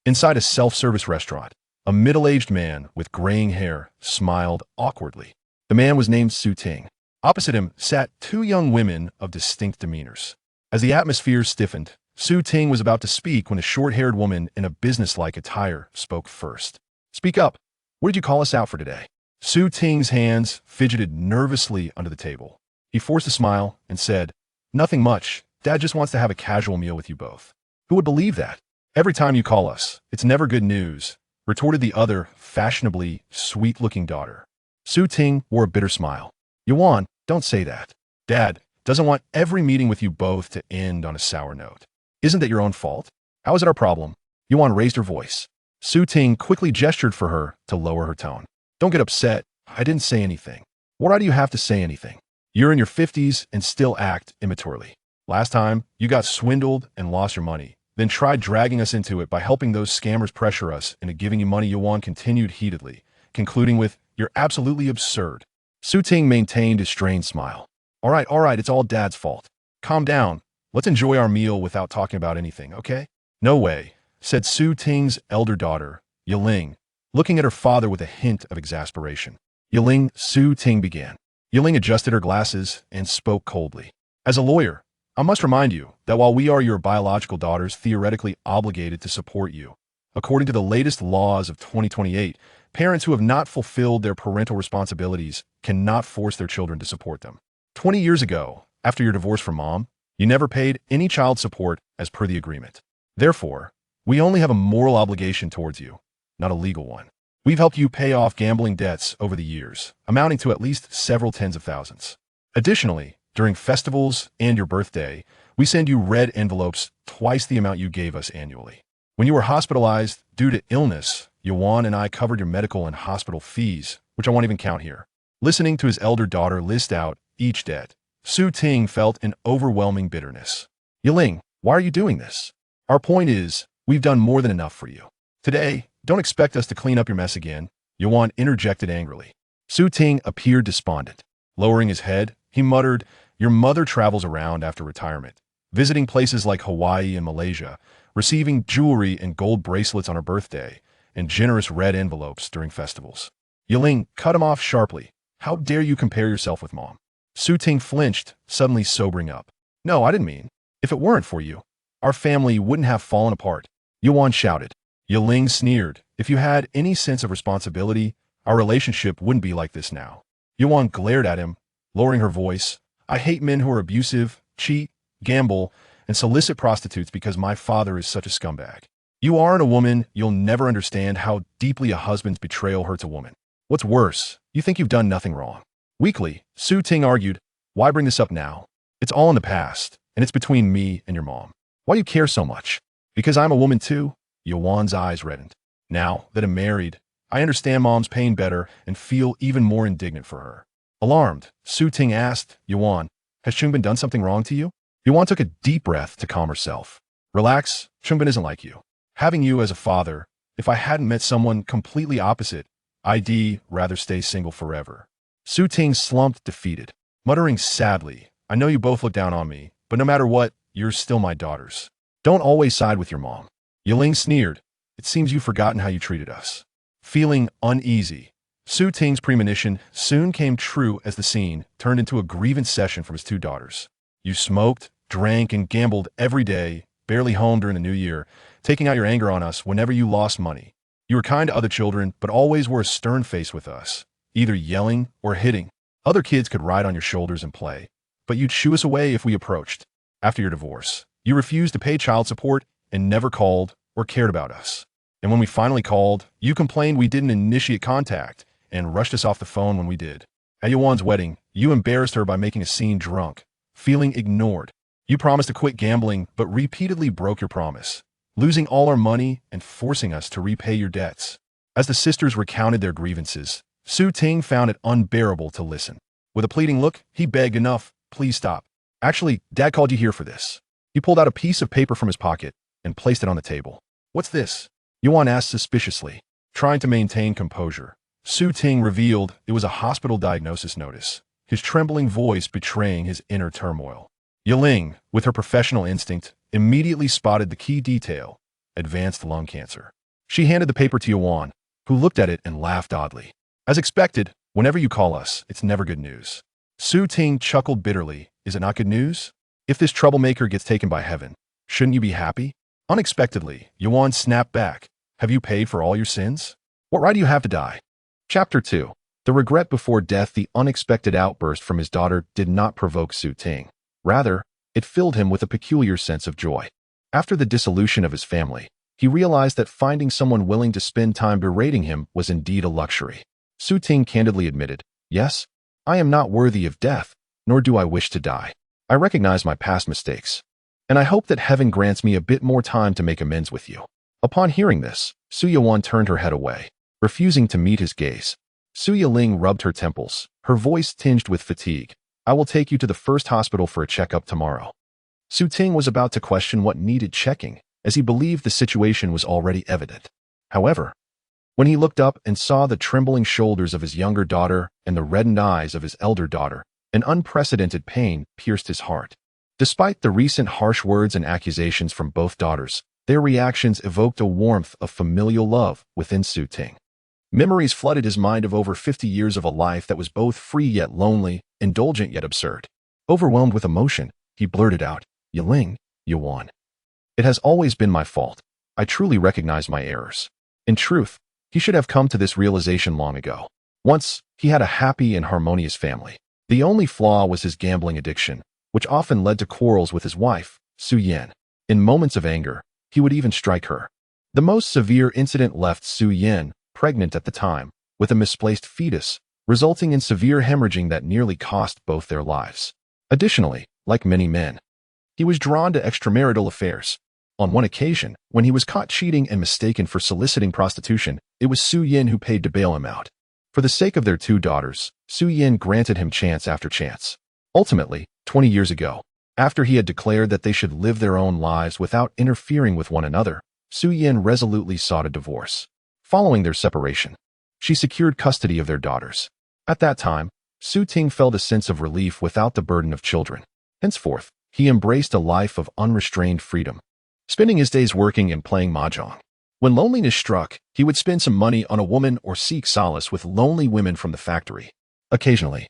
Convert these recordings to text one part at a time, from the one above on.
Inside a self-service restaurant, a middle-aged man with graying hair smiled awkwardly. The man was named Ting. Opposite him sat two young women of distinct demeanors. As the atmosphere stiffened, Ting was about to speak when a short-haired woman in a businesslike attire spoke first. "Speak up. What did you call us out for today?" Ting's hands fidgeted nervously under the table. He forced a smile and said, "Nothing much. Dad just wants to have a casual meal with you both." "Who would believe that? Every time you call us, it's never good news," retorted the other, fashionably sweet-looking daughter. Ting wore a bitter smile. "Yuan, don't say that. Dad doesn't want every meeting with you both to end on a sour note. Isn't that your own fault? How is it our problem?" Yuan raised her voice. Ting quickly gestured for her to lower her tone. "Don't get upset. I didn't say anything. What right do you have to say anything? You're in your 50s and still act immaturely. Last time, you got swindled and lost your money, then tried dragging us into it by helping those scammers pressure us into giving you money." Yuan continued heatedly, concluding with, "You're absolutely absurd." Ting maintained a strained smile. All right, it's all Dad's fault. Calm down. Let's enjoy our meal without talking about anything, okay?" "No way," said Ting's elder daughter, Yiling, looking at her father with a hint of exasperation. "Yiling," Ting began. Yiling adjusted her glasses and spoke coldly. "As a lawyer, I must remind you that while we are your biological daughters theoretically obligated to support you, according to the latest laws of 2028, parents who have not fulfilled their parental responsibilities cannot force their children to support them. 20 years ago, after your divorce from Mom, you never paid any child support as per the agreement. Therefore, we only have a moral obligation towards you, not a legal one. We've helped you pay off gambling debts over the years, amounting to at least several tens of thousands. Additionally, during festivals and your birthday, we send you red envelopes twice the amount you gave us annually. When you were hospitalized due to illness, Yuan and I covered your medical and hospital fees, which I won't even count here." Listening to his elder daughter list out each debt, Ting felt an overwhelming bitterness. "Yiling, why are you doing this? Our point is, we've done more than enough for you. Today, don't expect us to clean up your mess again," Yuan interjected angrily. Ting appeared despondent. Lowering his head, he muttered, "Your mother travels around after retirement, visiting places like Hawaii and Malaysia, receiving jewelry and gold bracelets on her birthday, and generous red envelopes during festivals." Yiling cut him off sharply. "How dare you compare yourself with Mom?" Ting flinched, suddenly sobering up. "No, I didn't mean. If it weren't for you, our family wouldn't have fallen apart," Yuan shouted. Yiling sneered. "If you had any sense of responsibility, our relationship wouldn't be like this now." Yuan glared at him, lowering her voice. "I hate men who are abusive, cheat, gamble, and solicit prostitutes because my father is such a scumbag. You aren't a woman, you'll never understand how deeply a husband's betrayal hurts a woman. What's worse, you think you've done nothing wrong." Weakly, Ting argued, "Why bring this up now? It's all in the past, and it's between me and your mom. Why do you care so much? Because I'm a woman too?" Yuan's eyes reddened. "Now that I'm married, I understand Mom's pain better and feel even more indignant for her." Alarmed, Ting asked, "Yuan, has Chungbin done something wrong to you?" Yuan took a deep breath to calm herself. "Relax, Chungbin isn't like you. Having you as a father, if I hadn't met someone completely opposite, I'd rather stay single forever." Ting slumped defeated, muttering sadly, "I know you both look down on me, but no matter what, you're still my daughters. Don't always side with your mom." Yiling sneered, "It seems you've forgotten how you treated us." Feeling uneasy, Ting's premonition soon came true as the scene turned into a grievance session from his two daughters. "You smoked, drank, and gambled every day, barely home during the new year, taking out your anger on us whenever you lost money. You were kind to other children, but always were a stern face with us, either yelling or hitting. Other kids could ride on your shoulders and play, but you'd shoo us away if we approached. After your divorce, you refused to pay child support and never called or cared about us. And when we finally called, you complained we didn't initiate contact and rushed us off the phone when we did. At Yuan's wedding, you embarrassed her by making a scene drunk, feeling ignored. You promised to quit gambling, but repeatedly broke your promise, losing all our money and forcing us to repay your debts." As the sisters recounted their grievances, Ting found it unbearable to listen. With a pleading look, he begged, "Enough, please stop. Actually, Dad called you here for this." He pulled out a piece of paper from his pocket and placed it on the table. "What's this?" Yuan asked suspiciously. Trying to maintain composure, Ting revealed it was a hospital diagnosis notice, his trembling voice betraying his inner turmoil. Yiling, with her professional instinct, immediately spotted the key detail. advanced lung cancer. She handed the paper to Yuan, who looked at it and laughed oddly. As expected, whenever you call us, it's never good news. Ting chuckled bitterly. Is it not good news? If this troublemaker gets taken by heaven, shouldn't you be happy? Unexpectedly, Yuan snapped back. Have you paid for all your sins? What right do you have to die? Chapter 2. The regret before death. The unexpected outburst from his daughter did not provoke Ting. Rather, it filled him with a peculiar sense of joy. After the dissolution of his family, he realized that finding someone willing to spend time berating him was indeed a luxury. Ting candidly admitted, "Yes, I am not worthy of death, nor do I wish to die. I recognize my past mistakes, and I hope that heaven grants me a bit more time to make amends with you." Upon hearing this, Yuan turned her head away, refusing to meet his gaze. Ling rubbed her temples, her voice tinged with fatigue. "I will take you to the first hospital for a checkup tomorrow." Ting was about to question what needed checking, as he believed the situation was already evident. However, when he looked up and saw the trembling shoulders of his younger daughter and the reddened eyes of his elder daughter, an unprecedented pain pierced his heart. Despite the recent harsh words and accusations from both daughters, their reactions evoked a warmth of familial love within Ting. Memories flooded his mind of over 50 years of a life that was both free yet lonely, indulgent yet absurd. Overwhelmed with emotion, he blurted out, Yuan. It has always been my fault. I truly recognize my errors." In truth, he should have come to this realization long ago. Once, he had a happy and harmonious family. The only flaw was his gambling addiction, which often led to quarrels with his wife, Yen. In moments of anger, he would even strike her. The most severe incident left Yen pregnant at the time, with a misplaced fetus, resulting in severe hemorrhaging that nearly cost both their lives. Additionally, like many men, he was drawn to extramarital affairs. On one occasion, when he was caught cheating and mistaken for soliciting prostitution, it was Yen who paid to bail him out. For the sake of their two daughters, Yen granted him chance after chance. Ultimately, 20 years ago, after he had declared that they should live their own lives without interfering with one another, Yen resolutely sought a divorce. Following their separation, she secured custody of their daughters. At that time, Ting felt a sense of relief without the burden of children. Henceforth, he embraced a life of unrestrained freedom, spending his days working and playing mahjong. When loneliness struck, he would spend some money on a woman or seek solace with lonely women from the factory. Occasionally,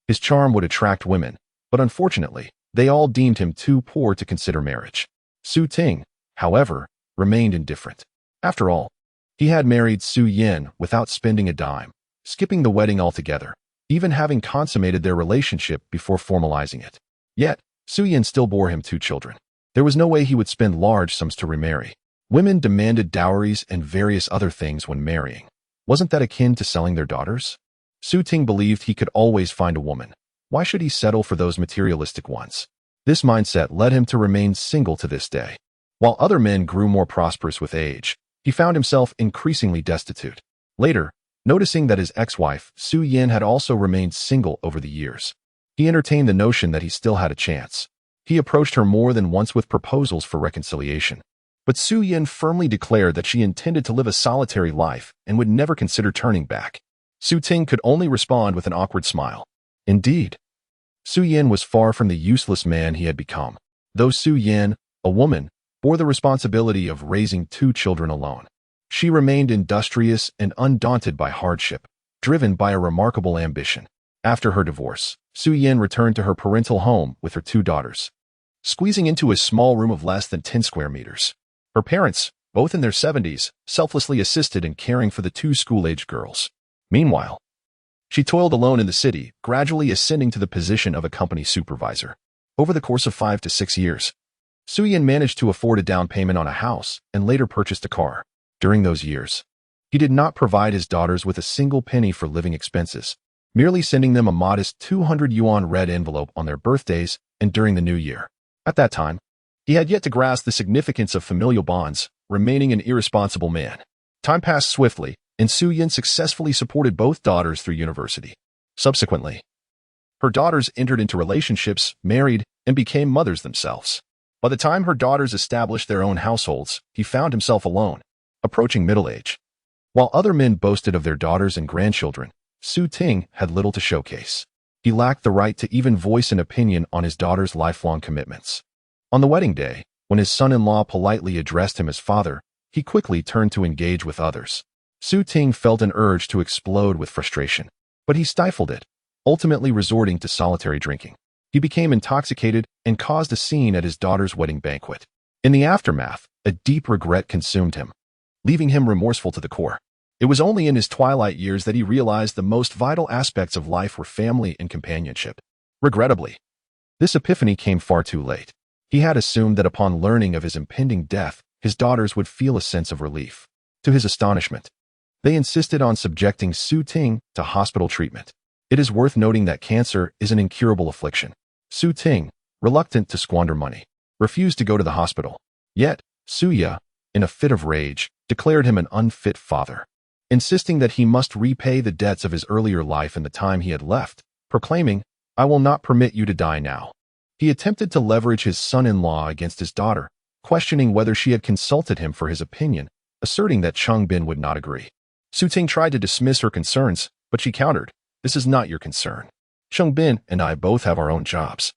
his charm would attract women, but unfortunately, they all deemed him too poor to consider marriage. Ting, however, remained indifferent. After all, he had married Yen without spending a dime, skipping the wedding altogether, even having consummated their relationship before formalizing it. Yet, Yen still bore him 2 children. There was no way he would spend large sums to remarry. Women demanded dowries and various other things when marrying. Wasn't that akin to selling their daughters? Ting believed he could always find a woman. Why should he settle for those materialistic ones? This mindset led him to remain single to this day. While other men grew more prosperous with age, he found himself increasingly destitute. Later, noticing that his ex-wife, Yen, had also remained single over the years, he entertained the notion that he still had a chance. He approached her more than once with proposals for reconciliation. But Yen firmly declared that she intended to live a solitary life and would never consider turning back. Ting could only respond with an awkward smile. Indeed, Yen was far from the useless man he had become. Though Yen, a woman, bore the responsibility of raising 2 children alone, she remained industrious and undaunted by hardship, driven by a remarkable ambition. After her divorce, Yen returned to her parental home with her 2 daughters, squeezing into a small room of less than 10 square meters. Her parents, both in their 70s, selflessly assisted in caring for the 2 school-aged girls. Meanwhile, she toiled alone in the city, gradually ascending to the position of a company supervisor. Over the course of 5 to 6 years, Yen managed to afford a down payment on a house and later purchased a car. During those years, he did not provide his daughters with a single penny for living expenses, merely sending them a modest 200 yuan red envelope on their birthdays and during the new year. At that time, he had yet to grasp the significance of familial bonds, remaining an irresponsible man. Time passed swiftly, and Yen successfully supported both daughters through university. Subsequently, her daughters entered into relationships, married, and became mothers themselves. By the time her daughters established their own households, he found himself alone, approaching middle age. While other men boasted of their daughters and grandchildren, Ting had little to showcase. He lacked the right to even voice an opinion on his daughter's lifelong commitments. On the wedding day, when his son-in-law politely addressed him as father, he quickly turned to engage with others. Su Ting felt an urge to explode with frustration, but he stifled it, ultimately resorting to solitary drinking. He became intoxicated and caused a scene at his daughter's wedding banquet. In the aftermath, a deep regret consumed him, leaving him remorseful to the core. It was only in his twilight years that he realized the most vital aspects of life were family and companionship. Regrettably, this epiphany came far too late. He had assumed that upon learning of his impending death, his daughters would feel a sense of relief. To his astonishment, they insisted on subjecting Su Ting to hospital treatment. It is worth noting that cancer is an incurable affliction. Su Ting, reluctant to squander money, refused to go to the hospital. Yet, Suya, in a fit of rage, declared him an unfit father, insisting that he must repay the debts of his earlier life and the time he had left, proclaiming, "I will not permit you to die now." He attempted to leverage his son-in-law against his daughter, questioning whether she had consulted him for his opinion, asserting that Changbin would not agree. Su Ting tried to dismiss her concerns, but she countered, "This is not your concern. Changbin and I both have our own jobs.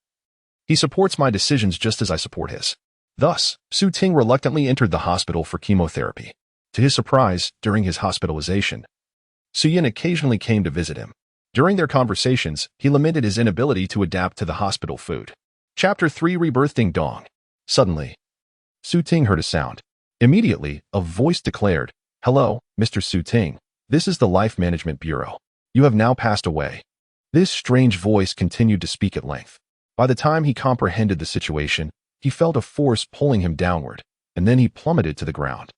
He supports my decisions just as I support his." Thus, Su Ting reluctantly entered the hospital for chemotherapy. To his surprise, during his hospitalization, Su Yin occasionally came to visit him. During their conversations, he lamented his inability to adapt to the hospital food. Chapter 3 Rebirth Ding Dong. Suddenly, Su Ting heard a sound. Immediately, a voice declared, "Hello, Mr. Su Ting. This is the Life Management Bureau. You have now passed away." This strange voice continued to speak at length. By the time he comprehended the situation, he felt a force pulling him downward, and then he plummeted to the ground.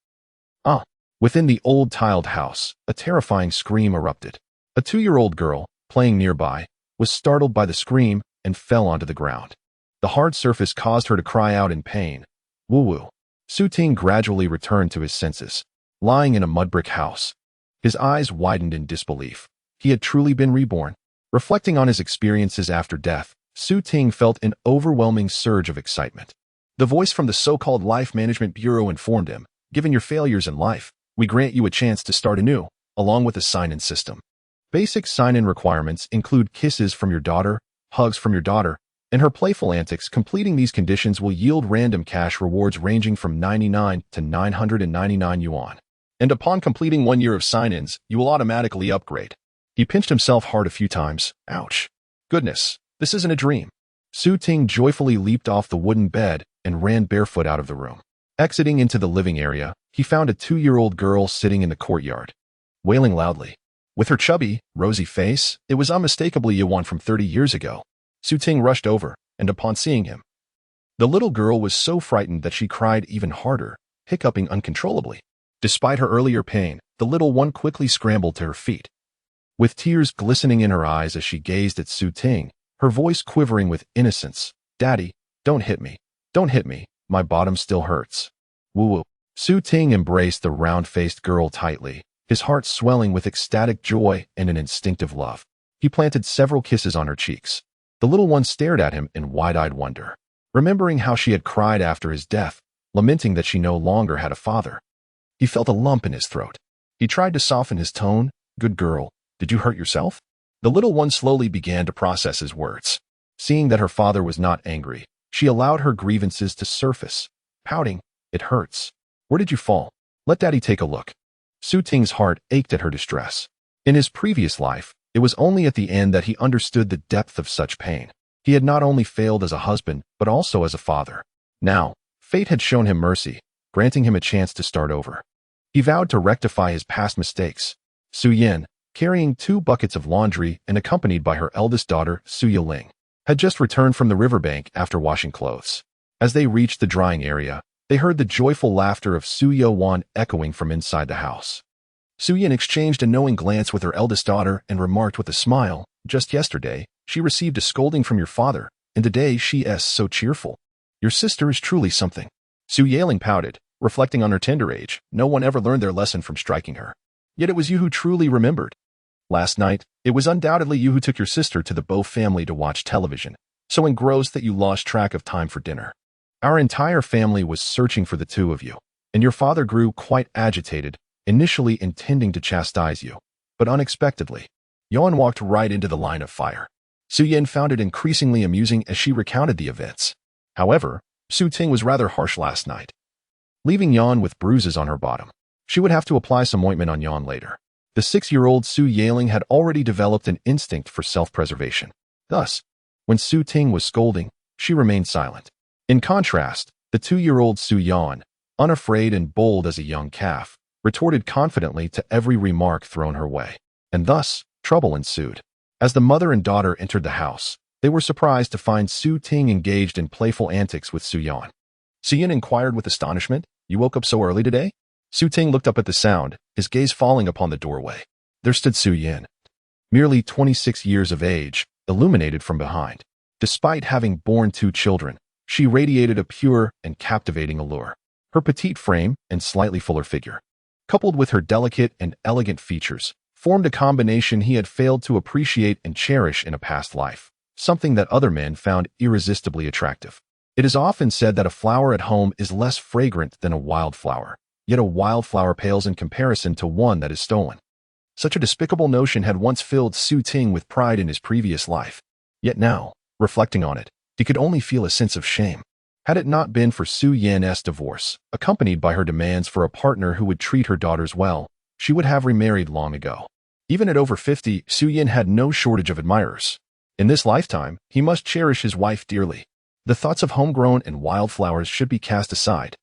Within the old tiled house, a terrifying scream erupted. A 2-year-old girl, playing nearby, was startled by the scream and fell onto the ground. The hard surface caused her to cry out in pain. Woo-woo. Su Ting gradually returned to his senses, lying in a mud-brick house. His eyes widened in disbelief. He had truly been reborn. Reflecting on his experiences after death, Su Ting felt an overwhelming surge of excitement. The voice from the so-called Life Management Bureau informed him, "Given your failures in life, we grant you a chance to start anew, along with a sign-in system. Basic sign-in requirements include kisses from your daughter, hugs from your daughter, and her playful antics. Completing these conditions will yield random cash rewards ranging from 99 to 999 yuan. And upon completing 1 year of sign-ins, you will automatically upgrade." He pinched himself hard a few times. Ouch. Goodness, this isn't a dream. Su Ting joyfully leaped off the wooden bed and ran barefoot out of the room. Exiting into the living area, he found a 2-year-old girl sitting in the courtyard, wailing loudly. With her chubby, rosy face, it was unmistakably Yuan from 30 years ago. Su Ting rushed over, and upon seeing him, the little girl was so frightened that she cried even harder, hiccuping uncontrollably. Despite her earlier pain, the little one quickly scrambled to her feet. With tears glistening in her eyes as she gazed at Su Ting, her voice quivering with innocence, "Daddy, don't hit me. Don't hit me. My bottom still hurts." Woo-woo. Su Ting embraced the round-faced girl tightly, his heart swelling with ecstatic joy and an instinctive love. He planted several kisses on her cheeks. The little one stared at him in wide-eyed wonder, remembering how she had cried after his death, lamenting that she no longer had a father. He felt a lump in his throat. He tried to soften his tone. "Good girl, did you hurt yourself?" The little one slowly began to process his words. Seeing that her father was not angry, she allowed her grievances to surface, pouting, "It hurts. Where did you fall? Let Daddy take a look." Su Ting's heart ached at her distress. In his previous life, it was only at the end that he understood the depth of such pain. He had not only failed as a husband, but also as a father. Now, fate had shown him mercy, granting him a chance to start over. He vowed to rectify his past mistakes. Su Yin, carrying 2 buckets of laundry and accompanied by her eldest daughter, Su Yiling, had just returned from the riverbank after washing clothes. As they reached the drying area, they heard the joyful laughter of Su Yuan echoing from inside the house. Su Yin exchanged a knowing glance with her eldest daughter and remarked with a smile, "Just yesterday, she received a scolding from your father, and today she is so cheerful. Your sister is truly something." Su Yiling pouted, reflecting on her tender age. No one ever learned their lesson from striking her. Yet it was you who truly remembered. Last night, it was undoubtedly you who took your sister to the Bo family to watch television, so engrossed that you lost track of time for dinner. Our entire family was searching for the 2 of you, and your father grew quite agitated, initially intending to chastise you, but unexpectedly, Yuan walked right into the line of fire. Su Yin found it increasingly amusing as she recounted the events. However, Su Ting was rather harsh last night. leaving Yuan with bruises on her bottom. She would have to apply some ointment on Yuan later. The 6-year-old Su Yaling had already developed an instinct for self-preservation. Thus, when Su Ting was scolding, she remained silent. In contrast, the 2-year-old Su Yan, unafraid and bold as a young calf, retorted confidently to every remark thrown her way. And thus, trouble ensued. As the mother and daughter entered the house, they were surprised to find Su Ting engaged in playful antics with Su Yan. Su Yan inquired with astonishment, "You woke up so early today?" Su Ting looked up at the sound, his gaze falling upon the doorway. There stood Su Yan, merely 26 years of age, illuminated from behind. Despite having borne 2 children, she radiated a pure and captivating allure. Her petite frame and slightly fuller figure, coupled with her delicate and elegant features, formed a combination he had failed to appreciate and cherish in a past life, something that other men found irresistibly attractive. It is often said that a flower at home is less fragrant than a wildflower, yet a wildflower pales in comparison to one that is stolen. Such a despicable notion had once filled Su Ting with pride in his previous life. Yet now, reflecting on it, he could only feel a sense of shame. Had it not been for Su Yan's divorce, accompanied by her demands for a partner who would treat her daughters well, she would have remarried long ago. Even at over 50, Su Yan had no shortage of admirers. In this lifetime, he must cherish his wife dearly. The thoughts of homegrown and wildflowers should be cast aside.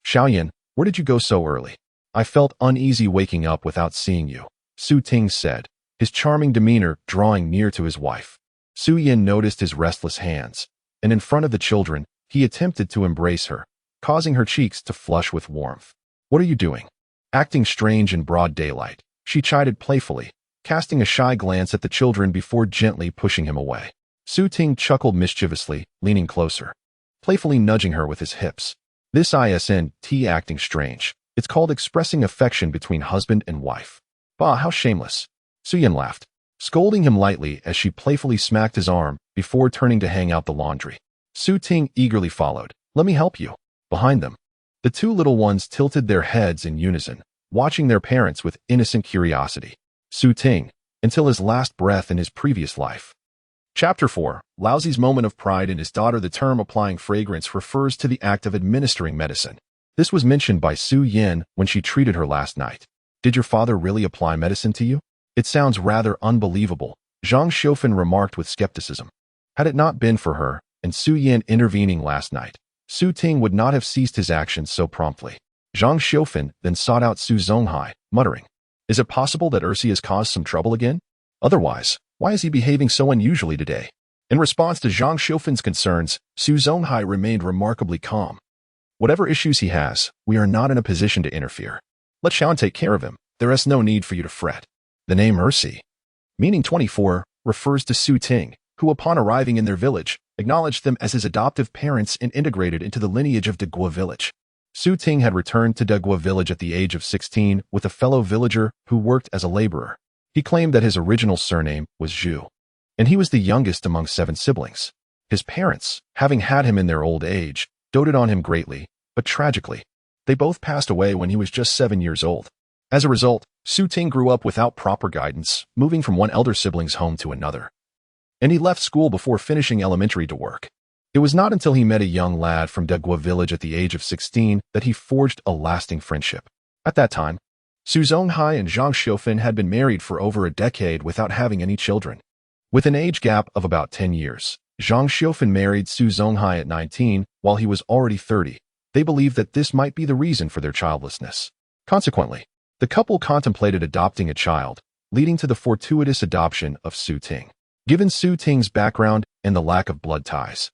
"Xiaoyan, where did you go so early? I felt uneasy waking up without seeing you," Su Ting said, his charming demeanor drawing near to his wife. Su Yan noticed his restless hands, and in front of the children, he attempted to embrace her, causing her cheeks to flush with warmth. "What are you doing?" Acting strange in broad daylight, she chided playfully, casting a shy glance at the children before gently pushing him away. Su Ting chuckled mischievously, leaning closer, playfully nudging her with his hips. "This isn't acting strange. It's called expressing affection between husband and wife." "Bah, how shameless." Su Yan laughed, scolding him lightly as she playfully smacked his arm before turning to hang out the laundry. Su Ting eagerly followed. "Let me help you." Behind them, the 2 little ones tilted their heads in unison, watching their parents with innocent curiosity. Su Ting, until his last breath in his previous life. Chapter 4. Laozi's moment of pride in his daughter. The term applying fragrance refers to the act of administering medicine. This was mentioned by Su Yan when she treated her last night. "Did your father really apply medicine to you? It sounds rather unbelievable," Zhang Xiaofan remarked with skepticism. Had it not been for her and Su Yan intervening last night, Su Ting would not have ceased his actions so promptly. Zhang Xiaofan then sought out Su Zonghai, muttering, "Is it possible that Ursi has caused some trouble again? Otherwise, why is he behaving so unusually today?" In response to Zhang Xiaofan's concerns, Su Zonghai remained remarkably calm. "Whatever issues he has, we are not in a position to interfere. Let Xiaoyan take care of him. There is no need for you to fret." The name Ursi, meaning 24, refers to Su Ting, who upon arriving in their village, acknowledged them as his adoptive parents and integrated into the lineage of Degua village. Su Ting had returned to Degua village at the age of 16 with a fellow villager who worked as a laborer. He claimed that his original surname was Zhu, and he was the youngest among 7 siblings. His parents, having had him in their old age, doted on him greatly, but tragically, they both passed away when he was just 7 years old. As a result, Su Ting grew up without proper guidance, moving from one elder sibling's home to another. And he left school before finishing elementary to work. It was not until he met a young lad from Degua village at the age of 16 that he forged a lasting friendship. At that time, Su Zonghai and Zhang Xiaofan had been married for over a decade without having any children. With an age gap of about 10 years, Zhang Xiaofan married Su Zonghai at 19 while he was already 30. They believed that this might be the reason for their childlessness. Consequently, the couple contemplated adopting a child, leading to the fortuitous adoption of Su Ting. Given Su Ting's background and the lack of blood ties,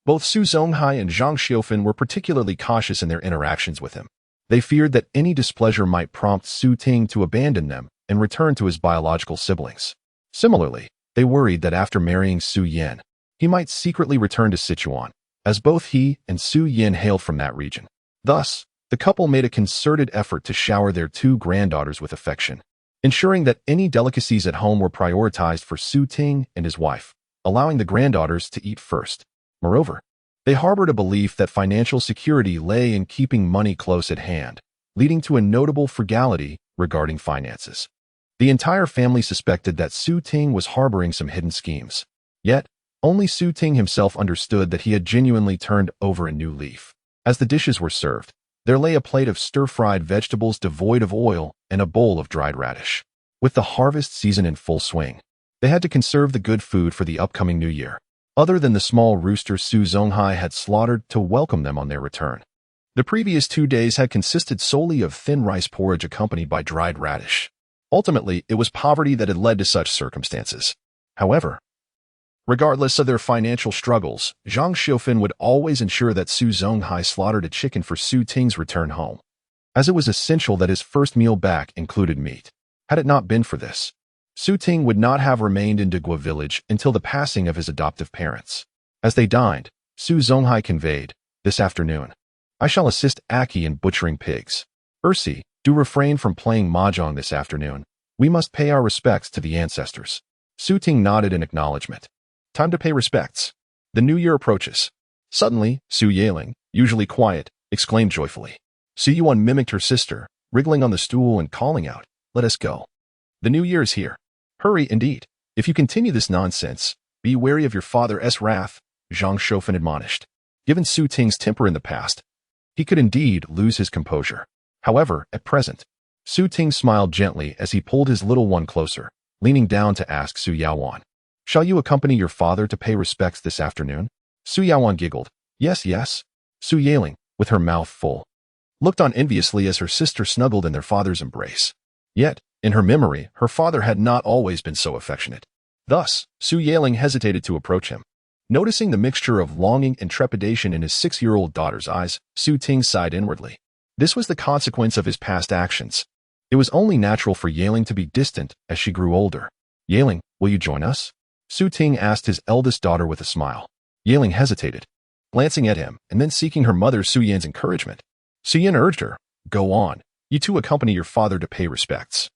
both Su Zonghai and Zhang Xiaofan were particularly cautious in their interactions with him. They feared that any displeasure might prompt Su Ting to abandon them and return to his biological siblings. Similarly, they worried that after marrying Su Yan, he might secretly return to Sichuan, as both he and Su Yan hailed from that region. Thus, the couple made a concerted effort to shower their 2 granddaughters with affection, ensuring that any delicacies at home were prioritized for Su Ting and his wife, allowing the granddaughters to eat first. Moreover, they harbored a belief that financial security lay in keeping money close at hand, leading to a notable frugality regarding finances. The entire family suspected that Su Ting was harboring some hidden schemes. Yet, only Su Ting himself understood that he had genuinely turned over a new leaf. As the dishes were served, There lay a plate of stir-fried vegetables devoid of oil and a bowl of dried radish. With the harvest season in full swing, they had to conserve the good food for the upcoming new year, other than the small rooster Su Zonghai had slaughtered to welcome them on their return. The previous 2 days had consisted solely of thin rice porridge accompanied by dried radish. Ultimately, it was poverty that had led to such circumstances. However, regardless of their financial struggles, Zhang Xiufan would always ensure that Su Zonghai slaughtered a chicken for Su Ting's return home, as it was essential that his first meal back included meat. Had it not been for this, Su Ting would not have remained in Degua village until the passing of his adoptive parents. As they dined, Su Zonghai conveyed, "This afternoon, I shall assist Aki in butchering pigs. Ursi, do refrain from playing mahjong this afternoon. We must pay our respects to the ancestors." Su Ting nodded in acknowledgement. Time to pay respects. The new year approaches. Suddenly, Su Yaling, usually quiet, exclaimed joyfully. Su Yuan mimicked her sister, wriggling on the stool and calling out, "Let us go. The new year is here." "Hurry, indeed. If you continue this nonsense, be wary of your father's wrath," Zhang Xiufan admonished. Given Su Ting's temper in the past, he could indeed lose his composure. However, at present, Su Ting smiled gently as he pulled his little one closer, leaning down to ask Su Yaoan, "Shall you accompany your father to pay respects this afternoon?" Su Yaoan giggled. "Yes, yes." Su Yaling, with her mouth full, looked on enviously as her sister snuggled in their father's embrace. Yet, in her memory, her father had not always been so affectionate. Thus, Su Yaling hesitated to approach him. Noticing the mixture of longing and trepidation in his 6-year-old daughter's eyes, Su Ting sighed inwardly. This was the consequence of his past actions. It was only natural for Yaling to be distant as she grew older. "Yaling, will you join us?" Su Ting asked his eldest daughter with a smile. Yaling hesitated, glancing at him and then seeking her mother Su Yan's encouragement. Su Yan urged her, "Go on. You too accompany your father to pay respects.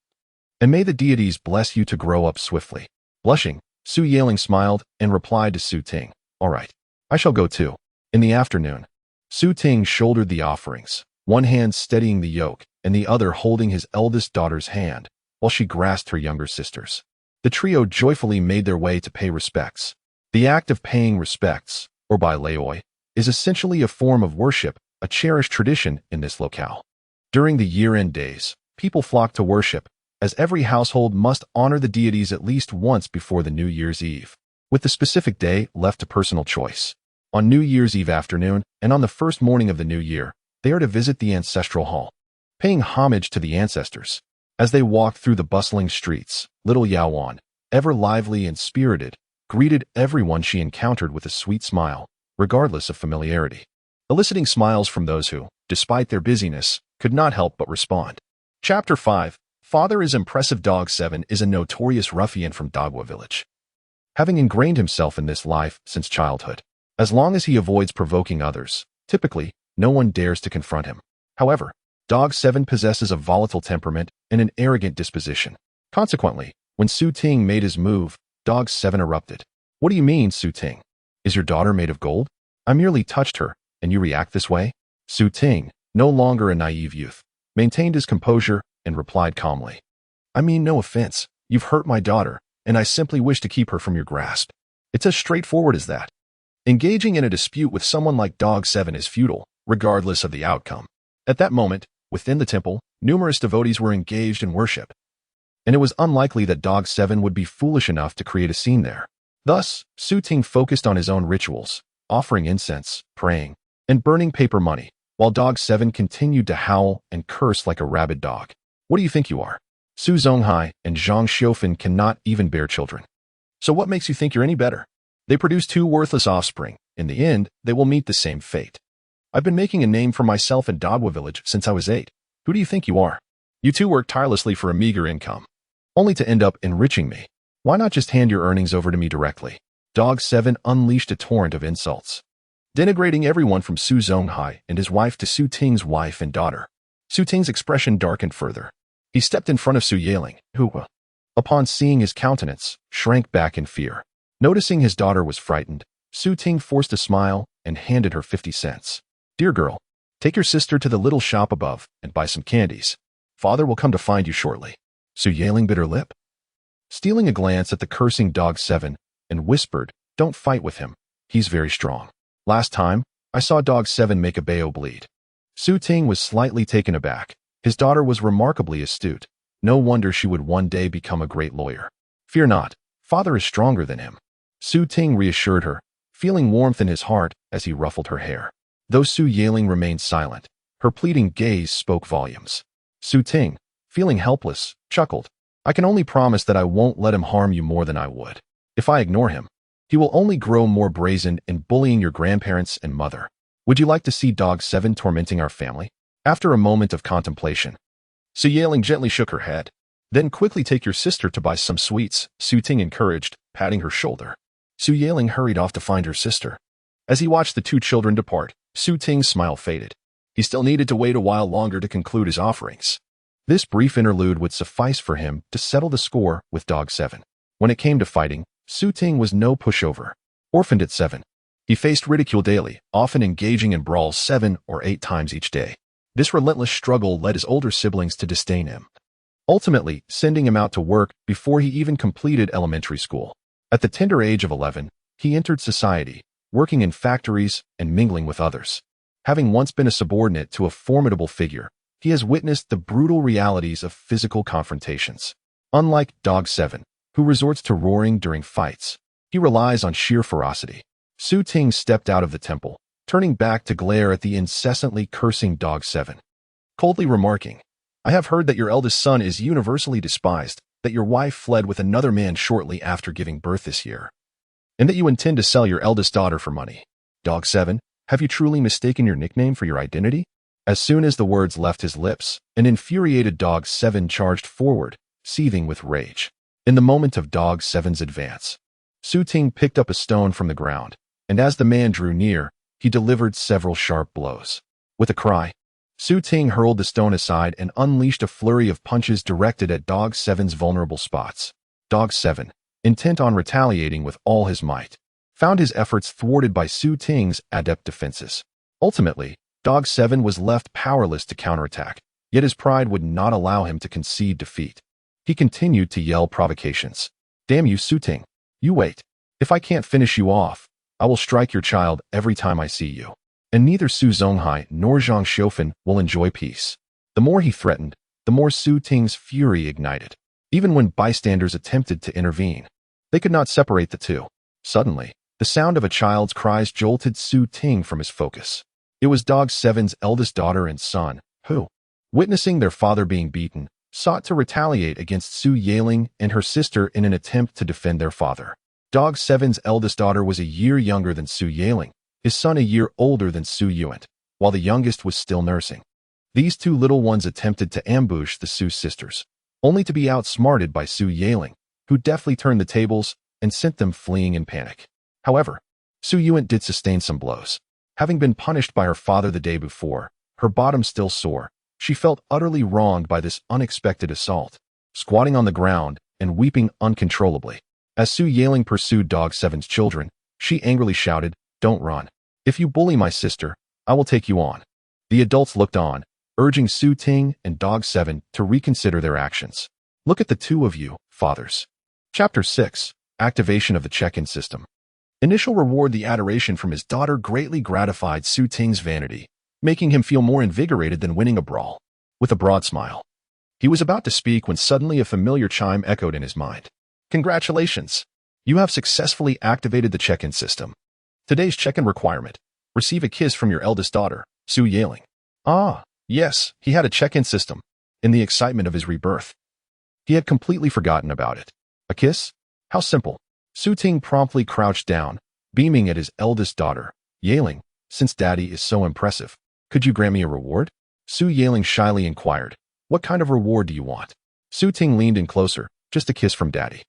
And may the deities bless you to grow up swiftly." Blushing, Su Yaling smiled and replied to Su Ting, "All right. I shall go too." In the afternoon, Su Ting shouldered the offerings, one hand steadying the yoke and the other holding his eldest daughter's hand, while she grasped her younger sister's. The trio joyfully made their way to pay respects. The act of paying respects, or by Laoi, is essentially a form of worship, a cherished tradition in this locale. During the year-end days, people flock to worship, as every household must honor the deities at least once before the New Year's Eve, with the specific day left to personal choice. On New Year's Eve afternoon and on the first morning of the new year, they are to visit the ancestral hall, paying homage to the ancestors. As they walked through the bustling streets, little Yaoan, ever lively and spirited, greeted everyone she encountered with a sweet smile, regardless of familiarity, eliciting smiles from those who, despite their busyness, could not help but respond. Chapter 5. Father is impressive. Dog 7 is a notorious ruffian from Dagua village, having ingrained himself in this life since childhood. As long as he avoids provoking others, typically, no one dares to confront him. However, Dog 7 possesses a volatile temperament and an arrogant disposition. Consequently, when Su Ting made his move, Dog 7 erupted. "What do you mean, Su Ting? Is your daughter made of gold? I merely touched her, and you react this way?" Su Ting, no longer a naive youth, maintained his composure and replied calmly, "I mean no offense. You've hurt my daughter, and I simply wish to keep her from your grasp. It's as straightforward as that." Engaging in a dispute with someone like Dog 7 is futile, regardless of the outcome. At that moment, within the temple, numerous devotees were engaged in worship, and it was unlikely that Dog 7 would be foolish enough to create a scene there. Thus, Su Ting focused on his own rituals, offering incense, praying, and burning paper money, while Dog 7 continued to howl and curse like a rabid dog. "What do you think you are? Su Zonghai and Zhang Xiufan cannot even bear children. So what makes you think you're any better? They produce 2 worthless offspring. In the end, they will meet the same fate. I've been making a name for myself in Dagua village since I was 8. Who do you think you are? You two work tirelessly for a meager income, only to end up enriching me. Why not just hand your earnings over to me directly?" Dog 7 unleashed a torrent of insults, denigrating everyone from Su Zonghai and his wife to Su Ting's wife and daughter. Su Ting's expression darkened further. He stepped in front of Su Yaling, who, upon seeing his countenance, shrank back in fear. Noticing his daughter was frightened, Su Ting forced a smile and handed her 50 cents. "Dear girl, take your sister to the little shop above and buy some candies. Father will come to find you shortly." Su Yaling bit her lip, stealing a glance at the cursing Dog 7, and whispered, "Don't fight with him. He's very strong. Last time, I saw Dog 7 make a Bayo bleed." Su Ting was slightly taken aback. His daughter was remarkably astute. No wonder she would one day become a great lawyer. Fear not, father is stronger than him. Su Ting reassured her, feeling warmth in his heart as he ruffled her hair. Though Su Yaling remained silent, her pleading gaze spoke volumes. Su Ting, feeling helpless, chuckled. I can only promise that I won't let him harm you more than I would. If I ignore him, he will only grow more brazen in bullying your grandparents and mother. Would you like to see Dog 7 tormenting our family? After a moment of contemplation, Su Yaling gently shook her head. Then quickly take your sister to buy some sweets, Su Ting encouraged, patting her shoulder. Su Yaling hurried off to find her sister. As he watched the two children depart, Su Ting's smile faded. He still needed to wait a while longer to conclude his offerings. This brief interlude would suffice for him to settle the score with Dog 7. When it came to fighting, Su Ting was no pushover. Orphaned at 7, he faced ridicule daily, often engaging in brawls 7 or 8 times each day. This relentless struggle led his older siblings to disdain him, ultimately sending him out to work before he even completed elementary school. At the tender age of 11, he entered society, working in factories and mingling with others. Having once been a subordinate to a formidable figure, he has witnessed the brutal realities of physical confrontations. Unlike Dog 7, who resorts to roaring during fights, he relies on sheer ferocity. Su Ting stepped out of the temple, turning back to glare at the incessantly cursing Dog 7, coldly remarking, I have heard that your eldest son is universally despised, that your wife fled with another man shortly after giving birth this year, and that you intend to sell your eldest daughter for money. Dog 7, have you truly mistaken your nickname for your identity? As soon as the words left his lips, an infuriated Dog 7 charged forward, seething with rage. In the moment of Dog 7's advance, Su Ting picked up a stone from the ground, and as the man drew near, he delivered several sharp blows. With a cry, Su Ting hurled the stone aside and unleashed a flurry of punches directed at Dog 7's vulnerable spots. Dog 7, intent on retaliating with all his might, found his efforts thwarted by Su Ting's adept defenses. Ultimately, Dog 7 was left powerless to counterattack, yet his pride would not allow him to concede defeat. He continued to yell provocations. Damn you, Su Ting. You wait. If I can't finish you off, I will strike your child every time I see you. And neither Su Zonghai nor Zhang Xiufan will enjoy peace. The more he threatened, the more Su Ting's fury ignited. Even when bystanders attempted to intervene, they could not separate the two. Suddenly, the sound of a child's cries jolted Su Ting from his focus. It was Dog 7's eldest daughter and son, who, witnessing their father being beaten, sought to retaliate against Su Yaling and her sister in an attempt to defend their father. Dog 7's eldest daughter was a year younger than Su Yaling, his son a year older than Su Yuan, while the youngest was still nursing. These two little ones attempted to ambush the Su sisters, only to be outsmarted by Su Yaling, who deftly turned the tables and sent them fleeing in panic. However, Su Yuan did sustain some blows. Having been punished by her father the day before, her bottom still sore, she felt utterly wronged by this unexpected assault, squatting on the ground and weeping uncontrollably. As Su Yaling pursued Dog 7's children, she angrily shouted, Don't run. If you bully my sister, I will take you on. The adults looked on, urging Su Ting and Dog 7 to reconsider their actions. Look at the two of you, fathers. Chapter 6, Activation of the Check-in System. Initial reward. The adoration from his daughter greatly gratified Su Ting's vanity, making him feel more invigorated than winning a brawl. With a broad smile, he was about to speak when suddenly a familiar chime echoed in his mind. Congratulations! You have successfully activated the check-in system. Today's check-in requirement: receive a kiss from your eldest daughter, Su Yaling. Ah, yes, he had a check-in system. In the excitement of his rebirth, he had completely forgotten about it. A kiss? How simple. Su Ting promptly crouched down, beaming at his eldest daughter, Yaling. Since Daddy is so impressive, could you grant me a reward? Su Yaling shyly inquired. What kind of reward do you want? Su Ting leaned in closer. Just a kiss from Daddy.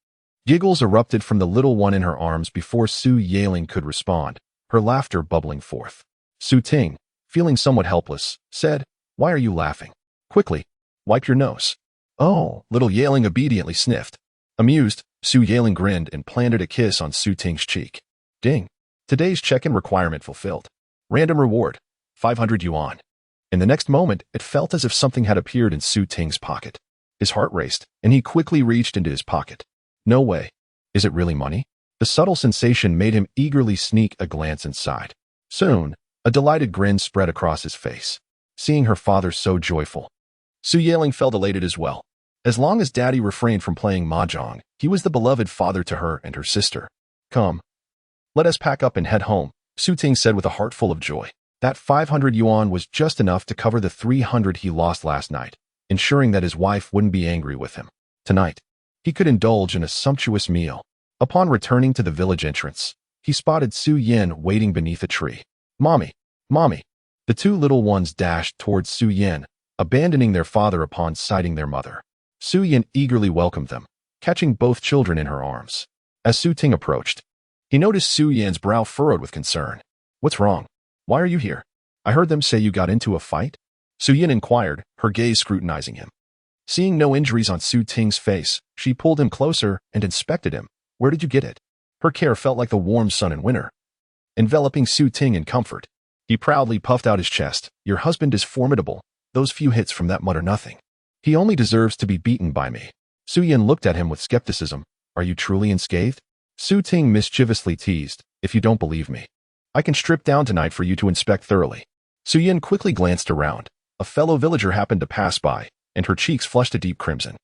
Giggles erupted from the little one in her arms before Su Yaling could respond, her laughter bubbling forth. Su Ting, feeling somewhat helpless, said, Why are you laughing? Quickly, wipe your nose. Oh, little Yaling obediently sniffed. Amused, Su Yaling grinned and planted a kiss on Su Ting's cheek. Ding. Today's check-in requirement fulfilled. Random reward, 500 yuan. In the next moment, it felt as if something had appeared in Su Ting's pocket. His heart raced, and he quickly reached into his pocket. No way. Is it really money? The subtle sensation made him eagerly sneak a glance inside. Soon, a delighted grin spread across his face. seeing her father so joyful. Su Yaling felt elated as well. As long as Daddy refrained from playing mahjong, he was the beloved father to her and her sister. Come. Let us pack up and head home, Su Ting said with a heart full of joy. That 500 yuan was just enough to cover the 300 he lost last night, ensuring that his wife wouldn't be angry with him. Tonight, he could indulge in a sumptuous meal. Upon returning to the village entrance, he spotted Su Yin waiting beneath a tree. Mommy, Mommy. The two little ones dashed towards Su Yin, abandoning their father upon sighting their mother. Su Yin eagerly welcomed them, catching both children in her arms. As Su Ting approached, he noticed Su Yin's brow furrowed with concern. What's wrong? Why are you here? I heard them say you got into a fight? Su Yin inquired, her gaze scrutinizing him. Seeing no injuries on Su Ting's face, she pulled him closer and inspected him. Where did you get it? Her care felt like the warm sun in winter, enveloping Su Ting in comfort. He proudly puffed out his chest. Your husband is formidable. Those few hits from that mutt are nothing. He only deserves to be beaten by me. Su Yin looked at him with skepticism. Are you truly unscathed? Su Ting mischievously teased. If you don't believe me, I can strip down tonight for you to inspect thoroughly. Su Yin quickly glanced around. A fellow villager happened to pass by, and her cheeks flushed a deep crimson.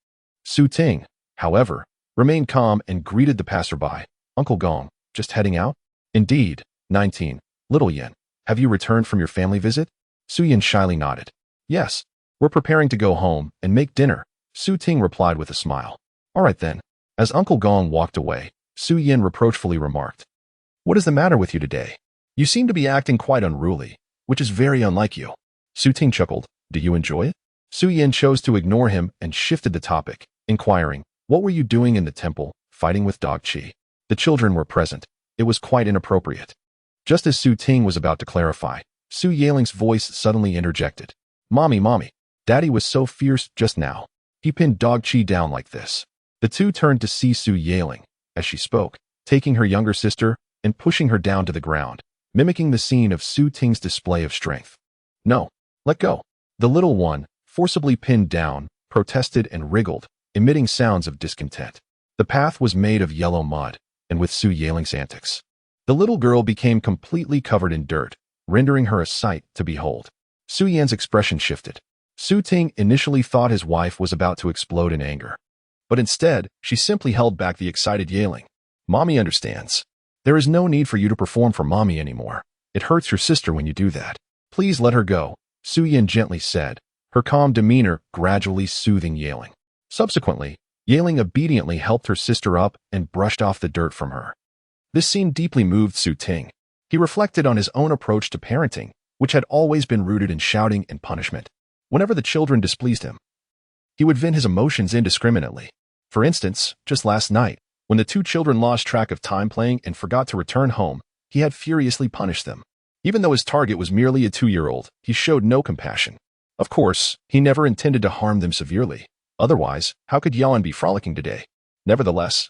Su Ting, however, remained calm and greeted the passerby. Uncle Gong, just heading out? Indeed. 19. Little Yin, have you returned from your family visit? Su Yin shyly nodded. Yes, we're preparing to go home and make dinner, Su Ting replied with a smile. All right then. As Uncle Gong walked away, Su Yin reproachfully remarked. What is the matter with you today? You seem to be acting quite unruly, which is very unlike you. Su Ting chuckled. Do you enjoy it? Su Yin chose to ignore him and shifted the topic, inquiring, what were you doing in the temple, fighting with Dog Chi? The children were present. It was quite inappropriate. Just as Su Ting was about to clarify, Su Yaling's voice suddenly interjected. Mommy, Daddy was so fierce just now. He pinned Dog Chi down like this. The two turned to see Su Yaling, as she spoke, taking her younger sister and pushing her down to the ground, mimicking the scene of Su Ting's display of strength. No, let go. The little one, forcibly pinned down, protested and wriggled, emitting sounds of discontent. The path was made of yellow mud, and with Su Yaling's antics, the little girl became completely covered in dirt, rendering her a sight to behold. Su Yan's expression shifted. Su Ting initially thought his wife was about to explode in anger, but instead, she simply held back the excited yelling. Mommy understands. There is no need for you to perform for Mommy anymore. It hurts your sister when you do that. Please let her go, Su Yan gently said, her calm demeanor gradually soothing Yaling. Subsequently, Yaling obediently helped her sister up and brushed off the dirt from her. This scene deeply moved Su Ting. He reflected on his own approach to parenting, which had always been rooted in shouting and punishment. Whenever the children displeased him, he would vent his emotions indiscriminately. For instance, just last night, when the two children lost track of time playing and forgot to return home, he had furiously punished them. Even though his target was merely a 2-year-old, he showed no compassion. Of course, he never intended to harm them severely. Otherwise, how could Yuan be frolicking today? Nevertheless,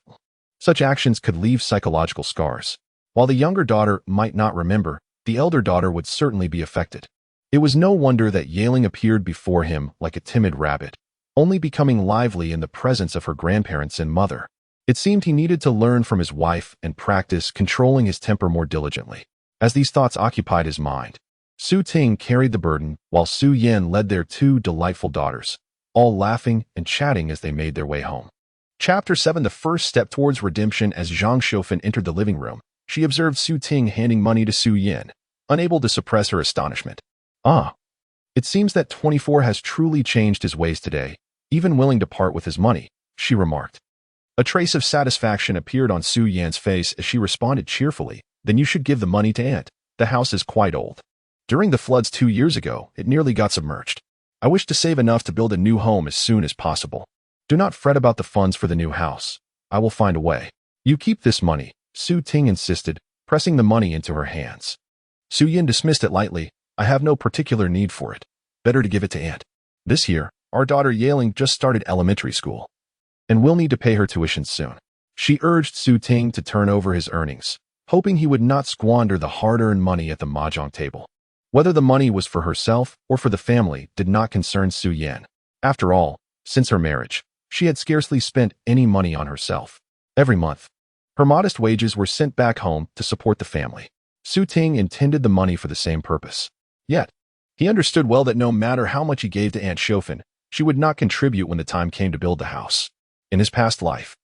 such actions could leave psychological scars. While the younger daughter might not remember, the elder daughter would certainly be affected. It was no wonder that Yaling appeared before him like a timid rabbit, only becoming lively in the presence of her grandparents and mother. It seemed he needed to learn from his wife and practice controlling his temper more diligently. As these thoughts occupied his mind, Su Ting carried the burden while Su Yin led their two delightful daughters, all laughing and chatting as they made their way home. Chapter 7. The first step towards redemption. As Zhang Shoufan entered the living room, she observed Su Ting handing money to Su Yin, unable to suppress her astonishment. Ah, it seems that 24 has truly changed his ways today, even willing to part with his money, she remarked. A trace of satisfaction appeared on Su Yan's face as she responded cheerfully. Then you should give the money to Aunt. The house is quite old. During the floods 2 years ago, it nearly got submerged. I wish to save enough to build a new home as soon as possible. Do not fret about the funds for the new house. I will find a way. You keep this money, Su Ting insisted, pressing the money into her hands. Su Yin dismissed it lightly. I have no particular need for it. Better to give it to Aunt. This year, our daughter Yaling just started elementary school, and will need to pay her tuition soon. She urged Su Ting to turn over his earnings, hoping he would not squander the hard-earned money at the mahjong table. Whether the money was for herself or for the family did not concern Su Yan. After all, since her marriage, she had scarcely spent any money on herself. Every month, her modest wages were sent back home to support the family. Su Ting intended the money for the same purpose. Yet, He understood well that no matter how much he gave to Aunt Shofen, she would not contribute when the time came to build the house. In his past life,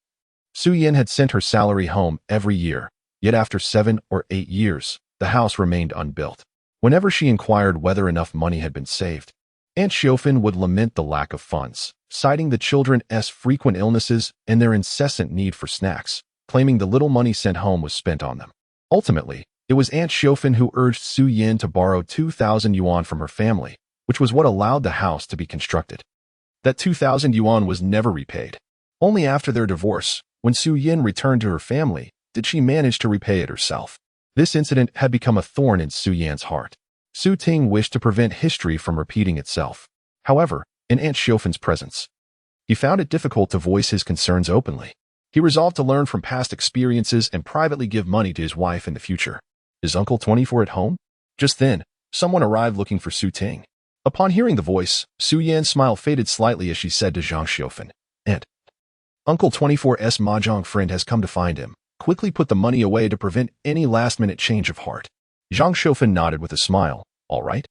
Su Yin had sent her salary home every year, yet after 7 or 8 years, the house remained unbuilt. Whenever she inquired whether enough money had been saved, Aunt Shofen would lament the lack of funds, citing the children's frequent illnesses and their incessant need for snacks, claiming the little money sent home was spent on them. Ultimately, it was Aunt Shofen who urged Su Yin to borrow 2,000 yuan from her family, which was what allowed the house to be constructed. That 2,000 yuan was never repaid. Only after their divorce, when Su Yin returned to her family, did she manage to repay it herself. This incident had become a thorn in Su Yan's heart. Su Ting wished to prevent history from repeating itself. However, in Aunt Shofen's presence, he found it difficult to voice his concerns openly. He resolved to learn from past experiences and privately give money to his wife in the future. Is Uncle 24 at home? Just then, someone arrived looking for Su Ting. Upon hearing the voice, Su Yan's smile faded slightly as she said to Zhang Shofen, "Aunt, Uncle 24's mahjong friend has come to find him. Quickly put the money away to prevent any last-minute change of heart." Zhang Shofen nodded with a smile. "All right."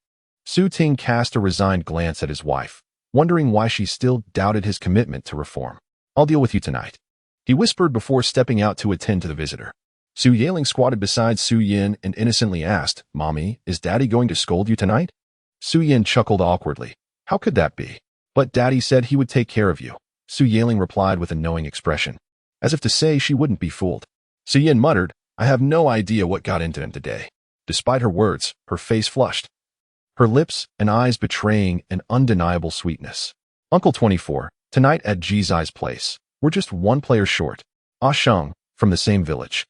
Su Ting cast a resigned glance at his wife, wondering why she still doubted his commitment to reform. "I'll deal with you tonight," he whispered before stepping out to attend to the visitor. Su Yaling squatted beside Su Yin and innocently asked, "Mommy, is Daddy going to scold you tonight?" Su Yin chuckled awkwardly. "How could that be?" "But Daddy said he would take care of you," Su Yaling replied with a knowing expression, as if to say she wouldn't be fooled. Su Yin muttered, "I have no idea what got into him today." Despite her words, her face flushed, her lips and eyes betraying an undeniable sweetness. "Uncle 24, tonight at Jizai's place, we're just one player short." Ah Sheng, from the same village,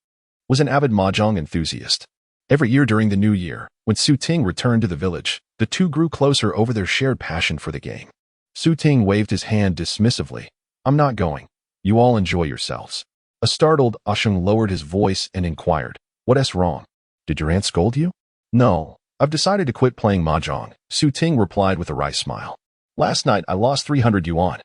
was an avid mahjong enthusiast. Every year during the New Year, when Su Ting returned to the village, the two grew closer over their shared passion for the game. Su Ting waved his hand dismissively. "I'm not going. You all enjoy yourselves." A startled Ah Sheng lowered his voice and inquired, "What's wrong? Did your aunt scold you?" "No, I've decided to quit playing mahjong," Su Ting replied with a wry smile. "Last night I lost 300 yuan,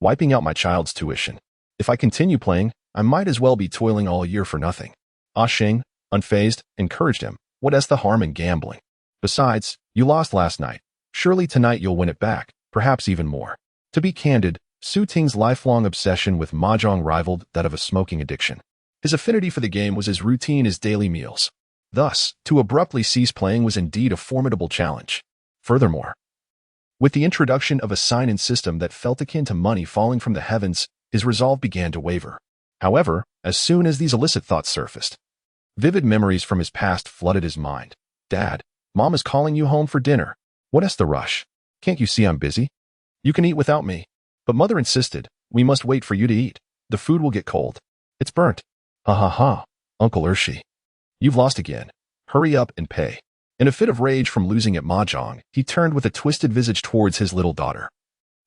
wiping out my child's tuition. If I continue playing, I might as well be toiling all year for nothing." Ah Sheng, unfazed, encouraged him. "What's the harm in gambling? Besides, you lost last night. Surely tonight you'll win it back, perhaps even more." To be candid, Su Ting's lifelong obsession with mahjong rivaled that of a smoking addiction. His affinity for the game was as routine as daily meals. Thus, to abruptly cease playing was indeed a formidable challenge. Furthermore, with the introduction of a sign-in system that felt akin to money falling from the heavens, his resolve began to waver. However, as soon as these illicit thoughts surfaced, vivid memories from his past flooded his mind. "Dad, Mom is calling you home for dinner. What's the rush? Can't you see I'm busy? You can eat without me." But Mother insisted, "We must wait for you to eat. The food will get cold. It's burnt." "Ha ha ha, Uncle Urshi. You've lost again. Hurry up and pay." In a fit of rage from losing at mahjong, he turned with a twisted visage towards his little daughter,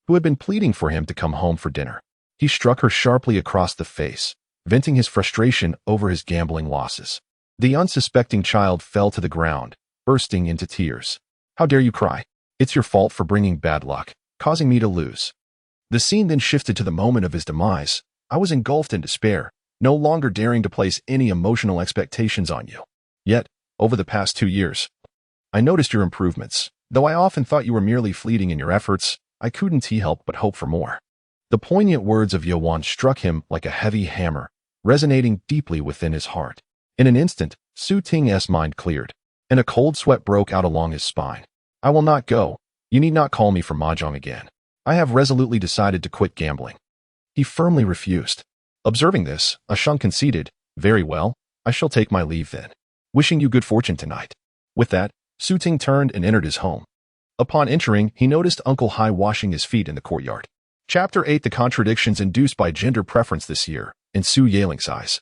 who had been pleading for him to come home for dinner. He struck her sharply across the face, venting his frustration over his gambling losses. The unsuspecting child fell to the ground, bursting into tears. "How dare you cry? It's your fault for bringing bad luck, causing me to lose." The scene then shifted to the moment of his demise. "I was engulfed in despair, no longer daring to place any emotional expectations on you. Yet, over the past 2 years, I noticed your improvements. Though I often thought you were merely fleeting in your efforts, I couldn't help but hope for more." The poignant words of Yuan struck him like a heavy hammer, resonating deeply within his heart. In an instant, Su Ting's mind cleared, and a cold sweat broke out along his spine. "I will not go. You need not call me for mahjong again. I have resolutely decided to quit gambling." He firmly refused. Observing this, Ah Sheng conceded, "Very well, I shall take my leave then. Wishing you good fortune tonight." With that, Su Ting turned and entered his home. Upon entering, he noticed Uncle Hai washing his feet in the courtyard. Chapter 8: The contradictions induced by gender preference this year, in Su Yaling's eyes,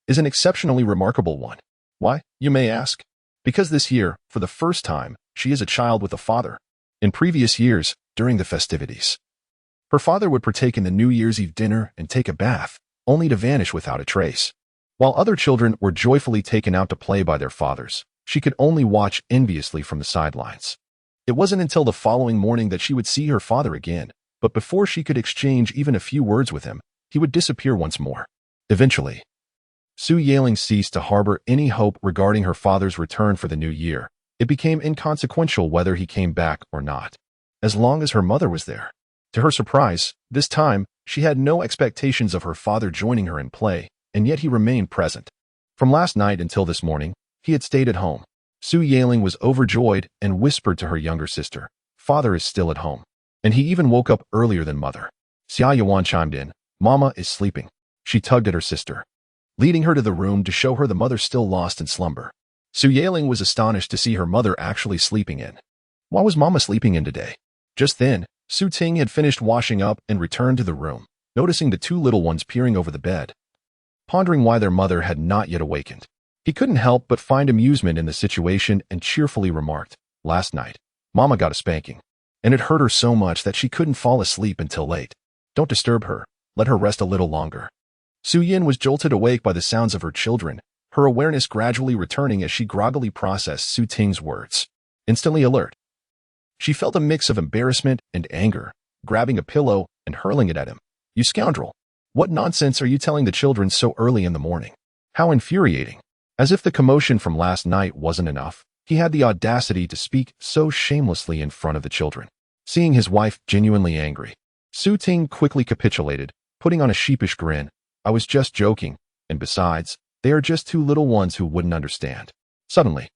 is an exceptionally remarkable one. Why, you may ask? Because this year, for the first time, she is a child with a father. In previous years, during the festivities, her father would partake in the New Year's Eve dinner and take a bath, only to vanish without a trace. While other children were joyfully taken out to play by their fathers, she could only watch enviously from the sidelines. It wasn't until the following morning that she would see her father again, but before she could exchange even a few words with him, he would disappear once more. Eventually, Su Yaling ceased to harbor any hope regarding her father's return for the new year. It became inconsequential whether he came back or not, as long as her mother was there. To her surprise, this time, she had no expectations of her father joining her in play, and yet he remained present. From last night until this morning, he had stayed at home. Su Yaling was overjoyed and whispered to her younger sister, "Father is still at home." And he even woke up earlier than mother. Xia Yuan chimed in, "Mama is sleeping." She tugged at her sister, leading her to the room to show her the mother still lost in slumber. Su Yaling was astonished to see her mother actually sleeping in. Why was Mama sleeping in today? Just then, Su Ting had finished washing up and returned to the room, noticing the two little ones peering over the bed, pondering why their mother had not yet awakened. He couldn't help but find amusement in the situation and cheerfully remarked, "Last night, Mama got a spanking, and it hurt her so much that she couldn't fall asleep until late. Don't disturb her, let her rest a little longer." Su Yin was jolted awake by the sounds of her children, her awareness gradually returning as she groggily processed Su Ting's words. Instantly alert, she felt a mix of embarrassment and anger, grabbing a pillow and hurling it at him. "You scoundrel! What nonsense are you telling the children so early in the morning?" How infuriating! As if the commotion from last night wasn't enough, he had the audacity to speak so shamelessly in front of the children. Seeing his wife genuinely angry, Su Ting quickly capitulated, putting on a sheepish grin. "I was just joking, and besides, they are just two little ones who wouldn't understand." Suddenly,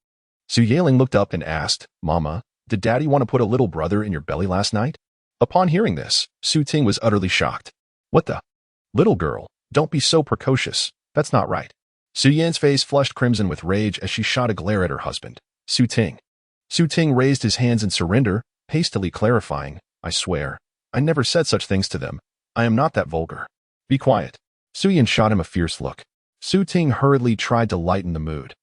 Su Yaling looked up and asked, "Mama, did Daddy want to put a little brother in your belly last night?" Upon hearing this, Su Ting was utterly shocked. "What the? Little girl, don't be so precocious. That's not right." Su Yan's face flushed crimson with rage as she shot a glare at her husband, Su Ting. Su Ting raised his hands in surrender, hastily clarifying, "I swear, I never said such things to them. I am not that vulgar." "Be quiet." Su Yan shot him a fierce look. Su Ting hurriedly tried to lighten the mood.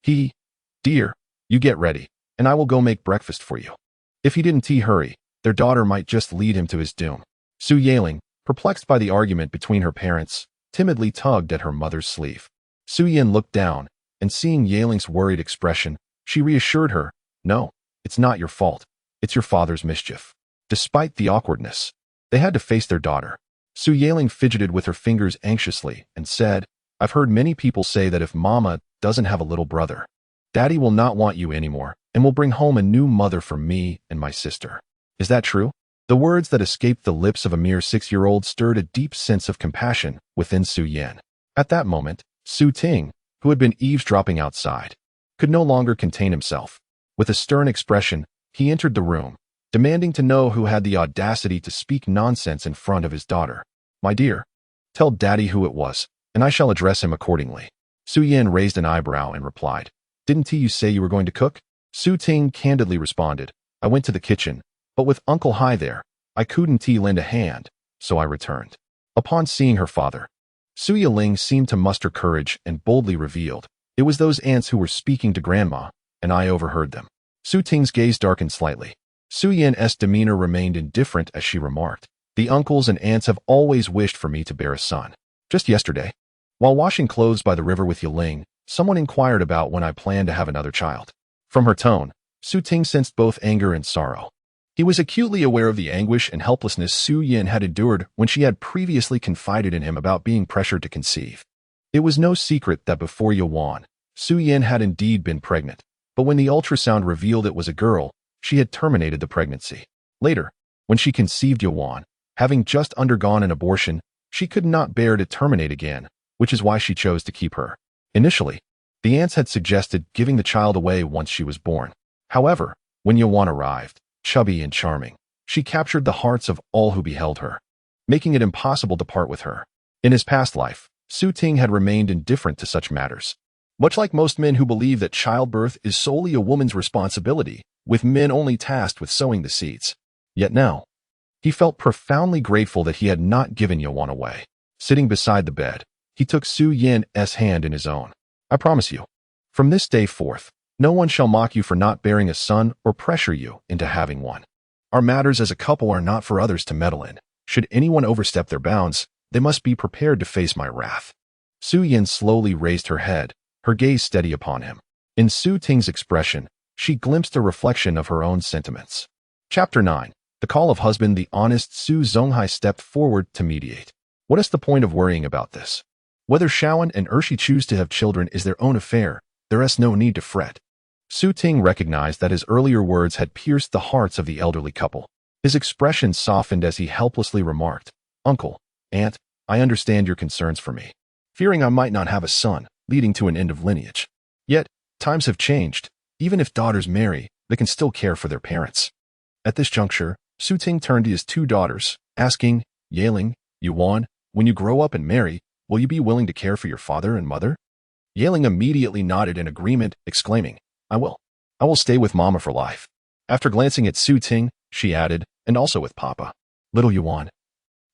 "Dear, you get ready, and I will go make breakfast for you." If he didn't hurry, their daughter might just lead him to his doom. Su Yaling, perplexed by the argument between her parents, timidly tugged at her mother's sleeve. Su Yin looked down, and seeing Yaling's worried expression, she reassured her, "No, it's not your fault. It's your father's mischief." Despite the awkwardness, they had to face their daughter. Su Yaling fidgeted with her fingers anxiously and said, "I've heard many people say that if Mama doesn't have a little brother, Daddy will not want you anymore and will bring home a new mother for me and my sister. Is that true?" The words that escaped the lips of a mere 6-year-old stirred a deep sense of compassion within Su Yan. At that moment, Su Ting, who had been eavesdropping outside, could no longer contain himself. With a stern expression, he entered the room, demanding to know who had the audacity to speak nonsense in front of his daughter. "My dear, tell Daddy who it was, and I shall address him accordingly." Su Yan raised an eyebrow and replied, "Didn't you say you were going to cook?" Su Ting candidly responded, "I went to the kitchen, but with Uncle Hai there, I couldn't lend a hand, so I returned." Upon seeing her father, Su Yaling seemed to muster courage and boldly revealed, "It was those aunts who were speaking to Grandma, and I overheard them." Su Ting's gaze darkened slightly. Su Yan's demeanor remained indifferent as she remarked, "The uncles and aunts have always wished for me to bear a son. Just yesterday, while washing clothes by the river with Yaling, someone inquired about when I planned to have another child." From her tone, Su Ting sensed both anger and sorrow. He was acutely aware of the anguish and helplessness Su Yin had endured when she had previously confided in him about being pressured to conceive. It was no secret that before Yuan, Su Yin had indeed been pregnant, but when the ultrasound revealed it was a girl, she had terminated the pregnancy. Later, when she conceived Yuan, having just undergone an abortion, she could not bear to terminate again, which is why she chose to keep her. Initially, the aunts had suggested giving the child away once she was born. However, when Yuan arrived, chubby and charming, she captured the hearts of all who beheld her, making it impossible to part with her. In his past life, Su Ting had remained indifferent to such matters. Much like most men who believe that childbirth is solely a woman's responsibility, with men only tasked with sowing the seeds. Yet now, he felt profoundly grateful that he had not given Yuan away. Sitting beside the bed, he took Su Yin's hand in his own. "I promise you, from this day forth, no one shall mock you for not bearing a son or pressure you into having one. Our matters as a couple are not for others to meddle in. Should anyone overstep their bounds, they must be prepared to face my wrath." Su Yin slowly raised her head, her gaze steady upon him. In Su Ting's expression, she glimpsed a reflection of her own sentiments. Chapter 9. The Call of Husband. The honest Su Zonghai stepped forward to mediate. "What is the point of worrying about this? Whether Shawan and Ershi choose to have children is their own affair. There is no need to fret." Su Ting recognized that his earlier words had pierced the hearts of the elderly couple. His expression softened as he helplessly remarked, "Uncle, Aunt, I understand your concerns for me, fearing I might not have a son, leading to an end of lineage. Yet, times have changed. Even if daughters marry, they can still care for their parents." At this juncture, Su Ting turned to his two daughters, asking, "Yaling, Yuan, when you grow up and marry, will you be willing to care for your father and mother?" Yaling immediately nodded in agreement, exclaiming, "I will. I will stay with Mama for life." After glancing at Su Ting, she added, "And also with Papa." Little Yuan,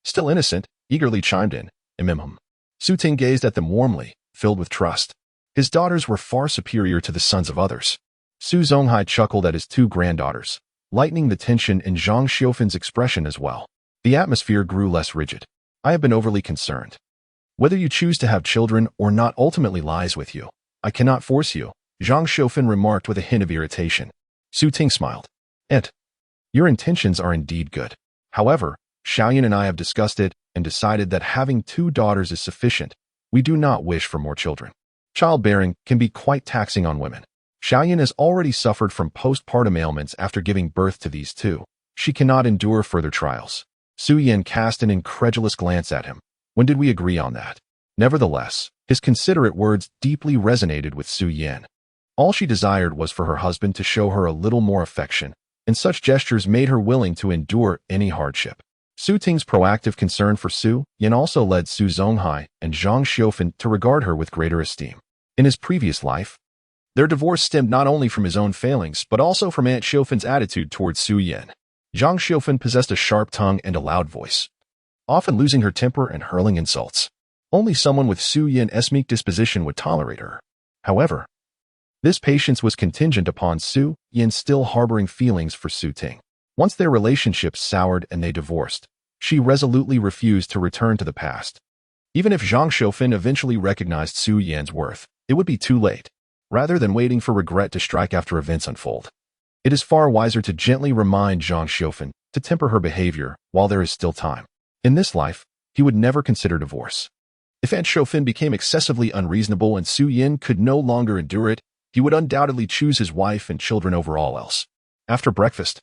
still innocent, eagerly chimed in, "Imimhum." Su Ting gazed at them warmly, filled with trust. His daughters were far superior to the sons of others. Su Zonghai chuckled at his two granddaughters, lightening the tension in Zhang Xiufan's expression as well. The atmosphere grew less rigid. "I have been overly concerned. Whether you choose to have children or not ultimately lies with you. I cannot force you," Zhang Xiufan remarked with a hint of irritation. Su Ting smiled. "Aunt, your intentions are indeed good. However, Xiaoyan and I have discussed it and decided that having two daughters is sufficient. We do not wish for more children. Childbearing can be quite taxing on women. Xiaoyan has already suffered from postpartum ailments after giving birth to these two. She cannot endure further trials." Su Yan cast an incredulous glance at him. When did we agree on that? Nevertheless, his considerate words deeply resonated with Su Yan. All she desired was for her husband to show her a little more affection, and such gestures made her willing to endure any hardship. Su Ting's proactive concern for Su Yan also led Su Zonghai and Zhang Xiufan to regard her with greater esteem. In his previous life, their divorce stemmed not only from his own failings, but also from Aunt Xiufan's attitude towards Su Yan. Zhang Xiufan possessed a sharp tongue and a loud voice, often losing her temper and hurling insults. Only someone with Su Yan's meek disposition would tolerate her. However, this patience was contingent upon Su Yan still harboring feelings for Su Ting. Once their relationship soured and they divorced, she resolutely refused to return to the past. Even if Zhang Xiufan eventually recognized Su Yan's worth, it would be too late. Rather than waiting for regret to strike after events unfold, it is far wiser to gently remind Zhang Xiufan to temper her behavior while there is still time. In this life, he would never consider divorce. If Aunt Xiufan became excessively unreasonable and Su Yan could no longer endure it, he would undoubtedly choose his wife and children over all else. After breakfast,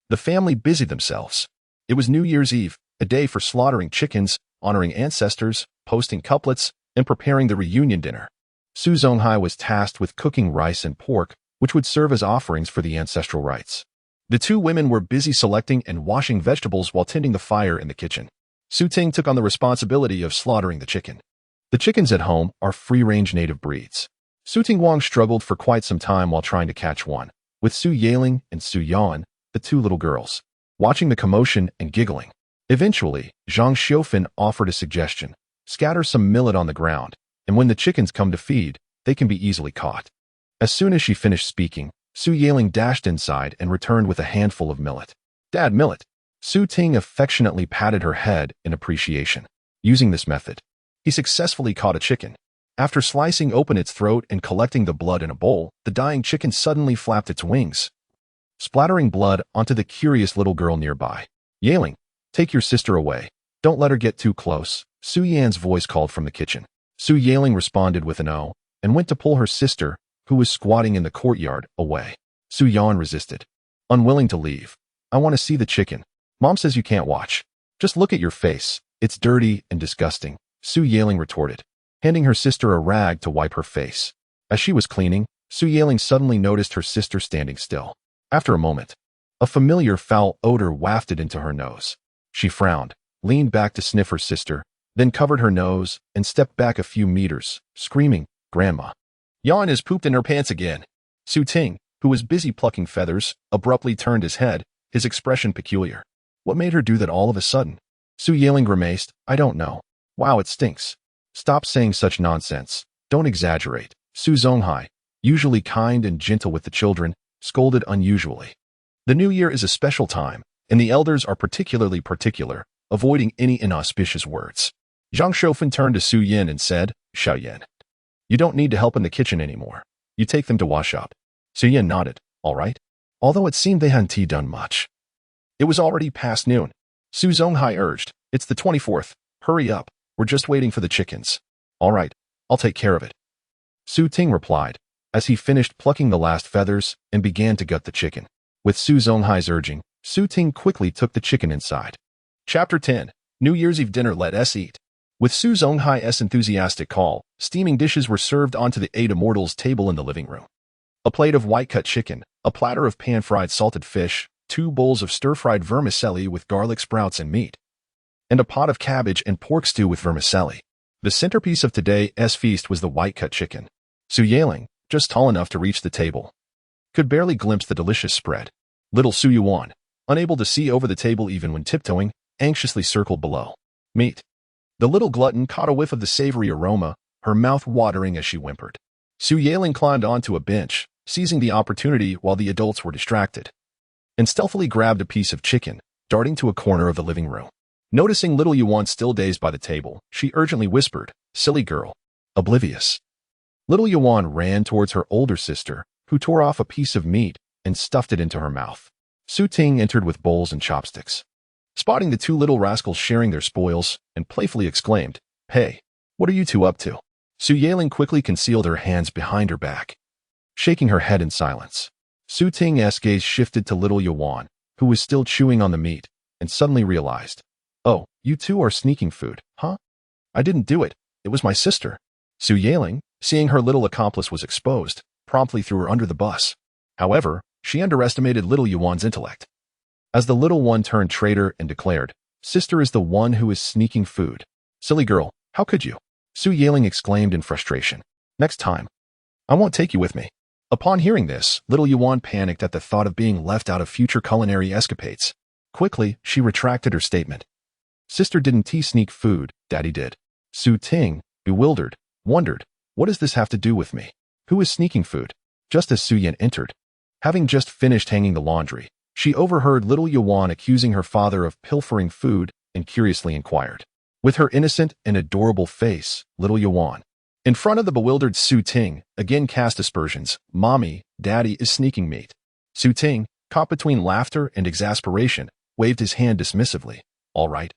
the family busied themselves. It was New Year's Eve, a day for slaughtering chickens, honoring ancestors, posting couplets, and preparing the reunion dinner. Su Zonghai was tasked with cooking rice and pork, which would serve as offerings for the ancestral rites. The two women were busy selecting and washing vegetables while tending the fire in the kitchen. Su Ting took on the responsibility of slaughtering the chicken. The chickens at home are free-range native breeds. Su Tingwang struggled for quite some time while trying to catch one, with Su Yaling and Su Yuan, the two little girls, watching the commotion and giggling. Eventually, Zhang Xiufan offered a suggestion: scatter some millet on the ground, and when the chickens come to feed, they can be easily caught. As soon as she finished speaking, Su Yaling dashed inside and returned with a handful of millet. "Dad, millet." Su Ting affectionately patted her head in appreciation. Using this method, he successfully caught a chicken. After slicing open its throat and collecting the blood in a bowl, the dying chicken suddenly flapped its wings, splattering blood onto the curious little girl nearby. "Yaling, take your sister away. Don't let her get too close," Su Yan's voice called from the kitchen. Su Yaling responded with an "oh," and went to pull her sister, who was squatting in the courtyard, away. Su Yan resisted, unwilling to leave. "I want to see the chicken. Mom says you can't watch." "Just look at your face. It's dirty and disgusting," Su Yaling retorted, handing her sister a rag to wipe her face. As she was cleaning, Su Yaling suddenly noticed her sister standing still. After a moment, a familiar foul odor wafted into her nose. She frowned, leaned back to sniff her sister, then covered her nose and stepped back a few meters, screaming, "Grandma! Yuan has pooped in her pants again." Su Ting, who was busy plucking feathers, abruptly turned his head, his expression peculiar. What made her do that all of a sudden? Su Yaling grimaced, "I don't know. Wow, it stinks." "Stop saying such nonsense. Don't exaggerate." Su Zonghai, usually kind and gentle with the children, scolded unusually. The new year is a special time, and the elders are particularly particular, avoiding any inauspicious words. Zhang Xiufan turned to Su Yan and said, "Xiaoyan, you don't need to help in the kitchen anymore. You take them to wash up." Su Yan nodded, "All right," although it seemed they hadn't done much. It was already past noon. Su Zonghai urged, "It's the 24th. Hurry up. We're just waiting for the chickens." "All right, I'll take care of it." Su Ting replied, as he finished plucking the last feathers and began to gut the chicken. With Su Zonghai's urging, Su Ting quickly took the chicken inside. Chapter 10. New Year's Eve Dinner. Let us eat. With Su Zonghai's enthusiastic call, steaming dishes were served onto the 8 immortals' table in the living room. A plate of white-cut chicken, a platter of pan-fried salted fish, 2 bowls of stir-fried vermicelli with garlic sprouts and meat, and a pot of cabbage and pork stew with vermicelli. The centerpiece of today's feast was the white-cut chicken. Su Yaling, just tall enough to reach the table, could barely glimpse the delicious spread. Little Su Yuan, unable to see over the table even when tiptoeing, anxiously circled below. Meat. The little glutton caught a whiff of the savory aroma, her mouth watering as she whimpered. Su Yaling climbed onto a bench, seizing the opportunity while the adults were distracted, and stealthily grabbed a piece of chicken, darting to a corner of the living room. Noticing little Yuan still dazed by the table, she urgently whispered, "Silly girl." Oblivious. Little Yuan ran towards her older sister, who tore off a piece of meat and stuffed it into her mouth. Su Ting entered with bowls and chopsticks. Spotting the 2 little rascals sharing their spoils, and playfully exclaimed, "Hey, what are you 2 up to?" Su Yaling quickly concealed her hands behind her back, shaking her head in silence. Su Ting's gaze shifted to little Yuan, who was still chewing on the meat, and suddenly realized, "Oh, you 2 are sneaking food, huh? I didn't do it. It was my sister." Su Yaling, seeing her little accomplice was exposed, promptly threw her under the bus. However, she underestimated little Yuan's intellect, as the little one turned traitor and declared, "Sister is the one who is sneaking food." "Silly girl, how could you?" Su Yaling exclaimed in frustration. "Next time, I won't take you with me." Upon hearing this, little Yuan panicked at the thought of being left out of future culinary escapades. Quickly, she retracted her statement. "Sister didn't sneak food, Daddy did." Su Ting, bewildered, wondered, "What does this have to do with me? Who is sneaking food?" Just as Su Yan entered, having just finished hanging the laundry, she overheard little Yuan accusing her father of pilfering food and curiously inquired. With her innocent and adorable face, little Yuan, in front of the bewildered Su Ting, again cast aspersions, "Mommy, Daddy is sneaking meat." Su Ting, caught between laughter and exasperation, waved his hand dismissively. "All right.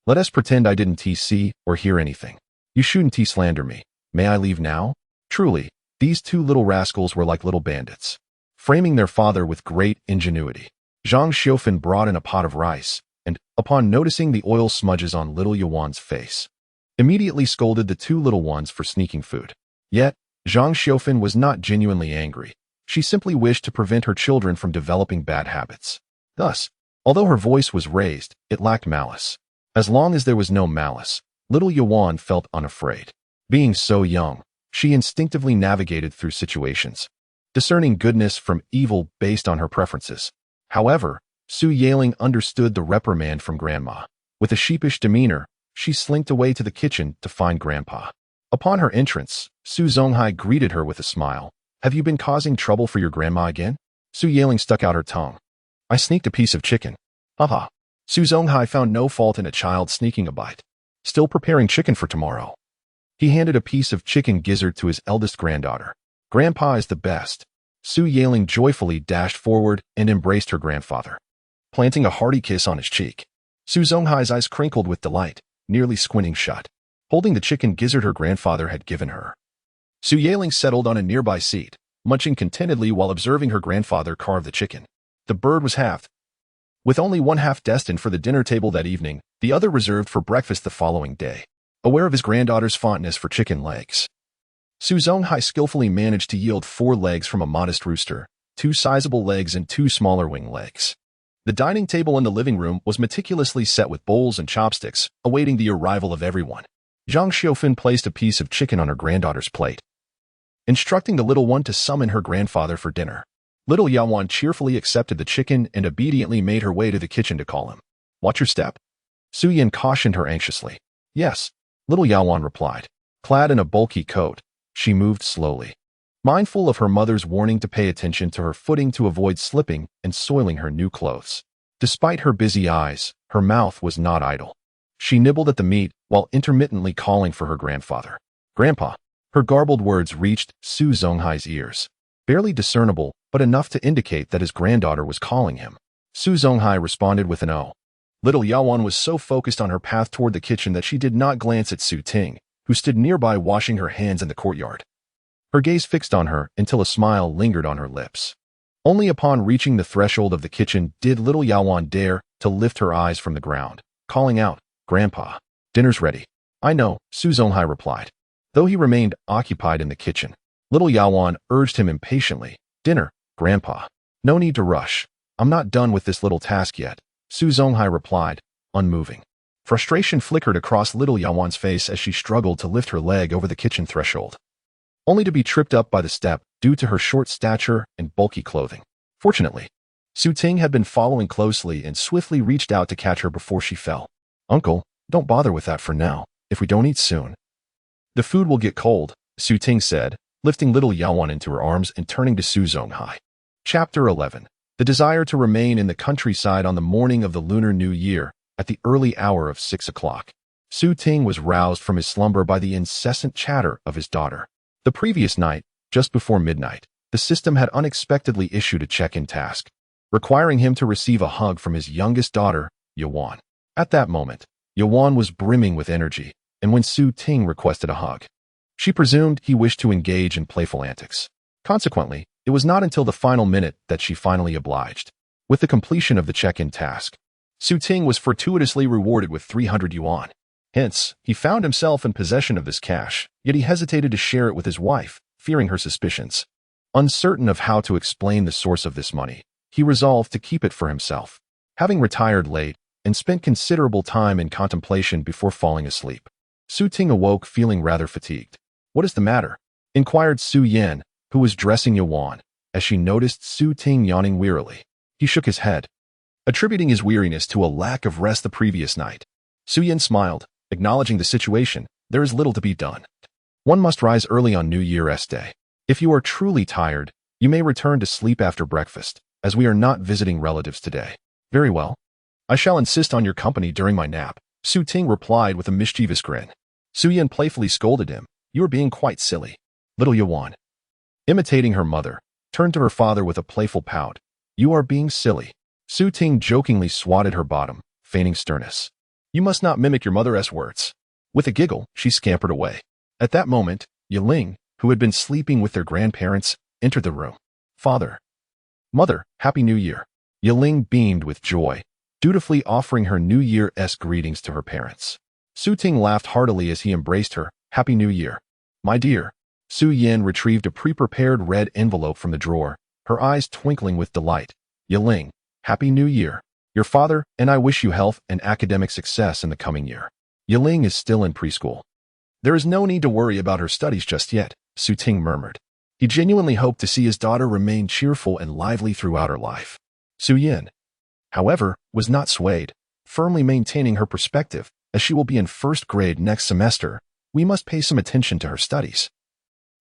Let us pretend I didn't see or hear anything. You shouldn't slander me. May I leave now?" Truly, these 2 little rascals were like little bandits, framing their father with great ingenuity. Zhang Xiaofan brought in a pot of rice, and, upon noticing the oil smudges on little Yuan's face, immediately scolded the 2 little ones for sneaking food. Yet, Zhang Xiaofan was not genuinely angry. She simply wished to prevent her children from developing bad habits. Thus, although her voice was raised, it lacked malice. As long as there was no malice, little Yuan felt unafraid. Being so young, she instinctively navigated through situations, discerning goodness from evil based on her preferences. However, Su Yaling understood the reprimand from Grandma. With a sheepish demeanor, she slinked away to the kitchen to find Grandpa. Upon her entrance, Su Zonghai greeted her with a smile. "Have you been causing trouble for your grandma again?" Su Yaling stuck out her tongue. "I sneaked a piece of chicken." Haha. Su Zonghai found no fault in a child sneaking a bite. "Still preparing chicken for tomorrow." He handed a piece of chicken gizzard to his eldest granddaughter. "Grandpa is the best." Su Yaling joyfully dashed forward and embraced her grandfather, planting a hearty kiss on his cheek. Su Zonghai's eyes crinkled with delight, nearly squinting shut, holding the chicken gizzard her grandfather had given her. Su Yaling settled on a nearby seat, munching contentedly while observing her grandfather carve the chicken. The bird was halved, with only one half destined for the dinner table that evening, the other reserved for breakfast the following day. Aware of his granddaughter's fondness for chicken legs, Su Zonghai skillfully managed to yield 4 legs from a modest rooster, 2 sizable legs and 2 smaller wing legs. The dining table in the living room was meticulously set with bowls and chopsticks, awaiting the arrival of everyone. Zhang Xiaofan placed a piece of chicken on her granddaughter's plate, instructing the little one to summon her grandfather for dinner. Little Yawan cheerfully accepted the chicken and obediently made her way to the kitchen to call him. "Watch your step." Su Yan cautioned her anxiously. "Yes," little Yawan replied. Clad in a bulky coat, she moved slowly, mindful of her mother's warning to pay attention to her footing to avoid slipping and soiling her new clothes. Despite her busy eyes, her mouth was not idle. She nibbled at the meat while intermittently calling for her grandfather. "Grandpa." Her garbled words reached Su Zonghai's ears, barely discernible, but enough to indicate that his granddaughter was calling him. Su Zonghai responded with an "oh." Little Yawan was so focused on her path toward the kitchen that she did not glance at Su Ting, who stood nearby washing her hands in the courtyard. her gaze fixed on her until a smile lingered on her lips. Only upon reaching the threshold of the kitchen did little Yuan dare to lift her eyes from the ground, calling out, "Grandpa, dinner's ready." "I know," Su Zonghai replied. Though he remained occupied in the kitchen, little Yuan urged him impatiently, "Dinner, Grandpa. No need to rush. I'm not done with this little task yet," Su Zonghai replied, unmoving. Frustration flickered across little Yuan's face as she struggled to lift her leg over the kitchen threshold, only to be tripped up by the step due to her short stature and bulky clothing. Fortunately, Su Ting had been following closely and swiftly reached out to catch her before she fell. "Uncle, don't bother with that for now. If we don't eat soon, the food will get cold," Su Ting said, lifting little Yuan into her arms and turning to Su Zonghai. Chapter 11. The desire to remain in the countryside on the morning of the Lunar New Year at the early hour of 6 o'clock. Su Ting was roused from his slumber by the incessant chatter of his daughter. The previous night, just before midnight, the system had unexpectedly issued a check-in task, requiring him to receive a hug from his youngest daughter, Yuan. At that moment, Yuan was brimming with energy, and when Su Ting requested a hug, she presumed he wished to engage in playful antics. Consequently, it was not until the final minute that she finally obliged. With the completion of the check-in task, Su Ting was fortuitously rewarded with 300 yuan. Hence, he found himself in possession of this cash, yet he hesitated to share it with his wife, fearing her suspicions. Uncertain of how to explain the source of this money, he resolved to keep it for himself. Having retired late and spent considerable time in contemplation before falling asleep, Su Ting awoke feeling rather fatigued. "What is the matter?" inquired Su Yan, who was dressing Yuan, as she noticed Su Ting yawning wearily. He shook his head, attributing his weariness to a lack of rest the previous night. Su Yan smiled, acknowledging the situation. "There is little to be done. One must rise early on New Year's Day. If you are truly tired, you may return to sleep after breakfast, as we are not visiting relatives today." "Very well. I shall insist on your company during my nap," Su Ting replied with a mischievous grin. Su Yan playfully scolded him. "You are being quite silly." Little Yuan, imitating her mother, turned to her father with a playful pout. "You are being silly." Su Ting jokingly swatted her bottom, feigning sternness. "You must not mimic your mother's words." With a giggle, she scampered away. At that moment, Yiling, who had been sleeping with their grandparents, entered the room. "Father, Mother, Happy New Year." Yiling beamed with joy, dutifully offering her New Year's greetings to her parents. Su Ting laughed heartily as he embraced her. "Happy New Year, my dear." Su Yan retrieved a pre-prepared red envelope from the drawer, her eyes twinkling with delight. "Yiling, Happy New Year. Your father and I wish you health and academic success in the coming year." Yiling is still in preschool. "There is no need to worry about her studies just yet," Su Ting murmured. He genuinely hoped to see his daughter remain cheerful and lively throughout her life. Su Yan, however, was not swayed, firmly maintaining her perspective. "As she will be in first grade next semester, we must pay some attention to her studies.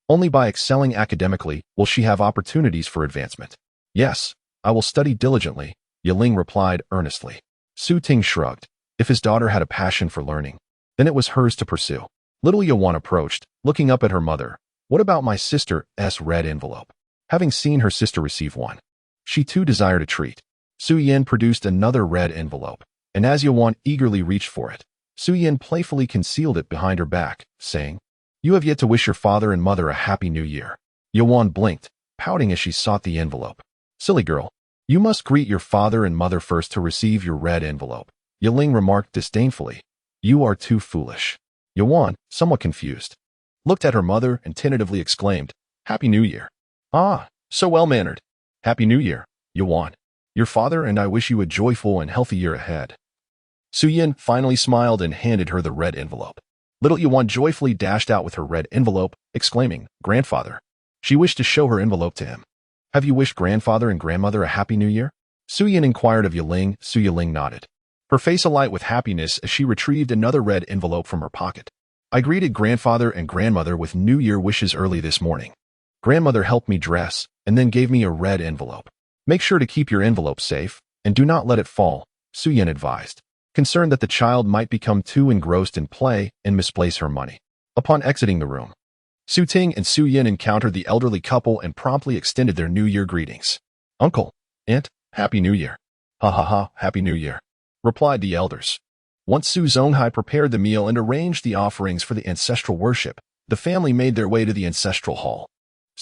Only by excelling academically will she have opportunities for advancement." "Yes, I will study diligently," Yiling replied earnestly. Su Ting shrugged. If his daughter had a passion for learning, then it was hers to pursue. Little Yuan approached, looking up at her mother. "What about my sister's red envelope?" Having seen her sister receive one, she too desired a treat. Su Yan produced another red envelope, and as Yuan eagerly reached for it, Su Yan playfully concealed it behind her back, saying, "You have yet to wish your father and mother a happy new year." Yuan blinked, pouting as she sought the envelope. "Silly girl, you must greet your father and mother first to receive your red envelope," Yiling remarked disdainfully. "You are too foolish." Yuan, somewhat confused, looked at her mother and tentatively exclaimed, "Happy New Year." "Ah, so well-mannered. Happy New Year, Yuan. Your father and I wish you a joyful and healthy year ahead." Su Yan finally smiled and handed her the red envelope. Little Yuan joyfully dashed out with her red envelope, exclaiming, "Grandfather." She wished to show her envelope to him. "Have you wished grandfather and grandmother a happy new year?" Su Yan inquired of Yiling. Su Yiling nodded, her face alight with happiness as she retrieved another red envelope from her pocket. "I greeted grandfather and grandmother with New Year wishes early this morning. Grandmother helped me dress and then gave me a red envelope. Make sure to keep your envelope safe and do not let it fall," Su Yan advised, concerned that the child might become too engrossed in play and misplace her money. Upon exiting the room, Su Ting and Su Yan encountered the elderly couple and promptly extended their New Year greetings. "Uncle, Aunt, Happy New Year." "Ha ha ha, Happy New Year," replied the elders. Once Su Zonghai prepared the meal and arranged the offerings for the ancestral worship, the family made their way to the ancestral hall.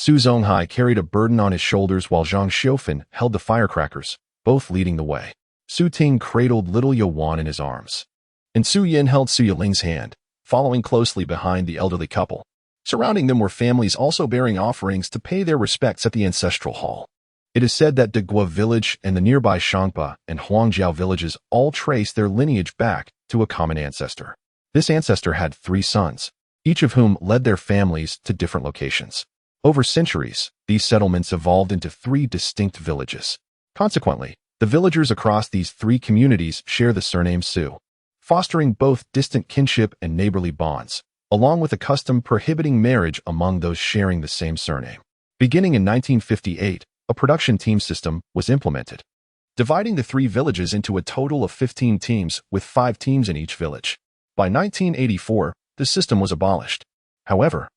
Su Zonghai carried a burden on his shoulders while Zhang Xiufan held the firecrackers, both leading the way. Su Ting cradled little Yuan in his arms, and Su Yin held Su Yiling's hand, following closely behind the elderly couple. Surrounding them were families also bearing offerings to pay their respects at the ancestral hall. It is said that Degua village and the nearby Shangpa and Huangjiao villages all trace their lineage back to a common ancestor. This ancestor had 3 sons, each of whom led their families to different locations. Over centuries, these settlements evolved into 3 distinct villages. Consequently, the villagers across these 3 communities share the surname Su, fostering both distant kinship and neighborly bonds, along with a custom prohibiting marriage among those sharing the same surname. Beginning in 1958, a production team system was implemented, dividing the 3 villages into a total of 15 teams with 5 teams in each village. By 1984, the system was abolished. However,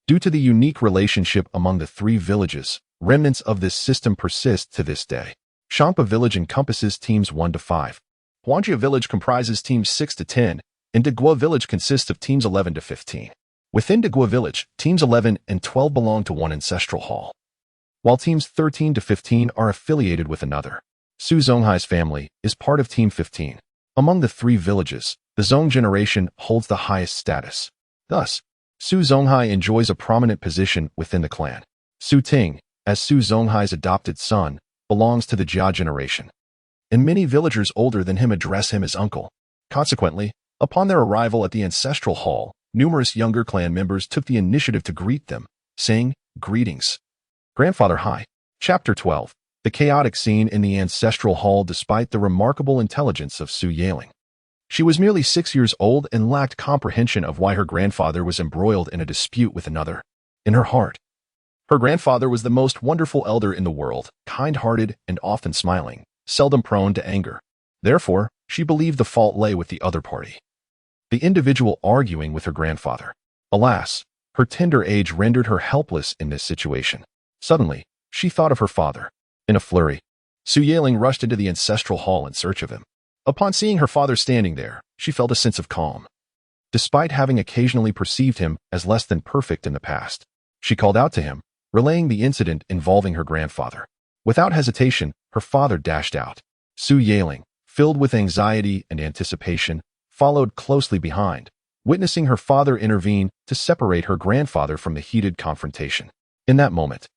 due to the unique relationship among the 3 villages, remnants of this system persist to this day. Shangpa village encompasses teams 1 to 5. Huangjia village comprises teams 6 to 10, and Degua village consists of teams 11 to 15. Within Degua village, teams 11 and 12 belong to one ancestral hall, while teams 13 to 15 are affiliated with another. Su Zonghai's family is part of team 15. Among the 3 villages, the Zong generation holds the highest status. Thus, Su Zonghai enjoys a prominent position within the clan. Su Ting, as Su Zonghai's adopted son, belongs to the Jia generation, and many villagers older than him address him as uncle. Consequently, upon their arrival at the ancestral hall, numerous younger clan members took the initiative to greet them, saying, "Greetings, Grandfather Hai." Chapter 12. The chaotic scene in the ancestral hall. Despite the remarkable intelligence of Su Yiling, she was merely 6 years old and lacked comprehension of why her grandfather was embroiled in a dispute with another. In her heart, her grandfather was the most wonderful elder in the world, kind-hearted and often smiling, seldom prone to anger. Therefore, she believed the fault lay with the other party, the individual arguing with her grandfather. Alas, her tender age rendered her helpless in this situation. Suddenly, she thought of her father. In a flurry, Su Yiling rushed into the ancestral hall in search of him. Upon seeing her father standing there, she felt a sense of calm. Despite having occasionally perceived him as less than perfect in the past, she called out to him, relaying the incident involving her grandfather. Without hesitation, her father dashed out. Su Yiling, filled with anxiety and anticipation, followed closely behind, witnessing her father intervene to separate her grandfather from the heated confrontation. In that moment,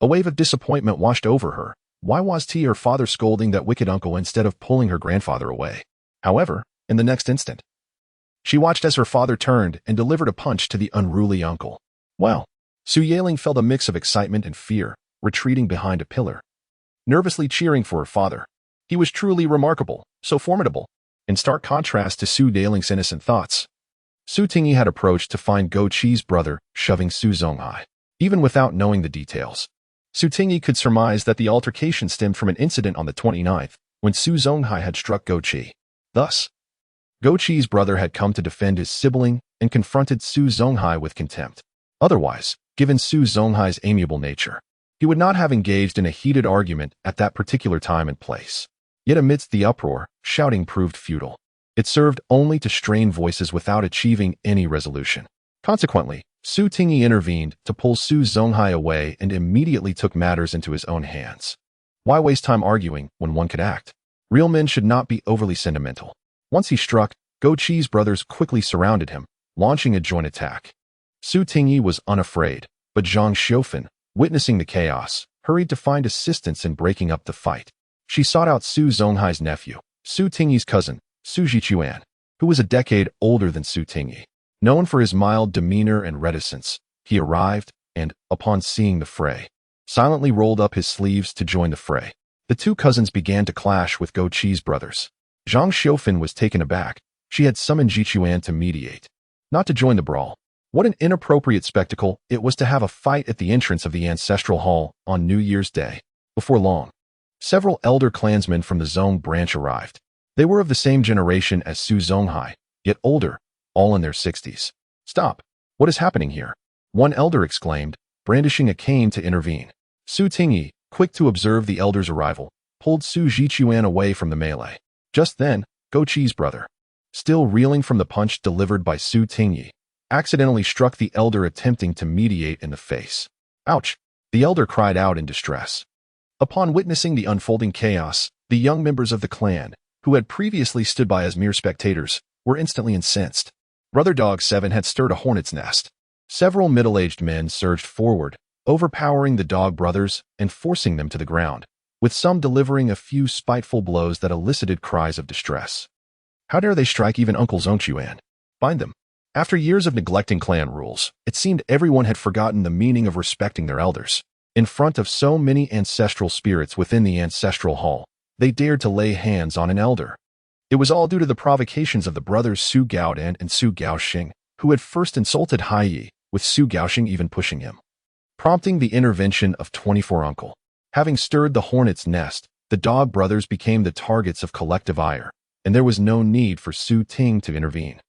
a wave of disappointment washed over her. Why was her father scolding that wicked uncle instead of pulling her grandfather away? However, in the next instant, she watched as her father turned and delivered a punch to the unruly uncle. Well, Su Yiling felt a mix of excitement and fear, retreating behind a pillar, nervously cheering for her father. He was truly remarkable, so formidable, in stark contrast to Su Yiling's innocent thoughts. Su Tingyi had approached to find Go Chi's brother, shoving Su Zonghai. Even without knowing the details, Su Tingyi could surmise that the altercation stemmed from an incident on the 29th, when Su Zonghai had struck Go Chi. Thus, Go Chi's brother had come to defend his sibling and confronted Su Zonghai with contempt. Otherwise, given Su Zonghai's amiable nature, he would not have engaged in a heated argument at that particular time and place. Yet amidst the uproar, shouting proved futile. It served only to strain voices without achieving any resolution. Consequently, Su Tingyi intervened to pull Su Zonghai away and immediately took matters into his own hands. Why waste time arguing when one could act? Real men should not be overly sentimental. Once he struck, Go Chi's brothers quickly surrounded him, launching a joint attack. Su Tingyi was unafraid, but Zhang Xiufan, witnessing the chaos, hurried to find assistance in breaking up the fight. She sought out Su Zonghai's nephew, Su Tingyi's cousin, Su Jichuan, who was a decade older than Su Tingyi. Known for his mild demeanor and reticence, he arrived and, upon seeing the fray, silently rolled up his sleeves to join the fray. The 2 cousins began to clash with Go Chi's brothers. Zhang Xiufan was taken aback. She had summoned Jichuan to mediate, not to join the brawl. What an inappropriate spectacle it was to have a fight at the entrance of the ancestral hall on New Year's Day. Before long, several elder clansmen from the Zong branch arrived. They were of the same generation as Su Zonghai, yet older, all in their 60s. "Stop! What is happening here?" one elder exclaimed, brandishing a cane to intervene. Su Tingyi, quick to observe the elder's arrival, pulled Su Jichuan away from the melee. Just then, Go Chi's brother, still reeling from the punch delivered by Su Tingyi, accidentally struck the elder attempting to mediate in the face. Ouch! The elder cried out in distress. Upon witnessing the unfolding chaos, the young members of the clan, who had previously stood by as mere spectators, were instantly incensed. Brother Dog 7 had stirred a hornet's nest. Several middle-aged men surged forward, overpowering the Dog brothers and forcing them to the ground, with some delivering a few spiteful blows that elicited cries of distress. How dare they strike even Uncle Yuan? Find them. After years of neglecting clan rules, it seemed everyone had forgotten the meaning of respecting their elders. In front of so many ancestral spirits within the ancestral hall, they dared to lay hands on an elder. It was all due to the provocations of the brothers Su Gaodan and Su Gaoxing, who had first insulted Hai Yi, with Su Gaoxing even pushing him, prompting the intervention of 24 Uncle. Having stirred the hornet's nest, the Dog brothers became the targets of collective ire, and there was no need for Su Ting to intervene,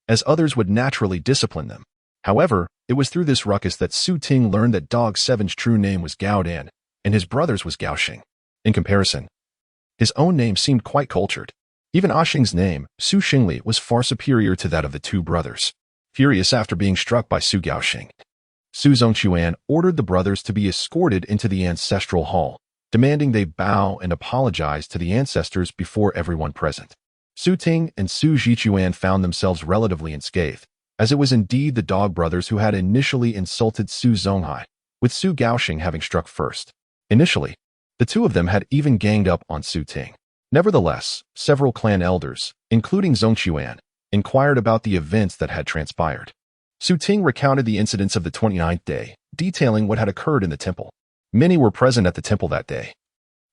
as others would naturally discipline them. However, it was through this ruckus that Su Ting learned that Dog 7's true name was Gaodan, and his brother's was Gaoxing. In comparison, his own name seemed quite cultured. Even Xing's name, Su Xingli, was far superior to that of the two brothers. Furious after being struck by Su Gaoxing, Su Zongquan ordered the brothers to be escorted into the ancestral hall, demanding they bow and apologize to the ancestors before everyone present. Su Ting and Su Zhichuan found themselves relatively unscathed, as it was indeed the Dog brothers who had initially insulted Su Zonghai, with Su Gaoxing having struck first. Initially, the two of them had even ganged up on Su Ting. Nevertheless, several clan elders, including Zongquan, inquired about the events that had transpired. Su Ting recounted the incidents of the 29th day, detailing what had occurred in the temple. Many were present at the temple that day,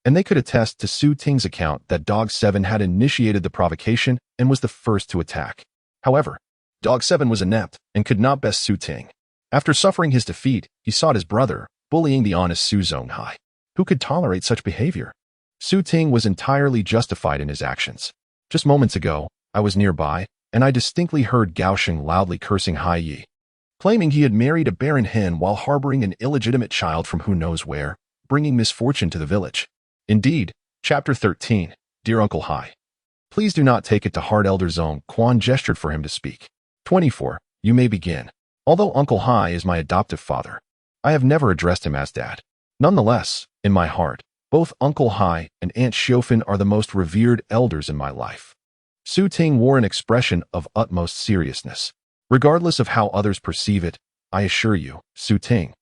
and they could attest to Su Ting's account that Dog 7 had initiated the provocation and was the first to attack. However, Dog 7 was inept and could not best Su Ting. After suffering his defeat, he sought his brother, bullying the honest Su Zonghai. Who could tolerate such behavior? Su Ting was entirely justified in his actions. Just moments ago, I was nearby, and I distinctly heard Gaoxing loudly cursing Hai Yi, claiming he had married a barren hen while harboring an illegitimate child from who knows where, bringing misfortune to the village. Indeed, Chapter 13, Dear Uncle Hai. Please do not take it to heart. Elder Zong Quan gestured for him to speak. 24. You may begin. Although Uncle Hai is my adoptive father, I have never addressed him as dad. Nonetheless, in my heart, both Uncle Hai and Aunt Xiofan are the most revered elders in my life. Su Ting wore an expression of utmost seriousness. Regardless of how others perceive it, I assure you, Su Ting,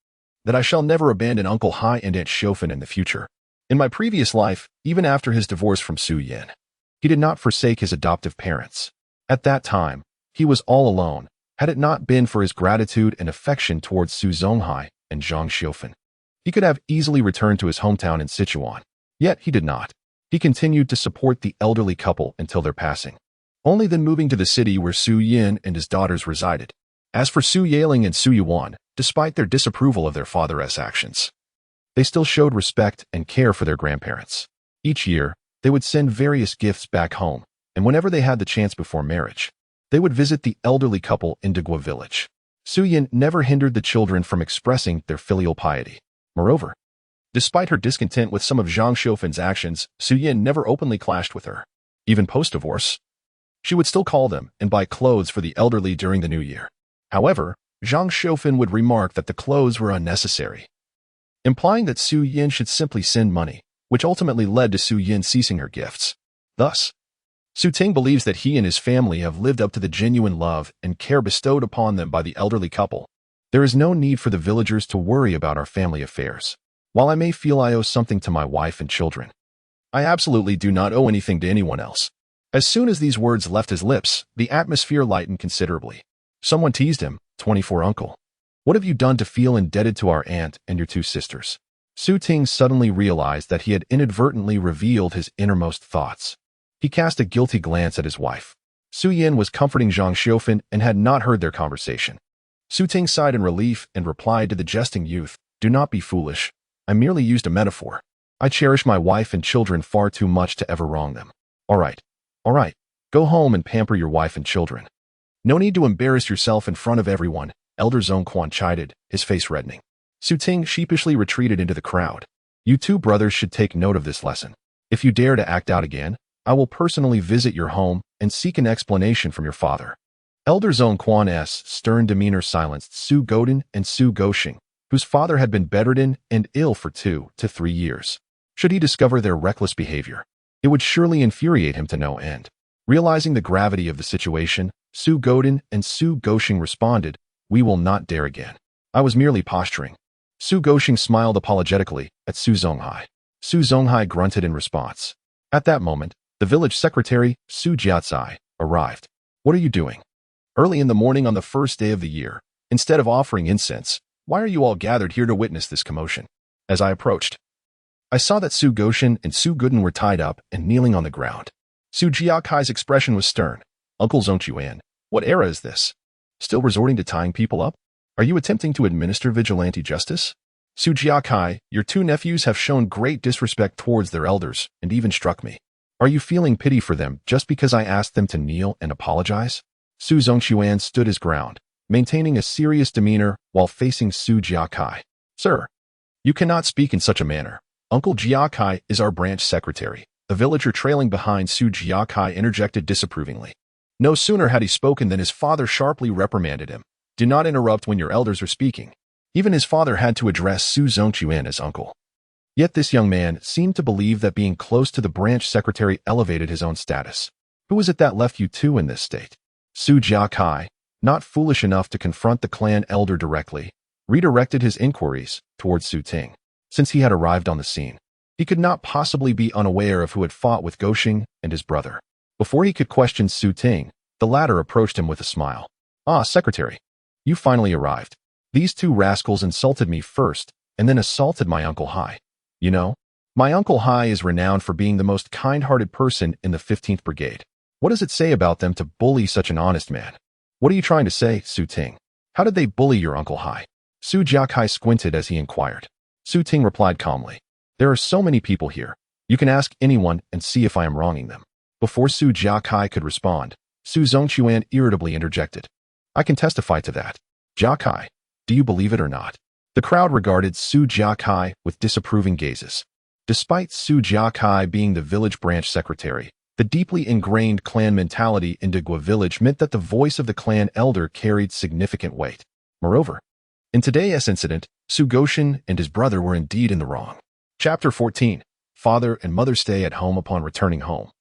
that I shall never abandon Uncle Hai and Aunt Xiofan in the future. In my previous life, even after his divorce from Su Yin, he did not forsake his adoptive parents. At that time, he was all alone, had it not been for his gratitude and affection towards Su Zonghai and Zhang Xiofan. He could have easily returned to his hometown in Sichuan. Yet he did not. He continued to support the elderly couple until their passing, only then moving to the city where Su Yin and his daughters resided. As for Su Yaling and Su Yuan, despite their disapproval of their father's actions, they still showed respect and care for their grandparents. Each year, they would send various gifts back home, and whenever they had the chance before marriage, they would visit the elderly couple in Degua village. Su Yin never hindered the children from expressing their filial piety. Moreover, despite her discontent with some of Zhang Xiufan's actions, Su Yin never openly clashed with her. Even post-divorce, she would still call them and buy clothes for the elderly during the new year. However, Zhang Xiufan would remark that the clothes were unnecessary, implying that Su Yin should simply send money, which ultimately led to Su Yin ceasing her gifts. Thus, Su Ting believes that he and his family have lived up to the genuine love and care bestowed upon them by the elderly couple. There is no need for the villagers to worry about our family affairs. While I may feel I owe something to my wife and children, I absolutely do not owe anything to anyone else. As soon as these words left his lips, the atmosphere lightened considerably. Someone teased him, 24 Uncle. What have you done to feel indebted to our aunt and your two sisters? Su Ting suddenly realized that he had inadvertently revealed his innermost thoughts. He cast a guilty glance at his wife. Su Yin was comforting Zhang Xiufan and had not heard their conversation. Su Ting sighed in relief and replied to the jesting youth, Do not be foolish. I merely used a metaphor. I cherish my wife and children far too much to ever wrong them. All right. Go home and pamper your wife and children. No need to embarrass yourself in front of everyone, Elder Zong Quan chided, his face reddening. Su Ting sheepishly retreated into the crowd. You two brothers should take note of this lesson. If you dare to act out again, I will personally visit your home and seek an explanation from your father. Elder Zong Quan's stern demeanor silenced Su Godin and Su Goxing, whose father had been bedridden and ill for 2 to 3 years. Should he discover their reckless behavior, it would surely infuriate him to no end. Realizing the gravity of the situation, Su Godin and Su Goshing responded, "We will not dare again. I was merely posturing." Su Goshing smiled apologetically at Su Zonghai. Su Zonghai grunted in response. At that moment, the village secretary, Su Jiatsai, arrived. "What are you doing? Early in the morning on the first day of the year, instead of offering incense, why are you all gathered here to witness this commotion?" As I approached, I saw that Su Goshin and Su Gudin were tied up and kneeling on the ground. Su Jiakai's expression was stern. "Uncle Zongchuan, what era is this? Still resorting to tying people up? Are you attempting to administer vigilante justice? Su Jiakai, your 2 nephews have shown great disrespect towards their elders and even struck me. Are you feeling pity for them just because I asked them to kneel and apologize?" Su Zongchuan stood his ground, maintaining a serious demeanor while facing Su Jiakai. "Sir, you cannot speak in such a manner. Uncle Jiakai is our branch secretary." A villager trailing behind Su Jiakai interjected disapprovingly. No sooner had he spoken than his father sharply reprimanded him. "Do not interrupt when your elders are speaking." Even his father had to address Su Zongchuan as uncle. Yet this young man seemed to believe that being close to the branch secretary elevated his own status. Who was it that left you two in this state? Su Jiakai, not foolish enough to confront the clan elder directly, redirected his inquiries towards Su Ting. Since he had arrived on the scene, he could not possibly be unaware of who had fought with Goshing and his brother. Before he could question Su Ting, the latter approached him with a smile. "Ah, secretary, you finally arrived. These 2 rascals insulted me first and then assaulted my Uncle Hai. You know, my Uncle Hai is renowned for being the most kind-hearted person in the 15th Brigade. What does it say about them to bully such an honest man?" "What are you trying to say, Su Ting? How did they bully your Uncle Hai?" Su Jiakai squinted as he inquired. Su Ting replied calmly, "There are so many people here. You can ask anyone and see if I am wronging them." Before Su Jiakai could respond, Su Zongchuan irritably interjected, "I can testify to that. Jiakai, do you believe it or not?" The crowd regarded Su Jiakai with disapproving gazes. Despite Su Jiakai being the village branch secretary, the deeply ingrained clan mentality in Degua village meant that the voice of the clan elder carried significant weight. Moreover, in today's incident, Su Goshin and his brother were indeed in the wrong. Chapter 14. Father and Mother stay at home upon returning home.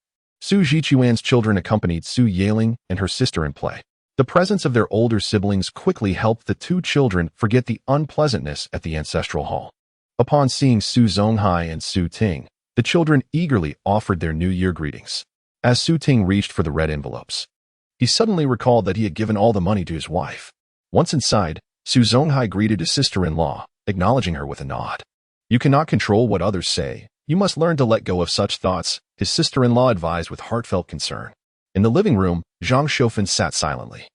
Su Jichuan's children accompanied Su Yaling and her sister in play. The presence of their older siblings quickly helped the 2 children forget the unpleasantness at the ancestral hall. Upon seeing Su Zonghai and Su Ting, the children eagerly offered their New Year greetings. As Su Ting reached for the red envelopes, he suddenly recalled that he had given all the money to his wife. Once inside, Su Zonghai greeted his sister-in-law, acknowledging her with a nod. "You cannot control what others say. You must learn to let go of such thoughts," his sister-in-law advised with heartfelt concern. In the living room, Zhang Shoufan sat silently,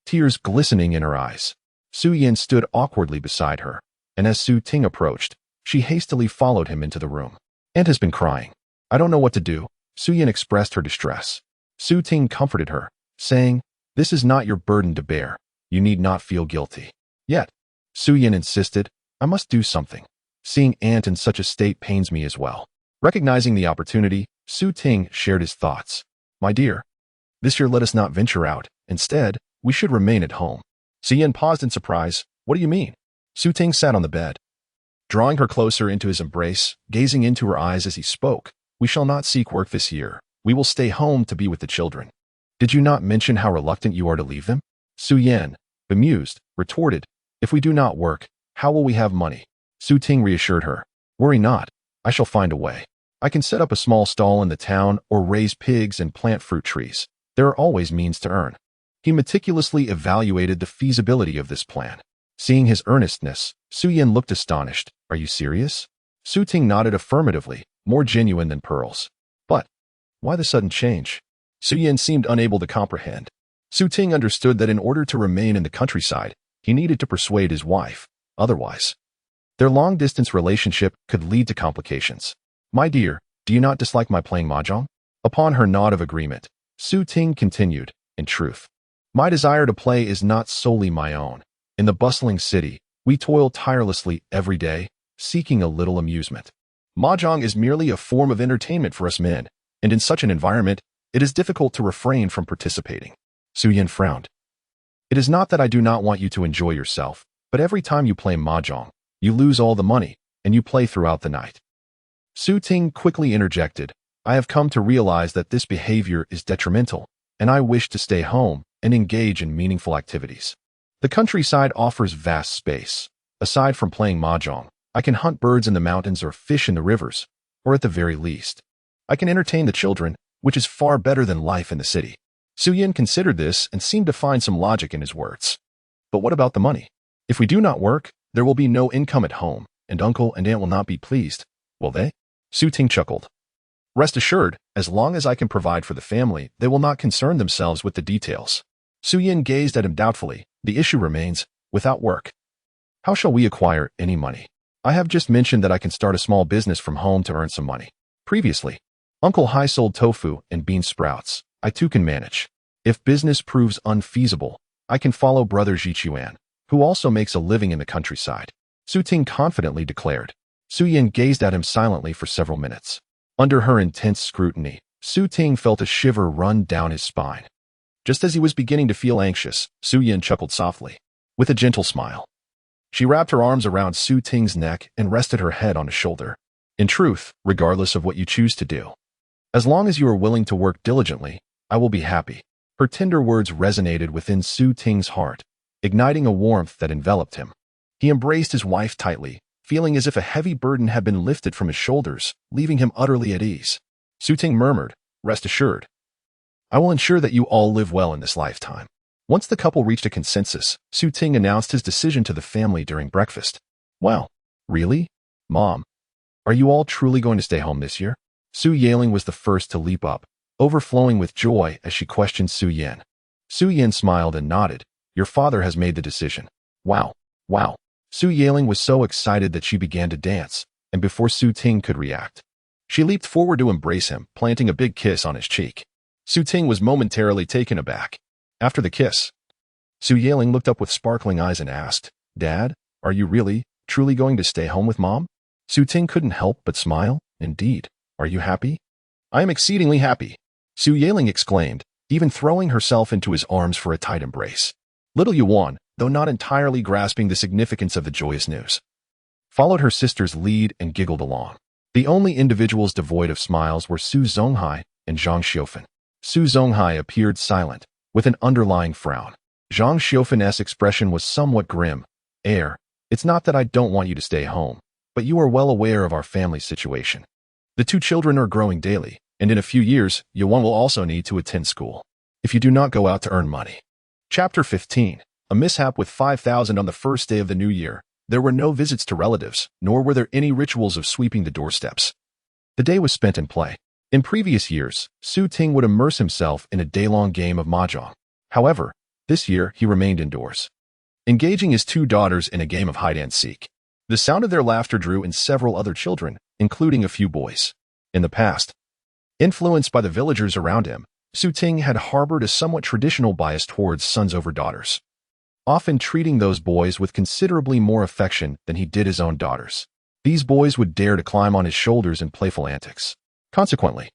tears glistening in her eyes. Su Yin stood awkwardly beside her, and as Su Ting approached, she hastily followed him into the room. "Aunt has been crying. I don't know what to do." Su Yin expressed her distress. Su Ting comforted her, saying, "This is not your burden to bear. You need not feel guilty." Yet, Su Yin insisted, "I must do something. Seeing Aunt in such a state pains me as well." Recognizing the opportunity, Su Ting shared his thoughts. "My dear, this year let us not venture out. Instead, we should remain at home." Su Yin paused in surprise. "What do you mean?" Su Ting sat on the bed, drawing her closer into his embrace, gazing into her eyes as he spoke. "We shall not seek work this year. We will stay home to be with the children." "Did you not mention how reluctant you are to leave them?" Su Yin, bemused, retorted, "If we do not work, how will we have money?" Su Ting reassured her, "Worry not. I shall find a way. I can set up a small stall in the town or raise pigs and plant fruit trees. There are always means to earn." He meticulously evaluated the feasibility of this plan. Seeing his earnestness, Su Yin looked astonished. "Are you serious?" Su Ting nodded affirmatively, more genuine than pearls. "But why the sudden change?" Su Yin seemed unable to comprehend. Su Ting understood that in order to remain in the countryside, he needed to persuade his wife. Otherwise, their long-distance relationship could lead to complications. "My dear, do you not dislike my playing mahjong?" Upon her nod of agreement, Su Ting continued, "In truth, my desire to play is not solely my own. In the bustling city, we toil tirelessly every day, seeking a little amusement. Mahjong is merely a form of entertainment for us men, and in such an environment, it is difficult to refrain from participating." Su Yin frowned. "It is not that I do not want you to enjoy yourself, But every time you play mahjong, you lose all the money, and you play throughout the night. Su Ting quickly interjected, I have come to realize that this behavior is detrimental, and I wish to stay home and engage in meaningful activities. The countryside offers vast space. Aside from playing mahjong, I can hunt birds in the mountains or fish in the rivers, or at the very least, I can entertain the children, which is far better than life in the city. Su Yin considered this and seemed to find some logic in his words. But what about the money? If we do not work, there will be no income at home, and uncle and aunt will not be pleased, will they? Su Ting chuckled. Rest assured, as long as I can provide for the family, they will not concern themselves with the details. Su Yin gazed at him doubtfully. The issue remains, without work, how shall we acquire any money? I have just mentioned that I can start a small business from home to earn some money. Previously, Uncle Hai sold tofu and bean sprouts. I too can manage. If business proves unfeasible, I can follow brother Yuan, who also makes a living in the countryside. Su Ting confidently declared. Su Yin gazed at him silently for several minutes. Under her intense scrutiny, Su Ting felt a shiver run down his spine. Just as he was beginning to feel anxious, Su Yin chuckled softly. With a gentle smile, she wrapped her arms around Su Ting's neck and rested her head on his shoulder. In truth, regardless of what you choose to do, as long as you are willing to work diligently, I will be happy. Her tender words resonated within Su Ting's heart, igniting a warmth that enveloped him. He embraced his wife tightly, feeling as if a heavy burden had been lifted from his shoulders, leaving him utterly at ease. Su Ting murmured, rest assured, I will ensure that you all live well in this lifetime. Once the couple reached a consensus, Su Ting announced his decision to the family during breakfast. Well, really? Mom, are you all truly going to stay home this year? Su Yaling was the first to leap up, overflowing with joy as she questioned Su Yin. Su Yin smiled and nodded. Your father has made the decision. Wow, wow. Su Yaling was so excited that she began to dance, and before Su Ting could react, she leaped forward to embrace him, planting a big kiss on his cheek. Su Ting was momentarily taken aback. After the kiss, Su Yaling looked up with sparkling eyes and asked, Dad, are you really, truly going to stay home with Mom? Su Ting couldn't help but smile. Indeed. Are you happy? I am exceedingly happy, Su Yaling exclaimed, even throwing herself into his arms for a tight embrace. Little Yuan, though not entirely grasping the significance of the joyous news, followed her sister's lead and giggled along. The only individuals devoid of smiles were Su Zonghai and Zhang Xiufen. Su Zonghai appeared silent, with an underlying frown. Zhang Xiufen's expression was somewhat grim. It's not that I don't want you to stay home, but you are well aware of our family's situation. The two children are growing daily, and in a few years, Yuan will also need to attend school, if you do not go out to earn money. Chapter 15. A mishap with 5,000 on the first day of the new year. There were no visits to relatives, nor were there any rituals of sweeping the doorsteps. The day was spent in play. In previous years, Su Ting would immerse himself in a day-long game of mahjong. However, this year he remained indoors, engaging his two daughters in a game of hide-and-seek. The sound of their laughter drew in several other children, including a few boys. In the past, influenced by the villagers around him, Su Ting had harbored a somewhat traditional bias towards sons over daughters, often treating those boys with considerably more affection than he did his own daughters. These boys would dare to climb on his shoulders in playful antics. Consequently,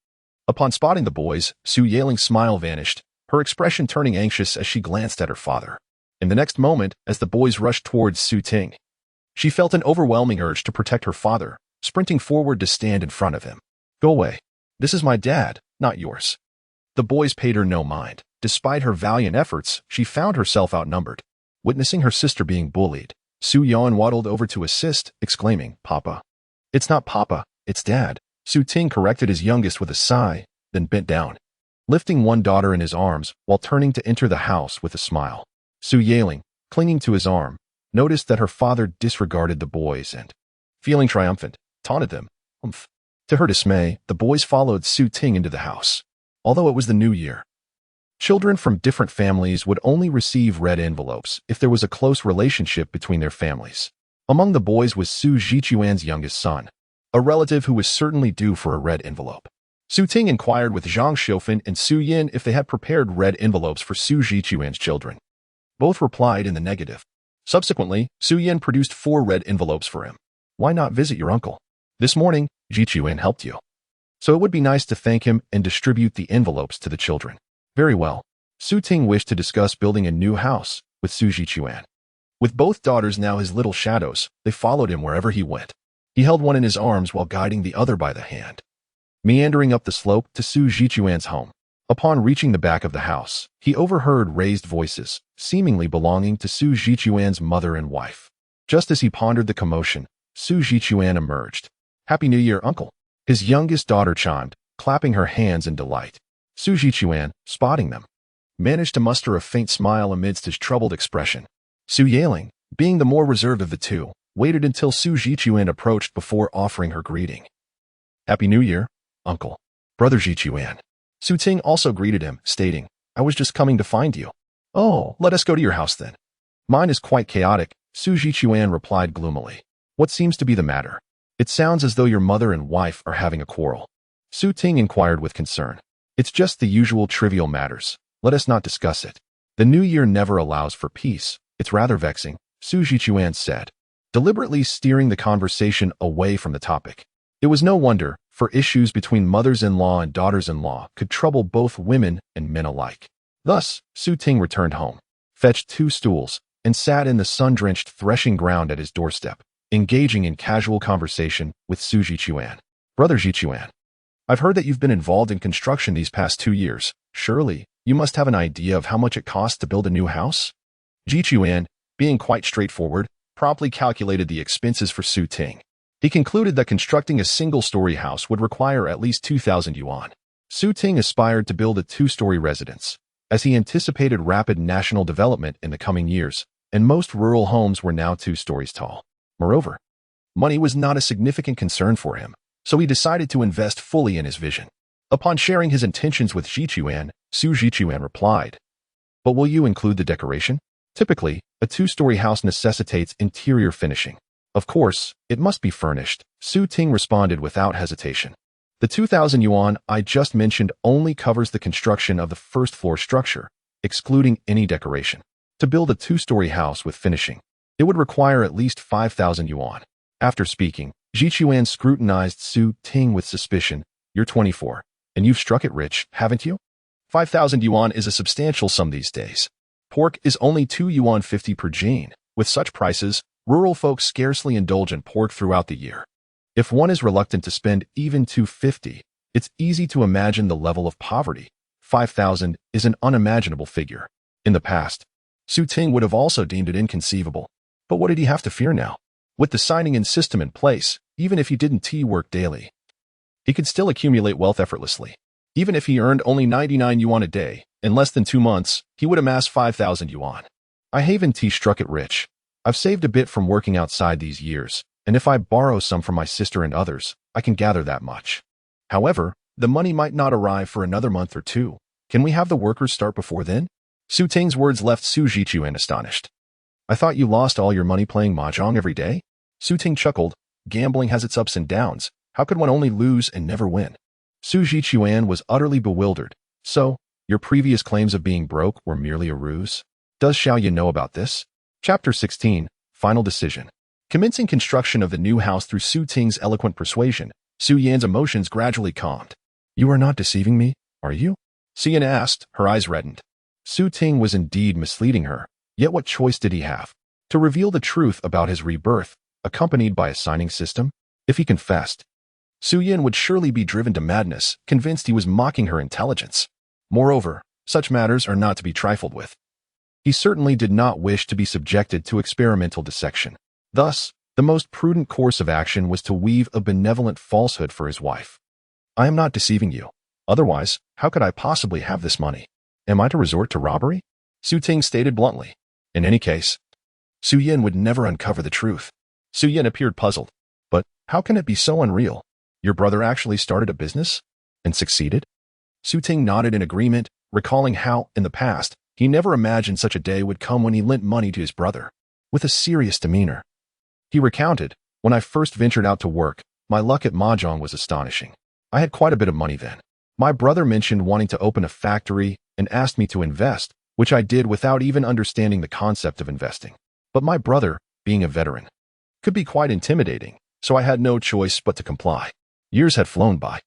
upon spotting the boys, Su Yaling's smile vanished, her expression turning anxious as she glanced at her father. In the next moment, as the boys rushed towards Su Ting, she felt an overwhelming urge to protect her father, sprinting forward to stand in front of him. Go away. This is my dad, not yours. The boys paid her no mind. Despite her valiant efforts, she found herself outnumbered. Witnessing her sister being bullied, Su Yuan waddled over to assist, exclaiming, Papa. It's not Papa, it's Dad. Su Ting corrected his youngest with a sigh, then bent down, lifting one daughter in his arms while turning to enter the house with a smile. Su Yaling, clinging to his arm, noticed that her father disregarded the boys and, feeling triumphant, taunted them. Humph. To her dismay, the boys followed Su Ting into the house. Although it was the new year, children from different families would only receive red envelopes if there was a close relationship between their families. Among the boys was Su Zhichuan's youngest son, a relative who was certainly due for a red envelope. Su Ting inquired with Zhang Xiufen and Su Yin if they had prepared red envelopes for Su Zhichuan's children. Both replied in the negative. Subsequently, Su Yin produced 4 red envelopes for him. Why not visit your uncle? This morning, Zhichuan helped you, so it would be nice to thank him and distribute the envelopes to the children. Very well. Su Ting wished to discuss building a new house with Su Zhichuan. With both daughters now his little shadows, they followed him wherever he went. He held one in his arms while guiding the other by the hand, meandering up the slope to Su Zhichuan's home. Upon reaching the back of the house, he overheard raised voices, seemingly belonging to Su Zhichuan's mother and wife. Just as he pondered the commotion, Su Zhichuan emerged. "Happy New Year, uncle," his youngest daughter chimed, clapping her hands in delight. Su Zhichuan, spotting them, managed to muster a faint smile amidst his troubled expression. Su Yaling, being the more reserved of the two, waited until Su Zhichuan approached before offering her greeting. "Happy New Year, uncle." "Brother Zhichuan." Su Ting also greeted him, stating, "I was just coming to find you." "Oh, let us go to your house then." "Mine is quite chaotic," Su Zhichuan replied gloomily. "What seems to be the matter? It sounds as though your mother and wife are having a quarrel." Su Ting inquired with concern. "It's just the usual trivial matters. Let us not discuss it. The new year never allows for peace. It's rather vexing," Su Zhichuan said, deliberately steering the conversation away from the topic. It was no wonder, for issues between mothers-in-law and daughters-in-law could trouble both women and men alike. Thus, Su Ting returned home, fetched 2 stools, and sat in the sun-drenched threshing ground at his doorstep, engaging in casual conversation with Su Zhichuan. "Brother Zhichuan, I've heard that you've been involved in construction these past 2 years. Surely, you must have an idea of how much it costs to build a new house?" Zhichuan, being quite straightforward, promptly calculated the expenses for Su Ting. He concluded that constructing a single-story house would require at least 2,000 yuan. Su Ting aspired to build a 2-story residence, as he anticipated rapid national development in the coming years, and most rural homes were now 2 stories tall. Moreover, money was not a significant concern for him, so he decided to invest fully in his vision. Upon sharing his intentions with Zhichuan, Su Zhichuan replied, "But will you include the decoration? Typically, a 2-story house necessitates interior finishing. Of course, it must be furnished," Su Ting responded without hesitation. "The 2,000 yuan I just mentioned only covers the construction of the first-floor structure, excluding any decoration. To build a 2-story house with finishing, it would require at least 5,000 yuan. After speaking, Zhichuan scrutinized Su Ting with suspicion. "You're 24, and you've struck it rich, haven't you? 5,000 yuan is a substantial sum these days. Pork is only 2 yuan 50 per jane. With such prices, rural folks scarcely indulge in pork throughout the year. If one is reluctant to spend even 250, it's easy to imagine the level of poverty. 5,000 is an unimaginable figure. In the past, Su Ting would have also deemed it inconceivable. But what did he have to fear now? With the signing-in system in place, even if he didn't work daily, he could still accumulate wealth effortlessly. Even if he earned only 99 yuan a day, in less than 2 months, he would amass 5,000 yuan. I haven't struck it rich. I've saved a bit from working outside these years, and if I borrow some from my sister and others, I can gather that much. However, the money might not arrive for another month or 2. Can we have the workers start before then?" Su Ting's words left Su Zhichuan astonished. "I thought you lost all your money playing mahjong every day?" Su Ting chuckled. "Gambling has its ups and downs. How could one only lose and never win?" Su Zhichuan was utterly bewildered. "So, your previous claims of being broke were merely a ruse? Does Xiaoyan know about this?" Chapter 16, Final Decision. Commencing construction of the new house through Su Ting's eloquent persuasion, Su Yan's emotions gradually calmed. "You are not deceiving me, are you?" Su Yan asked, her eyes reddened. Su Ting was indeed misleading her, yet what choice did he have? To reveal the truth about his rebirth, accompanied by a signing system? If he confessed, Su Yan would surely be driven to madness, convinced he was mocking her intelligence. Moreover, such matters are not to be trifled with. He certainly did not wish to be subjected to experimental dissection. Thus, the most prudent course of action was to weave a benevolent falsehood for his wife. "I am not deceiving you. Otherwise, how could I possibly have this money? Am I to resort to robbery?" Su Ting stated bluntly. In any case, Su Yan would never uncover the truth. Su Yan appeared puzzled. "But how can it be so unreal? Your brother actually started a business? And succeeded?" Su Ting nodded in agreement, recalling how, in the past, he never imagined such a day would come when he lent money to his brother. With a serious demeanor, he recounted, "When I first ventured out to work, my luck at mahjong was astonishing. I had quite a bit of money then. My brother mentioned wanting to open a factory and asked me to invest, which I did without even understanding the concept of investing. But my brother, being a veteran, could be quite intimidating, so I had no choice but to comply." Years had flown by,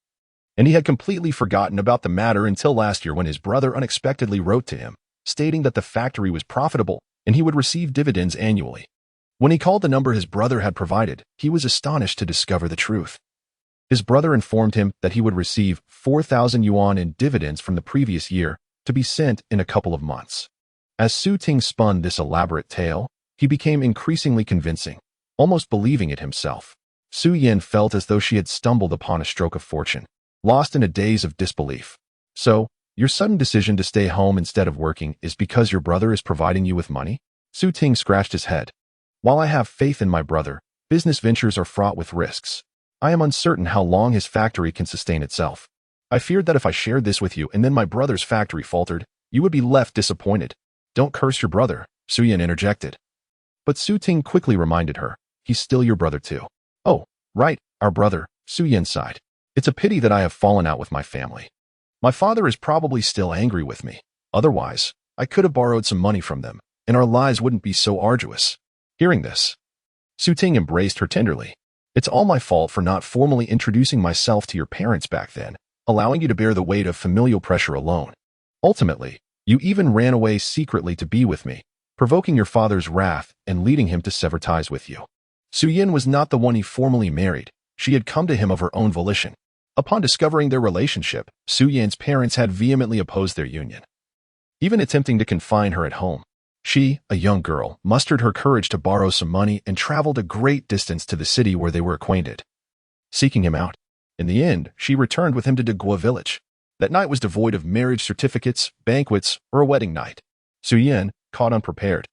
and he had completely forgotten about the matter until last year when his brother unexpectedly wrote to him, stating that the factory was profitable and he would receive dividends annually. When he called the number his brother had provided, he was astonished to discover the truth. His brother informed him that he would receive 4,000 yuan in dividends from the previous year to be sent in a couple of months. As Su Ting spun this elaborate tale, he became increasingly convincing, almost believing it himself. Su Yin felt as though she had stumbled upon a stroke of fortune, lost in a daze of disbelief. So, your sudden decision to stay home instead of working is because your brother is providing you with money? Su Ting scratched his head. While I have faith in my brother, business ventures are fraught with risks. I am uncertain how long his factory can sustain itself. I feared that if I shared this with you and then my brother's factory faltered, you would be left disappointed. Don't curse your brother, Su Yin interjected. But Su Ting quickly reminded her, he's still your brother too. Oh, right, our brother, Su Yin sighed. It's a pity that I have fallen out with my family. My father is probably still angry with me. Otherwise, I could have borrowed some money from them, and our lives wouldn't be so arduous. Hearing this, Su Ting embraced her tenderly. It's all my fault for not formally introducing myself to your parents back then, allowing you to bear the weight of familial pressure alone. Ultimately, you even ran away secretly to be with me, provoking your father's wrath and leading him to sever ties with you. Su Yin was not the one he formally married. She had come to him of her own volition. Upon discovering their relationship, Su Yin's parents had vehemently opposed their union, even attempting to confine her at home. She, a young girl, mustered her courage to borrow some money and traveled a great distance to the city where they were acquainted, seeking him out. In the end, she returned with him to Degua village. That night was devoid of marriage certificates, banquets, or a wedding night. Su Yin, caught unprepared,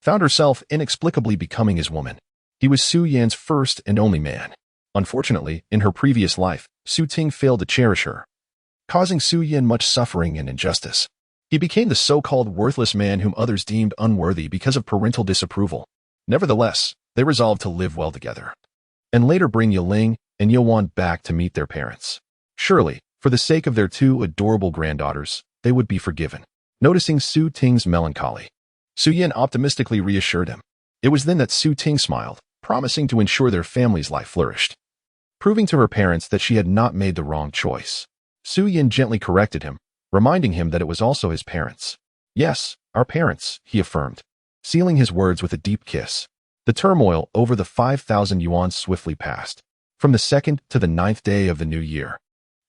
found herself inexplicably becoming his woman. He was Su Yin's first and only man. Unfortunately, in her previous life, Su Ting failed to cherish her, causing Su Yin much suffering and injustice. He became the so-called worthless man whom others deemed unworthy because of parental disapproval. Nevertheless, they resolved to live well together, and later bring Yiling and Yuan back to meet their parents. Surely, for the sake of their two adorable granddaughters, they would be forgiven. Noticing Su Ting's melancholy, Su Yin optimistically reassured him. It was then that Su Ting smiled, promising to ensure their family's life flourished, proving to her parents that she had not made the wrong choice. Su Yin gently corrected him, reminding him that it was also his parents. Yes, our parents, he affirmed, sealing his words with a deep kiss. The turmoil over the 5,000 yuan swiftly passed. From the 2nd to the 9th day of the new year,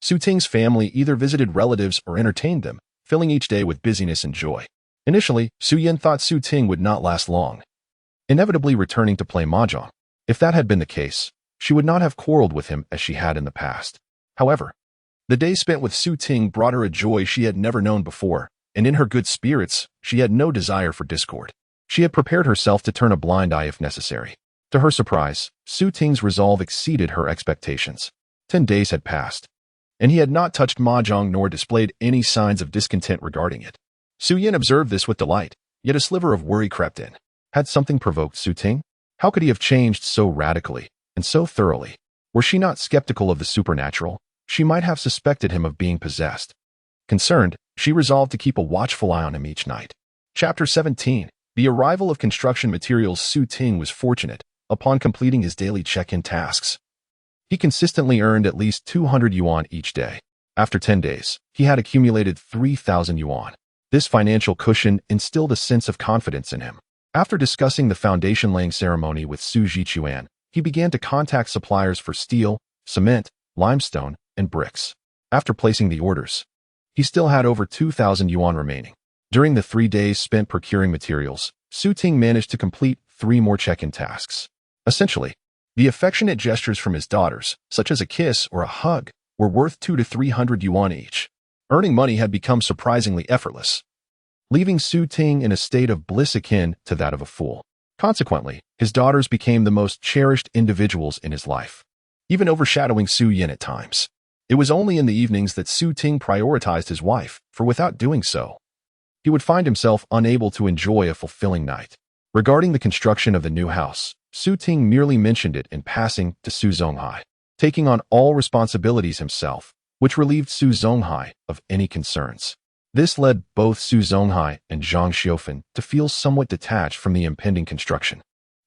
Su Ting's family either visited relatives or entertained them, filling each day with busyness and joy. Initially, Su Yin thought Su Ting would not last long, inevitably returning to play mahjong. If that had been the case, she would not have quarreled with him as she had in the past. However, the days spent with Su Ting brought her a joy she had never known before, and in her good spirits, she had no desire for discord. She had prepared herself to turn a blind eye if necessary. To her surprise, Su Ting's resolve exceeded her expectations. 10 days had passed, and he had not touched mahjong nor displayed any signs of discontent regarding it. Su Yin observed this with delight, yet a sliver of worry crept in. Had something provoked Su Ting? How could he have changed so radically and so thoroughly? Were she not skeptical of the supernatural? She might have suspected him of being possessed. Concerned, she resolved to keep a watchful eye on him each night. Chapter 17. The arrival of construction materials. Su Ting was fortunate. Upon completing his daily check-in tasks, he consistently earned at least 200 yuan each day. After 10 days, he had accumulated 3,000 yuan. This financial cushion instilled a sense of confidence in him. After discussing the foundation-laying ceremony with Su Jichuan, he began to contact suppliers for steel, cement, limestone, and bricks. After placing the orders, he still had over 2,000 yuan remaining. During the 3 days spent procuring materials, Su Ting managed to complete 3 more check-in tasks. Essentially, the affectionate gestures from his daughters, such as a kiss or a hug, were worth 200 to 300 yuan each. Earning money had become surprisingly effortless, leaving Su Ting in a state of bliss akin to that of a fool. Consequently, his daughters became the most cherished individuals in his life, even overshadowing Su Yin at times. It was only in the evenings that Su Ting prioritized his wife, for without doing so, he would find himself unable to enjoy a fulfilling night. Regarding the construction of the new house, Su Ting merely mentioned it in passing to Su Zonghai, taking on all responsibilities himself, which relieved Su Zonghai of any concerns. This led both Su Zonghai and Zhang Xiufen to feel somewhat detached from the impending construction.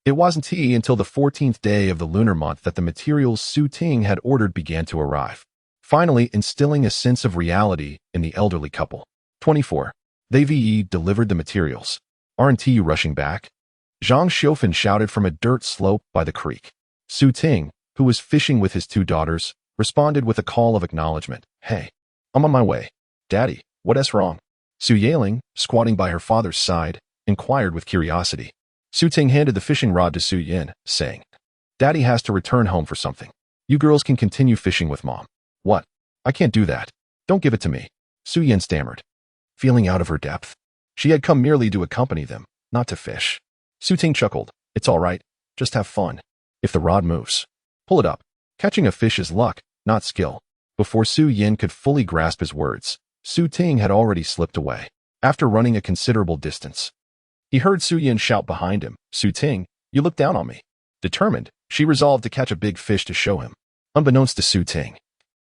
It wasn't until the 14th day of the lunar month that the materials Su Ting had ordered began to arrive, finally instilling a sense of reality in the elderly couple. 24. They delivered the materials. Aren't you rushing back? Zhang Xiaofan shouted from a dirt slope by the creek. Su Ting, who was fishing with his two daughters, responded with a call of acknowledgement. Hey, I'm on my way. Daddy, what's wrong? Su Yaling, squatting by her father's side, inquired with curiosity. Su Ting handed the fishing rod to Su Yin, saying, Daddy has to return home for something. You girls can continue fishing with Mom. What? I can't do that. Don't give it to me. Su Yin stammered, feeling out of her depth. She had come merely to accompany them, not to fish. Su Ting chuckled. It's all right. Just have fun. If the rod moves, pull it up. Catching a fish is luck, not skill. Before Su Yin could fully grasp his words, Su Ting had already slipped away. After running a considerable distance, he heard Su Yin shout behind him, Su Ting, you look down on me. Determined, she resolved to catch a big fish to show him. Unbeknownst to Su Ting,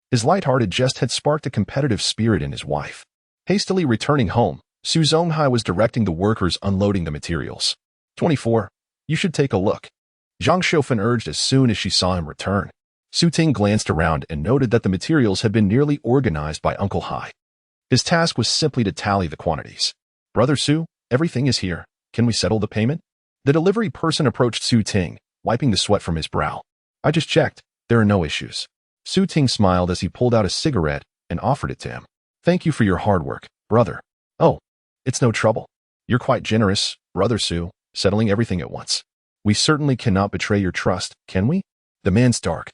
his light-hearted jest had sparked a competitive spirit in his wife. Hastily returning home, Su Zonghai was directing the workers unloading the materials. 24. You should take a look. Zhang Xiaofan urged as soon as she saw him return. Su Ting glanced around and noted that the materials had been nearly organized by Uncle Hai. His task was simply to tally the quantities. Brother Su, everything is here. Can we settle the payment? The delivery person approached Su Ting, wiping the sweat from his brow. I just checked. There are no issues. Su Ting smiled as he pulled out a cigarette and offered it to him. Thank you for your hard work, brother. Oh, it's no trouble. You're quite generous, Brother Su, settling everything at once. We certainly cannot betray your trust, can we? The man's dark,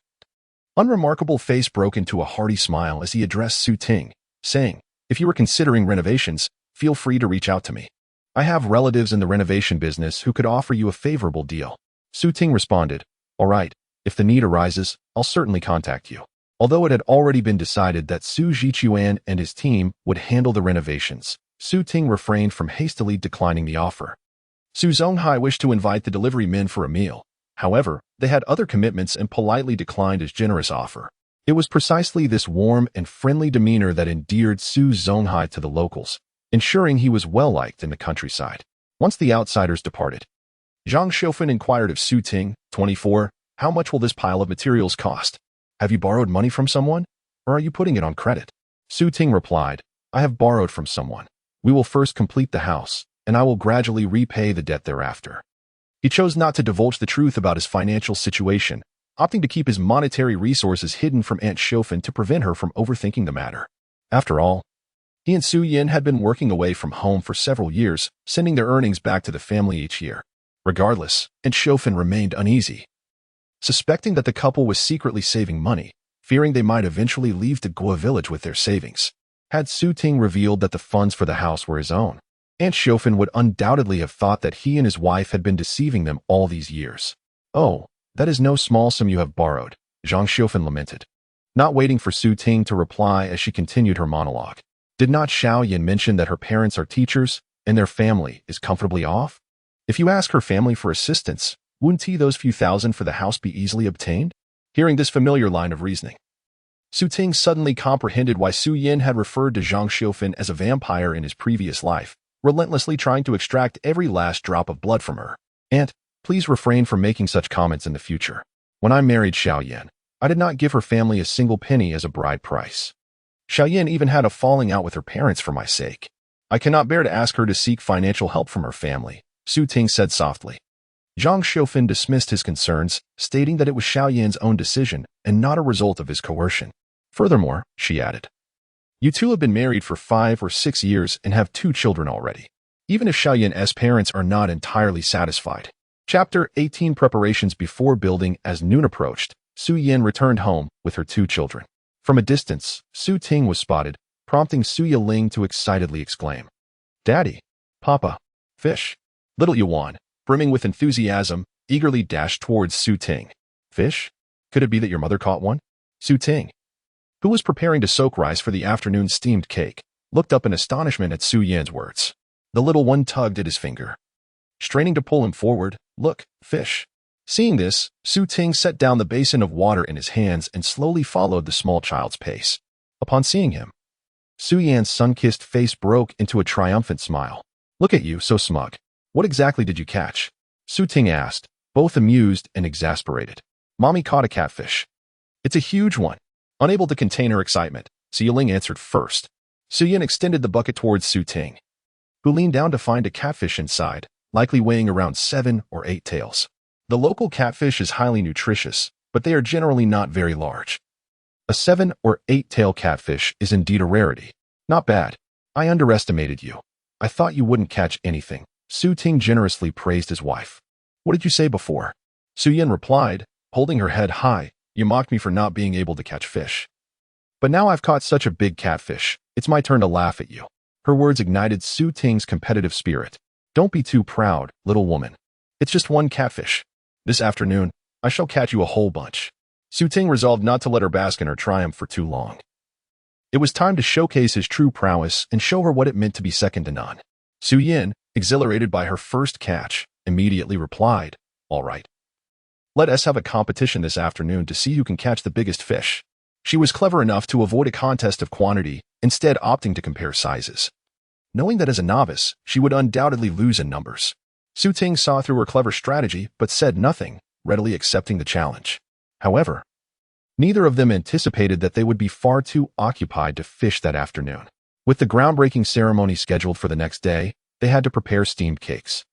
unremarkable face broke into a hearty smile as he addressed Su Ting, saying, if you were considering renovations, feel free to reach out to me. I have relatives in the renovation business who could offer you a favorable deal. Su Ting responded, all right, if the need arises, I'll certainly contact you. Although it had already been decided that Su Zhichuan and his team would handle the renovations, Su Ting refrained from hastily declining the offer. Su Zonghai wished to invite the delivery men for a meal. However, they had other commitments and politely declined his generous offer. It was precisely this warm and friendly demeanor that endeared Su Zonghai to the locals, ensuring he was well-liked in the countryside. Once the outsiders departed, Zhang Xiaofan inquired of Su Ting, 24, how much will this pile of materials cost? Have you borrowed money from someone, or are you putting it on credit? Su Ting replied, I have borrowed from someone. We will first complete the house, and I will gradually repay the debt thereafter. He chose not to divulge the truth about his financial situation, opting to keep his monetary resources hidden from Aunt Xiaofan to prevent her from overthinking the matter. After all, he and Su Yin had been working away from home for several years, sending their earnings back to the family each year. Regardless, Aunt Xiaofan remained uneasy, suspecting that the couple was secretly saving money, fearing they might eventually leave the Guo village with their savings. Had Su Ting revealed that the funds for the house were his own, Aunt Xiaofan would undoubtedly have thought that he and his wife had been deceiving them all these years. Oh, that is no small sum you have borrowed, Zhang Xiaofan lamented, not waiting for Su Ting to reply as she continued her monologue. Did not Xiao Yin mention that her parents are teachers and their family is comfortably off? If you ask her family for assistance, wouldn't those few thousand for the house be easily obtained? Hearing this familiar line of reasoning, Su Ting suddenly comprehended why Su Yin had referred to Zhang Xiaofan as a vampire in his previous life, relentlessly trying to extract every last drop of blood from her. Aunt, please refrain from making such comments in the future. When I married Xiao Yin, I did not give her family a single penny as a bride price. Xiao Yin even had a falling out with her parents for my sake. I cannot bear to ask her to seek financial help from her family, Su Ting said softly. Zhang Xiaofan dismissed his concerns, stating that it was Xiao Yin's own decision and not a result of his coercion. Furthermore, she added, you two have been married for 5 or 6 years and have 2 children already, even if Xiao Yin's parents are not entirely satisfied. Chapter 18 Preparations before building. As noon approached, Su Yin returned home with her 2 children. From a distance, Su Ting was spotted, prompting Su Yiling to excitedly exclaim, Daddy, Papa, fish. Little Yuan, brimming with enthusiasm, eagerly dashed towards Su Ting. Fish? Could it be that your mother caught one? Su Ting, who was preparing to soak rice for the afternoon steamed cake, looked up in astonishment at Su Yin's words. The little one tugged at his finger, straining to pull him forward. Look, fish. Seeing this, Su Ting set down the basin of water in his hands and slowly followed the small child's pace. Upon seeing him, Su Yan's sun-kissed face broke into a triumphant smile. Look at you, so smug. What exactly did you catch? Su Ting asked, both amused and exasperated. Mommy caught a catfish. It's a huge one. Unable to contain her excitement, Su Yiling answered first. Su Yin extended the bucket towards Su Ting. who leaned down to find a catfish inside, likely weighing around 7 or 8 tails. The local catfish is highly nutritious, but they are generally not very large. A 7 or 8 tail catfish is indeed a rarity. Not bad. I underestimated you. I thought you wouldn't catch anything. Ting generously praised his wife. What did you say before? Yin replied, holding her head high. You mocked me for not being able to catch fish. But now I've caught such a big catfish, it's my turn to laugh at you. Her words ignited Ting's competitive spirit. Don't be too proud, little woman. It's just one catfish. This afternoon, I shall catch you a whole bunch. Ting resolved not to let her bask in her triumph for too long. It was time to showcase his true prowess and show her what it meant to be second to none. Yin, exhilarated by her first catch, immediately replied, All right. Let us have a competition this afternoon to see who can catch the biggest fish. She was clever enough to avoid a contest of quantity, instead opting to compare sizes. Knowing that as a novice, she would undoubtedly lose in numbers. Ting saw through her clever strategy but said nothing, readily accepting the challenge. However, neither of them anticipated that they would be far too occupied to fish that afternoon. With the groundbreaking ceremony scheduled for the next day, they had to prepare steamed cakes.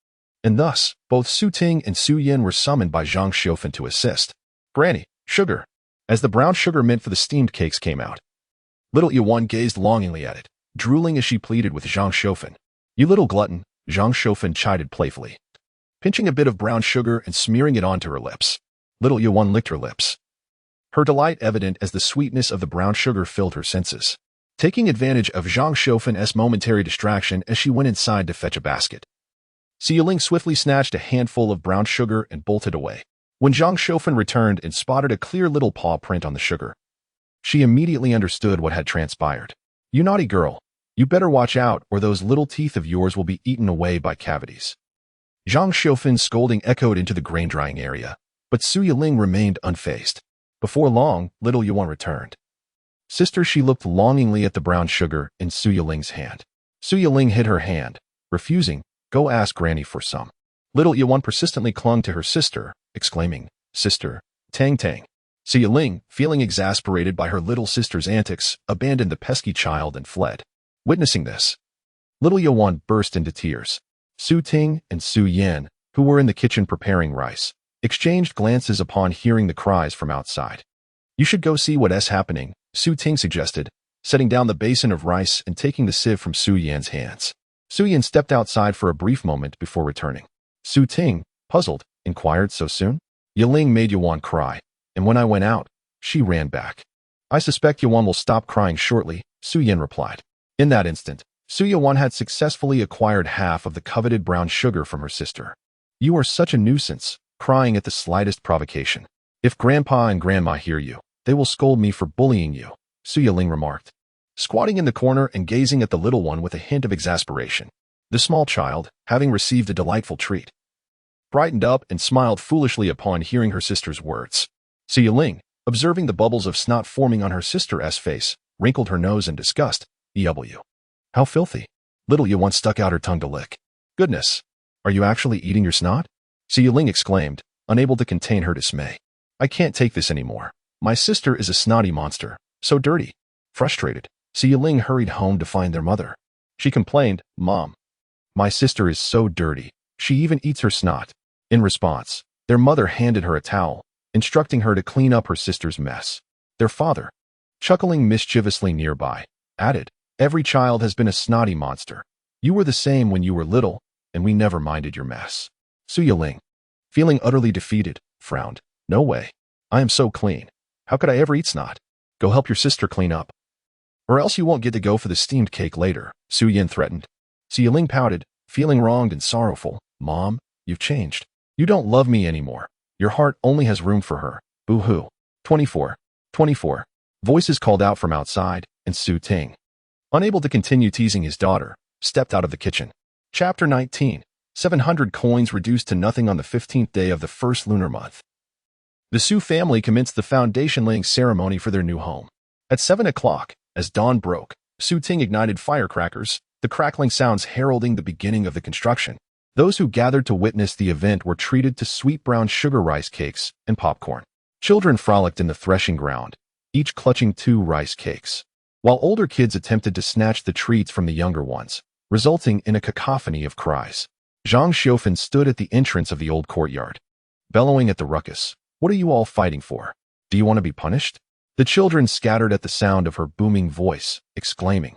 And thus, both Ting and Yin were summoned by Zhang Xiufen to assist. Granny, sugar. As the brown sugar meant for the steamed cakes came out, little Yuan gazed longingly at it, drooling as she pleaded with Zhang Xiufen. You little glutton, Zhang Xiufen chided playfully. Pinching a bit of brown sugar and smearing it onto her lips, little Yuan licked her lips. Her delight evident as the sweetness of the brown sugar filled her senses. Taking advantage of Zhang Xiufen's momentary distraction as she went inside to fetch a basket, Ling swiftly snatched a handful of brown sugar and bolted away. When Zhang Xiufen returned and spotted a clear little paw print on the sugar, she immediately understood what had transpired. You naughty girl, you better watch out or those little teeth of yours will be eaten away by cavities. Zhang Xiufen's scolding echoed into the grain-drying area, but Ling remained unfazed. Before long, little Yuan returned. Sister, she looked longingly at the brown sugar in Ling's hand. Ling hid her hand, refusing, Go ask Granny for some. Little Yuan persistently clung to her sister, exclaiming, Sister, Tang Tang. Ling, feeling exasperated by her little sister's antics, abandoned the pesky child and fled. Witnessing this, little Yuan burst into tears. Ting and Yin, who were in the kitchen preparing rice, exchanged glances upon hearing the cries from outside. You should go see what's happening, Ting suggested, setting down the basin of rice and taking the sieve from Yin's hands. Yin stepped outside for a brief moment before returning. Ting, puzzled, inquired, So soon? Ling made Yuan cry, and when I went out, she ran back. I suspect Yuan will stop crying shortly, Yin replied. In that instant, Yuan had successfully acquired half of the coveted brown sugar from her sister. You are such a nuisance, crying at the slightest provocation. If Grandpa and Grandma hear you, they will scold me for bullying you, Ling remarked, squatting in the corner and gazing at the little one with a hint of exasperation. The small child, having received a delightful treat, brightened up and smiled foolishly upon hearing her sister's words. Ling, observing the bubbles of snot forming on her sister's face, wrinkled her nose in disgust. EW. How filthy. Little Yuan stuck out her tongue to lick. Goodness, are you actually eating your snot? Ling exclaimed, unable to contain her dismay. I can't take this anymore. My sister is a snotty monster, so dirty. Frustrated, Ling hurried home to find their mother. She complained, Mom, my sister is so dirty, she even eats her snot. In response, their mother handed her a towel, instructing her to clean up her sister's mess. Their father, chuckling mischievously nearby, added, Every child has been a snotty monster. You were the same when you were little, and we never minded your mess. Ling, feeling utterly defeated, frowned. No way. I am so clean. How could I ever eat snot? Go help your sister clean up. Or else you won't get to go for the steamed cake later, Yin threatened. Ling pouted, feeling wronged and sorrowful. Mom, you've changed. You don't love me anymore. Your heart only has room for her. Boo-hoo. 24. Voices called out from outside, and Ting, unable to continue teasing his daughter, stepped out of the kitchen. Chapter 19. 700 coins reduced to nothing on the 15th day of the first lunar month. The Su family commenced the foundation-laying ceremony for their new home. At 7 o'clock, as dawn broke, Ting ignited firecrackers, the crackling sounds heralding the beginning of the construction. Those who gathered to witness the event were treated to sweet brown sugar rice cakes and popcorn. Children frolicked in the threshing ground, each clutching 2 rice cakes, while older kids attempted to snatch the treats from the younger ones, resulting in a cacophony of cries. Zhang Xiufan stood at the entrance of the old courtyard, bellowing at the ruckus. What are you all fighting for? Do you want to be punished? The children scattered at the sound of her booming voice, exclaiming,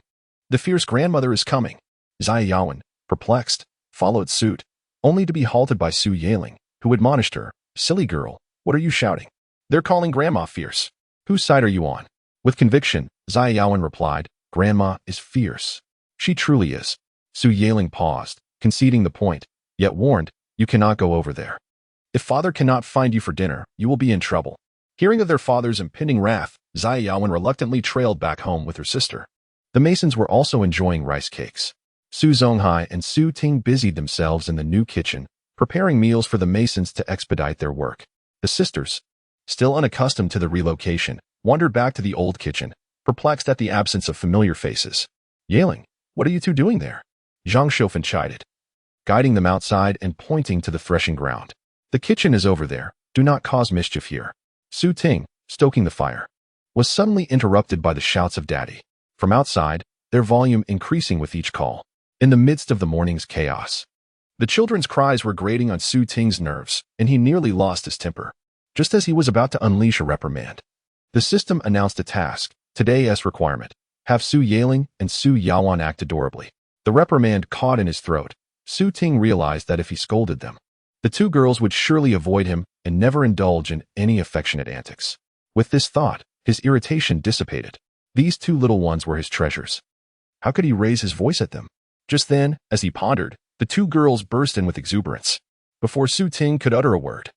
"The fierce grandmother is coming!" Zia Yawen, perplexed, followed suit, only to be halted by Su Yaling, who admonished her, "Silly girl, what are you shouting? They're calling Grandma fierce. Whose side are you on?" With conviction, Zia Yawen replied, "Grandma is fierce. She truly is." Su Yaling paused, conceding the point, yet warned, "You cannot go over there. If father cannot find you for dinner, you will be in trouble." Hearing of their father's impending wrath, Zia Yawen reluctantly trailed back home with her sister. The Masons were also enjoying rice cakes. Su Zonghai and Su Ting busied themselves in the new kitchen, preparing meals for the Masons to expedite their work. The sisters, still unaccustomed to the relocation, wandered back to the old kitchen, perplexed at the absence of familiar faces. "Yaling, what are you two doing there?" Zhang Xiufan chided, guiding them outside and pointing to the threshing ground. "The kitchen is over there. Do not cause mischief here." Su Ting, stoking the fire, was suddenly interrupted by the shouts of Daddy from outside, their volume increasing with each call. In the midst of the morning's chaos, the children's cries were grating on Su Ting's nerves, and he nearly lost his temper. Just as he was about to unleash a reprimand, the system announced a task, today's requirement: have Su Yaling and Su Yawan act adorably. The reprimand caught in his throat. Su Ting realized that if he scolded them, the two girls would surely avoid him and never indulge in any affectionate antics. With this thought, his irritation dissipated. These two little ones were his treasures. How could he raise his voice at them? Just then, as he pondered, the two girls burst in with exuberance. Before Su Ting could utter a word,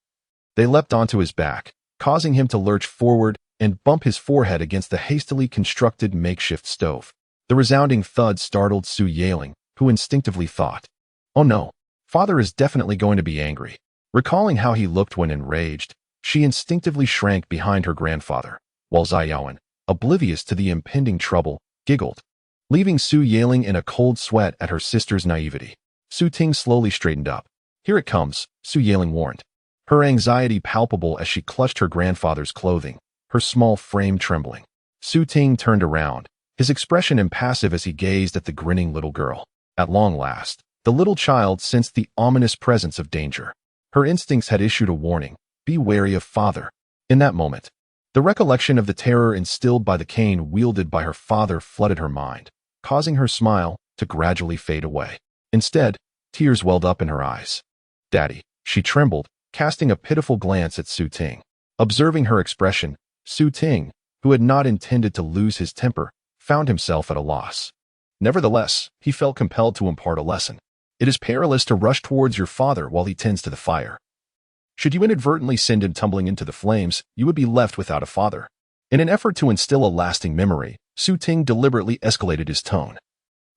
they leapt onto his back, causing him to lurch forward and bump his forehead against the hastily constructed makeshift stove. The resounding thud startled Su Yaling, who instinctively thought, "Oh no, father is definitely going to be angry." Recalling how he looked when enraged, she instinctively shrank behind her grandfather, while Zia Yawen, oblivious to the impending trouble, giggled, leaving Su Yaling in a cold sweat at her sister's naivety. Su Ting slowly straightened up. "Here it comes," Su Yaling warned, her anxiety palpable as she clutched her grandfather's clothing, her small frame trembling. Su Ting turned around, his expression impassive as he gazed at the grinning little girl. At long last, the little child sensed the ominous presence of danger. Her instincts had issued a warning: be wary of father. In that moment, the recollection of the terror instilled by the cane wielded by her father flooded her mind, causing her smile to gradually fade away. Instead, tears welled up in her eyes. "Daddy," she trembled, casting a pitiful glance at Su Ting. Observing her expression, Su Ting, who had not intended to lose his temper, found himself at a loss. Nevertheless, he felt compelled to impart a lesson. It is perilous to rush towards your father while he tends to the fire. Should you inadvertently send him tumbling into the flames, you would be left without a father. In an effort to instill a lasting memory, Su Ting deliberately escalated his tone,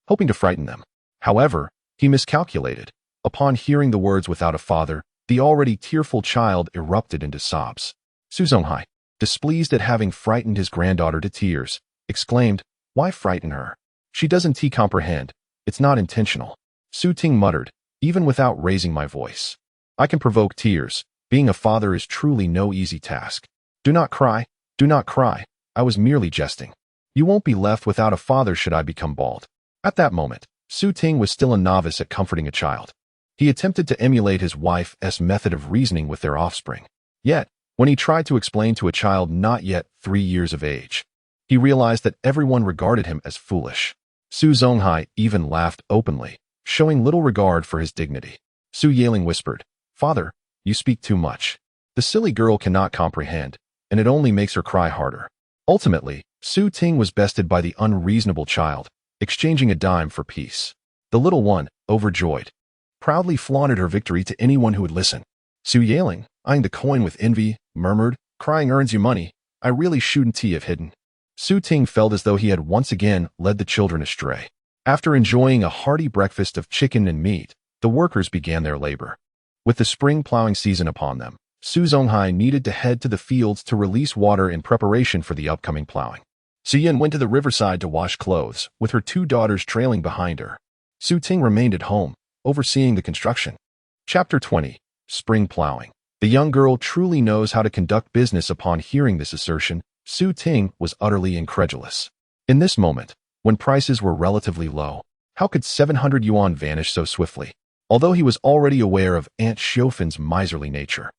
hoping to frighten them. However, he miscalculated. Upon hearing the words "without a father," the already tearful child erupted into sobs. Su Zonghai, displeased at having frightened his granddaughter to tears, exclaimed, "Why frighten her? She doesn't comprehend. It's not intentional." Su Ting muttered, "Even without raising my voice, I can provoke tears. Being a father is truly no easy task. Do not cry, do not cry. I was merely jesting. You won't be left without a father should I become bald." At that moment, Su Ting was still a novice at comforting a child. He attempted to emulate his wife's method of reasoning with their offspring. Yet, when he tried to explain to a child not yet 3 years of age, he realized that everyone regarded him as foolish. Su Zonghai even laughed openly, showing little regard for his dignity. Su Yaling whispered, "Father, you speak too much. The silly girl cannot comprehend, and it only makes her cry harder." Ultimately, Su Ting was bested by the unreasonable child, exchanging a dime for peace. The little one, overjoyed, proudly flaunted her victory to anyone who would listen. Su Yaling, eyeing the coin with envy, murmured, "Crying earns you money. I really shouldn't have hidden." Su Ting felt as though he had once again led the children astray. After enjoying a hearty breakfast of chicken and meat, the workers began their labor. With the spring plowing season upon them, Su Zonghai needed to head to the fields to release water in preparation for the upcoming plowing. Su Yin went to the riverside to wash clothes, with her 2 daughters trailing behind her. Su Ting remained at home, overseeing the construction. Chapter 20. Spring Plowing. The young girl truly knows how to conduct business. Upon hearing this assertion, Su Ting was utterly incredulous. In this moment, when prices were relatively low, How could 700 yuan vanish so swiftly? Although he was already aware of Aunt Xiufan's miserly nature,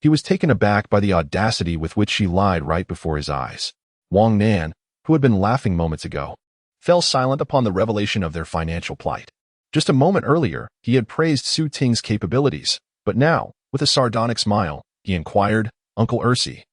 he was taken aback by the audacity with which she lied right before his eyes. Wang Nan, who had been laughing moments ago, fell silent upon the revelation of their financial plight. Just a moment earlier, he had praised Su Ting's capabilities, but now, with a sardonic smile, he inquired, "Uncle Ursi,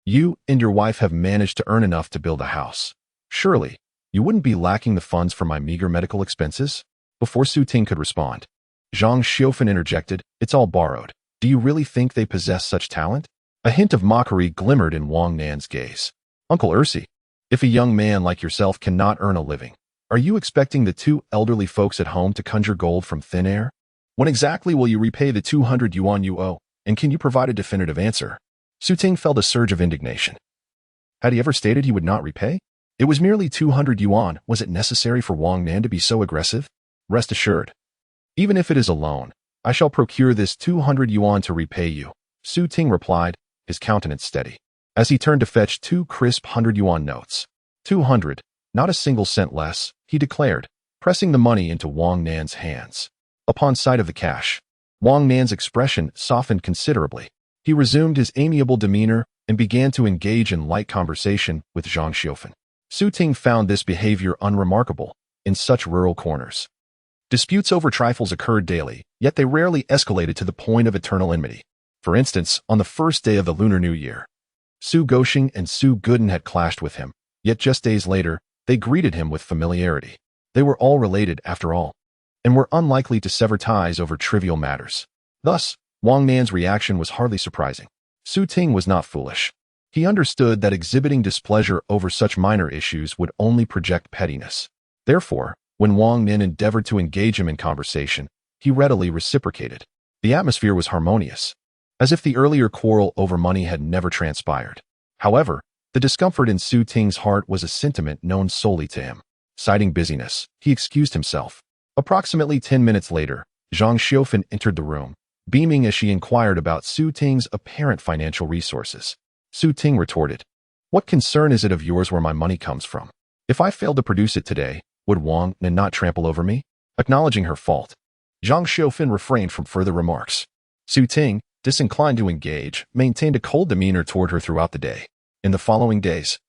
you and your wife have managed to earn enough to build a house. Surely, you wouldn't be lacking the funds for my meager medical expenses?" Before Su Ting could respond, Zhang Xiufan interjected, "It's all borrowed. Do you really think they possess such talent?" A hint of mockery glimmered in Wang Nan's gaze. "Uncle Ursi, if a young man like yourself cannot earn a living, are you expecting the two elderly folks at home to conjure gold from thin air? When exactly will you repay the 200 yuan you owe, and can you provide a definitive answer?" Su Ting felt a surge of indignation. Had he ever stated he would not repay? It was merely 200 yuan. Was it necessary for Wang Nan to be so aggressive? "Rest assured, even if it is a loan, I shall procure this 200 yuan to repay you," Su Ting replied, his countenance steady, as he turned to fetch 2 crisp 100 yuan notes. 200, not a single cent less, he declared, pressing the money into Wang Nan's hands. Upon sight of the cash, Wang Nan's expression softened considerably. He resumed his amiable demeanor and began to engage in light conversation with Zhang Xiufan. Su Ting found this behavior unremarkable in such rural corners. Disputes over trifles occurred daily, yet they rarely escalated to the point of eternal enmity. For instance, on the first day of the Lunar New Year, Su Goxing and Su Guden had clashed with him, yet just days later, they greeted him with familiarity. They were all related, after all, and were unlikely to sever ties over trivial matters. Thus, Wang Nan's reaction was hardly surprising. Su Ting was not foolish. He understood that exhibiting displeasure over such minor issues would only project pettiness. Therefore, when Wang Nan endeavored to engage him in conversation, he readily reciprocated. The atmosphere was harmonious, as if the earlier quarrel over money had never transpired. However, the discomfort in Su Ting's heart was a sentiment known solely to him. Citing busyness, he excused himself. Approximately 10 minutes later, Zhang Xiufan entered the room, beaming as she inquired about Su Ting's apparent financial resources. Su Ting retorted, "What concern is it of yours where my money comes from? If I failed to produce it today, would Wang Nan not trample over me?" Acknowledging her fault, Zhang Xiufan refrained from further remarks. Su Ting, disinclined to engage, maintained a cold demeanor toward her throughout the day. In the following days,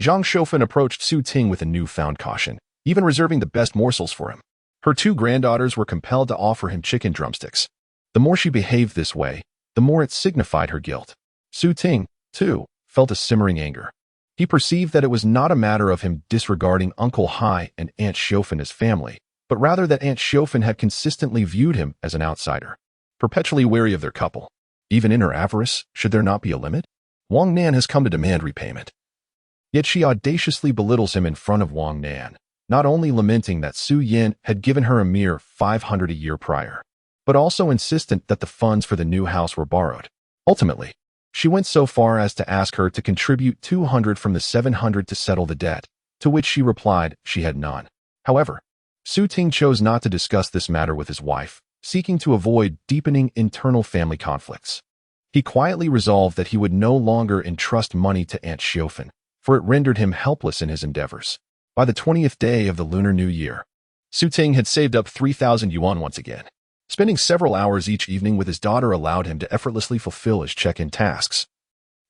Zhang Xiufan approached Su Ting with a newfound caution, even reserving the best morsels for him. Her 2 granddaughters were compelled to offer him chicken drumsticks. The more she behaved this way, the more it signified her guilt. Su Ting, too, felt a simmering anger. He perceived that it was not a matter of him disregarding Uncle Hai and Aunt Xiufan as family, but rather that Aunt Xiufan had consistently viewed him as an outsider, perpetually wary of their couple. Even in her avarice, should there not be a limit? Wang Nan has come to demand repayment. Yet she audaciously belittles him in front of Wang Nan, not only lamenting that Su Yin had given her a mere 500 a year prior, but also insistent that the funds for the new house were borrowed. Ultimately, she went so far as to ask her to contribute 200 from the 700 to settle the debt, to which she replied she had none. However, Su Ting chose not to discuss this matter with his wife, seeking to avoid deepening internal family conflicts. He quietly resolved that he would no longer entrust money to Aunt Xiufan, for it rendered him helpless in his endeavors. By the 20th day of the Lunar New Year, Su Ting had saved up 3,000 yuan once again. Spending several hours each evening with his daughter allowed him to effortlessly fulfill his check-in tasks,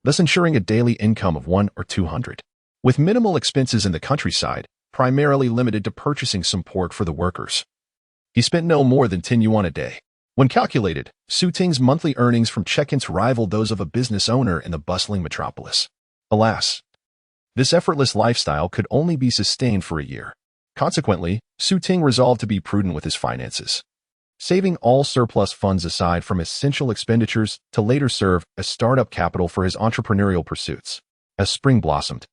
thus ensuring a daily income of 100 or 200. With minimal expenses in the countryside, primarily limited to purchasing some pork for the workers, he spent no more than 10 yuan a day. When calculated, Su Ting's monthly earnings from check-ins rivaled those of a business owner in the bustling metropolis. Alas, this effortless lifestyle could only be sustained for a year. Consequently, Su Ting resolved to be prudent with his finances, saving all surplus funds aside from essential expenditures to later serve as startup capital for his entrepreneurial pursuits. As spring blossomed,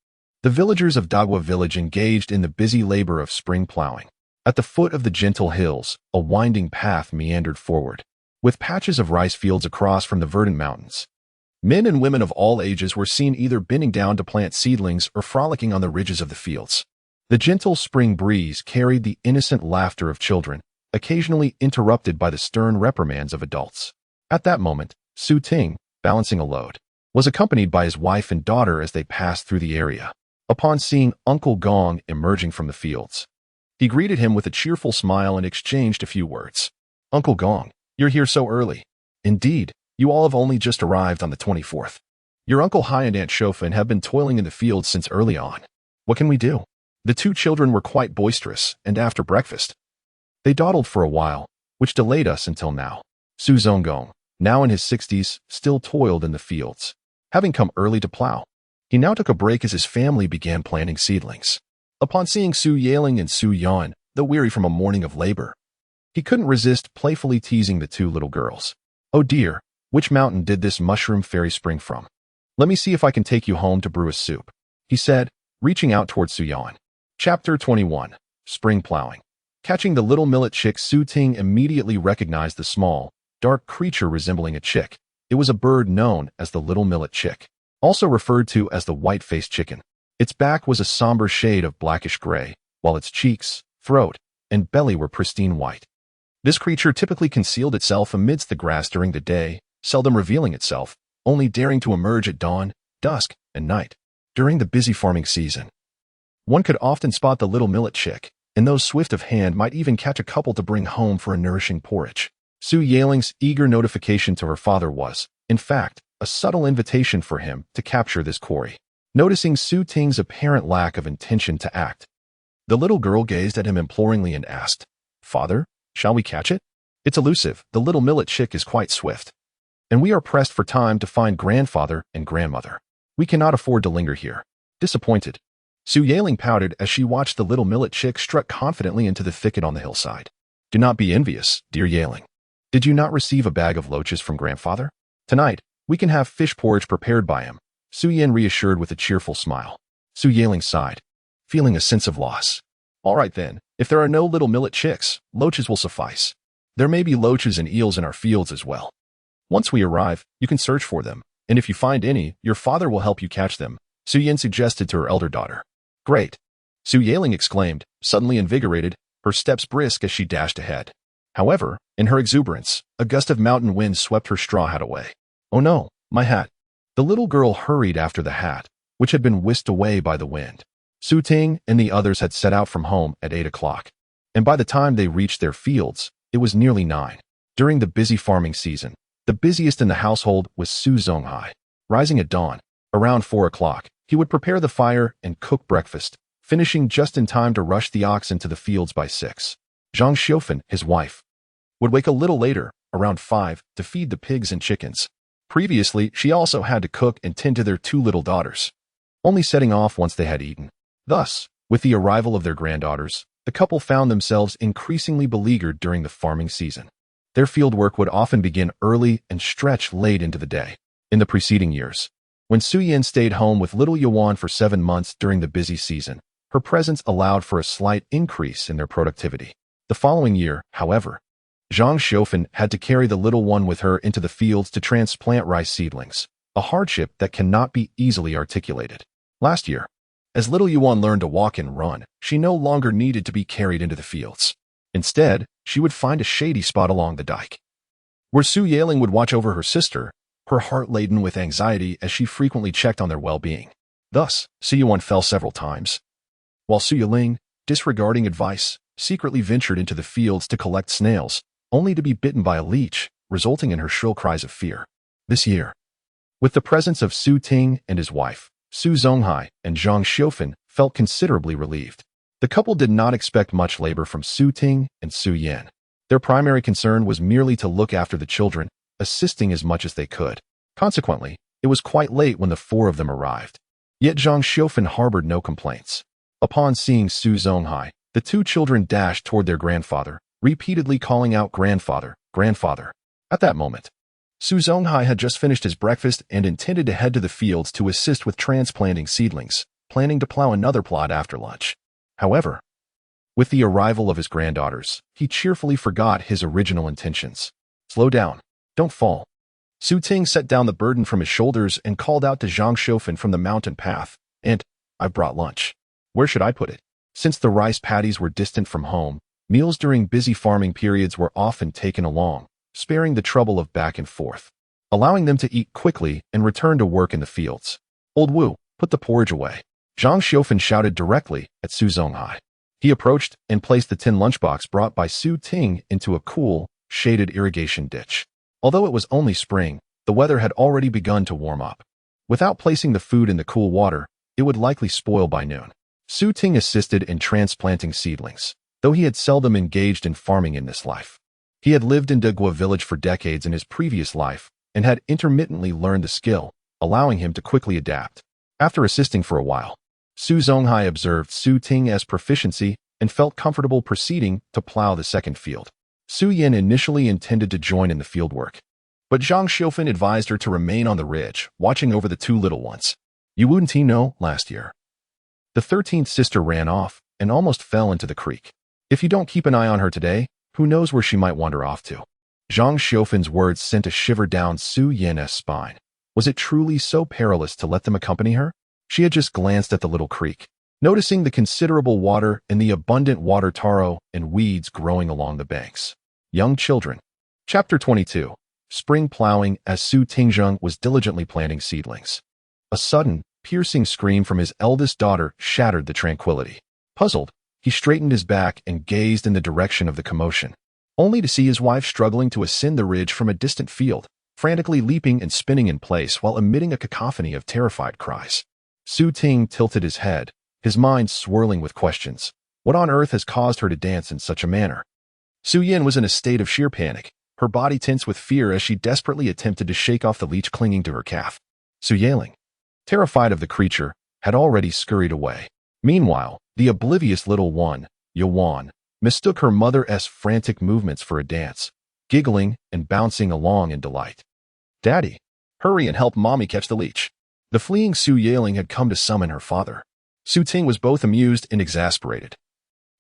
the villagers of Dagua village engaged in the busy labor of spring plowing. At the foot of the gentle hills, a winding path meandered forward, with patches of rice fields across from the verdant mountains. Men and women of all ages were seen either bending down to plant seedlings or frolicking on the ridges of the fields. The gentle spring breeze carried the innocent laughter of children, occasionally interrupted by the stern reprimands of adults. At that moment, Su Ting, balancing a load, was accompanied by his wife and daughter as they passed through the area. Upon seeing Uncle Gong emerging from the fields, He greeted him with a cheerful smile and exchanged a few words. Uncle Gong, you're here so early. Indeed, you all have only just arrived on the 24th. Your Uncle Hai and Aunt Shofan have been toiling in the fields since early on. What can we do? The two children were quite boisterous, and after breakfast, they dawdled for a while, which delayed us until now. Su Zonggong, now in his 60s, still toiled in the fields, having come early to plow. He now took a break as his family began planting seedlings. Upon seeing Su Yaling and Su Yuan, though weary from a morning of labor, he couldn't resist playfully teasing the two little girls. Oh dear, which mountain did this mushroom fairy spring from? Let me see if I can take you home to brew a soup, he said, reaching out toward Su Yuan. Chapter 21. Spring Plowing. Catching the little millet chick, Su Ting immediately recognized the small, dark creature resembling a chick. It was a bird known as the little millet chick, also referred to as the white-faced chicken. Its back was a somber shade of blackish gray, while its cheeks, throat, and belly were pristine white. This creature typically concealed itself amidst the grass during the day, seldom revealing itself, only daring to emerge at dawn, dusk, and night. During the busy farming season, one could often spot the little millet chick, and those swift of hand might even catch a couple to bring home for a nourishing porridge. Su Yaling's eager notification to her father was, in fact, a subtle invitation for him to capture this quarry. Noticing Su Ting's apparent lack of intention to act, the little girl gazed at him imploringly and asked, "Father, shall we catch it? It's elusive. The little millet chick is quite swift, and we are pressed for time to find grandfather and grandmother. We cannot afford to linger here." Disappointed, Su Yaling pouted as she watched the little millet chick strut confidently into the thicket on the hillside. Do not be envious, dear Yaling. Did you not receive a bag of loaches from grandfather? Tonight, we can have fish porridge prepared by him, Su Yin reassured with a cheerful smile. Su Yaling sighed, feeling a sense of loss. All right then, if there are no little millet chicks, loaches will suffice. There may be loaches and eels in our fields as well. Once we arrive, you can search for them, and if you find any, your father will help you catch them, Su Yin suggested to her elder daughter. Great, Su Yaling exclaimed, suddenly invigorated, her steps brisk as she dashed ahead. However, in her exuberance, a gust of mountain wind swept her straw hat away. Oh no, my hat. The little girl hurried after the hat, which had been whisked away by the wind. Su Ting and the others had set out from home at 8 o'clock, and by the time they reached their fields, it was nearly 9. During the busy farming season, the busiest in the household was Su Zonghai. Rising at dawn, around 4 o'clock, he would prepare the fire and cook breakfast, finishing just in time to rush the oxen to the fields by 6. Zhang Xiufan, his wife, would wake a little later, around 5, to feed the pigs and chickens. Previously, she also had to cook and tend to their 2 little daughters, only setting off once they had eaten. Thus, with the arrival of their granddaughters, the couple found themselves increasingly beleaguered during the farming season. Their field work would often begin early and stretch late into the day. In the preceding years, when Su Yin stayed home with little Yuan for 7 months during the busy season, her presence allowed for a slight increase in their productivity. The following year, however, Zhang Xiufan had to carry the little one with her into the fields to transplant rice seedlings, a hardship that cannot be easily articulated. Last year, as little Yuan learned to walk and run, she no longer needed to be carried into the fields. Instead, she would find a shady spot along the dike, where Su Yaling would watch over her sister, her heart laden with anxiety as she frequently checked on their well-being. Thus, Su Yuan fell several times, while Su Yaling, disregarding advice, secretly ventured into the fields to collect snails, only to be bitten by a leech, resulting in her shrill cries of fear. This year, with the presence of Su Ting and his wife, Su Zonghai and Zhang Xiufan felt considerably relieved. The couple did not expect much labor from Su Ting and Su Yan. Their primary concern was merely to look after the children, assisting as much as they could. Consequently, it was quite late when the 4 of them arrived. Yet Zhang Xiufan harbored no complaints. Upon seeing Su Zonghai, the 2 children dashed toward their grandfather, repeatedly calling out grandfather, grandfather. At that moment, Su Zonghai had just finished his breakfast and intended to head to the fields to assist with transplanting seedlings, planning to plow another plot after lunch. However, with the arrival of his granddaughters, he cheerfully forgot his original intentions. Slow down, don't fall. Su Ting set down the burden from his shoulders and called out to Zhang Xiufan from the mountain path, and, I've brought lunch. Where should I put it? Since the rice paddies were distant from home, meals during busy farming periods were often taken along, sparing the trouble of back and forth, allowing them to eat quickly and return to work in the fields. Old Wu, put the porridge away. Zhang Xiufan shouted directly at Su Zonghai. He approached and placed the tin lunchbox brought by Su Ting into a cool, shaded irrigation ditch. Although it was only spring, the weather had already begun to warm up. Without placing the food in the cool water, it would likely spoil by noon. Su Ting assisted in transplanting seedlings, though he had seldom engaged in farming in this life. He had lived in Degua village for decades in his previous life and had intermittently learned the skill, allowing him to quickly adapt. After assisting for a while, Su Zonghai observed Su Ting's proficiency and felt comfortable proceeding to plow the second field. Su Yin initially intended to join in the fieldwork, but Zhang Xiufan advised her to remain on the ridge, watching over the two little ones. You wouldn't know last year. The 13th sister ran off and almost fell into the creek. If you don't keep an eye on her today, who knows where she might wander off to? Zhang Xiufan's words sent a shiver down Su Yin's spine. Was it truly so perilous to let them accompany her? She had just glanced at the little creek, noticing the considerable water and the abundant water taro and weeds growing along the banks. Young children. Chapter 22. Spring plowing. As Su Tingzheng was diligently planting seedlings, a sudden, piercing scream from his eldest daughter shattered the tranquility. Puzzled, he straightened his back and gazed in the direction of the commotion, only to see his wife struggling to ascend the ridge from a distant field, frantically leaping and spinning in place while emitting a cacophony of terrified cries. Su Ting tilted his head, his mind swirling with questions. What on earth has caused her to dance in such a manner? Su Yin was in a state of sheer panic, her body tense with fear as she desperately attempted to shake off the leech clinging to her calf. Su Yaling, terrified of the creature, had already scurried away. Meanwhile, the oblivious little one, Yuan, mistook her mother's frantic movements for a dance, giggling and bouncing along in delight. Daddy, hurry and help Mommy catch the leech. The fleeing Su Yaling had come to summon her father. Su Ting was both amused and exasperated.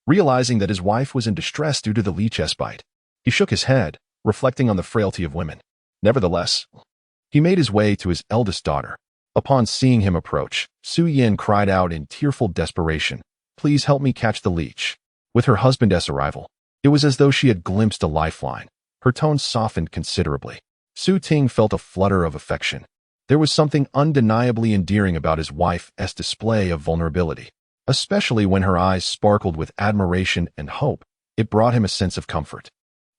Realizing that his wife was in distress due to the leech's bite, he shook his head, reflecting on the frailty of women. Nevertheless, he made his way to his eldest daughter. Upon seeing him approach, Su Yin cried out in tearful desperation, "Please help me catch the leech." With her husband's arrival, it was as though she had glimpsed a lifeline. Her tone softened considerably. Su Ting felt a flutter of affection. There was something undeniably endearing about his wife's display of vulnerability, especially when her eyes sparkled with admiration and hope. It brought him a sense of comfort.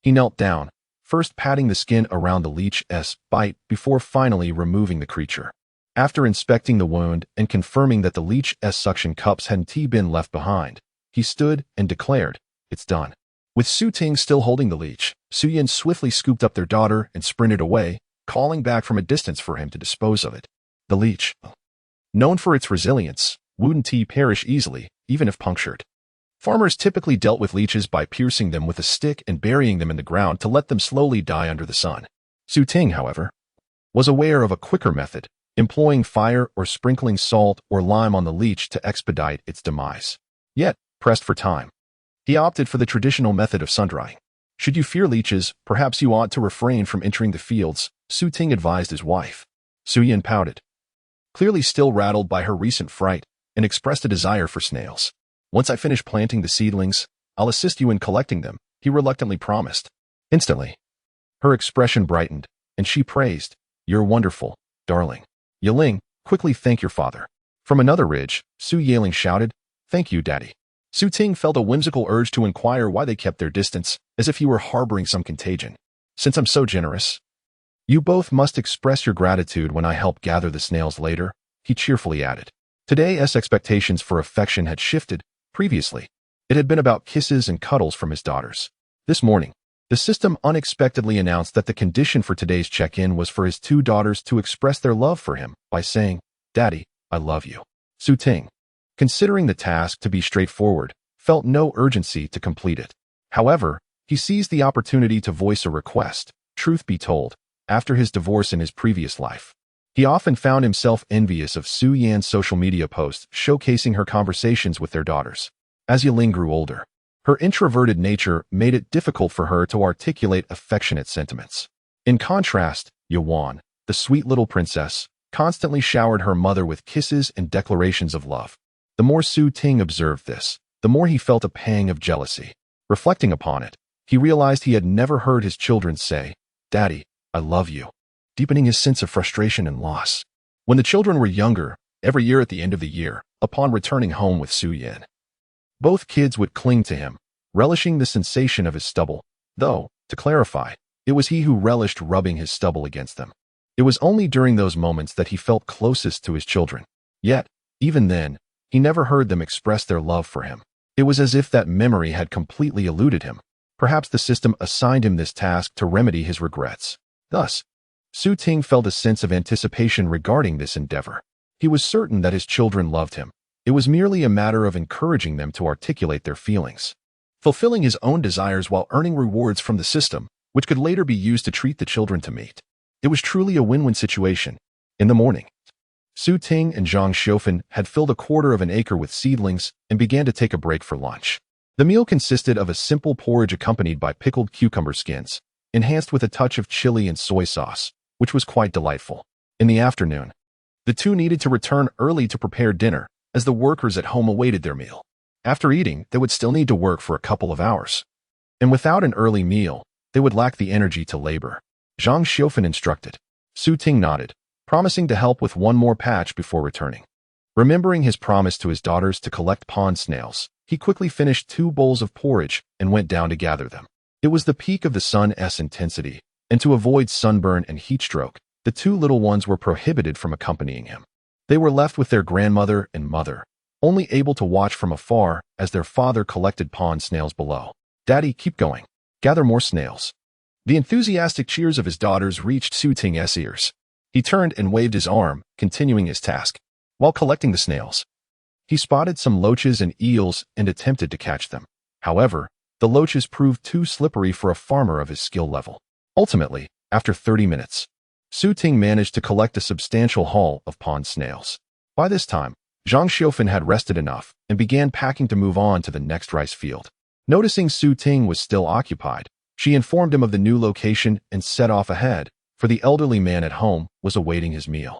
He knelt down, first patting the skin around the leech's bite before finally removing the creature. After inspecting the wound and confirming that the leech's suction cups hadn't been left behind, he stood and declared, "It's done." With Su Ting still holding the leech, Su Yin swiftly scooped up their daughter and sprinted away, calling back from a distance for him to dispose of it. The leech, known for its resilience, wouldn't perish easily, even if punctured. Farmers typically dealt with leeches by piercing them with a stick and burying them in the ground to let them slowly die under the sun. Su Ting, however, was aware of a quicker method, employing fire or sprinkling salt or lime on the leech to expedite its demise. Yet, pressed for time, he opted for the traditional method of sun-drying. Should you fear leeches, perhaps you ought to refrain from entering the fields, Su Ting advised his wife. Su Yin pouted, clearly still rattled by her recent fright, and expressed a desire for snails. "Once I finish planting the seedlings, I'll assist you in collecting them," he reluctantly promised. Instantly, her expression brightened, and she praised, "You're wonderful, darling. Yiling, quickly thank your father." From another ridge, Su Yaling shouted, "Thank you, Daddy." Su Ting felt a whimsical urge to inquire why they kept their distance, as if he were harboring some contagion. "Since I'm so generous, you both must express your gratitude when I help gather the snails later," he cheerfully added. Today's expectations for affection had shifted. Previously, it had been about kisses and cuddles from his daughters. This morning, the system unexpectedly announced that the condition for today's check-in was for his two daughters to express their love for him by saying, "Daddy, I love you." Su Ting, considering the task to be straightforward, felt no urgency to complete it. However, he seized the opportunity to voice a request. Truth be told, after his divorce in his previous life, he often found himself envious of Su Yan's social media posts showcasing her conversations with their daughters. As Yiling grew older, her introverted nature made it difficult for her to articulate affectionate sentiments. In contrast, Yuan, the sweet little princess, constantly showered her mother with kisses and declarations of love. The more Su Ting observed this, the more he felt a pang of jealousy. Reflecting upon it, he realized he had never heard his children say, "Daddy, I love you," deepening his sense of frustration and loss. When the children were younger, every year at the end of the year, upon returning home with Su Yin, Both kids would cling to him, relishing the sensation of his stubble, though, to clarify, it was he who relished rubbing his stubble against them. It was only during those moments that he felt closest to his children. Yet, even then, he never heard them express their love for him. It was as if that memory had completely eluded him. Perhaps the system assigned him this task to remedy his regrets. Thus, Ting felt a sense of anticipation regarding this endeavor. He was certain that his children loved him. It was merely a matter of encouraging them to articulate their feelings. Fulfilling his own desires while earning rewards from the system, which could later be used to treat the children to meat. It was truly a win-win situation. In the morning, Ting and Zhang Xiaofan had filled a quarter of an acre with seedlings and began to take a break for lunch. The meal consisted of a simple porridge accompanied by pickled cucumber skins, enhanced with a touch of chili and soy sauce, which was quite delightful. In the afternoon, the two needed to return early to prepare dinner, as the workers at home awaited their meal. After eating, they would still need to work for a couple of hours. And without an early meal, they would lack the energy to labor. Zhang Xiaofan instructed. Ting nodded, promising to help with one more patch before returning. Remembering his promise to his daughters to collect pond snails, he quickly finished 2 bowls of porridge and went down to gather them. It was the peak of the sun's intensity, and to avoid sunburn and heat stroke, the 2 little ones were prohibited from accompanying him. They were left with their grandmother and mother, only able to watch from afar as their father collected pond snails below. "Daddy, keep going. Gather more snails." The enthusiastic cheers of his daughters reached Ting's ears. He turned and waved his arm, continuing his task. While collecting the snails, he spotted some loaches and eels and attempted to catch them. However, the loaches proved too slippery for a farmer of his skill level. Ultimately, after 30 minutes, Ting managed to collect a substantial haul of pond snails. By this time, Zhang Xiaofan had rested enough and began packing to move on to the next rice field. Noticing Ting was still occupied, she informed him of the new location and set off ahead, for the elderly man at home was awaiting his meal.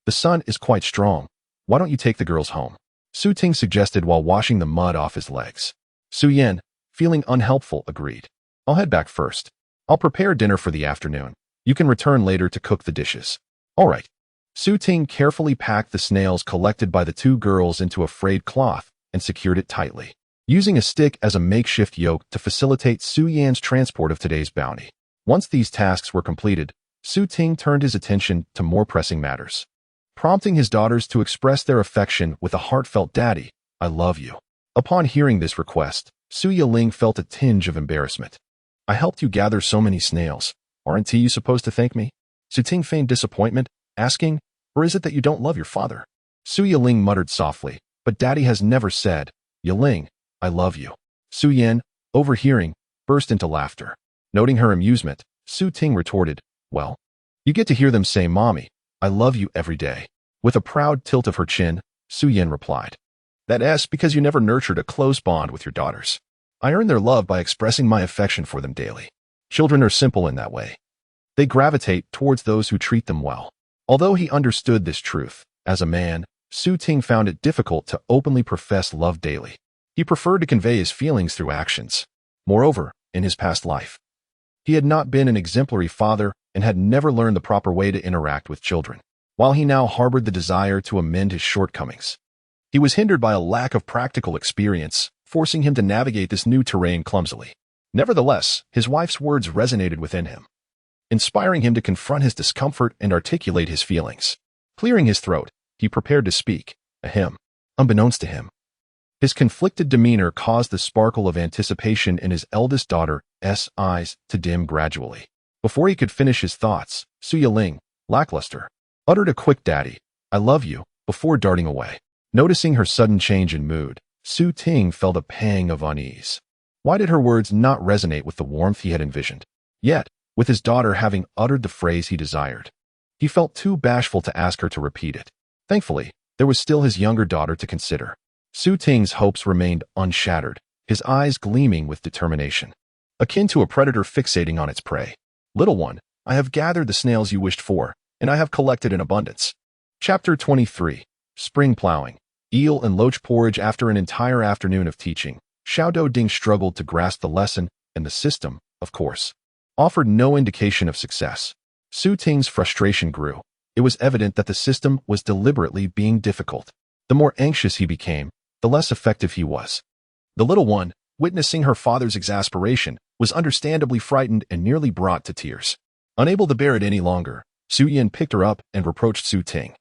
"The sun is quite strong. Why don't you take the girls home?" Ting suggested while washing the mud off his legs. Yan, feeling unhelpful, agreed. "I'll head back first. I'll prepare dinner for the afternoon. You can return later to cook the dishes." "All right." Ting carefully packed the snails collected by the 2 girls into a frayed cloth and secured it tightly, using a stick as a makeshift yoke to facilitate Yan's transport of today's bounty. Once these tasks were completed, Ting turned his attention to more pressing matters, prompting his daughters to express their affection with a heartfelt "Daddy, I love you." Upon hearing this request, Ling felt a tinge of embarrassment. "I helped you gather so many snails. Aren't you supposed to thank me?" Ting feigned disappointment, asking, "Or is it that you don't love your father?" Ling muttered softly, "But Daddy has never said, 'Ling, I love you.'" Yan, overhearing, burst into laughter. Noting her amusement, Ting retorted, "Well, you get to hear them say, 'Mommy, I love you' every day." With a proud tilt of her chin, Yan replied, "That's because you never nurtured a close bond with your daughters. I earn their love by expressing my affection for them daily. Children are simple in that way. They gravitate towards those who treat them well." Although he understood this truth, as a man, Ting found it difficult to openly profess love daily. He preferred to convey his feelings through actions. Moreover, in his past life, he had not been an exemplary father and had never learned the proper way to interact with children. While he now harbored the desire to amend his shortcomings, he was hindered by a lack of practical experience, forcing him to navigate this new terrain clumsily. Nevertheless, his wife's words resonated within him, inspiring him to confront his discomfort and articulate his feelings. Clearing his throat, he prepared to speak, a hymn. Unbeknownst to him, his conflicted demeanor caused the sparkle of anticipation in his eldest daughter's eyes to dim gradually. Before he could finish his thoughts, Ling, lackluster, uttered a quick "Daddy, I love you," before darting away. Noticing her sudden change in mood, Ting felt a pang of unease. Why did her words not resonate with the warmth he had envisioned? Yet, with his daughter having uttered the phrase he desired, he felt too bashful to ask her to repeat it. Thankfully, there was still his younger daughter to consider. Ting's hopes remained unshattered, his eyes gleaming with determination, akin to a predator fixating on its prey. "Little one, I have gathered the snails you wished for, and I have collected in abundance." Chapter 23. Spring Plowing. Eel and loach porridge. After an entire afternoon of teaching, Xiao Ding struggled to grasp the lesson, and the system, of course, offered no indication of success. Ting's frustration grew. It was evident that the system was deliberately being difficult. The more anxious he became, the less effective he was. The little one, witnessing her father's exasperation, was understandably frightened and nearly brought to tears. Unable to bear it any longer, Su Yin picked her up and reproached Su Ting,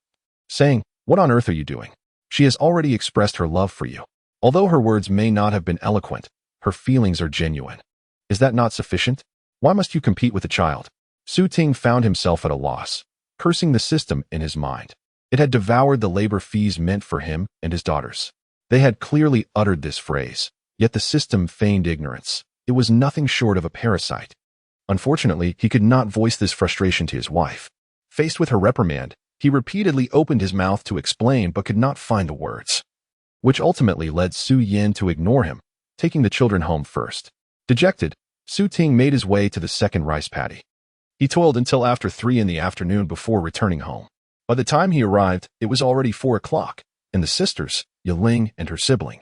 saying, "What on earth are you doing? She has already expressed her love for you. Although her words may not have been eloquent, her feelings are genuine. Is that not sufficient? Why must you compete with the child?" Su Ting found himself at a loss, cursing the system in his mind. It had devoured the labor fees meant for him and his daughters. They had clearly uttered this phrase, yet the system feigned ignorance. It was nothing short of a parasite. Unfortunately, he could not voice this frustration to his wife. Faced with her reprimand, he repeatedly opened his mouth to explain but could not find the words, which ultimately led Su Yin to ignore him, taking the children home first. Dejected, Su Ting made his way to the second rice paddy. He toiled until after 3 in the afternoon before returning home. By the time he arrived, it was already 4 o'clock, and the sisters, Yiling and her sibling,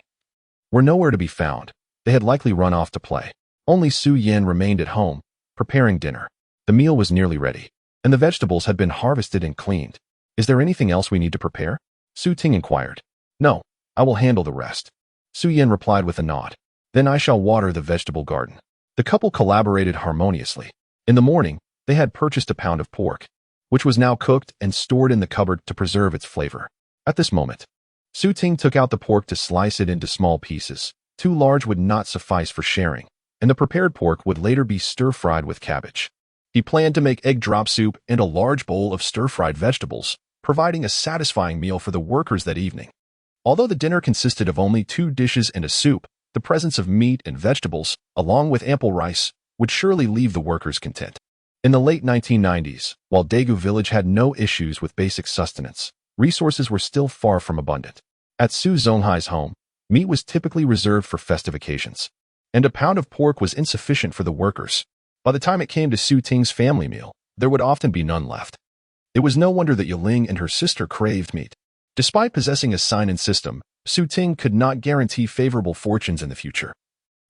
were nowhere to be found. They had likely run off to play. Only Su Yin remained at home, preparing dinner. The meal was nearly ready, and the vegetables had been harvested and cleaned. "Is there anything else we need to prepare?" Su Ting inquired. "No, I will handle the rest." Su Yin replied with a nod. "Then I shall water the vegetable garden." The couple collaborated harmoniously. In the morning, they had purchased a pound of pork, which was now cooked and stored in the cupboard to preserve its flavor. At this moment, Su Ting took out the pork to slice it into small pieces. Too large would not suffice for sharing, and the prepared pork would later be stir-fried with cabbage. He planned to make egg drop soup and a large bowl of stir-fried vegetables, providing a satisfying meal for the workers that evening. Although the dinner consisted of only 2 dishes and a soup, the presence of meat and vegetables, along with ample rice, would surely leave the workers content. In the late 1990s, while Daegu village had no issues with basic sustenance, resources were still far from abundant. At Su Zonghai's home, meat was typically reserved for festive occasions, and a pound of pork was insufficient for the workers. By the time it came to Su Ting's family meal, there would often be none left. It was no wonder that Yiling and her sister craved meat. Despite possessing a sign-in system, Su Ting could not guarantee favorable fortunes in the future.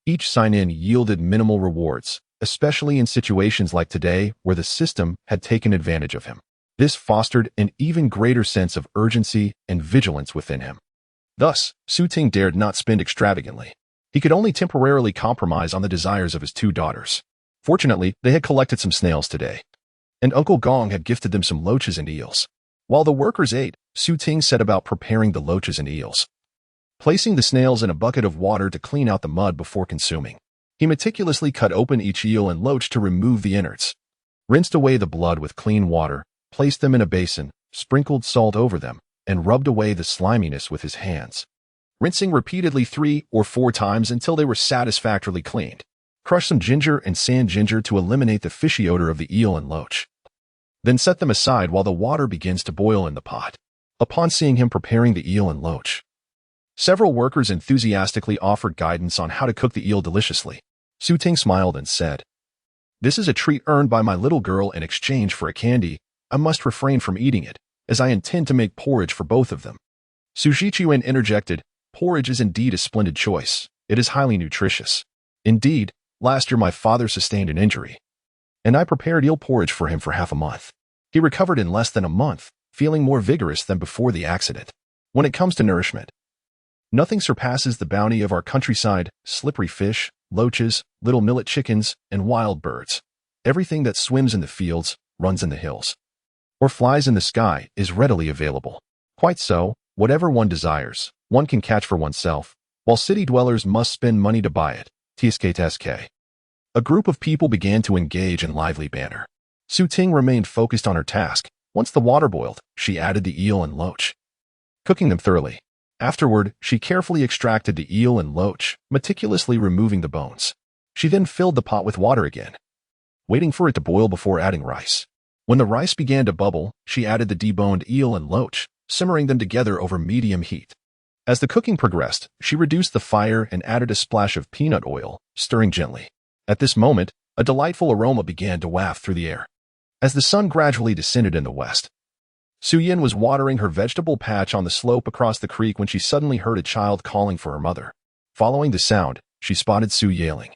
Each sign-in yielded minimal rewards, especially in situations like today where the system had taken advantage of him. This fostered an even greater sense of urgency and vigilance within him. Thus, Su Ting dared not spend extravagantly. He could only temporarily compromise on the desires of his 2 daughters. Fortunately, they had collected some snails today, and Uncle Gong had gifted them some loaches and eels. While the workers ate, Su Ting set about preparing the loaches and eels, placing the snails in a bucket of water to clean out the mud before consuming. He meticulously cut open each eel and loach to remove the innards, rinsed away the blood with clean water, placed them in a basin, sprinkled salt over them, and rubbed away the sliminess with his hands, rinsing repeatedly 3 or 4 times until they were satisfactorily cleaned. Crush some ginger and sand ginger to eliminate the fishy odor of the eel and loach. Then set them aside while the water begins to boil in the pot. Upon seeing him preparing the eel and loach, several workers enthusiastically offered guidance on how to cook the eel deliciously. Su Ting smiled and said, "This is a treat earned by my little girl in exchange for a candy. I must refrain from eating it, as I intend to make porridge for both of them." Su Shichuan interjected, "Porridge is indeed a splendid choice. It is highly nutritious. Indeed, last year my father sustained an injury, and I prepared eel porridge for him for half a month. He recovered in less than a month, feeling more vigorous than before the accident. When it comes to nourishment, nothing surpasses the bounty of our countryside: slippery fish, loaches, little millet chickens, and wild birds. Everything that swims in the fields, runs in the hills, or flies in the sky is readily available. Quite so, whatever one desires, one can catch for oneself, while city dwellers must spend money to buy it. TSK. A group of people began to engage in lively banter. Su Ting remained focused on her task. Once the water boiled, she added the eel and loach, cooking them thoroughly. Afterward, she carefully extracted the eel and loach, meticulously removing the bones. She then filled the pot with water again, waiting for it to boil before adding rice. When the rice began to bubble, she added the deboned eel and loach, simmering them together over medium heat. As the cooking progressed, she reduced the fire and added a splash of peanut oil, stirring gently. At this moment, a delightful aroma began to waft through the air. As the sun gradually descended in the west, Su Yin was watering her vegetable patch on the slope across the creek when she suddenly heard a child calling for her mother. Following the sound, she spotted Su Yiling,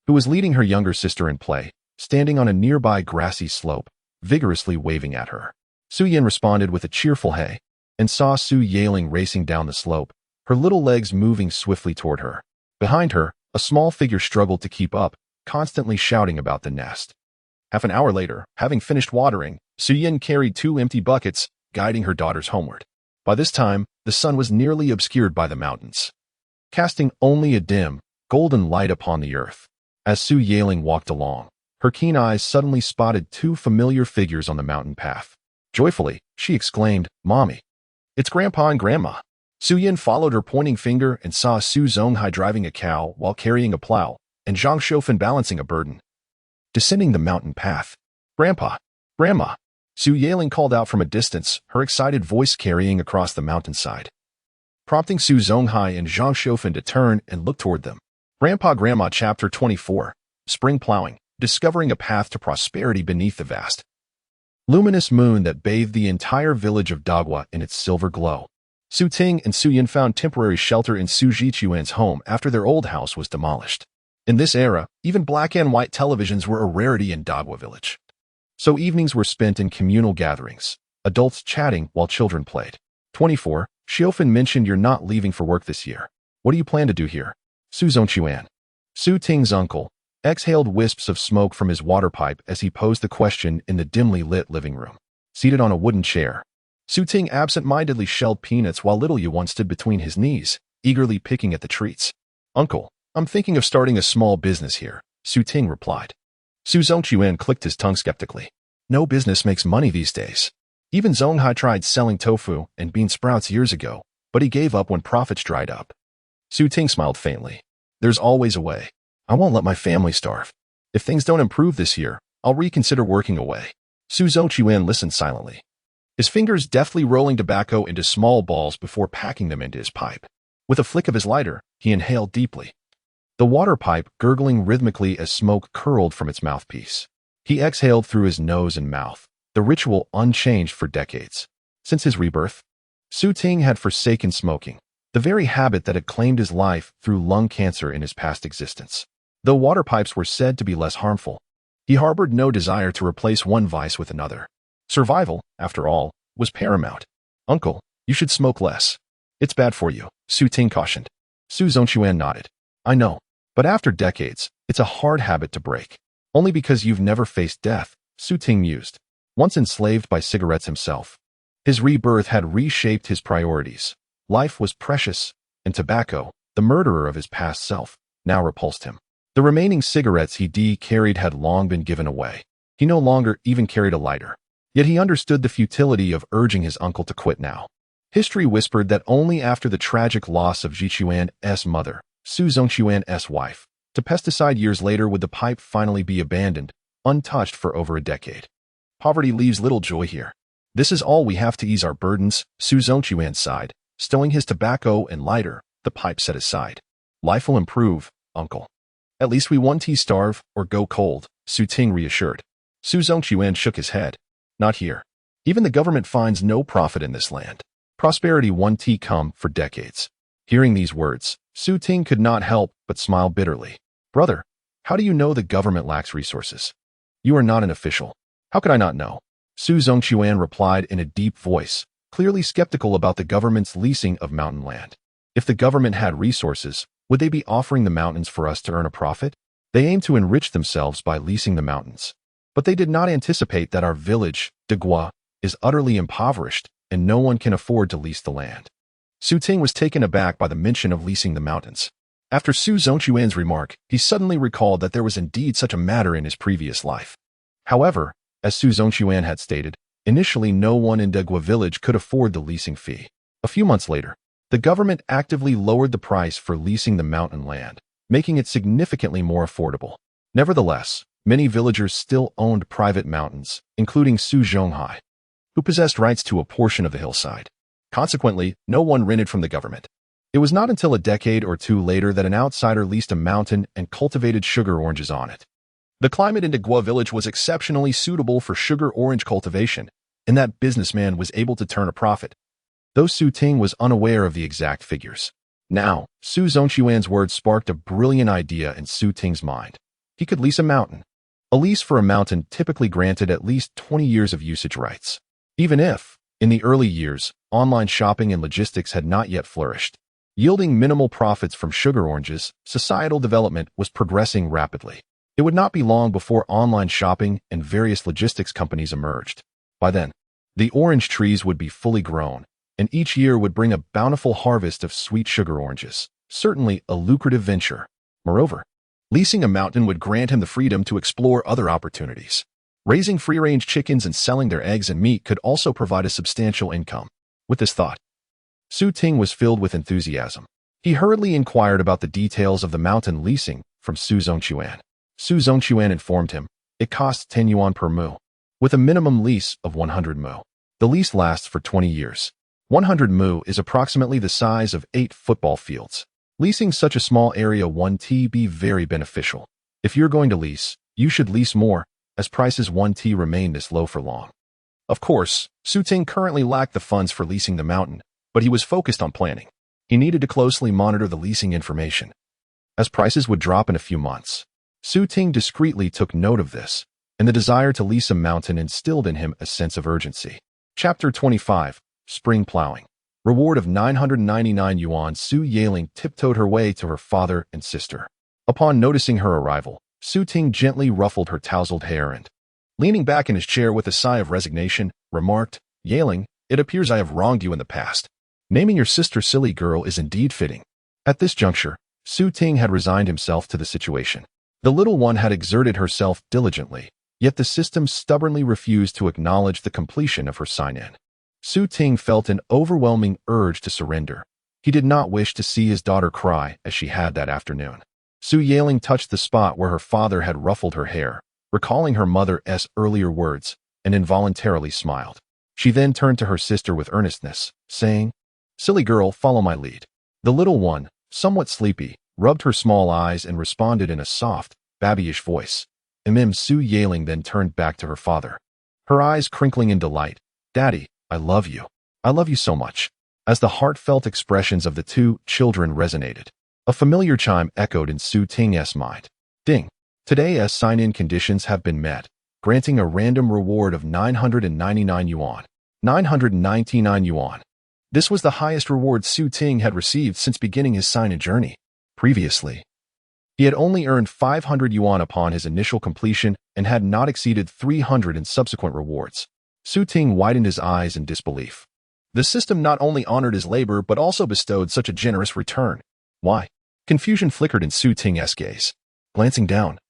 who was leading her younger sister in play, standing on a nearby grassy slope, vigorously waving at her. Su Yin responded with a cheerful hey, and saw Su Yiling racing down the slope, her little legs moving swiftly toward her. Behind her, a small figure struggled to keep up, constantly shouting about the nest. Half an hour later, having finished watering, Suyin carried 2 empty buckets, guiding her daughters homeward. By this time, the sun was nearly obscured by the mountains, casting only a dim, golden light upon the earth. As Su Yaling walked along, her keen eyes suddenly spotted 2 familiar figures on the mountain path. Joyfully, she exclaimed, "Mommy, it's Grandpa and Grandma." Su Yin followed her pointing finger and saw Su Zonghai driving a cow while carrying a plow, and Zhang Shofan balancing a burden. Descending the mountain path, "Grandpa, Grandma," Su Yaling called out from a distance, her excited voice carrying across the mountainside, prompting Su Zonghai and Zhang Shofan to turn and look toward them. Grandpa Grandma Chapter 24, Spring Plowing, Discovering a Path to Prosperity Beneath the Vast, luminous moon that bathed the entire village of Dagua in its silver glow. Su Ting and Su Yin found temporary shelter in Su Jichuan's home after their old house was demolished. In this era, even black and white televisions were a rarity in Dagua village. So evenings were spent in communal gatherings, adults chatting while children played. 24. Xiofan mentioned you're not leaving for work this year. What do you plan to do here? Su Zongchuan, Su Ting's uncle, exhaled wisps of smoke from his water pipe as he posed the question in the dimly lit living room. Seated on a wooden chair, Su Ting absent-mindedly shelled peanuts while little Yuan stood between his knees, eagerly picking at the treats. Uncle, I'm thinking of starting a small business here, Su Ting replied. Su Zongchuan clicked his tongue skeptically. No business makes money these days. Even Zonghai tried selling tofu and bean sprouts years ago, but he gave up when profits dried up. Su Ting smiled faintly. There's always a way. I won't let my family starve. If things don't improve this year, I'll reconsider working away. Su Zongchuan listened silently, his fingers deftly rolling tobacco into small balls before packing them into his pipe. With a flick of his lighter, he inhaled deeply, the water pipe gurgling rhythmically as smoke curled from its mouthpiece. He exhaled through his nose and mouth, the ritual unchanged for decades. Since his rebirth, Su Ting had forsaken smoking, the very habit that had claimed his life through lung cancer in his past existence. Though water pipes were said to be less harmful, he harbored no desire to replace one vice with another. Survival, after all, was paramount. Uncle, you should smoke less. It's bad for you, Su Ting cautioned. Su Zongchuan nodded. I know, but after decades, it's a hard habit to break. Only because you've never faced death, Su Ting mused. Once enslaved by cigarettes himself, his rebirth had reshaped his priorities. Life was precious, and tobacco, the murderer of his past self, now repulsed him. The remaining cigarettes he carried had long been given away. He no longer even carried a lighter. Yet he understood the futility of urging his uncle to quit now. History whispered that only after the tragic loss of Jichuan's mother, Su Zongchuan's wife, to pesticide years later would the pipe finally be abandoned, untouched for over a decade. Poverty leaves little joy here. This is all we have to ease our burdens, Su Zongchuan sighed, stowing his tobacco and lighter, the pipe set aside. Life will improve, uncle. At least we won't starve or go cold, Su Ting reassured. Su Zongchuan shook his head. Not here. Even the government finds no profit in this land. Prosperity won't come for decades. Hearing these words, Su Ting could not help but smile bitterly. Brother, how do you know the government lacks resources? You are not an official. How could I not know? Su Zongchuan replied in a deep voice, clearly skeptical about the government's leasing of mountain land. If the government had resources, would they be offering the mountains for us to earn a profit? They aim to enrich themselves by leasing the mountains. But they did not anticipate that our village, Dagua, is utterly impoverished and no one can afford to lease the land. Su Ting was taken aback by the mention of leasing the mountains. After Su Zongchuan's remark, he suddenly recalled that there was indeed such a matter in his previous life. However, as Su Zongchuan had stated, initially no one in Dagua village could afford the leasing fee. A few months later, the government actively lowered the price for leasing the mountain land, making it significantly more affordable. Nevertheless, many villagers still owned private mountains, including Su Zonghai, who possessed rights to a portion of the hillside. Consequently, no one rented from the government. It was not until a decade or two later that an outsider leased a mountain and cultivated sugar oranges on it. The climate in Dagua village was exceptionally suitable for sugar orange cultivation, and that businessman was able to turn a profit, though Su Ting was unaware of the exact figures. Now, Su Zongchuan's words sparked a brilliant idea in Su Ting's mind. He could lease a mountain. A lease for a mountain typically granted at least 20 years of usage rights. Even if, in the early years, online shopping and logistics had not yet flourished, Yielding minimal profits from sugar oranges, societal development was progressing rapidly. It would not be long before online shopping and various logistics companies emerged. By then, the orange trees would be fully grown, and each year would bring a bountiful harvest of sweet sugar oranges, certainly a lucrative venture. Moreover, leasing a mountain would grant him the freedom to explore other opportunities. Raising free-range chickens and selling their eggs and meat could also provide a substantial income. With this thought, Ting was filled with enthusiasm. He hurriedly inquired about the details of the mountain leasing from Yuan. Yuan informed him, it costs 10 yuan per mu, with a minimum lease of 100 mu. The lease lasts for 20 years. 100 mu is approximately the size of 8 football fields. Leasing such a small area would be very beneficial. If you're going to lease, you should lease more, as prices would remain this low for long. Of course, Ting currently lacked the funds for leasing the mountain, but he was focused on planning. He needed to closely monitor the leasing information, as prices would drop in a few months. Ting discreetly took note of this, and the desire to lease a mountain instilled in him a sense of urgency. Chapter 25. Spring Plowing. Reward of 999 yuan. Yuan tiptoed her way to her father and sister. Upon noticing her arrival, Ting gently ruffled her tousled hair and, leaning back in his chair with a sigh of resignation, remarked, Yuan, it appears I have wronged you in the past. Naming your sister silly girl is indeed fitting. At this juncture, Ting had resigned himself to the situation. The little one had exerted herself diligently, yet the system stubbornly refused to acknowledge the completion of her sign-in. Ting felt an overwhelming urge to surrender. He did not wish to see his daughter cry as she had that afternoon. Yuan touched the spot where her father had ruffled her hair, recalling her mother's earlier words, and involuntarily smiled. She then turned to her sister with earnestness, saying, Silly girl, follow my lead. The little one, somewhat sleepy, rubbed her small eyes and responded in a soft, babyish voice. Yuan then turned back to her father, her eyes crinkling in delight. Daddy, I love you. I love you so much. As the heartfelt expressions of the two children resonated, a familiar chime echoed in Ting's mind. Ding. Today's sign-in conditions have been met, granting a random reward of 999 yuan. 999 yuan. This was the highest reward Ting had received since beginning his sign-in journey. Previously, he had only earned 500 yuan upon his initial completion and had not exceeded 300 in subsequent rewards. Ting widened his eyes in disbelief. The system not only honored his labor but also bestowed such a generous return. Why? Confusion flickered in Ting's gaze. Glancing down,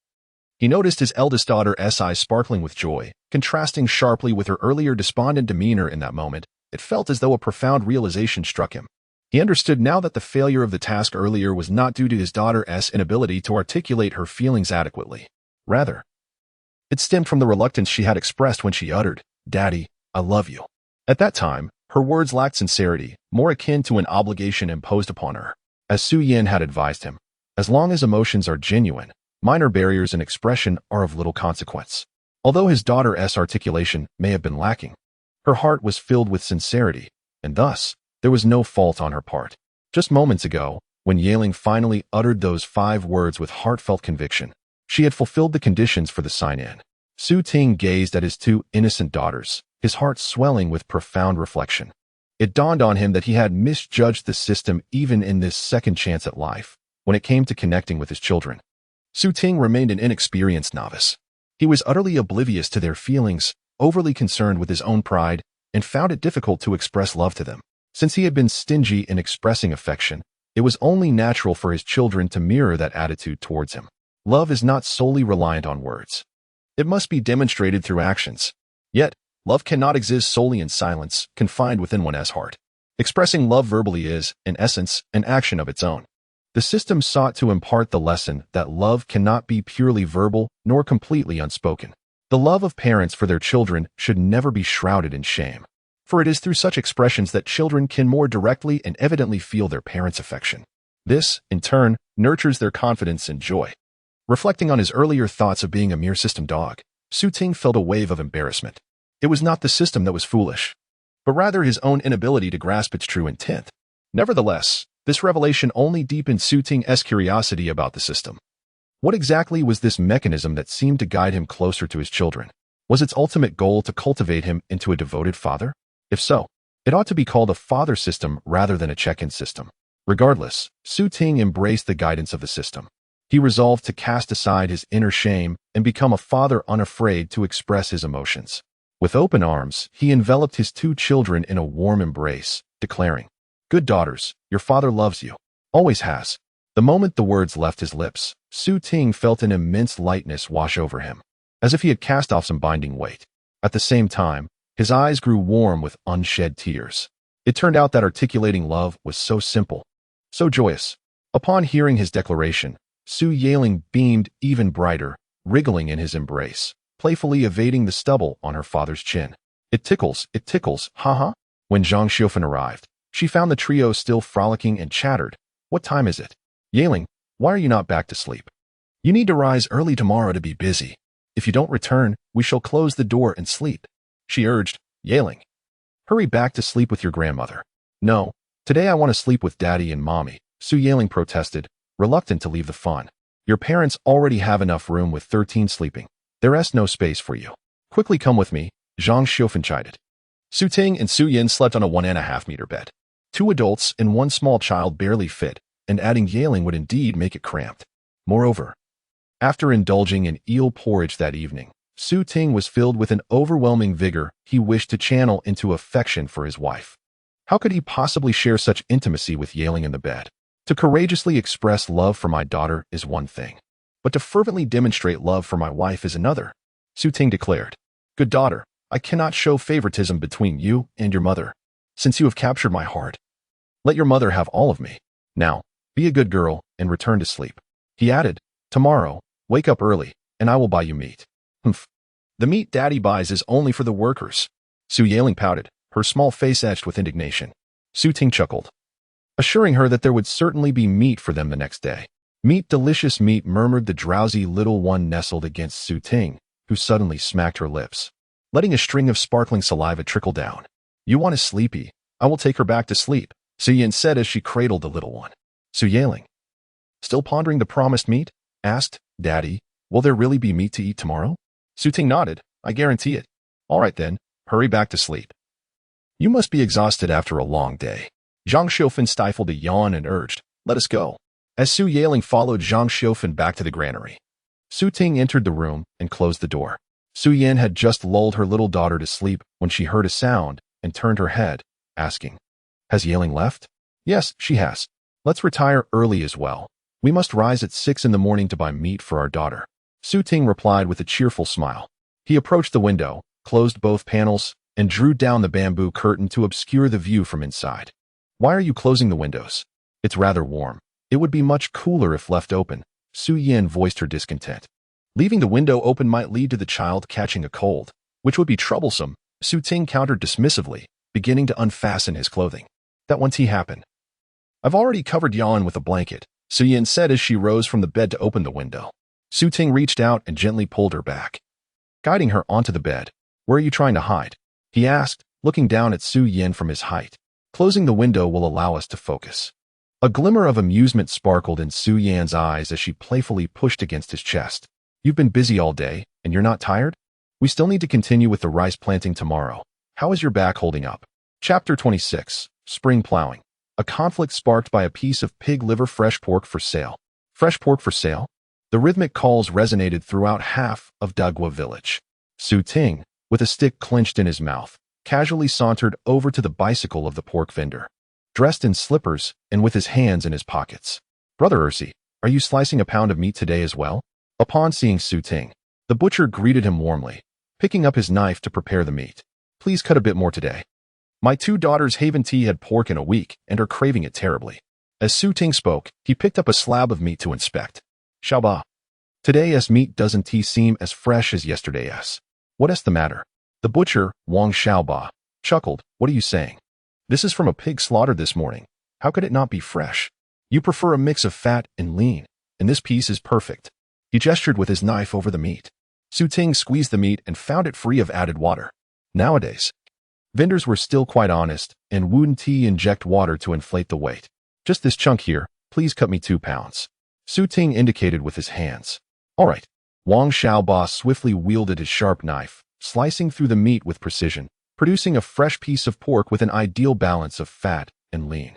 he noticed his eldest daughter's eyes sparkling with joy, contrasting sharply with her earlier despondent demeanor in that moment. It felt as though a profound realization struck him. He understood now that the failure of the task earlier was not due to his daughter's inability to articulate her feelings adequately. Rather, it stemmed from the reluctance she had expressed when she uttered, Daddy, I love you. At that time, her words lacked sincerity, more akin to an obligation imposed upon her. As Yuan had advised him, as long as emotions are genuine, minor barriers in expression are of little consequence. Although his daughter's articulation may have been lacking, her heart was filled with sincerity, and thus, there was no fault on her part. Just moments ago, when Yuan finally uttered those 5 words with heartfelt conviction, she had fulfilled the conditions for the sign-in. Ting gazed at his 2 innocent daughters, his heart swelling with profound reflection. It dawned on him that he had misjudged the system even in this second chance at life, when it came to connecting with his children. Ting remained an inexperienced novice. He was utterly oblivious to their feelings, overly concerned with his own pride, and found it difficult to express love to them. Since he had been stingy in expressing affection, it was only natural for his children to mirror that attitude towards him. Love is not solely reliant on words. It must be demonstrated through actions. Yet, love cannot exist solely in silence, confined within one's heart. Expressing love verbally is, in essence, an action of its own. The system sought to impart the lesson that love cannot be purely verbal nor completely unspoken. The love of parents for their children should never be shrouded in shame, for it is through such expressions that children can more directly and evidently feel their parents' affection. This, in turn, nurtures their confidence and joy. Reflecting on his earlier thoughts of being a mere system dog, Ting felt a wave of embarrassment. It was not the system that was foolish, but rather his own inability to grasp its true intent. Nevertheless, this revelation only deepened Ting's curiosity about the system. What exactly was this mechanism that seemed to guide him closer to his children? Was its ultimate goal to cultivate him into a devoted father? If so, it ought to be called a father system rather than a check-in system. Regardless, Su Ting embraced the guidance of the system. He resolved to cast aside his inner shame and become a father unafraid to express his emotions. With open arms, he enveloped his 2 children in a warm embrace, declaring, "Good daughters, your father loves you. Always has." The moment the words left his lips, Su Ting felt an immense lightness wash over him, as if he had cast off some binding weight. At the same time, his eyes grew warm with unshed tears. It turned out that articulating love was so simple, so joyous. Upon hearing his declaration, Su Yaling beamed even brighter, wriggling in his embrace, playfully evading the stubble on her father's chin. It tickles, haha." When Zhang Xiufen arrived, she found the trio still frolicking and chattered. "What time is it? Yaling, why are you not back to sleep? You need to rise early tomorrow to be busy. If you don't return, we shall close the door and sleep," she urged. "Yaling, hurry back to sleep with your grandmother." "No, today I want to sleep with Daddy and Mommy," Su Yaling protested, reluctant to leave the fun. "Your parents already have enough room with 13 sleeping. There's no space for you. Quickly come with me," Zhang Xiufen chided. Su Ting and Su Yin slept on a 1.5-meter bed. 2 adults and 1 small child barely fit, and adding Yaling would indeed make it cramped. Moreover, after indulging in eel porridge that evening, Su Ting was filled with an overwhelming vigor he wished to channel into affection for his wife. How could he possibly share such intimacy with Yaling in the bed? To courageously express love for my daughter is one thing, but to fervently demonstrate love for my wife is another, Su Ting declared. "Good daughter, I cannot show favoritism between you and your mother, since you have captured my heart. Let your mother have all of me. Now, be a good girl and return to sleep." He added, "Tomorrow, wake up early, and I will buy you meat." "Humph. The meat Daddy buys is only for the workers." Su Yaling pouted, her small face etched with indignation. Su Ting chuckled, assuring her that there would certainly be meat for them the next day. "Meat, delicious meat," murmured the drowsy little one nestled against Su Ting, who suddenly smacked her lips, letting a string of sparkling saliva trickle down. "You want a sleepy? I will take her back to sleep," Su Yin said as she cradled the little one. Su Yaling, still pondering the promised meat, asked, "Daddy, will there really be meat to eat tomorrow?" Su Ting nodded. "I guarantee it." "All right then, hurry back to sleep. You must be exhausted after a long day." Zhang Xiufen stifled a yawn and urged, "Let us go." As Su Yaling followed Zhang Xiufen back to the granary, Su Ting entered the room and closed the door. Su Yin had just lulled her little daughter to sleep when she heard a sound and turned her head, asking, "Has Yaling left?" "Yes, she has. Let's retire early as well. We must rise at 6 in the morning to buy meat for our daughter," Su Ting replied with a cheerful smile. He approached the window, closed both panels, and drew down the bamboo curtain to obscure the view from inside. "Why are you closing the windows? It's rather warm. It would be much cooler if left open," Su Yin voiced her discontent. "Leaving the window open might lead to the child catching a cold, which would be troublesome," Su Ting countered dismissively, beginning to unfasten his clothing. "That won't happen. I've already covered Yuan with a blanket," Su Yin said as she rose from the bed to open the window. Su Ting reached out and gently pulled her back, guiding her onto the bed. "Where are you trying to hide?" he asked, looking down at Su Yin from his height. "Closing the window will allow us to focus." A glimmer of amusement sparkled in Su Yan's eyes as she playfully pushed against his chest. "You've been busy all day, and you're not tired? We still need to continue with the rice planting tomorrow. How is your back holding up?" Chapter 26, Spring Plowing. A conflict sparked by a piece of pig liver fresh pork for sale. Fresh pork for sale? The rhythmic calls resonated throughout half of Dagua village. Su Ting, with a stick clenched in his mouth, casually sauntered over to the bicycle of the pork vendor, dressed in slippers and with his hands in his pockets. "Brother Ursi, are you slicing a pound of meat today as well?" Upon seeing Su Ting, the butcher greeted him warmly, picking up his knife to prepare the meat. "Please cut a bit more today. My 2 daughters haven't had pork in a week and are craving it terribly." As Su Ting spoke, he picked up a slab of meat to inspect. "Xiaoba, today's meat doesn't seem as fresh as yesterday's. What's the matter?" The butcher, Wang Xiaoba, chuckled. "What are you saying? This is from a pig slaughtered this morning. How could it not be fresh? You prefer a mix of fat and lean, and this piece is perfect." He gestured with his knife over the meat. Su Ting squeezed the meat and found it free of added water. Nowadays, vendors were still quite honest and wouldn't inject water to inflate the weight. "Just this chunk here, please cut me 2 pounds. Su Ting indicated with his hands. "All right." Wang Xiaoba swiftly wielded his sharp knife, slicing through the meat with precision, producing a fresh piece of pork with an ideal balance of fat and lean.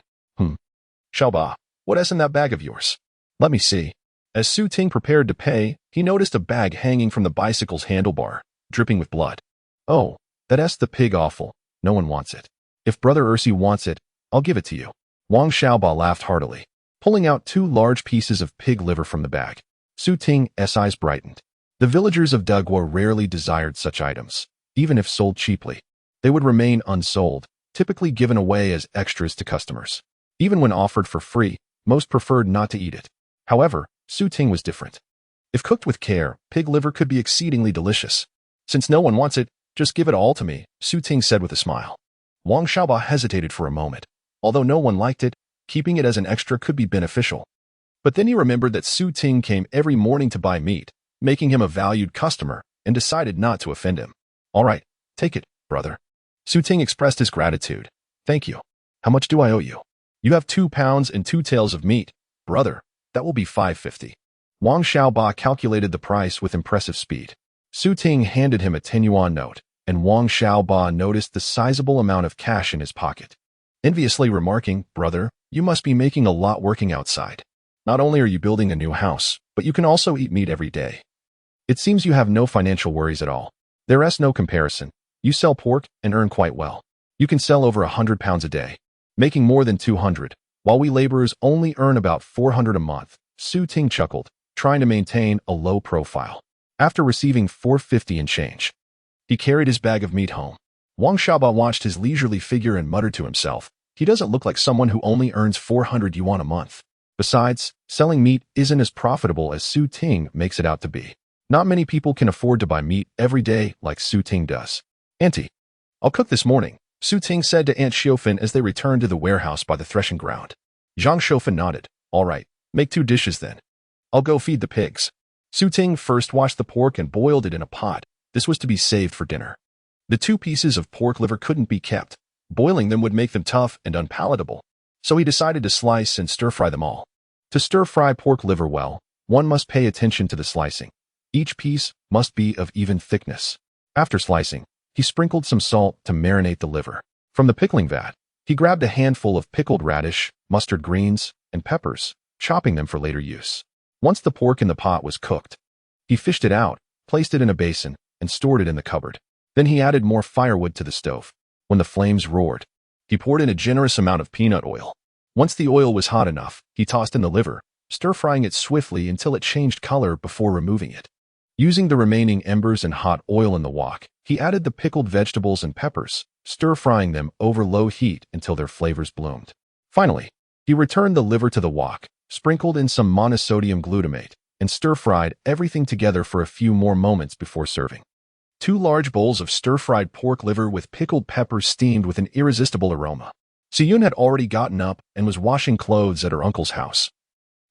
Xiaoba, what's in that bag of yours? Let me see. As Su Ting prepared to pay, he noticed a bag hanging from the bicycle's handlebar, dripping with blood. Oh, that's the pig offal. No one wants it. If Brother Ursi wants it, I'll give it to you. Wang Xiaoba laughed heartily, pulling out 2 large pieces of pig liver from the bag. Su Ting's eyes brightened. The villagers of Dugwa rarely desired such items, even if sold cheaply. They would remain unsold, typically given away as extras to customers. Even when offered for free, most preferred not to eat it. However, Su Ting was different. If cooked with care, pig liver could be exceedingly delicious. Since no one wants it, just give it all to me, Su Ting said with a smile. Wang Xiaoba hesitated for a moment. Although no one liked it, keeping it as an extra could be beneficial. But then he remembered that Su Ting came every morning to buy meat, making him a valued customer, and decided not to offend him. All right, take it, brother. Su Ting expressed his gratitude. Thank you. How much do I owe you? You have 2 pounds and 2 tails of meat, brother. That will be 550. Wang Xiaoba calculated the price with impressive speed. Su Ting handed him a 10 yuan note, and Wang Xiaoba noticed the sizable amount of cash in his pocket. Enviously remarking, brother, you must be making a lot working outside. Not only are you building a new house, but you can also eat meat every day. It seems you have no financial worries at all. There's no comparison. You sell pork and earn quite well. You can sell over 100 pounds a day, making more than 200, while we laborers only earn about 400 a month. Su Ting chuckled, trying to maintain a low profile. After receiving 450 and change, he carried his bag of meat home. Wang Xiaoba watched his leisurely figure and muttered to himself, he doesn't look like someone who only earns 400 yuan a month. Besides, selling meat isn't as profitable as Su Ting makes it out to be. Not many people can afford to buy meat every day like Su Ting does. Auntie, I'll cook this morning, Su Ting said to Aunt Xiaofan as they returned to the warehouse by the threshing ground. Zhang Xiaofan nodded. All right, make 2 dishes then. I'll go feed the pigs. Su Ting first washed the pork and boiled it in a pot. This was to be saved for dinner. The 2 pieces of pork liver couldn't be kept. Boiling them would make them tough and unpalatable. So he decided to slice and stir-fry them all. To stir-fry pork liver well, one must pay attention to the slicing. Each piece must be of even thickness. After slicing, he sprinkled some salt to marinate the liver. From the pickling vat, he grabbed a handful of pickled radish, mustard greens, and peppers, chopping them for later use. Once the pork in the pot was cooked, he fished it out, placed it in a basin, and stored it in the cupboard. Then he added more firewood to the stove. When the flames roared, he poured in a generous amount of peanut oil. Once the oil was hot enough, he tossed in the liver, stir-frying it swiftly until it changed color before removing it. Using the remaining embers and hot oil in the wok, he added the pickled vegetables and peppers, stir-frying them over low heat until their flavors bloomed. Finally, he returned the liver to the wok, sprinkled in some monosodium glutamate, and stir-fried everything together for a few more moments before serving. 2 large bowls of stir-fried pork liver with pickled peppers steamed with an irresistible aroma. Siyun had already gotten up and was washing clothes at her uncle's house,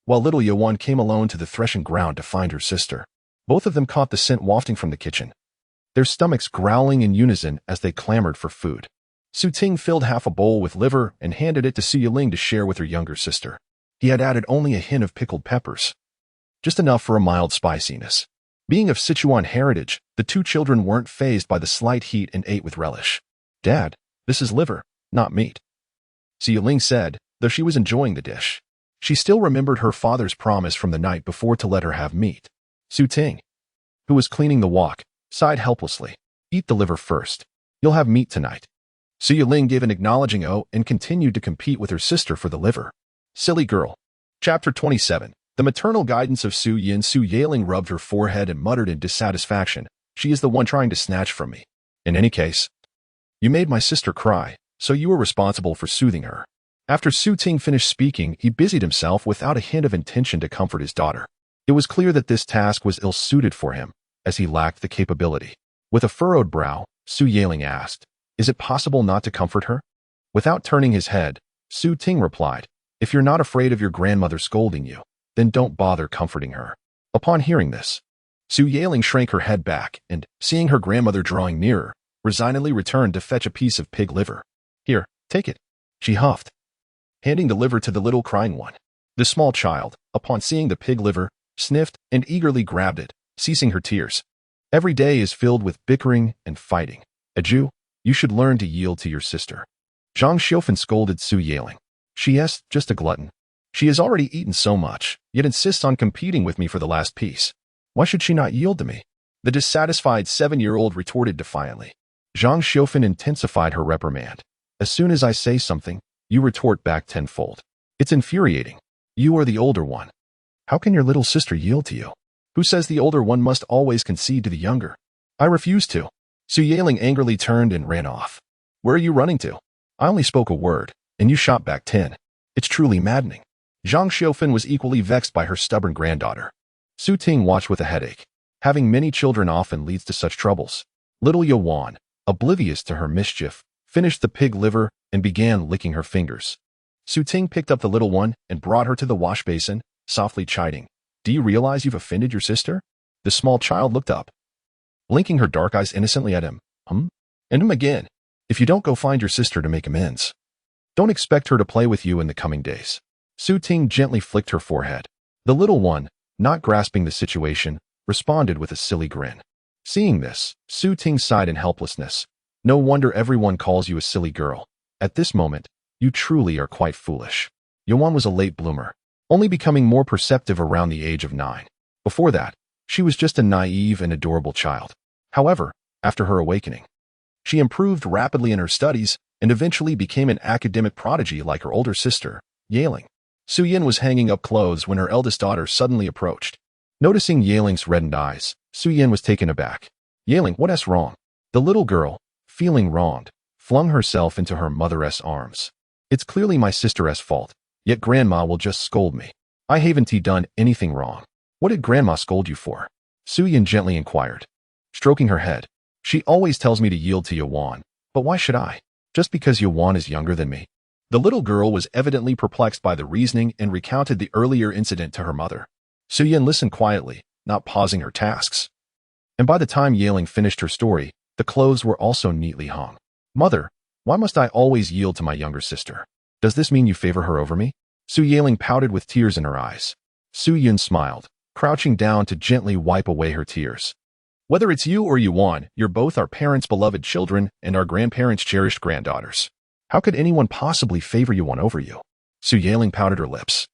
while little Yuan came alone to the threshing ground to find her sister. Both of them caught the scent wafting from the kitchen, their stomachs growling in unison as they clamored for food. Su Ting filled half a bowl with liver and handed it to Su Yiling to share with her younger sister. He had added only a hint of pickled peppers, just enough for a mild spiciness. Being of Sichuan heritage, the 2 children weren't fazed by the slight heat and ate with relish. Dad, this is liver, not meat, Su Yiling said, though she was enjoying the dish. She still remembered her father's promise from the night before to let her have meat. Su Ting, who was cleaning the wok, sighed helplessly. Eat the liver first. You'll have meat tonight. Su Yiling gave an acknowledging "oh" and continued to compete with her sister for the liver. Silly girl. Chapter 27. The maternal guidance of Su Yin. Su Yiling rubbed her forehead and muttered in dissatisfaction. She is the one trying to snatch from me. In any case, you made my sister cry, so you were responsible for soothing her. After Su Ting finished speaking, he busied himself without a hint of intention to comfort his daughter. It was clear that this task was ill-suited for him, as he lacked the capability. With a furrowed brow, Su Yiling asked, "Is it possible not to comfort her?" Without turning his head, Su Ting replied, "If you're not afraid of your grandmother scolding you, then don't bother comforting her." Upon hearing this, Su Yiling shrank her head back and, seeing her grandmother drawing nearer, resignedly returned to fetch a piece of pig liver. "Here, take it," she huffed, handing the liver to the little crying one. The small child, upon seeing the pig liver, sniffed and eagerly grabbed it, ceasing her tears. Every day is filled with bickering and fighting. Aju, you should learn to yield to your sister. Zhang Xiaofan scolded Su Yiling. Yes, just a glutton. She has already eaten so much, yet insists on competing with me for the last piece. Why should she not yield to me? The dissatisfied 7-year-old retorted defiantly. Zhang Xiaofan intensified her reprimand. As soon as I say something, you retort back tenfold. It's infuriating. You are the older one. How can your little sister yield to you? Who says the older one must always concede to the younger? I refuse to. Su Yaling angrily turned and ran off. Where are you running to? I only spoke a word, and you shot back 10. It's truly maddening. Zhang Xiaofan was equally vexed by her stubborn granddaughter. Su Ting watched with a headache. Having many children often leads to such troubles. Little Yuan, oblivious to her mischief, finished the pig liver and began licking her fingers. Su Ting picked up the little one and brought her to the wash basin, softly chiding. Do you realize you've offended your sister? The small child looked up, blinking her dark eyes innocently at him. And again. If you don't go find your sister to make amends, don't expect her to play with you in the coming days. Su Ting gently flicked her forehead. The little one, not grasping the situation, responded with a silly grin. Seeing this, Su Ting sighed in helplessness. No wonder everyone calls you a silly girl. At this moment, you truly are quite foolish. Yuan was a late bloomer, only becoming more perceptive around the age of 9. Before that, she was just a naive and adorable child. However, after her awakening, she improved rapidly in her studies and eventually became an academic prodigy like her older sister, Yaling. Su Yin was hanging up clothes when her eldest daughter suddenly approached. Noticing Yaling's reddened eyes, Su Yin was taken aback. Yaling, what's wrong? The little girl, feeling wronged, flung herself into her mother's arms. It's clearly my sister's fault, yet Grandma will just scold me. I haven't done anything wrong. What did Grandma scold you for? Su Yin gently inquired, stroking her head. She always tells me to yield to Yuan, but why should I? Just because Yuan is younger than me? The little girl was evidently perplexed by the reasoning and recounted the earlier incident to her mother. Su Yin listened quietly, not pausing her tasks. And by the time Yaling finished her story, the clothes were also neatly hung. Mother, why must I always yield to my younger sister? Does this mean you favor her over me? Su Yaling pouted with tears in her eyes. Su Yin smiled, crouching down to gently wipe away her tears. Whether it's you or Yuan, you're both our parents' beloved children and our grandparents' cherished granddaughters. How could anyone possibly favor Yuan over you? Su Yaling pouted her lips.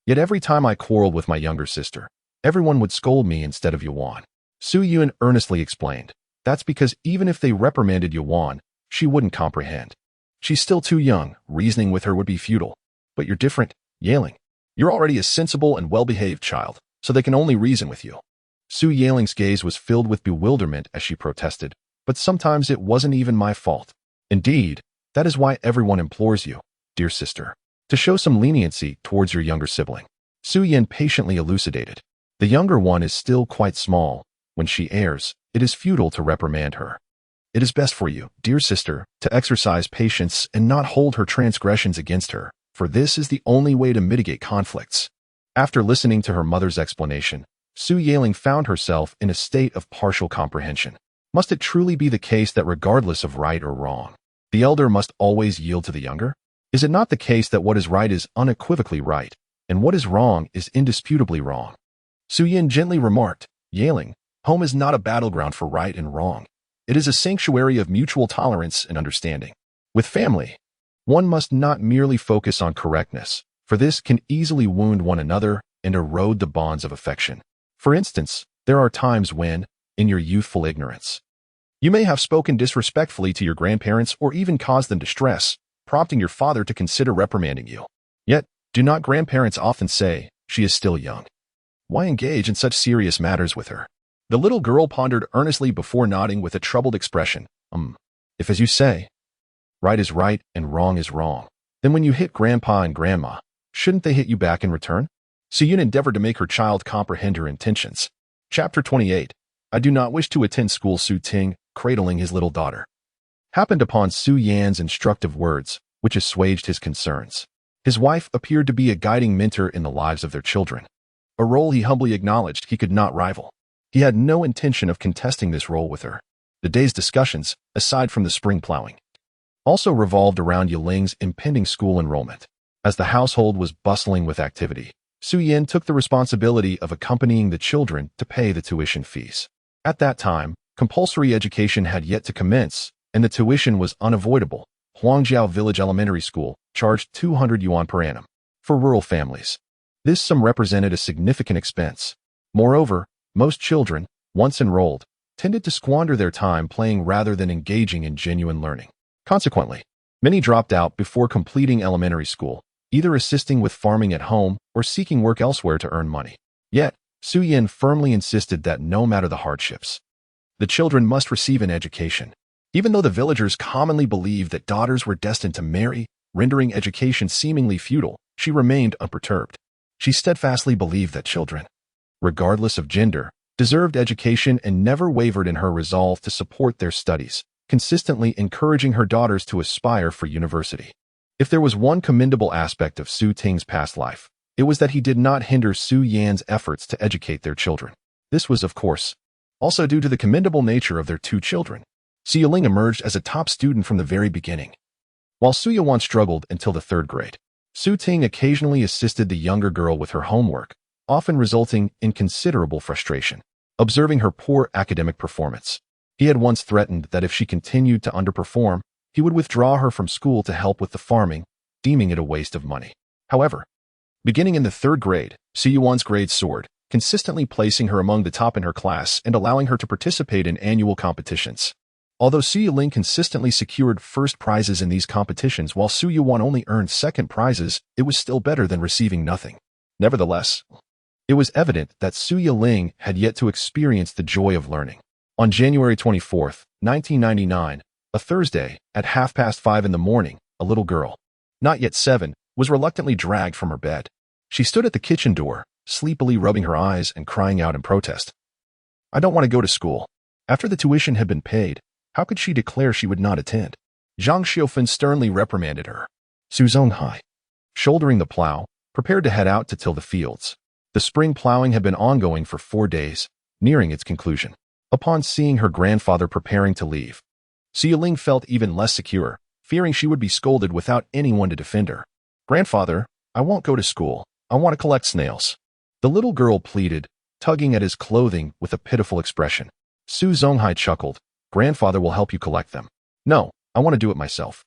Yet every time I quarreled with my younger sister, everyone would scold me instead of Yuan. Su Yun earnestly explained. That's because even if they reprimanded Yuan, she wouldn't comprehend. She's still too young, reasoning with her would be futile. But you're different, Yaling. You're already a sensible and well-behaved child, so they can only reason with you. Su Yaling's gaze was filled with bewilderment as she protested, but sometimes it wasn't even my fault. Indeed, that is why everyone implores you, dear sister, to show some leniency towards your younger sibling. Su Yin patiently elucidated. The younger one is still quite small. When she errs, it is futile to reprimand her. It is best for you, dear sister, to exercise patience and not hold her transgressions against her, for this is the only way to mitigate conflicts. After listening to her mother's explanation, Su Yaling found herself in a state of partial comprehension. Must it truly be the case that regardless of right or wrong, the elder must always yield to the younger? Is it not the case that what is right is unequivocally right, and what is wrong is indisputably wrong? Su Yin gently remarked, Yaling, home is not a battleground for right and wrong. It is a sanctuary of mutual tolerance and understanding. With family, one must not merely focus on correctness, for this can easily wound one another and erode the bonds of affection. For instance, there are times when, in your youthful ignorance, you may have spoken disrespectfully to your grandparents or even caused them distress, prompting your father to consider reprimanding you. Yet, do not grandparents often say, she is still young? Why engage in such serious matters with her? The little girl pondered earnestly before nodding with a troubled expression. If as you say, right is right and wrong is wrong, then when you hit grandpa and grandma, shouldn't they hit you back in return? Su Yun endeavored to make her child comprehend her intentions. Chapter 28. I do not wish to attend school. Su Ting, cradling his little daughter, happened upon Su Yan's instructive words, which assuaged his concerns. His wife appeared to be a guiding mentor in the lives of their children, a role he humbly acknowledged he could not rival. He had no intention of contesting this role with her. The day's discussions, aside from the spring plowing, also revolved around Yiling's impending school enrollment. As the household was bustling with activity, Su Yin took the responsibility of accompanying the children to pay the tuition fees. At that time, compulsory education had yet to commence, and the tuition was unavoidable, Huangjiao Village Elementary School charged 200 yuan per annum for rural families. This sum represented a significant expense. Moreover, most children, once enrolled, tended to squander their time playing rather than engaging in genuine learning. Consequently, many dropped out before completing elementary school, either assisting with farming at home or seeking work elsewhere to earn money. Yet, Su Yin firmly insisted that no matter the hardships, the children must receive an education. Even though the villagers commonly believed that daughters were destined to marry, rendering education seemingly futile, she remained unperturbed. She steadfastly believed that children, regardless of gender, deserved education and never wavered in her resolve to support their studies, consistently encouraging her daughters to aspire for university. If there was one commendable aspect of Su Ting's past life, it was that he did not hinder Su Yan's efforts to educate their children. This was, of course, also due to the commendable nature of their two children. Su Yiling emerged as a top student from the very beginning, while Su Yuan struggled until the 3rd grade. Su Ting occasionally assisted the younger girl with her homework, often resulting in considerable frustration. Observing her poor academic performance, he had once threatened that if she continued to underperform, he would withdraw her from school to help with the farming, deeming it a waste of money. However, beginning in the 3rd grade, Su Yuan's grades soared, consistently placing her among the top in her class and allowing her to participate in annual competitions. Although Su Yiling consistently secured first prizes in these competitions while Su Yuan only earned second prizes, it was still better than receiving nothing. Nevertheless, it was evident that Su Yiling had yet to experience the joy of learning. On January 24, 1999, a Thursday, at 5:30 in the morning, a little girl, not yet 7, was reluctantly dragged from her bed. She stood at the kitchen door, sleepily rubbing her eyes and crying out in protest. "I don't want to go to school." After the tuition had been paid, how could she declare she would not attend? Zhang Xiufen sternly reprimanded her. Su Zonghai, shouldering the plow, prepared to head out to till the fields. The spring plowing had been ongoing for 4 days, nearing its conclusion. Upon seeing her grandfather preparing to leave, Su Yiling felt even less secure, fearing she would be scolded without anyone to defend her. "Grandfather, I won't go to school. I want to collect snails," the little girl pleaded, tugging at his clothing with a pitiful expression. Su Zonghai chuckled. "Grandfather will help you collect them." "No, I want to do it myself."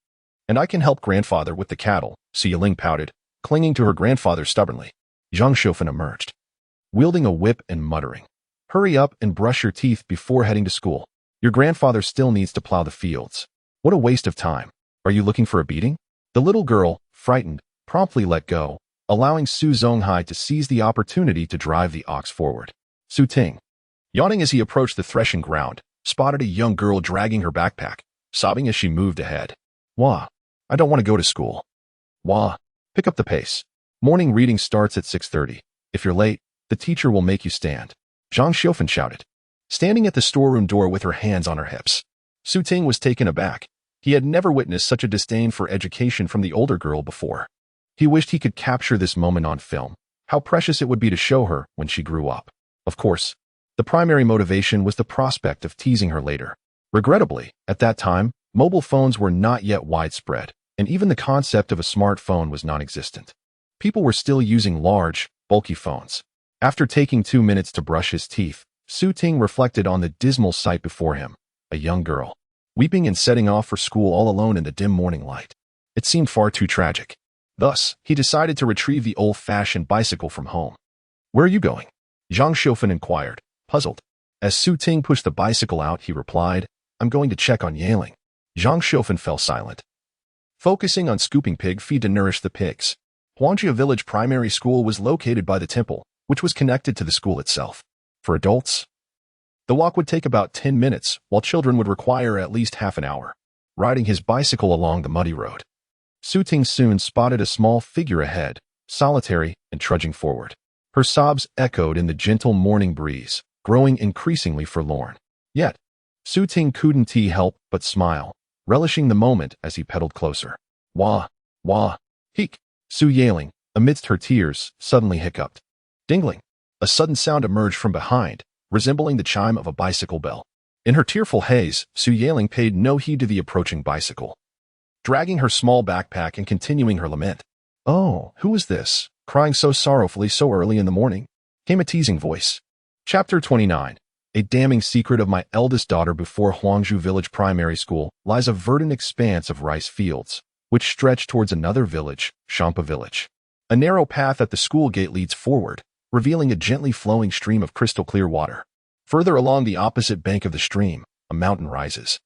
"And I can help grandfather with the cattle," Su Yiling pouted, clinging to her grandfather stubbornly. Zhang Xiufen emerged, wielding a whip and muttering, "Hurry up and brush your teeth before heading to school. Your grandfather still needs to plow the fields. What a waste of time. Are you looking for a beating?" The little girl, frightened, promptly let go, allowing Su Zonghai to seize the opportunity to drive the ox forward. Su Ting, yawning as he approached the threshing ground, spotted a young girl dragging her backpack, sobbing as she moved ahead. "Wah, I don't want to go to school." "Wah, pick up the pace. Morning reading starts at 6:30. If you're late, the teacher will make you stand," Zhang Xiufen shouted, standing at the storeroom door with her hands on her hips. Su Ting was taken aback. He had never witnessed such a disdain for education from the older girl before. He wished he could capture this moment on film. How precious it would be to show her when she grew up. Of course, the primary motivation was the prospect of teasing her later. Regrettably, at that time, mobile phones were not yet widespread, and even the concept of a smartphone was non-existent. People were still using large, bulky phones. After taking 2 minutes to brush his teeth, Su Ting reflected on the dismal sight before him, a young girl, weeping and setting off for school all alone in the dim morning light. It seemed far too tragic. Thus, he decided to retrieve the old-fashioned bicycle from home. "Where are you going?" Zhang Xiufen inquired, puzzled. As Su Ting pushed the bicycle out, he replied, "I'm going to check on Yaling." Zhang Xiufen fell silent, focusing on scooping pig feed to nourish the pigs. Huangjia Village Primary School was located by the temple, which was connected to the school itself. For adults, the walk would take about 10 minutes, while children would require at least half an hour. Riding his bicycle along the muddy road, Su Ting soon spotted a small figure ahead, solitary and trudging forward. Her sobs echoed in the gentle morning breeze, growing increasingly forlorn. Yet, Su Ting couldn't help but smile, relishing the moment as he pedaled closer. "Wah, wah, heek," Su Yiling, amidst her tears, suddenly hiccuped. Dingling, a sudden sound emerged from behind, resembling the chime of a bicycle bell. In her tearful haze, Su Yiling paid no heed to the approaching bicycle, dragging her small backpack and continuing her lament. "Oh, who is this, crying so sorrowfully so early in the morning?" came a teasing voice. Chapter 29. A damning secret of my eldest daughter before Huangzhou Village Primary School lies a verdant expanse of rice fields, which stretch towards another village, Shampa Village. A narrow path at the school gate leads forward, revealing a gently flowing stream of crystal-clear water. Further along the opposite bank of the stream, a mountain rises,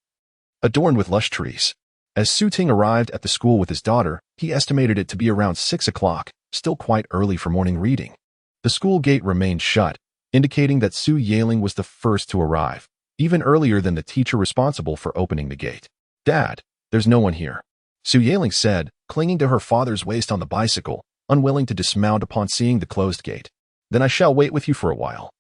adorned with lush trees. As Su Ting arrived at the school with his daughter, he estimated it to be around 6 o'clock, still quite early for morning reading. The school gate remained shut, indicating that Su Yaling was the first to arrive, even earlier than the teacher responsible for opening the gate. "Dad, there's no one here," Su Yaling said, clinging to her father's waist on the bicycle, unwilling to dismount upon seeing the closed gate. "Then I shall wait with you for a while,"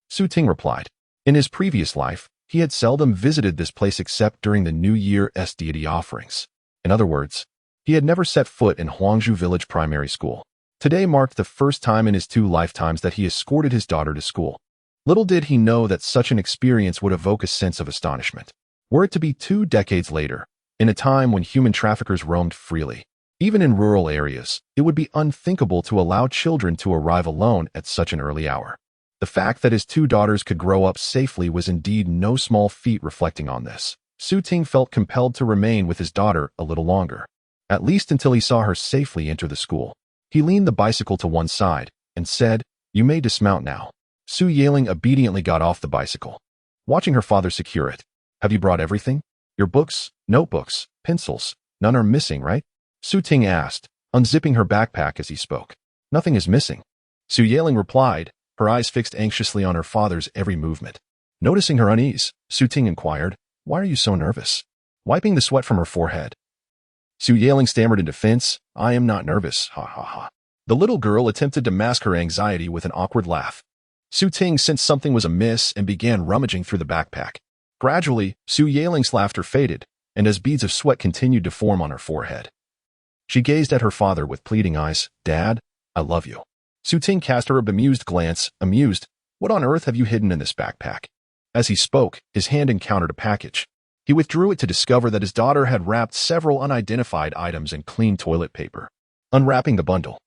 Su Ting replied. In his previous life, he had seldom visited this place except during the New Year's deity offerings. In other words, he had never set foot in Huangzhou Village Primary School. Today marked the first time in his 2 lifetimes that he escorted his daughter to school. Little did he know that such an experience would evoke a sense of astonishment. Were it to be 2 decades later, in a time when human traffickers roamed freely, even in rural areas, it would be unthinkable to allow children to arrive alone at such an early hour. The fact that his 2 daughters could grow up safely was indeed no small feat. Reflecting on this, Su Ting felt compelled to remain with his daughter a little longer, at least until he saw her safely enter the school. He leaned the bicycle to one side and said, "You may dismount now." Su Yaling obediently got off the bicycle, watching her father secure it. "Have you brought everything? Your books, notebooks, pencils, none are missing, right?" Su Ting asked, unzipping her backpack as he spoke. "Nothing is missing," Su Yaling replied, her eyes fixed anxiously on her father's every movement. Noticing her unease, Su Ting inquired, "Why are you so nervous?" Wiping the sweat from her forehead, Su Yaling stammered in defense, "I am not nervous, ha ha ha." The little girl attempted to mask her anxiety with an awkward laugh. Su Ting sensed something was amiss and began rummaging through the backpack. Gradually, Su Yaling's laughter faded, and as beads of sweat continued to form on her forehead, she gazed at her father with pleading eyes. "Dad, I love you." Su Ting cast her a bemused glance, amused. "What on earth have you hidden in this backpack?" As he spoke, his hand encountered a package. He withdrew it to discover that his daughter had wrapped several unidentified items in clean toilet paper. Unwrapping the bundle,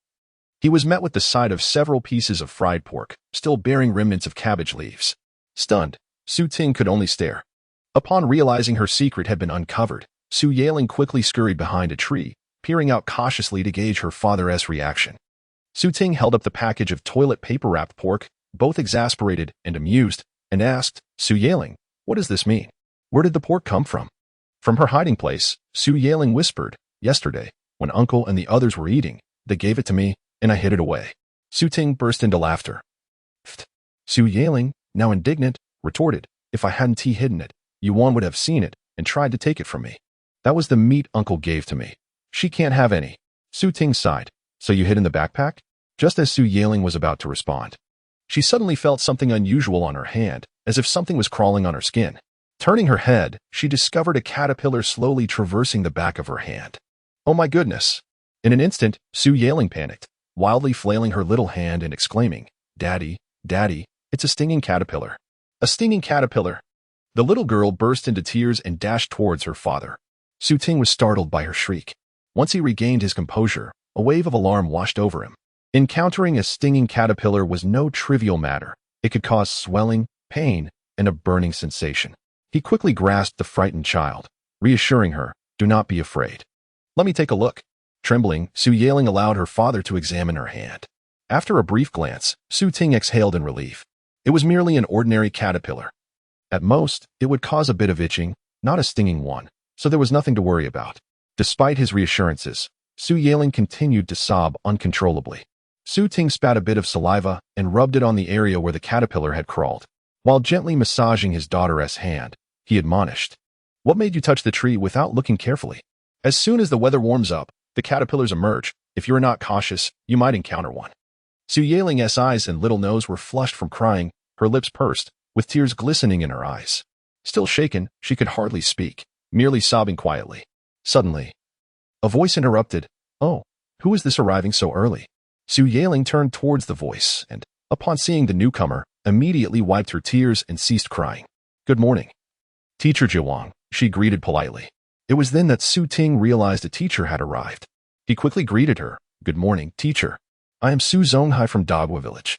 he was met with the sight of several pieces of fried pork, still bearing remnants of cabbage leaves. Stunned, Su Ting could only stare. Upon realizing her secret had been uncovered, Su Yaling quickly scurried behind a tree, peering out cautiously to gauge her father's reaction. Su Ting held up the package of toilet paper-wrapped pork, both exasperated and amused, and asked, "Su Yaling, what does this mean? Where did the pork come from?" From her hiding place, Su Yaling whispered, "Yesterday, when Uncle and the others were eating, they gave it to me, and I hid it away." Su Ting burst into laughter. "Pfft." Su Yaling, now indignant, retorted, "If I hadn't hidden it, Yuan would have seen it and tried to take it from me. That was the meat Uncle gave to me. She can't have any." Su Ting sighed. "So you hid in the backpack?" Just as Su Yaling was about to respond, she suddenly felt something unusual on her hand, as if something was crawling on her skin. Turning her head, she discovered a caterpillar slowly traversing the back of her hand. "Oh my goodness!" In an instant, Su Yaling panicked, wildly flailing her little hand and exclaiming, "Daddy, Daddy, it's a stinging caterpillar." "A stinging caterpillar!" The little girl burst into tears and dashed towards her father. Su Ting was startled by her shriek. Once he regained his composure, a wave of alarm washed over him. Encountering a stinging caterpillar was no trivial matter. It could cause swelling, pain, and a burning sensation. He quickly grasped the frightened child, reassuring her, "Do not be afraid. Let me take a look." Trembling, Su Yaling allowed her father to examine her hand. After a brief glance, Su Ting exhaled in relief. It was merely an ordinary caterpillar. At most, it would cause a bit of itching, not a stinging one, so there was nothing to worry about. Despite his reassurances, Su Yaling continued to sob uncontrollably. Su Ting spat a bit of saliva and rubbed it on the area where the caterpillar had crawled. While gently massaging his daughter's hand, he admonished, "What made you touch the tree without looking carefully? As soon as the weather warms up, the caterpillars emerge. If you are not cautious, you might encounter one." Su Yaling's eyes and little nose were flushed from crying, her lips pursed, with tears glistening in her eyes. Still shaken, she could hardly speak, merely sobbing quietly. Suddenly, a voice interrupted, "Oh, who is this arriving so early?" Su Yaling turned towards the voice and, upon seeing the newcomer, immediately wiped her tears and ceased crying. "Good morning, Teacher Jiwang," she greeted politely. It was then that Su Ting realized a teacher had arrived. He quickly greeted her, "Good morning, teacher. I am Su Zonghai from Dagwa Village."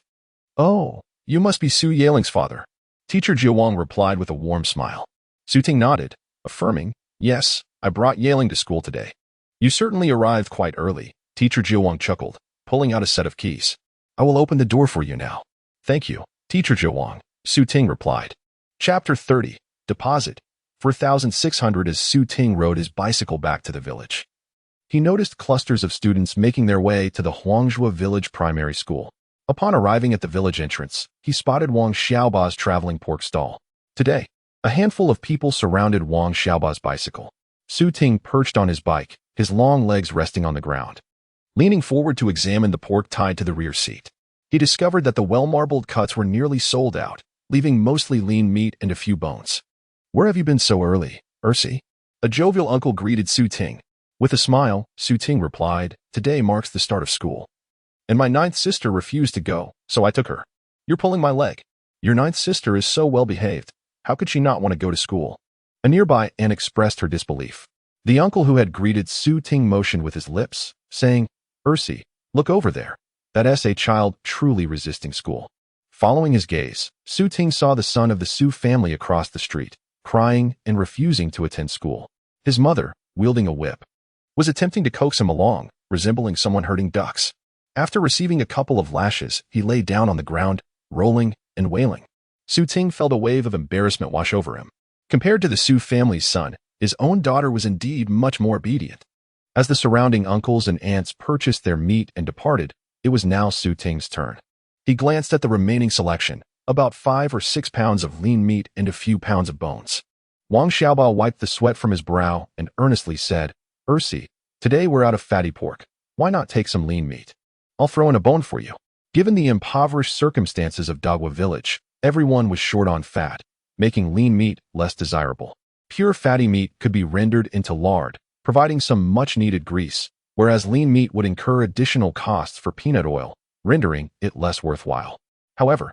"Oh, you must be Su Yaling's father." Teacher Jiawang replied with a warm smile. Su Ting nodded, affirming, "Yes, I brought Yaling to school today." "You certainly arrived quite early," Teacher Jiawang chuckled, pulling out a set of keys. "I will open the door for you now." "Thank you, Teacher Jiawang," Su Ting replied. Chapter 30. Deposit. 4600 as Su Ting rode his bicycle back to the village. He noticed clusters of students making their way to the Huangjua Village Primary School. Upon arriving at the village entrance, he spotted Wang Xiaoba's traveling pork stall. Today, a handful of people surrounded Wang Xiaoba's bicycle. Su Ting perched on his bike, his long legs resting on the ground. Leaning forward to examine the pork tied to the rear seat, he discovered that the well-marbled cuts were nearly sold out, leaving mostly lean meat and a few bones. "Where have you been so early, Ursi?" A jovial uncle greeted Su Ting. With a smile, Su Ting replied, "Today marks the start of school. And my ninth sister refused to go, so I took her." "You're pulling my leg. Your ninth sister is so well behaved. How could she not want to go to school?" A nearby aunt expressed her disbelief. The uncle who had greeted Su Ting motioned with his lips, saying, "Ursi, look over there. That's a child truly resisting school." Following his gaze, Su Ting saw the son of the Su family across the street, crying and refusing to attend school. His mother, wielding a whip, was attempting to coax him along, resembling someone herding ducks. After receiving a couple of lashes, he lay down on the ground, rolling and wailing. Su Ting felt a wave of embarrassment wash over him. Compared to the Su family's son, his own daughter was indeed much more obedient. As the surrounding uncles and aunts purchased their meat and departed, it was now Su Ting's turn. He glanced at the remaining selection, about 5 or 6 pounds of lean meat and a few pounds of bones. Wang Xiaoba wiped the sweat from his brow and earnestly said, "Ursi, today we're out of fatty pork. Why not take some lean meat? I'll throw in a bone for you." Given the impoverished circumstances of Dagwa village, everyone was short on fat, making lean meat less desirable. Pure fatty meat could be rendered into lard, providing some much-needed grease, whereas lean meat would incur additional costs for peanut oil, rendering it less worthwhile. However,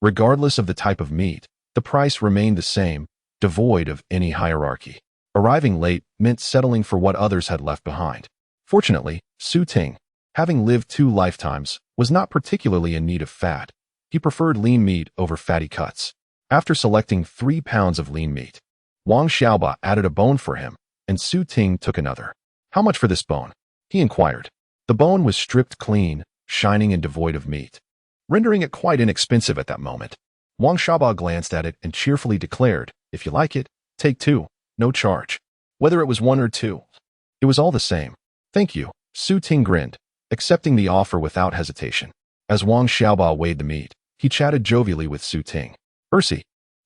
regardless of the type of meat, the price remained the same, devoid of any hierarchy. Arriving late meant settling for what others had left behind. Fortunately, Su Ting, having lived 2 lifetimes, was not particularly in need of fat. He preferred lean meat over fatty cuts. After selecting 3 pounds of lean meat, Wang Xiaoba added a bone for him, and Su Ting took another. "How much for this bone?" he inquired. The bone was stripped clean, shining and devoid of meat, rendering it quite inexpensive at that moment. Wang Xiaoba glanced at it and cheerfully declared, "If you like it, take 2, no charge." Whether it was 1 or 2, it was all the same. "Thank you," Su Ting grinned, accepting the offer without hesitation. As Wang Xiaoba weighed the meat, he chatted jovially with Su Ting. "Ursi,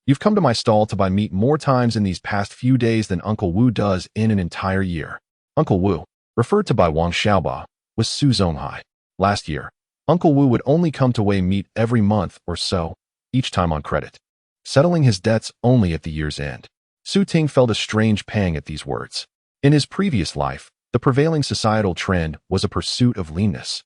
you've come to my stall to buy meat more times in these past few days than Uncle Wu does in an entire year." Uncle Wu, referred to by Wang Xiaoba, was Su Zonghai. Last year, Uncle Wu would only come to weigh meat every month or so, each time on credit, settling his debts only at the year's end. Su Ting felt a strange pang at these words. In his previous life, the prevailing societal trend was a pursuit of leanness.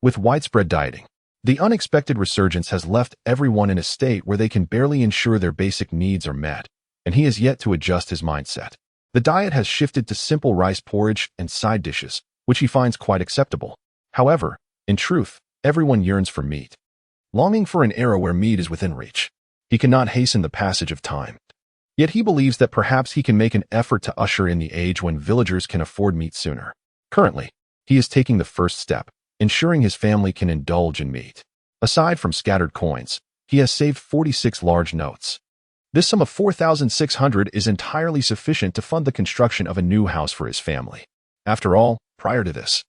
With widespread dieting, the unexpected resurgence has left everyone in a state where they can barely ensure their basic needs are met, and he has yet to adjust his mindset. The diet has shifted to simple rice porridge and side dishes, which he finds quite acceptable. However, in truth, everyone yearns for meat, longing for an era where meat is within reach. He cannot hasten the passage of time. Yet he believes that perhaps he can make an effort to usher in the age when villagers can afford meat sooner. Currently, he is taking the first step, ensuring his family can indulge in meat. Aside from scattered coins, he has saved 46 large notes. This sum of 4,600 is entirely sufficient to fund the construction of a new house for his family. After all, prior to this,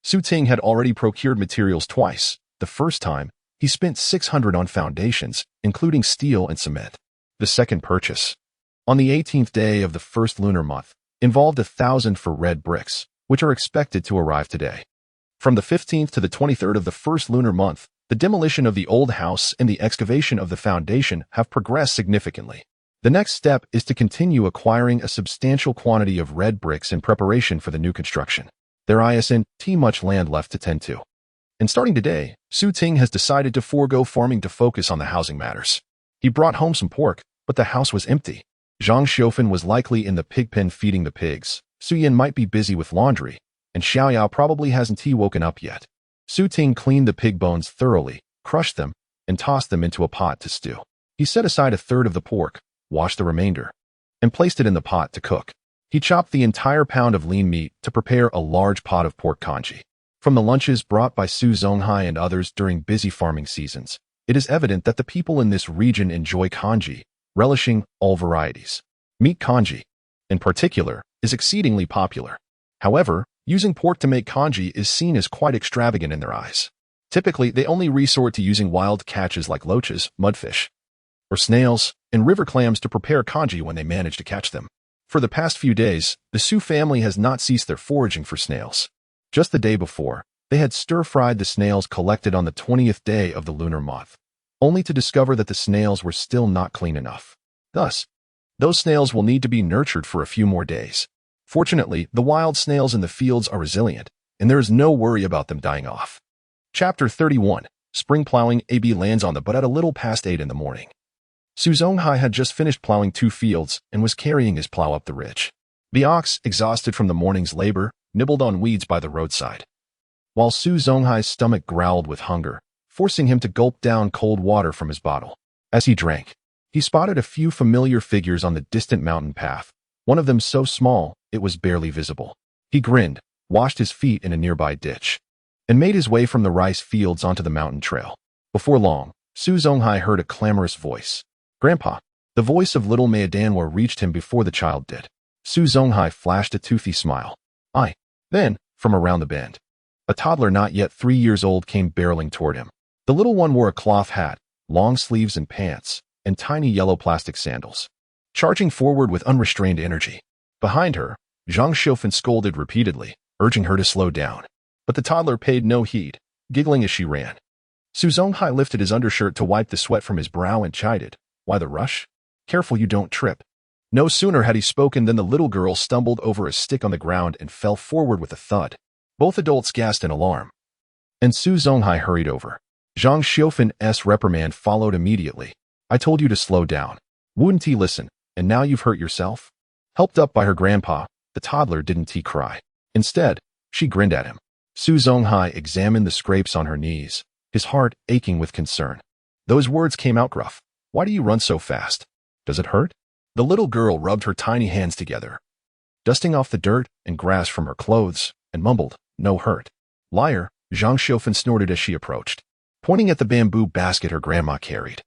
Su Ting had already procured materials twice. The first time, he spent 600 on foundations, including steel and cement. The second purchase, on the 18th day of the first lunar month, involved 1,000 for red bricks, which are expected to arrive today. From the 15th to the 23rd of the first lunar month, the demolition of the old house and the excavation of the foundation have progressed significantly. The next step is to continue acquiring a substantial quantity of red bricks in preparation for the new construction. There isn't much land left to tend to. And starting today, Su Ting has decided to forego farming to focus on the housing matters. He brought home some pork, but the house was empty. Zhang Xiaofan was likely in the pig pen feeding the pigs. Su Yan might be busy with laundry, and Xiaoyao probably hasn't woken up yet. Su Ting cleaned the pig bones thoroughly, crushed them, and tossed them into a pot to stew. He set aside a third of the pork, washed the remainder, and placed it in the pot to cook. He chopped the entire pound of lean meat to prepare a large pot of pork congee. From the lunches brought by Su Zonghai and others during busy farming seasons, it is evident that the people in this region enjoy congee, relishing all varieties. Meat congee, in particular, is exceedingly popular. However, using pork to make congee is seen as quite extravagant in their eyes. Typically, they only resort to using wild catches like loaches, mudfish, or snails, and river clams to prepare congee when they manage to catch them. For the past few days, the Su family has not ceased their foraging for snails. Just the day before, they had stir-fried the snails collected on the 20th day of the lunar month, only to discover that the snails were still not clean enough. Thus, those snails will need to be nurtured for a few more days. Fortunately, the wild snails in the fields are resilient, and there is no worry about them dying off. Chapter 31. Spring plowing. AB lands on the but at a little past 8 in the morning. Su Zonghai had just finished plowing 2 fields and was carrying his plow up the ridge. The ox, exhausted from the morning's labor, nibbled on weeds by the roadside, while Su Zonghai's stomach growled with hunger, forcing him to gulp down cold water from his bottle. As he drank, he spotted a few familiar figures on the distant mountain path, one of them so small it was barely visible. He grinned, washed his feet in a nearby ditch, and made his way from the rice fields onto the mountain trail. Before long, Su Zonghai heard a clamorous voice. "Grandpa." The voice of little Maedanwa reached him before the child did. Su Zonghai flashed a toothy smile. Then, from around the bend, a toddler not yet 3 years old came barreling toward him. The little one wore a cloth hat, long sleeves and pants, and tiny yellow plastic sandals, charging forward with unrestrained energy. Behind her, Zhang Xiufen scolded repeatedly, urging her to slow down. But the toddler paid no heed, giggling as she ran. Su Zonghai lifted his undershirt to wipe the sweat from his brow and chided, "Why the rush? Careful you don't trip." No sooner had he spoken than the little girl stumbled over a stick on the ground and fell forward with a thud. Both adults gasped in alarm, and Su Zonghai hurried over. Zhang Xiufen's reprimand followed immediately. "I told you to slow down. Wouldn't he listen, and now you've hurt yourself?" Helped up by her grandpa, the toddler didn't cry. Instead, she grinned at him. Su Zonghai examined the scrapes on her knees, his heart aching with concern. Those words came out gruff. "Why do you run so fast? Does it hurt?" The little girl rubbed her tiny hands together, dusting off the dirt and grass from her clothes, and mumbled, "No hurt." "Liar," Zhang Xiufen snorted as she approached, pointing at the bamboo basket her grandma carried.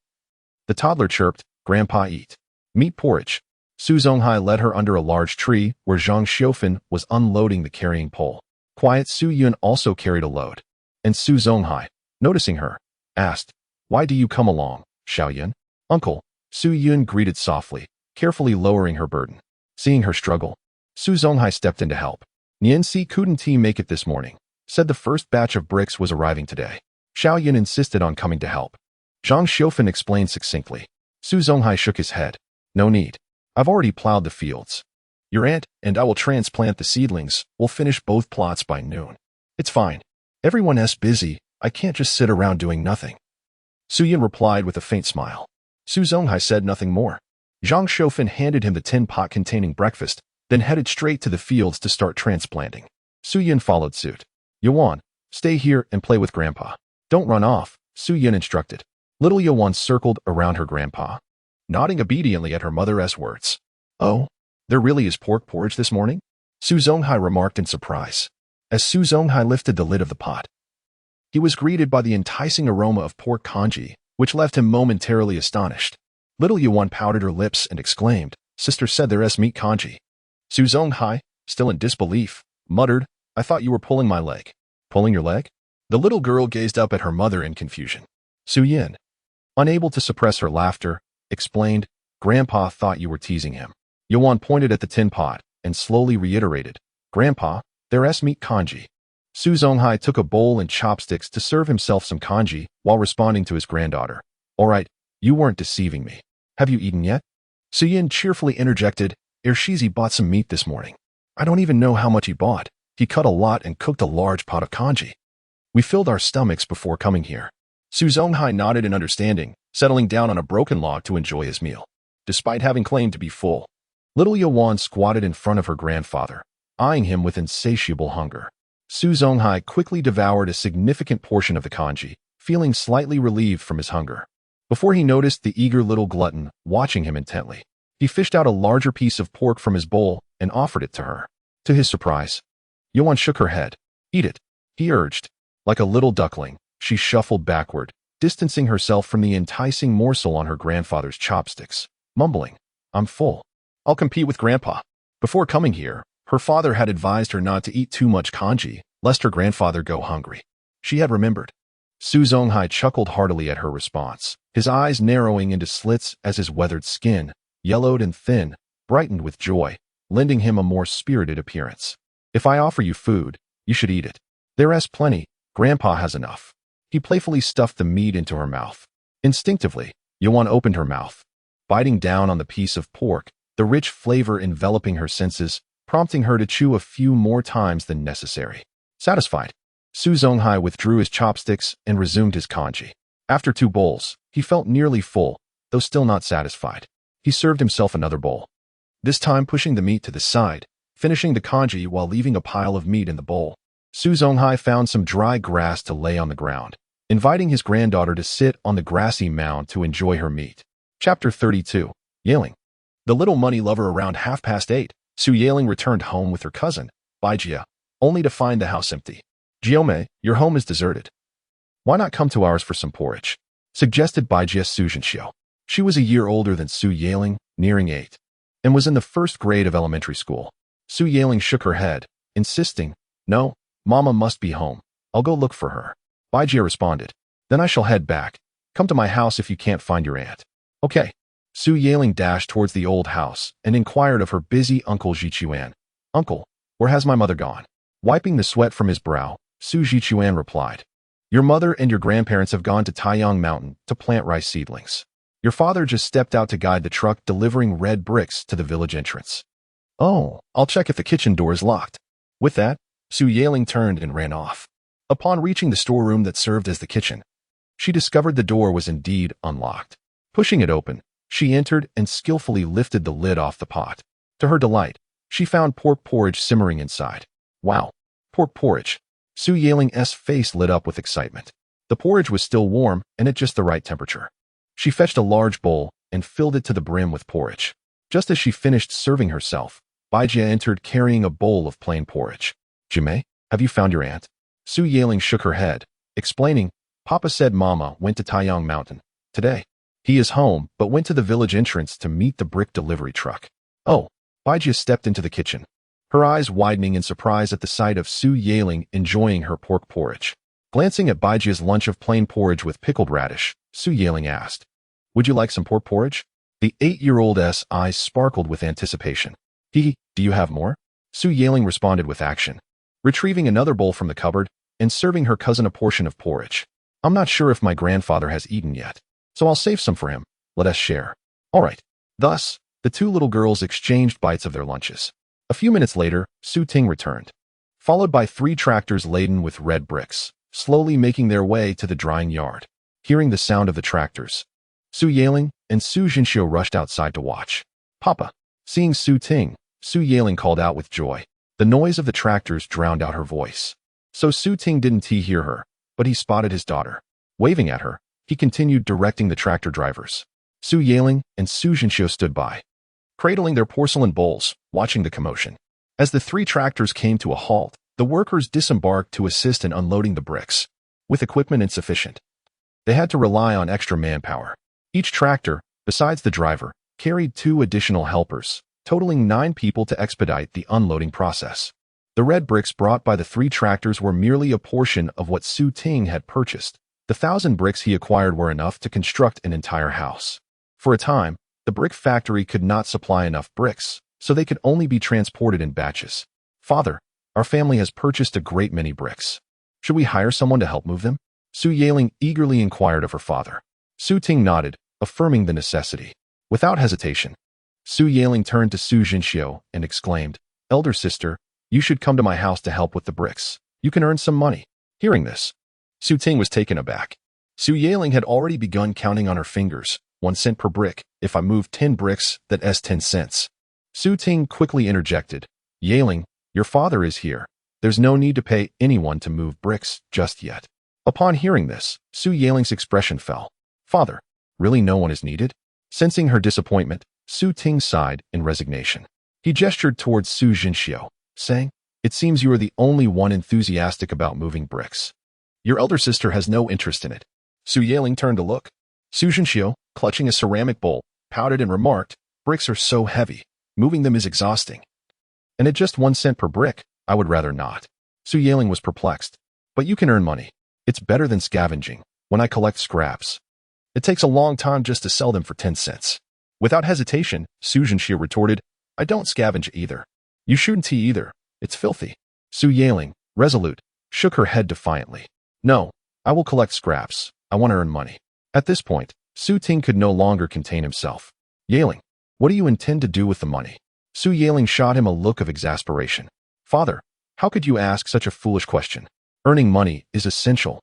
The toddler chirped, "Grandpa eat meat porridge." Su Zonghai led her under a large tree where Zhang Xiufen was unloading the carrying pole. Quiet Su Yun also carried a load, and Su Zonghai, noticing her, asked, "Why do you come along, Xiaoyun?" "Uncle," Su Yun greeted softly, carefully lowering her burden. Seeing her struggle, Su Zonghai stepped in to help. "Nianxi couldn't he make it this morning? Said the first batch of bricks was arriving today." Xiaoyun insisted on coming to help. Zhang Xiufen explained succinctly. Su Zonghai shook his head. "No need. I've already plowed the fields. Your aunt and I will transplant the seedlings. We'll finish both plots by noon. It's fine. Everyone's busy. I can't just sit around doing nothing." Su Yun replied with a faint smile. Su Zonghai said nothing more. Zhang Xiufen handed him the tin pot containing breakfast, then headed straight to the fields to start transplanting. Su Yun followed suit. "Yuan, stay here and play with Grandpa. Don't run off," Su Yun instructed. Little Yuan circled around her grandpa, nodding obediently at her mother's words. "Oh, there really is pork porridge this morning?" Su Zonghai remarked in surprise. As Su Zonghai lifted the lid of the pot, he was greeted by the enticing aroma of pork congee, which left him momentarily astonished. Little Yuan pouted her lips and exclaimed, "Sister said there's meat congee." Su Zonghai, still in disbelief, muttered, "I thought you were pulling my leg." "Pulling your leg?" The little girl gazed up at her mother in confusion. Su Yin, unable to suppress her laughter, explained, "Grandpa thought you were teasing him." Yuan pointed at the tin pot and slowly reiterated, "Grandpa, there's meat congee." Su Zonghai took a bowl and chopsticks to serve himself some congee while responding to his granddaughter. "All right, you weren't deceiving me. Have you eaten yet?" Su Yin cheerfully interjected, "Ershizi bought some meat this morning. I don't even know how much he bought. He cut a lot and cooked a large pot of congee. We filled our stomachs before coming here." Su Zonghai nodded in understanding, settling down on a broken log to enjoy his meal. Despite having claimed to be full, little Yuan squatted in front of her grandfather, eyeing him with insatiable hunger. Su Zonghai quickly devoured a significant portion of the congee, feeling slightly relieved from his hunger. Before he noticed the eager little glutton watching him intently, he fished out a larger piece of pork from his bowl and offered it to her. To his surprise, Yuan shook her head. "Eat it," he urged. Like a little duckling, she shuffled backward, distancing herself from the enticing morsel on her grandfather's chopsticks, mumbling, "I'm full. I'll compete with Grandpa." Before coming here, her father had advised her not to eat too much congee, lest her grandfather go hungry. She had remembered. Su Zonghai chuckled heartily at her response, his eyes narrowing into slits as his weathered skin, yellowed and thin, brightened with joy, lending him a more spirited appearance. "If I offer you food, you should eat it. There's plenty. Grandpa has enough." He playfully stuffed the meat into her mouth. Instinctively, Yuan opened her mouth, biting down on the piece of pork, the rich flavor enveloping her senses, prompting her to chew a few more times than necessary. Satisfied, Su Zonghai withdrew his chopsticks and resumed his congee. After 2 bowls, he felt nearly full, though still not satisfied. He served himself another bowl, this time pushing the meat to the side, finishing the congee while leaving a pile of meat in the bowl. Su Zonghai found some dry grass to lay on the ground, inviting his granddaughter to sit on the grassy mound to enjoy her meat. Chapter 32. Yaling. The little money lover. Around 8:30, Su Yaling returned home with her cousin, Baijia, only to find the house empty. "Jiome, your home is deserted. Why not come to ours for some porridge?" suggested Baijia Su Jinxiu. She was a year older than Su Yaling, nearing 8, and was in the 1st grade of elementary school. Su Yaling shook her head, insisting, "No, Mama must be home. I'll go look for her." Baijia responded, "Then I shall head back. Come to my house if you can't find your aunt." "Okay." Su Yaling dashed towards the old house and inquired of her busy Uncle Jichuan. "Uncle, where has my mother gone?" Wiping the sweat from his brow, Su Jichuan replied, "Your mother and your grandparents have gone to Taiyang Mountain to plant rice seedlings. Your father just stepped out to guide the truck delivering red bricks to the village entrance." "Oh, I'll check if the kitchen door is locked." With that, Su Yaling turned and ran off. Upon reaching the storeroom that served as the kitchen, she discovered the door was indeed unlocked. Pushing it open, she entered and skillfully lifted the lid off the pot. To her delight, she found pork porridge simmering inside. "Wow, pork porridge." Su Yaling's face lit up with excitement. The porridge was still warm and at just the right temperature. She fetched a large bowl and filled it to the brim with porridge. Just as she finished serving herself, Baijia entered carrying a bowl of plain porridge. "Jime, have you found your aunt?" Su Yaling shook her head, explaining, "Papa said Mama went to Taiyang Mountain today. He is home, but went to the village entrance to meet the brick delivery truck." "Oh." Baijia stepped into the kitchen, her eyes widening in surprise at the sight of Su Yaling enjoying her pork porridge. Glancing at Baijia's lunch of plain porridge with pickled radish, Su Yaling asked, "Would you like some pork porridge?" The 8-year-old's eyes sparkled with anticipation. "Do you have more?" Su Yaling responded with action, retrieving another bowl from the cupboard and serving her cousin a portion of porridge. "I'm not sure if my grandfather has eaten yet, so I'll save some for him. Let us share." "All right." Thus, the 2 little girls exchanged bites of their lunches. A few minutes later, Su Ting returned, followed by 3 tractors laden with red bricks, slowly making their way to the drying yard. Hearing the sound of the tractors, Su Yaling and Su Jinxiu rushed outside to watch. "Papa." Seeing Su Ting, Su Yaling called out with joy. The noise of the tractors drowned out her voice. So Su Ting didn't hear her, but he spotted his daughter. Waving at her, he continued directing the tractor drivers. Su Yaling and Su Jinxiu stood by, cradling their porcelain bowls, watching the commotion. As the 3 tractors came to a halt, the workers disembarked to assist in unloading the bricks. With equipment insufficient, they had to rely on extra manpower. Each tractor, besides the driver, carried 2 additional helpers, totaling 9 people to expedite the unloading process. The red bricks brought by the 3 tractors were merely a portion of what Su Ting had purchased. The 1,000 bricks he acquired were enough to construct an entire house. For a time, the brick factory could not supply enough bricks, so they could only be transported in batches. "Father, our family has purchased a great many bricks. Should we hire someone to help move them?" Su Yaling eagerly inquired of her father. Su Ting nodded, affirming the necessity. Without hesitation, Su Yaling turned to Su Jinxiu and exclaimed, "Elder sister, you should come to my house to help with the bricks. You can earn some money." Hearing this, Su Ting was taken aback. Su Yaling had already begun counting on her fingers, 1 cent per brick. "If I move 10 bricks, that's 10 cents. Su Ting quickly interjected, "Yaling, your father is here. There's no need to pay anyone to move bricks just yet." Upon hearing this, Su Yaling's expression fell. "Father, Really no one is needed? Sensing her disappointment, Su Ting sighed in resignation. He gestured towards Su Jinxiu, saying, "It seems you are the only one enthusiastic about moving bricks. Your elder sister has no interest in it." Su Yaling turned to look. Su Jinxiu, clutching a ceramic bowl, pouted and remarked, "Bricks are so heavy. Moving them is exhausting. And at just 1 cent per brick, I would rather not." Su Yaling was perplexed. "But you can earn money. It's better than scavenging. When I collect scraps, it takes a long time just to sell them for 10 cents. Without hesitation, Su Jinxiu retorted, "I don't scavenge either. You shouldn't either. It's filthy." Su Yaling, resolute, shook her head defiantly. "No, I will collect scraps. I want to earn money." At this point, Su Ting could no longer contain himself. "Yaling, what do you intend to do with the money?" Su Yaling shot him a look of exasperation. "Father, how could you ask such a foolish question? Earning money is essential.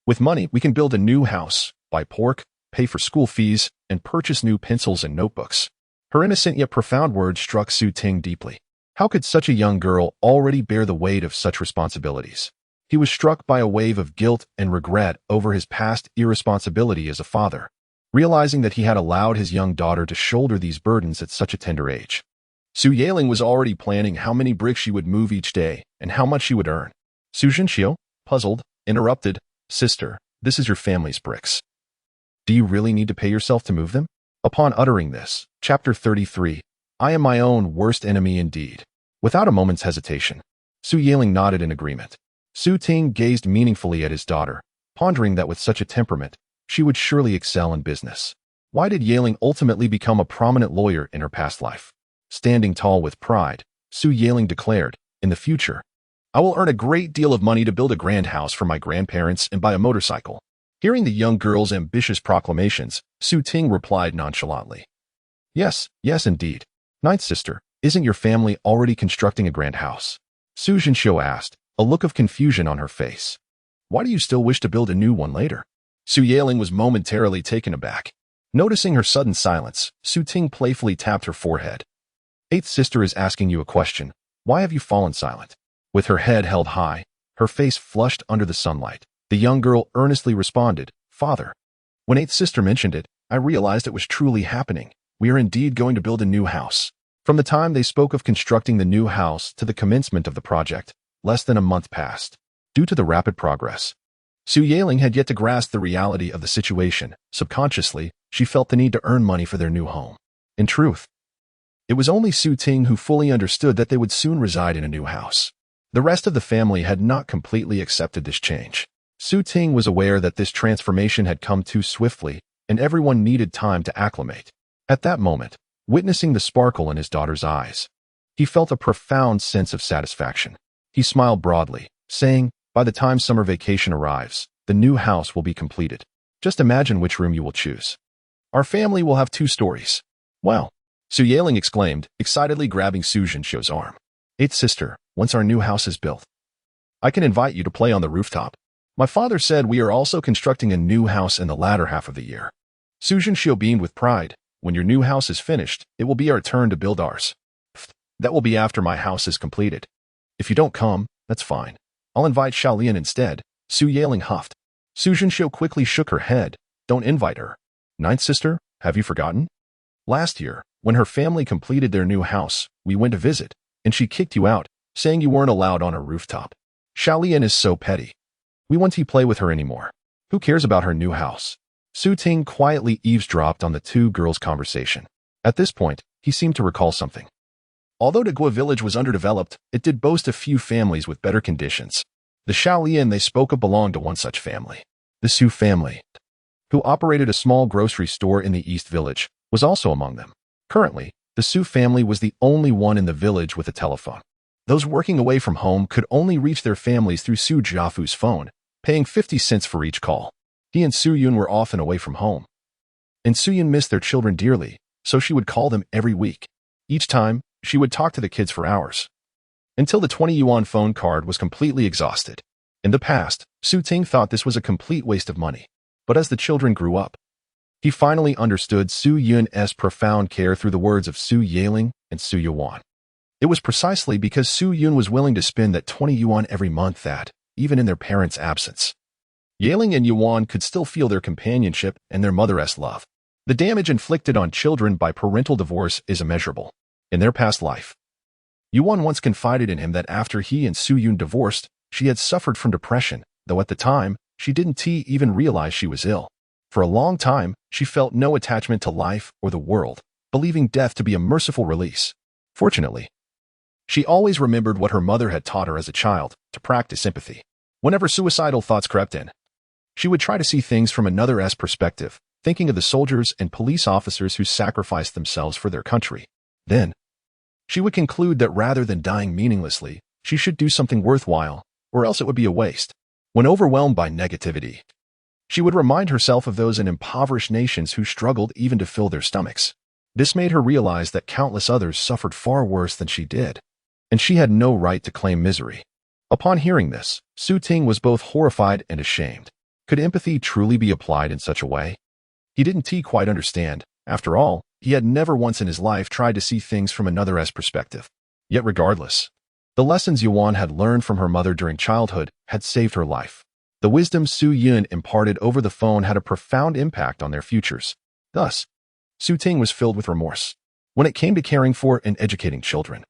With money, we can build a new house, buy pork, pay for school fees, and purchase new pencils and notebooks." Her innocent yet profound words struck Su Ting deeply. How could such a young girl already bear the weight of such responsibilities? He was struck by a wave of guilt and regret over his past irresponsibility as a father, realizing that he had allowed his young daughter to shoulder these burdens at such a tender age. Su Yaling was already planning how many bricks she would move each day and how much she would earn. Su Jinxiu, puzzled, interrupted, "Sister, this is your family's bricks. Do you really need to pay yourself to move them?" Upon uttering this, Chapter 33, "I am my own worst enemy indeed." Without a moment's hesitation, Su Yaling nodded in agreement. Su Ting gazed meaningfully at his daughter, pondering that with such a temperament, she would surely excel in business. Why did Yaling ultimately become a prominent lawyer in her past life? Standing tall with pride, Su Yaling declared, "In the future, I will earn a great deal of money to build a grand house for my grandparents and buy a motorcycle." Hearing the young girl's ambitious proclamations, Su Ting replied nonchalantly, Yes, indeed. Ninth sister, isn't your family already constructing a grand house?" Su Jinxiu asked, a look of confusion on her face. "Why do you still wish to build a new one later?" Su Yaling was momentarily taken aback. Noticing her sudden silence, Su Ting playfully tapped her forehead. "Eighth sister is asking you a question. Why have you fallen silent?" With her head held high, her face flushed under the sunlight, the young girl earnestly responded, "Father, when eighth sister mentioned it, I realized it was truly happening. We are indeed going to build a new house." From the time they spoke of constructing the new house to the commencement of the project, less than a month passed. Due to the rapid progress, Su Yaling had yet to grasp the reality of the situation. Subconsciously, she felt the need to earn money for their new home. In truth, it was only Su Ting who fully understood that they would soon reside in a new house. The rest of the family had not completely accepted this change. Su Ting was aware that this transformation had come too swiftly, and everyone needed time to acclimate. At that moment, witnessing the sparkle in his daughter's eyes, he felt a profound sense of satisfaction. He smiled broadly, saying, "By the time summer vacation arrives, the new house will be completed. Just imagine which room you will choose. Our family will have 2 stories. Wow!" Su Yaling exclaimed, excitedly grabbing Su Jinxiu's arm. "Eighth sister, once our new house is built, I can invite you to play on the rooftop. My father said we are also constructing a new house in the latter half of the year." Su Jinxiu beamed with pride. "When your new house is finished, it will be our turn to build ours. That will be after my house is completed. If you don't come, that's fine. I'll invite Xiaolian instead." Su Yaling huffed. Su Jinxiu quickly shook her head. "Don't invite her. Ninth sister, have you forgotten? Last year, when her family completed their new house, we went to visit, and she kicked you out, saying you weren't allowed on her rooftop. Xiaolian is so petty. We won't play with her anymore. Who cares about her new house?" Su Ting quietly eavesdropped on the 2 girls' conversation. At this point, he seemed to recall something. Although the Gua village was underdeveloped, it did boast a few families with better conditions. The Xiaolian they spoke of belonged to one such family. The Su family, who operated a small grocery store in the East Village, was also among them. Currently, the Su family was the only one in the village with a telephone. Those working away from home could only reach their families through Su Jiafu's phone, paying 50 cents for each call. He and Su Yun were often away from home, and Su Yun missed their children dearly, so she would call them every week. Each time, she would talk to the kids for hours, until the 20 yuan phone card was completely exhausted. In the past, Su Ting thought this was a complete waste of money, but as the children grew up, he finally understood Su Yun's profound care through the words of Su Yaling and Su Yuan. It was precisely because Su Yun was willing to spend that 20 yuan every month that, even in their parents' absence, Yaling and Yuan could still feel their companionship and their mother's love. The damage inflicted on children by parental divorce is immeasurable. In their past life, Yuan once confided in him that after he and Soo-yoon divorced, she had suffered from depression, though at the time, she didn't even realize she was ill. For a long time, she felt no attachment to life or the world, believing death to be a merciful release. Fortunately, she always remembered what her mother had taught her as a child, to practice empathy. Whenever suicidal thoughts crept in, she would try to see things from another's perspective, thinking of the soldiers and police officers who sacrificed themselves for their country. Then, she would conclude that rather than dying meaninglessly, she should do something worthwhile, or else it would be a waste. When overwhelmed by negativity, she would remind herself of those in impoverished nations who struggled even to fill their stomachs. This made her realize that countless others suffered far worse than she did, and she had no right to claim misery. Upon hearing this, Ting was both horrified and ashamed. Could empathy truly be applied in such a way? He didn't quite understand. After all, he had never once in his life tried to see things from another's perspective. Yet regardless, the lessons Yuan had learned from her mother during childhood had saved her life. The wisdom Soo-yoon imparted over the phone had a profound impact on their futures. Thus, Ting was filled with remorse. When it came to caring for and educating children,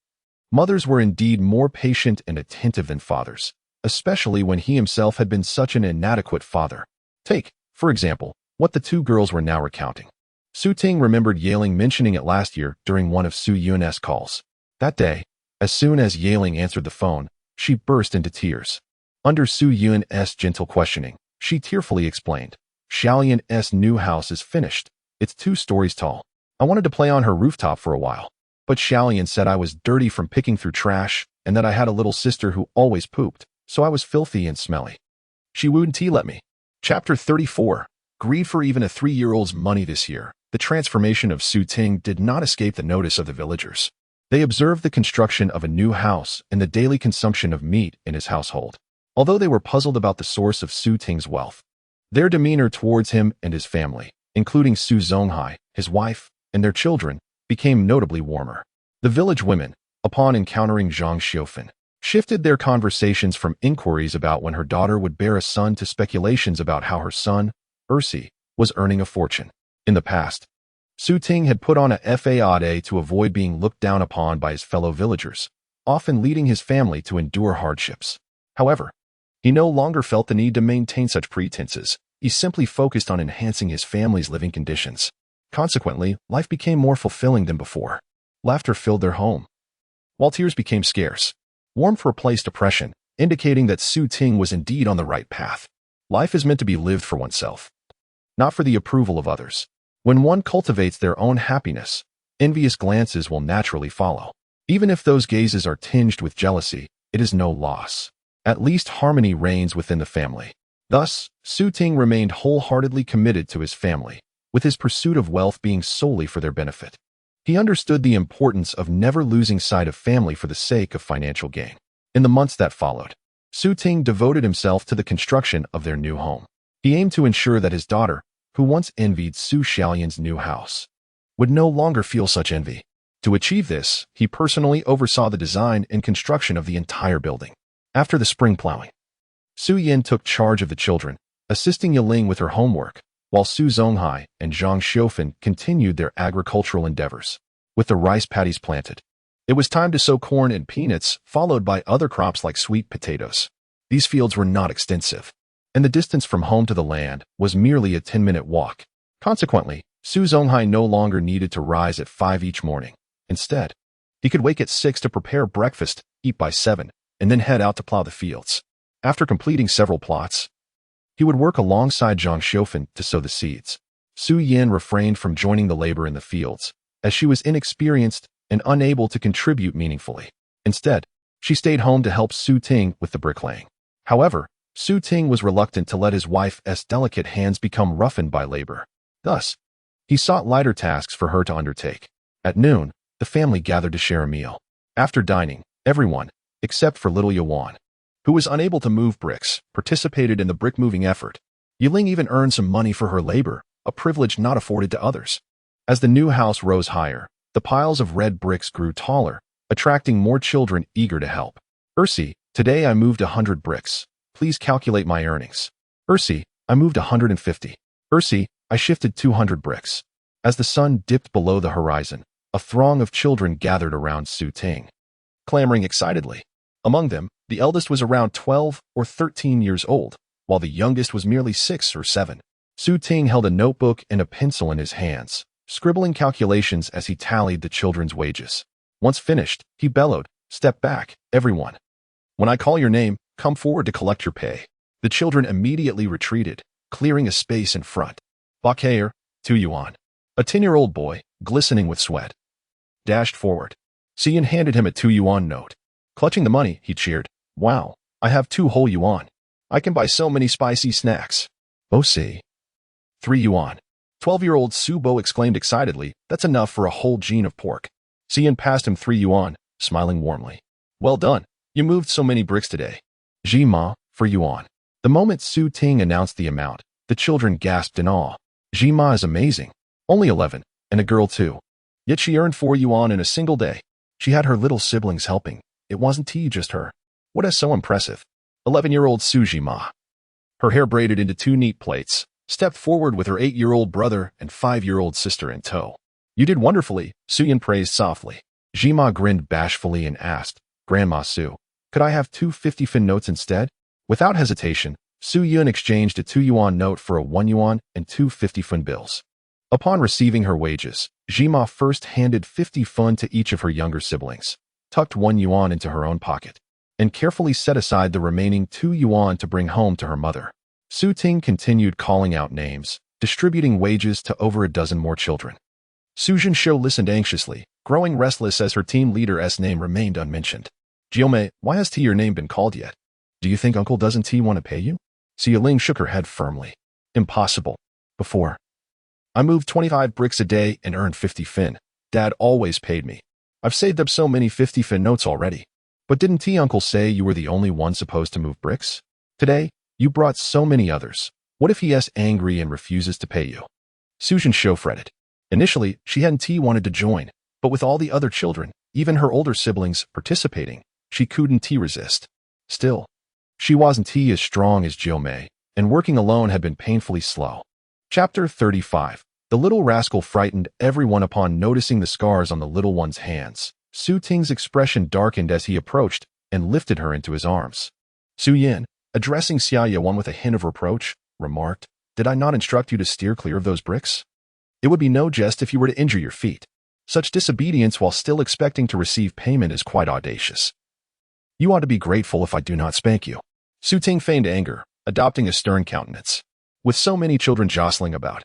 mothers were indeed more patient and attentive than fathers, especially when he himself had been such an inadequate father. Take, for example, what the two girls were now recounting. Ting remembered Yaling mentioning it last year during one of Soo-yoon's calls. That day, as soon as Yaling answered the phone, she burst into tears. Under Soo-yoon's gentle questioning, she tearfully explained, "Xiaolian's new house is finished. It's 2 stories tall. I wanted to play on her rooftop for a while, but Xiaolian said I was dirty from picking through trash and that I had a little sister who always pooped, so I was filthy and smelly. She wouldn't let me." Chapter 34. Greed for even a 3-year-old's money this year. The transformation of Ting did not escape the notice of the villagers. They observed the construction of a new house and the daily consumption of meat in his household. Although they were puzzled about the source of Ting's wealth, their demeanor towards him and his family, including Su Zonghai, his wife, and their children, became notably warmer. The village women, upon encountering Zhang Xiaofan, shifted their conversations from inquiries about when her daughter would bear a son to speculations about how her son, Ursi, was earning a fortune. In the past, Ting had put on a faade to avoid being looked down upon by his fellow villagers, often leading his family to endure hardships. However, he no longer felt the need to maintain such pretenses. He simply focused on enhancing his family's living conditions. Consequently, life became more fulfilling than before. Laughter filled their home, while tears became scarce. Warmth replaced depression, indicating that Ting was indeed on the right path. Life is meant to be lived for oneself, not for the approval of others. When one cultivates their own happiness, envious glances will naturally follow. Even if those gazes are tinged with jealousy, it is no loss. At least harmony reigns within the family. Thus, Ting remained wholeheartedly committed to his family, with his pursuit of wealth being solely for their benefit. He understood the importance of never losing sight of family for the sake of financial gain. In the months that followed, Ting devoted himself to the construction of their new home. He aimed to ensure that his daughter, who once envied Su Xiaolian's new house, would no longer feel such envy. To achieve this, he personally oversaw the design and construction of the entire building. After the spring plowing, Su Yin took charge of the children, assisting Yiling with her homework, while Su Zonghai and Zhang Xiaofan continued their agricultural endeavors. With the rice paddies planted, it was time to sow corn and peanuts, followed by other crops like sweet potatoes. These fields were not extensive, and the distance from home to the land was merely a 10-minute walk. Consequently, Su Zonghai no longer needed to rise at 5 each morning. Instead, he could wake at 6 to prepare breakfast, eat by 7, and then head out to plow the fields. After completing several plots, he would work alongside Zhang Xiaofan to sow the seeds. Su Yin refrained from joining the labor in the fields, as she was inexperienced and unable to contribute meaningfully. Instead, she stayed home to help Ting with the bricklaying. However, Ting was reluctant to let his wife's delicate hands become roughened by labor. Thus, he sought lighter tasks for her to undertake. At noon, the family gathered to share a meal. After dining, everyone, except for little Yuan, who was unable to move bricks, participated in the brick-moving effort. Yiling even earned some money for her labor, a privilege not afforded to others. As the new house rose higher, the piles of red bricks grew taller, attracting more children eager to help. "Ursi, today I moved 100 bricks. Please calculate my earnings." "Ursi, I moved 150. "Ursi, I shifted 200 bricks." As the sun dipped below the horizon, a throng of children gathered around Ting, clamoring excitedly. Among them, the eldest was around 12 or 13 years old, while the youngest was merely 6 or 7. Ting held a notebook and a pencil in his hands, scribbling calculations as he tallied the children's wages. Once finished, he bellowed, "Step back, everyone. When I call your name, come forward to collect your pay." The children immediately retreated, clearing a space in front. "Bakhair, 2 yuan." A 10-year-old boy, glistening with sweat, dashed forward. Xian handed him a 2 yuan note. Clutching the money, he cheered, "Wow, I have 2 whole yuan. I can buy so many spicy snacks." "Bosi." 3 yuan. 12-year-old Subo exclaimed excitedly, "That's enough for a whole gene of pork." Xian passed him 3 yuan, smiling warmly. "Well done. You moved so many bricks today." "Jima, for yuan." The moment Ting announced the amount, the children gasped in awe. "Jima is amazing. Only 11, and a girl too. Yet she earned 4 yuan in a single day. She had her little siblings helping. It wasn't just her. What is so impressive?" 11-year-old Sujima, her hair braided into 2 neat plaits, stepped forward with her 8-year-old brother and 5-year-old sister in tow. "You did wonderfully," Suyan praised softly. Jima grinned bashfully and asked, "Grandma Su, could I have 2 50-fin notes instead?" Without hesitation, Su Yun exchanged a 2 yuan note for a 1 yuan and 2 50-fin bills. Upon receiving her wages, Jima first handed 50 fun to each of her younger siblings, tucked 1 yuan into her own pocket, and carefully set aside the remaining 2 yuan to bring home to her mother. Ting continued calling out names, distributing wages to over a dozen more children. Su Jinsho listened anxiously, growing restless as her team leader's name remained unmentioned. "Jiomei, why has your name been called yet? Do you think Uncle doesn't want to pay you?" Xia Ling shook her head firmly. "Impossible. Before, I moved 25 bricks a day and earned 50 fin. Dad always paid me. I've saved up so many 50 fin notes already. But didn't Uncle say you were the only one supposed to move bricks? Today, you brought so many others. What if he is angry and refuses to pay you?" Su Jinsho fretted. Initially, she hadn't wanted to join, but with all the other children, even her older siblings, participating, she couldn't resist. Still, she wasn't as strong as Jiomei, and working alone had been painfully slow. Chapter 35. The little rascal frightened everyone upon noticing the scars on the little one's hands. Su Ting's expression darkened as he approached and lifted her into his arms. Su Yin, addressing Xia Yuan with a hint of reproach, remarked, "Did I not instruct you to steer clear of those bricks? It would be no jest if you were to injure your feet. Such disobedience while still expecting to receive payment is quite audacious. You ought to be grateful if I do not spank you." Su Ting feigned anger, adopting a stern countenance. With so many children jostling about,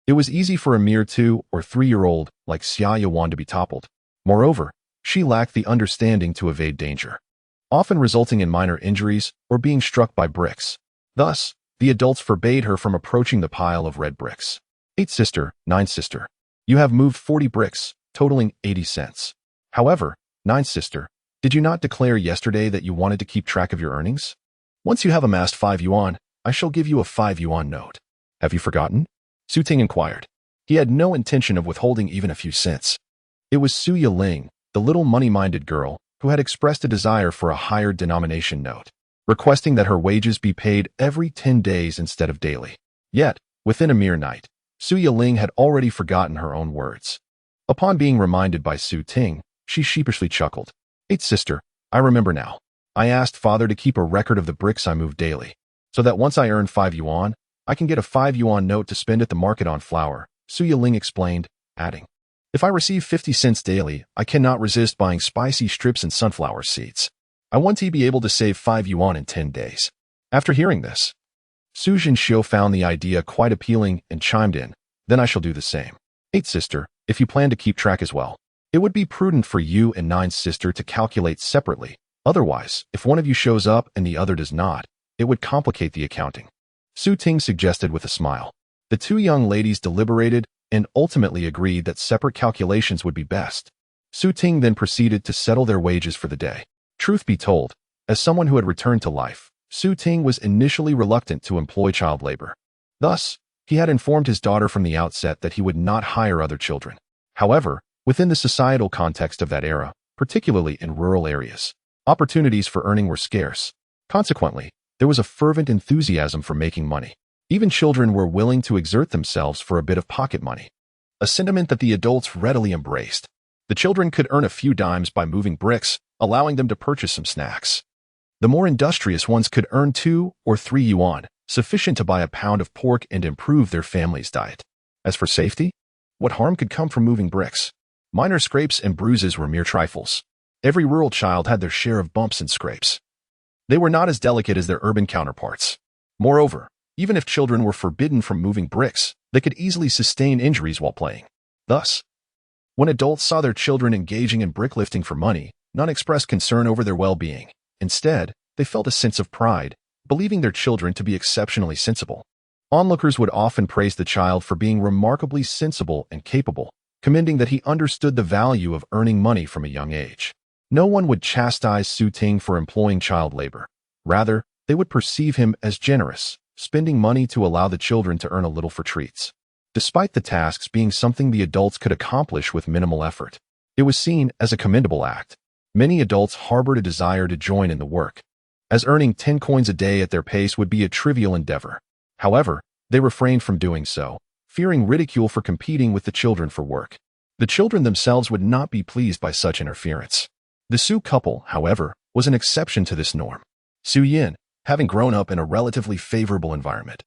it was easy for a mere 2 or 3-year-old like Xia Yuan to be toppled. Moreover, she lacked the understanding to evade danger, often resulting in minor injuries or being struck by bricks. Thus, the adults forbade her from approaching the pile of red bricks. 8 sister, 9 sister. You have moved 40 bricks, totaling 80 cents. However, 9 sister, did you not declare yesterday that you wanted to keep track of your earnings? Once you have amassed 5 yuan, I shall give you a 5 yuan note. Have you forgotten? Su Ting inquired. He had no intention of withholding even a few cents. It was Su Yiling, the little money-minded girl, who had expressed a desire for a higher denomination note, requesting that her wages be paid every 10 days instead of daily. Yet, within a mere night, Su Yiling had already forgotten her own words. Upon being reminded by Su Ting, she sheepishly chuckled. 8 sister, I remember now. I asked father to keep a record of the bricks I moved daily, so that once I earn 5 yuan, I can get a 5 yuan note to spend at the market on flour, Su Yiling explained, adding, if I receive 50 cents daily, I cannot resist buying spicy strips and sunflower seeds. I want to be able to save 5 yuan in 10 days. After hearing this, Su Jinsho found the idea quite appealing and chimed in, then I shall do the same. 8 sister, if you plan to keep track as well, it would be prudent for you and 9 sister to calculate separately. Otherwise, if one of you shows up and the other does not, it would complicate the accounting. Su Ting suggested with a smile. The 2 young ladies deliberated and ultimately agreed that separate calculations would be best. Su Ting then proceeded to settle their wages for the day. Truth be told, as someone who had returned to life, Su Ting was initially reluctant to employ child labor. Thus, he had informed his daughter from the outset that he would not hire other children. However, within the societal context of that era, particularly in rural areas, opportunities for earning were scarce. Consequently, there was a fervent enthusiasm for making money. Even children were willing to exert themselves for a bit of pocket money. a sentiment that the adults readily embraced. The children could earn a few dimes by moving bricks, allowing them to purchase some snacks. The more industrious ones could earn 2 or 3 yuan, sufficient to buy a pound of pork and improve their family's diet. As for safety, what harm could come from moving bricks? Minor scrapes and bruises were mere trifles. Every rural child had their share of bumps and scrapes. They were not as delicate as their urban counterparts. Moreover, even if children were forbidden from moving bricks, they could easily sustain injuries while playing. Thus, when adults saw their children engaging in bricklifting for money, none expressed concern over their well-being. Instead, they felt a sense of pride, believing their children to be exceptionally sensible. Onlookers would often praise the child for being remarkably sensible and capable, commending that he understood the value of earning money from a young age. No one would chastise Ting for employing child labor. Rather, they would perceive him as generous, spending money to allow the children to earn a little for treats. Despite the tasks being something the adults could accomplish with minimal effort, it was seen as a commendable act. Many adults harbored a desire to join in the work, as earning 10 coins a day at their pace would be a trivial endeavor. However, they refrained from doing so, fearing ridicule for competing with the children for work. The children themselves would not be pleased by such interference. The Su couple, however, was an exception to this norm. Su Yin, having grown up in a relatively favorable environment,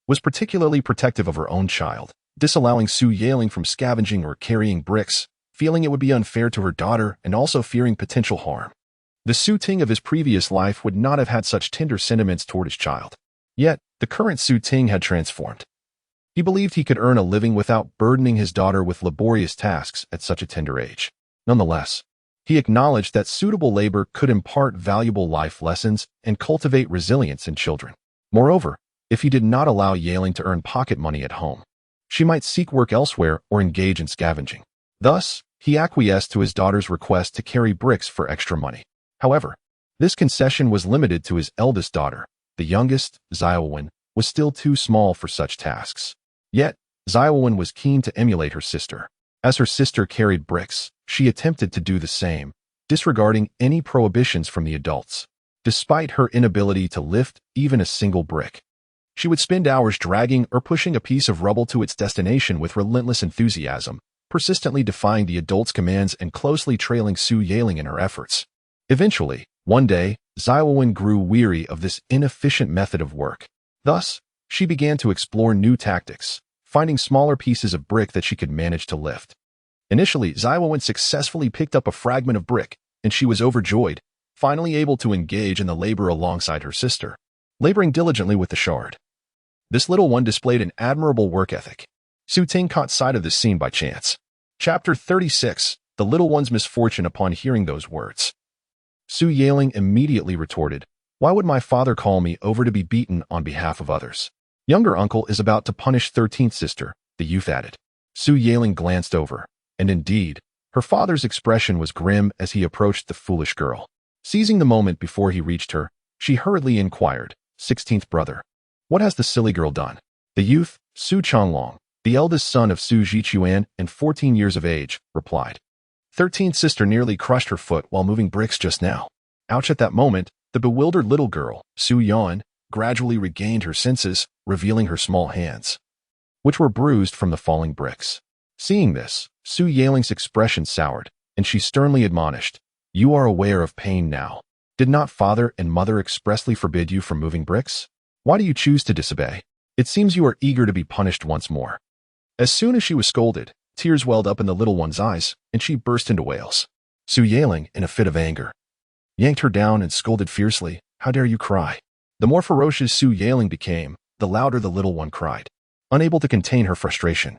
was particularly protective of her own child, disallowing Su Yaling from scavenging or carrying bricks, feeling it would be unfair to her daughter and also fearing potential harm. The Su Ting of his previous life would not have had such tender sentiments toward his child. Yet, the current Su Ting had transformed. He believed he could earn a living without burdening his daughter with laborious tasks at such a tender age. Nonetheless, he acknowledged that suitable labor could impart valuable life lessons and cultivate resilience in children. Moreover, if he did not allow Yaling to earn pocket money at home, she might seek work elsewhere or engage in scavenging. Thus, he acquiesced to his daughter's request to carry bricks for extra money. However, this concession was limited to his eldest daughter. The youngest, Xiaowen, was still too small for such tasks. Yet, Xiaowen was keen to emulate her sister. As her sister carried bricks, she attempted to do the same, disregarding any prohibitions from the adults. Despite her inability to lift even a single brick, she would spend hours dragging or pushing a piece of rubble to its destination with relentless enthusiasm, persistently defying the adults' commands and closely trailing Su Yaling in her efforts. Eventually, one day, Xiaowen grew weary of this inefficient method of work. Thus, she began to explore new tactics, finding smaller pieces of brick that she could manage to lift. Initially, Xiaowen successfully picked up a fragment of brick, and she was overjoyed, finally able to engage in the labor alongside her sister, laboring diligently with the shard. This little one displayed an admirable work ethic. Su Ting caught sight of this scene by chance. Chapter 36, The Little One's Misfortune upon hearing those words. Su Yaling immediately retorted, "Why would my father call me over to be beaten on behalf of others? Younger uncle is about to punish 13th sister," the youth added. Su Yaling glanced over, and indeed, her father's expression was grim as he approached the foolish girl. Seizing the moment before he reached her, she hurriedly inquired, "16th brother, what has the silly girl done?" The youth, Su Changlong, the eldest son of Su Jichuan and 14 years of age, replied, 13th sister nearly crushed her foot while moving bricks just now." Ouch! At that moment, the bewildered little girl, Su Yuan, gradually regained her senses, revealing her small hands, which were bruised from the falling bricks. Seeing this, Su Yaling's expression soured, and she sternly admonished, "You are aware of pain now. Did not father and mother expressly forbid you from moving bricks? Why do you choose to disobey? It seems you are eager to be punished once more." As soon as she was scolded, tears welled up in the little one's eyes, and she burst into wails. Su Yaling, in a fit of anger, yanked her down and scolded fiercely, "How dare you cry?" The more ferocious Su Yaling became, the louder the little one cried, unable to contain her frustration.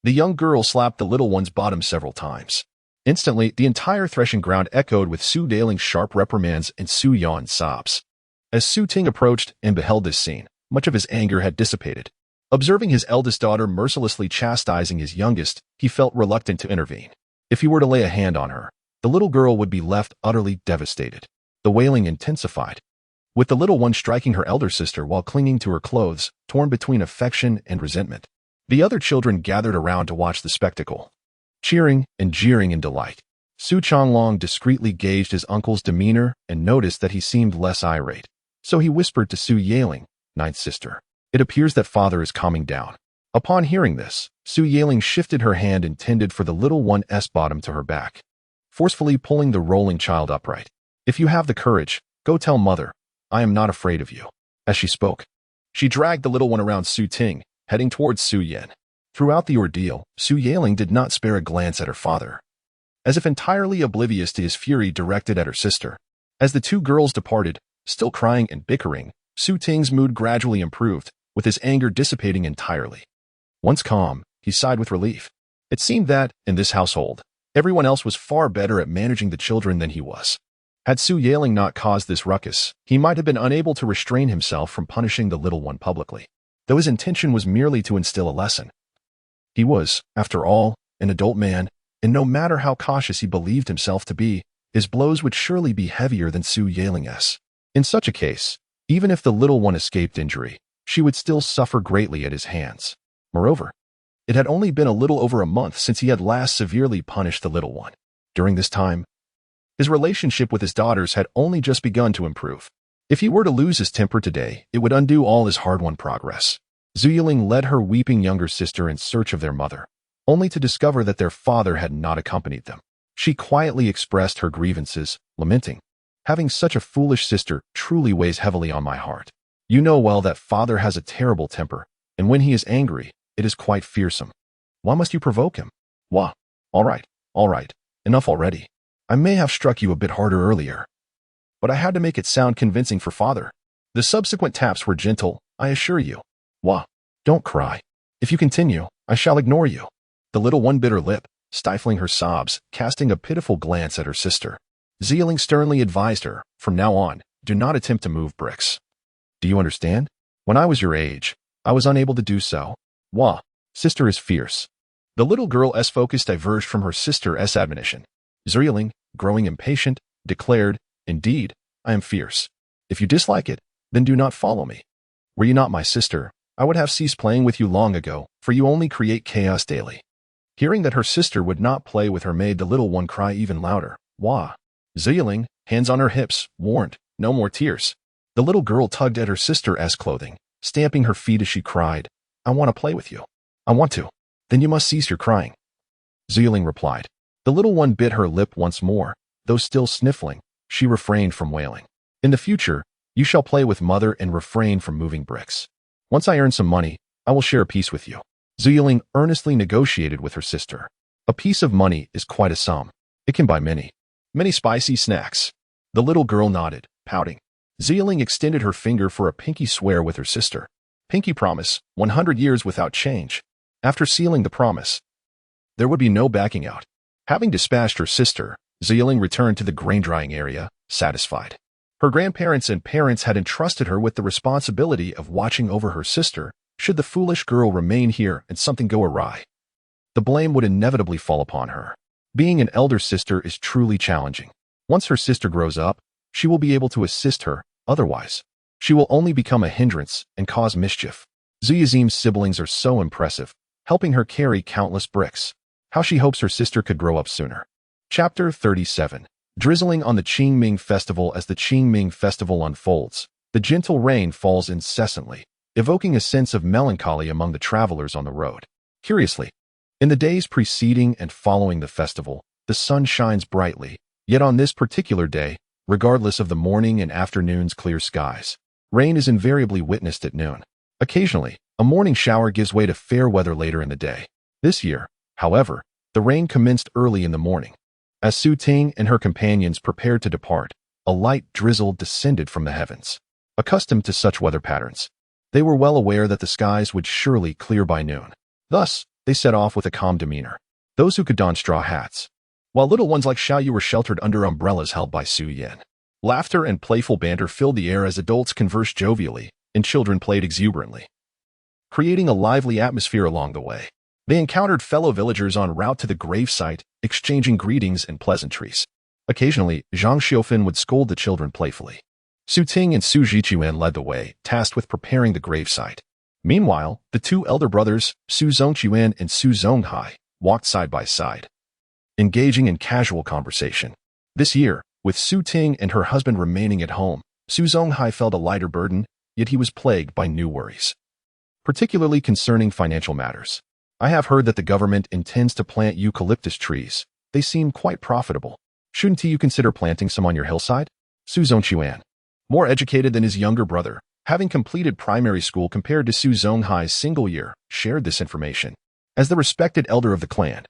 The young girl slapped the little one's bottom several times. Instantly, the entire threshing ground echoed with Su Yaling's sharp reprimands and Su Yuan's sobs. As Su Ting approached and beheld this scene, much of his anger had dissipated. Observing his eldest daughter mercilessly chastising his youngest, he felt reluctant to intervene. If he were to lay a hand on her, the little girl would be left utterly devastated. The wailing intensified, with the little one striking her elder sister while clinging to her clothes, torn between affection and resentment. The other children gathered around to watch the spectacle, cheering and jeering in delight. Su Changlong discreetly gauged his uncle's demeanor and noticed that he seemed less irate. So he whispered to Su Yaling, 9th sister, "It appears that father is calming down. Upon hearing this, Su Yaling shifted her hand intended for the little one's bottom to her back, forcefully pulling the rolling child upright. If you have the courage, go tell mother. I am not afraid of you. As she spoke, she dragged the little one around Su Ting, heading towards Su Yan. Throughout the ordeal, Su Yaling did not spare a glance at her father, as if entirely oblivious to his fury directed at her sister. As the two girls departed, still crying and bickering, Su Ting's mood gradually improved, with his anger dissipating entirely. Once calm, he sighed with relief. It seemed that, in this household, everyone else was far better at managing the children than he was. Had Su Yaling not caused this ruckus, he might have been unable to restrain himself from punishing the little one publicly, though his intention was merely to instill a lesson. He was, after all, an adult man, and no matter how cautious he believed himself to be, his blows would surely be heavier than Su Yaling's. In such a case, even if the little one escaped injury, she would still suffer greatly at his hands. Moreover, it had only been a little over a month since he had last severely punished the little one. During this time, his relationship with his daughters had only just begun to improve. If he were to lose his temper today, it would undo all his hard-won progress. Su Yaling led her weeping younger sister in search of their mother, only to discover that their father had not accompanied them. She quietly expressed her grievances, lamenting, "Having such a foolish sister truly weighs heavily on my heart. You know well that father has a terrible temper, and when he is angry, it is quite fearsome. Why must you provoke him? Wah. All right, enough already. I may have struck you a bit harder earlier, but I had to make it sound convincing for father." The subsequent taps were gentle, I assure you. Wah. Don't cry. If you continue, I shall ignore you. The little one bit her lip, stifling her sobs, casting a pitiful glance at her sister. Su Yaling sternly advised her, from now on, do not attempt to move bricks. Do you understand? When I was your age, I was unable to do so. Wah. Sister is fierce. The little girl's focus diverged from her sister's admonition. Su Yaling, growing impatient, declared, "Indeed, I am fierce. If you dislike it, then do not follow me. Were you not my sister, I would have ceased playing with you long ago, for you only create chaos daily." Hearing that her sister would not play with her made the little one cry even louder. Wah. Su Yaling, hands on her hips, warned, "No more tears." The little girl tugged at her sister's clothing, stamping her feet as she cried, "I want to play with you. I want to." "Then you must cease your crying," Su Yaling replied. The little one bit her lip once more, though still sniffling, she refrained from wailing. "In the future, you shall play with mother and refrain from moving bricks. Once I earn some money, I will share a piece with you." Su Yaling earnestly negotiated with her sister. A piece of money is quite a sum. It can buy many spicy snacks. The little girl nodded, pouting. Su Yaling extended her finger for a pinky swear with her sister. Pinky promise, 100 years without change. After sealing the promise, there would be no backing out. Having dispatched her sister, Su Yaling returned to the grain-drying area, satisfied. Her grandparents and parents had entrusted her with the responsibility of watching over her sister should the foolish girl remain here and something go awry. The blame would inevitably fall upon her. Being an elder sister is truly challenging. Once her sister grows up, she will be able to assist her, otherwise, she will only become a hindrance and cause mischief. Zhu Yazim's siblings are so impressive, helping her carry countless bricks. How she hopes her sister could grow up sooner. Chapter 37. Drizzling on the Qingming Festival. As the Qingming Festival unfolds, the gentle rain falls incessantly, evoking a sense of melancholy among the travelers on the road. Curiously, in the days preceding and following the festival, the sun shines brightly, yet on this particular day, regardless of the morning and afternoon's clear skies, rain is invariably witnessed at noon. Occasionally, a morning shower gives way to fair weather later in the day. This year, however, the rain commenced early in the morning. As Su Ting and her companions prepared to depart, a light drizzle descended from the heavens. Accustomed to such weather patterns, they were well aware that the skies would surely clear by noon. Thus, they set off with a calm demeanor. Those who could don straw hats, while little ones like Xiaoyu were sheltered under umbrellas held by Su Yan. Laughter and playful banter filled the air as adults conversed jovially and children played exuberantly, creating a lively atmosphere along the way. They encountered fellow villagers en route to the gravesite, exchanging greetings and pleasantries. Occasionally, Zhang Xiufan would scold the children playfully. Su Ting and Su Zhichuan led the way, tasked with preparing the gravesite. Meanwhile, the two elder brothers, Su Zongquan and Su Zonghai, walked side by side, engaging in casual conversation. This year, with Su Ting and her husband remaining at home, Su Zonghai felt a lighter burden, yet he was plagued by new worries. particularly concerning financial matters. I have heard that the government intends to plant eucalyptus trees. They seem quite profitable. Shouldn't you consider planting some on your hillside? Su Zhongquan, more educated than his younger brother, having completed primary school compared to Su Zonghai's single year, shared this information. As the respected elder of the clan,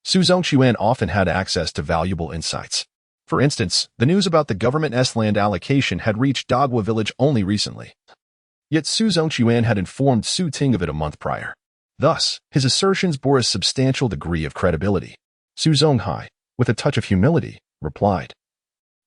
Su Zhongquan often had access to valuable insights. For instance, the news about the government's land allocation had reached Dagwa village only recently. Yet Su Zhongquan had informed Su Ting of it a month prior. Thus, his assertions bore a substantial degree of credibility. Su Zonghai, with a touch of humility, replied,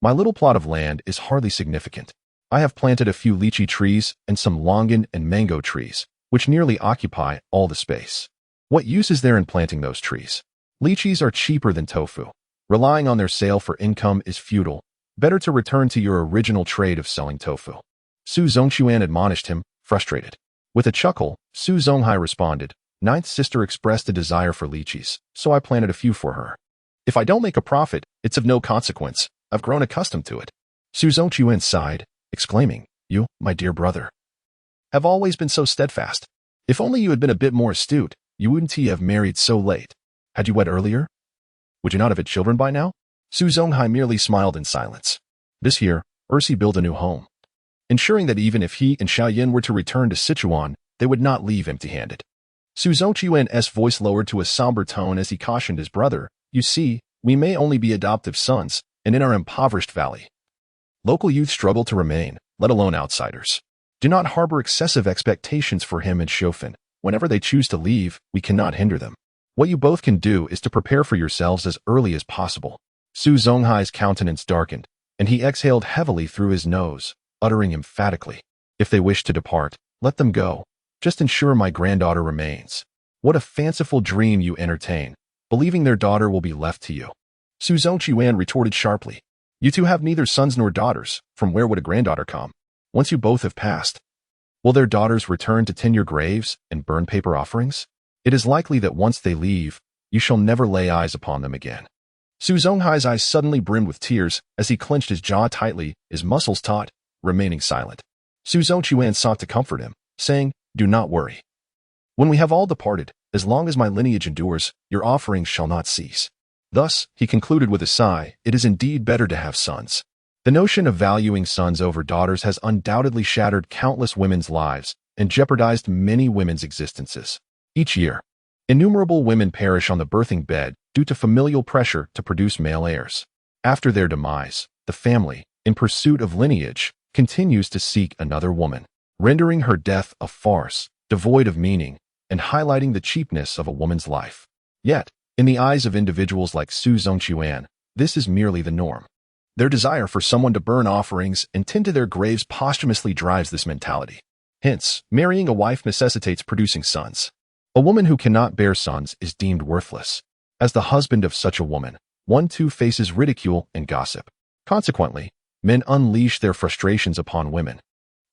"My little plot of land is hardly significant. I have planted a few lychee trees and some longan and mango trees, which nearly occupy all the space. What use is there in planting those trees? Lychees are cheaper than tofu. Relying on their sale for income is futile. Better to return to your original trade of selling tofu." Su Zhongquan admonished him, frustrated. With a chuckle, Su Zonghai responded, "Ninth sister expressed a desire for lychees, so I planted a few for her. If I don't make a profit, it's of no consequence. I've grown accustomed to it." Su Zhongquan sighed, exclaiming, "You, my dear brother, have always been so steadfast. If only you had been a bit more astute, you wouldn't have married so late. Had you wed earlier? Would you not have had children by now?" Su Zonghai merely smiled in silence. This year, Ursi built a new home, ensuring that even if he and Xiaoyan were to return to Sichuan, they would not leave empty-handed. Su Zhongquan's voice lowered to a somber tone as he cautioned his brother, "You see, we may only be adoptive sons, and in our impoverished valley, local youth struggle to remain, let alone outsiders. Do not harbor excessive expectations for him and Xiofan. Whenever they choose to leave, we cannot hinder them. What you both can do is to prepare for yourselves as early as possible." Su Zonghai's countenance darkened, and he exhaled heavily through his nose, uttering emphatically, "If they wish to depart, let them go. Just ensure my granddaughter remains. What a fanciful dream you entertain, believing their daughter will be left to you." Su Zhongquan retorted sharply, "You two have neither sons nor daughters. From where would a granddaughter come? Once you both have passed, will their daughters return to tend your graves and burn paper offerings? It is likely that once they leave, you shall never lay eyes upon them again." Su Zonghai's eyes suddenly brimmed with tears as he clenched his jaw tightly, his muscles taut, remaining silent. Su Zhongquan sought to comfort him, saying, "Do not worry. When we have all departed, as long as my lineage endures, your offerings shall not cease." Thus, he concluded with a sigh, "It is indeed better to have sons." The notion of valuing sons over daughters has undoubtedly shattered countless women's lives and jeopardized many women's existences. Each year, innumerable women perish on the birthing bed due to familial pressure to produce male heirs. After their demise, the family, in pursuit of lineage, continues to seek another woman, rendering her death a farce, devoid of meaning, and highlighting the cheapness of a woman's life. Yet, in the eyes of individuals like Su Zhongquan, this is merely the norm. Their desire for someone to burn offerings and tend to their graves posthumously drives this mentality. Hence, marrying a wife necessitates producing sons. A woman who cannot bear sons is deemed worthless. As the husband of such a woman, one too faces ridicule and gossip. Consequently, men unleash their frustrations upon women,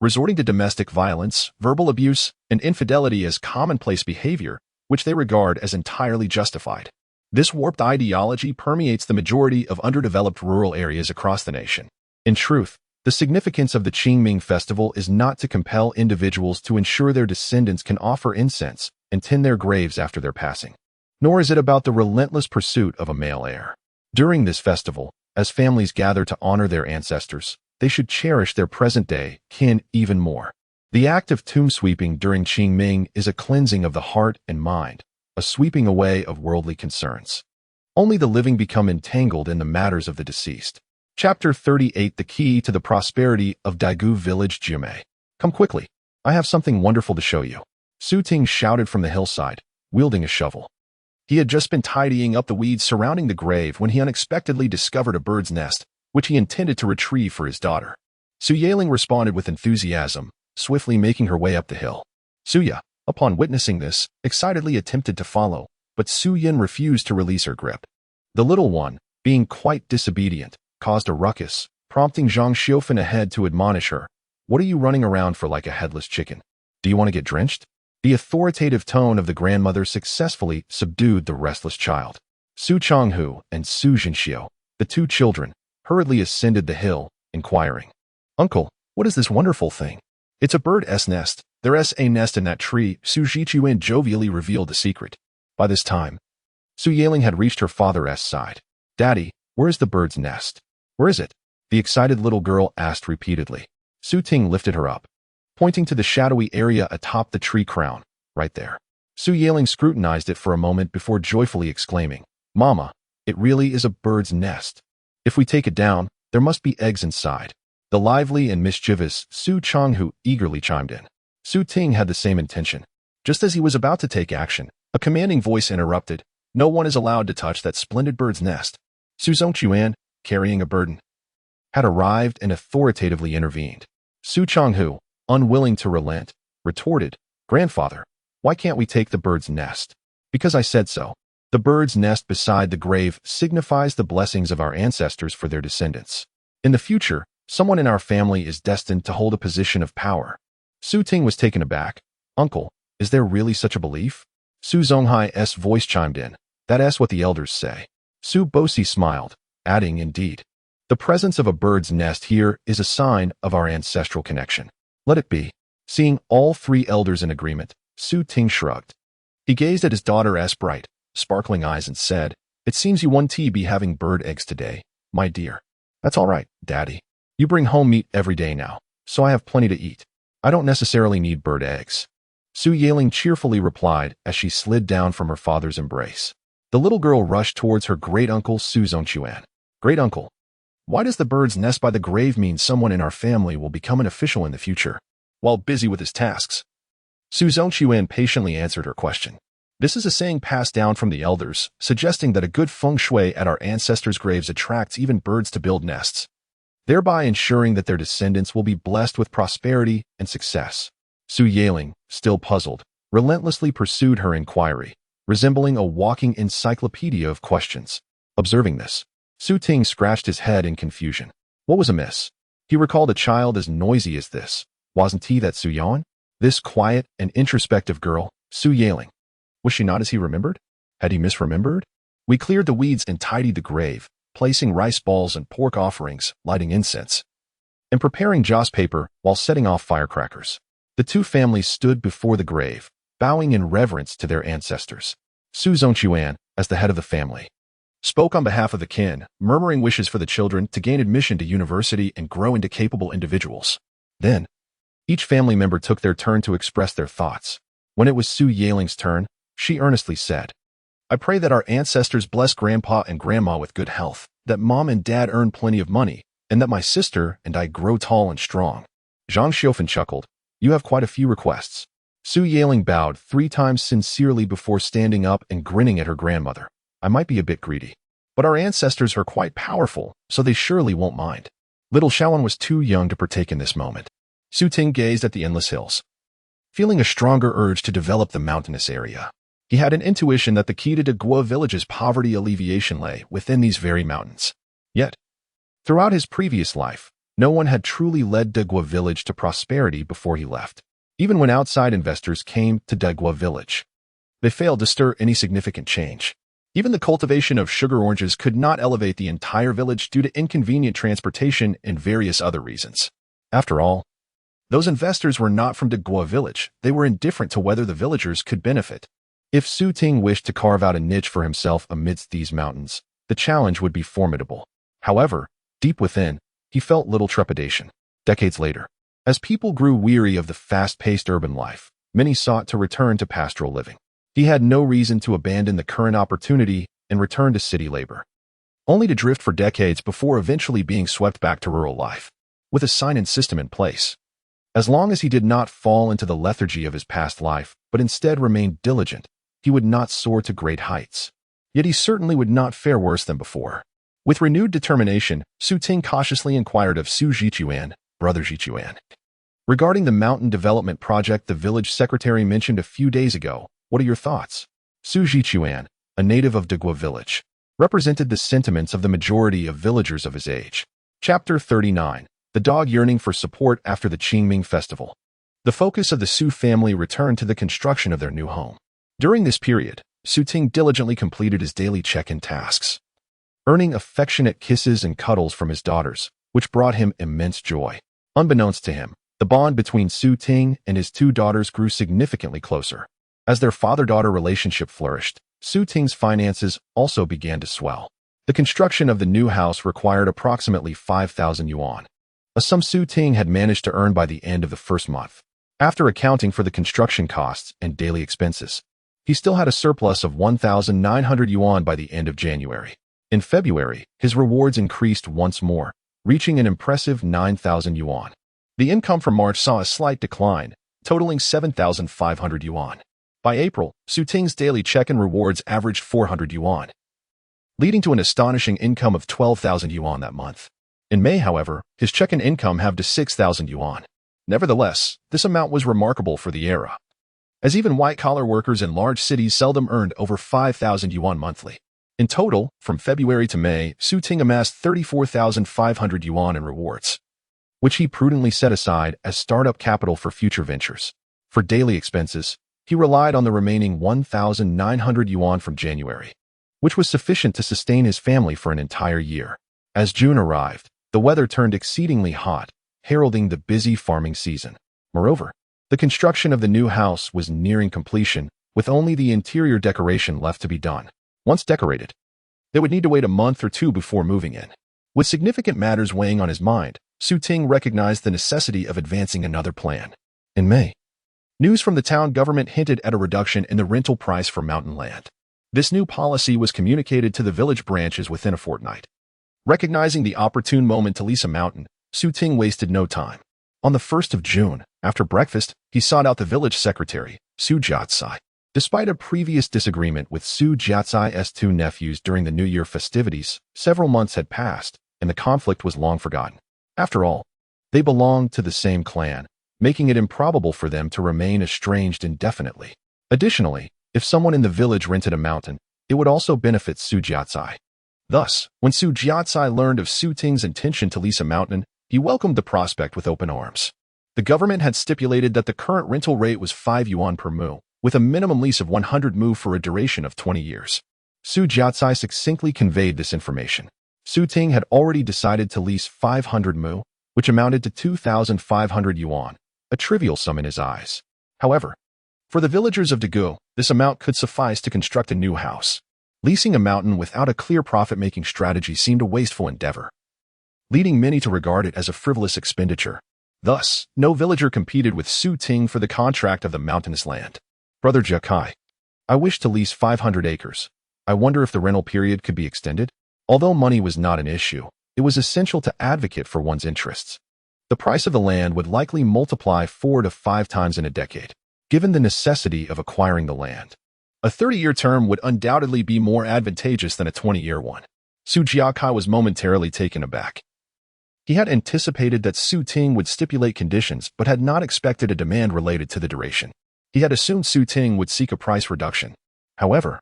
resorting to domestic violence, verbal abuse, and infidelity as commonplace behavior, which they regard as entirely justified. This warped ideology permeates the majority of underdeveloped rural areas across the nation. In truth, the significance of the Qingming festival is not to compel individuals to ensure their descendants can offer incense and tend their graves after their passing, nor is it about the relentless pursuit of a male heir. During this festival, as families gather to honor their ancestors, they should cherish their present-day kin even more. The act of tomb sweeping during Qingming is a cleansing of the heart and mind, a sweeping away of worldly concerns. Only the living become entangled in the matters of the deceased. Chapter 38: The Key to the Prosperity of Daegu Village. Jumei, come quickly. I have something wonderful to show you. Su Ting shouted from the hillside, wielding a shovel. He had just been tidying up the weeds surrounding the grave when he unexpectedly discovered a bird's nest, which he intended to retrieve for his daughter. Su Yaling responded with enthusiasm, swiftly making her way up the hill. Suya, upon witnessing this, excitedly attempted to follow, but Su Yin refused to release her grip. The little one, being quite disobedient, caused a ruckus, prompting Zhang Xiofan ahead to admonish her. What are you running around for like a headless chicken? Do you want to get drenched? The authoritative tone of the grandmother successfully subdued the restless child. Su Changhu and Su Jinxiu, the two children, hurriedly ascended the hill, inquiring, Uncle, what is this wonderful thing? It's a bird's nest. There's a nest in that tree, Su Jichuan jovially revealed the secret. By this time, Su Yaling had reached her father's side. Daddy, where is the bird's nest? Where is it? The excited little girl asked repeatedly. Su Ting lifted her up, pointing to the shadowy area atop the tree crown, right there. Su Yaling scrutinized it for a moment before joyfully exclaiming, Mama, it really is a bird's nest. If we take it down, there must be eggs inside. The lively and mischievous Su Changhu eagerly chimed in. Su Ting had the same intention. Just as he was about to take action, a commanding voice interrupted. No one is allowed to touch that splendid bird's nest. Su Zongquan, carrying a burden, had arrived and authoritatively intervened. Su Changhu, unwilling to relent, retorted, Grandfather, why can't we take the bird's nest? Because I said so. The bird's nest beside the grave signifies the blessings of our ancestors for their descendants. In the future, someone in our family is destined to hold a position of power. Su Ting was taken aback. Uncle, is there really such a belief? Su Zonghai's voice chimed in. That's what the elders say. Su Bosi smiled, adding, Indeed. The presence of a bird's nest here is a sign of our ancestral connection. Let it be. Seeing all three elders in agreement, Su Ting shrugged. He gazed at his daughter's bright, sparkling eyes and said, It seems you won't be having bird eggs today, my dear. That's all right, Daddy. You bring home meat every day now, so I have plenty to eat. I don't necessarily need bird eggs. Su Yaling cheerfully replied as she slid down from her father's embrace. The little girl rushed towards her great-uncle Su Zongquan. Great-uncle, why does the bird's nest by the grave mean someone in our family will become an official in the future, while busy with his tasks? Su Zongquan patiently answered her question. This is a saying passed down from the elders, suggesting that a good feng shui at our ancestors' graves attracts even birds to build nests, thereby ensuring that their descendants will be blessed with prosperity and success. Su Yaling, still puzzled, relentlessly pursued her inquiry, resembling a walking encyclopedia of questions. Observing this, Su Ting scratched his head in confusion. What was amiss? He recalled a child as noisy as this. Wasn't he that Su Yuan? This quiet and introspective girl, Su Yaling. Was she not as he remembered? Had he misremembered? We cleared the weeds and tidied the grave, placing rice balls and pork offerings, lighting incense, and preparing joss paper while setting off firecrackers. The two families stood before the grave, bowing in reverence to their ancestors. Su Zongquan, as the head of the family, spoke on behalf of the kin, murmuring wishes for the children to gain admission to university and grow into capable individuals. Then, each family member took their turn to express their thoughts. When it was Su Yaling's turn, she earnestly said, I pray that our ancestors bless Grandpa and Grandma with good health, that Mom and Dad earn plenty of money, and that my sister and I grow tall and strong. Zhang Xiaofan chuckled. You have quite a few requests. Su Yaling bowed 3 times sincerely before standing up and grinning at her grandmother. I might be a bit greedy, but our ancestors are quite powerful, so they surely won't mind. Little Shaoan was too young to partake in this moment. Su Ting gazed at the endless hills, feeling a stronger urge to develop the mountainous area. He had an intuition that the key to De Guo village's poverty alleviation lay within these very mountains. Yet, throughout his previous life, no one had truly led De Guo village to prosperity before he left. Even when outside investors came to De Guo village, they failed to stir any significant change. Even the cultivation of sugar oranges could not elevate the entire village due to inconvenient transportation and various other reasons. After all, those investors were not from De Guo village. They were indifferent to whether the villagers could benefit. If Su Ting wished to carve out a niche for himself amidst these mountains, the challenge would be formidable. However, deep within, he felt little trepidation. Decades later, as people grew weary of the fast-paced urban life, many sought to return to pastoral living. He had no reason to abandon the current opportunity and return to city labor, only to drift for decades before eventually being swept back to rural life. With a sign-in system in place, as long as he did not fall into the lethargy of his past life, but instead remained diligent, he would not soar to great heights. Yet he certainly would not fare worse than before. With renewed determination, Su Ting cautiously inquired of Su Jichuan, Brother Jichuan, regarding the mountain development project the village secretary mentioned a few days ago. What are your thoughts? Su Jichuan, a native of De Guo village, represented the sentiments of the majority of villagers of his age. Chapter 39. The dog yearning for support after the Qingming festival. The focus of the Su family returned to the construction of their new home. During this period, Su Ting diligently completed his daily check-in tasks, earning affectionate kisses and cuddles from his daughters, which brought him immense joy. Unbeknownst to him, The bond between Su Ting and his two daughters grew significantly closer. As their father-daughter relationship flourished, Su Ting's finances also began to swell. The construction of the new house required approximately 5,000 yuan, a sum Su Ting had managed to earn by the end of the first month. After accounting for the construction costs and daily expenses, he still had a surplus of 1,900 yuan by the end of January. In February, his rewards increased once more, reaching an impressive 9,000 yuan. The income from March saw a slight decline, totaling 7,500 yuan. By April, Su Ting's daily check-in rewards averaged 400 yuan, leading to an astonishing income of 12,000 yuan that month. In May, however, his check-in income halved to 6,000 yuan. Nevertheless, this amount was remarkable for the era, as even white-collar workers in large cities seldom earned over 5,000 yuan monthly. In total, from February to May, Su Ting amassed 34,500 yuan in rewards, which he prudently set aside as startup capital for future ventures. For daily expenses, he relied on the remaining 1,900 yuan from January, which was sufficient to sustain his family for an entire year. As June arrived, the weather turned exceedingly hot, heralding the busy farming season. Moreover, the construction of the new house was nearing completion, with only the interior decoration left to be done. Once decorated, they would need to wait a month or two before moving in. With significant matters weighing on his mind, Su Ting recognized the necessity of advancing another plan. In May, news from the town government hinted at a reduction in the rental price for mountain land. This new policy was communicated to the village branches within a fortnight. Recognizing the opportune moment to lease a mountain, Su Ting wasted no time. On the 1st of June, after breakfast, he sought out the village secretary, Su Jiatsai. Despite a previous disagreement with Su Jiatsai's two nephews during the New Year festivities, several months had passed, and the conflict was long forgotten. After all, they belonged to the same clan, making it improbable for them to remain estranged indefinitely. Additionally, if someone in the village rented a mountain, it would also benefit Su Jiatsai. Thus, when Su Jiatsai learned of Su Ting's intention to lease a mountain, he welcomed the prospect with open arms. The government had stipulated that the current rental rate was 5 yuan per mu, with a minimum lease of 100 mu for a duration of 20 years. Su Jiatsai succinctly conveyed this information. Su Ting had already decided to lease 500 mu, which amounted to 2,500 yuan, a trivial sum in his eyes. However, for the villagers of Dagu, this amount could suffice to construct a new house. Leasing a mountain without a clear profit-making strategy seemed a wasteful endeavor, leading many to regard it as a frivolous expenditure. Thus, no villager competed with Su Ting for the contract of the mountainous land. Brother Jakai, I wish to lease 500 acres. I wonder if the rental period could be extended? Although money was not an issue, it was essential to advocate for one's interests. The price of the land would likely multiply 4 to 5 times in a decade. Given the necessity of acquiring the land, a 30-year term would undoubtedly be more advantageous than a 20-year one. Su Jiakai was momentarily taken aback. He had anticipated that Su Ting would stipulate conditions but had not expected a demand related to the duration. He had assumed Su Ting would seek a price reduction. However,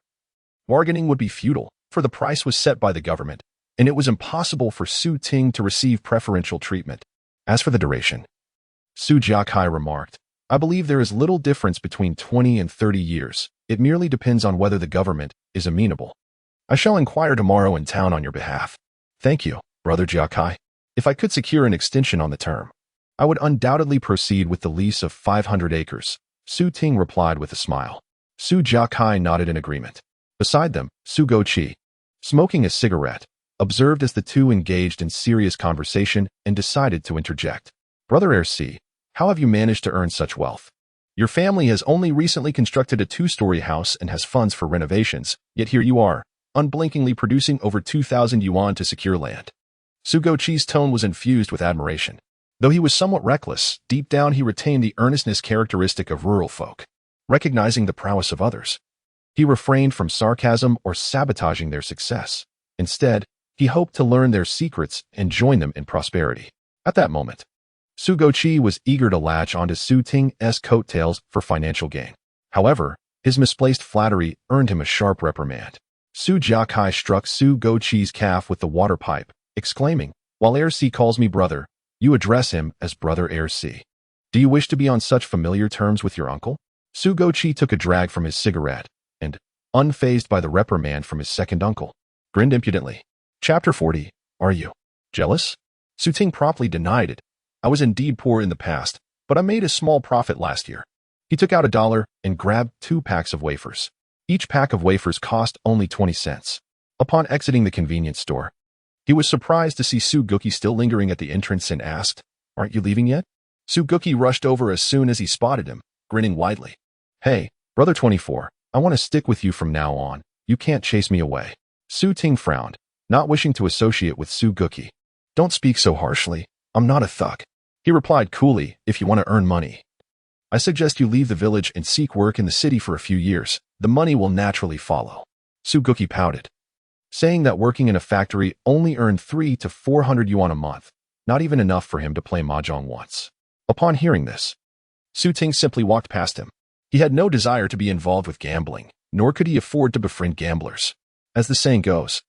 bargaining would be futile, for the price was set by the government, and it was impossible for Su Ting to receive preferential treatment. As for the duration, Su Jiakai remarked, I believe there is little difference between 20 and 30 years. It merely depends on whether the government is amenable. I shall inquire tomorrow in town on your behalf. Thank you, Brother Jiakai. If I could secure an extension on the term, I would undoubtedly proceed with the lease of 500 acres. Su Ting replied with a smile. Su Jiakai nodded in agreement. Beside them, Su Guoqi, smoking a cigarette, observed as the two engaged in serious conversation and decided to interject. Brother RC, how have you managed to earn such wealth? Your family has only recently constructed a 2-story house and has funds for renovations, yet here you are, unblinkingly producing over 2,000 yuan to secure land. Su Guoqi's tone was infused with admiration. Though he was somewhat reckless, deep down he retained the earnestness characteristic of rural folk. Recognizing the prowess of others, he refrained from sarcasm or sabotaging their success. Instead, he hoped to learn their secrets and join them in prosperity. At that moment, Su Guoqi was eager to latch onto Su Ting's coattails for financial gain. However, his misplaced flattery earned him a sharp reprimand. Su Jiakai struck Su Guoqi's calf with the water pipe, exclaiming, While RC calls me brother, you address him as Brother RC. Do you wish to be on such familiar terms with your uncle? Su Guoqi took a drag from his cigarette and, unfazed by the reprimand from his second uncle, grinned impudently. Chapter 40. Are you jealous? Su Ting promptly denied it. I was indeed poor in the past, but I made a small profit last year. He took out $1 and grabbed 2 packs of wafers. Each pack of wafers cost only 20 cents. Upon exiting the convenience store, he was surprised to see Suguki still lingering at the entrance and asked, "Aren't you leaving yet?" Suguki rushed over as soon as he spotted him, grinning widely. "Hey, brother 24, I want to stick with you from now on. You can't chase me away." Ting frowned, not wishing to associate with Suguki. "Don't speak so harshly. I'm not a thug," he replied coolly. "If you want to earn money, I suggest you leave the village and seek work in the city for a few years. The money will naturally follow." Suguki pouted, saying that working in a factory only earned 300 to 400 yuan a month, not even enough for him to play mahjong once. Upon hearing this, Ting simply walked past him. He had no desire to be involved with gambling, nor could he afford to befriend gamblers. As the saying goes,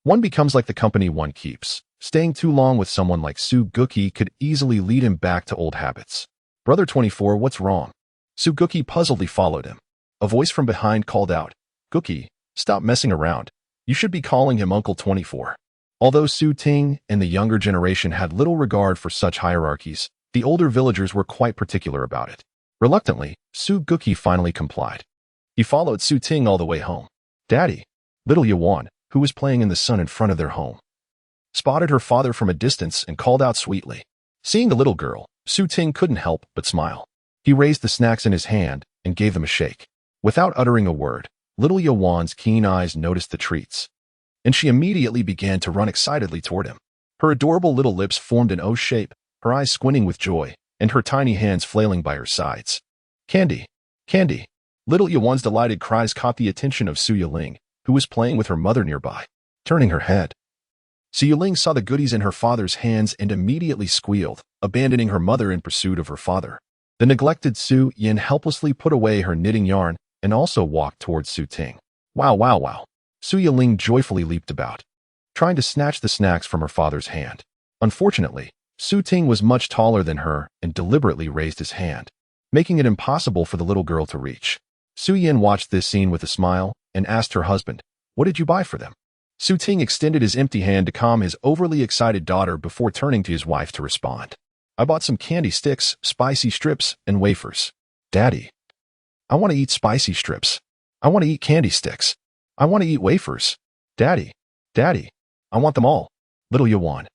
one becomes like the company one keeps. Staying too long with someone like Suguki could easily lead him back to old habits. "Brother 24, what's wrong?" Suguki puzzledly followed him. A voice from behind called out, "Guki, stop messing around. You should be calling him Uncle 24. Although Ting and the younger generation had little regard for such hierarchies, the older villagers were quite particular about it. Reluctantly, Suguki finally complied. He followed Ting all the way home. Daddy, little Yuan, who was playing in the sun in front of their home, spotted her father from a distance and called out sweetly. Seeing the little girl, Ting couldn't help but smile. He raised the snacks in his hand and gave them a shake. Without uttering a word, little Yuan's keen eyes noticed the treats, and she immediately began to run excitedly toward him. Her adorable little lips formed an O shape, her eyes squinting with joy, and her tiny hands flailing by her sides. "Candy! Candy!" Little Yuan's delighted cries caught the attention of Su Yiling, who was playing with her mother nearby. Turning her head, Su Yiling saw the goodies in her father's hands and immediately squealed, abandoning her mother in pursuit of her father. The neglected Su Yin helplessly put away her knitting yarn and also walked towards Ting. Wow, wow, wow. Su Yiling joyfully leaped about, trying to snatch the snacks from her father's hand. Unfortunately, Ting was much taller than her and deliberately raised his hand, making it impossible for the little girl to reach. Su Yin watched this scene with a smile and asked her husband, "What did you buy for them?" Ting extended his empty hand to calm his overly excited daughter before turning to his wife to respond. "I bought some candy sticks, spicy strips, and wafers." "Daddy, I want to eat spicy strips. I want to eat candy sticks. I want to eat wafers. Daddy, I want them all." Little Yuan,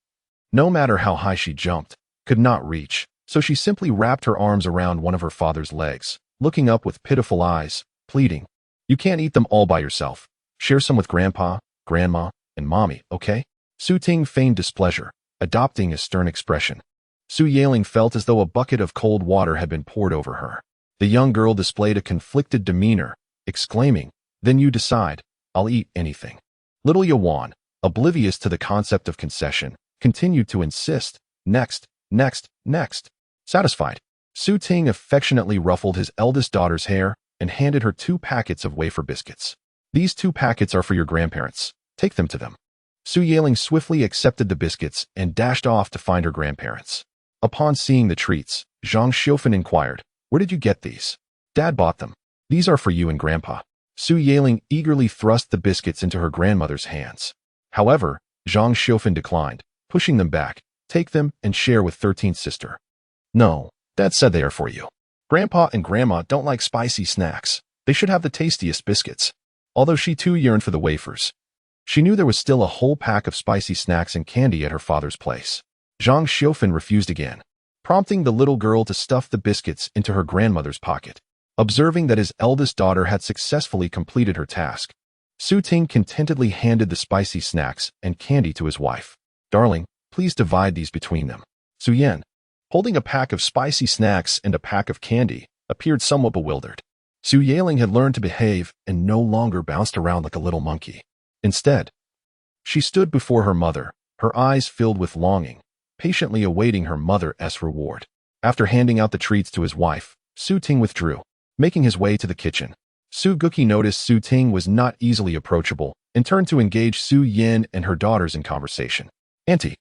no matter how high she jumped, could not reach, so she simply wrapped her arms around one of her father's legs, looking up with pitiful eyes, pleading, "You can't eat them all by yourself. Share some with Grandpa, Grandma, and Mommy, okay?" Ting feigned displeasure, adopting a stern expression. Su Yiling felt as though a bucket of cold water had been poured over her. The young girl displayed a conflicted demeanor, exclaiming, "Then you decide. I'll eat anything." Little Yuan, oblivious to the concept of concession, continued to insist, "Next, next, next." Satisfied, Ting affectionately ruffled his eldest daughter's hair and handed her 2 packets of wafer biscuits. "These 2 packets are for your grandparents. Take them to them." Su Yiling swiftly accepted the biscuits and dashed off to find her grandparents. Upon seeing the treats, Zhang Xiufen inquired, "Where did you get these?" "Dad bought them. These are for you and Grandpa." Su Yiling eagerly thrust the biscuits into her grandmother's hands. However, Zhang Xiufen declined, pushing them back. "Take them and share with 13th sister." "No, Dad said they are for you. Grandpa and Grandma don't like spicy snacks. They should have the tastiest biscuits." Although she too yearned for the wafers, she knew there was still a whole pack of spicy snacks and candy at her father's place. Zhang Xiufen refused again, prompting the little girl to stuff the biscuits into her grandmother's pocket. Observing that his eldest daughter had successfully completed her task, Ting contentedly handed the spicy snacks and candy to his wife. "Darling, please divide these between them." Su Yan, holding a pack of spicy snacks and a pack of candy, appeared somewhat bewildered. Su Yiling had learned to behave and no longer bounced around like a little monkey. Instead, she stood before her mother, her eyes filled with longing, patiently awaiting her mother's reward. After handing out the treats to his wife, Ting withdrew, making his way to the kitchen. Suguki noticed Ting was not easily approachable and turned to engage Su Yin and her daughters in conversation. "Auntie,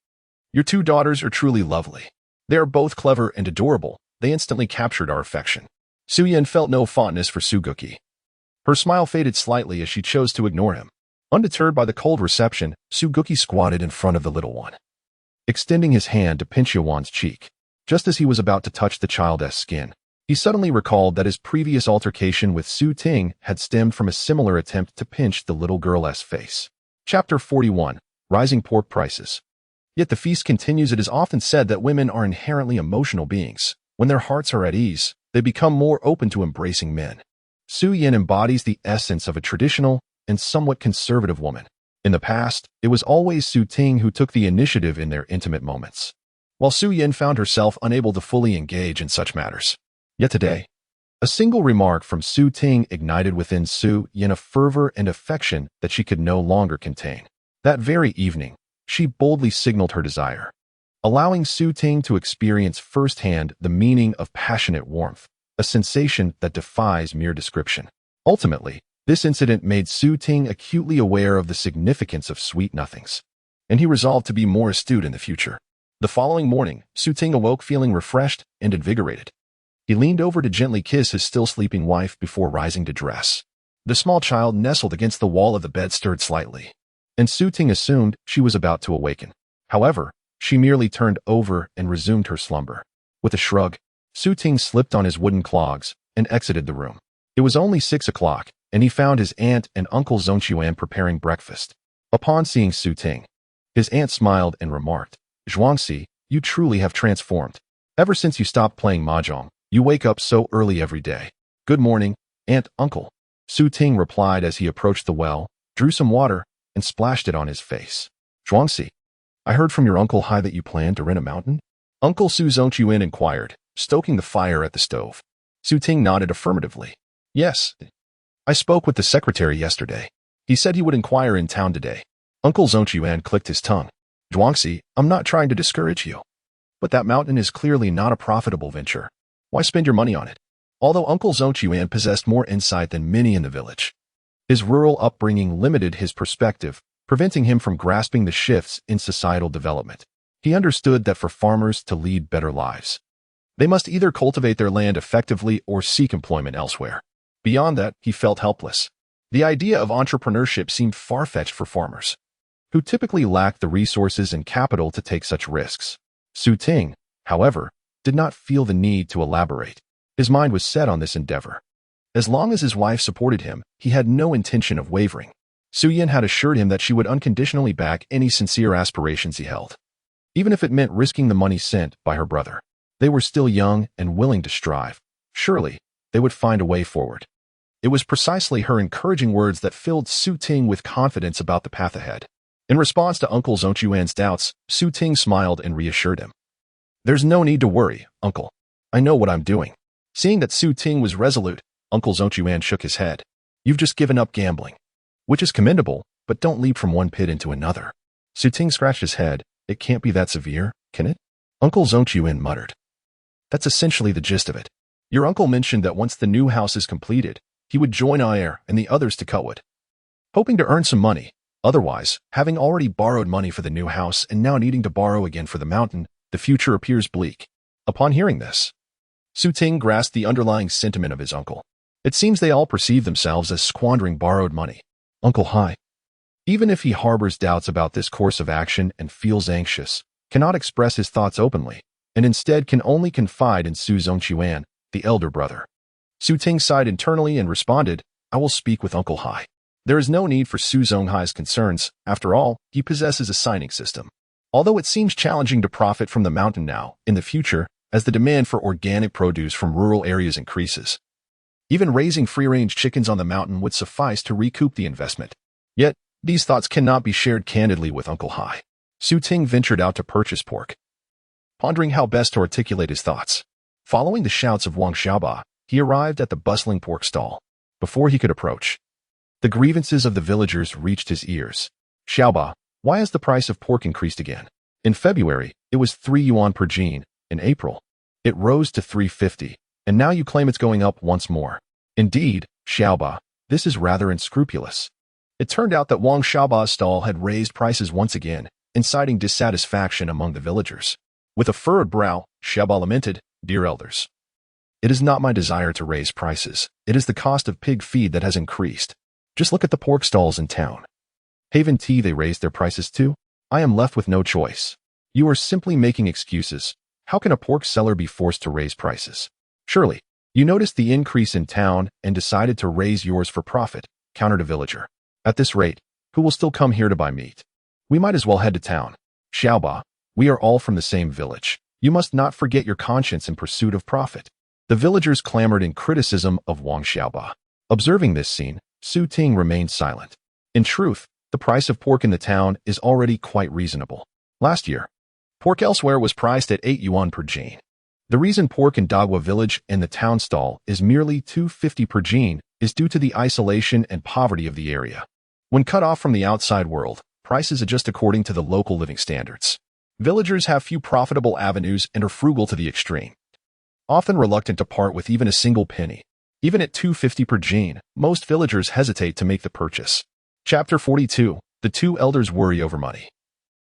your 2 daughters are truly lovely. They are both clever and adorable. They instantly captured our affection." Su Yin felt no fondness for Suguki. Her smile faded slightly as she chose to ignore him. Undeterred by the cold reception, Suguki squatted in front of the little one, extending his hand to pinch Yuan's cheek. Just as he was about to touch the child's skin, he suddenly recalled that his previous altercation with Su Ting had stemmed from a similar attempt to pinch the little girl's face. Chapter 41. Rising Pork Prices. Yet the feast continues. It is often said that women are inherently emotional beings. When their hearts are at ease, they become more open to embracing men. Su Yin embodies the essence of a traditional and somewhat conservative woman. In the past, it was always Su Ting who took the initiative in their intimate moments, while Su Yin found herself unable to fully engage in such matters. Yet today, a single remark from Su Ting ignited within Su Yin a fervor and affection that she could no longer contain. That very evening, she boldly signaled her desire, allowing Su Ting to experience firsthand the meaning of passionate warmth, a sensation that defies mere description. Ultimately, this incident made Su Ting acutely aware of the significance of sweet nothings, and he resolved to be more astute in the future. The following morning, Su Ting awoke feeling refreshed and invigorated. He leaned over to gently kiss his still sleeping wife before rising to dress. The small child nestled against the wall of the bed stirred slightly, and Su Ting assumed she was about to awaken. However, she merely turned over and resumed her slumber. With a shrug, Su Ting slipped on his wooden clogs and exited the room. It was only 6 o'clock, and he found his aunt and uncle Zhongquan preparing breakfast. Upon seeing Su Ting, his aunt smiled and remarked, "Zhuangxi, you truly have transformed. Ever since you stopped playing mahjong, you wake up so early every day." "Good morning, aunt, uncle," Su Ting replied as he approached the well, drew some water, and splashed it on his face. "Zhuangxi, I heard from your Uncle Hai that you plan to rent a mountain?" Uncle Su Zhongquan inquired, stoking the fire at the stove. Su Ting nodded affirmatively. "Yes. I spoke with the secretary yesterday. He said he would inquire in town today." Uncle Zhongquan clicked his tongue. "Zhuangxi, I'm not trying to discourage you, but that mountain is clearly not a profitable venture. Why spend your money on it?" Although Uncle Zhongquan possessed more insight than many in the village, his rural upbringing limited his perspective, preventing him from grasping the shifts in societal development. He understood that for farmers to lead better lives, they must either cultivate their land effectively or seek employment elsewhere. Beyond that, he felt helpless. The idea of entrepreneurship seemed far-fetched for farmers, who typically lack the resources and capital to take such risks. Su Ting, however, did not feel the need to elaborate. His mind was set on this endeavor. As long as his wife supported him, he had no intention of wavering. Su Yin had assured him that she would unconditionally back any sincere aspirations he held, even if it meant risking the money sent by her brother. They were still young and willing to strive. Surely, they would find a way forward. It was precisely her encouraging words that filled Su Ting with confidence about the path ahead. In response to Uncle Zhongquan's doubts, Su Ting smiled and reassured him. "There's no need to worry, Uncle. I know what I'm doing." Seeing that Su Ting was resolute, Uncle Zhongquan shook his head. "You've just given up gambling, which is commendable, but don't leap from one pit into another." Su Ting scratched his head. "It can't be that severe, can it?" Uncle Zhongquan muttered. "That's essentially the gist of it. Your uncle mentioned that once the new house is completed, he would join Ayer and the others to cut wood, hoping to earn some money. Otherwise, having already borrowed money for the new house and now needing to borrow again for the mountain, the future appears bleak." Upon hearing this, Su Ting grasped the underlying sentiment of his uncle. It seems they all perceive themselves as squandering borrowed money. Uncle Hai, even if he harbors doubts about this course of action and feels anxious, cannot express his thoughts openly, and instead can only confide in Su Zhongquan, the elder brother. Su Ting sighed internally and responded, "I will speak with Uncle Hai. There is no need for Su Zonghai's concerns. After all, he possesses a signing system. Although it seems challenging to profit from the mountain now, in the future, as the demand for organic produce from rural areas increases, even raising free-range chickens on the mountain would suffice to recoup the investment." Yet, these thoughts cannot be shared candidly with Uncle Hai. Su Ting ventured out to purchase pork, pondering how best to articulate his thoughts. Following the shouts of Wang Xiaoba, he arrived at the bustling pork stall. Before he could approach, the grievances of the villagers reached his ears. "Xiaoba, why has the price of pork increased again? In February, it was 3 yuan per jin. In April, it rose to 350, and now you claim it's going up once more. Indeed, Xiaoba, this is rather unscrupulous." It turned out that Wang Xiaoba's stall had raised prices once again, inciting dissatisfaction among the villagers. With a furrowed brow, Xiaoba lamented, "Dear elders, it is not my desire to raise prices. It is the cost of pig feed that has increased. Just look at the pork stalls in town. Haven Tea they raised their prices too. I am left with no choice." "You are simply making excuses. How can a pork seller be forced to raise prices? Surely, you noticed the increase in town and decided to raise yours for profit, countered a villager. At this rate, who will still come here to buy meat? We might as well head to town. Xiaoba, we are all from the same village. You must not forget your conscience in pursuit of profit. The villagers clamored in criticism of Wang Xiaoba. Observing this scene, Su Ting remained silent. In truth, the price of pork in the town is already quite reasonable. Last year, pork elsewhere was priced at 8 yuan per jin. The reason pork in Dagua village and the town stall is merely 250 per jin is due to the isolation and poverty of the area. When cut off from the outside world, prices adjust according to the local living standards. Villagers have few profitable avenues and are frugal to the extreme, often reluctant to part with even a single penny. Even at 250 per jin, most villagers hesitate to make the purchase. Chapter 42. The two elders worry over money.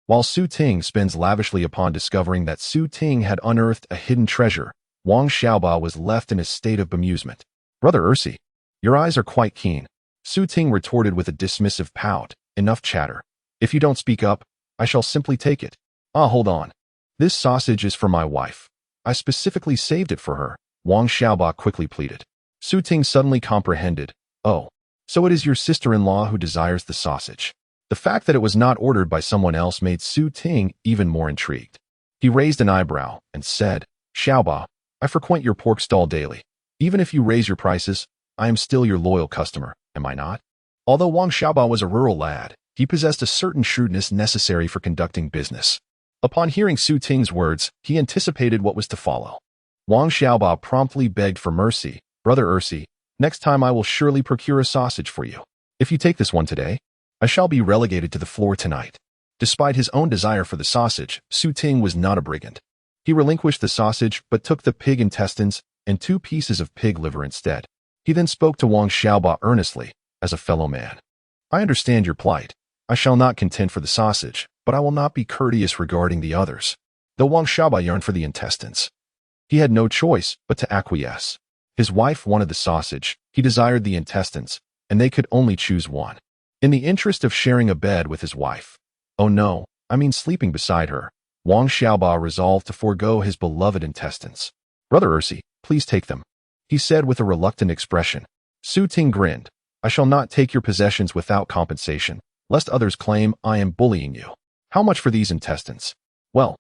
While Su Ting spends lavishly upon discovering that Su Ting had unearthed a hidden treasure, Wang Xiaoba was left in a state of bemusement. Brother Ursi, your eyes are quite keen. Su Ting retorted with a dismissive pout. Enough chatter. If you don't speak up, I shall simply take it. Ah, hold on. This sausage is for my wife. I specifically saved it for her, Wang Xiaoba quickly pleaded. Su Ting suddenly comprehended. Oh, so it is your sister-in-law who desires the sausage. The fact that it was not ordered by someone else made Su Ting even more intrigued. He raised an eyebrow and said, Xiaoba, I frequent your pork stall daily. Even if you raise your prices, I am still your loyal customer, am I not? Although Wang Xiaoba was a rural lad, he possessed a certain shrewdness necessary for conducting business. Upon hearing Su Ting's words, he anticipated what was to follow. Wang Xiaoba promptly begged for mercy. Brother Ursi, next time I will surely procure a sausage for you. If you take this one today, I shall be relegated to the floor tonight. Despite his own desire for the sausage, Su Ting was not a brigand. He relinquished the sausage but took the pig intestines and 2 pieces of pig liver instead. He then spoke to Wang Xiaoba earnestly, as a fellow man. I understand your plight. I shall not contend for the sausage, but I will not be courteous regarding the others. Though Wang Xiaoba yearned for the intestines, he had no choice but to acquiesce. His wife wanted the sausage, he desired the intestines, and they could only choose one. In the interest of sharing a bed with his wife, oh no, I mean sleeping beside her, Wang Xiaoba resolved to forego his beloved intestines. Brother Ursi, please take them, he said with a reluctant expression. Su Ting grinned. I shall not take your possessions without compensation, lest others claim I am bullying you. How much for these intestines? Well,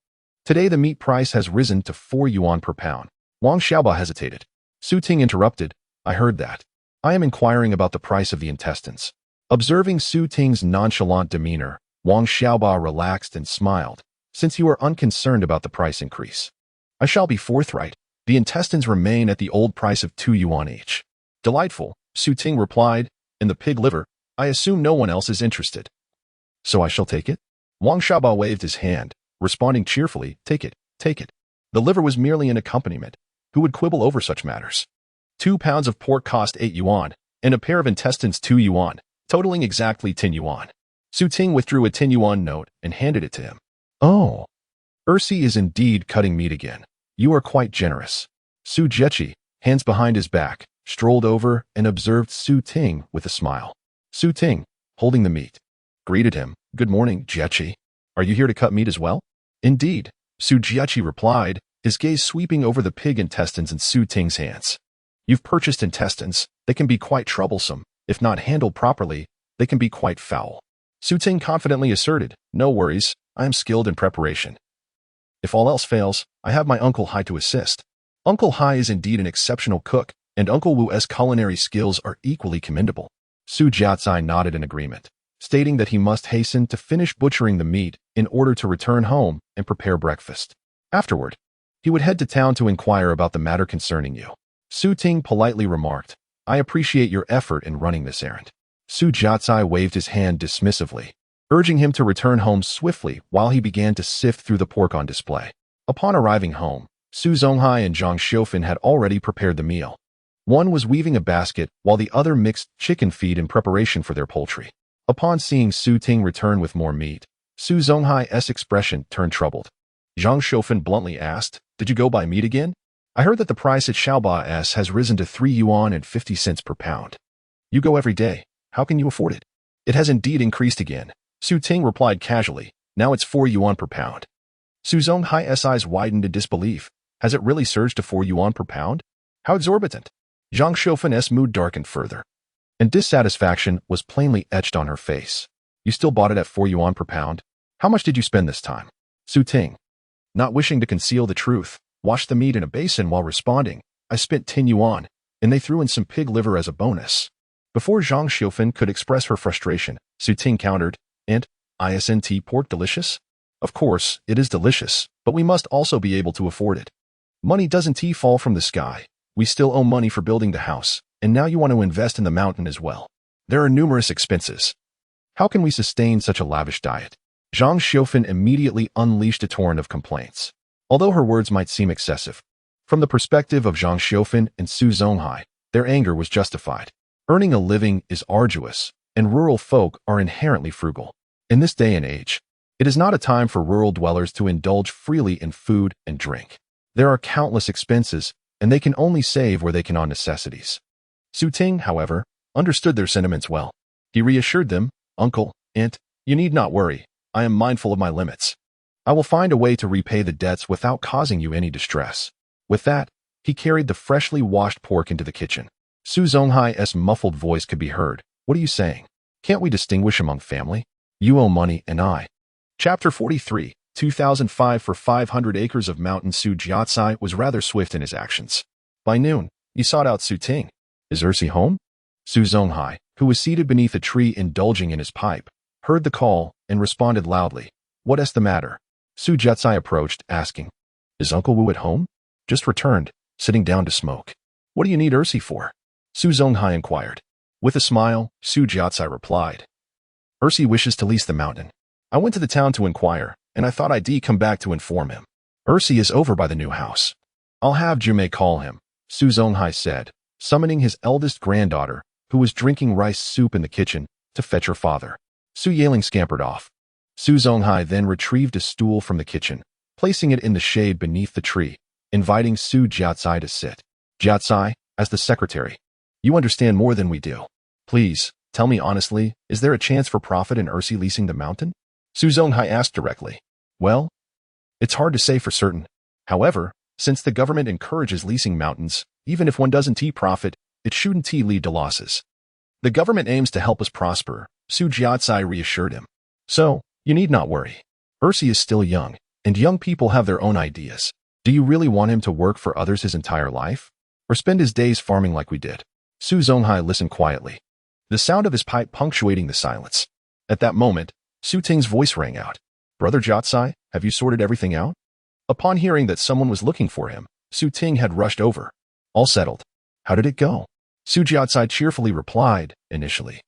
today the meat price has risen to 4 yuan per pound. Wang Xiaoba hesitated. Su Ting interrupted. I heard that. I am inquiring about the price of the intestines. Observing Su Ting's nonchalant demeanor, Wang Xiaoba relaxed and smiled. Since you are unconcerned about the price increase, I shall be forthright. The intestines remain at the old price of 2 yuan each. Delightful, Su Ting replied. In the pig liver, I assume no one else is interested. So I shall take it? Wang Xiaoba waved his hand, responding cheerfully, take it, take it. The liver was merely an accompaniment. Who would quibble over such matters? 2 pounds of pork cost 8 yuan, and a pair of intestines 2 yuan, totaling exactly 10 yuan. Su Ting withdrew a 10 yuan note and handed it to him. Oh, Ursi is indeed cutting meat again. You are quite generous. Su Jiechi, hands behind his back, strolled over and observed Su Ting with a smile. Su Ting, holding the meat, greeted him. Good morning, Jiechi. Are you here to cut meat as well? Indeed, Su Jiechi replied, his gaze sweeping over the pig intestines in Su Ting's hands. You've purchased intestines. They can be quite troublesome. If not handled properly, they can be quite foul. Su Ting confidently asserted, no worries, I am skilled in preparation. If all else fails, I have my Uncle Hai to assist. Uncle Hai is indeed an exceptional cook, and Uncle Wu's culinary skills are equally commendable. Su Jiatsai nodded in agreement, stating that he must hasten to finish butchering the meat in order to return home and prepare breakfast. Afterward, he would head to town to inquire about the matter concerning you. Su Ting politely remarked, I appreciate your effort in running this errand. Su Jiatsai waved his hand dismissively, urging him to return home swiftly while he began to sift through the pork on display. Upon arriving home, Su Zonghai and Zhang Xiufan had already prepared the meal. One was weaving a basket while the other mixed chicken feed in preparation for their poultry. Upon seeing Su Ting return with more meat, Su Zonghai's expression turned troubled. Zhang Xiufan bluntly asked, Did you go buy meat again? I heard that the price at Xiaoba's has risen to 3 yuan and 50 cents per pound. You go every day. How can you afford it? It has indeed increased again. Su Ting replied casually, now it's 4 yuan per pound. Su Zonghai's eyes widened in disbelief. Has it really surged to 4 yuan per pound? How exorbitant! Zhang Xiufan's mood darkened further, and dissatisfaction was plainly etched on her face. You still bought it at 4 yuan per pound? How much did you spend this time? Su Ting, not wishing to conceal the truth, washed the meat in a basin while responding. I spent 10 yuan, and they threw in some pig liver as a bonus. Before Zhang Xiufan could express her frustration, Su Ting countered, and, isn't pork delicious? Of course, it is delicious, but we must also be able to afford it. Money doesn't fall from the sky. We still owe money for building the house, and now you want to invest in the mountain as well. There are numerous expenses. How can we sustain such a lavish diet? Zhang Xiufan immediately unleashed a torrent of complaints. Although her words might seem excessive, from the perspective of Zhang Xiufan and Su Zonghai, their anger was justified. Earning a living is arduous, and rural folk are inherently frugal. In this day and age, it is not a time for rural dwellers to indulge freely in food and drink. There are countless expenses, and they can only save where they can on necessities. Su Ting, however, understood their sentiments well. He reassured them, Uncle, Aunt, you need not worry. I am mindful of my limits. I will find a way to repay the debts without causing you any distress. With that, he carried the freshly washed pork into the kitchen. Su Zonghai's muffled voice could be heard. What are you saying? Can't we distinguish among family? You owe money and I. Chapter 43, 2005. For 500 acres of mountain, Su Jiatsai was rather swift in his actions. By noon, he sought out Su Ting. Is Ersi home? Su Zonghai, who was seated beneath a tree indulging in his pipe, heard the call and responded loudly. What is the matter? Su Jiatsai approached, asking, Is Uncle Wu at home? Just returned, sitting down to smoke. What do you need Ersi for? Su Zonghai inquired. With a smile, Su Jiatsai replied, Ersi wishes to lease the mountain. I went to the town to inquire, and I thought I'd come back to inform him. Ersi is over by the new house. I'll have Jume call him, Su Zonghai said, summoning his eldest granddaughter, who was drinking rice soup in the kitchen, to fetch her father. Su Yaling scampered off. Su Zonghai then retrieved a stool from the kitchen, placing it in the shade beneath the tree, inviting Su Jiatsai to sit. Jiatsai, as the secretary, you understand more than we do. Please, tell me honestly, is there a chance for profit in Ersi leasing the mountain? Su Zonghai asked directly. Well, it's hard to say for certain. However, since the government encourages leasing mountains, even if one doesn't profit, it shouldn't lead to losses. The government aims to help us prosper, Su Jiatsai reassured him. So, you need not worry. Ersi is still young, and young people have their own ideas. Do you really want him to work for others his entire life? Or spend his days farming like we did? Su Zonghai listened quietly, the sound of his pipe punctuating the silence. At that moment, Su Ting's voice rang out. Brother Jiatsai, have you sorted everything out? Upon hearing that someone was looking for him, Su Ting had rushed over. All settled. How did it go? Su Jiatsai cheerfully replied, initially.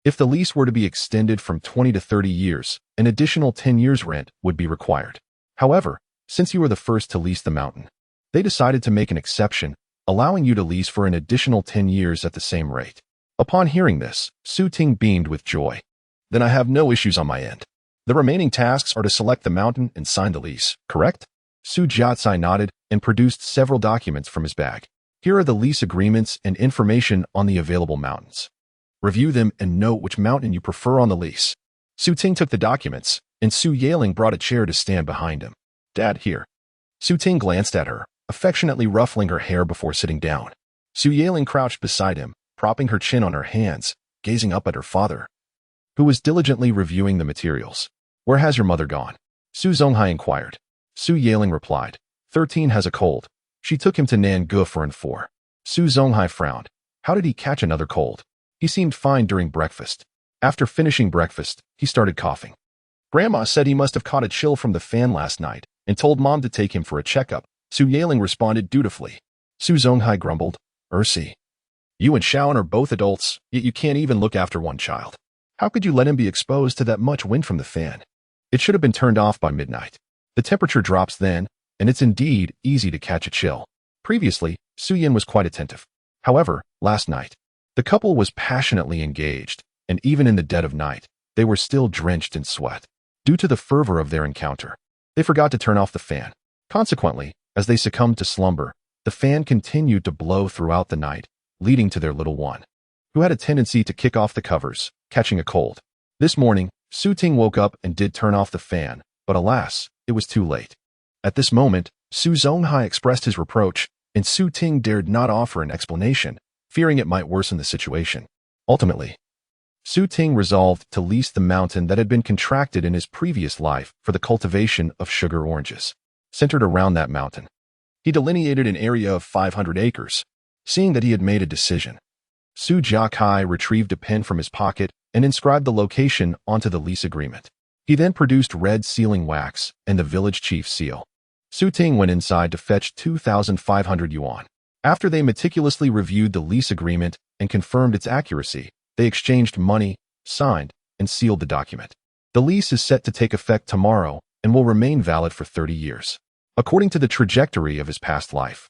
If the lease were to be extended from 20 to 30 years, an additional 10 years rent would be required. However, since you were the first to lease the mountain, they decided to make an exception, allowing you to lease for an additional 10 years at the same rate. Upon hearing this, Su Ting beamed with joy. Then I have no issues on my end. The remaining tasks are to select the mountain and sign the lease, correct? Su Jiatsai nodded and produced several documents from his bag. Here are the lease agreements and information on the available mountains. Review them and note which mountain you prefer on the lease. Su Ting took the documents, and Su Yaling brought a chair to stand behind him. Dad, here. Su Ting glanced at her, affectionately ruffling her hair before sitting down. Su Yaling crouched beside him, propping her chin on her hands, gazing up at her father, who was diligently reviewing the materials. Where has your mother gone? Su Zonghai inquired. Su Yaling replied. 13 has a cold. She took him to Nangu for an 4. Su Zonghai frowned. How did he catch another cold? He seemed fine during breakfast. After finishing breakfast, he started coughing. Grandma said he must have caught a chill from the fan last night and told Mom to take him for a checkup. Su Yaling responded dutifully. Su Zonghai grumbled. Ersi, you and Shaon are both adults, yet you can't even look after one child. How could you let him be exposed to that much wind from the fan? It should have been turned off by midnight. The temperature drops then, and it's indeed easy to catch a chill. Previously, Su Yin was quite attentive. However, last night, the couple was passionately engaged, and even in the dead of night, they were still drenched in sweat. Due to the fervor of their encounter, they forgot to turn off the fan. Consequently, as they succumbed to slumber, the fan continued to blow throughout the night, leading to their little one, who had a tendency to kick off the covers, catching a cold. This morning, Su Ting woke up and did turn off the fan, but alas, it was too late. At this moment, Su Zonghai expressed his reproach, and Su Ting dared not offer an explanation, fearing it might worsen the situation. Ultimately, Su Ting resolved to lease the mountain that had been contracted in his previous life for the cultivation of sugar oranges. Centered around that mountain, he delineated an area of 500 acres. Seeing that he had made a decision, Su Jiakai retrieved a pen from his pocket and inscribed the location onto the lease agreement. He then produced red sealing wax and the village chief's seal. Su Ting went inside to fetch 2,500 yuan. After they meticulously reviewed the lease agreement and confirmed its accuracy, they exchanged money, signed, and sealed the document. The lease is set to take effect tomorrow and will remain valid for 30 years. According to the trajectory of his past life,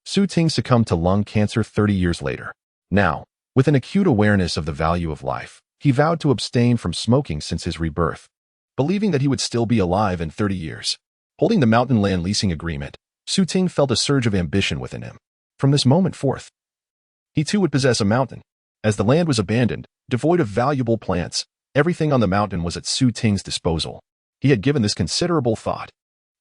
Su Ting succumbed to lung cancer 30 years later. Now, with an acute awareness of the value of life, he vowed to abstain from smoking since his rebirth, believing that he would still be alive in 30 years. Holding the mountain land leasing agreement, Su Ting felt a surge of ambition within him. From this moment forth, he too would possess a mountain. As the land was abandoned, devoid of valuable plants, everything on the mountain was at Su Ting's disposal. He had given this considerable thought.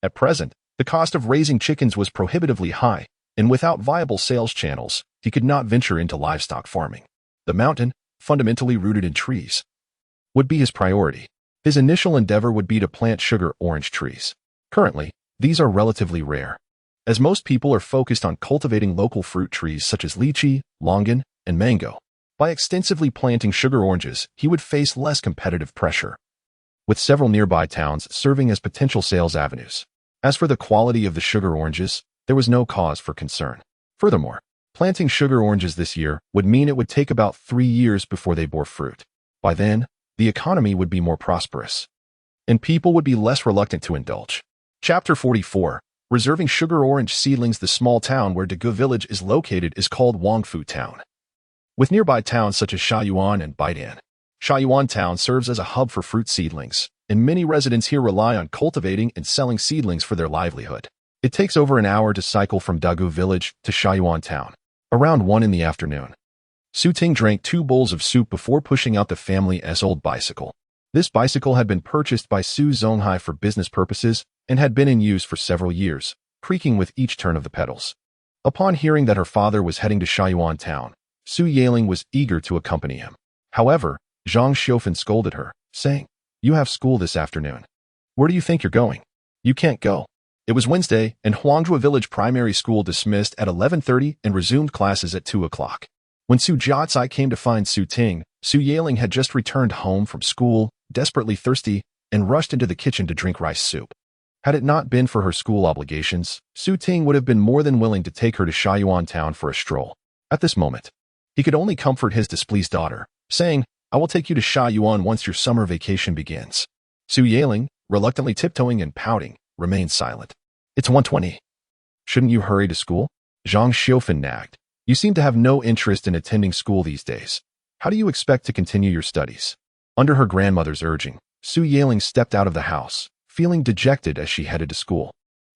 At present, the cost of raising chickens was prohibitively high, and without viable sales channels, he could not venture into livestock farming. The mountain, fundamentally rooted in trees, would be his priority. His initial endeavor would be to plant sugar orange trees. Currently, these are relatively rare, as most people are focused on cultivating local fruit trees such as lychee, longan, and mango. By extensively planting sugar oranges, he would face less competitive pressure, with several nearby towns serving as potential sales avenues. As for the quality of the sugar oranges, there was no cause for concern. Furthermore, planting sugar oranges this year would mean it would take about 3 years before they bore fruit. By then, the economy would be more prosperous, and people would be less reluctant to indulge. Chapter 44. Reserving sugar orange seedlings. The small town where Dagu village is located is called Wangfu Town, with nearby towns such as Shaoyuan and Baidan. Shaoyuan Town serves as a hub for fruit seedlings, and many residents here rely on cultivating and selling seedlings for their livelihood. It takes over an hour to cycle from Dagu village to Shaoyuan Town. Around 1 in the afternoon, Su Ting drank 2 bowls of soup before pushing out the family's old bicycle. This bicycle had been purchased by Su Zonghai for business purposes and had been in use for several years, creaking with each turn of the pedals. Upon hearing that her father was heading to Shaoyuan Town, Su Yaling was eager to accompany him. However, Zhang Xiufan scolded her, saying, "You have school this afternoon. Where do you think you're going? You can't go." It was Wednesday, and Huangjue Village Primary School dismissed at 11:30 and resumed classes at 2 o'clock. When Su Jiatsai came to find Su Ting, Su Yaling had just returned home from school, desperately thirsty, and rushed into the kitchen to drink rice soup. Had it not been for her school obligations, Su Ting would have been more than willing to take her to Shaoyuan Town for a stroll. At this moment, he could only comfort his displeased daughter, saying, "I will take you to Shaoyuan once your summer vacation begins." Su Yaling, reluctantly tiptoeing and pouting, remained silent. "It's 1:20. Shouldn't you hurry to school?" Zhang Xiufan nagged. "You seem to have no interest in attending school these days. How do you expect to continue your studies?" Under her grandmother's urging, Su Yaling stepped out of the house, feeling dejected as she headed to school.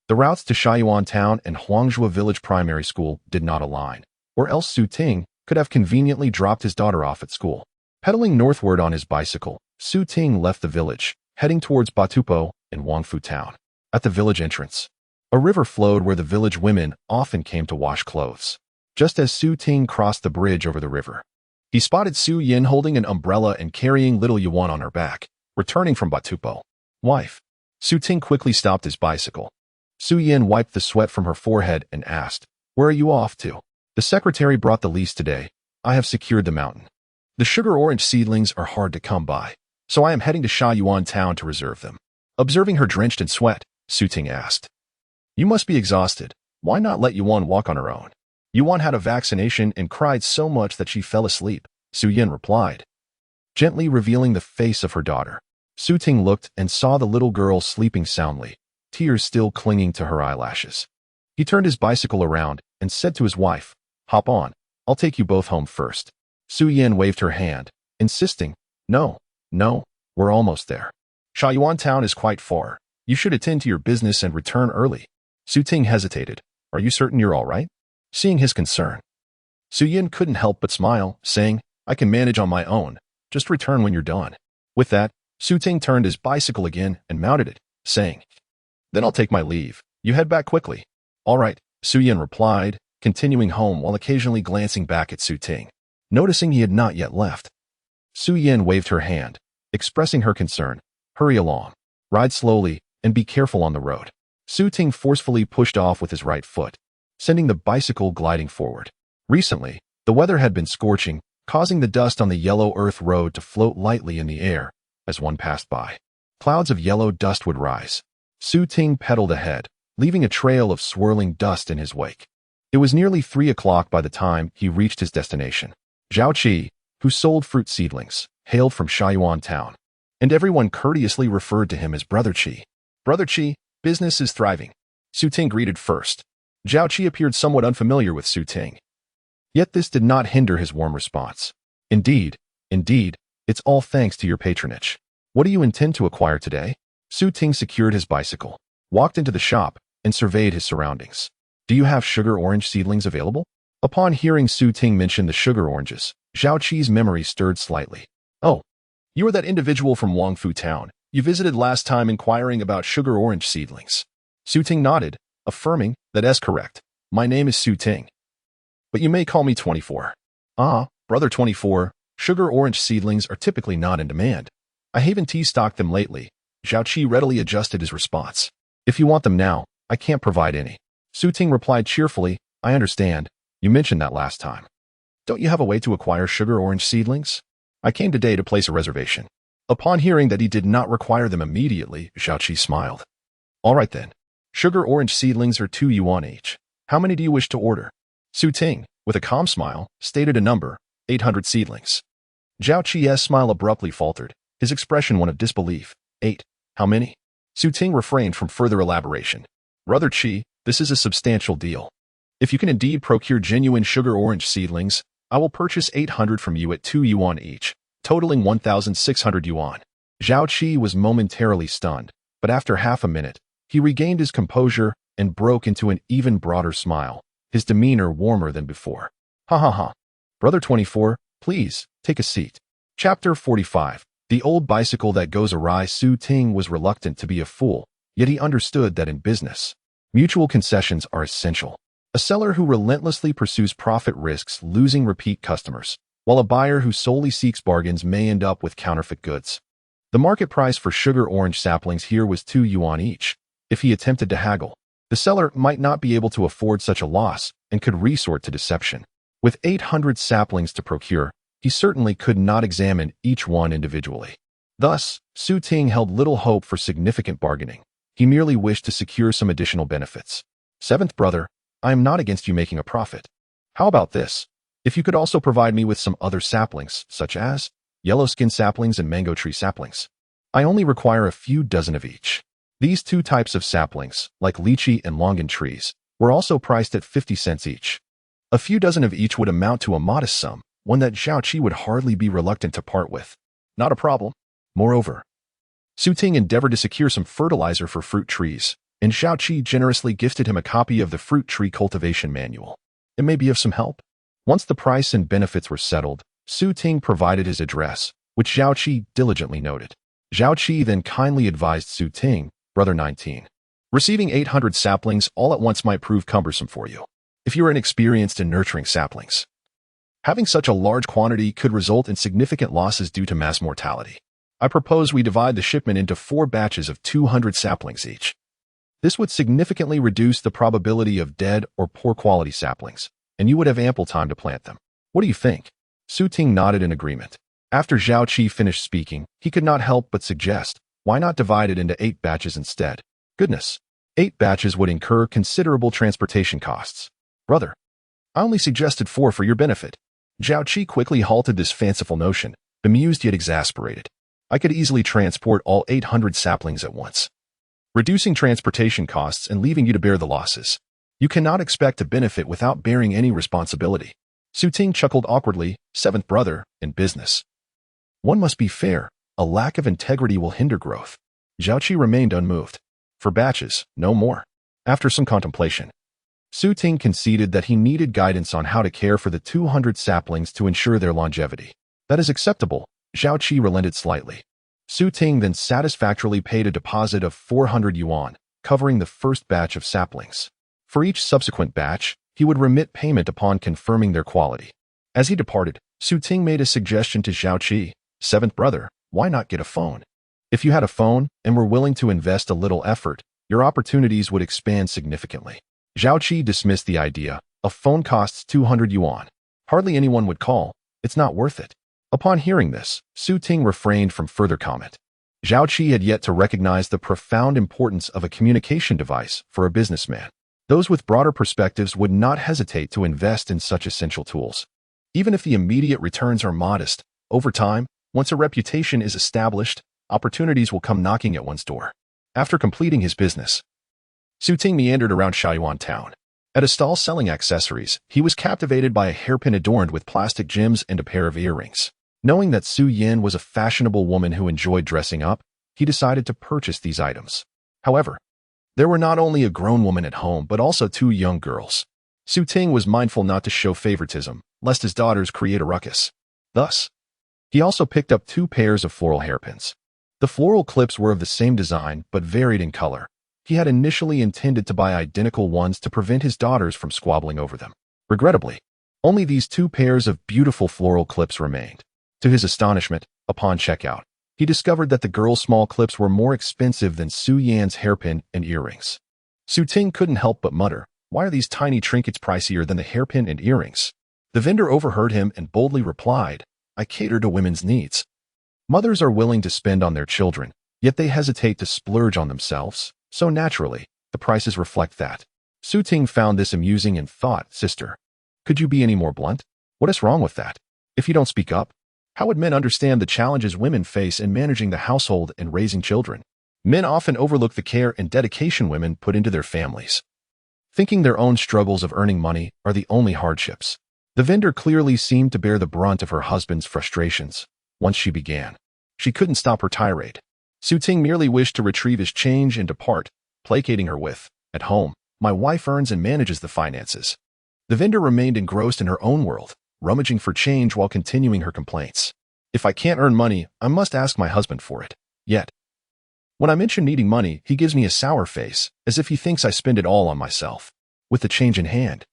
The routes to Shaoyuan Town and Huangjue Village Primary School did not align, or else Su Ting could have conveniently dropped his daughter off at school. Pedaling northward on his bicycle, Su Ting left the village, heading towards Batupo in Wangfu Town. At the village entrance, a river flowed where the village women often came to wash clothes. Just as Su Ting crossed the bridge over the river, he spotted Su Yin holding an umbrella and carrying little Yuan on her back, returning from Batupo. "Wife." Su Ting quickly stopped his bicycle. Su Yin wiped the sweat from her forehead and asked, "Where are you off to?" "The secretary brought the lease today. I have secured the mountain. The sugar orange seedlings are hard to come by, so I am heading to Shaoyuan Town to reserve them." Observing her drenched in sweat, Su Ting asked, "You must be exhausted. Why not let Yuan walk on her own?" Yuan had a vaccination and cried so much that she fell asleep, Su Yin replied, gently revealing the face of her daughter. Su Ting looked and saw the little girl sleeping soundly, tears still clinging to her eyelashes. He turned his bicycle around and said to his wife, "Hop on, I'll take you both home first." Su Yin waved her hand, insisting, No, we're almost there. Shaoyuan Town is quite far. You should attend to your business and return early." Su Ting hesitated. "Are you certain you're all right?" Seeing his concern, Su Yin couldn't help but smile, saying, "I can manage on my own. Just return when you're done." With that, Su Ting turned his bicycle again and mounted it, saying, "Then I'll take my leave." You head back quickly. All right, Su Yin replied, continuing home while occasionally glancing back at Su Ting. Noticing he had not yet left, Su Yin waved her hand, expressing her concern. Hurry along. Ride slowly and be careful on the road. Su Ting forcefully pushed off with his right foot, sending the bicycle gliding forward. Recently, the weather had been scorching, causing the dust on the yellow earth road to float lightly in the air as one passed by. Clouds of yellow dust would rise. Su Ting pedaled ahead, leaving a trail of swirling dust in his wake. It was nearly 3 o'clock by the time he reached his destination. Zhao Qi, who sold fruit seedlings, hailed from Shaiyuan town, and everyone courteously referred to him as Brother Qi. Brother Qi, business is thriving. Su Ting greeted first. Zhao Qi appeared somewhat unfamiliar with Su Ting. Yet this did not hinder his warm response. Indeed, it's all thanks to your patronage. What do you intend to acquire today? Su Ting secured his bicycle, walked into the shop, and surveyed his surroundings. Do you have sugar orange seedlings available? Upon hearing Su Ting mention the sugar oranges, Zhao Qi's memory stirred slightly. Oh, you are that individual from Wangfu town. You visited last time inquiring about sugar orange seedlings. Su Ting nodded, affirming that is correct. My name is Su Ting, but you may call me 24. Ah, Brother 24, sugar orange seedlings are typically not in demand. I haven't stocked them lately. Zhao Qi readily adjusted his response. If you want them now, I can't provide any. Su Ting replied cheerfully, I understand. You mentioned that last time. Don't you have a way to acquire sugar orange seedlings? I came today to place a reservation. Upon hearing that he did not require them immediately, Zhao Qi smiled. All right then. Sugar orange seedlings are 2 yuan each. How many do you wish to order? Su Ting, with a calm smile, stated a number, 800 seedlings. Zhao Qi's smile abruptly faltered, his expression one of disbelief. 8. How many? Su Ting refrained from further elaboration. Brother Qi, this is a substantial deal. If you can indeed procure genuine sugar orange seedlings, I will purchase 800 from you at 2 yuan each, totaling 1,600 yuan. Zhao Qi was momentarily stunned, but after half a minute, he regained his composure and broke into an even broader smile, his demeanor warmer than before. Ha ha ha. Brother 24, please, take a seat. Chapter 45. The old bicycle that goes awry. Su Ting was reluctant to be a fool, yet he understood that in business, mutual concessions are essential. A seller who relentlessly pursues profit risks losing repeat customers, while a buyer who solely seeks bargains may end up with counterfeit goods. The market price for sugar orange saplings here was 2 yuan each. If he attempted to haggle, the seller might not be able to afford such a loss and could resort to deception. With 800 saplings to procure, he certainly could not examine each one individually. Thus, Su Ting held little hope for significant bargaining. He merely wished to secure some additional benefits. Seventh brother, I am not against you making a profit. How about this? If you could also provide me with some other saplings, such as yellow skin saplings and mango tree saplings. I only require a few dozen of each. These 2 types of saplings, like lychee and longan trees, were also priced at 50 cents each. A few dozen of each would amount to a modest sum, one that Zhao Qi would hardly be reluctant to part with. Not a problem. Moreover, Su Ting endeavored to secure some fertilizer for fruit trees, and Zhao Qi generously gifted him a copy of the fruit tree cultivation manual. It may be of some help. Once the price and benefits were settled, Su Ting provided his address, which Zhao Qi diligently noted. Zhao Qi then kindly advised Su Ting, Brother 19. Receiving 800 saplings all at once might prove cumbersome for you, if you are inexperienced in nurturing saplings. Having such a large quantity could result in significant losses due to mass mortality. I propose we divide the shipment into 4 batches of 200 saplings each. This would significantly reduce the probability of dead or poor quality saplings, and you would have ample time to plant them. What do you think? Su Ting nodded in agreement. After Zhao Qi finished speaking, he could not help but suggest, why not divide it into 8 batches instead? Goodness, 8 batches would incur considerable transportation costs. Brother, I only suggested 4 for your benefit. Zhao Qi quickly halted this fanciful notion, bemused yet exasperated. I could easily transport all 800 saplings at once, reducing transportation costs and leaving you to bear the losses. You cannot expect to benefit without bearing any responsibility. Su Ting chuckled awkwardly, 7th brother, in business. One must be fair. A lack of integrity will hinder growth. Zhao Qi remained unmoved. For batches, no more. After some contemplation, Su Ting conceded that he needed guidance on how to care for the 200 saplings to ensure their longevity. That is acceptable. Zhao Qi relented slightly. Su Ting then satisfactorily paid a deposit of 400 yuan, covering the first batch of saplings. For each subsequent batch, he would remit payment upon confirming their quality. As he departed, Ting made a suggestion to Zhao, seventh brother, why not get a phone? If you had a phone and were willing to invest a little effort, your opportunities would expand significantly. Zhao dismissed the idea. A phone costs 200 yuan. Hardly anyone would call. It's not worth it. Upon hearing this, Ting refrained from further comment. Zhao had yet to recognize the profound importance of a communication device for a businessman. Those with broader perspectives would not hesitate to invest in such essential tools. Even if the immediate returns are modest, over time, once a reputation is established, opportunities will come knocking at one's door. After completing his business, Ting meandered around Shaoyuan town. At a stall selling accessories, he was captivated by a hairpin adorned with plastic gems and a pair of earrings. Knowing that Su Yin was a fashionable woman who enjoyed dressing up, he decided to purchase these items. However, there were not only a grown woman at home but also two young girls. Ting was mindful not to show favoritism, lest his daughters create a ruckus. Thus, he also picked up 2 pairs of floral hairpins. The floral clips were of the same design but varied in color. He had initially intended to buy identical ones to prevent his daughters from squabbling over them. Regrettably, only these 2 pairs of beautiful floral clips remained. To his astonishment, upon checkout, he discovered that the girls' small clips were more expensive than Su Yan's hairpin and earrings. Ting couldn't help but mutter, why are these tiny trinkets pricier than the hairpin and earrings? The vendor overheard him and boldly replied, I cater to women's needs. Mothers are willing to spend on their children, yet they hesitate to splurge on themselves, so naturally, the prices reflect that. Ting found this amusing and thought, sister, could you be any more blunt? What is wrong with that? If you don't speak up, how would men understand the challenges women face in managing the household and raising children? Men often overlook the care and dedication women put into their families, thinking their own struggles of earning money are the only hardships. The vendor clearly seemed to bear the brunt of her husband's frustrations. Once she began, she couldn't stop her tirade. Ting merely wished to retrieve his change and depart, placating her with, at home, my wife earns and manages the finances. The vendor remained engrossed in her own world, rummaging for change while continuing her complaints. If I can't earn money, I must ask my husband for it. Yet, when I mention needing money, he gives me a sour face, as if he thinks I spend it all on myself. With the change in hand,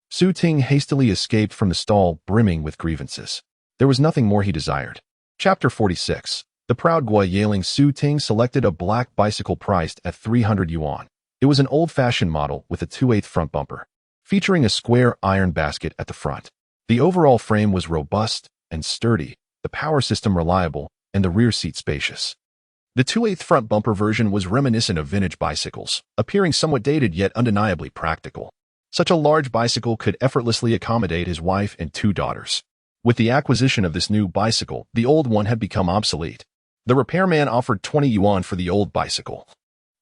Ting hastily escaped from the stall brimming with grievances. There was nothing more he desired. Chapter 46. The proud Gua Yaling Ting selected a black bicycle priced at 300 yuan. It was an old-fashioned model with a 2/8 front bumper, featuring a square iron basket at the front. The overall frame was robust and sturdy, the power system reliable, and the rear seat spacious. The 2/8 front bumper version was reminiscent of vintage bicycles, appearing somewhat dated yet undeniably practical. Such a large bicycle could effortlessly accommodate his wife and 2 daughters. With the acquisition of this new bicycle, the old one had become obsolete. The repairman offered 20 yuan for the old bicycle,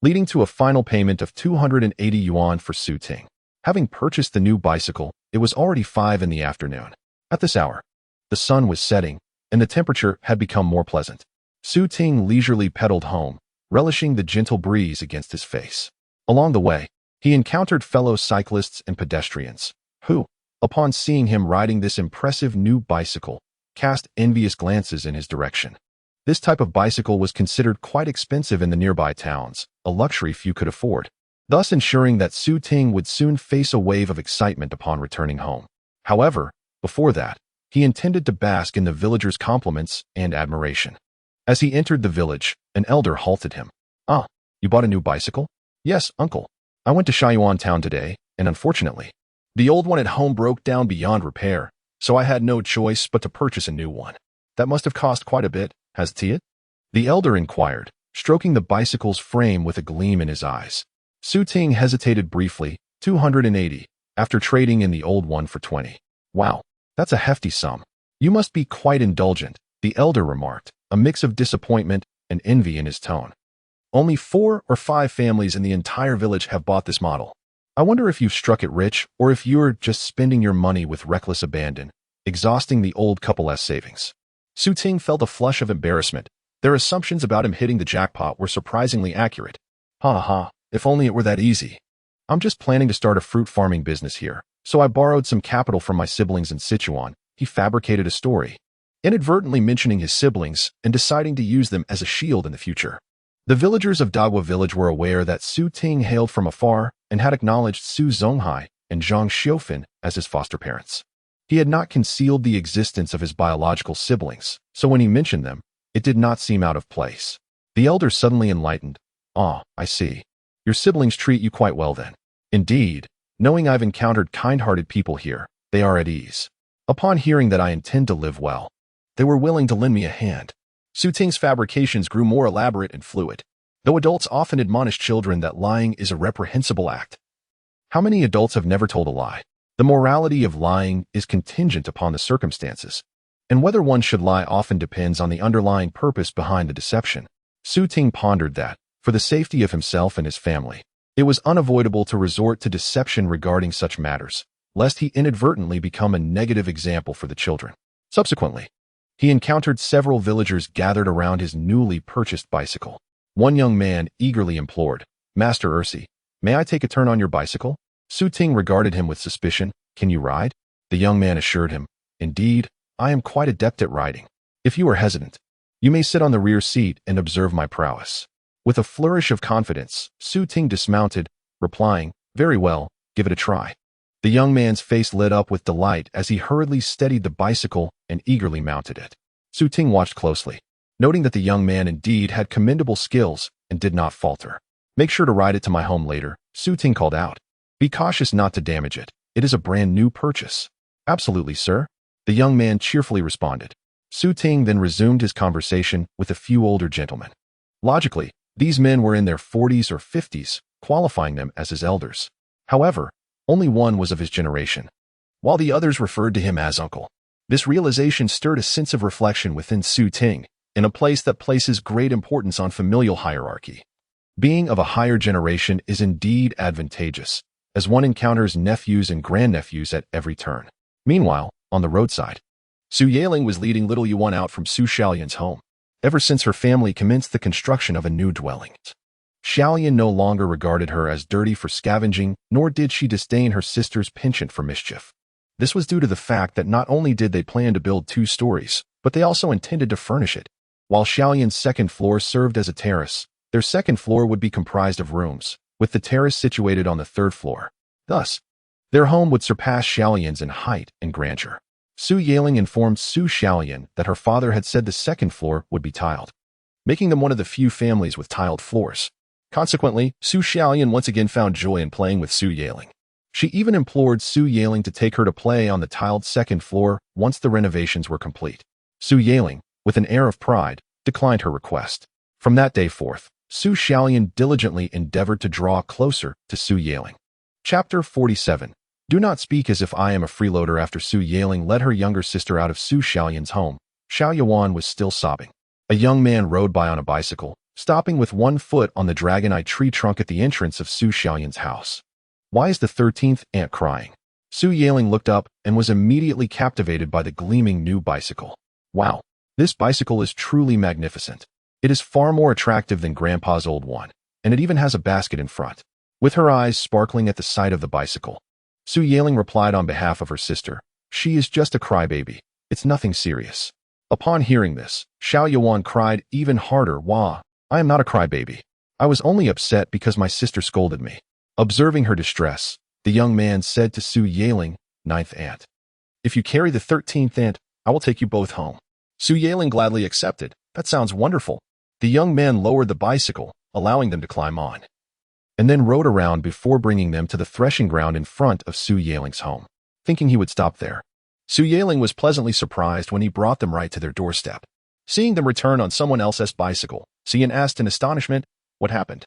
leading to a final payment of 280 yuan for Ting. Having purchased the new bicycle, it was already 5 in the afternoon. At this hour, the sun was setting, and the temperature had become more pleasant. Ting leisurely pedaled home, relishing the gentle breeze against his face. Along the way, he encountered fellow cyclists and pedestrians, who, upon seeing him riding this impressive new bicycle, cast envious glances in his direction. This type of bicycle was considered quite expensive in the nearby towns, a luxury few could afford, thus ensuring that Ting would soon face a wave of excitement upon returning home. However, before that, he intended to bask in the villagers' compliments and admiration. As he entered the village, an elder halted him. Ah, you bought a new bicycle? Yes, uncle. I went to Shaoyuan town today, and unfortunately, the old one at home broke down beyond repair, so I had no choice but to purchase a new one. That must have cost quite a bit, hasn't it? The elder inquired, stroking the bicycle's frame with a gleam in his eyes. Ting hesitated briefly, 280, after trading in the old one for 20. Wow, that's a hefty sum. You must be quite indulgent, the elder remarked, a mix of disappointment and envy in his tone. Only 4 or 5 families in the entire village have bought this model. I wonder if you've struck it rich or if you're just spending your money with reckless abandon, exhausting the old couple's savings. Ting felt a flush of embarrassment. Their assumptions about him hitting the jackpot were surprisingly accurate. Ha ha, if only it were that easy. I'm just planning to start a fruit farming business here, so I borrowed some capital from my siblings in Sichuan. He fabricated a story, inadvertently mentioning his siblings and deciding to use them as a shield in the future. The villagers of Dagwa village were aware that Su Ting hailed from afar and had acknowledged Su Zonghai and Zhang Xiufan as his foster parents. He had not concealed the existence of his biological siblings, so when he mentioned them, it did not seem out of place. The elders suddenly enlightened. "Ah, I see. Your siblings treat you quite well then." "Indeed, knowing I've encountered kind-hearted people here, they are at ease. Upon hearing that I intend to live well, they were willing to lend me a hand." Su Ting's fabrications grew more elaborate and fluid. Though adults often admonish children that lying is a reprehensible act, how many adults have never told a lie? The morality of lying is contingent upon the circumstances, and whether one should lie often depends on the underlying purpose behind the deception. Su Ting pondered that, for the safety of himself and his family, it was unavoidable to resort to deception regarding such matters, lest he inadvertently become a negative example for the children. Subsequently, he encountered several villagers gathered around his newly purchased bicycle. One young man eagerly implored, "Master Ursi, may I take a turn on your bicycle?" Su Ting regarded him with suspicion. "Can you ride?" The young man assured him, "Indeed, I am quite adept at riding. If you are hesitant, you may sit on the rear seat and observe my prowess." With a flourish of confidence, Su Ting dismounted, replying, "Very well, give it a try." The young man's face lit up with delight as he hurriedly steadied the bicycle and eagerly mounted it. Su Ting watched closely, noting that the young man indeed had commendable skills and did not falter. "Make sure to ride it to my home later," Su Ting called out. "Be cautious not to damage it. It is a brand new purchase." "Absolutely, sir," the young man cheerfully responded. Su Ting then resumed his conversation with a few older gentlemen. Logically, these men were in their 40s or 50s, qualifying them as his elders. However, only one was of his generation, while the others referred to him as uncle. This realization stirred a sense of reflection within Su Ting, in a place that places great importance on familial hierarchy. Being of a higher generation is indeed advantageous, as one encounters nephews and grandnephews at every turn. Meanwhile, on the roadside, Su Yaling was leading little Yuan out from Su Xiaoyan's home, ever since her family commenced the construction of a new dwelling. Xiaoyan no longer regarded her as dirty for scavenging, nor did she disdain her sister's penchant for mischief. This was due to the fact that not only did they plan to build 2 stories, but they also intended to furnish it. While Xiaoyan's second floor served as a terrace, their second floor would be comprised of rooms, with the terrace situated on the 3rd floor. Thus, their home would surpass Xiaoyan's in height and grandeur. Su Yaling informed Su Xiaoyan that her father had said the 2nd floor would be tiled, making them one of the few families with tiled floors. Consequently, Su Xiaoyan once again found joy in playing with Su Yaling. She even implored Su Yaling to take her to play on the tiled 2nd floor once the renovations were complete. Su Yaling, with an air of pride, declined her request. From that day forth, Su Xiaoyan diligently endeavored to draw closer to Su Yaling. Chapter 47. Do not speak as if I am a freeloader. After Su Yaling led her younger sister out of Su Xiaoyan's home, Xiao Yuan was still sobbing. A young man rode by on a bicycle, stopping with one foot on the dragonite tree trunk at the entrance of Su Xiaoyan's house. "Why is the 13th ant crying?" Su Yaling looked up and was immediately captivated by the gleaming new bicycle. "Wow, this bicycle is truly magnificent. It is far more attractive than Grandpa's old one, and it even has a basket in front." With her eyes sparkling at the sight of the bicycle, Su Yaling replied on behalf of her sister, "She is just a crybaby. It's nothing serious." Upon hearing this, Xiao Yuan cried even harder. "Wah, I am not a crybaby. I was only upset because my sister scolded me." Observing her distress, the young man said to Su Yaling, "9th ant. If you carry the 13th ant, I will take you both home." Su Yaling gladly accepted. "That sounds wonderful." The young man lowered the bicycle, allowing them to climb on, and then rode around before bringing them to the threshing ground in front of Su Yaling's home. Thinking he would stop there, Su Yaling was pleasantly surprised when he brought them right to their doorstep. Seeing them return on someone else's bicycle, Su Yan asked in astonishment, "What happened?"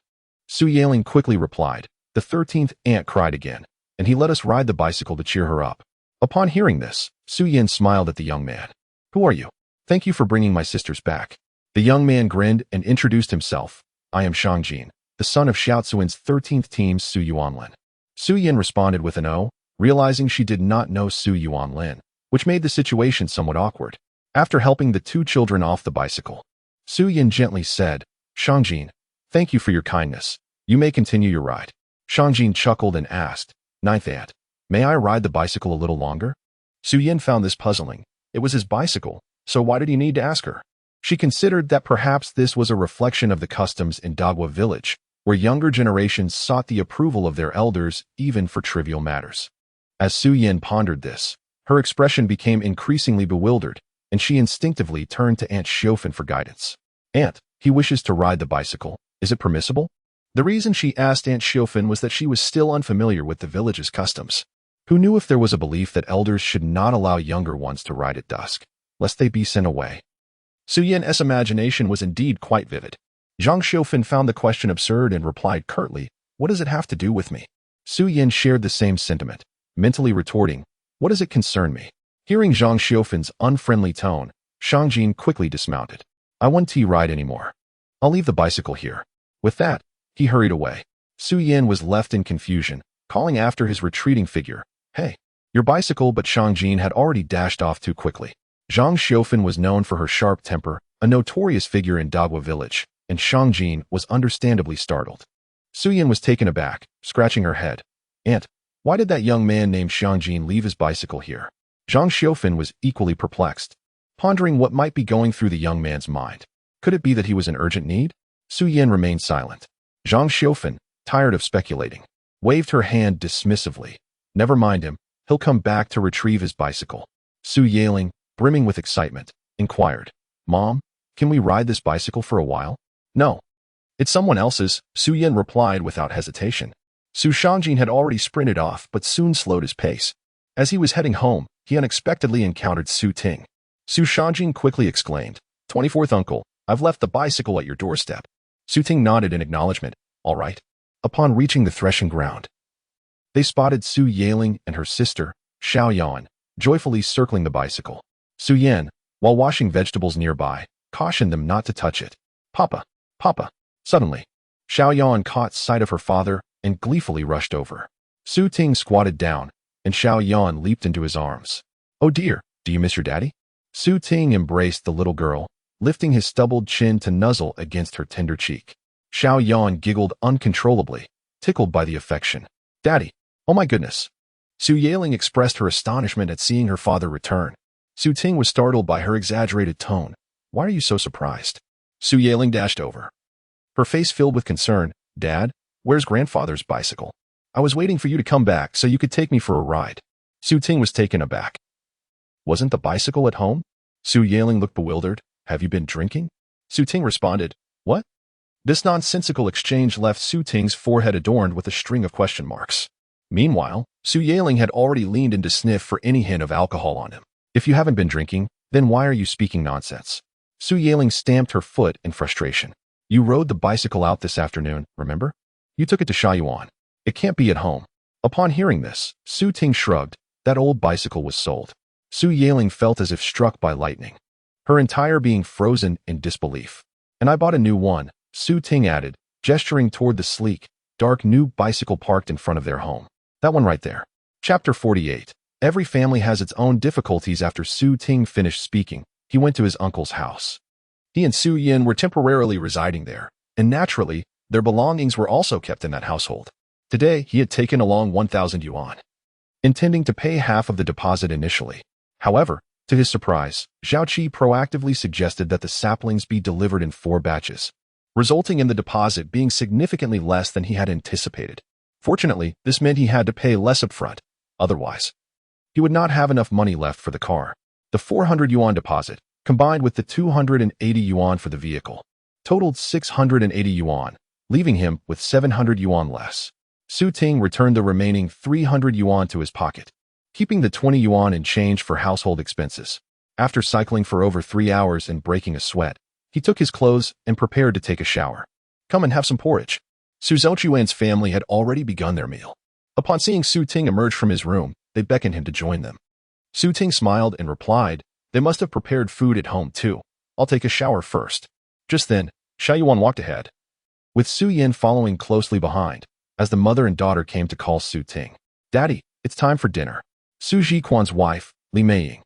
Su Yaling quickly replied, "The 13th ant cried again, and he let us ride the bicycle to cheer her up." Upon hearing this, Su Yan smiled at the young man. "Who are you?" "Thank you for bringing my sisters back." The young man grinned and introduced himself. "I am Shangjin, the son of Xiaotzuan's 13th team's Su Yuanlin." Su Yan responded with an O, realizing she did not know Su Yuanlin, which made the situation somewhat awkward. After helping the 2 children off the bicycle, Su Yan gently said, "Shangjin, thank you for your kindness. You may continue your ride." Shangjin chuckled and asked, "9th ant, may I ride the bicycle a little longer?" Su Yan found this puzzling. It was his bicycle, so why did he need to ask her? She considered that perhaps this was a reflection of the customs in Dagwa village, where younger generations sought the approval of their elders even for trivial matters. As Su Yin pondered this, her expression became increasingly bewildered, and she instinctively turned to Aunt Xiaofan for guidance. Aunt, he wishes to ride the bicycle. Is it permissible? The reason she asked Aunt Xiaofan was that she was still unfamiliar with the village's customs. Who knew if there was a belief that elders should not allow younger ones to ride at dusk, lest they be sent away? Su Yin's imagination was indeed quite vivid. Zhang Xiaofan found the question absurd and replied curtly, "What does it have to do with me?" Su Yin shared the same sentiment, mentally retorting, "What does it concern me?" Hearing Zhang Xiaofan's unfriendly tone, Shang Jin quickly dismounted. "I won't ride anymore. I'll leave the bicycle here." With that, he hurried away. Su Yin was left in confusion, calling after his retreating figure, "Hey, your bicycle," but Shang Jin had already dashed off too quickly. Zhang Xiaofan was known for her sharp temper, a notorious figure in Dagwa village, and Shang Jin was understandably startled. Su Yin was taken aback, scratching her head. "Aunt, why did that young man named Shang Jin leave his bicycle here?" Zhang Xiaofan was equally perplexed, pondering what might be going through the young man's mind. Could it be that he was in urgent need? Su Yin remained silent. Zhang Xiaofan, tired of speculating, waved her hand dismissively. "Never mind him, he'll come back to retrieve his bicycle." Su Yaling, brimming with excitement, inquired, "Mom, can we ride this bicycle for a while?" "No. It's someone else's," Su Yin replied without hesitation. Su Shangjin had already sprinted off but soon slowed his pace. As he was heading home, he unexpectedly encountered Su Ting. Su Shangjin quickly exclaimed, "24th uncle, I've left the bicycle at your doorstep." Su Ting nodded in acknowledgement, "All right." Upon reaching the threshing ground, they spotted Su Yaling and her sister, Xiao Yuan, joyfully circling the bicycle. Su Yan, while washing vegetables nearby, cautioned them not to touch it. "Papa, Papa." Suddenly, Xiao Yuan caught sight of her father and gleefully rushed over. Su Ting squatted down, and Xiao Yuan leaped into his arms. "Oh dear, do you miss your daddy?" Su Ting embraced the little girl, lifting his stubbled chin to nuzzle against her tender cheek. Xiao Yuan giggled uncontrollably, tickled by the affection. "Daddy, oh my goodness." Su Yaling expressed her astonishment at seeing her father return. Su Ting was startled by her exaggerated tone. "Why are you so surprised?" Su Yaling dashed over, her face filled with concern. "Dad, where's grandfather's bicycle? I was waiting for you to come back so you could take me for a ride." Su Ting was taken aback. "Wasn't the bicycle at home?" Su Yaling looked bewildered. "Have you been drinking?" Su Ting responded, "What?" This nonsensical exchange left Su Ting's forehead adorned with a string of question marks. Meanwhile, Su Yaling had already leaned in to sniff for any hint of alcohol on him. "If you haven't been drinking, then why are you speaking nonsense?" Su Yaling stamped her foot in frustration. "You rode the bicycle out this afternoon, remember? You took it to Shaiyuan. It can't be at home." Upon hearing this, Su Ting shrugged. That old bicycle was sold. Su Yaling felt as if struck by lightning, her entire being frozen in disbelief. "And I bought a new one," Su Ting added, gesturing toward the sleek, dark new bicycle parked in front of their home. "That one right there." Chapter 48. Every family has its own difficulties. After Su Ting finished speaking, he went to his uncle's house. He and Su Yin were temporarily residing there, and naturally, their belongings were also kept in that household. Today, he had taken along 1,000 yuan, intending to pay half of the deposit initially. However, to his surprise, Zhao Qi proactively suggested that the saplings be delivered in 4 batches, resulting in the deposit being significantly less than he had anticipated. Fortunately, this meant he had to pay less upfront. Otherwise, he would not have enough money left for the car. The 400 yuan deposit, combined with the 280 yuan for the vehicle, totaled 680 yuan, leaving him with 700 yuan less. Su Ting returned the remaining 300 yuan to his pocket, keeping the 20 yuan in change for household expenses. After cycling for over 3 hours and breaking a sweat, he took his clothes and prepared to take a shower. "Come and have some porridge." Su Zhouchuan's family had already begun their meal. Upon seeing Su Ting emerge from his room, they beckoned him to join them. Su Ting smiled and replied, "They must have prepared food at home too. I'll take a shower first." Just then, Shaiyuan walked ahead, with Su Yin following closely behind, as the mother and daughter came to call Su Ting. "Daddy, it's time for dinner." Su Jiquan's wife, Li Meiying,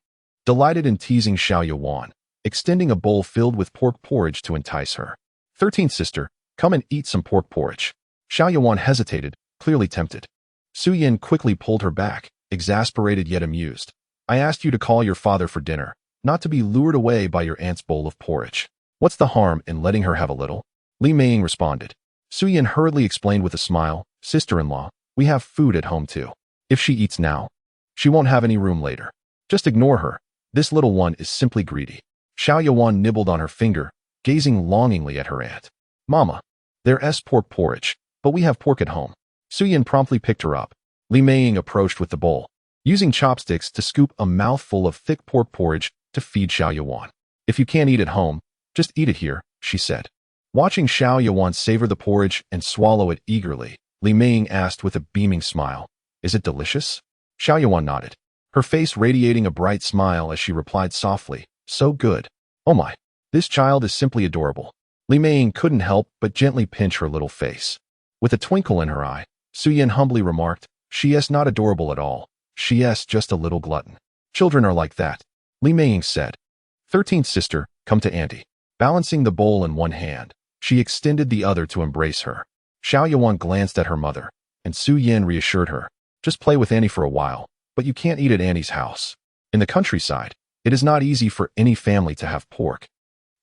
delighted in teasing Shaiyuan, extending a bowl filled with pork porridge to entice her. 13th sister, come and eat some pork porridge." Shaiyuan hesitated, clearly tempted. Su Yin quickly pulled her back, exasperated yet amused. "I asked you to call your father for dinner. not to be lured away by your aunt's bowl of porridge. What's the harm in letting her have a little? Li Meiying responded. Suyin hurriedly explained with a smile, sister-in-law, we have food at home too. If she eats now, she won't have any room later. Just ignore her. This little one is simply greedy. Xiao Yuan nibbled on her finger, gazing longingly at her aunt. Mama, there's pork porridge, but we have pork at home. Suyin promptly picked her up. Li Meiying approached with the bowl, using chopsticks to scoop a mouthful of thick pork porridge to feed Xiao Yuan. If you can't eat at home, just eat it here, she said. Watching Xiao Yuan savor the porridge and swallow it eagerly, Li Meiying asked with a beaming smile, is it delicious? Xiao Yuan nodded, her face radiating a bright smile as she replied softly, so good. Oh my, this child is simply adorable. Li Meiying couldn't help but gently pinch her little face. With a twinkle in her eye, Suyin humbly remarked, she is not adorable at all. She is just a little glutton. Children are like that. Li Meiying said. 13th sister, come to auntie. Balancing the bowl in one hand, she extended the other to embrace her. Xiao Yuan glanced at her mother, and Su Yin reassured her, just play with Annie for a while, but you can't eat at Annie's house. In the countryside, it is not easy for any family to have pork.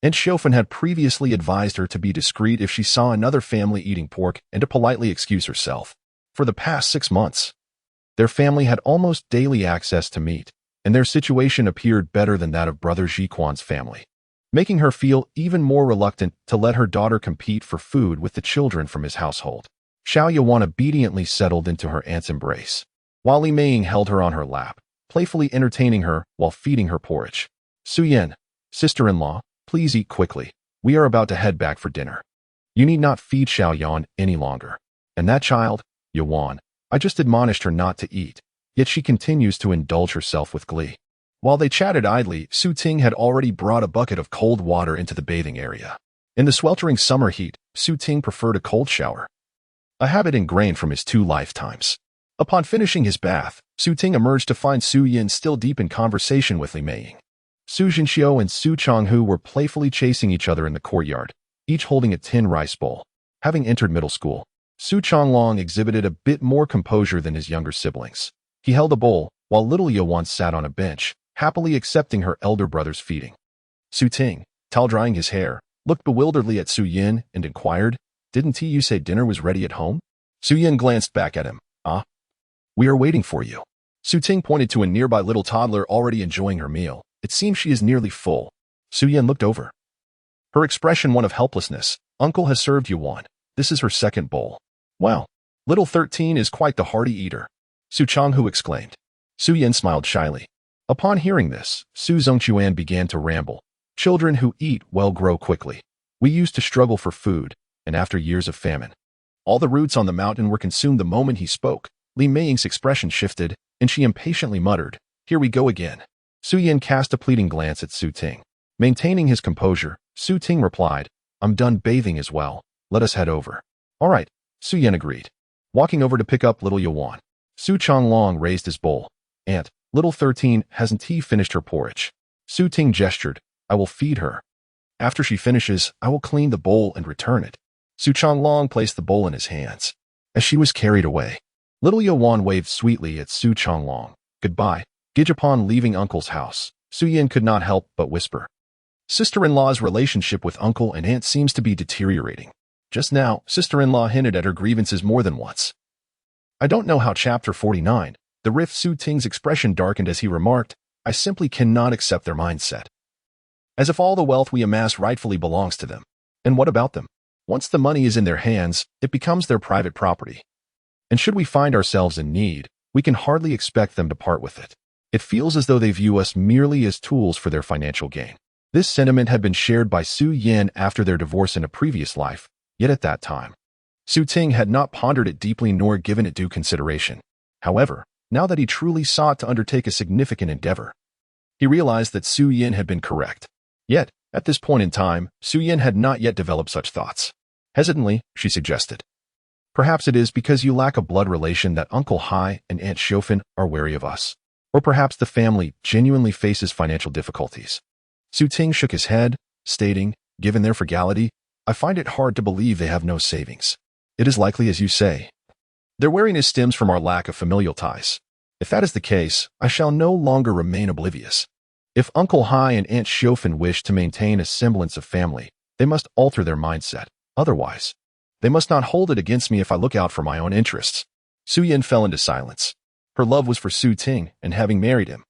Aunt Shofen had previously advised her to be discreet if she saw another family eating pork and to politely excuse herself. For the past 6 months, their family had almost daily access to meat, and their situation appeared better than that of brother Jiquan's family, making her feel even more reluctant to let her daughter compete for food with the children from his household. Xiao Yuan obediently settled into her aunt's embrace, while Li Meiying held her on her lap, playfully entertaining her while feeding her porridge. Su Yin, sister-in-law, please eat quickly. We are about to head back for dinner. You need not feed Xiao Yuan any longer. And that child, Yuan, I just admonished her not to eat, yet she continues to indulge herself with glee. While they chatted idly, Su Ting had already brought a bucket of cold water into the bathing area. In the sweltering summer heat, Su Ting preferred a cold shower, a habit ingrained from his 2 lifetimes. Upon finishing his bath, Su Ting emerged to find Su Yin still deep in conversation with Li Meiying. Su Jinxiu and Su Chonghu were playfully chasing each other in the courtyard, each holding a tin rice bowl. Having entered middle school, Su Chonglong exhibited a bit more composure than his younger siblings. He held a bowl, while little Yuan sat on a bench, happily accepting her elder brother's feeding. Su Ting, towel-drying his hair, looked bewilderedly at Su Yin and inquired, didn't you say dinner was ready at home? Su Yin glanced back at him. We are waiting for you. Su Ting pointed to a nearby little toddler already enjoying her meal. It seems she is nearly full. Su Yin looked over, her expression one of helplessness. Uncle has served Yuan. This is her second bowl. Wow, little 13 is quite the hearty eater, Su Chonghu exclaimed. Su Yin smiled shyly. Upon hearing this, Su Zongchuan began to ramble. Children who eat well grow quickly. We used to struggle for food, and after years of famine, all the roots on the mountain were consumed the moment he spoke. Li Meiying's expression shifted, and she impatiently muttered, here we go again. Su Yin cast a pleading glance at Su Ting. Maintaining his composure, Su Ting replied, I'm done bathing as well. Let us head over. All right, Su Yin agreed. Walking over to pick up little Yuan, Su Chonglong raised his bowl. Aunt, little 13 hasn't he finished her porridge? Su Ting gestured, I will feed her. After she finishes, I will clean the bowl and return it. Su Chonglong placed the bowl in his hands. As she was carried away, little Yuan waved sweetly at Su Chonglong. Goodbye. Upon leaving uncle's house, Su Yin could not help but whisper. Sister-in-law's relationship with uncle and aunt seems to be deteriorating. Just now, sister-in-law hinted at her grievances more than once. I don't know how chapter 49, the rift. Su Ting's expression darkened as he remarked, I simply cannot accept their mindset. As if all the wealth we amass rightfully belongs to them. And what about them? Once the money is in their hands, it becomes their private property. And should we find ourselves in need, we can hardly expect them to part with it. It feels as though they view us merely as tools for their financial gain. This sentiment had been shared by Su Yin after their divorce in a previous life, yet at that time, Su Ting had not pondered it deeply nor given it due consideration. However, now that he truly sought to undertake a significant endeavor, he realized that Su Yin had been correct. Yet, at this point in time, Su Yin had not yet developed such thoughts. Hesitantly, she suggested, perhaps it is because you lack a blood relation that Uncle Hai and Aunt Shofen are wary of us. Or perhaps the family genuinely faces financial difficulties. Su Ting shook his head, stating, given their frugality, I find it hard to believe they have no savings. It is likely as you say. Their wariness stems from our lack of familial ties. If that is the case, I shall no longer remain oblivious. If Uncle Hai and Aunt Xiofan wish to maintain a semblance of family, they must alter their mindset. Otherwise, they must not hold it against me if I look out for my own interests. Su Yin fell into silence. Her love was for Su Ting, and having married him,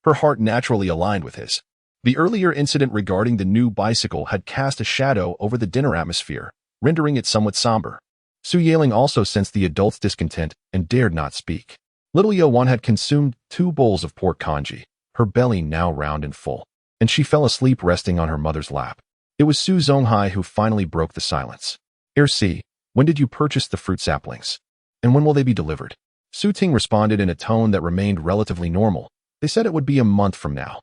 her heart naturally aligned with his. The earlier incident regarding the new bicycle had cast a shadow over the dinner atmosphere, rendering it somewhat somber. Su Yiling also sensed the adult's discontent and dared not speak. Little Yuan had consumed 2 bowls of pork congee, her belly now round and full, and she fell asleep resting on her mother's lap. It was Su Zonghai who finally broke the silence. "C, when did you purchase the fruit saplings? And when will they be delivered?" Su Ting responded in a tone that remained relatively normal. "They said it would be a month from now."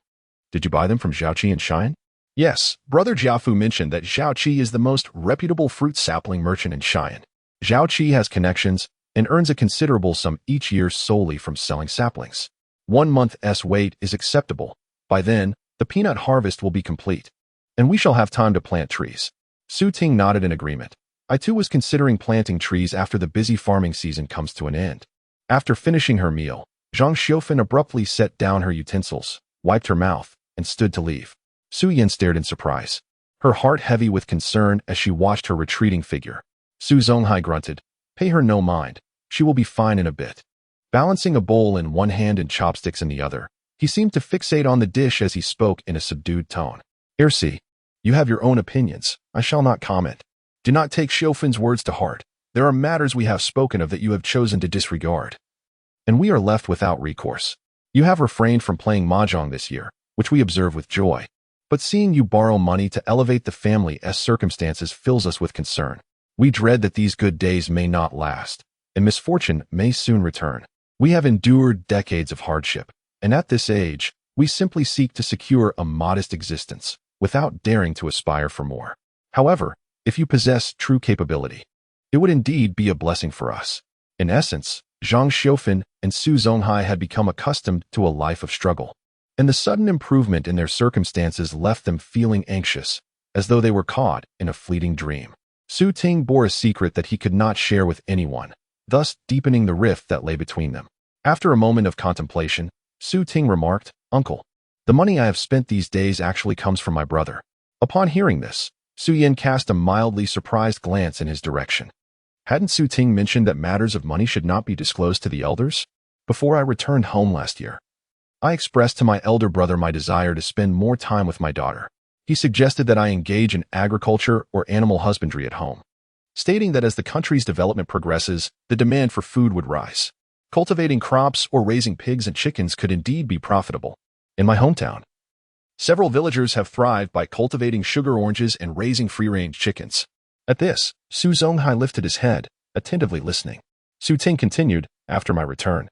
"Did you buy them from Zhaoqi and Xian?" "Yes, Brother Jiafu mentioned that Zhaoqi is the most reputable fruit sapling merchant in Xian. Zhaoqi has connections and earns a considerable sum each year solely from selling saplings. 1 month's wait is acceptable. By then, the peanut harvest will be complete, and we shall have time to plant trees." Su Ting nodded in agreement. "I too was considering planting trees after the busy farming season comes to an end." After finishing her meal, Zhang Xiofan abruptly set down her utensils, wiped her mouth, and stood to leave. Su Yin stared in surprise, her heart heavy with concern as she watched her retreating figure. Su Zonghai grunted, "Pay her no mind. She will be fine in a bit." Balancing a bowl in one hand and chopsticks in the other, he seemed to fixate on the dish as he spoke in a subdued tone. "C, you have your own opinions. I shall not comment. Do not take Xiufan's words to heart. There are matters we have spoken of that you have chosen to disregard, and we are left without recourse. You have refrained from playing mahjong this year, which we observe with joy. But seeing you borrow money to elevate the family as circumstances fills us with concern. We dread that these good days may not last, and misfortune may soon return. We have endured decades of hardship, and at this age, we simply seek to secure a modest existence, without daring to aspire for more. However, if you possess true capability, it would indeed be a blessing for us." In essence, Zhang Xiofan and Su Zonghai had become accustomed to a life of struggle, and the sudden improvement in their circumstances left them feeling anxious, as though they were caught in a fleeting dream. Su Ting bore a secret that he could not share with anyone, thus deepening the rift that lay between them. After a moment of contemplation, Su Ting remarked, "Uncle, the money I have spent these days actually comes from my brother." Upon hearing this, Su Yin cast a mildly surprised glance in his direction. Hadn't Su Ting mentioned that matters of money should not be disclosed to the elders? "Before I returned home last year, I expressed to my elder brother my desire to spend more time with my daughter. He suggested that I engage in agriculture or animal husbandry at home, stating that as the country's development progresses, the demand for food would rise. Cultivating crops or raising pigs and chickens could indeed be profitable. In my hometown, several villagers have thrived by cultivating sugar oranges and raising free-range chickens." At this, Su Zonghai lifted his head, attentively listening. Su Ting continued, "After my return,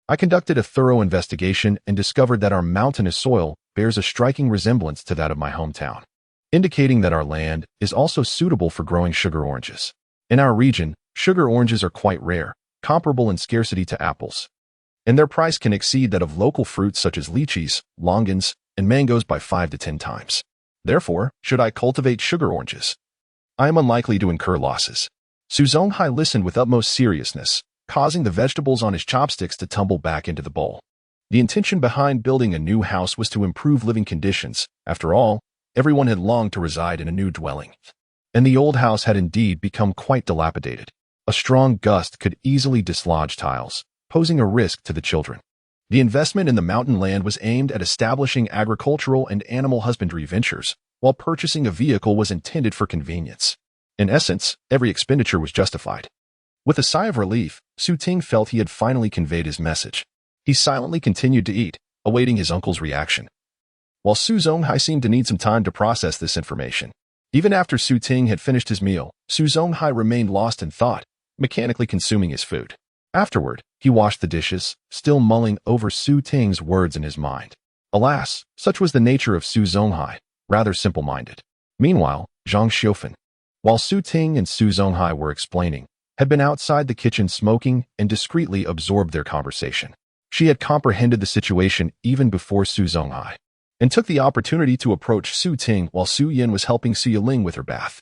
I conducted a thorough investigation and discovered that our mountainous soil bears a striking resemblance to that of my hometown, indicating that our land is also suitable for growing sugar oranges. In our region, sugar oranges are quite rare, comparable in scarcity to apples, and their price can exceed that of local fruits such as lychees, longans, and mangoes by 5 to 10 times. Therefore, should I cultivate sugar oranges, I am unlikely to incur losses." Su Zonghai listened with utmost seriousness, causing the vegetables on his chopsticks to tumble back into the bowl. The intention behind building a new house was to improve living conditions. After all, everyone had longed to reside in a new dwelling, and the old house had indeed become quite dilapidated. A strong gust could easily dislodge tiles, posing a risk to the children. The investment in the mountain land was aimed at establishing agricultural and animal husbandry ventures, while purchasing a vehicle was intended for convenience. In essence, every expenditure was justified. With a sigh of relief, Su Ting felt he had finally conveyed his message. He silently continued to eat, awaiting his uncle's reaction, while Su Zonghai seemed to need some time to process this information. Even after Su Ting had finished his meal, Su Zonghai remained lost in thought, mechanically consuming his food. Afterward, he washed the dishes, still mulling over Su Ting's words in his mind. Alas, such was the nature of Su Zonghai, rather simple-minded. Meanwhile, Zhang Xiofan, while Su Ting and Su Zonghai were explaining, had been outside the kitchen smoking and discreetly absorbed their conversation. She had comprehended the situation even before Su Zonghai, and took the opportunity to approach Su Ting while Su Yin was helping Su Yiling with her bath.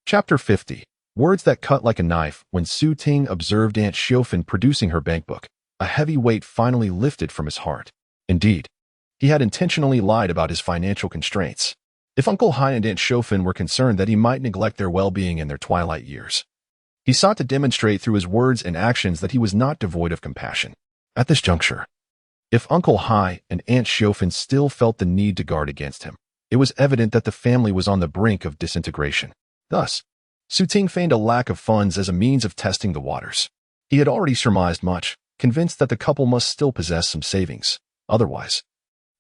Chapter 50. Words that cut like a knife. When Su Ting observed Aunt Xiofan producing her bankbook, a heavy weight finally lifted from his heart. Indeed, He had intentionally lied about his financial constraints. If Uncle Hai and Aunt Shofin were concerned that he might neglect their well-being in their twilight years, he sought to demonstrate through his words and actions that he was not devoid of compassion. At this juncture, if Uncle Hai and Aunt Shofin still felt the need to guard against him, it was evident that the family was on the brink of disintegration. Thus, Ting feigned a lack of funds as a means of testing the waters. He had already surmised much, convinced that the couple must still possess some savings. Otherwise,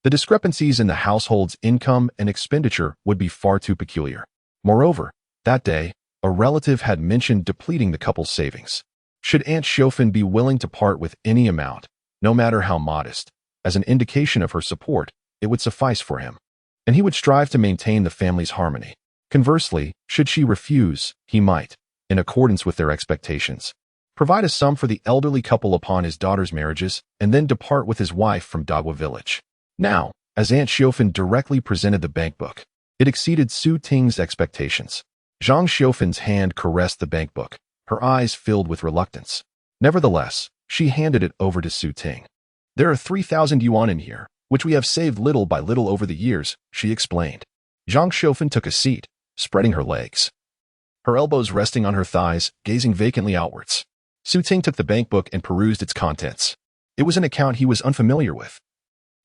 the discrepancies in the household's income and expenditure would be far too peculiar. Moreover, that day, a relative had mentioned depleting the couple's savings. Should Aunt Shofin be willing to part with any amount, no matter how modest, as an indication of her support, it would suffice for him, and he would strive to maintain the family's harmony. Conversely, should she refuse, he might, in accordance with their expectations, provide a sum for the elderly couple upon his daughter's marriages, and then depart with his wife from Dagwa village. Now, as Aunt Shofin directly presented the bankbook, it exceeded Ting's expectations. Zhang Xiufin's hand caressed the bankbook, her eyes filled with reluctance. Nevertheless, she handed it over to Ting. There are 3,000 yuan in here, which we have saved little by little over the years, she explained. Zhang Xiufin took a seat, spreading her legs, her elbows resting on her thighs, gazing vacantly outwards. Ting took the bankbook and perused its contents. It was an account he was unfamiliar with,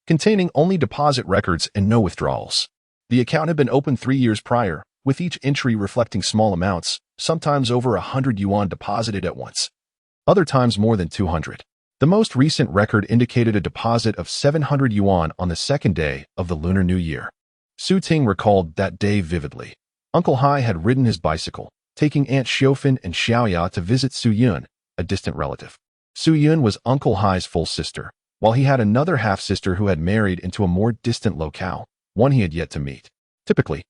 containing only deposit records and no withdrawals. The account had been opened 3 years prior, with each entry reflecting small amounts, sometimes over 100 yuan deposited at once, other times more than 200. The most recent record indicated a deposit of 700 yuan on the second day of the Lunar New Year. Ting recalled that day vividly. Uncle Hai had ridden his bicycle, taking Aunt Xiufin and Xiaoya to visit Su Yun, a distant relative. Su Yun was Uncle Hai's full sister, while he had another half-sister who had married into a more distant locale, one he had yet to meet. Typically,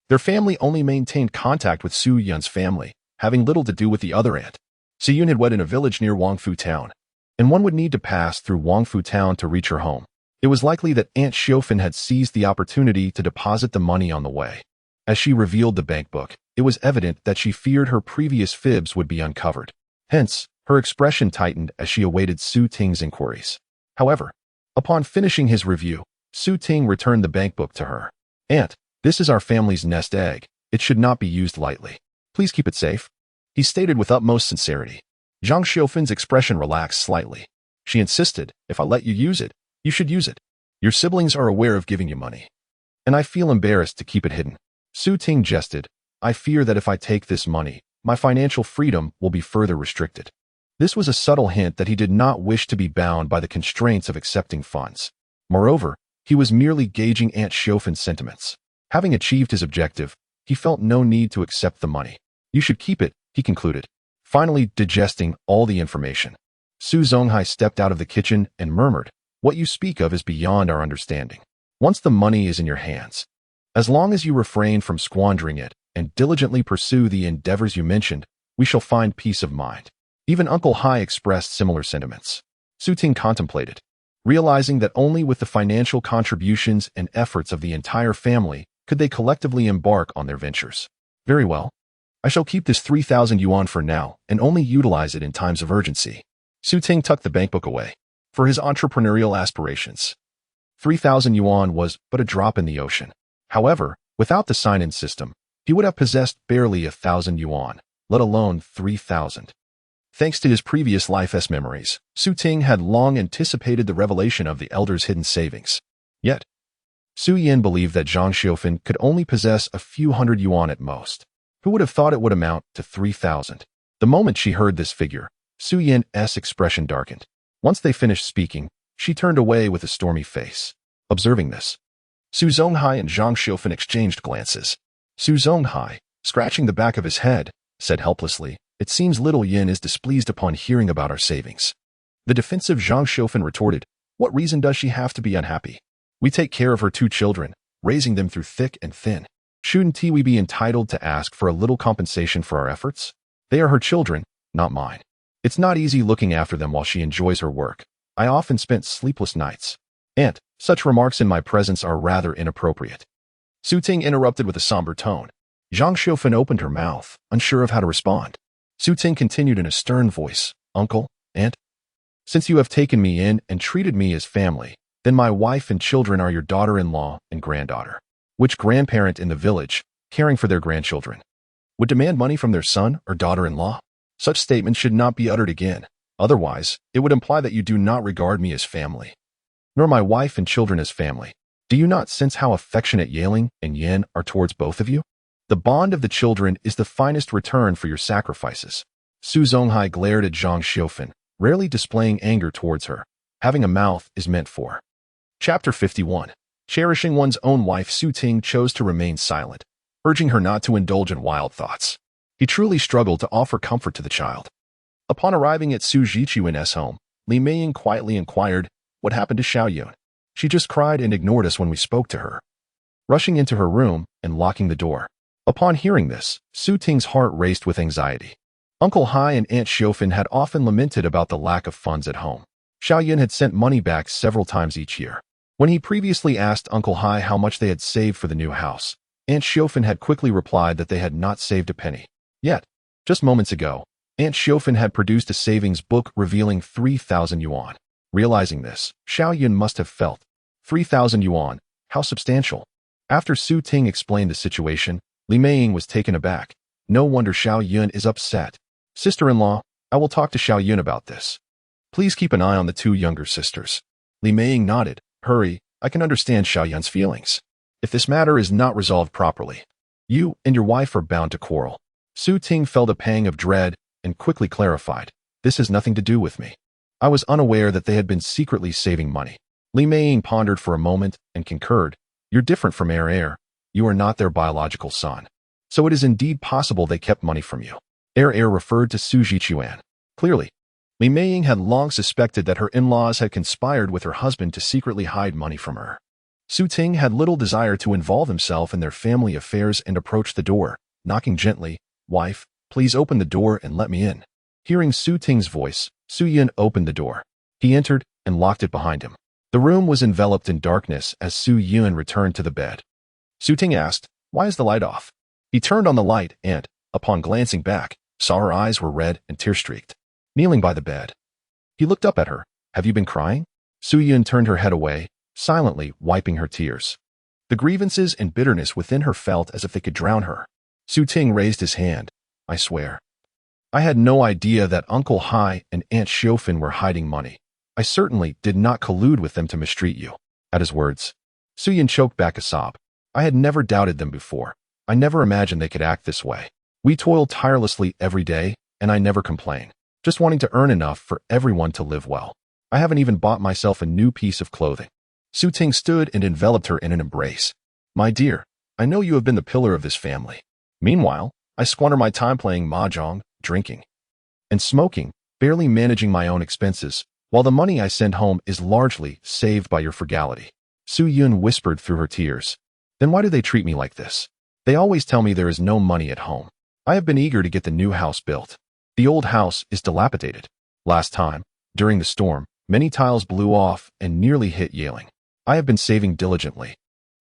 their family only maintained contact with Su Yun's family, having little to do with the other aunt. Su Yun had wed in a village near Wangfu Town, and one would need to pass through Wangfu Town to reach her home. It was likely that Aunt Xiufin had seized the opportunity to deposit the money on the way. As she revealed the bankbook, it was evident that she feared her previous fibs would be uncovered. Hence, her expression tightened as she awaited Ting's inquiries. However, upon finishing his review, Ting returned the bankbook to her. "Aunt, this is our family's nest egg. It should not be used lightly. Please keep it safe," he stated with utmost sincerity. Zhang Xiufin's expression relaxed slightly. She insisted, "If I let you use it, you should use it. Your siblings are aware of giving you money, and I feel embarrassed to keep it hidden." Ting jested, "I fear that if I take this money, my financial freedom will be further restricted." This was a subtle hint that he did not wish to be bound by the constraints of accepting funds. Moreover, he was merely gauging Aunt Xiufin's sentiments. Having achieved his objective, he felt no need to accept the money. "You should keep it," he concluded, finally digesting all the information. Su Zonghai stepped out of the kitchen and murmured, "What you speak of is beyond our understanding. Once the money is in your hands, as long as you refrain from squandering it and diligently pursue the endeavors you mentioned, we shall find peace of mind." Even Uncle Hai expressed similar sentiments. Ting contemplated, realizing that only with the financial contributions and efforts of the entire family could they collectively embark on their ventures. "Very well. I shall keep this 3,000 yuan for now and only utilize it in times of urgency." Ting tucked the bankbook away. For his entrepreneurial aspirations, 3,000 yuan was but a drop in the ocean. However, without the sign-in system, he would have possessed barely 1,000 yuan, let alone 3,000. Thanks to his previous life's memories, Ting had long anticipated the revelation of the elder's hidden savings. Yet, Su Yin believed that Zhang Xiufin could only possess a few hundred yuan at most. Who would have thought it would amount to 3,000? The moment she heard this figure, Su Yin's expression darkened. Once they finished speaking, she turned away with a stormy face. Observing this, Su Zonghai and Zhang Xiufin exchanged glances. Su Zonghai, scratching the back of his head, said helplessly, "It seems little Yin is displeased upon hearing about our savings." The defensive Zhang Xiufin retorted, "What reason does she have to be unhappy? We take care of her 2 children, raising them through thick and thin. Shouldn't we be entitled to ask for a little compensation for our efforts? They are her children, not mine. It's not easy looking after them while she enjoys her work. I often spent sleepless nights. Aunt, such remarks in my presence are rather inappropriate." Ting interrupted with a somber tone. Zhang Xiufin opened her mouth, unsure of how to respond. Ting continued in a stern voice, "Uncle, Aunt, since you have taken me in and treated me as family, Then my wife and children are your daughter-in-law and granddaughter. Which grandparent in the village, caring for their grandchildren, would demand money from their son or daughter-in-law? Such statements should not be uttered again. Otherwise, it would imply that you do not regard me as family, nor my wife and children as family. Do you not sense how affectionate Yaling and Yan are towards both of you? The bond of the children is the finest return for your sacrifices. Su Zonghai glared at Zhang Xiufan, rarely displaying anger towards her. Having a mouth is meant for. Chapter 51. Cherishing one's own wife, Su Ting chose to remain silent, urging her not to indulge in wild thoughts. He truly struggled to offer comfort to the child. Upon arriving at Su Zhichuan's home, Li Meiying quietly inquired, "What happened to Xiaoyun? She just cried and ignored us when we spoke to her." Rushing into her room and locking the door. Upon hearing this, Su Ting's heart raced with anxiety. Uncle Hai and Aunt Xiufan had often lamented about the lack of funds at home. Xiaoyun had sent money back several times each year. When he previously asked Uncle Hai how much they had saved for the new house, Aunt Xiufan had quickly replied that they had not saved a penny. Yet, just moments ago, Aunt Xiufan had produced a savings book revealing 3,000 yuan. Realizing this, Xiaoyun must have felt, 3,000 yuan, how substantial. After Su Ting explained the situation, Li Meiying was taken aback. No wonder Xiaoyun is upset. "Sister-in-law, I will talk to Xiaoyun about this. Please keep an eye on the two younger sisters." Li Meiying nodded. "Hurry, I can understand Xiaoyun's feelings. If this matter is not resolved properly, you and your wife are bound to quarrel." Su Ting felt a pang of dread and quickly clarified, "This has nothing to do with me. I was unaware that they had been secretly saving money." Li Meiying pondered for a moment and concurred, "You're different from Heir. You are not their biological son. So it is indeed possible they kept money from you." Heir referred to Su Zhichuan. Clearly, Li Meiying had long suspected that her in-laws had conspired with her husband to secretly hide money from her. Su Ting had little desire to involve himself in their family affairs and approached the door, knocking gently. "Wife, please open the door and let me in." Hearing Su Ting's voice, Su Yun opened the door. He entered and locked it behind him. The room was enveloped in darkness as Su Yun returned to the bed. Su Ting asked, "Why is the light off?" He turned on the light and, upon glancing back, saw her eyes were red and tear-streaked. Kneeling by the bed, he looked up at her. "Have you been crying?" Su Yun turned her head away, silently wiping her tears. The grievances and bitterness within her felt as if they could drown her. Su Ting raised his hand. "I swear, I had no idea that Uncle Hai and Aunt Xiufan were hiding money. I certainly did not collude with them to mistreat you." At his words, Su Yun choked back a sob. "I had never doubted them before. I never imagined they could act this way. We toil tirelessly every day, and I never complain, just wanting to earn enough for everyone to live well. I haven't even bought myself a new piece of clothing." Su Ting stood and enveloped her in an embrace. "My dear, I know you have been the pillar of this family. Meanwhile, I squander my time playing mahjong, drinking, and smoking, barely managing my own expenses, while the money I send home is largely saved by your frugality." Su Yun whispered through her tears. "Then why do they treat me like this? They always tell me there is no money at home. I have been eager to get the new house built. The old house is dilapidated. Last time, during the storm, many tiles blew off and nearly hit Yaling. I have been saving diligently,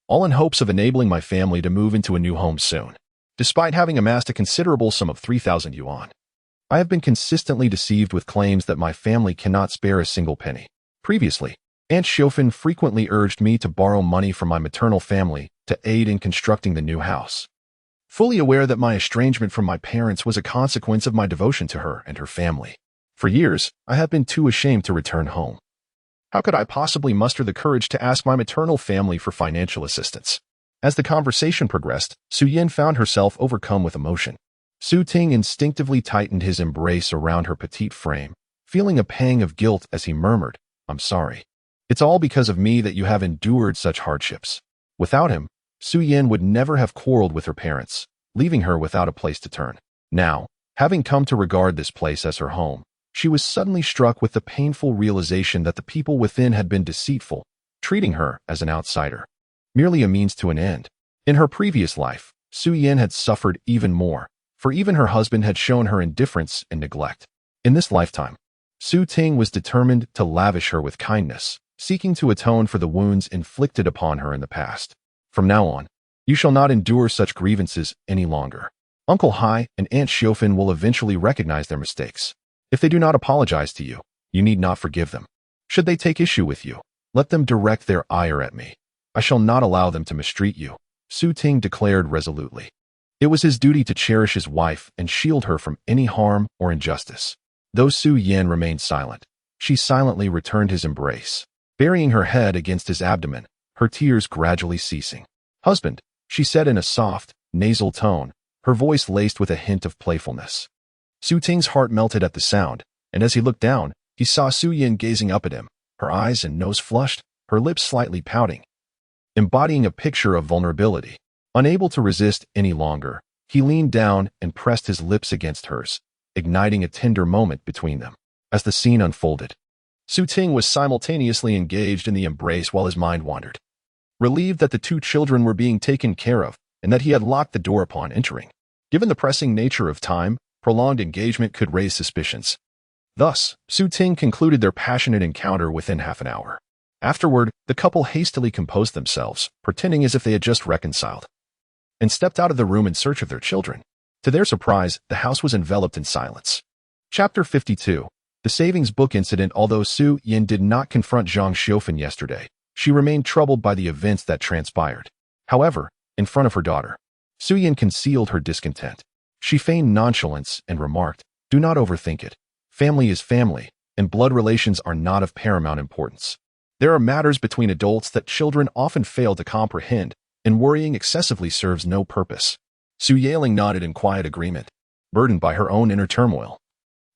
all in hopes of enabling my family to move into a new home soon. Despite having amassed a considerable sum of 3,000 yuan, I have been consistently deceived with claims that my family cannot spare a single penny. Previously, Aunt Xiufan frequently urged me to borrow money from my maternal family to aid in constructing the new house. Fully aware that my estrangement from my parents was a consequence of my devotion to her and her family, for years I have been too ashamed to return home. How could I possibly muster the courage to ask my maternal family for financial assistance?" As the conversation progressed, Su Yin found herself overcome with emotion. Su Ting instinctively tightened his embrace around her petite frame, feeling a pang of guilt as he murmured, "I'm sorry. It's all because of me that you have endured such hardships." Without him, Su Yin would never have quarreled with her parents, leaving her without a place to turn. Now, having come to regard this place as her home, she was suddenly struck with the painful realization that the people within had been deceitful, treating her as an outsider, merely a means to an end. In her previous life, Su Yin had suffered even more, for even her husband had shown her indifference and neglect. In this lifetime, Su Ting was determined to lavish her with kindness, seeking to atone for the wounds inflicted upon her in the past. "From now on, you shall not endure such grievances any longer. Uncle Hai and Aunt Xiufan will eventually recognize their mistakes. If they do not apologize to you, you need not forgive them. Should they take issue with you, Let them direct their ire at me. I shall not allow them to mistreat you, Su Ting declared resolutely. It was his duty to cherish his wife and shield her from any harm or injustice. Though Su Yan remained silent, she silently returned his embrace, burying her head against his abdomen, her tears gradually ceasing. Husband, she said in a soft, nasal tone, her voice laced with a hint of playfulness. Su Ting's heart melted at the sound, and as he looked down, he saw Su Yan gazing up at him, her eyes and nose flushed, her lips slightly pouting, embodying a picture of vulnerability. Unable to resist any longer, he leaned down and pressed his lips against hers, igniting a tender moment between them. As the scene unfolded, Su Ting was simultaneously engaged in the embrace while his mind wandered. Relieved that the two children were being taken care of and that he had locked the door upon entering. Given the pressing nature of time, prolonged engagement could raise suspicions. Thus, Su Ting concluded their passionate encounter within half an hour. Afterward, the couple hastily composed themselves, pretending as if they had just reconciled, and stepped out of the room in search of their children. To their surprise, the house was enveloped in silence. Chapter 52. The Savings Book Incident. Although Su Yan did not confront Zhang Xiaofan yesterday, she remained troubled by the events that transpired. However, in front of her daughter, Su Yan concealed her discontent. She feigned nonchalance and remarked, "Do not overthink it. Family is family, and blood relations are not of paramount importance. There are matters between adults that children often fail to comprehend, and worrying excessively serves no purpose." Su Yaling nodded in quiet agreement, burdened by her own inner turmoil.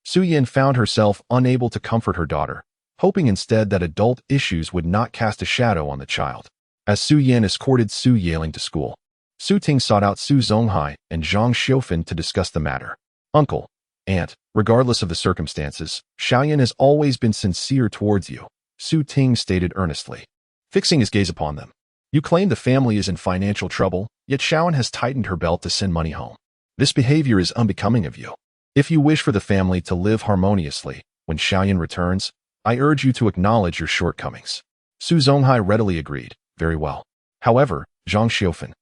Su Yan found herself unable to comfort her daughter, hoping instead that adult issues would not cast a shadow on the child. As Su Yan escorted Su Yaling to school, Su Ting sought out Su Zonghai and Zhang Xiaofan to discuss the matter. "Uncle, aunt, regardless of the circumstances, Xiaoyan has always been sincere towards you," Su Ting stated earnestly, fixing his gaze upon them. "You claim the family is in financial trouble, yet Xiaoyan has tightened her belt to send money home. This behavior is unbecoming of you. If you wish for the family to live harmoniously, when Xiaoyan returns, I urge you to acknowledge your shortcomings." Su Zonghai readily agreed. "Very well." However, Zhang Xiaofan,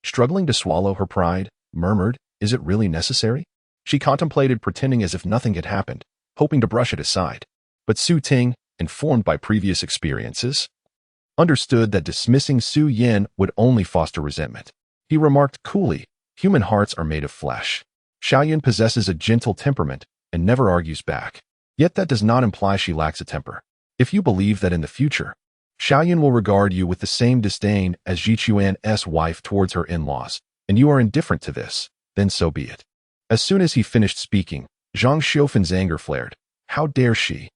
struggling to swallow her pride, murmured, "Is it really necessary?" She contemplated pretending as if nothing had happened, hoping to brush it aside. But Su Ting, informed by previous experiences, understood that dismissing Su Yan would only foster resentment. He remarked coolly, "Human hearts are made of flesh. Xiaoyan possesses a gentle temperament and never argues back. Yet that does not imply she lacks a temper. If you believe that in the future, Xiaoyan will regard you with the same disdain as Jichuan's wife towards her in-laws, and you are indifferent to this, then so be it." As soon as he finished speaking, Zhang Xiaofan's anger flared. How dare she?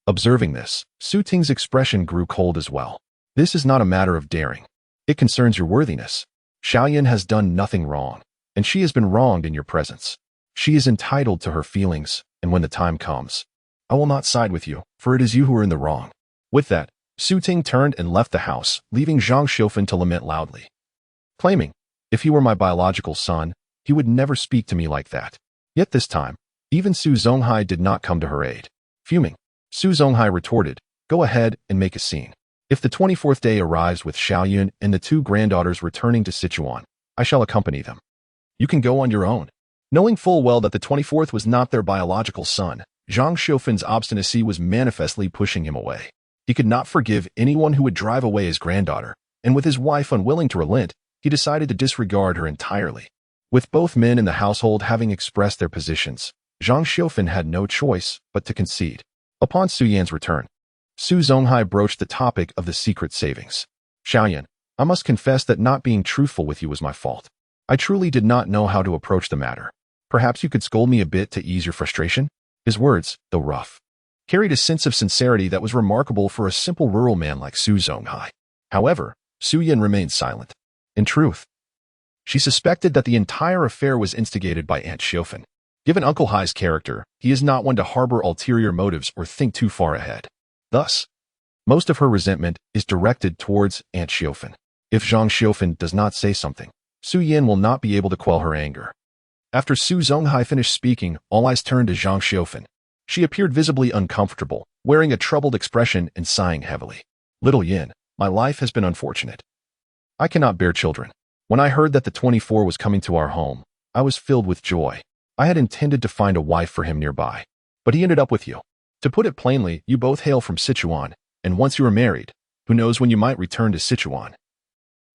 Observing this, Su Ting's expression grew cold as well. "This is not a matter of daring. It concerns your worthiness. Xiaoyan has done nothing wrong, and she has been wronged in your presence. She is entitled to her feelings, and when the time comes, I will not side with you, for it is you who are in the wrong." With that, Su Ting turned and left the house, leaving Zhang Xiaofan to lament loudly, claiming, "If he were my biological son, he would never speak to me like that." Yet this time, even Su Zonghai did not come to her aid. Fuming, Su Zonghai retorted, "Go ahead and make a scene. If the 24th day arrives with Xiaoyan and the two granddaughters returning to Sichuan, I shall accompany them. You can go on your own." Knowing full well that the 24th was not their biological son, Zhang Xiaofan's obstinacy was manifestly pushing him away. He could not forgive anyone who would drive away his granddaughter, and with his wife unwilling to relent, he decided to disregard her entirely. With both men in the household having expressed their positions, Zhang Xiaofan had no choice but to concede. Upon Su Yan's return, Su Zonghai broached the topic of the secret savings. "Xiaoyan, I must confess that not being truthful with you was my fault. I truly did not know how to approach the matter. Perhaps you could scold me a bit to ease your frustration?" His words, though rough, carried a sense of sincerity that was remarkable for a simple rural man like Su Zonghai. However, Su Yan remained silent. In truth, she suspected that the entire affair was instigated by Aunt Xiaofan. Given Uncle Hai's character, he is not one to harbor ulterior motives or think too far ahead. Thus, most of her resentment is directed towards Aunt Xiaofan. If Zhang Xiaofan does not say something, Su Yan will not be able to quell her anger. After Su Zonghai finished speaking, all eyes turned to Zhang Xiaofan. She appeared visibly uncomfortable, wearing a troubled expression and sighing heavily. "Little Yin, my life has been unfortunate. I cannot bear children. When I heard that the 24 was coming to our home, I was filled with joy. I had intended to find a wife for him nearby, but he ended up with you. To put it plainly, you both hail from Sichuan, and once you are married, Who knows when you might return to Sichuan?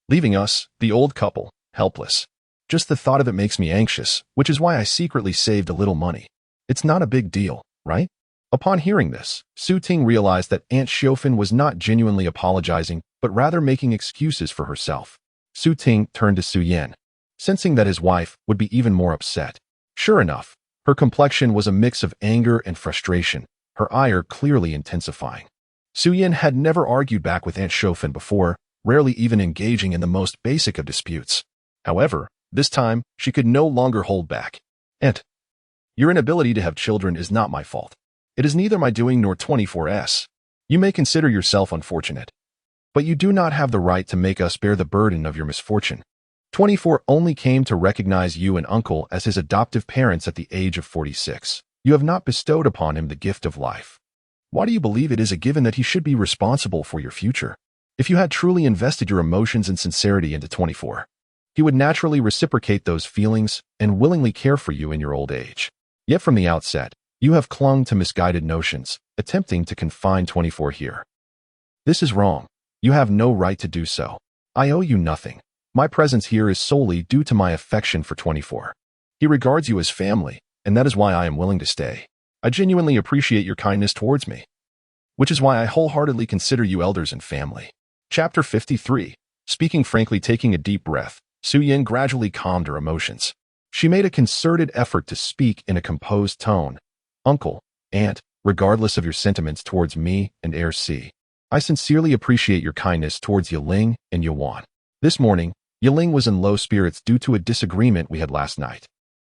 Leaving us, the old couple, helpless. Just the thought of it makes me anxious, which is why I secretly saved a little money. It's not a big deal, right? Upon hearing this, Su Ting realized that Aunt Xiaofan was not genuinely apologizing, but rather making excuses for herself. Su Ting turned to Su Yan, sensing that his wife would be even more upset. Sure enough, her complexion was a mix of anger and frustration, her ire clearly intensifying. Su Yan had never argued back with Aunt Xiaofan before, rarely even engaging in the most basic of disputes. However, this time, she could no longer hold back. Aunt, your inability to have children is not my fault. It is neither my doing nor 24's. You may consider yourself unfortunate, but you do not have the right to make us bear the burden of your misfortune. 24 only came to recognize you and uncle as his adoptive parents at the age of 46. You have not bestowed upon him the gift of life. Why do you believe it is a given that he should be responsible for your future? If you had truly invested your emotions and sincerity into 24, he would naturally reciprocate those feelings and willingly care for you in your old age. Yet from the outset, you have clung to misguided notions, attempting to confine 24 here. This is wrong. You have no right to do so. I owe you nothing. My presence here is solely due to my affection for 24. He regards you as family, and that is why I am willing to stay. I genuinely appreciate your kindness towards me, which is why I wholeheartedly consider you elders and family. Chapter 53. Speaking frankly, taking a deep breath, Su Yan gradually calmed her emotions. She made a concerted effort to speak in a composed tone. Uncle, Aunt, regardless of your sentiments towards me and Heir C, I sincerely appreciate your kindness towards Yiling and Yuan. This morning, Yiling was in low spirits due to a disagreement we had last night,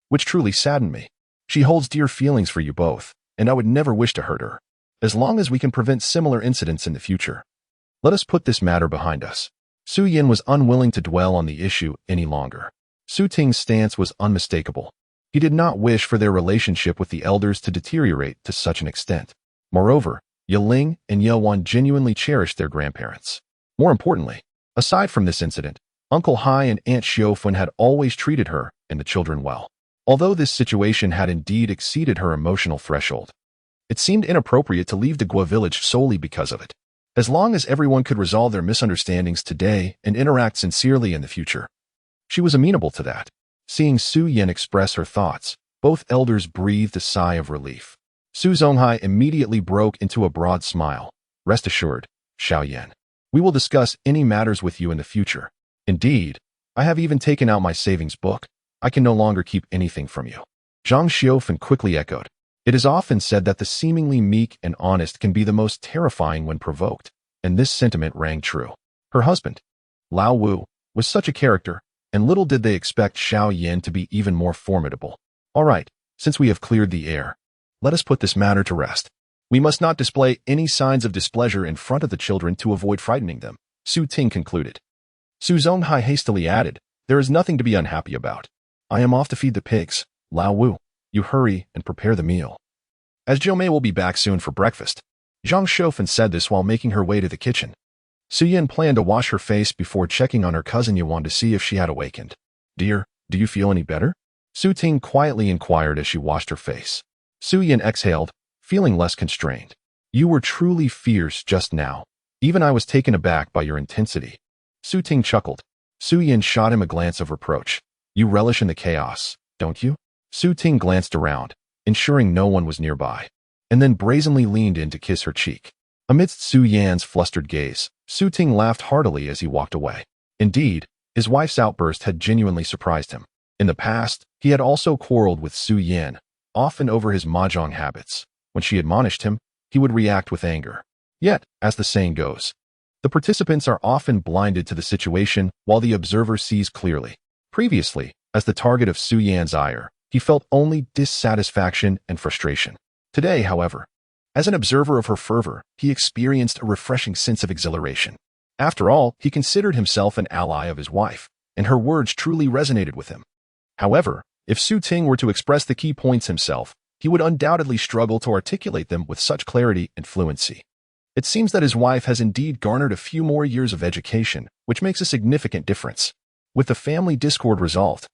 which truly saddened me. She holds dear feelings for you both, and I would never wish to hurt her. As long as we can prevent similar incidents in the future, let us put this matter behind us. Su Yan was unwilling to dwell on the issue any longer. Su Ting's stance was unmistakable. He did not wish for their relationship with the elders to deteriorate to such an extent. Moreover, Yiling and Yuan genuinely cherished their grandparents. More importantly, aside from this incident, Uncle Hai and Aunt Xiaofan had always treated her and the children well. Although this situation had indeed exceeded her emotional threshold, it seemed inappropriate to leave the Gua village solely because of it. As long as everyone could resolve their misunderstandings today and interact sincerely in the future, she was amenable to that. Seeing Su Yan express her thoughts, both elders breathed a sigh of relief. Su Zonghai immediately broke into a broad smile. Rest assured, Xiao Yan, we will discuss any matters with you in the future. Indeed, I have even taken out my savings book. I can no longer keep anything from you. Zhang Xiaofan quickly echoed. It is often said that the seemingly meek and honest can be the most terrifying when provoked, and this sentiment rang true. Her husband, Lao Wu, was such a character, and little did they expect Xiao Yan to be even more formidable. All right, since we have cleared the air, let us put this matter to rest. We must not display any signs of displeasure in front of the children to avoid frightening them, Su Ting concluded. Su Zonghai hastily added, there is nothing to be unhappy about. I am off to feed the pigs. Lao Wu, you hurry and prepare the meal, as Jiu Mei will be back soon for breakfast. Zhang Xiaofan said this while making her way to the kitchen. Su Yan planned to wash her face before checking on her cousin Yuan to see if she had awakened. Dear, do you feel any better? Su Ting quietly inquired as she washed her face. Su Yan exhaled, feeling less constrained. You were truly fierce just now. Even I was taken aback by your intensity. Su Ting chuckled. Su Yan shot him a glance of reproach. You relish in the chaos, don't you? Su Ting glanced around, ensuring no one was nearby, and then brazenly leaned in to kiss her cheek. Amidst Su Yan's flustered gaze, Su Ting laughed heartily as he walked away. Indeed, his wife's outburst had genuinely surprised him. In the past, he had also quarreled with Su Yan, often over his mahjong habits. When she admonished him, he would react with anger. Yet, as the saying goes, the participants are often blinded to the situation while the observer sees clearly. Previously, as the target of Su Yan's ire, he felt only dissatisfaction and frustration. Today, however, as an observer of her fervor, he experienced a refreshing sense of exhilaration. After all, he considered himself an ally of his wife, and her words truly resonated with him. However, if Su Ting were to express the key points himself, he would undoubtedly struggle to articulate them with such clarity and fluency. It seems that his wife has indeed garnered a few more years of education, which makes a significant difference. With the family discord resolved,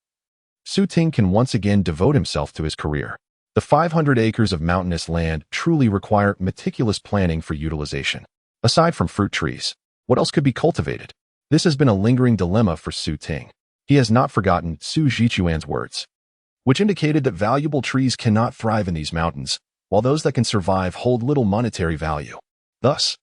Su Ting can once again devote himself to his career. The 500 acres of mountainous land truly require meticulous planning for utilization. Aside from fruit trees, What else could be cultivated? This has been a lingering dilemma for Su Ting. He has not forgotten Su Zhichuan's words, which indicated that valuable trees cannot thrive in these mountains, while those that can survive hold little monetary value. Thus,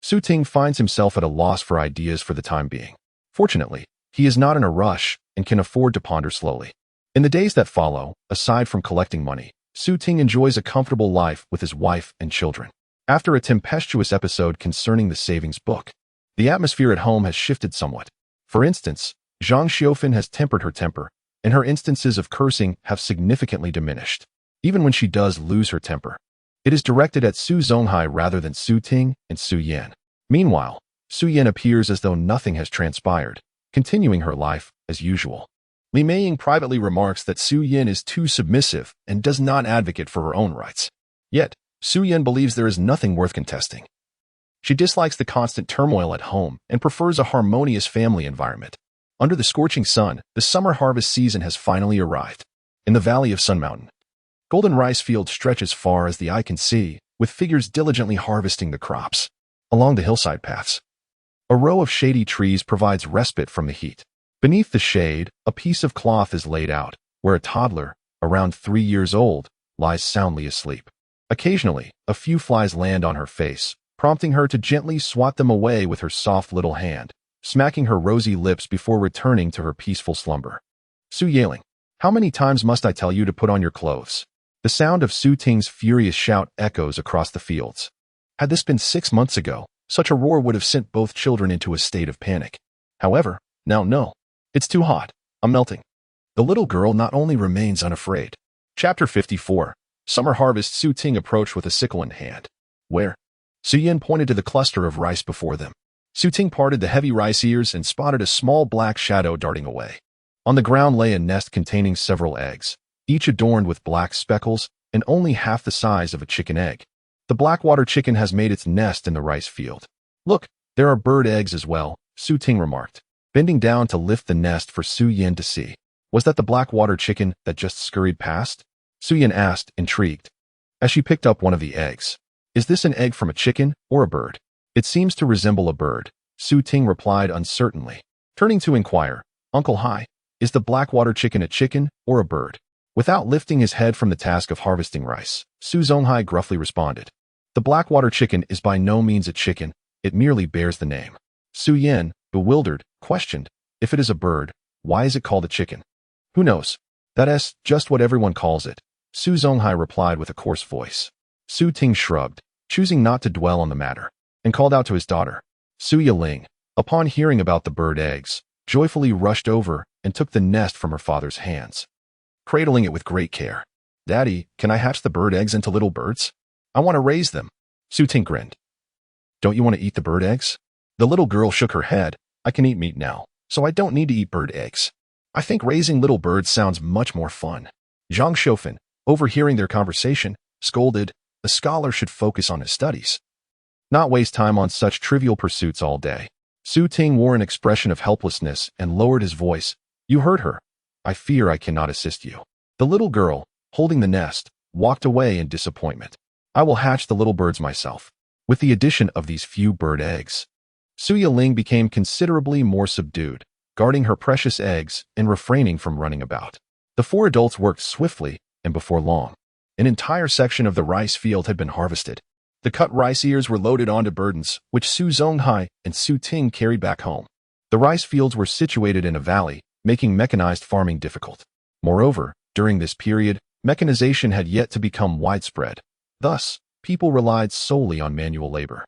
Su Ting finds himself at a loss for ideas for the time being. Fortunately, he is not in a rush and can afford to ponder slowly. In the days that follow, aside from collecting money, Su Ting enjoys a comfortable life with his wife and children. After a tempestuous episode concerning the savings book, the atmosphere at home has shifted somewhat. For instance, Zhang Xiaofan has tempered her temper, and her instances of cursing have significantly diminished. Even when she does lose her temper, it is directed at Su Zonghai rather than Su Ting and Su Yan. Meanwhile, Su Yan appears as though nothing has transpired, continuing her life as usual. Li Meiying privately remarks that Su Yan is too submissive and does not advocate for her own rights. Yet, Su Yan believes there is nothing worth contesting. She dislikes the constant turmoil at home and prefers a harmonious family environment. Under the scorching sun, the summer harvest season has finally arrived. In the valley of Sun Mountain, golden rice fields stretch as far as the eye can see, with figures diligently harvesting the crops. Along the hillside paths, a row of shady trees provides respite from the heat. Beneath the shade, a piece of cloth is laid out, where a toddler, around 3 years old, lies soundly asleep. Occasionally, a few flies land on her face, prompting her to gently swat them away with her soft little hand, smacking her rosy lips before returning to her peaceful slumber. Su Yailing, how many times must I tell you to put on your clothes? The sound of Su Ting's furious shout echoes across the fields. Had this been 6 months ago, such a roar would have sent both children into a state of panic. However, now no. It's too hot. I'm melting. The little girl not only remains unafraid. Chapter 54. Summer harvest. Su Ting approached with a sickle in hand. Where? Su Yan pointed to the cluster of rice before them. Su Ting parted the heavy rice ears and spotted a small black shadow darting away. On the ground lay a nest containing several eggs, each adorned with black speckles and only half the size of a chicken egg. The blackwater chicken has made its nest in the rice field. Look, there are bird eggs as well, Su Ting remarked, bending down to lift the nest for Su Yan to see. Was that the blackwater chicken that just scurried past? Su Yan asked, intrigued, as she picked up one of the eggs. Is this an egg from a chicken or a bird? It seems to resemble a bird, Su Ting replied uncertainly. Turning to inquire, Uncle Hai, is the blackwater chicken a chicken or a bird? Without lifting his head from the task of harvesting rice, Su Zonghai gruffly responded. The blackwater chicken is by no means a chicken, it merely bears the name. Su Yan, bewildered, questioned, if it is a bird, why is it called a chicken? Who knows? That's just what everyone calls it, Su Zonghai replied with a coarse voice. Su Ting shrugged, choosing not to dwell on the matter, and called out to his daughter. Su Yiling, upon hearing about the bird eggs, joyfully rushed over and took the nest from her father's hands, cradling it with great care. Daddy, can I hatch the bird eggs into little birds? I want to raise them. Su Ting grinned. Don't you want to eat the bird eggs? The little girl shook her head. I can eat meat now, so I don't need to eat bird eggs. I think raising little birds sounds much more fun. Zhang Xiaofan, overhearing their conversation, scolded, a scholar should focus on his studies, not waste time on such trivial pursuits all day. Su Ting wore an expression of helplessness and lowered his voice. You heard her. I fear I cannot assist you. The little girl, holding the nest, walked away in disappointment. I will hatch the little birds myself. With the addition of these few bird eggs, Su Yiling became considerably more subdued, guarding her precious eggs and refraining from running about. The 4 adults worked swiftly, and before long, an entire section of the rice field had been harvested. The cut rice ears were loaded onto burdens, which Su Zonghai and Su Ting carried back home. The rice fields were situated in a valley, making mechanized farming difficult. Moreover, during this period, mechanization had yet to become widespread. Thus, people relied solely on manual labor.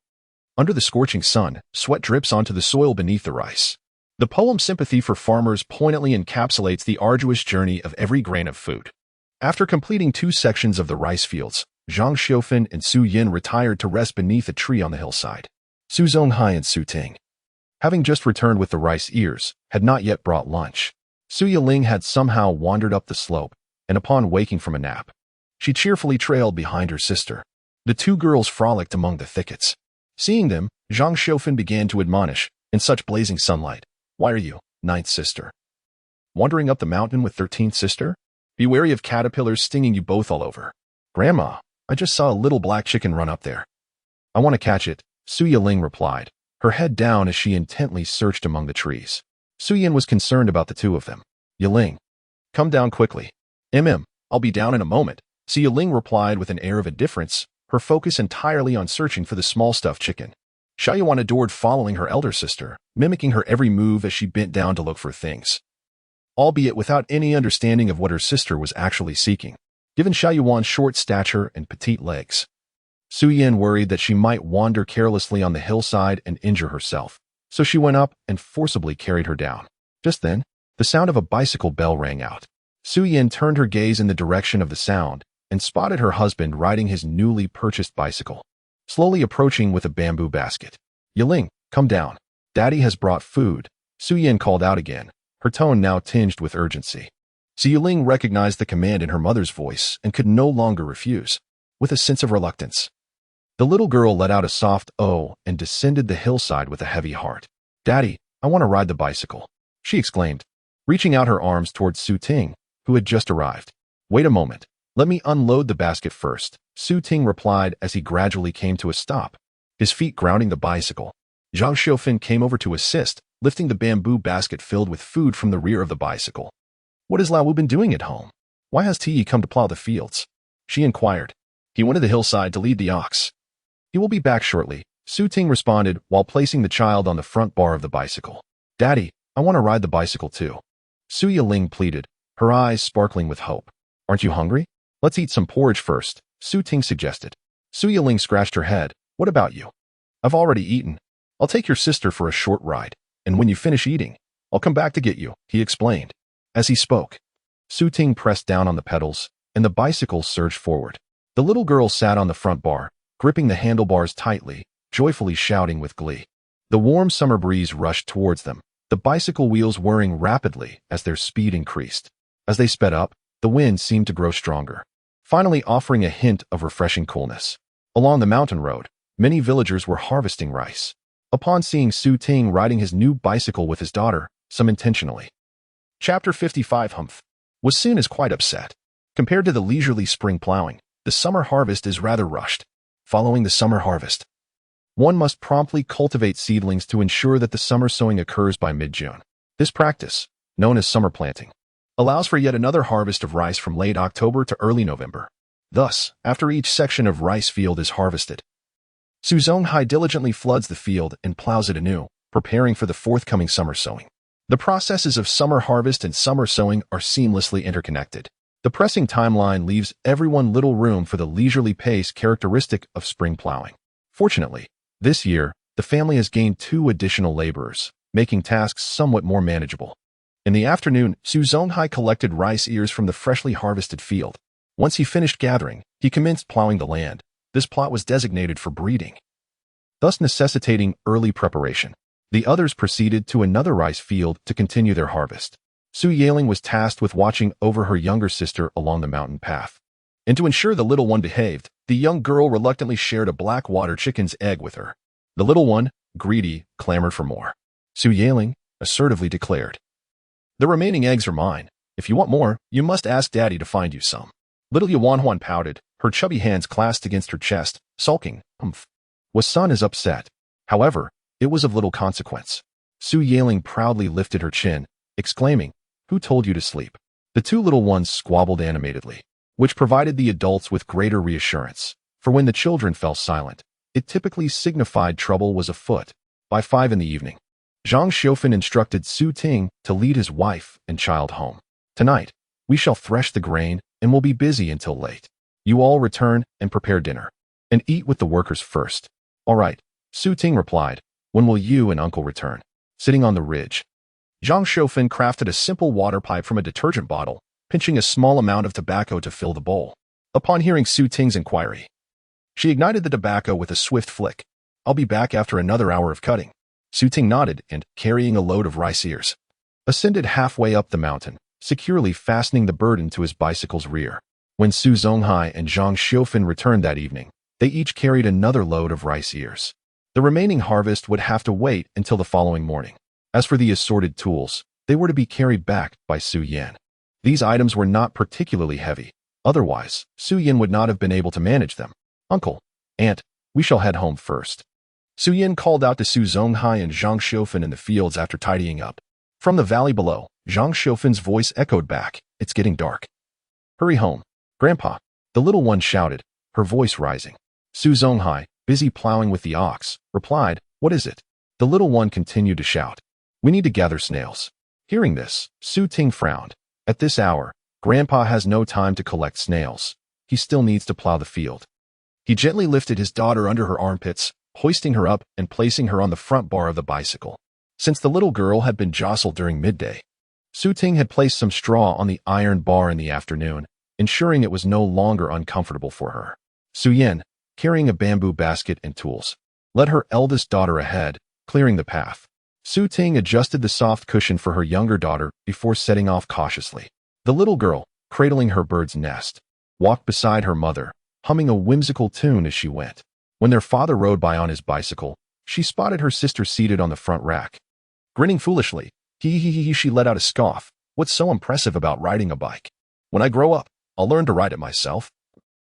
Under the scorching sun, sweat drips onto the soil beneath the rice. The poem Sympathy for Farmers poignantly encapsulates the arduous journey of every grain of food. After completing 2 sections of the rice fields, Zhang Xiaofan and Su Yan retired to rest beneath a tree on the hillside. Su Zonghai and Su Ting, having just returned with the rice ears, had not yet brought lunch. Su Yiling had somehow wandered up the slope, and upon waking from a nap, she cheerfully trailed behind her sister. The 2 girls frolicked among the thickets. Seeing them, Zhang Xiaofan began to admonish, in such blazing sunlight, why are you, 9th sister, wandering up the mountain with 13th sister? Be wary of caterpillars stinging you both all over. Grandma, I just saw a little black chicken run up there. I want to catch it, Su Yiling replied, her head down as she intently searched among the trees. Su Yin was concerned about the two of them. Yiling, come down quickly. I'll be down in a moment. Su Yiling replied with an air of indifference, her focus entirely on searching for the small stuffed chicken. Xia Yuan adored following her elder sister, mimicking her every move as she bent down to look for things, albeit without any understanding of what her sister was actually seeking. Given Xia Yuan's short stature and petite legs, Su Yin worried that she might wander carelessly on the hillside and injure herself, so she went up and forcibly carried her down. Just then, the sound of a bicycle bell rang out. Su Yin turned her gaze in the direction of the sound and spotted her husband riding his newly purchased bicycle, slowly approaching with a bamboo basket. Yiling, come down. Daddy has brought food, Su Yin called out again, her tone now tinged with urgency. Su Yiling recognized the command in her mother's voice and could no longer refuse. With a sense of reluctance, the little girl let out a soft "oh" and descended the hillside with a heavy heart. Daddy, I want to ride the bicycle, she exclaimed, reaching out her arms towards Su Ting, who had just arrived. Wait a moment. Let me unload the basket first, Su Ting replied as he gradually came to a stop, his feet grounding the bicycle. Zhang Xiufan came over to assist, lifting the bamboo basket filled with food from the rear of the bicycle. What has Lao Wu been doing at home? Why has Ti come to plow the fields? She inquired. He went to the hillside to lead the ox. He will be back shortly, Su Ting responded while placing the child on the front bar of the bicycle. Daddy, I want to ride the bicycle too, Su Yiling pleaded, her eyes sparkling with hope. Aren't you hungry? Let's eat some porridge first, Su Ting suggested. Su Yiling scratched her head. What about you? I've already eaten. I'll take your sister for a short ride, and when you finish eating, I'll come back to get you, he explained. As he spoke, Su Ting pressed down on the pedals, and the bicycle surged forward. The little girl sat on the front bar, gripping the handlebars tightly, joyfully shouting with glee. The warm summer breeze rushed towards them, the bicycle wheels whirring rapidly as their speed increased. As they sped up, the wind seemed to grow stronger, finally offering a hint of refreshing coolness. Along the mountain road, many villagers were harvesting rice. Upon seeing Su Ting riding his new bicycle with his daughter, some intentionally. Chapter 55 Humph was seen as quite upset. Compared to the leisurely spring plowing, the summer harvest is rather rushed. Following the summer harvest, one must promptly cultivate seedlings to ensure that the summer sowing occurs by mid-June. This practice, known as summer planting, allows for yet another harvest of rice from late October to early November. Thus, after each section of rice field is harvested, Su Zonghai diligently floods the field and plows it anew, preparing for the forthcoming summer sowing. The processes of summer harvest and summer sowing are seamlessly interconnected. The pressing timeline leaves everyone little room for the leisurely pace characteristic of spring plowing. Fortunately, this year, the family has gained 2 additional laborers, making tasks somewhat more manageable. In the afternoon, Su Zonghai collected rice ears from the freshly harvested field. Once he finished gathering, he commenced plowing the land. This plot was designated for breeding, thus necessitating early preparation. The others proceeded to another rice field to continue their harvest. Su Yiling was tasked with watching over her younger sister along the mountain path. And to ensure the little one behaved, the young girl reluctantly shared a black water chicken's egg with her. The little one, greedy, clamored for more. Su Yiling assertively declared, "The remaining eggs are mine. If you want more, you must ask Daddy to find you some." Little Yuan pouted, her chubby hands clasped against her chest, sulking. Was son is upset. However, it was of little consequence. Su Yiling proudly lifted her chin, exclaiming, "Who told you to sleep?" The 2 little ones squabbled animatedly, which provided the adults with greater reassurance, for when the children fell silent, it typically signified trouble was afoot. By 5 in the evening, Zhang Xiufan instructed Su Ting to lead his wife and child home. Tonight, we shall thresh the grain and will be busy until late. You all return and prepare dinner, and eat with the workers first. All right, Su Ting replied. When will you and uncle return? Sitting on the ridge, Zhang Xiufan crafted a simple water pipe from a detergent bottle, pinching a small amount of tobacco to fill the bowl. Upon hearing Su Ting's inquiry, she ignited the tobacco with a swift flick. I'll be back after another hour of cutting. Su Ting nodded and, carrying a load of rice ears, ascended halfway up the mountain, securely fastening the burden to his bicycle's rear. When Su Zonghai and Zhang Xiufan returned that evening, they each carried another load of rice ears. The remaining harvest would have to wait until the following morning. As for the assorted tools, they were to be carried back by Su Yan. These items were not particularly heavy. Otherwise, Su Yan would not have been able to manage them. Uncle, Aunt, we shall head home first. Su Yin called out to Su Zonghai and Zhang Xiufan in the fields after tidying up. From the valley below, Zhang Xiufan's voice echoed back, "It's getting dark. Hurry home, Grandpa," the little one shouted, her voice rising. Su Zonghai, busy plowing with the ox, replied, "What is it?" The little one continued to shout, "We need to gather snails." Hearing this, Su Ting frowned. At this hour, Grandpa has no time to collect snails. He still needs to plow the field. He gently lifted his daughter under her armpits, hoisting her up and placing her on the front bar of the bicycle. Since the little girl had been jostled during midday, Su Ting had placed some straw on the iron bar in the afternoon, ensuring it was no longer uncomfortable for her. Su Yin, carrying a bamboo basket and tools, led her eldest daughter ahead, clearing the path. Su Ting adjusted the soft cushion for her younger daughter before setting off cautiously. The little girl, cradling her bird's nest, walked beside her mother, humming a whimsical tune as she went. When their father rode by on his bicycle, she spotted her sister seated on the front rack. Grinning foolishly, she let out a scoff. "What's so impressive about riding a bike? When I grow up, I'll learn to ride it myself.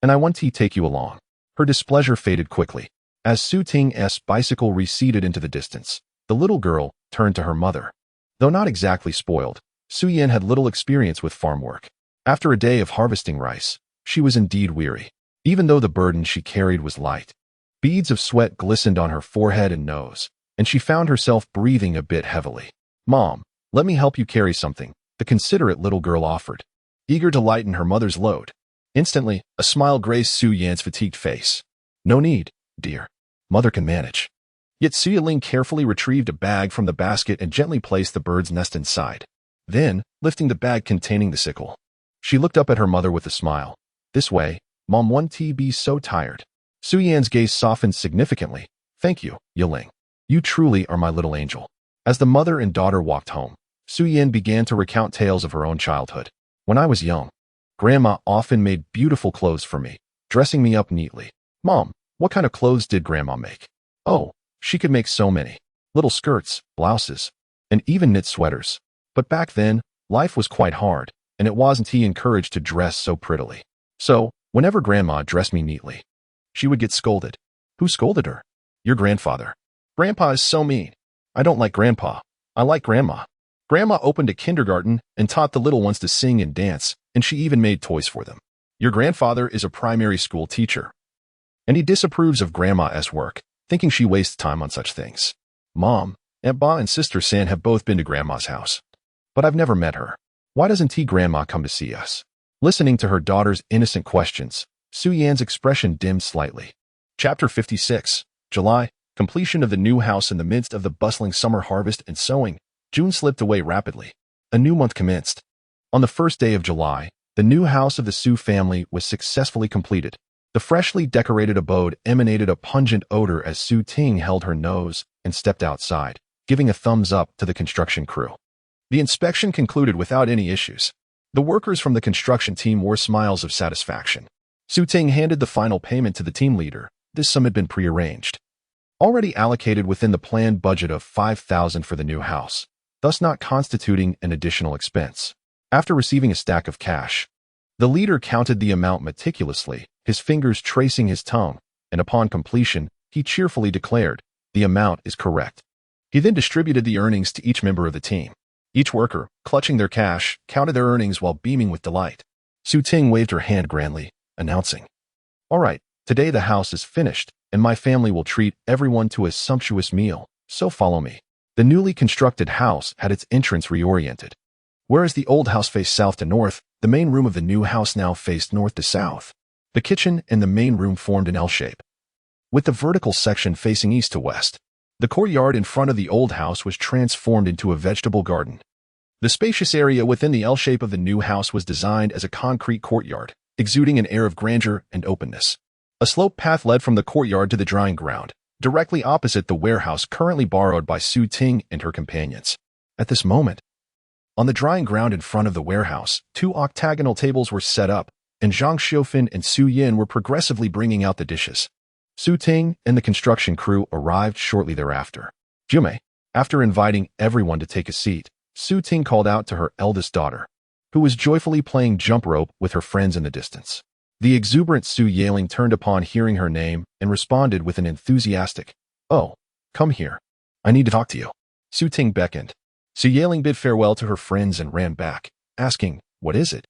And I want to take you along." Her displeasure faded quickly. As Su Ting's bicycle receded into the distance, the little girl turned to her mother. Though not exactly spoiled, Su Yin had little experience with farm work. After a day of harvesting rice, she was indeed weary, even though the burden she carried was light. Beads of sweat glistened on her forehead and nose, and she found herself breathing a bit heavily. "Mom, let me help you carry something," the considerate little girl offered, eager to lighten her mother's load. Instantly, a smile graced Su Yan's fatigued face. "No need, dear. Mother can manage." Yet Su Yiling carefully retrieved a bag from the basket and gently placed the bird's nest inside. Then, lifting the bag containing the sickle, she looked up at her mother with a smile. "This way, Mom won't be so tired." Su Yan's gaze softened significantly. "Thank you, Yiling. You truly are my little angel." As the mother and daughter walked home, Su Yin began to recount tales of her own childhood. "When I was young, Grandma often made beautiful clothes for me, dressing me up neatly." "Mom, what kind of clothes did Grandma make?" "Oh, she could make so many. Little skirts, blouses, and even knit sweaters. But back then, life was quite hard, and it wasn't encouraged to dress so prettily. So, whenever Grandma dressed me neatly, she would get scolded." "Who scolded her?" "Your grandfather." "Grandpa is so mean." "I don't like Grandpa. I like Grandma." Grandma opened a kindergarten and taught the little ones to sing and dance, and she even made toys for them. "Your grandfather is a primary school teacher, and he disapproves of Grandma's work, thinking she wastes time on such things." "Mom, Aunt Ba and Sister San have both been to Grandma's house, but I've never met her. Why doesn't Grandma come to see us?" Listening to her daughter's innocent questions, Su Yan's expression dimmed slightly. Chapter 56, July, completion of the new house. In the midst of the bustling summer harvest and sowing, June slipped away rapidly. A new month commenced. On the first day of July, the new house of the Su family was successfully completed. The freshly decorated abode emanated a pungent odor as Su Ting held her nose and stepped outside, giving a thumbs up to the construction crew. The inspection concluded without any issues. The workers from the construction team wore smiles of satisfaction. Su Ting handed the final payment to the team leader. This sum had been prearranged, already allocated within the planned budget of 5,000 for the new house, thus not constituting an additional expense. After receiving a stack of cash, the leader counted the amount meticulously, his fingers tracing his tongue, and upon completion, he cheerfully declared, "The amount is correct." He then distributed the earnings to each member of the team. Each worker, clutching their cash, counted their earnings while beaming with delight. Su Ting waved her hand grandly, announcing, "All right, today the house is finished, and my family will treat everyone to a sumptuous meal, so follow me." The newly constructed house had its entrance reoriented. Whereas the old house faced south to north, the main room of the new house now faced north to south. The kitchen and the main room formed an L shape, with the vertical section facing east to west. The courtyard in front of the old house was transformed into a vegetable garden. The spacious area within the L shape of the new house was designed as a concrete courtyard, exuding an air of grandeur and openness. A slope path led from the courtyard to the drying ground, directly opposite the warehouse currently borrowed by Su Ting and her companions. At this moment, on the drying ground in front of the warehouse, 2 octagonal tables were set up, and Zhang Xiufan and Su Yin were progressively bringing out the dishes. Su Ting and the construction crew arrived shortly thereafter. Jume, after inviting everyone to take a seat, Su Ting called out to her eldest daughter, who was joyfully playing jump rope with her friends in the distance. The exuberant Su Yiling turned upon hearing her name and responded with an enthusiastic, Oh, come here. I need to talk to you. Su Ting beckoned. Su Yaling bid farewell to her friends and ran back, asking, what is it?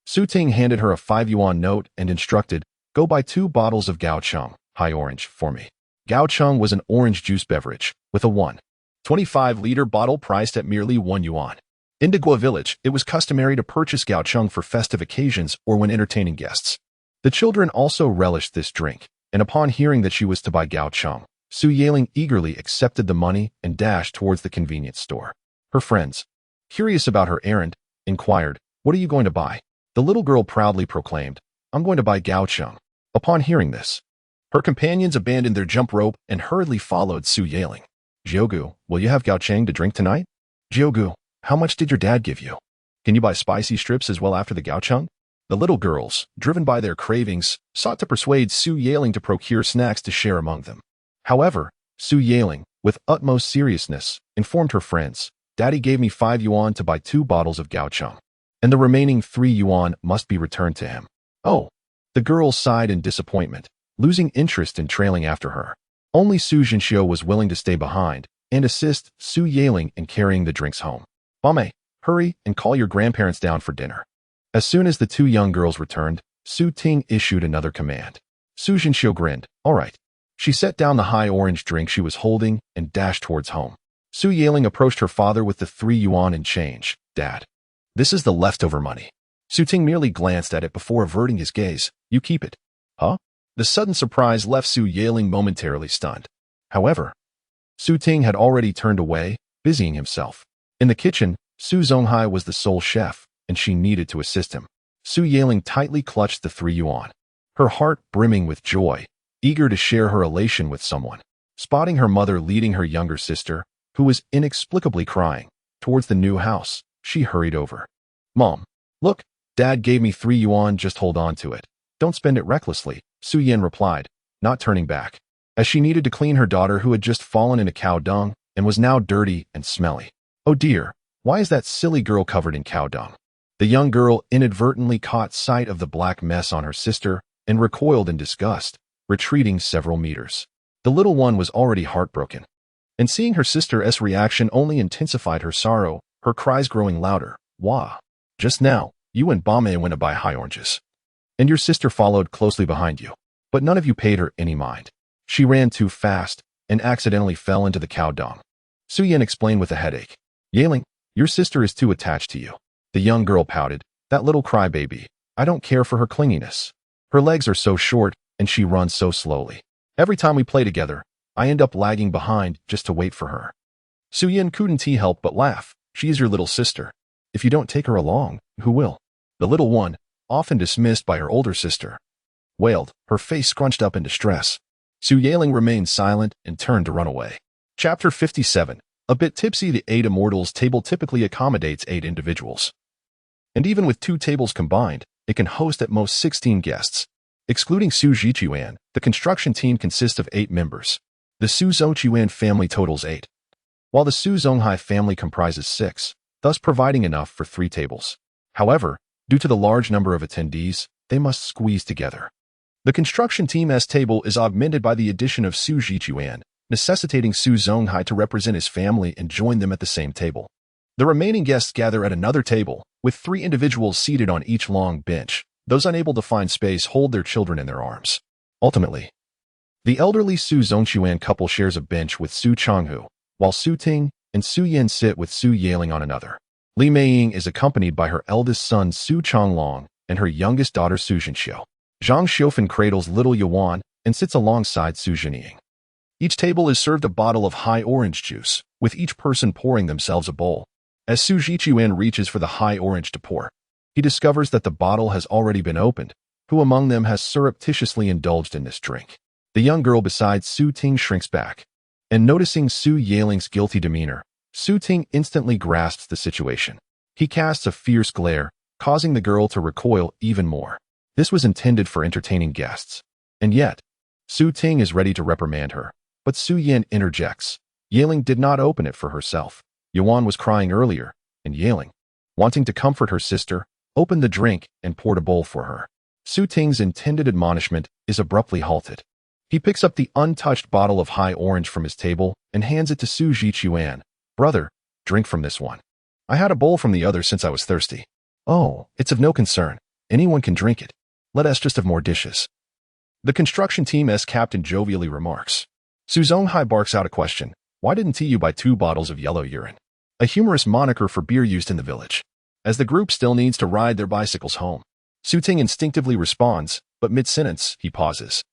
Su Ting handed her a 5 yuan note and instructed, go buy 2 bottles of Gaocheng, high orange, for me. Gaocheng was an orange juice beverage, with a 1.25-liter bottle priced at merely 1 yuan. In Degua village, it was customary to purchase Gaocheng for festive occasions or when entertaining guests. The children also relished this drink, and upon hearing that she was to buy Gaocheng, Su Yaling eagerly accepted the money and dashed towards the convenience store. Her friends, curious about her errand, inquired, what are you going to buy? The little girl proudly proclaimed, I'm going to buy Gaocheng. Upon hearing this, her companions abandoned their jump rope and hurriedly followed Su Yaling. Jiugu, will you have Gaocheng to drink tonight? Jiugu, how much did your dad give you? Can you buy spicy strips as well after the Gaocheng? The little girls, driven by their cravings, sought to persuade Su Yaling to procure snacks to share among them. However, Su Yaling, with utmost seriousness, informed her friends, Daddy gave me 5 yuan to buy 2 bottles of Gaocheng, and the remaining 3 yuan must be returned to him. Oh! The girls sighed in disappointment, losing interest in trailing after her. Only Su Jinxiu was willing to stay behind and assist Su Yaling in carrying the drinks home. Mame, hurry and call your grandparents down for dinner. As soon as the 2 young girls returned, Su Ting issued another command. Su Jinxiu grinned, all right. She set down the high orange drink she was holding and dashed towards home. Su Yaling approached her father with the 3 yuan in change. Dad, this is the leftover money. Su Ting merely glanced at it before averting his gaze. You keep it. Huh? The sudden surprise left Su Yaling momentarily stunned. However, Su Ting had already turned away, busying himself. In the kitchen, Su Zonghai was the sole chef, and she needed to assist him. Su Yaling tightly clutched the 3 yuan, her heart brimming with joy, eager to share her elation with someone. Spotting her mother leading her younger sister, who was inexplicably crying, towards the new house, she hurried over. Mom, look, Dad gave me 3 yuan, just hold on to it. Don't spend it recklessly, Su Yan replied, not turning back, as she needed to clean her daughter who had just fallen into cow dung and was now dirty and smelly. Oh dear, why is that silly girl covered in cow dung? The young girl inadvertently caught sight of the black mess on her sister and recoiled in disgust, retreating several meters. The little one was already heartbroken, and seeing her sister's reaction only intensified her sorrow, her cries growing louder. Wah! Just now, you and Bame went to buy high oranges, and your sister followed closely behind you, but none of you paid her any mind. She ran too fast and accidentally fell into the cow dung. Su Yan explained with a headache. Yaling, your sister is too attached to you. The young girl pouted. That little crybaby. I don't care for her clinginess. Her legs are so short, and she runs so slowly. Every time we play together, I end up lagging behind just to wait for her. Su Yan couldn't help but laugh. She is your little sister. If you don't take her along, who will? The little one, often dismissed by her older sister, wailed, her face scrunched up in distress. Su Yaling remained silent and turned to run away. Chapter 57. A bit tipsy, the 8 immortals table typically accommodates 8 individuals. And even with 2 tables combined, it can host at most 16 guests. Excluding Su Jichuan, the construction team consists of 8 members. The Su Zongchuan family totals 8, while the Su Zonghai family comprises 6, thus providing enough for 3 tables. However, due to the large number of attendees, they must squeeze together. The construction team's table is augmented by the addition of Su Jichuan, necessitating Su Zonghai to represent his family and join them at the same table. The remaining guests gather at another table, with 3 individuals seated on each long bench. Those unable to find space hold their children in their arms. Ultimately, the elderly Su Zongchuan couple shares a bench with Su Changhu, while Su Ting and Su Yan sit with Su Yaling on another. Li Meiying is accompanied by her eldest son Su Changlong and her youngest daughter Su Jinxiu. Zhang Xiufan cradles little Yuan and sits alongside Su Jinying. Each table is served a bottle of high orange juice, with each person pouring themselves a bowl. As Su Jichuan reaches for the high orange to pour, he discovers that the bottle has already been opened. Who among them has surreptitiously indulged in this drink? The young girl beside Su Ting shrinks back, and noticing Su Yaling's guilty demeanor, Su Ting instantly grasps the situation. He casts a fierce glare, causing the girl to recoil even more. This was intended for entertaining guests, and yet, Su Ting is ready to reprimand her, but Su Yan interjects. Yaling did not open it for herself. Yuan was crying earlier, and Yaling, wanting to comfort her sister, opened the drink and poured a bowl for her. Su Ting's intended admonishment is abruptly halted. He picks up the untouched bottle of high orange from his table and hands it to Su Yuan. Brother, drink from this one. I had a bowl from the other since I was thirsty. Oh, it's of no concern. Anyone can drink it. Let us just have more dishes. The construction team's captain jovially remarks. Su Zonghai barks out a question. Why didn't you buy 2 bottles of yellow urine? A humorous moniker for beer used in the village. As the group still needs to ride their bicycles home. Su Ting instinctively responds, but mid-sentence, he pauses.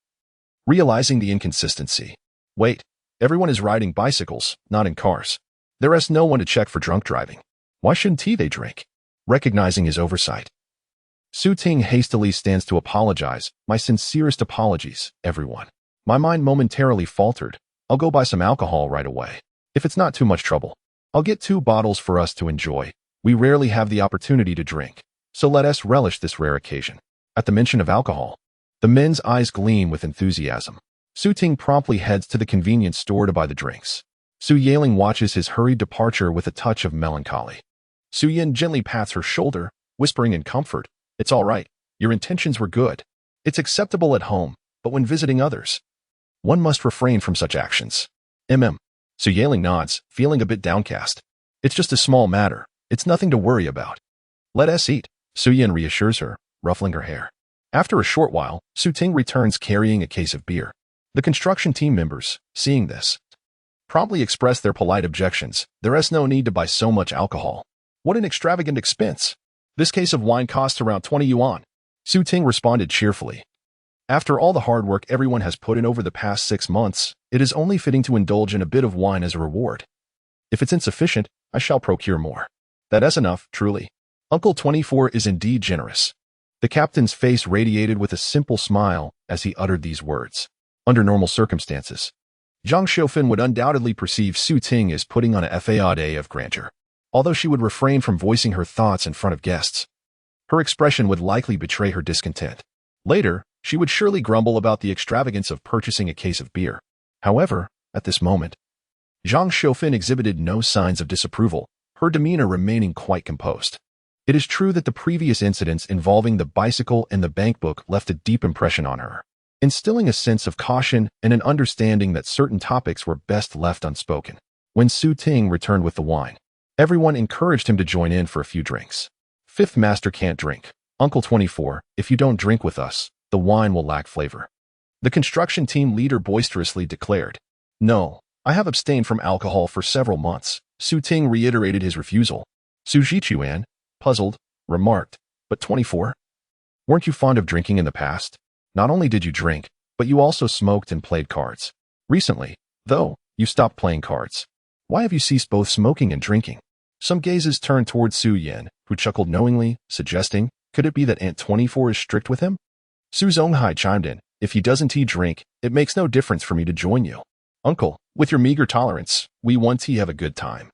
Realizing the inconsistency. Wait, everyone is riding bicycles, not in cars. There is no one to check for drunk driving. Why shouldn't they drink? Recognizing his oversight. Su Ting hastily stands to apologize. My sincerest apologies, everyone. My mind momentarily faltered. I'll go buy some alcohol right away. If it's not too much trouble. I'll get 2 bottles for us to enjoy. We rarely have the opportunity to drink, so let us relish this rare occasion. At the mention of alcohol, the men's eyes gleam with enthusiasm. Su Ting promptly heads to the convenience store to buy the drinks. Su Yaling watches his hurried departure with a touch of melancholy. Su Yin gently pats her shoulder, whispering in comfort, It's all right. Your intentions were good. It's acceptable at home, but when visiting others, one must refrain from such actions. Su Yaling nods, feeling a bit downcast. It's just a small matter. It's nothing to worry about. Let us eat, Su Yin reassures her, ruffling her hair. After a short while, Su Ting returns carrying a case of beer. The construction team members, seeing this, promptly express their polite objections. There is no need to buy so much alcohol. What an extravagant expense. This case of wine costs around 20 yuan. Su Ting responded cheerfully. After all the hard work everyone has put in over the past 6 months, it is only fitting to indulge in a bit of wine as a reward. If it's insufficient, I shall procure more. That is enough, truly. Uncle 24 is indeed generous. The captain's face radiated with a simple smile as he uttered these words. Under normal circumstances, Zhang Xiufan would undoubtedly perceive Su Ting as putting on a facade of grandeur. Although she would refrain from voicing her thoughts in front of guests, her expression would likely betray her discontent. Later, she would surely grumble about the extravagance of purchasing a case of beer. However, at this moment, Zhang Xiufan exhibited no signs of disapproval, her demeanor remaining quite composed. It is true that the previous incidents involving the bicycle and the bank book left a deep impression on her, instilling a sense of caution and an understanding that certain topics were best left unspoken. When Su Ting returned with the wine, everyone encouraged him to join in for a few drinks. Fifth master can't drink. Uncle 24, if you don't drink with us, the wine will lack flavor. The construction team leader boisterously declared. No, I have abstained from alcohol for several months. Su Ting reiterated his refusal. Su Yuan, puzzled, remarked, but 24? Weren't you fond of drinking in the past? Not only did you drink, but you also smoked and played cards. Recently, though, you stopped playing cards. Why have you ceased both smoking and drinking? Some gazes turned towards Su Yin, who chuckled knowingly, suggesting, could it be that Aunt 24 is strict with him? Su Zonghai chimed in, if he doesn't drink, it makes no difference for me to join you. Uncle, with your meager tolerance, we want to have a good time.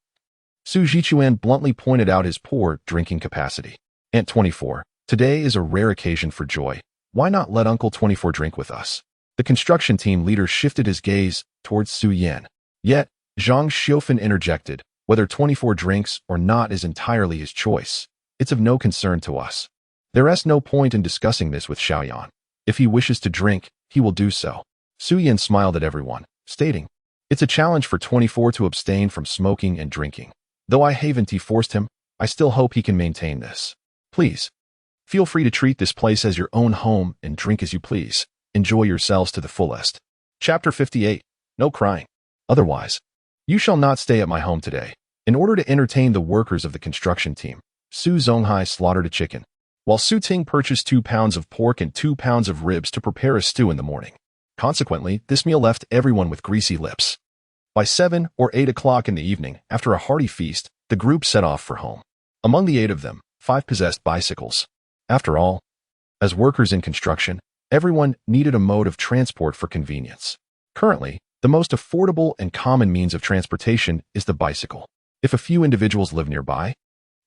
Su Yuan bluntly pointed out his poor drinking capacity. Aunt 24, today is a rare occasion for joy. Why not let Uncle 24 drink with us? The construction team leader shifted his gaze towards Su Yin. Yet, Zhang Xiufan interjected, whether 24 drinks or not is entirely his choice. It's of no concern to us. There is no point in discussing this with Xiaoyan. If he wishes to drink, he will do so. Su Yin smiled at everyone, stating, it's a challenge for 24 to abstain from smoking and drinking. Though I haven't forced him, I still hope he can maintain this. Please, feel free to treat this place as your own home and drink as you please. Enjoy yourselves to the fullest. Chapter 58. No crying. Otherwise, you shall not stay at my home today. In order to entertain the workers of the construction team, Su Zonghai slaughtered a chicken, while Su Ting purchased 2 pounds of pork and 2 pounds of ribs to prepare a stew in the morning. Consequently, this meal left everyone with greasy lips. By 7 or 8 o'clock in the evening, after a hearty feast, the group set off for home. Among the 8 of them, 5 possessed bicycles. After all, as workers in construction, everyone needed a mode of transport for convenience. Currently, the most affordable and common means of transportation is the bicycle. If a few individuals live nearby,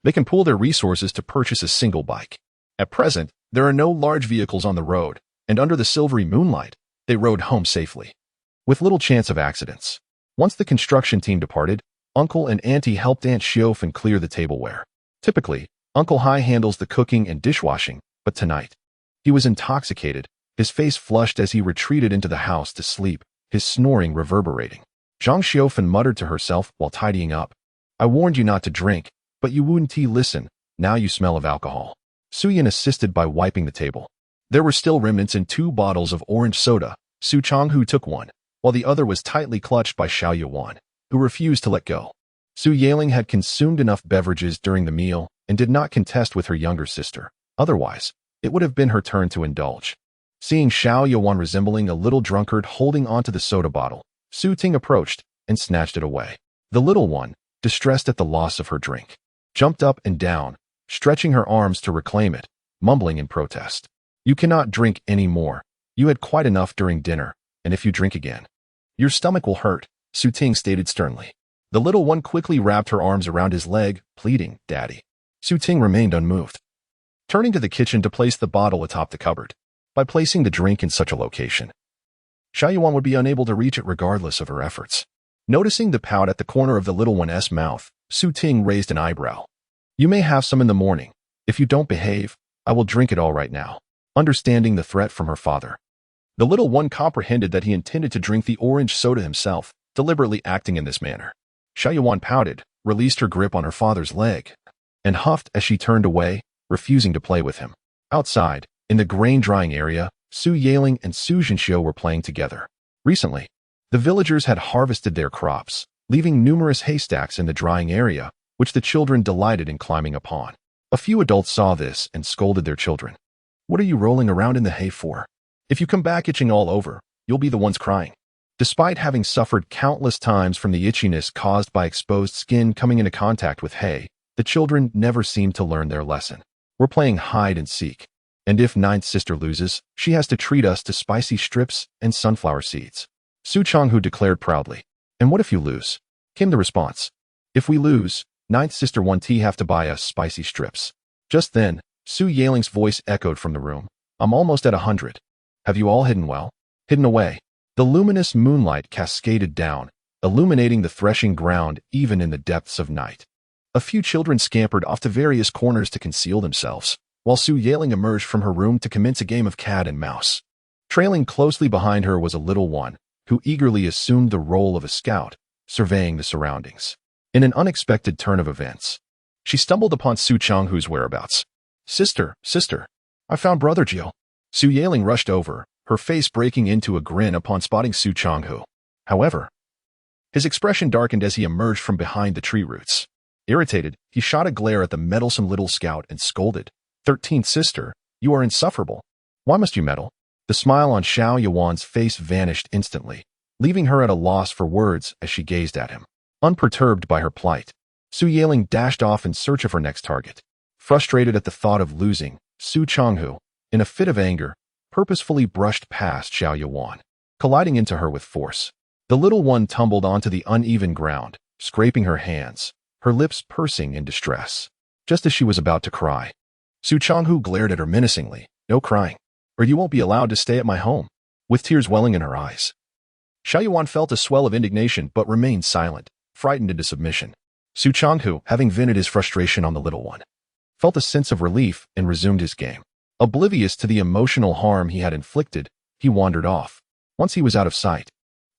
they can pool their resources to purchase a single bike. At present, there are no large vehicles on the road, and under the silvery moonlight, they rode home safely, with little chance of accidents. Once the construction team departed, Uncle and Auntie helped Aunt Xiufan clear the tableware. Typically, Uncle Hai handles the cooking and dishwashing, but tonight, he was intoxicated, His face flushed as he retreated into the house to sleep, his snoring reverberating. Zhang Xiaofan muttered to herself while tidying up. I warned you not to drink, but you wouldn't listen. Now you smell of alcohol. Su Yin assisted by wiping the table. There were still remnants in 2 bottles of orange soda. Su Changhu took one, while the other was tightly clutched by Xiao Yuan, who refused to let go. Su Yaling had consumed enough beverages during the meal and did not contest with her younger sister. Otherwise, it would have been her turn to indulge. Seeing Xiao Yuan resembling a little drunkard holding onto the soda bottle, Su Ting approached and snatched it away. The little one, distressed at the loss of her drink, jumped up and down, stretching her arms to reclaim it, mumbling in protest. You cannot drink any more. You had quite enough during dinner, and if you drink again, your stomach will hurt, Su Ting stated sternly. The little one quickly wrapped her arms around his leg, pleading, Daddy. Su Ting remained unmoved. Turning to the kitchen to place the bottle atop the cupboard. By placing the drink in such a location, Xiao Yuan would be unable to reach it regardless of her efforts. Noticing the pout at the corner of the little one's mouth, Su Ting raised an eyebrow. You may have some in the morning. If you don't behave, I will drink it all right now. Understanding the threat from her father, the little one comprehended that he intended to drink the orange soda himself, deliberately acting in this manner. Xiao Yuan pouted, released her grip on her father's leg, and huffed as she turned away, refusing to play with him. Outside, in the grain-drying area, Su Yaling and Su Zhenxiu were playing together. Recently, the villagers had harvested their crops, leaving numerous haystacks in the drying area, which the children delighted in climbing upon. A few adults saw this and scolded their children. What are you rolling around in the hay for? If you come back itching all over, you'll be the ones crying. Despite having suffered countless times from the itchiness caused by exposed skin coming into contact with hay, the children never seemed to learn their lesson. We're playing hide and seek. And if ninth sister loses, she has to treat us to spicy strips and sunflower seeds. Su Changhu declared proudly. And what if you lose? Came the response. If we lose, ninth sister won't have to buy us spicy strips. Just then, Su Yaling's voice echoed from the room. I'm almost at 100. Have you all hidden well? Hidden away. The luminous moonlight cascaded down, illuminating the threshing ground even in the depths of night. A few children scampered off to various corners to conceal themselves, while Su Yaling emerged from her room to commence a game of cat and mouse. Trailing closely behind her was a little one, who eagerly assumed the role of a scout, surveying the surroundings. In an unexpected turn of events, she stumbled upon Su Changhu's whereabouts. Sister, I found Brother Jiu. Su Yaling rushed over, her face breaking into a grin upon spotting Su Changhu. However, his expression darkened as he emerged from behind the tree roots. Irritated, he shot a glare at the meddlesome little scout and scolded. 13th sister, you are insufferable. Why must you meddle? The smile on Xiao Yuan's face vanished instantly, leaving her at a loss for words as she gazed at him. Unperturbed by her plight, Su Yaling dashed off in search of her next target. Frustrated at the thought of losing, Su Changhu, in a fit of anger, purposefully brushed past Xiao Yuan, colliding into her with force. The little one tumbled onto the uneven ground, scraping her hands, her lips pursing in distress. Just as she was about to cry, Su Changhu glared at her menacingly. No crying, or you won't be allowed to stay at my home. With tears welling in her eyes, Xiao Yuan felt a swell of indignation but remained silent, frightened into submission. Su Changhu, having vented his frustration on the little one, felt a sense of relief and resumed his game. Oblivious to the emotional harm he had inflicted, he wandered off. Once he was out of sight,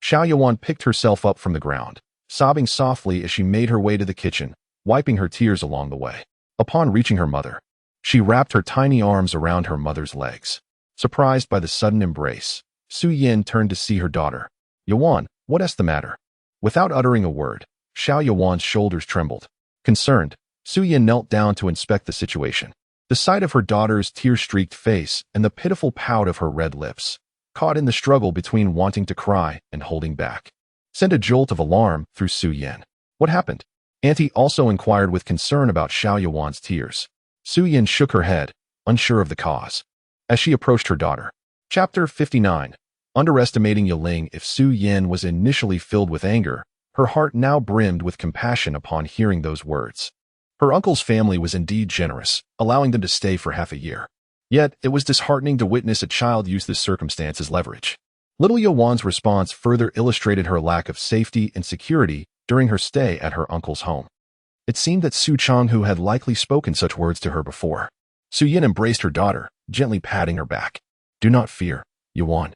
Xiao Yuan picked herself up from the ground, sobbing softly as she made her way to the kitchen, wiping her tears along the way. Upon reaching her mother, she wrapped her tiny arms around her mother's legs. Surprised by the sudden embrace, Su Yin turned to see her daughter. Yuan, what is the matter? Without uttering a word, Xiao Yuan's shoulders trembled. Concerned, Su Yin knelt down to inspect the situation. The sight of her daughter's tear-streaked face and the pitiful pout of her red lips, caught in the struggle between wanting to cry and holding back, sent a jolt of alarm through Su Yin. What happened? Auntie also inquired with concern about Xiao Yuan's tears. Su Yin shook her head, unsure of the cause, as she approached her daughter. Chapter 59. Underestimating Yiling. If Su Yin was initially filled with anger, her heart now brimmed with compassion upon hearing those words. Her uncle's family was indeed generous, allowing them to stay for half a year. Yet, it was disheartening to witness a child use this circumstance as leverage. Little Yuan's response further illustrated her lack of safety and security during her stay at her uncle's home. It seemed that Su Changhu had likely spoken such words to her before. Su Yin embraced her daughter, gently patting her back. Do not fear, yuan.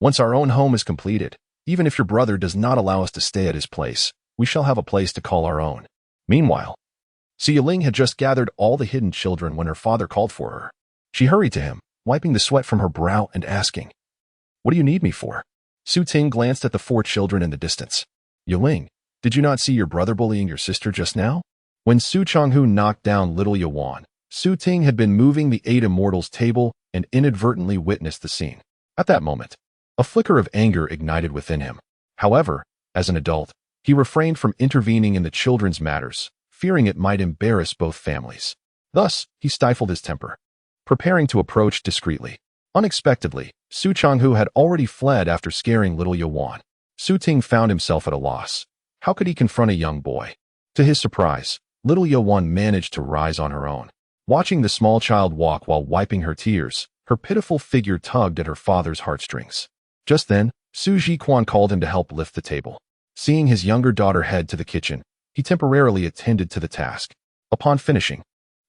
Once our own home is completed, even if your brother does not allow us to stay at his place, we shall have a place to call our own. Meanwhile, Su Ling had just gathered all the hidden children when her father called for her. She hurried to him, wiping the sweat from her brow and asking, "What do you need me for?" Su Ting glanced at the 4 children in the distance. "Yu Ling, did you not see your brother bullying your sister just now?" When Su Changhu knocked down little Yuan, Su Ting had been moving the 8 immortals table and inadvertently witnessed the scene. At that moment, a flicker of anger ignited within him. However, as an adult, he refrained from intervening in the children's matters, fearing it might embarrass both families. Thus, he stifled his temper, preparing to approach discreetly. Unexpectedly, Su Changhu had already fled after scaring little Yuan. Su Ting found himself at a loss. How could he confront a young boy? To his surprise, little Yuan managed to rise on her own. Watching the small child walk while wiping her tears, her pitiful figure tugged at her father's heartstrings. Just then, Su Jiquan called him to help lift the table. Seeing his younger daughter head to the kitchen, he temporarily attended to the task. Upon finishing,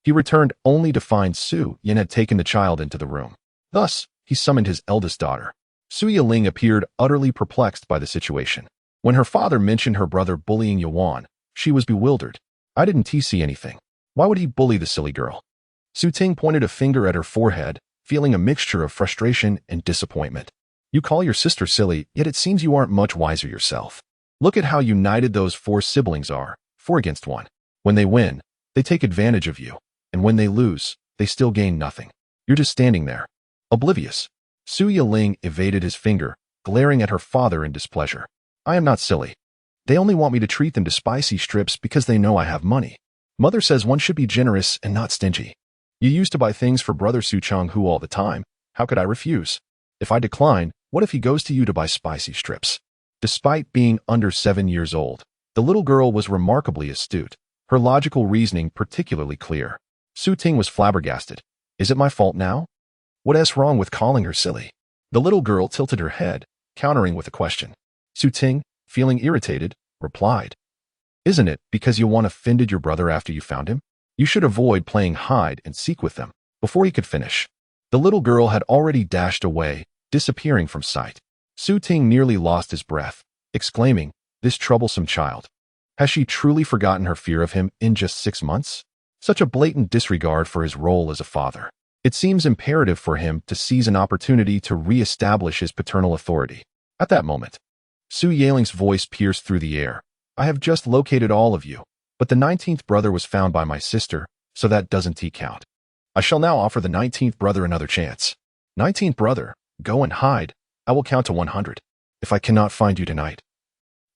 he returned only to find Su Yin had taken the child into the room. Thus, he summoned his eldest daughter. Su Yiling appeared utterly perplexed by the situation. When her father mentioned her brother bullying Yuan, she was bewildered. "I didn't see anything. Why would he bully the silly girl?" Su Ting pointed a finger at her forehead, feeling a mixture of frustration and disappointment. "You call your sister silly, yet it seems you aren't much wiser yourself. Look at how united those 4 siblings are, 4 against 1. When they win, they take advantage of you, and when they lose, they still gain nothing. You're just standing there, oblivious." Su Yiling evaded his finger, glaring at her father in displeasure. "I am not silly. They only want me to treat them to spicy strips because they know I have money. Mother says one should be generous and not stingy. You used to buy things for brother Su Changhu all the time. How could I refuse? If I decline, what if he goes to you to buy spicy strips?" Despite being under 7 years old, the little girl was remarkably astute, her logical reasoning particularly clear. Su Ting was flabbergasted. "Is it my fault now? What's wrong with calling her silly?" The little girl tilted her head, countering with a question. Su Ting, feeling irritated, replied, "Isn't it because Yuan offended your brother after you found him? You should avoid playing hide and seek with them." Before he could finish, the little girl had already dashed away, disappearing from sight. Su Ting nearly lost his breath, exclaiming, "This troublesome child. Has she truly forgotten her fear of him in just 6 months? Such a blatant disregard for his role as a father. It seems imperative for him to seize an opportunity to re-establish his paternal authority." At that moment, Su Yaling's voice pierced through the air. "I have just located all of you, but the 19th brother was found by my sister, so that doesn't count. I shall now offer the 19th brother another chance. 19th brother, go and hide. I will count to 100. If I cannot find you tonight,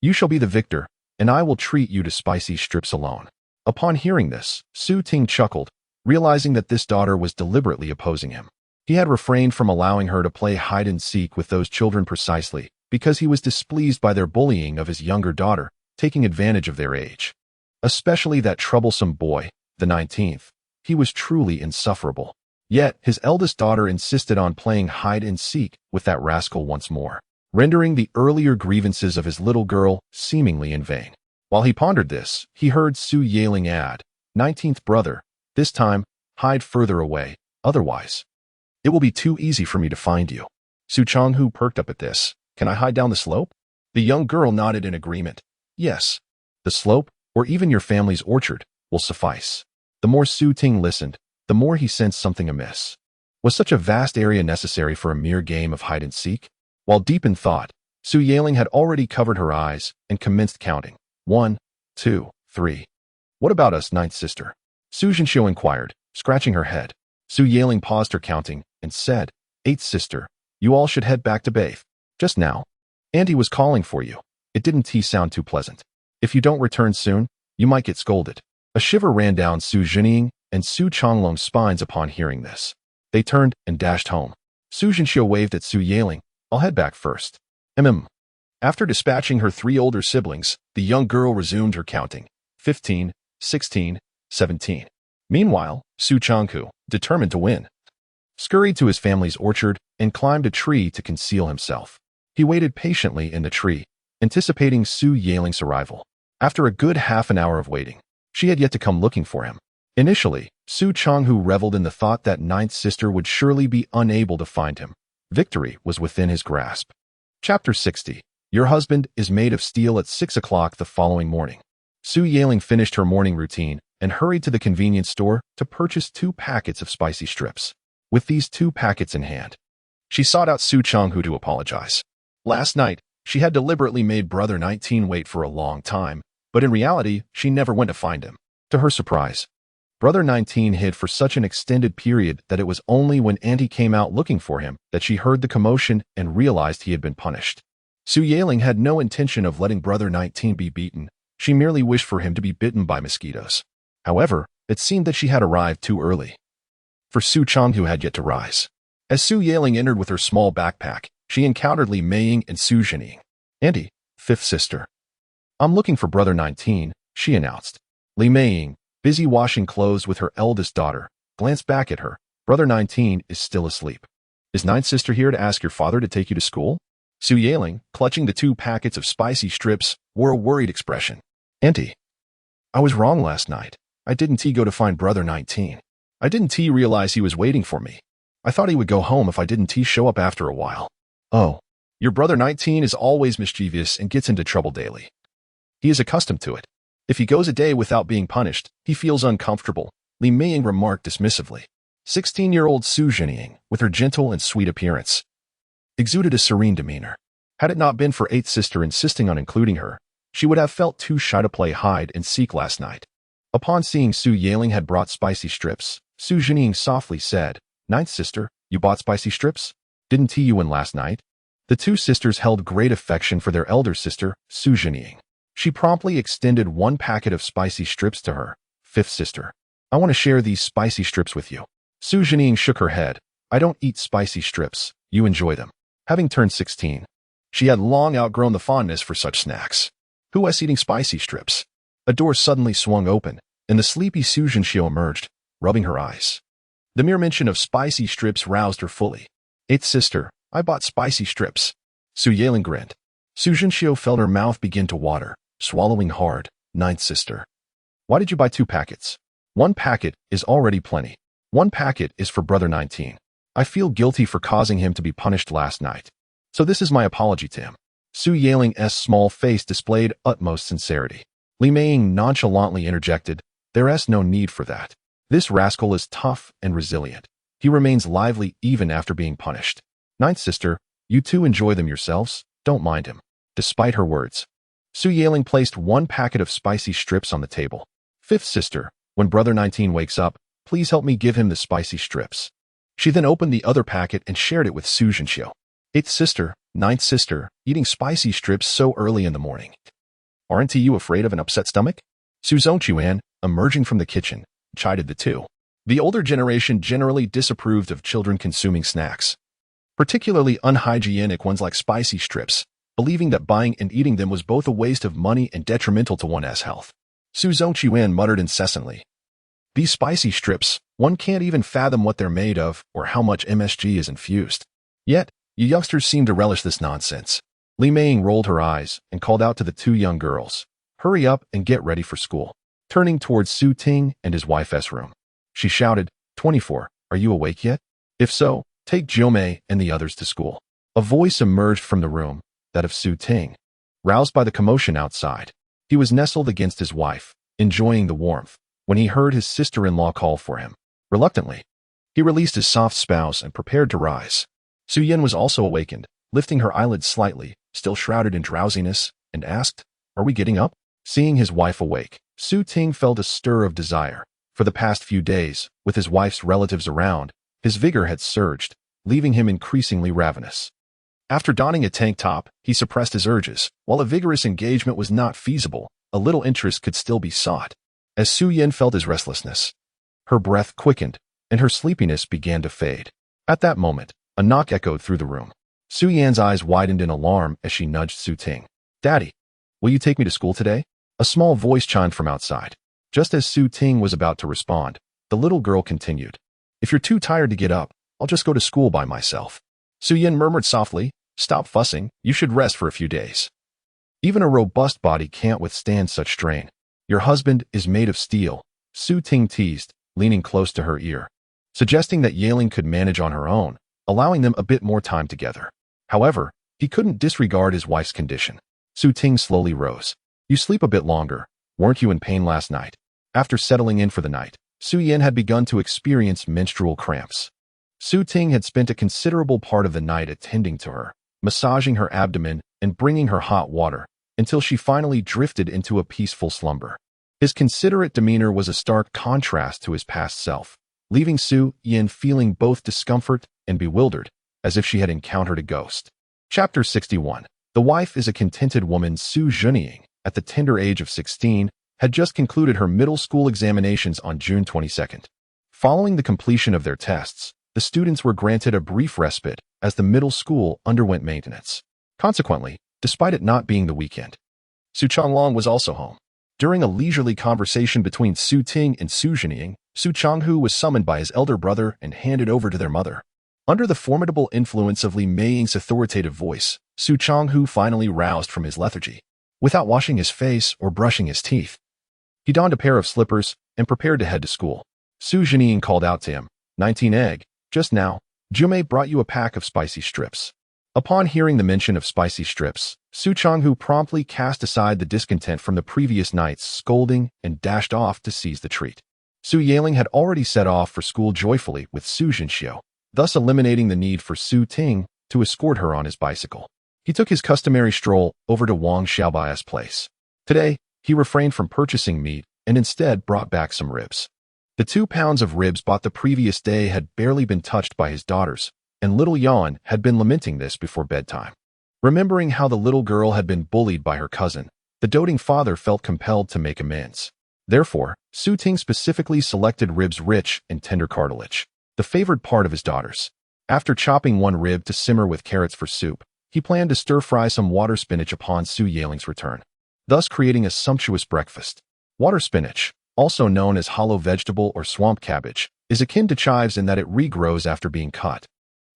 you shall be the victor, and I will treat you to spicy strips alone." Upon hearing this, Su Ting chuckled, realizing that this daughter was deliberately opposing him. He had refrained from allowing her to play hide-and-seek with those children precisely because he was displeased by their bullying of his younger daughter, taking advantage of their age. Especially that troublesome boy, the 19th. He was truly insufferable. Yet, his eldest daughter insisted on playing hide-and-seek with that rascal once more, rendering the earlier grievances of his little girl seemingly in vain. While he pondered this, he heard Su Yiling add, 19th brother, this time, hide further away, otherwise it will be too easy for me to find you." Su Changhu perked up at this. "Can I hide down the slope?" The young girl nodded in agreement. "Yes, the slope, or even your family's orchard, will suffice." The more Su Ting listened, the more he sensed something amiss. Was such a vast area necessary for a mere game of hide-and-seek? While deep in thought, Su Yiling had already covered her eyes and commenced counting. 1, 2, 3. "What about us, 9th sister?" Su Zhenxiu inquired, scratching her head. Su Yiling paused her counting and said, 8th sister, you all should head back to bathe. Just now, Auntie was calling for you. It didn't sound too pleasant. If you don't return soon, you might get scolded." A shiver ran down Su Zhenxiu and Su Changlong's spines upon hearing this. They turned and dashed home. Su Zhenxiu waved at Su Yiling. "I'll head back first." After dispatching her 3 older siblings, the young girl resumed her counting. 15, 16, 17. Meanwhile, Su Changhu, determined to win, scurried to his family's orchard and climbed a tree to conceal himself. He waited patiently in the tree, anticipating Su Yaling's arrival. After a good half an hour of waiting, she had yet to come looking for him. Initially, Su Changhu reveled in the thought that 9th sister would surely be unable to find him. Victory was within his grasp. Chapter 60. Your husband is made of steel at 6 o'clock the following morning. Su Yaling finished her morning routine and hurried to the convenience store to purchase 2 packets of spicy strips. With these 2 packets in hand, she sought out Su Changhu to apologize. Last night, she had deliberately made Brother 19 wait for a long time, but in reality, she never went to find him. To her surprise, Brother 19 hid for such an extended period that it was only when Auntie came out looking for him that she heard the commotion and realized he had been punished. Su Yaling had no intention of letting Brother 19 be beaten. She merely wished for him to be bitten by mosquitoes. However, it seemed that she had arrived too early, for Su Changhu had yet to rise. As Su Yaling entered with her small backpack, she encountered Li Meiying and Su Zhenying. Auntie, 5th sister. I'm looking for Brother 19, she announced. Li Meiying, busy washing clothes with her eldest daughter, glanced back at her. Brother 19 is still asleep. Is 9th sister here to ask your father to take you to school? Su Yaling, clutching the 2 packets of spicy strips, wore a worried expression. Auntie, I was wrong last night. I didn't go to find Brother 19. I didn't realize he was waiting for me. I thought he would go home if I didn't show up after a while. Oh, your Brother 19 is always mischievous and gets into trouble daily. He is accustomed to it. If he goes a day without being punished, he feels uncomfortable, Li Meiying remarked dismissively. 16-year-old Su Zhenying, with her gentle and sweet appearance, exuded a serene demeanor. Had it not been for 8th sister insisting on including her, she would have felt too shy to play hide and seek last night. Upon seeing Su Yaling had brought spicy strips, Su Zhenying softly said, 9th sister, you bought spicy strips? Didn't you win last night? The 2 sisters held great affection for their elder sister, Su Zhenying. She promptly extended 1 packet of spicy strips to her. 5th sister, I want to share these spicy strips with you. Su Zhenying shook her head. I don't eat spicy strips. You enjoy them. Having turned 16, she had long outgrown the fondness for such snacks. Who was eating spicy strips? A door suddenly swung open, and the sleepy Su Zhenxiu emerged, rubbing her eyes. The mere mention of spicy strips roused her fully. 8th sister, I bought spicy strips. Su Yaling grinned. Su Zhenxiu felt her mouth begin to water, swallowing hard. 9th sister, why did you buy 2 packets? 1 packet is already plenty. 1 packet is for Brother 19. I feel guilty for causing him to be punished last night. So this is my apology to him. Su Yaling's small face displayed utmost sincerity. Li Meiying nonchalantly interjected, there's no need for that. This rascal is tough and resilient. He remains lively even after being punished. 9th sister, you 2 enjoy them yourselves, don't mind him. Despite her words, Su Yaling placed 1 packet of spicy strips on the table. 5th sister, when Brother 19 wakes up, please help me give him the spicy strips. She then opened the other packet and shared it with Su Zhenxiu. 8th sister, 9th sister, eating spicy strips so early in the morning. Aren't you afraid of an upset stomach? Su Zhenxiu, emerging from the kitchen, chided the 2. The older generation generally disapproved of children consuming snacks, particularly unhygienic ones like spicy strips, believing that buying and eating them was both a waste of money and detrimental to one's health. Su Zhenxiu muttered incessantly. These spicy strips, one can't even fathom what they're made of or how much MSG is infused. Yet, you youngsters seem to relish this nonsense. Li Meiying rolled her eyes and called out to the 2 young girls, hurry up and get ready for school. Turning towards Su Ting and his wife's room, she shouted, 24, are you awake yet? If so, take Jiumei and the others to school. A voice emerged from the room, that of Su Ting. Roused by the commotion outside, he was nestled against his wife, enjoying the warmth, when he heard his sister-in-law call for him. Reluctantly, he released his soft spouse and prepared to rise. Su Yan was also awakened, lifting her eyelids slightly, still shrouded in drowsiness, and asked, are we getting up? Seeing his wife awake, Su Ting felt a stir of desire. For the past few days, with his wife's relatives around, his vigor had surged, leaving him increasingly ravenous. After donning a tank top, he suppressed his urges. While a vigorous engagement was not feasible, a little interest could still be sought. As Su Yan felt his restlessness, her breath quickened, and her sleepiness began to fade. At that moment, a knock echoed through the room. Su Yan's eyes widened in alarm as she nudged Su Ting. Daddy, will you take me to school today? A small voice chimed from outside. Just as Su Ting was about to respond, the little girl continued. If you're too tired to get up, I'll just go to school by myself. Su Yan murmured softly, stop fussing, you should rest for a few days. Even a robust body can't withstand such strain. Your husband is made of steel, Su Ting teased, leaning close to her ear. Suggesting that Yaling could manage on her own, allowing them a bit more time together. However, he couldn't disregard his wife's condition. Su Ting slowly rose. You sleep a bit longer. Weren't you in pain last night? After settling in for the night, Su Yan had begun to experience menstrual cramps. Su Ting had spent a considerable part of the night attending to her, massaging her abdomen and bringing her hot water, until she finally drifted into a peaceful slumber. His considerate demeanor was a stark contrast to his past self, leaving Su Yan feeling both discomfort and bewildered, as if she had encountered a ghost. Chapter 61. The wife is a contented woman. Su Zhenying, at the tender age of 16, had just concluded her middle school examinations on June 22nd. Following the completion of their tests, the students were granted a brief respite as the middle school underwent maintenance. Consequently, despite it not being the weekend, Su Changlong was also home. During a leisurely conversation between Su Ting and Su Zhenying, Su Changhu was summoned by his elder brother and handed over to their mother. Under the formidable influence of Li Meiying's authoritative voice, Su Changhu finally roused from his lethargy. Without washing his face or brushing his teeth, he donned a pair of slippers and prepared to head to school. Su Zhenying called out to him, 19 egg, just now, Jume brought you a pack of spicy strips. Upon hearing the mention of spicy strips, Su Changhu promptly cast aside the discontent from the previous night's scolding and dashed off to seize the treat. Su Yaling had already set off for school joyfully with Su Zhenxiu, thus eliminating the need for Su Ting to escort her on his bicycle. He took his customary stroll over to Wang Xiaobai's place. Today, he refrained from purchasing meat and instead brought back some ribs. The 2 pounds of ribs bought the previous day had barely been touched by his daughters, and little Yuan had been lamenting this before bedtime. Remembering how the little girl had been bullied by her cousin, the doting father felt compelled to make amends. Therefore, Su Ting specifically selected ribs rich in tender cartilage, the favored part of his daughters. After chopping one rib to simmer with carrots for soup, he planned to stir-fry some water spinach upon Su Yaling's return, thus creating a sumptuous breakfast. Water spinach, also known as hollow vegetable or swamp cabbage, is akin to chives in that it regrows after being cut,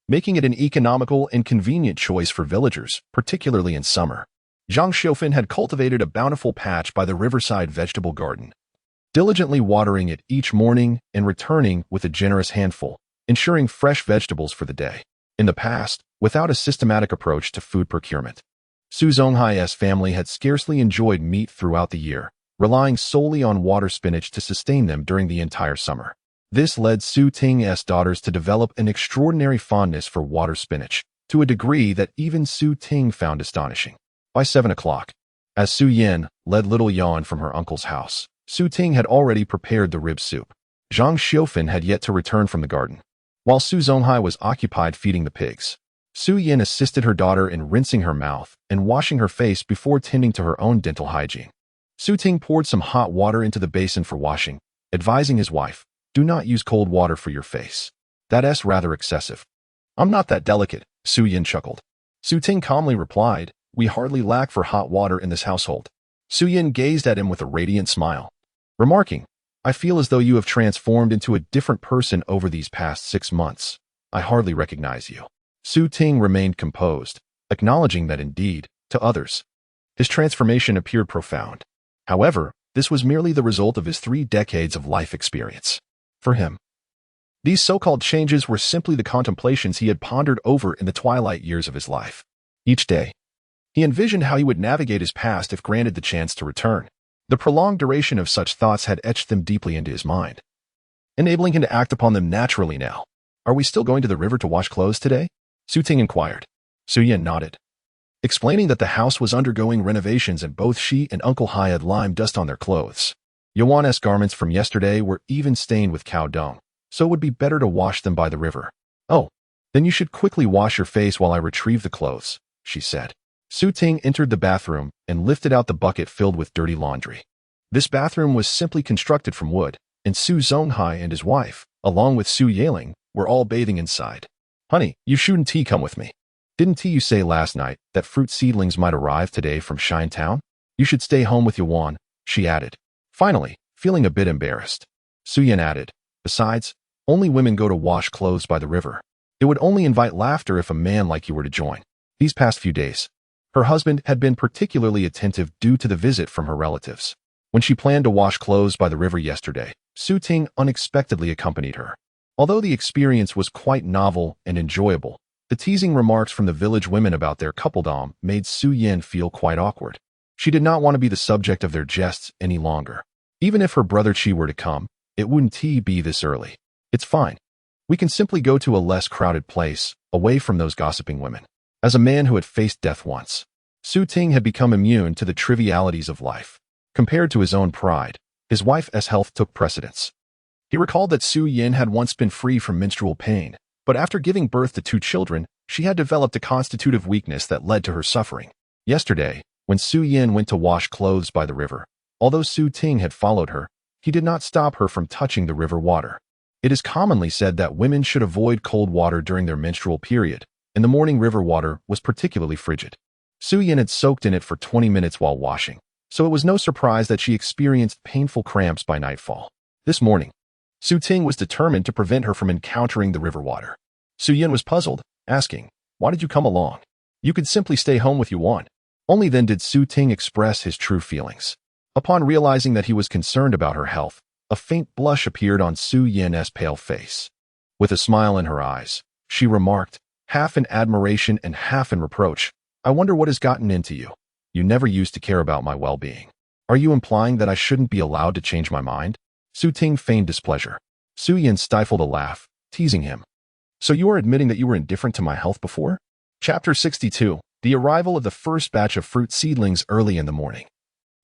making it an economical and convenient choice for villagers, particularly in summer. Zhang Xiufan had cultivated a bountiful patch by the riverside vegetable garden, diligently watering it each morning and returning with a generous handful, ensuring fresh vegetables for the day. In the past, without a systematic approach to food procurement, Su Zonghai's family had scarcely enjoyed meat throughout the year, relying solely on water spinach to sustain them during the entire summer. This led Su Ting's daughters to develop an extraordinary fondness for water spinach, to a degree that even Su Ting found astonishing. By 7 o'clock, as Su Yan led little Yuan from her uncle's house, Su Ting had already prepared the rib soup. Zhang Xiufan had yet to return from the garden. While Su Zonghai was occupied feeding the pigs, Su Yan assisted her daughter in rinsing her mouth and washing her face before tending to her own dental hygiene. Su Ting poured some hot water into the basin for washing, advising his wife, do not use cold water for your face. That's rather excessive. I'm not that delicate, Su Yan chuckled. Su Ting calmly replied, we hardly lack for hot water in this household. Su Yan gazed at him with a radiant smile, remarking, I feel as though you have transformed into a different person over these past 6 months. I hardly recognize you. Su Ting remained composed, acknowledging that indeed, to others, his transformation appeared profound. However, this was merely the result of his 3 decades of life experience. For him, these so-called changes were simply the contemplations he had pondered over in the twilight years of his life. Each day, he envisioned how he would navigate his past if granted the chance to return. The prolonged duration of such thoughts had etched them deeply into his mind, enabling him to act upon them naturally now. Are we still going to the river to wash clothes today? Su Ting inquired. Su Yan nodded, explaining that the house was undergoing renovations and both she and Uncle Hai had lime dust on their clothes. Yuan's garments from yesterday were even stained with cow dung, so it would be better to wash them by the river. Oh, then you should quickly wash your face while I retrieve the clothes, she said. Su Ting entered the bathroom and lifted out the bucket filled with dirty laundry. This bathroom was simply constructed from wood, and Su Zonghai and his wife, along with Su Yaling, were all bathing inside. Honey, you shouldn't come with me. Didn't you say last night that fruit seedlings might arrive today from Shine Town? You should stay home with Yuan, she added. Finally, feeling a bit embarrassed, Su Yan added, besides, only women go to wash clothes by the river. It would only invite laughter if a man like you were to join. These past few days, her husband had been particularly attentive due to the visit from her relatives. When she planned to wash clothes by the river yesterday, Su Ting unexpectedly accompanied her. Although the experience was quite novel and enjoyable, the teasing remarks from the village women about their coupledom made Su Yin feel quite awkward. She did not want to be the subject of their jests any longer. Even if her brother Chi were to come, it wouldn't be this early. It's fine. We can simply go to a less crowded place, away from those gossiping women. As a man who had faced death once, Su Ting had become immune to the trivialities of life. Compared to his own pride, his wife's health took precedence. He recalled that Su Yin had once been free from menstrual pain, but after giving birth to 2 children, she had developed a constitutive weakness that led to her suffering. Yesterday, when Su Yin went to wash clothes by the river, although Su Ting had followed her, he did not stop her from touching the river water. It is commonly said that women should avoid cold water during their menstrual period, and the morning river water was particularly frigid. Su Yin had soaked in it for 20 minutes while washing, so it was no surprise that she experienced painful cramps by nightfall. This morning, Su Ting was determined to prevent her from encountering the river water. Su Yin was puzzled, asking, "Why did you come along? You could simply stay home with Yuan." Only then did Su Ting express his true feelings. Upon realizing that he was concerned about her health, a faint blush appeared on Su Yin's pale face. With a smile in her eyes, she remarked, half in admiration and half in reproach, "I wonder what has gotten into you. You never used to care about my well-being. Are you implying that I shouldn't be allowed to change my mind?" Su Ting feigned displeasure. Su Yin stifled a laugh, teasing him. "So you are admitting that you were indifferent to my health before?" Chapter 62. The arrival of the first batch of fruit seedlings early in the morning.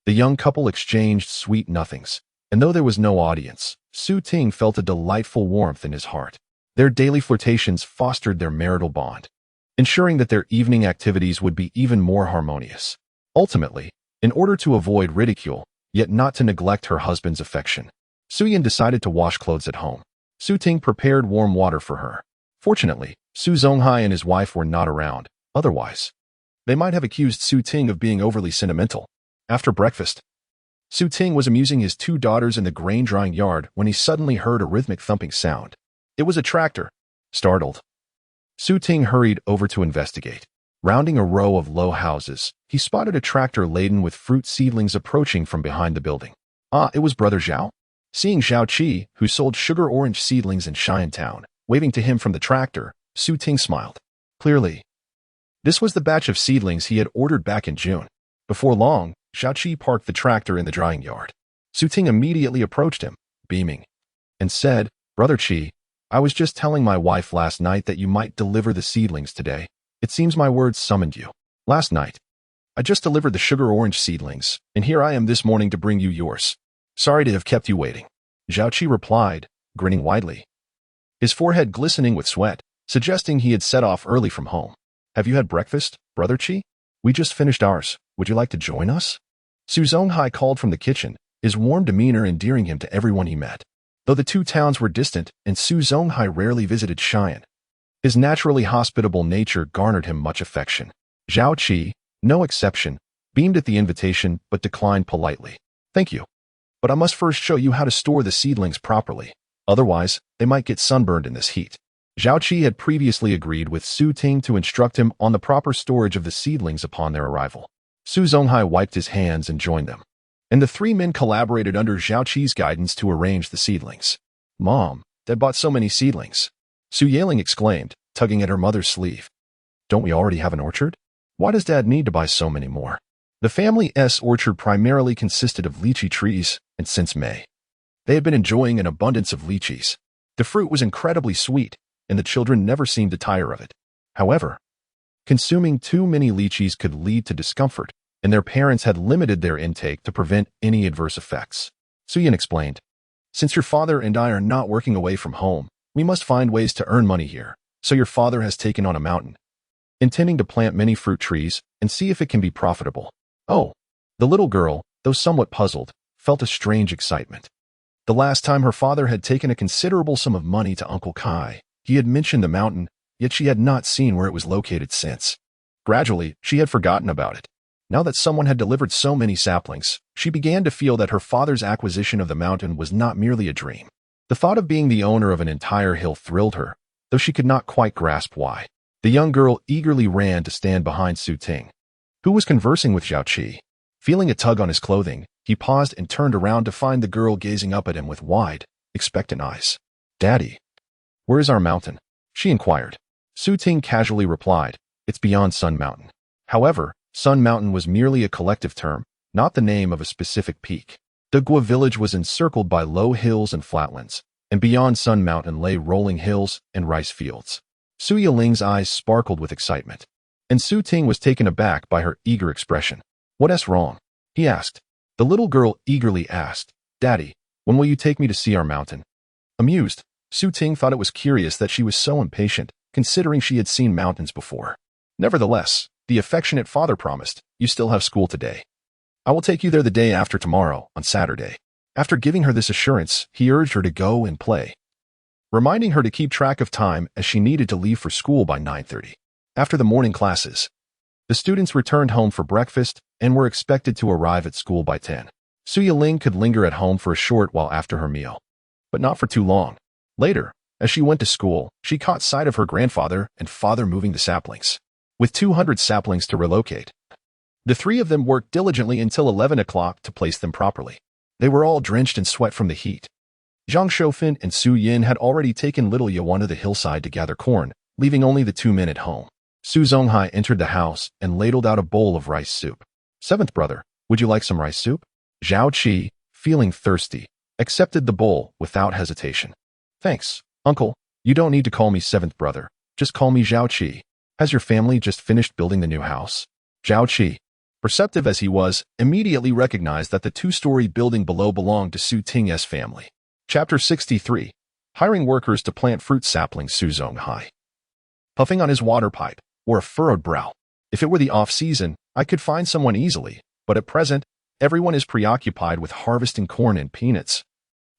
The young couple exchanged sweet nothings, and though there was no audience, Su Ting felt a delightful warmth in his heart. Their daily flirtations fostered their marital bond, ensuring that their evening activities would be even more harmonious. Ultimately, in order to avoid ridicule, yet not to neglect her husband's affection, Su Yin decided to wash clothes at home. Su Ting prepared warm water for her. Fortunately, Su Zonghai and his wife were not around. Otherwise, they might have accused Su Ting of being overly sentimental. After breakfast, Su Ting was amusing his 2 daughters in the grain-drying yard when he suddenly heard a rhythmic thumping sound. It was a tractor. Startled, Su Ting hurried over to investigate. Rounding a row of low houses, he spotted a tractor laden with fruit seedlings approaching from behind the building. It was Brother Zhao. Seeing Zhao Qi, who sold sugar orange seedlings in Xiantown, waving to him from the tractor, Su Ting smiled. Clearly, this was the batch of seedlings he had ordered back in June. Before long, Zhao Qi parked the tractor in the drying yard. Su Ting immediately approached him, beaming, and said, "Brother Qi, I was just telling my wife last night that you might deliver the seedlings today. It seems my words summoned you. Last night, I just delivered the sugar orange seedlings, and here I am this morning to bring you yours. Sorry to have kept you waiting." Zhao Qi replied, grinning widely, his forehead glistening with sweat, suggesting he had set off early from home. "Have you had breakfast, Brother Qi? We just finished ours. Would you like to join us?" Su Zonghai called from the kitchen, his warm demeanor endearing him to everyone he met. Though the 2 towns were distant and Su Zonghai rarely visited Xi'an, his naturally hospitable nature garnered him much affection. Zhao Qi, no exception, beamed at the invitation but declined politely. "Thank you. But I must first show you how to store the seedlings properly. Otherwise, they might get sunburned in this heat." Zhao Qi had previously agreed with Su Ting to instruct him on the proper storage of the seedlings upon their arrival. Su Zonghai wiped his hands and joined them, and the 3 men collaborated under Zhao Qi's guidance to arrange the seedlings. "Mom, Dad bought so many seedlings," Su Yaling exclaimed, tugging at her mother's sleeve. "Don't we already have an orchard? Why does Dad need to buy so many more?" The family's orchard primarily consisted of lychee trees, and since May, they had been enjoying an abundance of lychees. The fruit was incredibly sweet, and the children never seemed to tire of it. However, consuming too many lychees could lead to discomfort, and their parents had limited their intake to prevent any adverse effects. Su Yin explained, "Since your father and I are not working away from home, we must find ways to earn money here, so your father has taken on a mountain, intending to plant many fruit trees and see if it can be profitable." Oh, the little girl, though somewhat puzzled, felt a strange excitement. The last time her father had taken a considerable sum of money to Uncle Kai, he had mentioned the mountain, yet she had not seen where it was located since. Gradually, she had forgotten about it. Now that someone had delivered so many saplings, she began to feel that her father's acquisition of the mountain was not merely a dream. The thought of being the owner of an entire hill thrilled her, though she could not quite grasp why. The young girl eagerly ran to stand behind Su Ting, who was conversing with Zhao Qi. Feeling a tug on his clothing, he paused and turned around to find the girl gazing up at him with wide, expectant eyes. "Daddy." Where is our mountain? She inquired. Su Ting casually replied, it's beyond Sun Mountain. However, Sun Mountain was merely a collective term, not the name of a specific peak. The Gua village was encircled by low hills and flatlands, and beyond Sun Mountain lay rolling hills and rice fields. Su Yiling's eyes sparkled with excitement, and Su Ting was taken aback by her eager expression. What's wrong? He asked. The little girl eagerly asked, Daddy, when will you take me to see our mountain? Amused, Su Ting thought it was curious that she was so impatient, considering she had seen mountains before. Nevertheless, the affectionate father promised, you still have school today. I will take you there the day after tomorrow, on Saturday. After giving her this assurance, he urged her to go and play, reminding her to keep track of time as she needed to leave for school by 9:30. After the morning classes, the students returned home for breakfast and were expected to arrive at school by 10. Su Yiling could linger at home for a short while after her meal, but not for too long. Later, as she went to school, she caught sight of her grandfather and father moving the saplings. With 200 saplings to relocate, the three of them worked diligently until 11 o'clock to place them properly. They were all drenched in sweat from the heat. Zhang Shoufan and Su Yin had already taken little Yuan to the hillside to gather corn, leaving only the 2 men at home. Su Zonghai entered the house and ladled out a bowl of rice soup. Seventh brother, would you like some rice soup? Zhao Qi, feeling thirsty, accepted the bowl without hesitation. Thanks, uncle. You don't need to call me seventh brother. Just call me Zhao Qi. Has your family just finished building the new house? Zhao Qi, perceptive as he was, immediately recognized that the 2-story building below belonged to Su Ting's family. Chapter 63. Hiring workers to plant fruit saplings. Su Zonghai, puffing on his water pipe, wore a furrowed brow. If it were the off-season, I could find someone easily, but at present, everyone is preoccupied with harvesting corn and peanuts,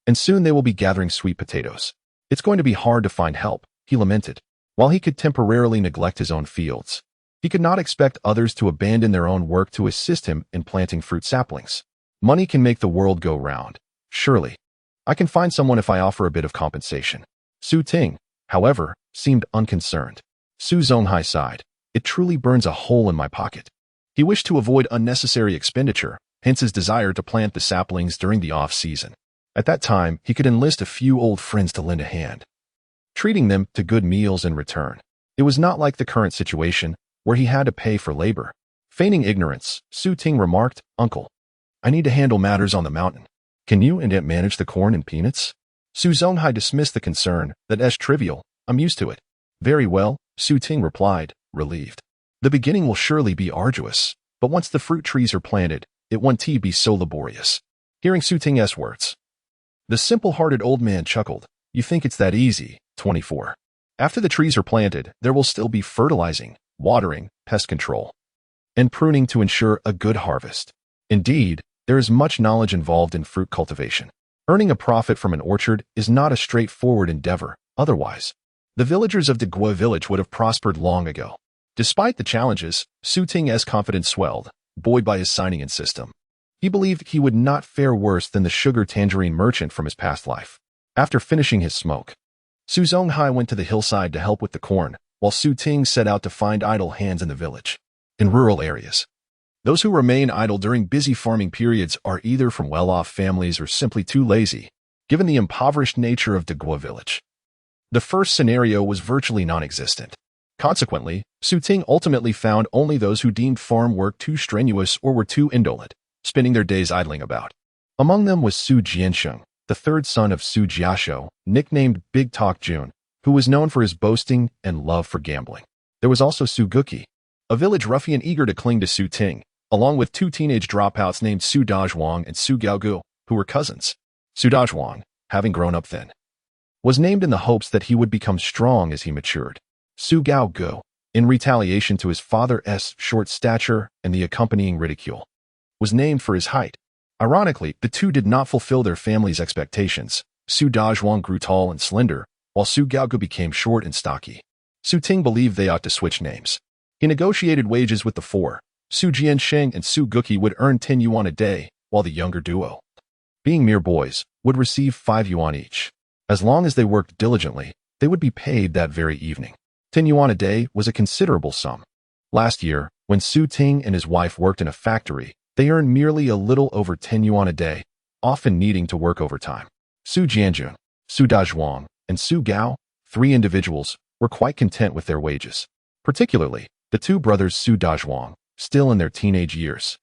and soon they will be gathering sweet potatoes. It's going to be hard to find help, he lamented. While he could temporarily neglect his own fields, he could not expect others to abandon their own work to assist him in planting fruit saplings. Money can make the world go round. Surely, I can find someone if I offer a bit of compensation. Su Ting, however, seemed unconcerned. Su Zonghai sighed. It truly burns a hole in my pocket. He wished to avoid unnecessary expenditure, hence his desire to plant the saplings during the off-season. At that time, he could enlist a few old friends to lend a hand, treating them to good meals in return. It was not like the current situation, where he had to pay for labor. Feigning ignorance, Su Ting remarked, Uncle, I need to handle matters on the mountain. Can you and Aunt manage the corn and peanuts? Su Zonghai dismissed the concern, that as trivial, I'm used to it. Very well, Su Ting replied, relieved. The beginning will surely be arduous, but once the fruit trees are planted, it won't be so laborious. Hearing Su Ting's words, the simple-hearted old man chuckled. You think it's that easy? 24. After the trees are planted, there will still be fertilizing, watering, pest control, and pruning to ensure a good harvest. Indeed, there is much knowledge involved in fruit cultivation. Earning a profit from an orchard is not a straightforward endeavor. Otherwise, the villagers of the Gua village would have prospered long ago. Despite the challenges, Su Ting's confidence swelled, buoyed by his signing-in system. He believed he would not fare worse than the sugar tangerine merchant from his past life. After finishing his smoke, Su Zonghai went to the hillside to help with the corn, while Su Ting set out to find idle hands in the village. In rural areas, those who remain idle during busy farming periods are either from well-off families or simply too lazy, given the impoverished nature of the Gua village. The first scenario was virtually non-existent. Consequently, Su Ting ultimately found only those who deemed farm work too strenuous or were too indolent, spending their days idling about. Among them was Su Jiansheng, the third son of Su Jiashou, nicknamed Big Talk Jun, who was known for his boasting and love for gambling. There was also Su Guqi, a village ruffian eager to cling to Su Ting, along with 2 teenage dropouts named Su Dazhuang and Su Gaogu, who were cousins. Su Dazhuang, having grown up thin, was named in the hopes that he would become strong as he matured. Su Gaogu, in retaliation to his father's short stature and the accompanying ridicule, was named for his height. Ironically, the two did not fulfill their family's expectations. Su Dazhuang grew tall and slender, while Su Gaogu became short and stocky. Su Ting believed they ought to switch names. He negotiated wages with the 4. Su Jiansheng and Su Guqi would earn 10 yuan a day, while the younger duo, being mere boys, would receive 5 yuan each. As long as they worked diligently, they would be paid that very evening. 10 yuan a day was a considerable sum. Last year, when Su Ting and his wife worked in a factory, they earned merely a little over 10 yuan a day, often needing to work overtime. Su Jianjun, Su Dazhuang, and Su Gao three individuals were quite content with their wages. Particularly, the two brothers Su Dazhuang, still in their teenage years,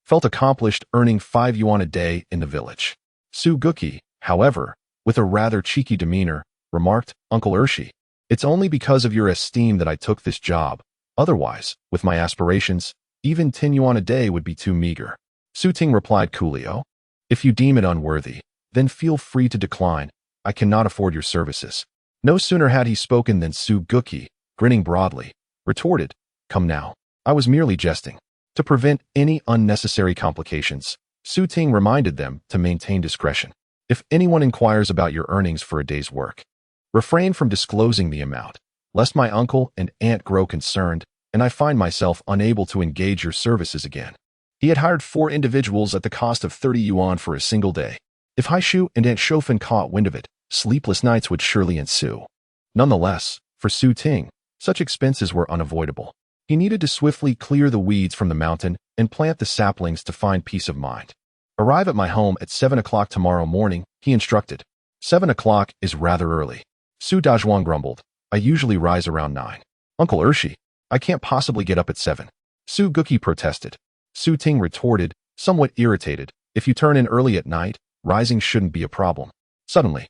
felt accomplished earning 5 yuan a day in the village. Su Guqi, however, with a rather cheeky demeanor, remarked, "Uncle Ershi, it's only because of your esteem that I took this job. Otherwise, with my aspirations, even 10 yuan a day would be too meager." Su Ting replied coolly, "Oh, if you deem it unworthy, then feel free to decline. I cannot afford your services." No sooner had he spoken than Su Guqi, grinning broadly, retorted, "Come now, I was merely jesting." To prevent any unnecessary complications, Su Ting reminded them to maintain discretion. "If anyone inquires about your earnings for a day's work, refrain from disclosing the amount, lest my uncle and aunt grow concerned and I find myself unable to engage your services again." He had hired 4 individuals at the cost of 30 yuan for a single day. If Haishu and Aunt Shofan caught wind of it, sleepless nights would surely ensue. Nonetheless, for Su Ting, such expenses were unavoidable. He needed to swiftly clear the weeds from the mountain and plant the saplings to find peace of mind. "Arrive at my home at 7 o'clock tomorrow morning," he instructed. 7 o'clock is rather early. Su Dazhuang grumbled, "I usually rise around 9. Uncle Ershi, I can't possibly get up at 7. Su Guqi protested. Su Ting retorted, somewhat irritated, "If you turn in early at night, rising shouldn't be a problem." Suddenly,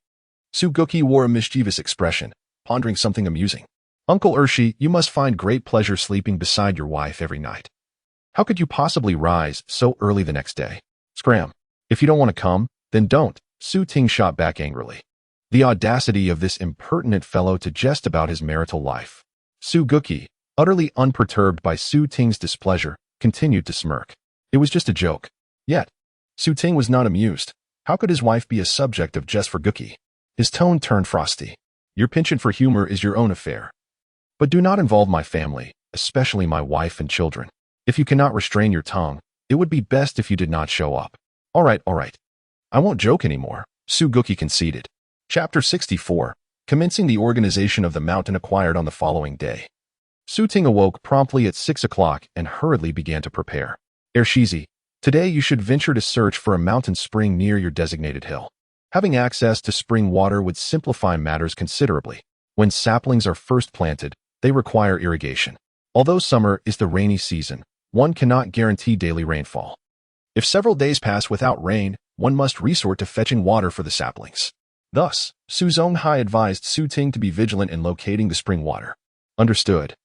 Su Guqi wore a mischievous expression, pondering something amusing. "Uncle Ershi, you must find great pleasure sleeping beside your wife every night. How could you possibly rise so early the next day? Scram. If you don't want to come, then don't." Su Ting shot back angrily. The audacity of this impertinent fellow to jest about his marital life. Su Guqi, utterly unperturbed by Su Ting's displeasure, continued to smirk. It was just a joke. Yet, Su Ting was not amused. How could his wife be a subject of jest for Guqi? His tone turned frosty. "Your penchant for humor is your own affair. But do not involve my family, especially my wife and children. If you cannot restrain your tongue, it would be best if you did not show up." All right. I won't joke anymore," Su Guqi conceded. Chapter 64. Commencing the organization of the mountain acquired on the following day. Su Ting awoke promptly at 6 o'clock and hurriedly began to prepare. "Ershizi, today you should venture to search for a mountain spring near your designated hill. Having access to spring water would simplify matters considerably. When saplings are first planted, they require irrigation. Although summer is the rainy season, one cannot guarantee daily rainfall. If several days pass without rain, one must resort to fetching water for the saplings." Thus, Su Zonghai advised Su Ting to be vigilant in locating the spring water. "Understood.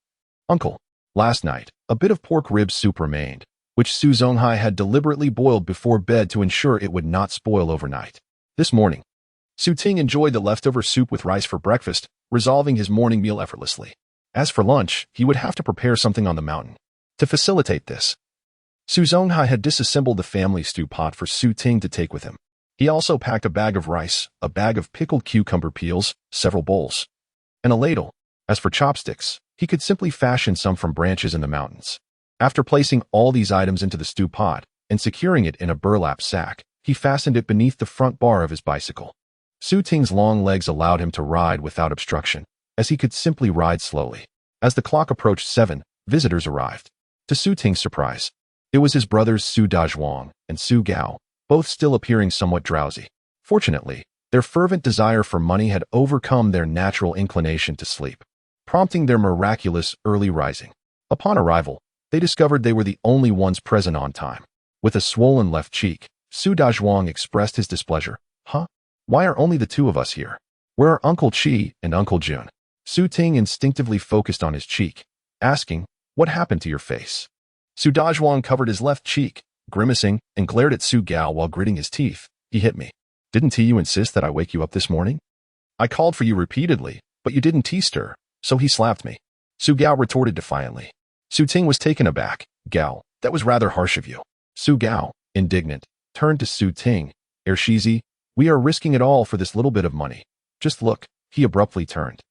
Uncle, last night, a bit of pork rib soup remained, which Su Zonghai had deliberately boiled before bed to ensure it would not spoil overnight. This morning, Su Ting enjoyed the leftover soup with rice for breakfast, resolving his morning meal effortlessly. As for lunch, he would have to prepare something on the mountain. To facilitate this, Su Zonghai had disassembled the family stew pot for Su Ting to take with him. He also packed a bag of rice, a bag of pickled cucumber peels, several bowls, and a ladle. As for chopsticks, he could simply fashion some from branches in the mountains. After placing all these items into the stew pot and securing it in a burlap sack, he fastened it beneath the front bar of his bicycle. Su Ting's long legs allowed him to ride without obstruction, as he could simply ride slowly. As the clock approached 7, visitors arrived. To Su Ting's surprise, it was his brothers Su Dazhuang and Su Gao, both still appearing somewhat drowsy. Fortunately, their fervent desire for money had overcome their natural inclination to sleep, prompting their miraculous early rising. Upon arrival, they discovered they were the only ones present on time. With a swollen left cheek, Su Dazhuang expressed his displeasure. "Huh? Why are only the 2 of us here? Where are Uncle Chi and Uncle Jun?" Su Ting instinctively focused on his cheek, asking, "What happened to your face?" Su Dazhuang covered his left cheek, grimacing, and glared at Su Gao while gritting his teeth. "He hit me. Didn't you insist that I wake you up this morning? I called for you repeatedly, but you didn't stir, so he slapped me." Su Gao retorted defiantly. Su Ting was taken aback. "Gao, that was rather harsh of you." Su Gao, indignant, turned to Su Ting. "Ershizi, we are risking it all for this little bit of money. Just look." He abruptly turned,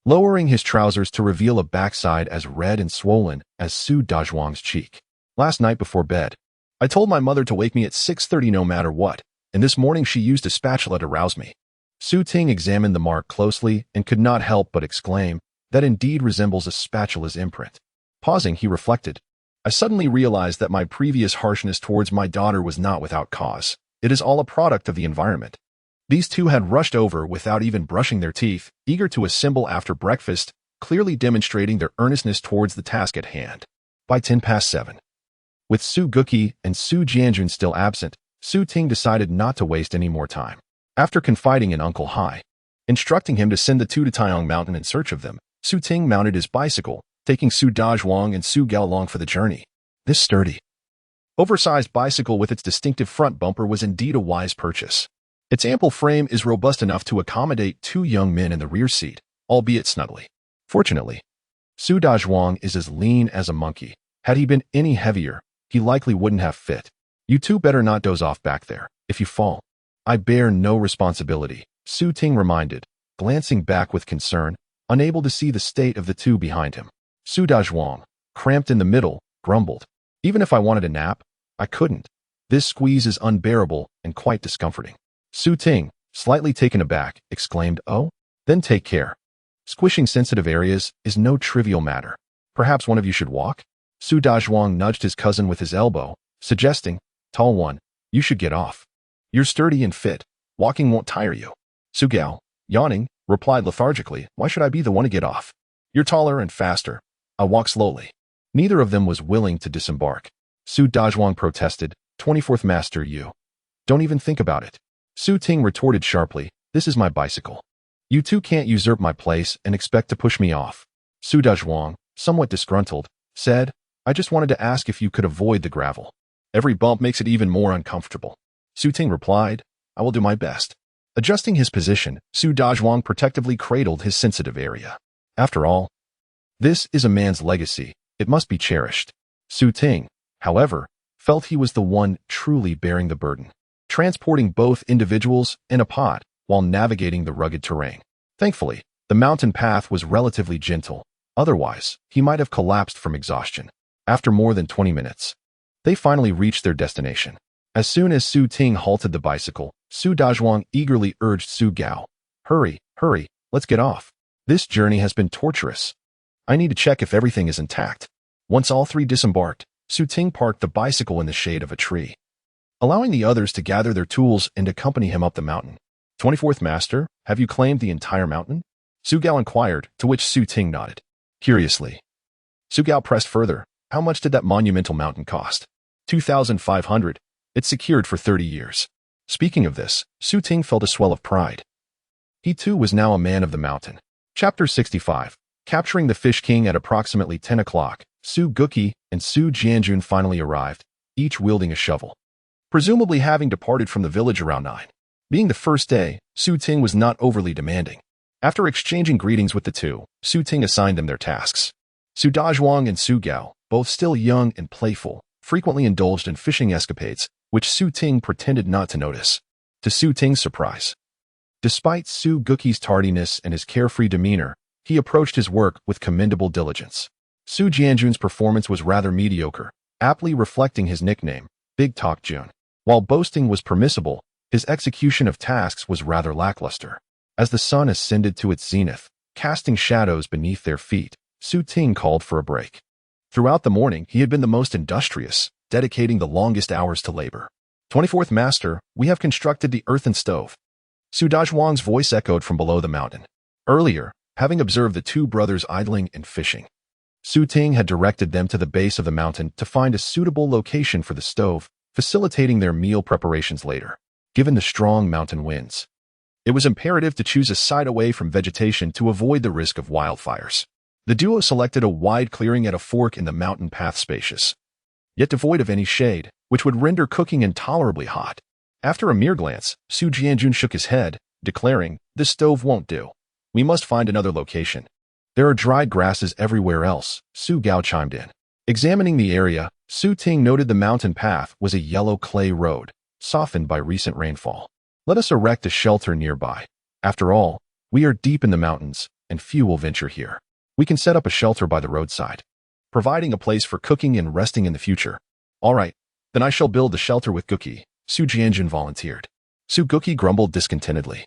lowering his trousers to reveal a backside as red and swollen as Su Dazhuang's cheek. "Last night before bed, I told my mother to wake me at 6:30 no matter what, and this morning she used a spatula to rouse me." Su Ting examined the mark closely and could not help but exclaim, "That indeed resembles a spatula's imprint." Pausing, he reflected, "I suddenly realized that my previous harshness towards my daughter was not without cause. It is all a product of the environment. These two had rushed over without even brushing their teeth, eager to assemble after breakfast, clearly demonstrating their earnestness towards the task at hand. By 7:10. With Su Guqi and Su Jianjun still absent, Su Ting decided not to waste any more time. After confiding in Uncle Hai, instructing him to send the two to Taiyang Mountain in search of them, Su Ting mounted his bicycle, taking Su Dazhuang and Su Gao along for the journey. This sturdy, oversized bicycle with its distinctive front bumper was indeed a wise purchase. Its ample frame is robust enough to accommodate two young men in the rear seat, albeit snugly. Fortunately, Su Dazhuang is as lean as a monkey. Had he been any heavier, he likely wouldn't have fit. You two better not doze off back there. If you fall, I bear no responsibility, Su Ting reminded, glancing back with concern, unable to see the state of the two behind him. Su Dazhuang, cramped in the middle, grumbled. Even if I wanted a nap, I couldn't. This squeeze is unbearable and quite discomforting. Su Ting, slightly taken aback, exclaimed, "Oh? Then take care. Squishing sensitive areas is no trivial matter. Perhaps one of you should walk?" Su Dazhuang nudged his cousin with his elbow, suggesting, "Tall one, you should get off. You're sturdy and fit. Walking won't tire you." Su Gao, yawning, replied lethargically, "Why should I be the one to get off? You're taller and faster. I'll walk slowly." Neither of them was willing to disembark. Su Dazhuang protested, 24th Master, you don't even think about it." Su Ting retorted sharply, "This is my bicycle. You two can't usurp my place and expect to push me off." Su Dazhuang, somewhat disgruntled, said, "I just wanted to ask if you could avoid the gravel. Every bump makes it even more uncomfortable." Su Ting replied, "I will do my best." Adjusting his position, Su Dazhuang protectively cradled his sensitive area. After all, this is a man's legacy. It must be cherished. Su Ting, however, felt he was the one truly bearing the burden, transporting both individuals in a pod while navigating the rugged terrain. Thankfully, the mountain path was relatively gentle. Otherwise, he might have collapsed from exhaustion. After more than 20 minutes, they finally reached their destination. As soon as Su Ting halted the bicycle, Su Dazhuang eagerly urged Su Gao, "Hurry, hurry, let's get off. This journey has been torturous. I need to check if everything is intact." Once all three disembarked, Su Ting parked the bicycle in the shade of a tree, allowing the others to gather their tools and accompany him up the mountain. 24th Master, have you claimed the entire mountain?" Su Gao inquired, to which Su Ting nodded. Curiously, Su Gao pressed further, "How much did that monumental mountain cost?" 2,500. It's secured for 30 years. Speaking of this, Su Ting felt a swell of pride. He too was now a man of the mountain. Chapter 65. Capturing the Fish King. At approximately 10 o'clock, Su Guqi and Su Jianjun finally arrived, each wielding a shovel, presumably having departed from the village around 9. Being the first day, Su Ting was not overly demanding. After exchanging greetings with the two, Su Ting assigned them their tasks. Su Dazhuang and Su Gao, both still young and playful, frequently indulged in fishing escapades, which Su Ting pretended not to notice. To Su Ting's surprise, despite Su Guqi's tardiness and his carefree demeanor, he approached his work with commendable diligence. Su Jianjun's performance was rather mediocre, aptly reflecting his nickname, Big Talk Jun. While boasting was permissible, his execution of tasks was rather lackluster. As the sun ascended to its zenith, casting shadows beneath their feet, Su Ting called for a break. Throughout the morning, he had been the most industrious, dedicating the longest hours to labor. 24th Master, we have constructed the earthen stove. Su Dazhuang's voice echoed from below the mountain. Earlier, having observed the two brothers idling and fishing, Su Ting had directed them to the base of the mountain to find a suitable location for the stove, facilitating their meal preparations later. Given the strong mountain winds, it was imperative to choose a site away from vegetation to avoid the risk of wildfires. The duo selected a wide clearing at a fork in the mountain path, spacious, yet devoid of any shade, which would render cooking intolerably hot. After a mere glance, Su Jianjun shook his head, declaring, "This stove won't do. We must find another location." "There are dried grasses everywhere else," Su Gao chimed in. Examining the area, Su Ting noted the mountain path was a yellow clay road, softened by recent rainfall. "Let us erect a shelter nearby. After all, we are deep in the mountains, and few will venture here. We can set up a shelter by the roadside, providing a place for cooking and resting in the future." "All right, then I shall build the shelter with Guqi," Su Jianjun volunteered. Su Guqi grumbled discontentedly.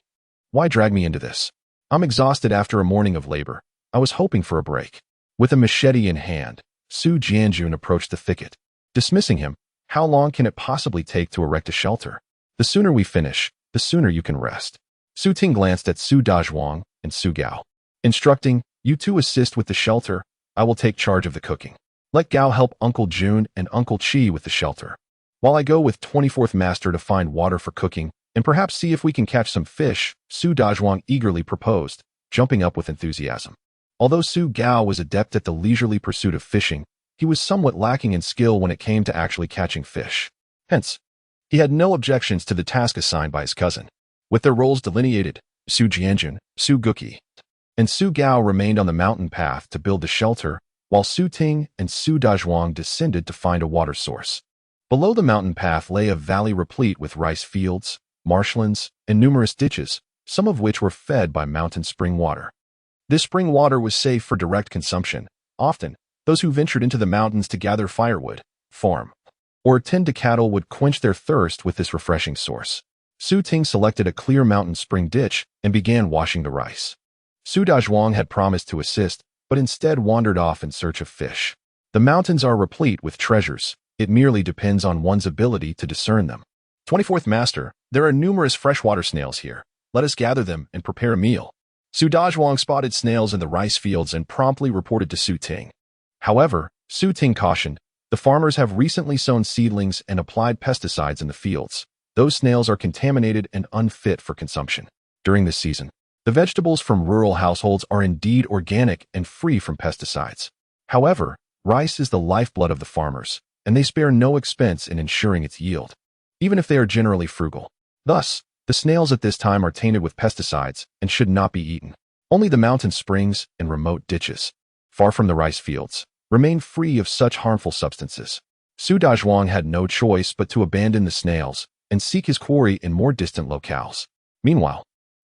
"Why drag me into this? I'm exhausted after a morning of labor. I was hoping for a break." With a machete in hand, Su Jianjun approached the thicket. Dismissing him, "How long can it possibly take to erect a shelter?" "The sooner we finish, the sooner you can rest. Su Ting glanced at Su Dazhuang and Su Gao, instructing, "You two assist with the shelter. I will take charge of the cooking. Let Gao help Uncle Jun and Uncle Chi with the shelter, while I go with 24th Master to find water for cooking and perhaps see if we can catch some fish," Su Dazhuang eagerly proposed, jumping up with enthusiasm. Although Su Gao was adept at the leisurely pursuit of fishing, he was somewhat lacking in skill when it came to actually catching fish. Hence, he had no objections to the task assigned by his cousin. With their roles delineated, Su Jianjun, Su Guki, and Su Gao remained on the mountain path to build the shelter, while Su Ting and Su Dazhuang descended to find a water source. Below the mountain path lay a valley replete with rice fields, marshlands, and numerous ditches, some of which were fed by mountain spring water. This spring water was safe for direct consumption. Often, those who ventured into the mountains to gather firewood, farm, or tend to cattle would quench their thirst with this refreshing source. Su Ting selected a clear mountain spring ditch and began washing the rice. Su Dazhuang had promised to assist, but instead wandered off in search of fish. The mountains are replete with treasures. It merely depends on one's ability to discern them. 24th Master, there are numerous freshwater snails here. Let us gather them and prepare a meal. Su Dazhuang spotted snails in the rice fields and promptly reported to Su Ting. However, Su Ting cautioned, the farmers have recently sown seedlings and applied pesticides in the fields. Those snails are contaminated and unfit for consumption. During this season, the vegetables from rural households are indeed organic and free from pesticides. However, rice is the lifeblood of the farmers, and they spare no expense in ensuring its yield, even if they are generally frugal. Thus, the snails at this time are tainted with pesticides and should not be eaten. Only the mountain springs and remote ditches, far from the rice fields, remain free of such harmful substances. Su Dazhuang had no choice but to abandon the snails and seek his quarry in more distant locales. Meanwhile,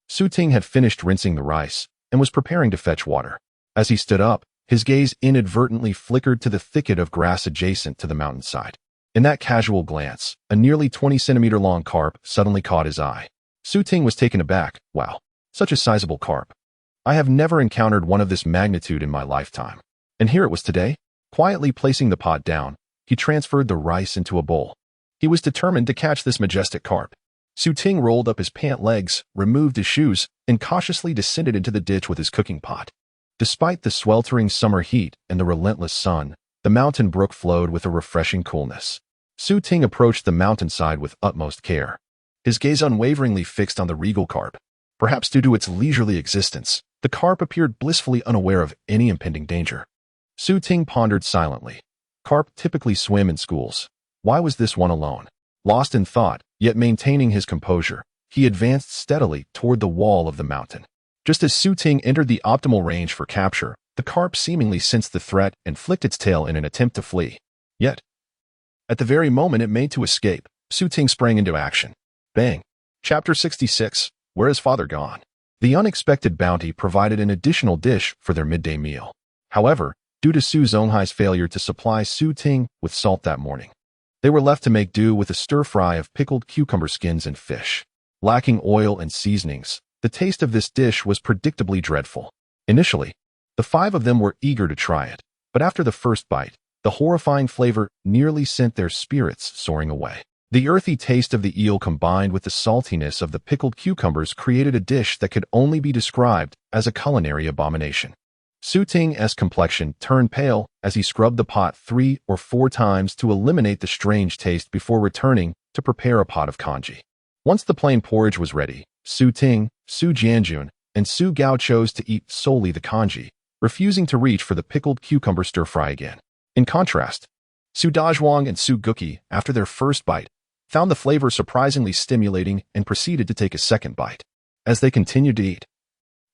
Su Ting had finished rinsing the rice and was preparing to fetch water. As he stood up, his gaze inadvertently flickered to the thicket of grass adjacent to the mountainside. In that casual glance, a nearly 20-centimeter-long carp suddenly caught his eye. Su Ting was taken aback. Wow, such a sizable carp. I have never encountered one of this magnitude in my lifetime. And here it was today. Quietly placing the pot down, he transferred the rice into a bowl. He was determined to catch this majestic carp. Su Ting rolled up his pant legs, removed his shoes, and cautiously descended into the ditch with his cooking pot. Despite the sweltering summer heat and the relentless sun, the mountain brook flowed with a refreshing coolness. Su Ting approached the mountainside with utmost care, his gaze unwaveringly fixed on the regal carp. Perhaps due to its leisurely existence, the carp appeared blissfully unaware of any impending danger. Su Ting pondered silently. Carp typically swim in schools. Why was this one alone? Lost in thought, yet maintaining his composure, he advanced steadily toward the wall of the mountain. Just as Su Ting entered the optimal range for capture, the carp seemingly sensed the threat and flicked its tail in an attempt to flee. Yet, at the very moment it made to escape, Su Ting sprang into action. Bang! Chapter 66. Where is Father gone? The unexpected bounty provided an additional dish for their midday meal. However, due to Su Zonghai's failure to supply Su Ting with salt that morning, they were left to make do with a stir-fry of pickled cucumber skins and fish. Lacking oil and seasonings, the taste of this dish was predictably dreadful. Initially, the five of them were eager to try it, but after the first bite, the horrifying flavor nearly sent their spirits soaring away. The earthy taste of the eel combined with the saltiness of the pickled cucumbers created a dish that could only be described as a culinary abomination. Su Ting's complexion turned pale as he scrubbed the pot 3 or 4 times to eliminate the strange taste before returning to prepare a pot of congee. Once the plain porridge was ready, Su Ting, Su Jianjun, and Su Gao chose to eat solely the congee, refusing to reach for the pickled cucumber stir-fry again. In contrast, Su Dazhuang and Su Guki, after their first bite, found the flavor surprisingly stimulating and proceeded to take a second bite. As they continued to eat,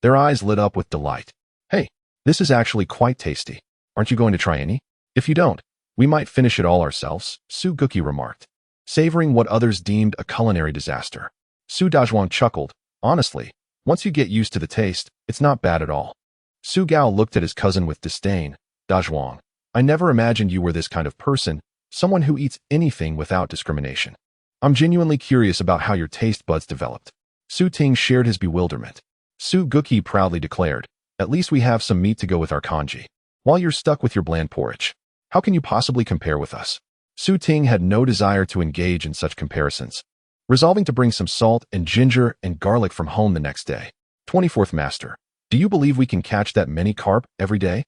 their eyes lit up with delight. Hey, this is actually quite tasty. Aren't you going to try any? If you don't, we might finish it all ourselves, Su Guki remarked, savoring what others deemed a culinary disaster. Su Dazhuang chuckled. Honestly, once you get used to the taste, it's not bad at all. Su Gao looked at his cousin with disdain. Dazhuang, I never imagined you were this kind of person, someone who eats anything without discrimination. I'm genuinely curious about how your taste buds developed. Su Ting shared his bewilderment. Su Guki proudly declared, at least we have some meat to go with our congee. While you're stuck with your bland porridge, how can you possibly compare with us? Su Ting had no desire to engage in such comparisons. resolving to bring some salt and ginger and garlic from home the next day. 24th Master. Do you believe we can catch that many carp every day?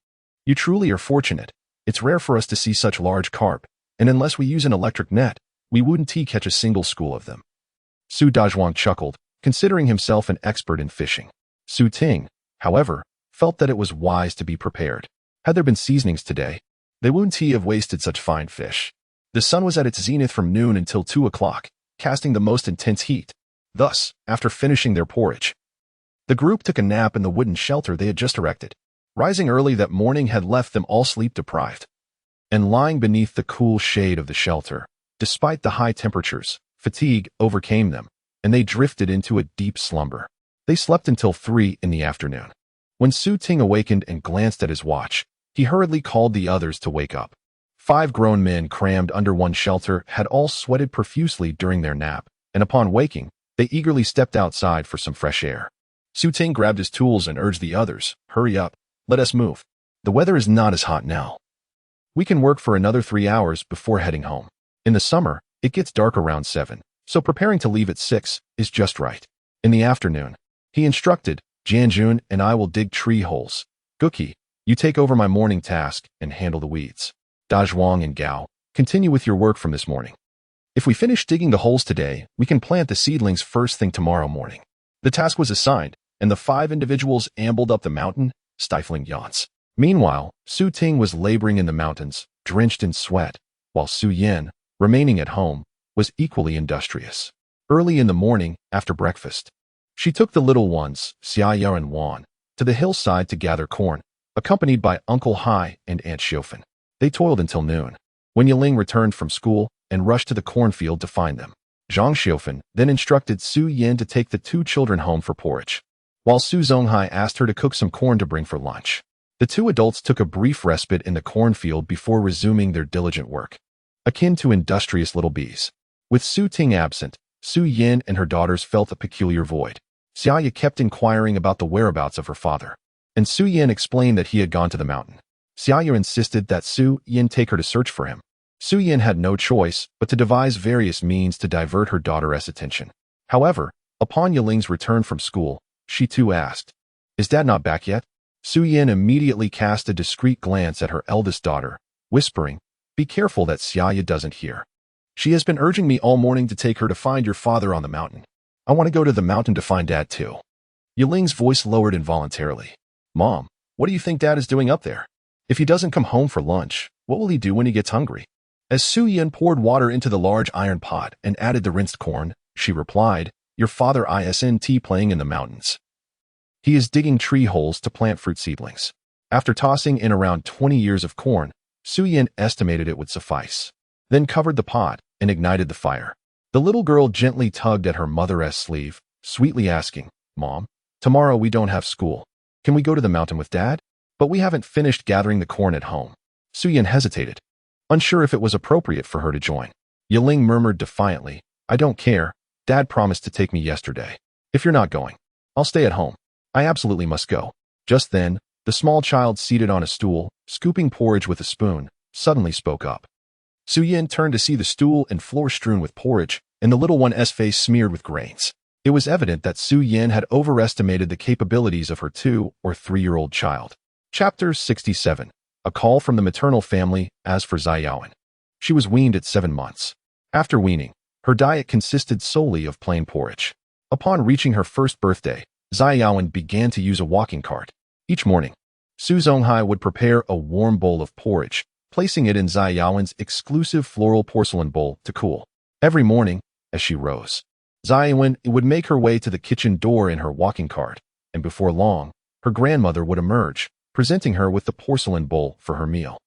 You truly are fortunate. It's rare for us to see such large carp, and unless we use an electric net, we wouldn't catch a single school of them. Su Dazhuang chuckled, considering himself an expert in fishing. Su Ting, however, felt that it was wise to be prepared. Had there been seasonings today, they wouldn't have wasted such fine fish. The sun was at its zenith from noon until 2 o'clock, casting the most intense heat. Thus, after finishing their porridge, the group took a nap in the wooden shelter they had just erected. Rising early that morning had left them all sleep-deprived. And lying beneath the cool shade of the shelter, despite the high temperatures, fatigue overcame them, and they drifted into a deep slumber. They slept until 3 in the afternoon. When Su Ting awakened and glanced at his watch, he hurriedly called the others to wake up. 5 grown men crammed under one shelter had all sweated profusely during their nap, and upon waking, they eagerly stepped outside for some fresh air. Su Ting grabbed his tools and urged the others, "Hurry up, let us move. The weather is not as hot now. We can work for another 3 hours before heading home. In the summer, it gets dark around 7, so preparing to leave at 6 is just right." In the afternoon, he instructed, "Jianjun and I will dig tree holes. Guki, you take over my morning task and handle the weeds. Dazhuang and Gao, continue with your work from this morning. If we finish digging the holes today, we can plant the seedlings first thing tomorrow morning." The task was assigned, and the 5 individuals ambled up the mountain, stifling yawns. Meanwhile, Su Ting was laboring in the mountains, drenched in sweat, while Su Yan, remaining at home, was equally industrious. Early in the morning, after breakfast, she took the little ones, Xiaoya and Wan, to the hillside to gather corn, accompanied by Uncle Hai and Aunt Xiaofan. They toiled until noon, when Yiling returned from school and rushed to the cornfield to find them. Zhang Xiaofan then instructed Su Yan to take the 2 children home for porridge, while Su Zonghai asked her to cook some corn to bring for lunch. The 2 adults took a brief respite in the cornfield before resuming their diligent work, akin to industrious little bees. With Su Ting absent, Su Yan and her daughters felt a peculiar void. Xiaoya kept inquiring about the whereabouts of her father, and Su Yan explained that he had gone to the mountain. Xiaoya insisted that Su Yan take her to search for him. Su Yan had no choice but to devise various means to divert her daughter's attention. However, upon Yiling's return from school, she too asked, "Is Dad not back yet?" Su Yan immediately cast a discreet glance at her eldest daughter, whispering, "Be careful that Xiaoya doesn't hear. She has been urging me all morning to take her to find your father on the mountain. I want to go to the mountain to find Dad too." Yiling's voice lowered involuntarily. "Mom, what do you think Dad is doing up there? If he doesn't come home for lunch, what will he do when he gets hungry?" As Su Yan poured water into the large iron pot and added the rinsed corn, she replied, "Your father isn't playing in the mountains. He is digging tree holes to plant fruit seedlings." After tossing in around 20 ears of corn, Su Yan estimated it would suffice, then covered the pot and ignited the fire. The little girl gently tugged at her mother's sleeve, sweetly asking, "Mom, tomorrow we don't have school. Can we go to the mountain with Dad? But we haven't finished gathering the corn at home." Su Yan hesitated, unsure if it was appropriate for her to join. Yiling murmured defiantly, "I don't care. Dad promised to take me yesterday. If you're not going, I'll stay at home. I absolutely must go." Just then, the small child seated on a stool, scooping porridge with a spoon, suddenly spoke up. Su Yan turned to see the stool and floor strewn with porridge, and the little one's face smeared with grains. It was evident that Su Yan had overestimated the capabilities of her 2- or 3-year-old child. Chapter 67. A call from the maternal family. As for Xiaoyan, she was weaned at 7 months. After weaning, her diet consisted solely of plain porridge. Upon reaching her first birthday, Xiaoyan began to use a walking cart. Each morning, Su Zonghai would prepare a warm bowl of porridge, placing it in Xiaoyan's exclusive floral porcelain bowl to cool. Every morning, as she rose, Xiaoyan would make her way to the kitchen door in her walking cart, and before long, her grandmother would emerge, presenting her with the porcelain bowl for her meal.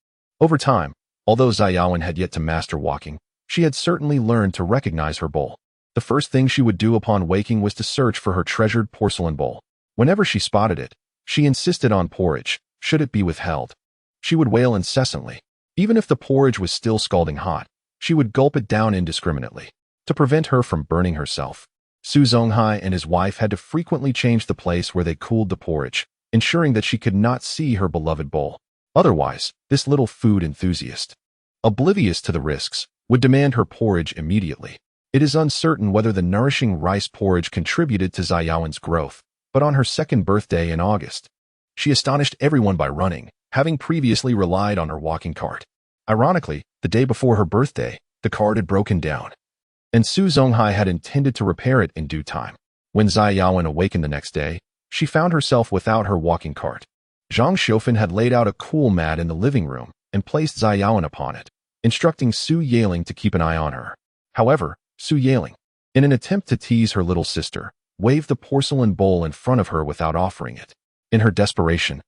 Over time, although Xiaoyan had yet to master walking, she had certainly learned to recognize her bowl. The first thing she would do upon waking was to search for her treasured porcelain bowl. Whenever she spotted it, she insisted on porridge, should it be withheld. She would wail incessantly. Even if the porridge was still scalding hot, she would gulp it down indiscriminately. To prevent her from burning herself, Su Zonghai and his wife had to frequently change the place where they cooled the porridge, ensuring that she could not see her beloved bowl. Otherwise, this little food enthusiast, oblivious to the risks, would demand her porridge immediately. It is uncertain whether the nourishing rice porridge contributed to Yaowen's growth, but on her second birthday in August, she astonished everyone by running, having previously relied on her walking cart. Ironically, the day before her birthday, the cart had broken down, and Su Zonghai had intended to repair it in due time. When Yaowen awakened the next day, she found herself without her walking cart. Zhang Xiufan had laid out a cool mat in the living room and placed Yaowen upon it, instructing Su Yaling to keep an eye on her. However, Su Yaling, in an attempt to tease her little sister, waved the porcelain bowl in front of her without offering it. In her desperation,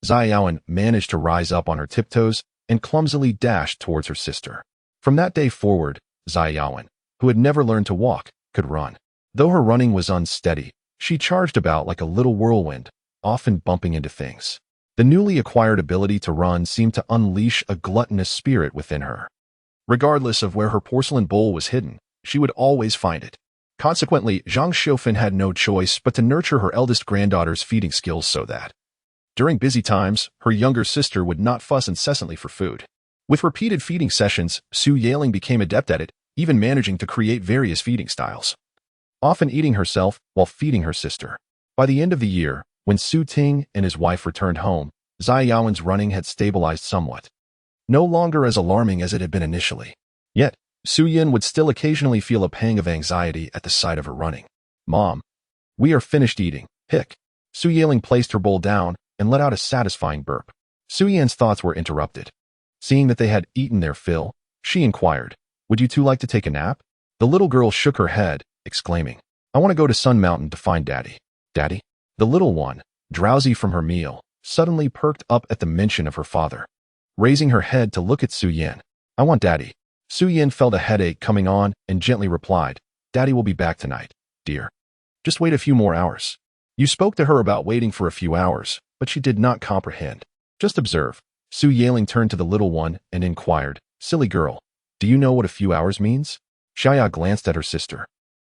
Yaowen managed to rise up on her tiptoes and clumsily dashed towards her sister. From that day forward, Yaowen, who had never learned to walk, could run. Though her running was unsteady, she charged about like a little whirlwind, often bumping into things. The newly acquired ability to run seemed to unleash a gluttonous spirit within her. Regardless of where her porcelain bowl was hidden, she would always find it. Consequently, Zhang Xiufan had no choice but to nurture her eldest granddaughter's feeding skills so that, during busy times, her younger sister would not fuss incessantly for food. With repeated feeding sessions, Su Yaling became adept at it, even managing to create various feeding styles, often eating herself while feeding her sister. By the end of the year, when Su Ting and his wife returned home, Yaowen's running had stabilized somewhat, no longer as alarming as it had been initially. Yet, Su Yin would still occasionally feel a pang of anxiety at the sight of her running. "Mom, we are finished eating." Hick. Su Yaling placed her bowl down and let out a satisfying burp. Su Yan's thoughts were interrupted. Seeing that they had eaten their fill, she inquired, "Would you two like to take a nap?" The little girl shook her head, exclaiming, "I want to go to Sun Mountain to find Daddy." "Daddy?" The little one, drowsy from her meal, suddenly perked up at the mention of her father. Raising her head to look at Su Yin, "I want Daddy." Su Yin felt a headache coming on and gently replied, "Daddy will be back tonight, dear. Just wait a few more hours." You spoke to her about waiting for a few hours, but she did not comprehend. "Just observe." Su Yaling turned to the little one and inquired, "Silly girl, do you know what a few hours means?" Xiaya glanced at her sister,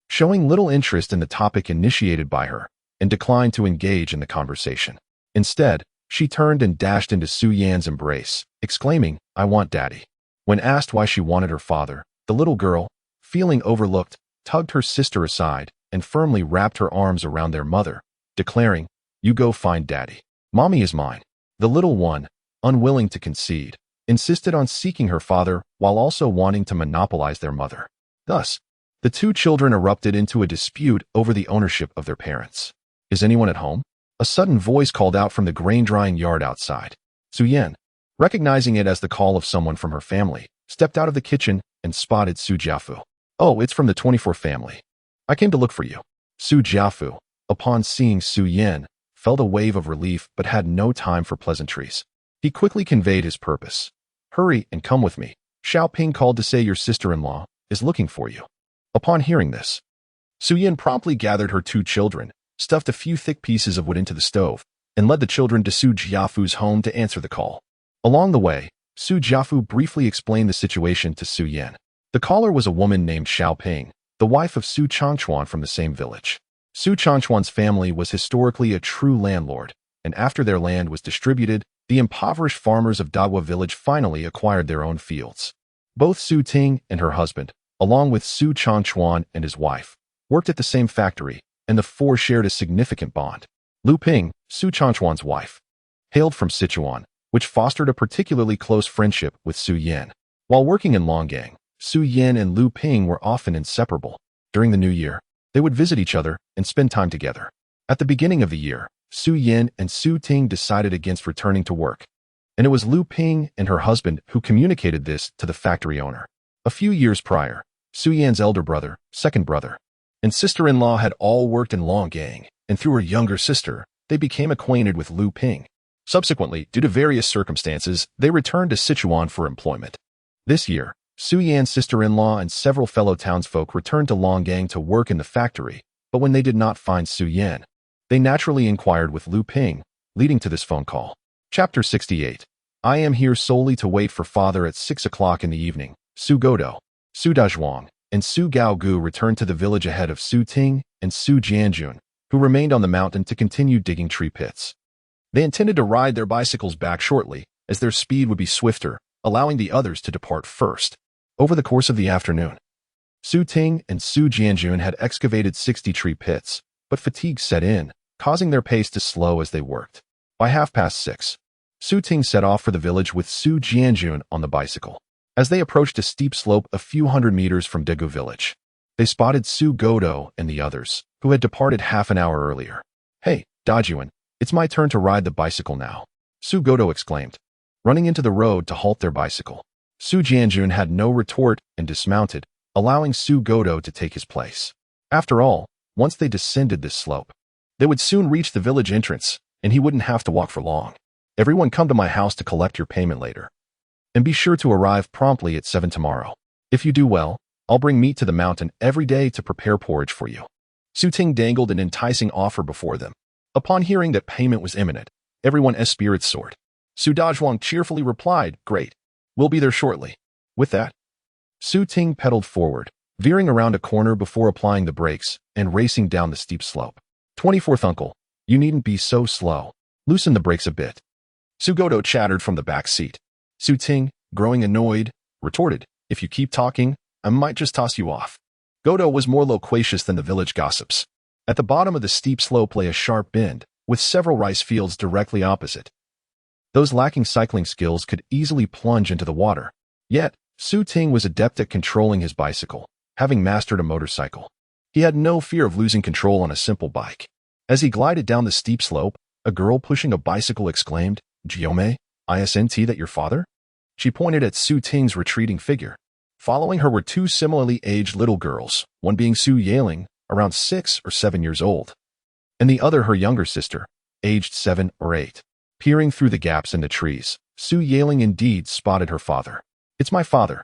showing little interest in the topic initiated by her, and declined to engage in the conversation. Instead, she turned and dashed into Su Yan's embrace, exclaiming, "I want Daddy." When asked why she wanted her father, the little girl, feeling overlooked, tugged her sister aside and firmly wrapped her arms around their mother, declaring, "You go find Daddy. Mommy is mine." The little one, unwilling to concede, insisted on seeking her father while also wanting to monopolize their mother. Thus, the two children erupted into a dispute over the ownership of their parents. "Is anyone at home?" A sudden voice called out from the grain-drying yard outside. Su Yan, recognizing it as the call of someone from her family, stepped out of the kitchen and spotted Su Jiafu. "Oh, it's from the 24 family. I came to look for you." Su Jiafu, upon seeing Su Yan, felt a wave of relief but had no time for pleasantries. He quickly conveyed his purpose. "Hurry and come with me. Xiao Ping called to say your sister-in-law is looking for you." Upon hearing this, Su Yan promptly gathered her two children, stuffed a few thick pieces of wood into the stove, and led the children to Su Jiafu's home to answer the call. Along the way, Su Jiafu briefly explained the situation to Su Yan. The caller was a woman named Xiao Ping, the wife of Su Changchuan from the same village. Su Changchuan's family was historically a true landlord, and after their land was distributed, the impoverished farmers of Dagua village finally acquired their own fields. Both Su Ting and her husband, along with Su Changchuan and his wife, worked at the same factory, and the four shared a significant bond. Lu Ping, Su Changchuan's wife, hailed from Sichuan, which fostered a particularly close friendship with Su Yan. While working in Longgang, Su Yan and Lu Ping were often inseparable. During the new year, they would visit each other and spend time together. At the beginning of the year, Su Yan and Su Ting decided against returning to work, and it was Lu Ping and her husband who communicated this to the factory owner. A few years prior, Su Yan's elder brother, second brother, and sister-in-law had all worked in Longgang, and through her younger sister, they became acquainted with Lu Ping. Subsequently, due to various circumstances, they returned to Sichuan for employment. This year, Su Yan's sister-in-law and several fellow townsfolk returned to Longgang to work in the factory, but when they did not find Su Yan, they naturally inquired with Lu Ping, leading to this phone call. Chapter 68. I am here solely to wait for father at 6 o'clock in the evening. Su Godo, Su Dazhuang, and Su Gaogu returned to the village ahead of Su Ting and Su Jianjun, who remained on the mountain to continue digging tree pits. They intended to ride their bicycles back shortly, as their speed would be swifter, allowing the others to depart first. Over the course of the afternoon, Su Ting and Su Jianjun had excavated 60 tree pits, but fatigue set in, causing their pace to slow as they worked. By 6:30, Su Ting set off for the village with Su Jianjun on the bicycle. As they approached a steep slope a few hundred meters from Daegu village, they spotted Su Godo and the others, who had departed half an hour earlier. "Hey, Dajuan, it's my turn to ride the bicycle now," Su Godo exclaimed, running into the road to halt their bicycle. Su Jianjun had no retort and dismounted, allowing Su Godo to take his place. After all, once they descended this slope, they would soon reach the village entrance, and he wouldn't have to walk for long. "Everyone come to my house to collect your payment later. And be sure to arrive promptly at 7 tomorrow. If you do well, I'll bring meat to the mountain every day to prepare porridge for you." Su Ting dangled an enticing offer before them. Upon hearing that payment was imminent, everyone's spirits soared. Su Dazhuang cheerfully replied, "Great. We'll be there shortly." With that, Su Ting pedaled forward, veering around a corner before applying the brakes and racing down the steep slope. 24th uncle, you needn't be so slow. Loosen the brakes a bit." Su Godo chattered from the back seat. Su Ting, growing annoyed, retorted, "If you keep talking, I might just toss you off." Godo was more loquacious than the village gossips. At the bottom of the steep slope lay a sharp bend, with several rice fields directly opposite. Those lacking cycling skills could easily plunge into the water. Yet, Su Ting was adept at controlling his bicycle, having mastered a motorcycle. He had no fear of losing control on a simple bike. As he glided down the steep slope, a girl pushing a bicycle exclaimed, "Jiome, isn't that your father?" She pointed at Su Ting's retreating figure. Following her were two similarly aged little girls, one being Su Yaling, around 6 or 7 years old, and the other her younger sister, aged 7 or 8. Peering through the gaps in the trees, Su Yaling indeed spotted her father. "It's my father,"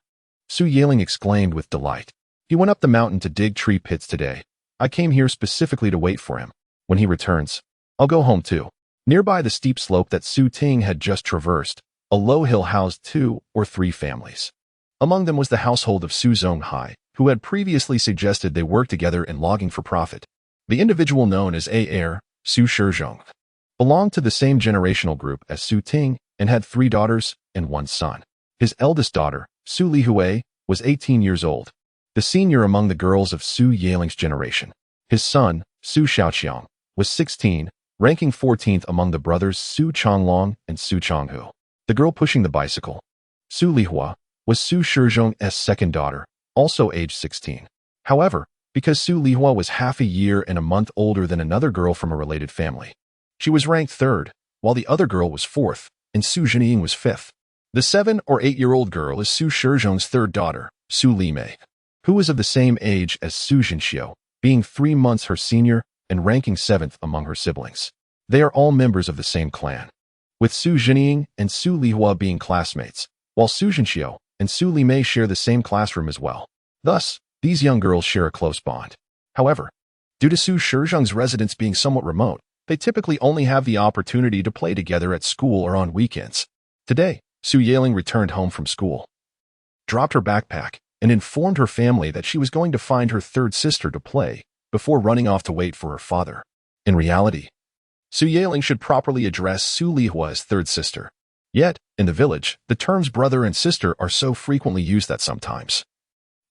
Su Yaling exclaimed with delight. "He went up the mountain to dig tree pits today. I came here specifically to wait for him. When he returns, I'll go home too." Nearby the steep slope that Su Ting had just traversed, a low hill housed 2 or 3 families. Among them was the household of Su Zonghai, who had previously suggested they work together in logging for profit. The individual known as A heir, Su Shizhong, belonged to the same generational group as Su Ting and had 3 daughters and 1 son. His eldest daughter, Su Lihui, was 18 years old, the senior among the girls of Su Yaling's generation. His son, Su Xiaoqiang, was 16, ranking 14th among the brothers Su Changlong and Su Changhu. The girl pushing the bicycle, Su Lihua, was Su Shizhong's second daughter, also aged 16. However, because Su Lihua was half a year and a month older than another girl from a related family, she was ranked 3rd, while the other girl was 4th, and Su Jinying was 5th. The 7 or 8-year-old girl is Su Shizhong's 3rd daughter, Su Limei, who was of the same age as Su Jinxiu, being 3 months her senior and ranking 7th among her siblings. They are all members of the same clan, with Su Jinying and Su Lihua being classmates, while Su Jinxiu and Su Limei share the same classroom as well. Thus, these young girls share a close bond. However, due to Su Shizhong's residence being somewhat remote, they typically only have the opportunity to play together at school or on weekends. Today, Su Yaling returned home from school, dropped her backpack, and informed her family that she was going to find her 3rd sister to play before running off to wait for her father. In reality, Su Yaling should properly address Su Lihua's 3rd sister. Yet, in the village, the terms brother and sister are so frequently used that sometimes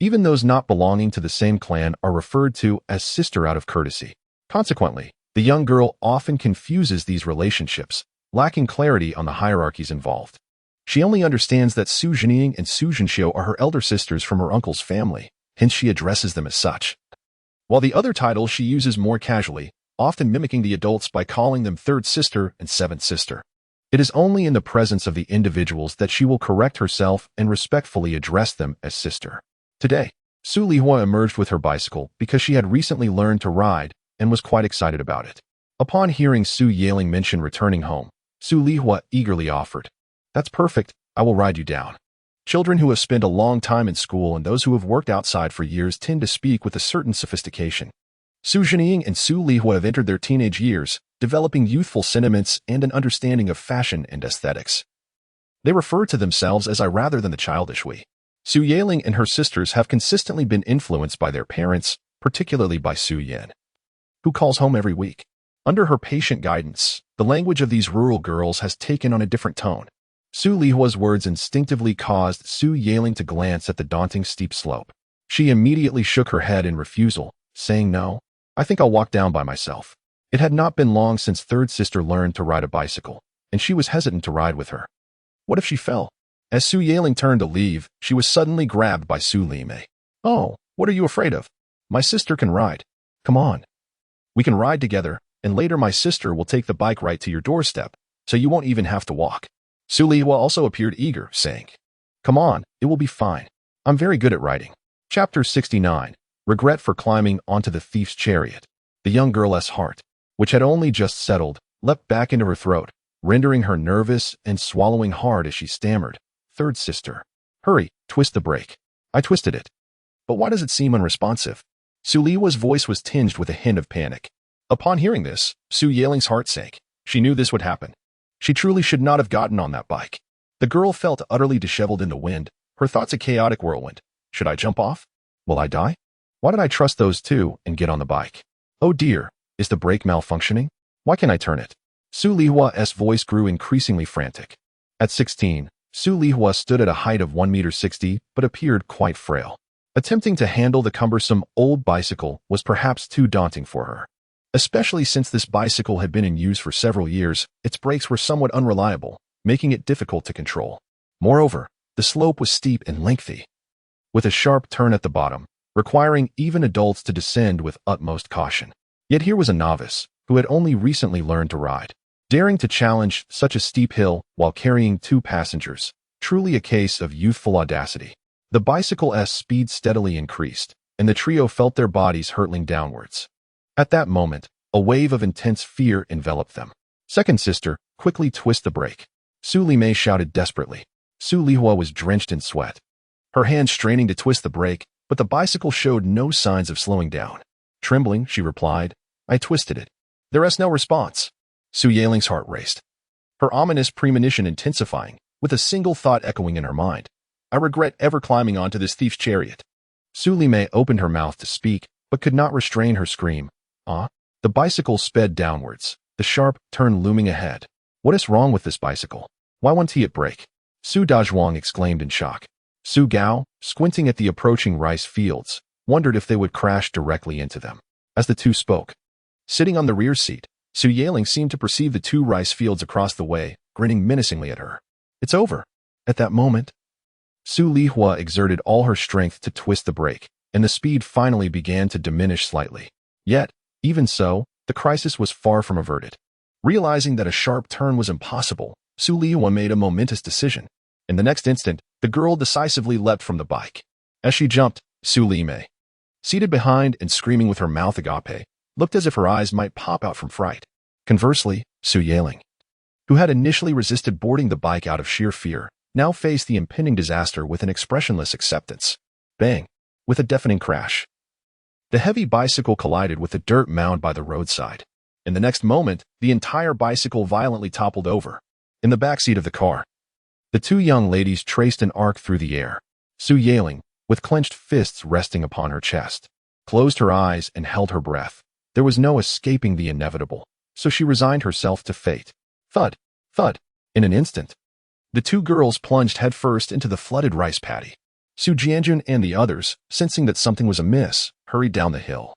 even those not belonging to the same clan are referred to as sister out of courtesy. Consequently, the young girl often confuses these relationships, lacking clarity on the hierarchies involved. She only understands that Su Jinying and Su Jinxiu are her elder sisters from her uncle's family, hence she addresses them as such. While the other titles she uses more casually, often mimicking the adults by calling them 3rd sister and 7th sister. It is only in the presence of the individuals that she will correct herself and respectfully address them as sister. Today, Su Lihua emerged with her bicycle because she had recently learned to ride and was quite excited about it. Upon hearing Su Yaling mention returning home, Su Lihua eagerly offered, "That's perfect, I will ride you down." Children who have spent a long time in school and those who have worked outside for years tend to speak with a certain sophistication. Su Jinying and Su Lihua have entered their teenage years, developing youthful sentiments and an understanding of fashion and aesthetics. They refer to themselves as I rather than the childish we. Su Yaling and her sisters have consistently been influenced by their parents, particularly by Su Yan, who calls home every week. Under her patient guidance, the language of these rural girls has taken on a different tone. Su Lihua's words instinctively caused Su Yaling to glance at the daunting steep slope. She immediately shook her head in refusal, saying no. I think I'll walk down by myself. It had not been long since third sister learned to ride a bicycle, and she was hesitant to ride with her. What if she fell? As Su Yaling turned to leave, she was suddenly grabbed by Su Lime. Oh, what are you afraid of? My sister can ride. Come on. We can ride together, and later my sister will take the bike right to your doorstep, so you won't even have to walk. Su Lihua also appeared eager, saying, Come on, it will be fine. I'm very good at riding. Chapter 69. Regret for climbing onto the thief's chariot. The young girl's heart, which had only just settled, leapt back into her throat, rendering her nervous and swallowing hard as she stammered, Third sister. Hurry, twist the brake. I twisted it. But why does it seem unresponsive? Su Lihua's voice was tinged with a hint of panic. Upon hearing this, Su Yaling's heart sank. She knew this would happen. She truly should not have gotten on that bike. The girl felt utterly disheveled in the wind, her thoughts a chaotic whirlwind. Should I jump off? Will I die? Why did I trust those two and get on the bike? Oh dear, is the brake malfunctioning? Why can't I turn it? Su Lihua's voice grew increasingly frantic. At 16, Su Lihua stood at a height of 1.60 meters but appeared quite frail. Attempting to handle the cumbersome old bicycle was perhaps too daunting for her. Especially since this bicycle had been in use for several years, its brakes were somewhat unreliable, making it difficult to control. Moreover, the slope was steep and lengthy, with a sharp turn at the bottom, requiring even adults to descend with utmost caution. Yet here was a novice, who had only recently learned to ride, daring to challenge such a steep hill while carrying two passengers, truly a case of youthful audacity. The bicycle's speed steadily increased, and the trio felt their bodies hurtling downwards. At that moment, a wave of intense fear enveloped them. Second sister, quickly twist the brake. Su Lime shouted desperately. Su Lihua was drenched in sweat, her hands straining to twist the brake, but the bicycle showed no signs of slowing down. Trembling, she replied, I twisted it. There is no response. Su Yaling's heart raced, her ominous premonition intensifying, with a single thought echoing in her mind. I regret ever climbing onto this thief's chariot. Su Lime opened her mouth to speak, but could not restrain her scream. The bicycle sped downwards, the sharp turn looming ahead. What is wrong with this bicycle? Why won't he brake? Su Dazhuang exclaimed in shock. Su Gao, squinting at the approaching rice fields, wondered if they would crash directly into them. As the two spoke, sitting on the rear seat, Su Yaling seemed to perceive the two rice fields across the way, grinning menacingly at her. It's over. At that moment, Su Lihua exerted all her strength to twist the brake, and the speed finally began to diminish slightly. Yet, even so, the crisis was far from averted. Realizing that a sharp turn was impossible, Su Lihua made a momentous decision. In the next instant, the girl decisively leapt from the bike. As she jumped, Su Lime, seated behind and screaming with her mouth agape, looked as if her eyes might pop out from fright. Conversely, Su Yaling, who had initially resisted boarding the bike out of sheer fear, now faced the impending disaster with an expressionless acceptance. Bang! With a deafening crash, the heavy bicycle collided with the dirt mound by the roadside. In the next moment, the entire bicycle violently toppled over. In the backseat of the car, the two young ladies traced an arc through the air. Su Yaling, with clenched fists resting upon her chest, closed her eyes and held her breath. There was no escaping the inevitable, so she resigned herself to fate. Thud, thud. In an instant, the two girls plunged headfirst into the flooded rice paddy. Su Jianjun and the others, sensing that something was amiss, hurried down the hill,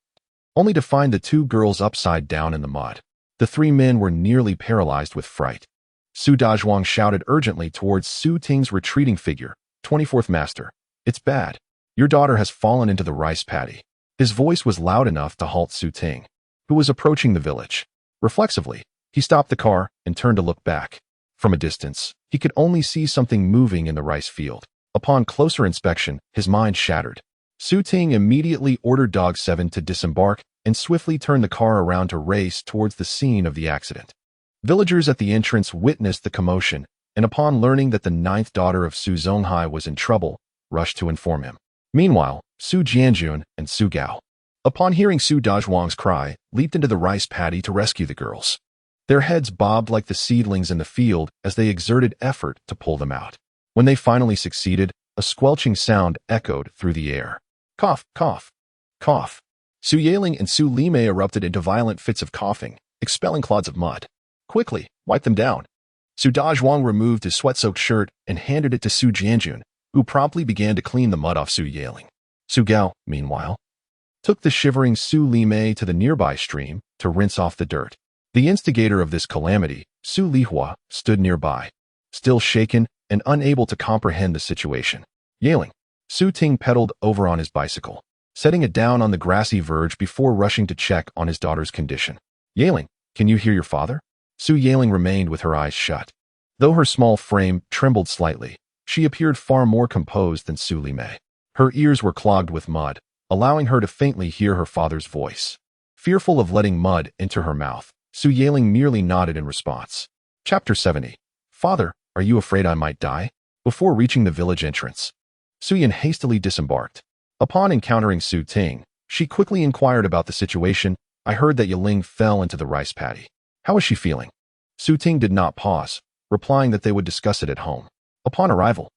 only to find the two girls upside down in the mud. The three men were nearly paralyzed with fright. Su Dazhuang shouted urgently towards Su Ting's retreating figure, 24th Master. It's bad. Your daughter has fallen into the rice paddy. His voice was loud enough to halt Su Ting, who was approaching the village. Reflexively, he stopped the car and turned to look back. From a distance, he could only see something moving in the rice field. Upon closer inspection, his mind shattered. Su Ting immediately ordered Dog 7 to disembark and swiftly turned the car around to race towards the scene of the accident. Villagers at the entrance witnessed the commotion, and upon learning that the ninth daughter of Su Zonghai was in trouble, rushed to inform him. Meanwhile, Su Jianjun and Su Gao, upon hearing Su Dazhuang's cry, leaped into the rice paddy to rescue the girls. Their heads bobbed like the seedlings in the field as they exerted effort to pull them out. When they finally succeeded, a squelching sound echoed through the air. Cough, cough, cough. Su Yaling and Su Lime erupted into violent fits of coughing, expelling clods of mud. Quickly, wipe them down. Su Dazhuang removed his sweat-soaked shirt and handed it to Su Jianjun, who promptly began to clean the mud off Su Yaling. Su Gao, meanwhile, took the shivering Su Li to the nearby stream to rinse off the dirt. The instigator of this calamity, Su Lihua, stood nearby, still shaken and unable to comprehend the situation. Yailing, Su Ting pedaled over on his bicycle, setting it down on the grassy verge before rushing to check on his daughter's condition. Yailing, can you hear your father? Su Yailing remained with her eyes shut. Though her small frame trembled slightly, she appeared far more composed than Su Li Mei. Her ears were clogged with mud, allowing her to faintly hear her father's voice. Fearful of letting mud enter her mouth, Su Yailing merely nodded in response. Chapter 70. Father, are you afraid I might die? Before reaching the village entrance, Su Yan hastily disembarked. Upon encountering Su Ting, she quickly inquired about the situation. I heard that Yiling fell into the rice paddy. How is she feeling? Su Ting did not pause, replying that they would discuss it at home. Upon arrival,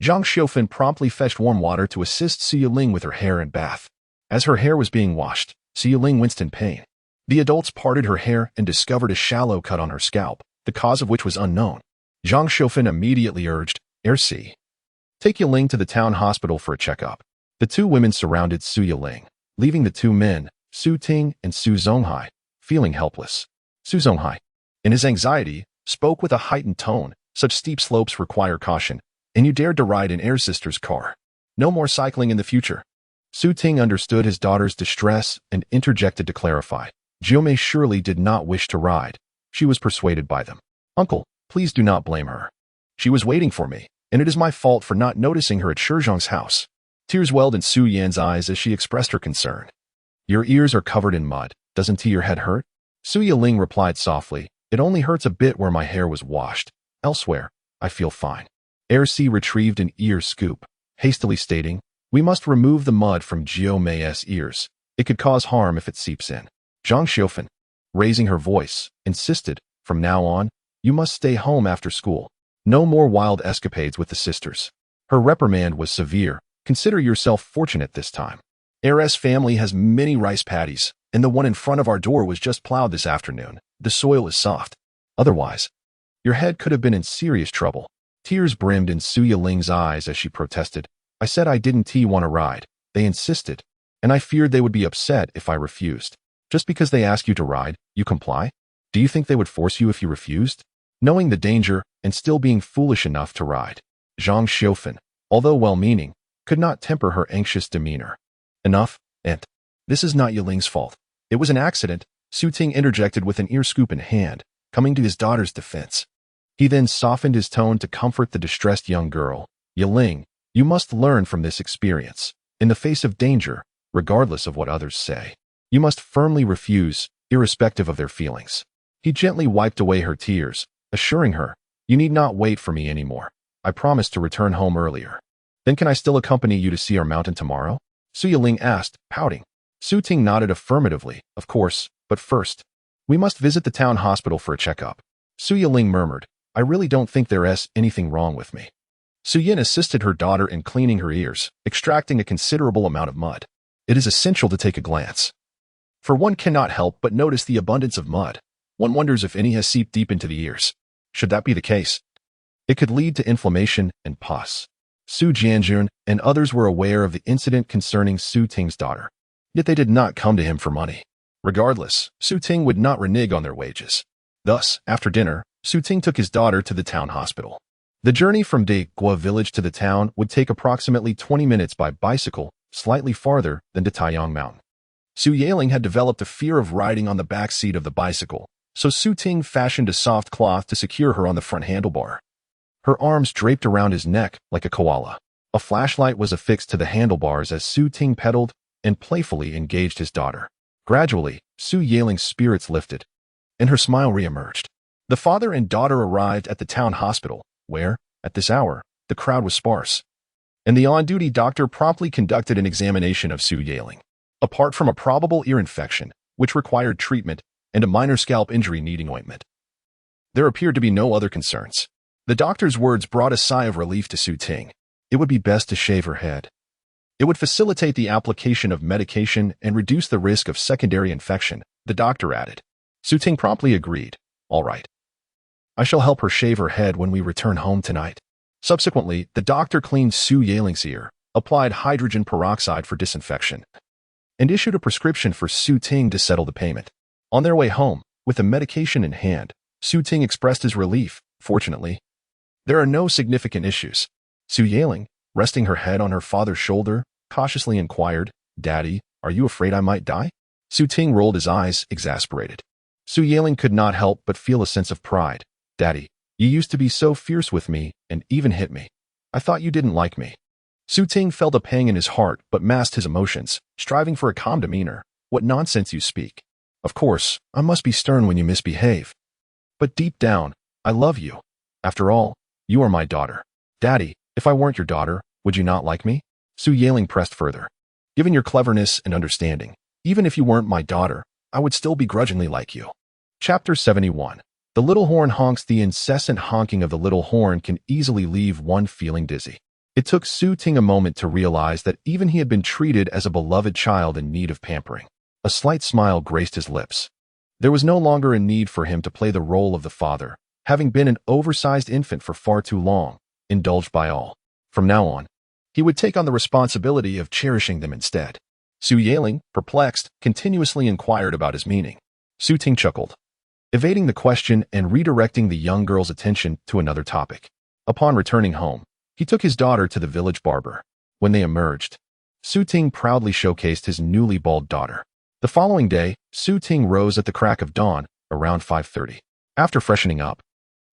Zhang Xiaofan promptly fetched warm water to assist Su Yiling with her hair and bath. As her hair was being washed, Su Yiling winced in pain. The adults parted her hair and discovered a shallow cut on her scalp, the cause of which was unknown. Zhang Xiaofan immediately urged, "Ersi, take Yiling to the town hospital for a checkup." The two women surrounded Su Yiling, leaving the two men, Su Ting and Su Zonghai, feeling helpless. Su Zonghai, in his anxiety, spoke with a heightened tone. Such steep slopes require caution, and you dared to ride in Air's sister's car. No more cycling in the future. Su Ting understood his daughter's distress and interjected to clarify. Jiumei surely did not wish to ride. She was persuaded by them. Uncle, please do not blame her. She was waiting for me, and it is my fault for not noticing her at Shizhong's house. Tears welled in Su Yan's eyes as she expressed her concern. Your ears are covered in mud. Doesn't your head hurt? Su Yiling replied softly. It only hurts a bit where my hair was washed. Elsewhere, I feel fine. Ersi retrieved an ear scoop, hastily stating, we must remove the mud from Jiumei's ears. It could cause harm if it seeps in. Zhang Xiaofan, raising her voice, insisted, from now on, you must stay home after school. No more wild escapades with the sisters. Her reprimand was severe. Consider yourself fortunate this time. Heir's family has many rice paddies, and the one in front of our door was just plowed this afternoon. The soil is soft. Otherwise, your head could have been in serious trouble. Tears brimmed in Su Yiling's eyes as she protested. I said I didn't want to ride. They insisted, and I feared they would be upset if I refused. Just because they ask you to ride, you comply? Do you think they would force you if you refused? Knowing the danger and still being foolish enough to ride, Zhang Xiaofan, although well-meaning, could not temper her anxious demeanor. Enough, Aunt. This is not Yiling's fault. It was an accident. Su Ting interjected with an ear scoop in hand, coming to his daughter's defense. He then softened his tone to comfort the distressed young girl. Yiling, you must learn from this experience. In the face of danger, regardless of what others say, you must firmly refuse, irrespective of their feelings. He gently wiped away her tears, assuring her, you need not wait for me anymore. I promise to return home earlier. Then can I still accompany you to see our mountain tomorrow? Su Yiling asked, pouting. Su Ting nodded affirmatively, of course, but first, we must visit the town hospital for a checkup. Su Yiling murmured, I really don't think there's anything wrong with me. Su Yin assisted her daughter in cleaning her ears, extracting a considerable amount of mud. It is essential to take a glance, for one cannot help but notice the abundance of mud. One wonders if any has seeped deep into the ears. Should that be the case, it could lead to inflammation and pus. Su Jianjun and others were aware of the incident concerning Su Ting's daughter, yet they did not come to him for money. Regardless, Su Ting would not renege on their wages. Thus, after dinner, Su Ting took his daughter to the town hospital. The journey from De Gua village to the town would take approximately 20 minutes by bicycle, slightly farther than to Taiyang Mountain. Su Yiling had developed a fear of riding on the back seat of the bicycle, so Su Ting fashioned a soft cloth to secure her on the front handlebar. Her arms draped around his neck like a koala. A flashlight was affixed to the handlebars as Su Ting pedaled and playfully engaged his daughter. Gradually, Su Yiling's spirits lifted, and her smile reemerged. The father and daughter arrived at the town hospital, where, at this hour, the crowd was sparse, and the on-duty doctor promptly conducted an examination of Su Yiling. Apart from a probable ear infection, which required treatment, and a minor scalp injury needing ointment, there appeared to be no other concerns. The doctor's words brought a sigh of relief to Su Ting. It would be best to shave her head. It would facilitate the application of medication and reduce the risk of secondary infection, the doctor added. Su Ting promptly agreed. All right. I shall help her shave her head when we return home tonight. Subsequently, the doctor cleaned Su Yiling's ear, applied hydrogen peroxide for disinfection, and issued a prescription for Su Ting to settle the payment. On their way home, with the medication in hand, Su Ting expressed his relief. Fortunately, there are no significant issues. Su Yaling, resting her head on her father's shoulder, cautiously inquired, "Daddy, are you afraid I might die?" Su Ting rolled his eyes, exasperated. Su Yaling could not help but feel a sense of pride. "Daddy, you used to be so fierce with me and even hit me. I thought you didn't like me." Su Ting felt a pang in his heart but masked his emotions, striving for a calm demeanor. "What nonsense you speak. Of course, I must be stern when you misbehave. But deep down, I love you. After all, you are my daughter. Daddy, if I weren't your daughter, would you not like me?" Su Yaling pressed further. "Given your cleverness and understanding, even if you weren't my daughter, I would still begrudgingly like you." Chapter 71. The little horn honks. The incessant honking of the little horn can easily leave one feeling dizzy. It took Su Ting a moment to realize that even he had been treated as a beloved child in need of pampering. A slight smile graced his lips. There was no longer a need for him to play the role of the father, having been an oversized infant for far too long, indulged by all. From now on, he would take on the responsibility of cherishing them instead. Su Yaling, perplexed, continuously inquired about his meaning. Su Ting chuckled, evading the question and redirecting the young girl's attention to another topic. Upon returning home, he took his daughter to the village barber. When they emerged, Su Ting proudly showcased his newly bald daughter. The following day, Su Ting rose at the crack of dawn, around 5:30. After freshening up,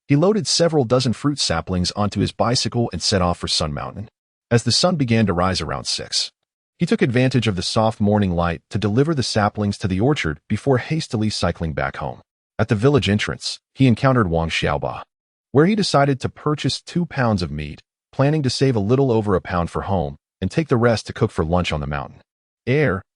he loaded several dozen fruit saplings onto his bicycle and set off for Sun Mountain. As the sun began to rise around 6, he took advantage of the soft morning light to deliver the saplings to the orchard before hastily cycling back home. At the village entrance, he encountered Wang Xiaoba, where he decided to purchase 2 pounds of meat, planning to save a little over a pound for home and take the rest to cook for lunch on the mountain.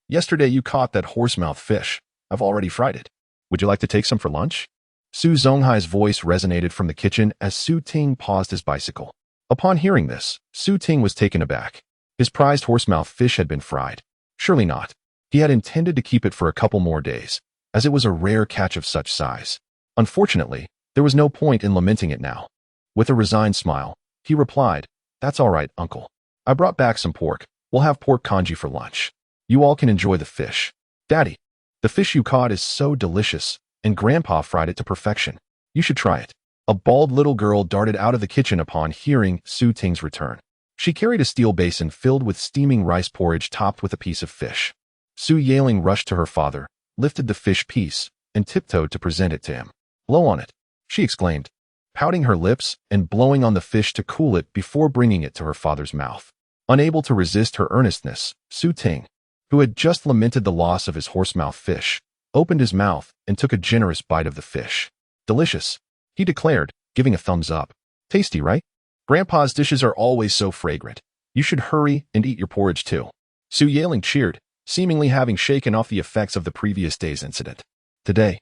Yesterday you caught that horsemouth fish. I've already fried it. Would you like to take some for lunch?" Su Zonghai's voice resonated from the kitchen as Su Ting paused his bicycle. Upon hearing this, Su Ting was taken aback. His prized horsemouth fish had been fried. Surely not. He had intended to keep it for a couple more days, as it was a rare catch of such size. Unfortunately, there was no point in lamenting it now. With a resigned smile, he replied, "That's all right, uncle. I brought back some pork. We'll have pork congee for lunch. You all can enjoy the fish. Daddy, the fish you caught is so delicious, and Grandpa fried it to perfection. You should try it." A bald little girl darted out of the kitchen upon hearing Su Ting's return. She carried a steel basin filled with steaming rice porridge topped with a piece of fish. Su Yaling rushed to her father, lifted the fish piece, and tiptoed to present it to him. "Blow on it," she exclaimed, pouting her lips and blowing on the fish to cool it before bringing it to her father's mouth. Unable to resist her earnestness, Su Ting, who had just lamented the loss of his horsemouth fish, opened his mouth and took a generous bite of the fish. "Delicious," he declared, giving a thumbs up. "Tasty, right? Grandpa's dishes are always so fragrant. You should hurry and eat your porridge too." Su Yaling cheered, seemingly having shaken off the effects of the previous day's incident. Today,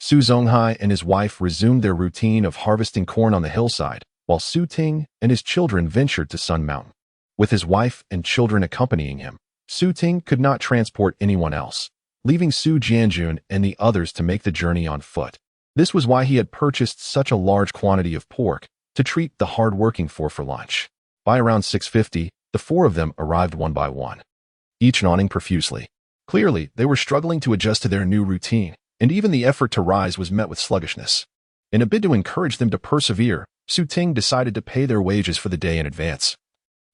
Su Zonghai and his wife resumed their routine of harvesting corn on the hillside, while Su Ting and his children ventured to Sun Mountain. With his wife and children accompanying him, Su Ting could not transport anyone else, leaving Su Jianjun and the others to make the journey on foot. This was why he had purchased such a large quantity of pork to treat the hard-working four for lunch. By around 6:50, the four of them arrived one by one, each yawning profusely. Clearly, they were struggling to adjust to their new routine, and even the effort to rise was met with sluggishness. In a bid to encourage them to persevere, Su Ting decided to pay their wages for the day in advance.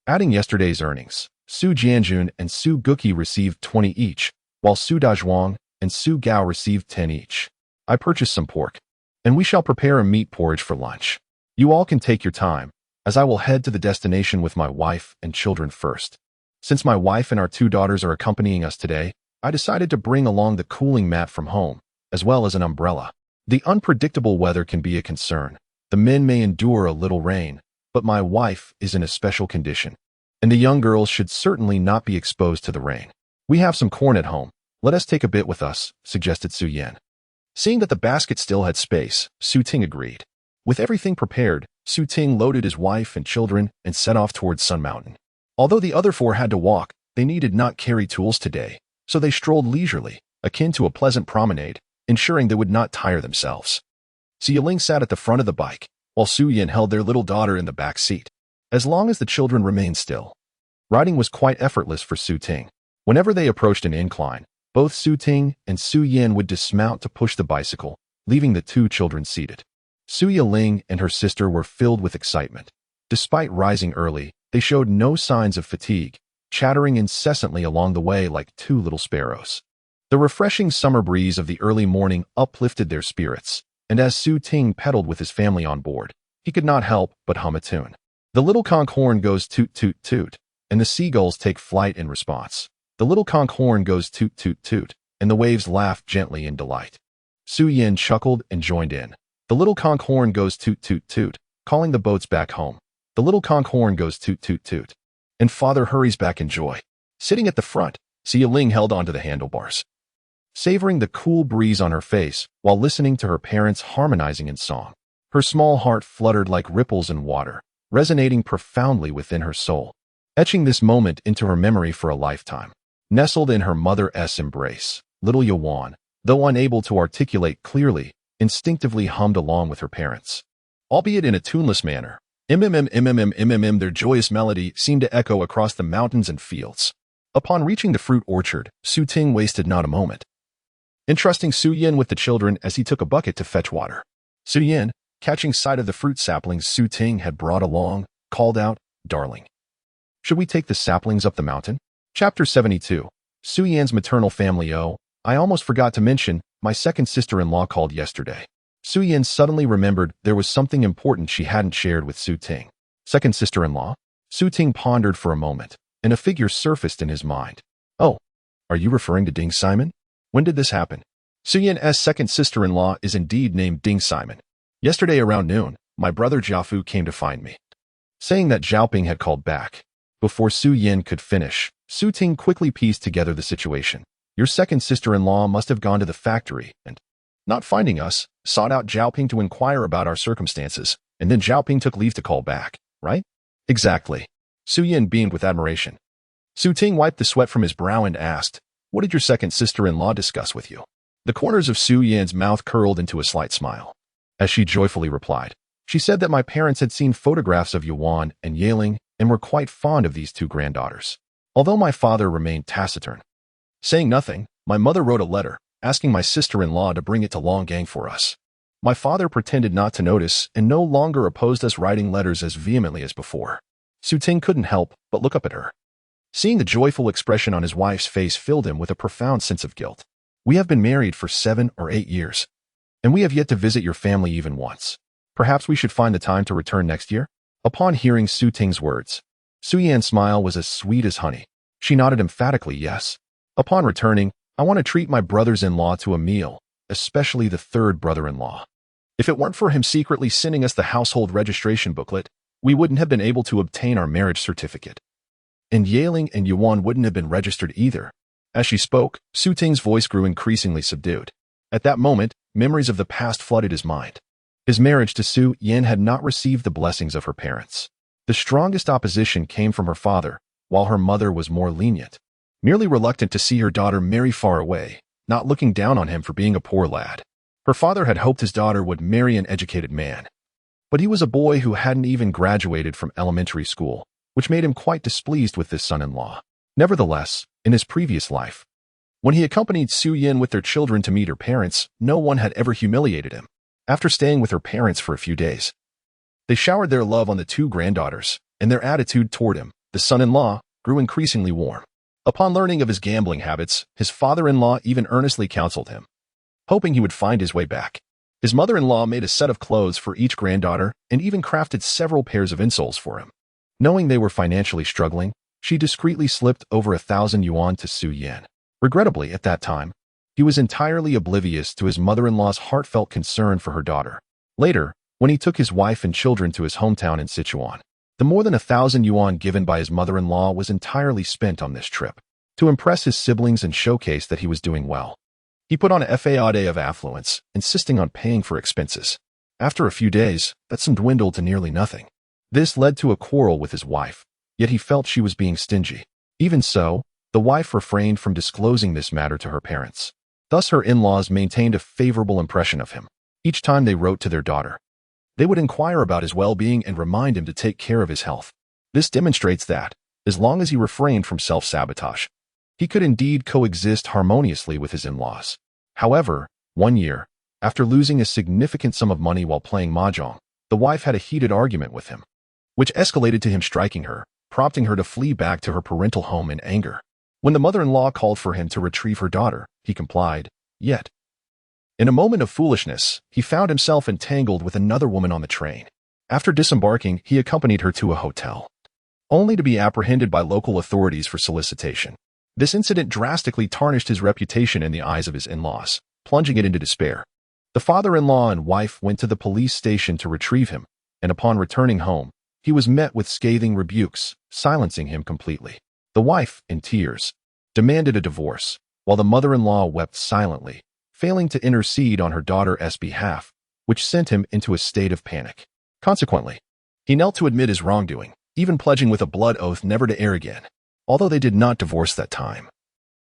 Adding yesterday's earnings, Su Jianjun and Su Guqi received 20 each, while Su Dazhuang and Su Gao received 10 each. "I purchased some pork, and we shall prepare a meat porridge for lunch. You all can take your time, as I will head to the destination with my wife and children first. Since my wife and our 2 daughters are accompanying us today, I decided to bring along the cooling mat from home, as well as an umbrella. The unpredictable weather can be a concern. The men may endure a little rain, but my wife is in a special condition, and the young girls should certainly not be exposed to the rain. We have some corn at home. Let us take a bit with us," suggested Su Yan. Seeing that the basket still had space, Su Ting agreed. With everything prepared, Su Ting loaded his wife and children and set off towards Sun Mountain. Although the other 4 had to walk, they needed not carry tools today, so they strolled leisurely, akin to a pleasant promenade, ensuring they would not tire themselves. Su Yaling sat at the front of the bike, while Su Yan held their little daughter in the back seat. As long as the children remained still, Riding was quite effortless for Su Ting. Whenever they approached an incline, both Su Ting and Su Yan would dismount to push the bicycle, leaving the two children seated. Su Yiling and her sister were filled with excitement. Despite rising early, they showed no signs of fatigue, chattering incessantly along the way like two little sparrows. The refreshing summer breeze of the early morning uplifted their spirits, and as Su Ting pedaled with his family on board, he could not help but hum a tune. The little conch horn goes toot toot toot, and the seagulls take flight in response. The little conch horn goes toot toot toot, and the waves laugh gently in delight. Su Yin chuckled and joined in. The little conch horn goes toot toot toot, calling the boats back home. The little conch horn goes toot toot toot, and father hurries back in joy. Sitting at the front, Xia Ling held onto the handlebars, savoring the cool breeze on her face while listening to her parents harmonizing in song. Her small heart fluttered like ripples in water, resonating profoundly within her soul, etching this moment into her memory for a lifetime. Nestled in her mother's embrace, little Yuan, though unable to articulate clearly, instinctively hummed along with her parents. Albeit in a tuneless manner, their joyous melody seemed to echo across the mountains and fields. Upon reaching the fruit orchard, Su Ting wasted not a moment, entrusting Su Yin with the children as he took a bucket to fetch water. Su Yin, catching sight of the fruit saplings Su Ting had brought along, called out, "Darling, should we take the saplings up the mountain?" Chapter 72. Su Yan's maternal family. Oh, I almost forgot to mention, my second sister-in-law called yesterday. Su Yan suddenly remembered there was something important she hadn't shared with Su Ting. Second sister-in-law? Su Ting pondered for a moment, and a figure surfaced in his mind. Oh, are you referring to Ding Simon? When did this happen? Su Yan's second sister-in-law is indeed named Ding Simon. Yesterday around noon, my brother Jiafu came to find me, saying that Xiaoping had called back. Before Su Yan could finish, Su Ting quickly pieced together the situation. Your second sister-in-law must have gone to the factory and, not finding us, sought out Xiaoping to inquire about our circumstances, and then Xiaoping took leave to call back, right? Exactly. Su Yan beamed with admiration. Su Ting wiped the sweat from his brow and asked, what did your second sister-in-law discuss with you? The corners of Su Yan's mouth curled into a slight smile, as she joyfully replied. She said that my parents had seen photographs of Yuan and Yiling and were quite fond of these two granddaughters. Although my father remained taciturn, saying nothing, my mother wrote a letter, asking my sister-in-law to bring it to Longgang for us. My father pretended not to notice and no longer opposed us writing letters as vehemently as before. Su Ting couldn't help but look up at her. Seeing the joyful expression on his wife's face filled him with a profound sense of guilt. We have been married for 7 or 8 years, and we have yet to visit your family even once. Perhaps we should find the time to return next year? Upon hearing Su Ting's words, Su Yan's smile was as sweet as honey. She nodded emphatically yes. Upon returning, I want to treat my brothers-in-law to a meal, especially the third brother-in-law. If it weren't for him secretly sending us the household registration booklet, we wouldn't have been able to obtain our marriage certificate. And Yiling and Yuan wouldn't have been registered either. As she spoke, Su Ting's voice grew increasingly subdued. At that moment, memories of the past flooded his mind. His marriage to Su Yan had not received the blessings of her parents. The strongest opposition came from her father, while her mother was more lenient, merely reluctant to see her daughter marry far away, not looking down on him for being a poor lad. Her father had hoped his daughter would marry an educated man, but he was a boy who hadn't even graduated from elementary school, which made him quite displeased with this son-in-law. Nevertheless, in his previous life, when he accompanied Su Yan with their children to meet her parents, no one had ever humiliated him. After staying with her parents for a few days, they showered their love on the two granddaughters, and their attitude toward him, the son-in-law, grew increasingly warm. Upon learning of his gambling habits, his father-in-law even earnestly counseled him, hoping he would find his way back. His mother-in-law made a set of clothes for each granddaughter and even crafted several pairs of insoles for him. Knowing they were financially struggling, she discreetly slipped over 1,000 yuan to Su Yan. Regrettably, at that time, he was entirely oblivious to his mother-in-law's heartfelt concern for her daughter. Later, when he took his wife and children to his hometown in Sichuan, the more than 1,000 yuan given by his mother-in-law was entirely spent on this trip. To impress his siblings and showcase that he was doing well, he put on a facade of affluence, insisting on paying for expenses. After a few days, that sum dwindled to nearly nothing. This led to a quarrel with his wife, yet he felt she was being stingy. Even so, the wife refrained from disclosing this matter to her parents. Thus her in-laws maintained a favorable impression of him. Each time they wrote to their daughter, they would inquire about his well-being and remind him to take care of his health. This demonstrates that, As long as he refrained from self-sabotage, he could indeed coexist harmoniously with his in-laws. However, one year, after losing a significant sum of money while playing mahjong, the wife had a heated argument with him, which escalated to him striking her, prompting her to flee back to her parental home in anger. When the mother-in-law called for him to retrieve her daughter, he complied, yet, in a moment of foolishness, he found himself entangled with another woman on the train. After disembarking, he accompanied her to a hotel, only to be apprehended by local authorities for solicitation. This incident drastically tarnished his reputation in the eyes of his in-laws, plunging it into despair. The father-in-law and wife went to the police station to retrieve him, and upon returning home, he was met with scathing rebukes, silencing him completely. The wife, in tears, demanded a divorce, while the mother-in-law wept silently, failing to intercede on her daughter's behalf, which sent him into a state of panic. Consequently, he knelt to admit his wrongdoing, even pledging with a blood oath never to err again, although they did not divorce that time.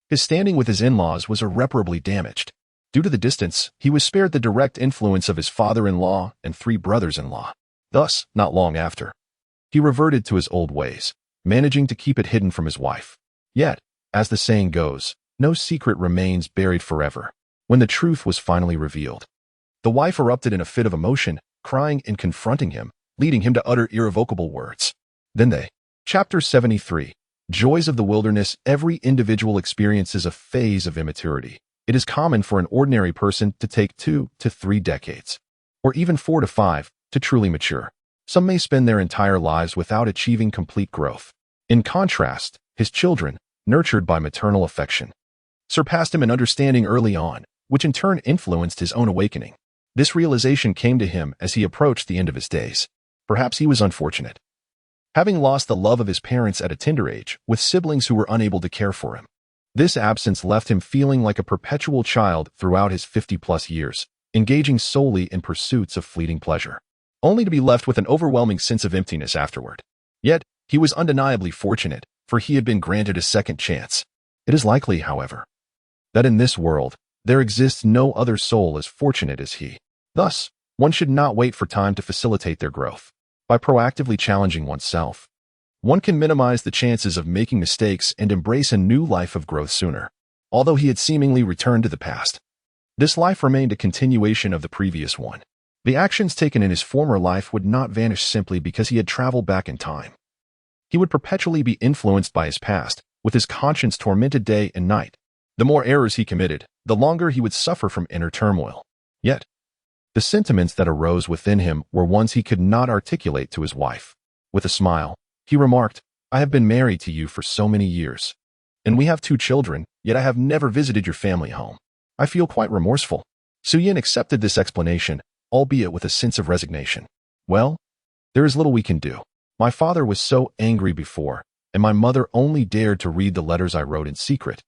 His standing with his in-laws was irreparably damaged. Due to the distance, he was spared the direct influence of his father-in-law and 3 brothers-in-law. Thus, not long after, he reverted to his old ways, managing to keep it hidden from his wife. Yet, as the saying goes, no secret remains buried forever. When the truth was finally revealed, the wife erupted in a fit of emotion, crying and confronting him, leading him to utter irrevocable words. Then they. Chapter 73. Joys of the Wilderness. Every individual experiences a phase of immaturity. It is common for an ordinary person to take 2 to 3 decades, or even 4 to 5, to truly mature. Some may spend their entire lives without achieving complete growth. In contrast, his children, nurtured by maternal affection, surpassed him in understanding early on, which in turn influenced his own awakening. This realization came to him as he approached the end of his days. Perhaps he was unfortunate, having lost the love of his parents at a tender age, with siblings who were unable to care for him. This absence left him feeling like a perpetual child throughout his 50-plus years, engaging solely in pursuits of fleeting pleasure, only to be left with an overwhelming sense of emptiness afterward. Yet, he was undeniably fortunate, for he had been granted a second chance. It is likely, however, that in this world, there exists no other soul as fortunate as he. Thus, one should not wait for time to facilitate their growth. By proactively challenging oneself, one can minimize the chances of making mistakes and embrace a new life of growth sooner. Although he had seemingly returned to the past, this life remained a continuation of the previous one. The actions taken in his former life would not vanish simply because he had traveled back in time. He would perpetually be influenced by his past, with his conscience tormented day and night. The more errors he committed, the longer he would suffer from inner turmoil. Yet, the sentiments that arose within him were ones he could not articulate to his wife. With a smile, he remarked, "I have been married to you for so many years, and we have 2 children, yet I have never visited your family home. I feel quite remorseful." Sowing accepted this explanation, albeit with a sense of resignation. "Well, there is little we can do. My father was so angry before, and my mother only dared to read the letters I wrote in secret,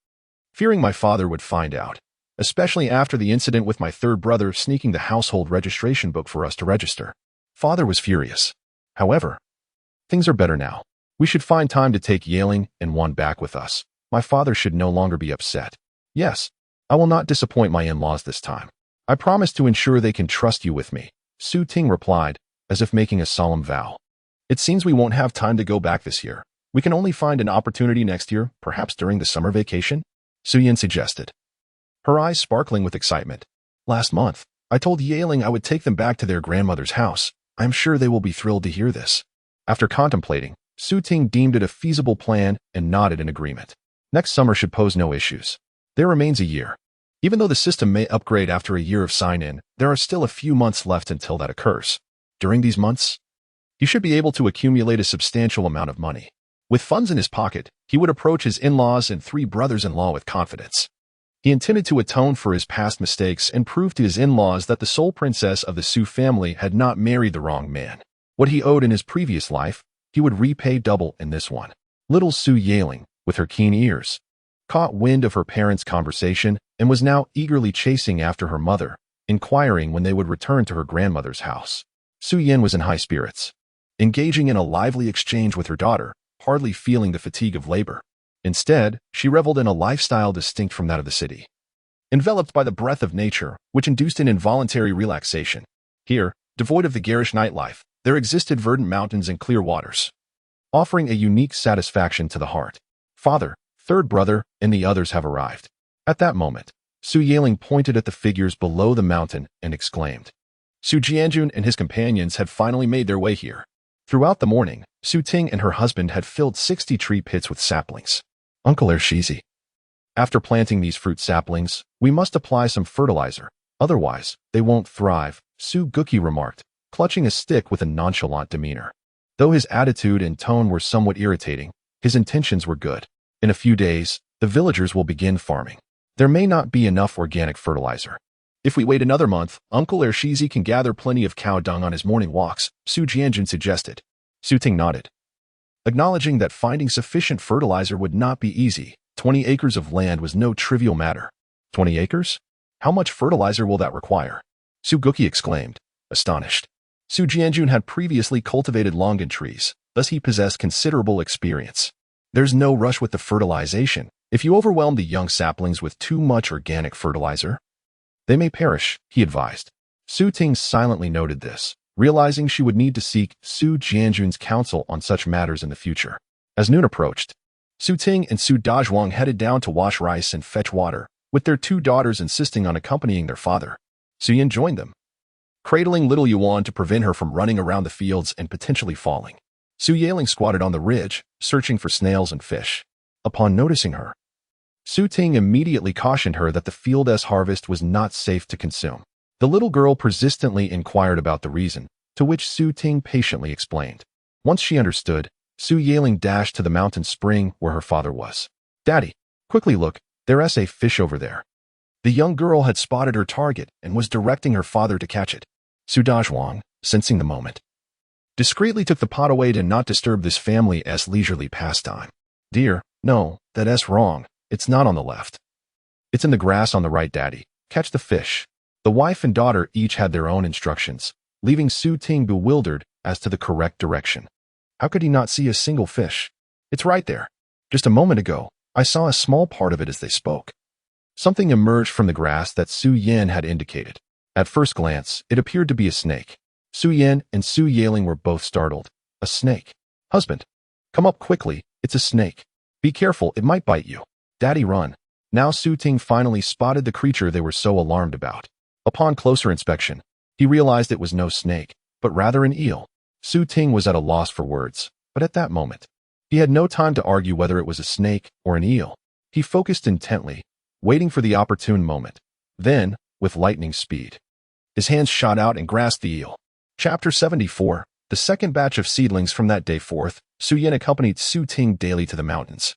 fearing my father would find out, especially after the incident with my 3rd brother sneaking the household registration book for us to register. Father was furious. However, things are better now. We should find time to take Yaling and Yuan back with us. My father should no longer be upset. Yes, I will not disappoint my in-laws this time. I promise to ensure they can trust you with me," Ting replied, as if making a solemn vow. "It seems we won't have time to go back this year. We can only find an opportunity next year, perhaps during the summer vacation," Sowing suggested, her eyes sparkling with excitement. "Last month, I told Yaling I would take them back to their grandmother's house. I am sure they will be thrilled to hear this." After contemplating, Ting deemed it a feasible plan and nodded in agreement. Next summer should pose no issues. There remains a year. Even though the system may upgrade after a year of sign-in, there are still a few months left until that occurs. During these months, he should be able to accumulate a substantial amount of money. With funds in his pocket, he would approach his in-laws and 3 brothers-in-law with confidence. He intended to atone for his past mistakes and prove to his in-laws that the sole princess of the Su family had not married the wrong man. What he owed in his previous life, he would repay double in this one. Little Su Yaling, with her keen ears, caught wind of her parents' conversation and was now eagerly chasing after her mother, inquiring when they would return to her grandmother's house. Su Yan was in high spirits, engaging in a lively exchange with her daughter, hardly feeling the fatigue of labor. Instead, she reveled in a lifestyle distinct from that of the city, enveloped by the breath of nature, which induced an involuntary relaxation. Here, devoid of the garish nightlife, there existed verdant mountains and clear waters, offering a unique satisfaction to the heart. Father, third brother, and the others have arrived. At that moment, Su Yaling pointed at the figures below the mountain and exclaimed. Su Jianjun and his companions had finally made their way here. Throughout the morning, Su Ting and her husband had filled 60 tree pits with saplings. Uncle Ershizi. After planting these fruit saplings, we must apply some fertilizer, otherwise they won't thrive, Su Guki remarked, clutching a stick with a nonchalant demeanor. Though his attitude and tone were somewhat irritating, his intentions were good. In a few days, the villagers will begin farming. There may not be enough organic fertilizer. If we wait another month, Uncle Ershizi can gather plenty of cow dung on his morning walks, Su Jianjun suggested. Su Ting nodded. Acknowledging that finding sufficient fertilizer would not be easy, 20 acres of land was no trivial matter. 20 acres? How much fertilizer will that require? Su Guki exclaimed, astonished. Su Jianjun had previously cultivated longan trees, thus he possessed considerable experience. There's no rush with the fertilization. If you overwhelm the young saplings with too much organic fertilizer, they may perish, he advised. Su Ting silently noted this, realizing she would need to seek Su Jianjun's counsel on such matters in the future. As noon approached, Su Ting and Su Dazhuang headed down to wash rice and fetch water, with their 2 daughters insisting on accompanying their father. Su Yan joined them, cradling little Yuan to prevent her from running around the fields and potentially falling. Su Yaling squatted on the ridge, searching for snails and fish. Upon noticing her, Su Ting immediately cautioned her that the field's harvest was not safe to consume. The little girl persistently inquired about the reason, to which Su Ting patiently explained. Once she understood, Su Yaling dashed to the mountain spring where her father was. Daddy, quickly look, there's a fish over there. The young girl had spotted her target and was directing her father to catch it. Su Dazhuang, sensing the moment, discreetly took the pot away to not disturb this family's leisurely pastime. Dear, no, that's wrong. It's not on the left. It's in the grass on the right, Daddy. Catch the fish. The wife and daughter each had their own instructions, leaving Su Ting bewildered as to the correct direction. How could he not see a single fish? It's right there. Just a moment ago, I saw a small part of it as they spoke. Something emerged from the grass that Su Yan had indicated. At first glance, it appeared to be a snake. Su Yan and Su Yaling were both startled. A snake. Husband, come up quickly. It's a snake. Be careful, it might bite you. Daddy, run. Now Su Ting finally spotted the creature they were so alarmed about. Upon closer inspection, he realized it was no snake, but rather an eel. Su Ting was at a loss for words, but at that moment, he had no time to argue whether it was a snake or an eel. He focused intently, waiting for the opportune moment. Then, with lightning speed, his hands shot out and grasped the eel. Chapter 74. The second batch of seedlings from that day forth, Su Yan accompanied Su Ting daily to the mountains,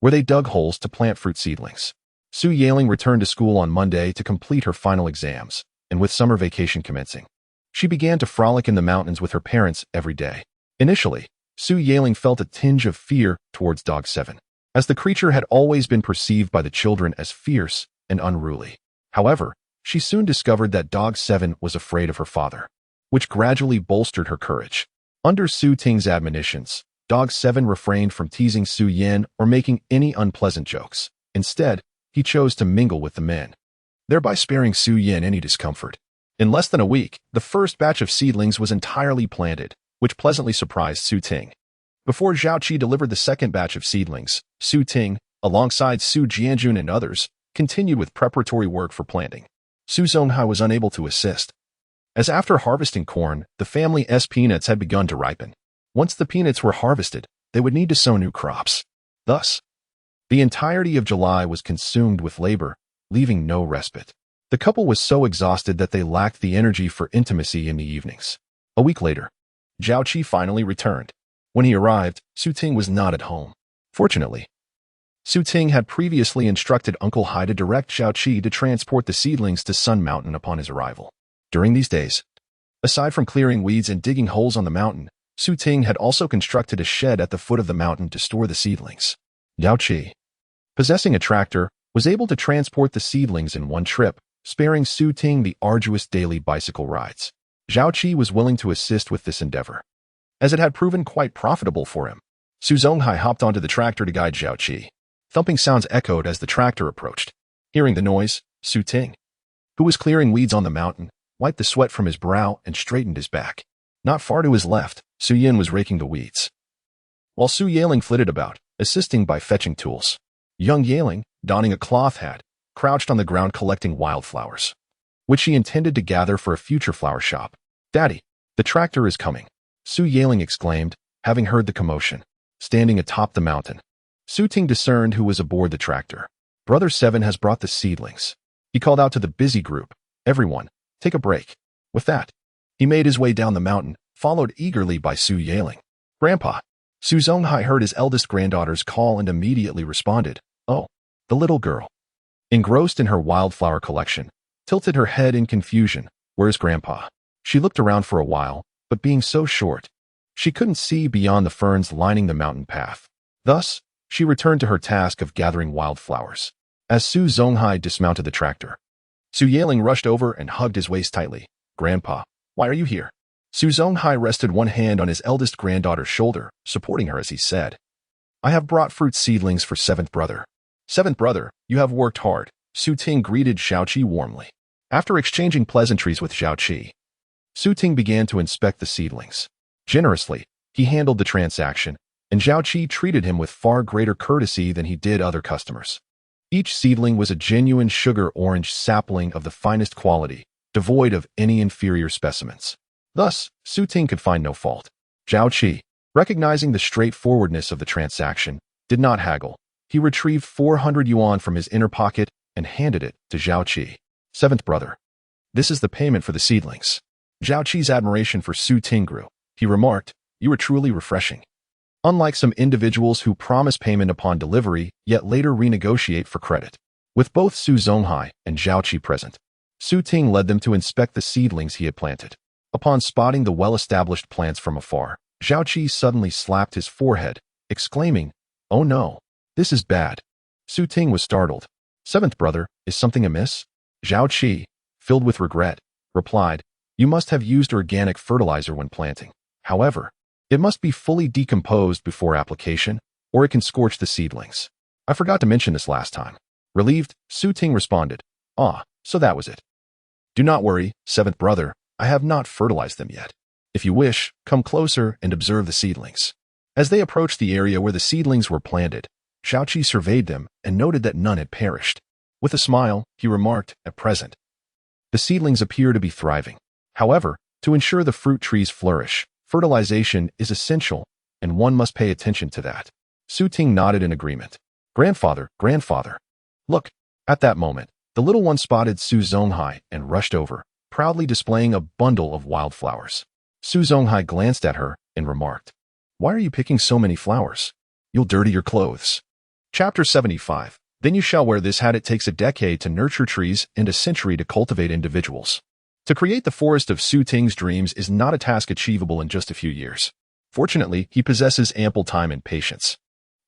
where they dug holes to plant fruit seedlings. Su Yaling returned to school on Monday to complete her final exams, and with summer vacation commencing, she began to frolic in the mountains with her parents every day. Initially, Su Yaling felt a tinge of fear towards Dog 7, as the creature had always been perceived by the children as fierce and unruly. However, she soon discovered that Dog 7 was afraid of her father, which gradually bolstered her courage. Under Su Ting's admonitions, Dog 7 refrained from teasing Su Yan or making any unpleasant jokes. Instead, he chose to mingle with the men, thereby sparing Su Yan any discomfort. In less than a week, the first batch of seedlings was entirely planted, which pleasantly surprised Su Ting. Before Zhao Qi delivered the second batch of seedlings, Su Ting, alongside Su Jianjun and others, continued with preparatory work for planting. Su Zonghai was unable to assist, as after harvesting corn, the family's peanuts had begun to ripen. Once the peanuts were harvested, they would need to sow new crops. Thus, the entirety of July was consumed with labor, leaving no respite. The couple was so exhausted that they lacked the energy for intimacy in the evenings. A week later, Zhao Qi finally returned. When he arrived, Su Ting was not at home. Fortunately, Su Ting had previously instructed Uncle Hai to direct Zhao Qi to transport the seedlings to Sun Mountain upon his arrival. During these days, aside from clearing weeds and digging holes on the mountain, Su Ting had also constructed a shed at the foot of the mountain to store the seedlings. Zhao Qi, possessing a tractor, was able to transport the seedlings in one trip, sparing Su Ting the arduous daily bicycle rides. Zhao Qi was willing to assist with this endeavor, as it had proven quite profitable for him. Su Zonghai hopped onto the tractor to guide Zhao Qi. Thumping sounds echoed as the tractor approached. Hearing the noise, Su Ting, who was clearing weeds on the mountain, wiped the sweat from his brow and straightened his back. Not far to his left, Su Yan was raking the weeds. while Su Yaling flitted about, assisting by fetching tools. Young Yaling, donning a cloth hat, crouched on the ground collecting wildflowers, which she intended to gather for a future flower shop. "Daddy, the tractor is coming," Su Yaling exclaimed, having heard the commotion. Standing atop the mountain, Su Ting discerned who was aboard the tractor. "Brother Seven has brought the seedlings." He called out to the busy group, "Everyone, take a break." With that, he made his way down the mountain, followed eagerly by Su Yaling. "Grandpa." Su Zonghai heard his eldest granddaughter's call and immediately responded, "Oh." The little girl, engrossed in her wildflower collection, tilted her head in confusion. "Where's Grandpa?" She looked around for a while, but being so short, she couldn't see beyond the ferns lining the mountain path. Thus, she returned to her task of gathering wildflowers. As Su Zonghai dismounted the tractor, Su Yaling rushed over and hugged his waist tightly. "Grandpa, why are you here?" Su Zonghai rested one hand on his eldest granddaughter's shoulder, supporting her as he said, "I have brought fruit seedlings for seventh brother." "Seventh brother, you have worked hard," Su Ting greeted Xiaoqi warmly. After exchanging pleasantries with Xiaoqi, Su Ting began to inspect the seedlings. Generously, he handled the transaction, and Xiaoqi treated him with far greater courtesy than he did other customers. Each seedling was a genuine sugar orange sapling of the finest quality, devoid of any inferior specimens. Thus, Su Ting could find no fault. Xiaoqi, recognizing the straightforwardness of the transaction, did not haggle. He retrieved 400 yuan from his inner pocket and handed it to Xiaoqi. "Seventh brother, this is the payment for the seedlings." Xiaoqi's admiration for Su Ting grew. He remarked, "You are truly refreshing. Unlike some individuals who promise payment upon delivery, yet later renegotiate for credit." With both Su Zonghai and Xiaoqi present, Su Ting led them to inspect the seedlings he had planted. Upon spotting the well-established plants from afar, Xiaoqi suddenly slapped his forehead, exclaiming, "Oh no, this is bad." Su Ting was startled. "Seventh brother, is something amiss?" Xiaoqi, filled with regret, replied, "You must have used organic fertilizer when planting. However, it must be fully decomposed before application, or it can scorch the seedlings. I forgot to mention this last time." Relieved, Su Ting responded, "Ah, so that was it. Do not worry, seventh brother, I have not fertilized them yet. If you wish, come closer and observe the seedlings." As they approached the area where the seedlings were planted, Xiaoqi surveyed them and noted that none had perished. With a smile, he remarked, "At present, the seedlings appear to be thriving. However, to ensure the fruit trees flourish, fertilization is essential, and one must pay attention to that." Su Ting nodded in agreement. Grandfather. Look." At that moment, the little one spotted Su Zonghai and rushed over, proudly displaying a bundle of wildflowers. Su Zonghai glanced at her and remarked, "Why are you picking so many flowers? You'll dirty your clothes." Chapter 75. Then you shall wear this hat. It takes a decade to nurture trees and a century to cultivate individuals. To create the forest of Su Ting's dreams is not a task achievable in just a few years. Fortunately, he possesses ample time and patience.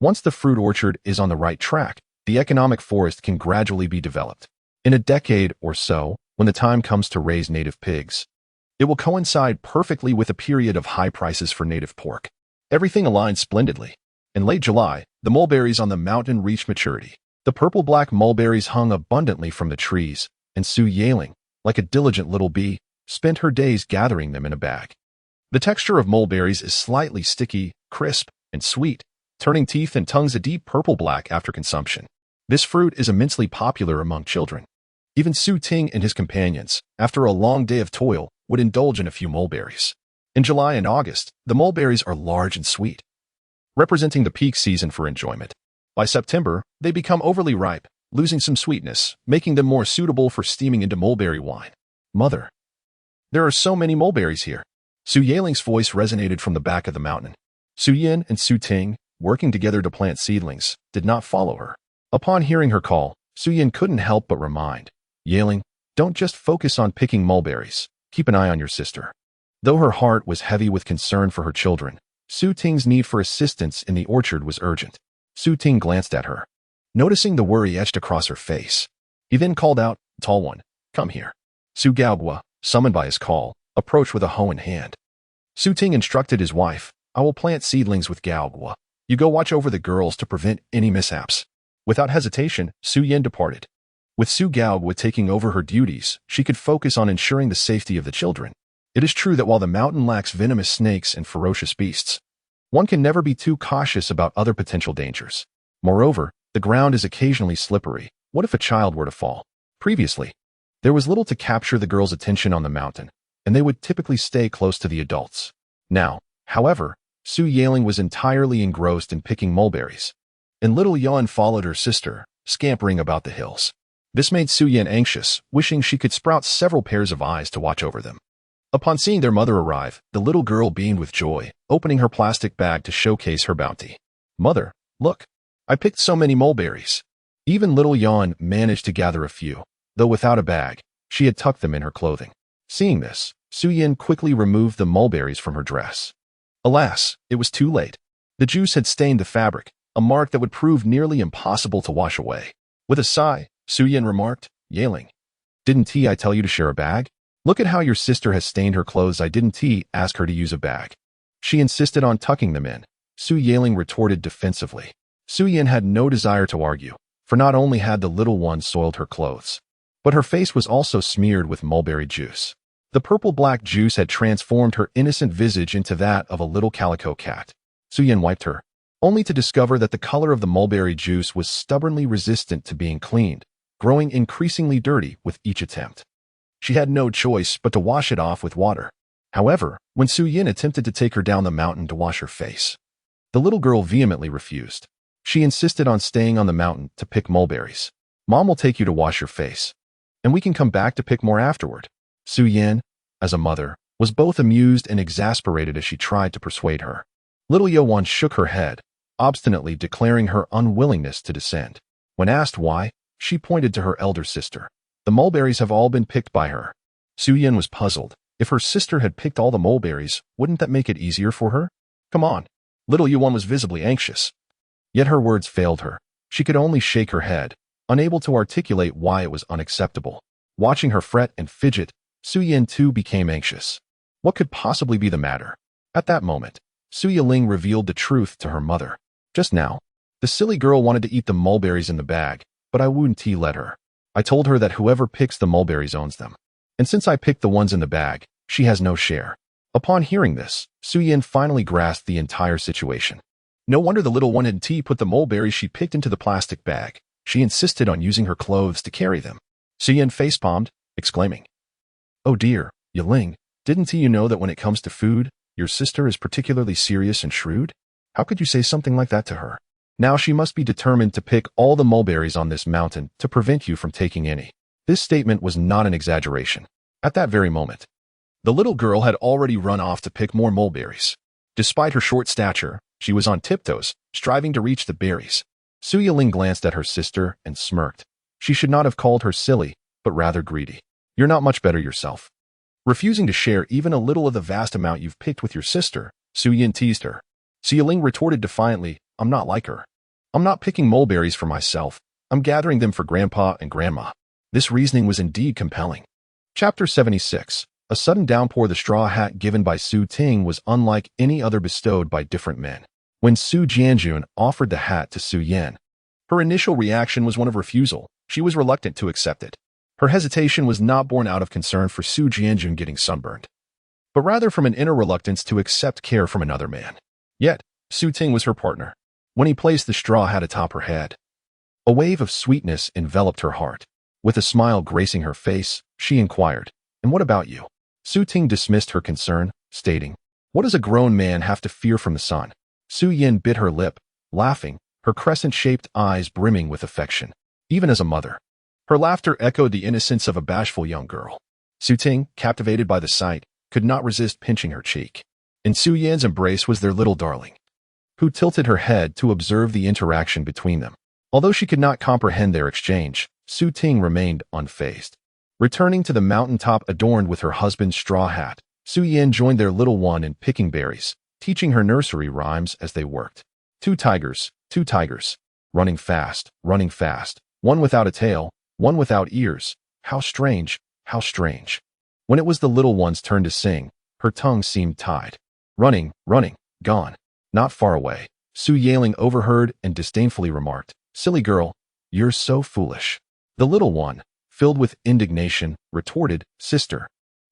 Once the fruit orchard is on the right track, the economic forest can gradually be developed. In a decade or so, when the time comes to raise native pigs, it will coincide perfectly with a period of high prices for native pork. Everything aligned splendidly. In late July, the mulberries on the mountain reached maturity. The purple-black mulberries hung abundantly from the trees, and Su Yaling, like a diligent little bee, spent her days gathering them in a bag. The texture of mulberries is slightly sticky, crisp, and sweet, turning teeth and tongues a deep purple-black after consumption. This fruit is immensely popular among children. Even Su Ting and his companions, after a long day of toil, would indulge in a few mulberries. In July and August, the mulberries are large and sweet, representing the peak season for enjoyment. By September, they become overly ripe, losing some sweetness, making them more suitable for steaming into mulberry wine. "Mother, there are so many mulberries here." Su Yaling's voice resonated from the back of the mountain. Su Yin and Su Ting, working together to plant seedlings, did not follow her. Upon hearing her call, Su Yin couldn't help but remind Yaling, "Don't just focus on picking mulberries. Keep an eye on your sister." Though her heart was heavy with concern for her children, Su Ting's need for assistance in the orchard was urgent. Su Ting glanced at her, noticing the worry etched across her face. He then called out, "Tall one, come here." Su Gaogua, summoned by his call, approached with a hoe in hand. Su Ting instructed his wife, "I will plant seedlings with Gaogua. You go watch over the girls to prevent any mishaps." Without hesitation, Su Yin departed. With Su Gaogua taking over her duties, she could focus on ensuring the safety of the children. It is true that while the mountain lacks venomous snakes and ferocious beasts, One can never be too cautious about other potential dangers. Moreover, the ground is occasionally slippery. What if a child were to fall? Previously, there was little to capture the girls' attention on the mountain, and they would typically stay close to the adults. Now, however, Su Yaling was entirely engrossed in picking mulberries, and little Yuan followed her sister, scampering about the hills. This made Su Yan anxious, wishing she could sprout several pairs of eyes to watch over them. Upon seeing their mother arrive, the little girl beamed with joy, opening her plastic bag to showcase her bounty. "Mother, look, I picked so many mulberries." Even little Yuan managed to gather a few, though without a bag. She had tucked them in her clothing. Seeing this, Su Yan quickly removed the mulberries from her dress. Alas, it was too late. The juice had stained the fabric, a mark that would prove nearly impossible to wash away. With a sigh, Su Yan remarked, "Yaling, didn't I tell you to share a bag? Look at how your sister has stained her clothes. I didn't ask her to use a bag." She insisted on tucking them in. Su Yaling retorted defensively. Su Yan had no desire to argue, for not only had the little one soiled her clothes, but her face was also smeared with mulberry juice. The purple-black juice had transformed her innocent visage into that of a little calico cat. Su Yan wiped her, only to discover that the color of the mulberry juice was stubbornly resistant to being cleaned, growing increasingly dirty with each attempt. She had no choice but to wash it off with water. However, when Su Yan attempted to take her down the mountain to wash her face, the little girl vehemently refused. She insisted on staying on the mountain to pick mulberries. "Mom will take you to wash your face, and we can come back to pick more afterward." Su Yan, as a mother, was both amused and exasperated as she tried to persuade her. Little Yuan shook her head, obstinately declaring her unwillingness to descend. When asked why, she pointed to her elder sister. "The mulberries have all been picked by her." Su Yan was puzzled. If her sister had picked all the mulberries, wouldn't that make it easier for her? "Come on." Little Yuan was visibly anxious. Yet her words failed her. She could only shake her head, unable to articulate why it was unacceptable. Watching her fret and fidget, Su Yan too became anxious. What could possibly be the matter? At that moment, Su Yaling revealed the truth to her mother. Just now, the silly girl wanted to eat the mulberries in the bag, but I wouldn't let her. I told her that whoever picks the mulberries owns them. And since I picked the ones in the bag, she has no share. Upon hearing this, Su Yan finally grasped the entire situation. No wonder the little one had put the mulberries she picked into the plastic bag. She insisted on using her clothes to carry them. Su Yan facepalmed, exclaiming, "Oh dear, Yaling, didn't you know that when it comes to food, your sister is particularly serious and shrewd? How could you say something like that to her? Now she must be determined to pick all the mulberries on this mountain to prevent you from taking any." This statement was not an exaggeration. At that very moment, the little girl had already run off to pick more mulberries. Despite her short stature, she was on tiptoes, striving to reach the berries. Su Yaling glanced at her sister and smirked. She should not have called her silly, but rather greedy. "You're not much better yourself. Refusing to share even a little of the vast amount you've picked with your sister," Su Yan teased her. Su Yaling retorted defiantly, "I'm not like her. I'm not picking mulberries for myself. I'm gathering them for Grandpa and Grandma." This reasoning was indeed compelling. Chapter 76. A sudden downpour. The straw hat given by Su Ting was unlike any other bestowed by different men. When Su Jianjun offered the hat to Su Yan, her initial reaction was one of refusal. She was reluctant to accept it. Her hesitation was not born out of concern for Su Jianjun getting sunburned, but rather from an inner reluctance to accept care from another man. Yet, Su Ting was her partner. When he placed the straw hat atop her head, a wave of sweetness enveloped her heart. With a smile gracing her face, she inquired, "And what about you?" Su Ting dismissed her concern, stating, "What does a grown man have to fear from the sun?" Su Yan bit her lip, laughing, her crescent-shaped eyes brimming with affection. Even as a mother, her laughter echoed the innocence of a bashful young girl. Su Ting, captivated by the sight, could not resist pinching her cheek. In Su Yan's embrace was their little darling, who tilted her head to observe the interaction between them. Although she could not comprehend their exchange, Su Ting remained unfazed. Returning to the mountaintop adorned with her husband's straw hat, Su Yan joined their little one in picking berries, teaching her nursery rhymes as they worked. Two tigers, running fast, one without a tail, one without ears. How strange, how strange. When it was the little one's turn to sing, her tongue seemed tied. Running, gone. Not far away, Su Yaling overheard and disdainfully remarked, "Silly girl, you're so foolish." The little one, filled with indignation, retorted, "Sister,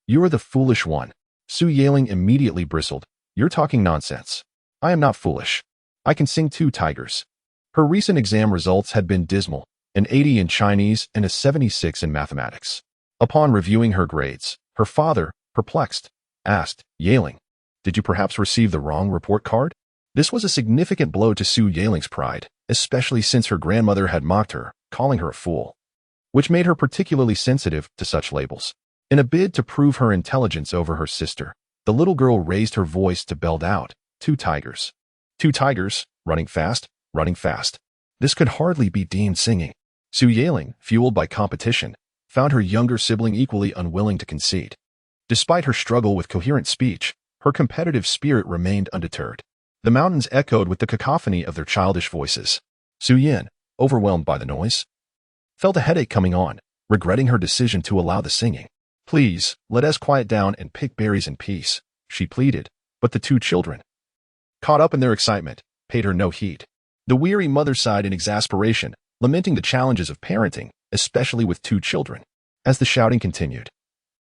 you're the foolish one." Su Yaling immediately bristled, "You're talking nonsense. I am not foolish. I can sing 2 tigers. Her recent exam results had been dismal, an 80 in Chinese and a 76 in mathematics. Upon reviewing her grades, her father, perplexed, asked, Yaling, did you perhaps receive the wrong report card? This was a significant blow to Su Yaling's pride, especially since her grandmother had mocked her, calling her a fool, which made her particularly sensitive to such labels. In a bid to prove her intelligence over her sister, the little girl raised her voice to belled out, 2 tigers. 2 tigers, running fast, running fast. This could hardly be deemed singing. Su Yaling, fueled by competition, found her younger sibling equally unwilling to concede. Despite her struggle with coherent speech, her competitive spirit remained undeterred. The mountains echoed with the cacophony of their childish voices. Su Yin, overwhelmed by the noise, felt a headache coming on, regretting her decision to allow the singing. Please, let us quiet down and pick berries in peace, she pleaded, but the 2 children, caught up in their excitement, paid her no heed. The weary mother sighed in exasperation, lamenting the challenges of parenting, especially with 2 children. As the shouting continued,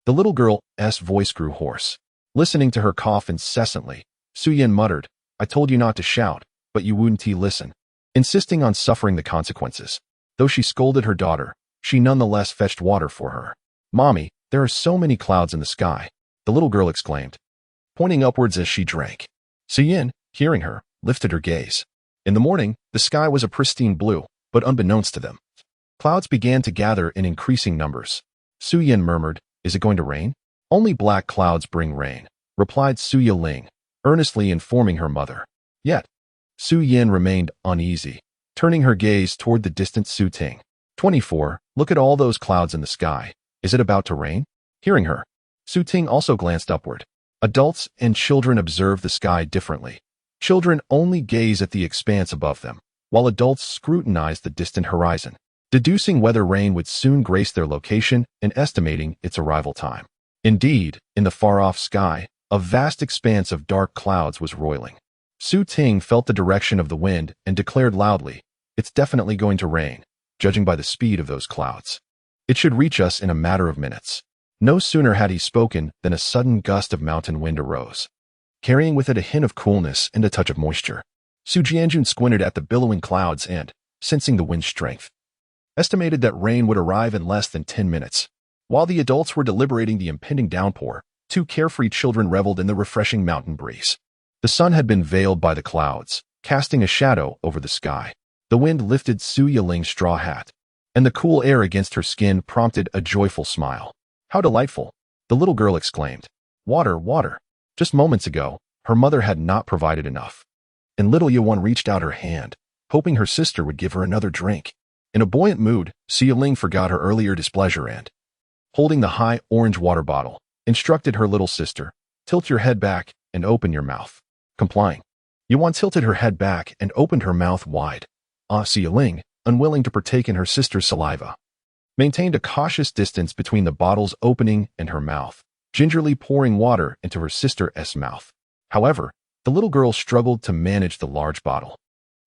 the little girl's voice grew hoarse. Listening to her cough incessantly, Su Yin muttered, I told you not to shout, but you wouldn't listen, insisting on suffering the consequences. Though she scolded her daughter, she nonetheless fetched water for her. Mommy, there are so many clouds in the sky, the little girl exclaimed, pointing upwards as she drank. Su Yin, hearing her, lifted her gaze. In the morning, the sky was a pristine blue, but unbeknownst to them, clouds began to gather in increasing numbers. Su Yin murmured, Is it going to rain? Only black clouds bring rain, replied Su Yaling, earnestly informing her mother. Yet, Su Yin remained uneasy, turning her gaze toward the distant Su Ting. 24. Look at all those clouds in the sky. Is it about to rain? Hearing her, Su Ting also glanced upward. Adults and children observe the sky differently. Children only gaze at the expanse above them, while adults scrutinize the distant horizon, deducing whether rain would soon grace their location and estimating its arrival time. Indeed, in the far-off sky, a vast expanse of dark clouds was roiling. Su Ting felt the direction of the wind and declared loudly, It's definitely going to rain, judging by the speed of those clouds. It should reach us in a matter of minutes. No sooner had he spoken than a sudden gust of mountain wind arose, carrying with it a hint of coolness and a touch of moisture. Su Jianjun squinted at the billowing clouds and, sensing the wind's strength, estimated that rain would arrive in less than 10 minutes. While the adults were deliberating the impending downpour, 2 carefree children reveled in the refreshing mountain breeze. The sun had been veiled by the clouds, casting a shadow over the sky. The wind lifted Su Yaling's straw hat, and the cool air against her skin prompted a joyful smile. How delightful, the little girl exclaimed. Water, water. Just moments ago, her mother had not provided enough, and little Yuan reached out her hand, hoping her sister would give her another drink. In a buoyant mood, Su Yaling forgot her earlier displeasure and, holding the high orange water bottle, instructed her little sister, Tilt your head back and open your mouth. Complying, Yuan tilted her head back and opened her mouth wide. Su Yaling, unwilling to partake in her sister's saliva, maintained a cautious distance between the bottle's opening and her mouth, gingerly pouring water into her sister's mouth. However, the little girl struggled to manage the large bottle.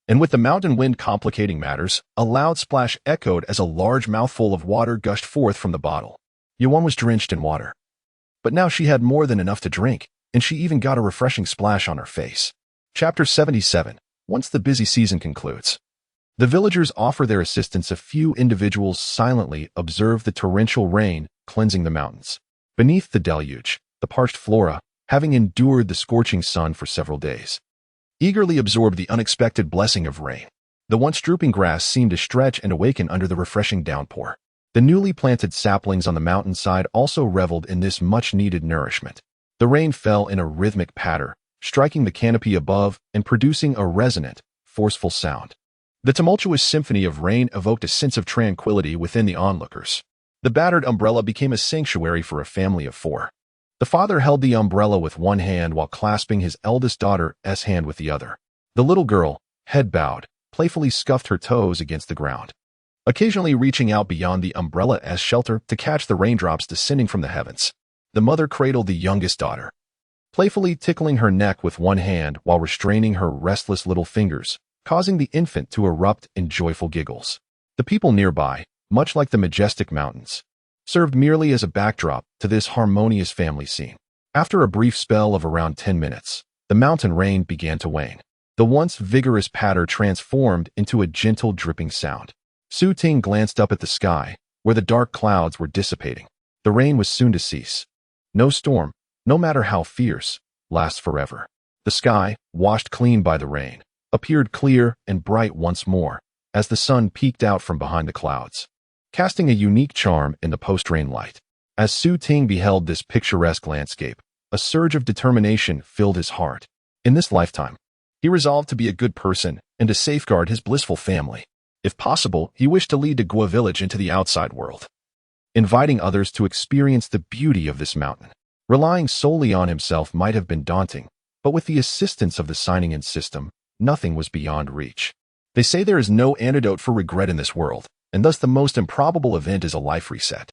And with the mountain wind complicating matters, a loud splash echoed as a large mouthful of water gushed forth from the bottle. Yuan was drenched in water. But now she had more than enough to drink, and she even got a refreshing splash on her face. Chapter 77. Once the busy season concludes, the villagers offer their assistance. A few individuals silently observe the torrential rain cleansing the mountains. Beneath the deluge, the parched flora, having endured the scorching sun for several days, eagerly absorb the unexpected blessing of rain. The once drooping grass seemed to stretch and awaken under the refreshing downpour. The newly planted saplings on the mountainside also reveled in this much-needed nourishment. The rain fell in a rhythmic patter, striking the canopy above and producing a resonant, forceful sound. The tumultuous symphony of rain evoked a sense of tranquility within the onlookers. The battered umbrella became a sanctuary for a family of 4. The father held the umbrella with one hand while clasping his eldest daughter's hand with the other. The little girl, head bowed, playfully scuffed her toes against the ground, occasionally reaching out beyond the umbrella's shelter to catch the raindrops descending from the heavens. The mother cradled the youngest daughter, playfully tickling her neck with one hand while restraining her restless little fingers, causing the infant to erupt in joyful giggles. The people nearby, much like the majestic mountains, served merely as a backdrop to this harmonious family scene. After a brief spell of around 10 minutes, the mountain rain began to wane. The once vigorous patter transformed into a gentle dripping sound. Ting glanced up at the sky, where the dark clouds were dissipating. The rain was soon to cease. No storm, no matter how fierce, lasts forever. The sky, washed clean by the rain, appeared clear and bright once more, as the sun peeked out from behind the clouds, casting a unique charm in the post-rain light. As Ting beheld this picturesque landscape, a surge of determination filled his heart. In this lifetime, he resolved to be a good person and to safeguard his blissful family. If possible, he wished to lead the Gua village into the outside world, inviting others to experience the beauty of this mountain. Relying solely on himself might have been daunting, but with the assistance of the signing-in system, nothing was beyond reach. They say there is no antidote for regret in this world, and thus the most improbable event is a life reset.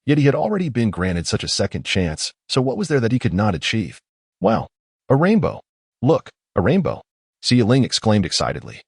Yet he had already been granted such a second chance, so what was there that he could not achieve? Well, a rainbow. Look, a rainbow, Xie Ling exclaimed excitedly,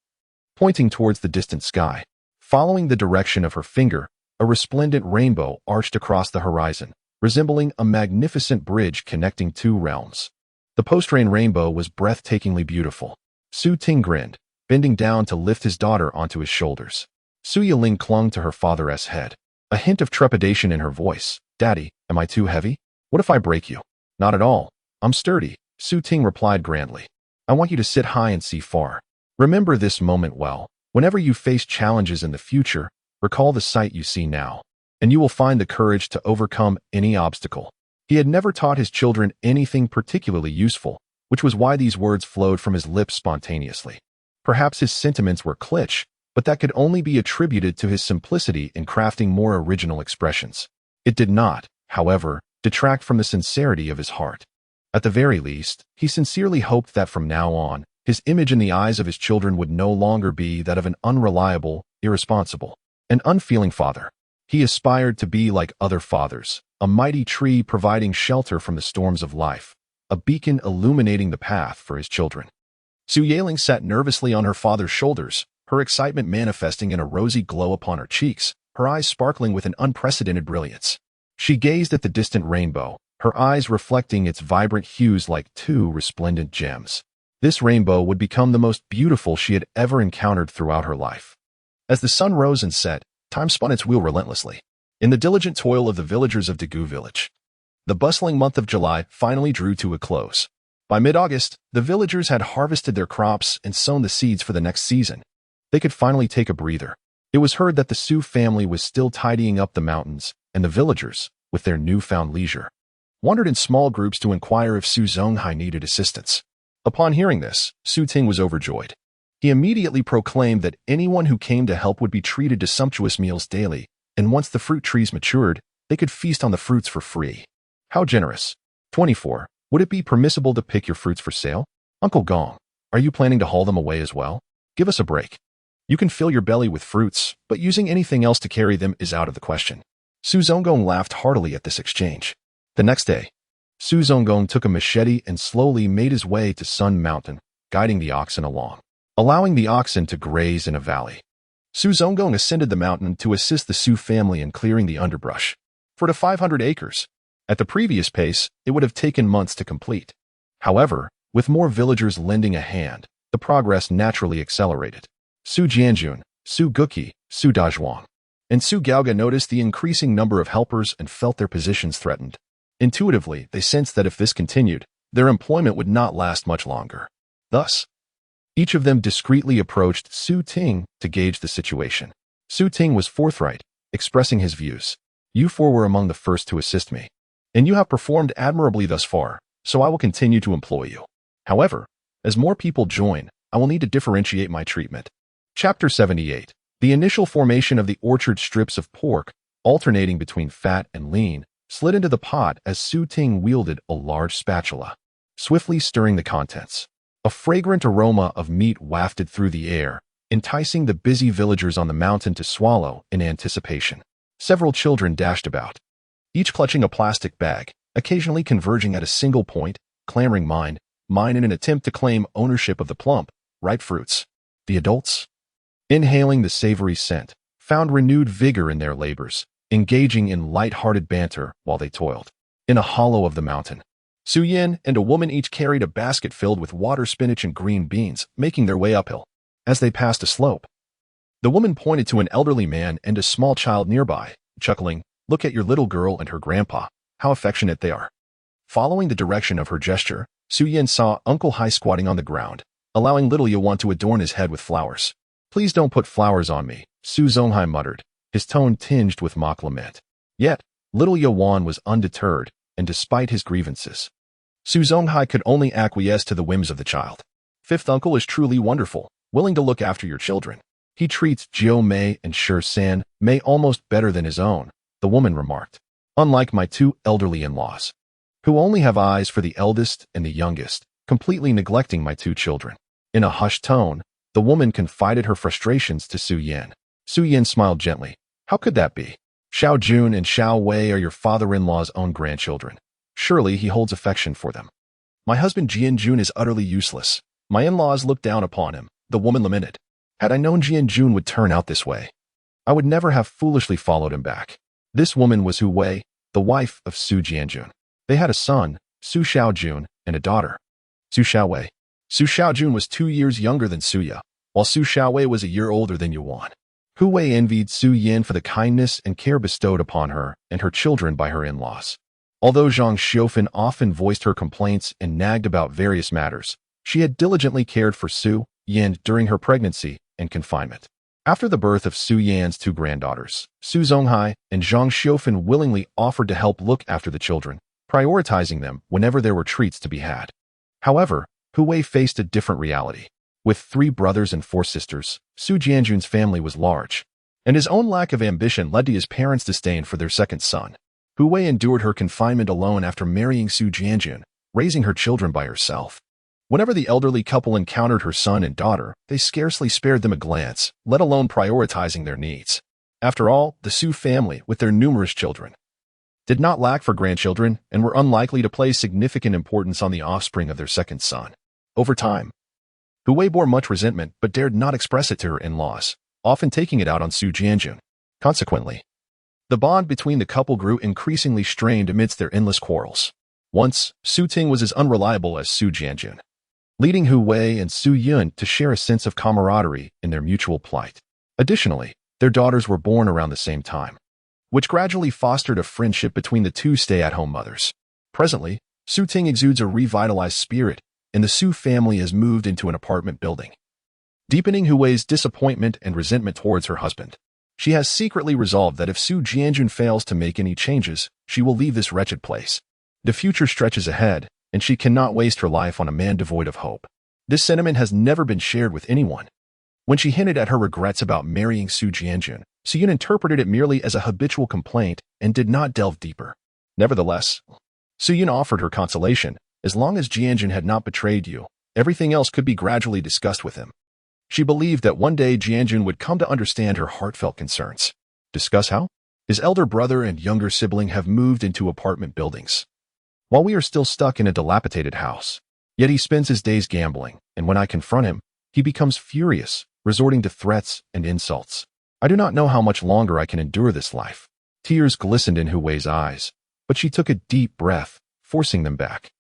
pointing towards the distant sky. Following the direction of her finger, a resplendent rainbow arched across the horizon, resembling a magnificent bridge connecting two realms. The post-rain rainbow was breathtakingly beautiful. Ting grinned, bending down to lift his daughter onto his shoulders. Xie Ling clung to her father's head, a hint of trepidation in her voice. Daddy, am I too heavy? What if I break you? Not at all. I'm sturdy, Ting replied grandly. I want you to sit high and see far. Remember this moment well. Whenever you face challenges in the future, recall the sight you see now, and you will find the courage to overcome any obstacle. He had never taught his children anything particularly useful, which was why these words flowed from his lips spontaneously. Perhaps his sentiments were cliché, but that could only be attributed to his simplicity in crafting more original expressions. It did not, however, detract from the sincerity of his heart. At the very least, he sincerely hoped that from now on, his image in the eyes of his children would no longer be that of an unreliable, irresponsible, and unfeeling father. He aspired to be like other fathers, a mighty tree providing shelter from the storms of life, a beacon illuminating the path for his children. Xie Ling sat nervously on her father's shoulders, her excitement manifesting in a rosy glow upon her cheeks, her eyes sparkling with an unprecedented brilliance. She gazed at the distant rainbow, her eyes reflecting its vibrant hues like two resplendent gems. This rainbow would become the most beautiful she had ever encountered throughout her life. As the sun rose and set, time spun its wheel relentlessly. In the diligent toil of the villagers of Dagu village, the bustling month of July finally drew to a close. By mid-August, the villagers had harvested their crops and sown the seeds for the next season. They could finally take a breather. It was heard that the Su family was still tidying up the mountains, and the villagers, with their newfound leisure, wandered in small groups to inquire if Su Zonghai needed assistance. Upon hearing this, Ting was overjoyed. He immediately proclaimed that anyone who came to help would be treated to sumptuous meals daily, and once the fruit trees matured, they could feast on the fruits for free. How generous. 24. Would it be permissible to pick your fruits for sale? Uncle Gong, are you planning to haul them away as well? Give us a break. You can fill your belly with fruits, but using anything else to carry them is out of the question. Su Zonggong laughed heartily at this exchange. The next day, Su Zonggong took a machete and slowly made his way to Sun Mountain, guiding the oxen along, allowing the oxen to graze in a valley. Su Zonggong ascended the mountain to assist the Su family in clearing the underbrush. For the 500 acres, at the previous pace, it would have taken months to complete. However, with more villagers lending a hand, the progress naturally accelerated. Su Jianjun, Su Guqi, Su Dazhuang, and Su Gaoga noticed the increasing number of helpers and felt their positions threatened. Intuitively, they sensed that if this continued, their employment would not last much longer. Thus, each of them discreetly approached Su Ting to gauge the situation. Su Ting was forthright, expressing his views. You four were among the first to assist me, and you have performed admirably thus far, so I will continue to employ you. However, as more people join, I will need to differentiate my treatment. Chapter 78. The initial formation of the orchard strips of pork, alternating between fat and lean, slid into the pot as Su Ting wielded a large spatula, swiftly stirring the contents. A fragrant aroma of meat wafted through the air, enticing the busy villagers on the mountain to swallow in anticipation. Several children dashed about, each clutching a plastic bag, occasionally converging at a single point, clamoring mine in an attempt to claim ownership of the plump, ripe fruits. The adults, inhaling the savory scent, found renewed vigor in their labors, engaging in light-hearted banter while they toiled. In a hollow of the mountain, Su Yin and a woman each carried a basket filled with water, spinach, and green beans, making their way uphill. As they passed a slope, the woman pointed to an elderly man and a small child nearby, chuckling, "Look at your little girl and her grandpa. How affectionate they are." Following the direction of her gesture, Su Yin saw Uncle Hai squatting on the ground, allowing little Yuan to adorn his head with flowers. "Please don't put flowers on me," Su Zonghai muttered, his tone tinged with mock lament. Yet, little Yuan was undeterred, and despite his grievances, Su Zonghai could only acquiesce to the whims of the child. "Fifth uncle is truly wonderful, willing to look after your children. He treats Jiu Mei and Shi San Mei almost better than his own," the woman remarked. "Unlike my two elderly in-laws, who only have eyes for the eldest and the youngest, completely neglecting my two children." In a hushed tone, the woman confided her frustrations to Su Yin. Su Yin smiled gently. "How could that be? Xiao Jun and Xiao Wei are your father-in-law's own grandchildren. Surely he holds affection for them." "My husband Jian Jun is utterly useless. My in-laws look down upon him," the woman lamented. "Had I known Jian Jun would turn out this way, I would never have foolishly followed him back." This woman was Hu Wei, the wife of Su Jianjun. They had a son, Su Xiaojun, and a daughter, Su Xiaowei. Su Xiaojun was 2 years younger than Su Ya, while Su Xiaowei was a year older than Yuan. Hu Wei envied Su Yin for the kindness and care bestowed upon her and her children by her in-laws. Although Zhang Xiufan often voiced her complaints and nagged about various matters, she had diligently cared for Su Yin during her pregnancy and confinement. After the birth of Su Yan's 2 granddaughters, Su Zonghai and Zhang Xiufan willingly offered to help look after the children, prioritizing them whenever there were treats to be had. However, Hu Wei faced a different reality. With 3 brothers and 4 sisters, Su Jianjun's family was large, and his own lack of ambition led to his parents' disdain for their second son. Hu Wei endured her confinement alone after marrying Su Jianjun, raising her children by herself. Whenever the elderly couple encountered her son and daughter, they scarcely spared them a glance, let alone prioritizing their needs. After all, the Su family, with their numerous children, did not lack for grandchildren and were unlikely to place significant importance on the offspring of their second son. Over time, Hu Wei bore much resentment but dared not express it to her in-laws, often taking it out on Su Jianjun. Consequently, the bond between the couple grew increasingly strained amidst their endless quarrels. Once, Su Ting was as unreliable as Su Jianjun, leading Hu Wei and Su Yun to share a sense of camaraderie in their mutual plight. Additionally, their daughters were born around the same time, which gradually fostered a friendship between the 2 stay-at-home mothers. Presently, Su Ting exudes a revitalized spirit, and the Su family has moved into an apartment building, deepening Hu Wei's disappointment and resentment towards her husband. She has secretly resolved that if Su Jianjun fails to make any changes, she will leave this wretched place. The future stretches ahead, and she cannot waste her life on a man devoid of hope. This sentiment has never been shared with anyone. When she hinted at her regrets about marrying Su Jianjun, Su Yun interpreted it merely as a habitual complaint and did not delve deeper. Nevertheless, Su Yun offered her consolation. As long as Jianjun had not betrayed you, everything else could be gradually discussed with him. She believed that one day Jianjun would come to understand her heartfelt concerns. Discuss how? His elder brother and younger sibling have moved into apartment buildings, while we are still stuck in a dilapidated house. Yet he spends his days gambling, and when I confront him, he becomes furious, resorting to threats and insults. I do not know how much longer I can endure this life. Tears glistened in Hu Wei's eyes, but she took a deep breath, forcing them back.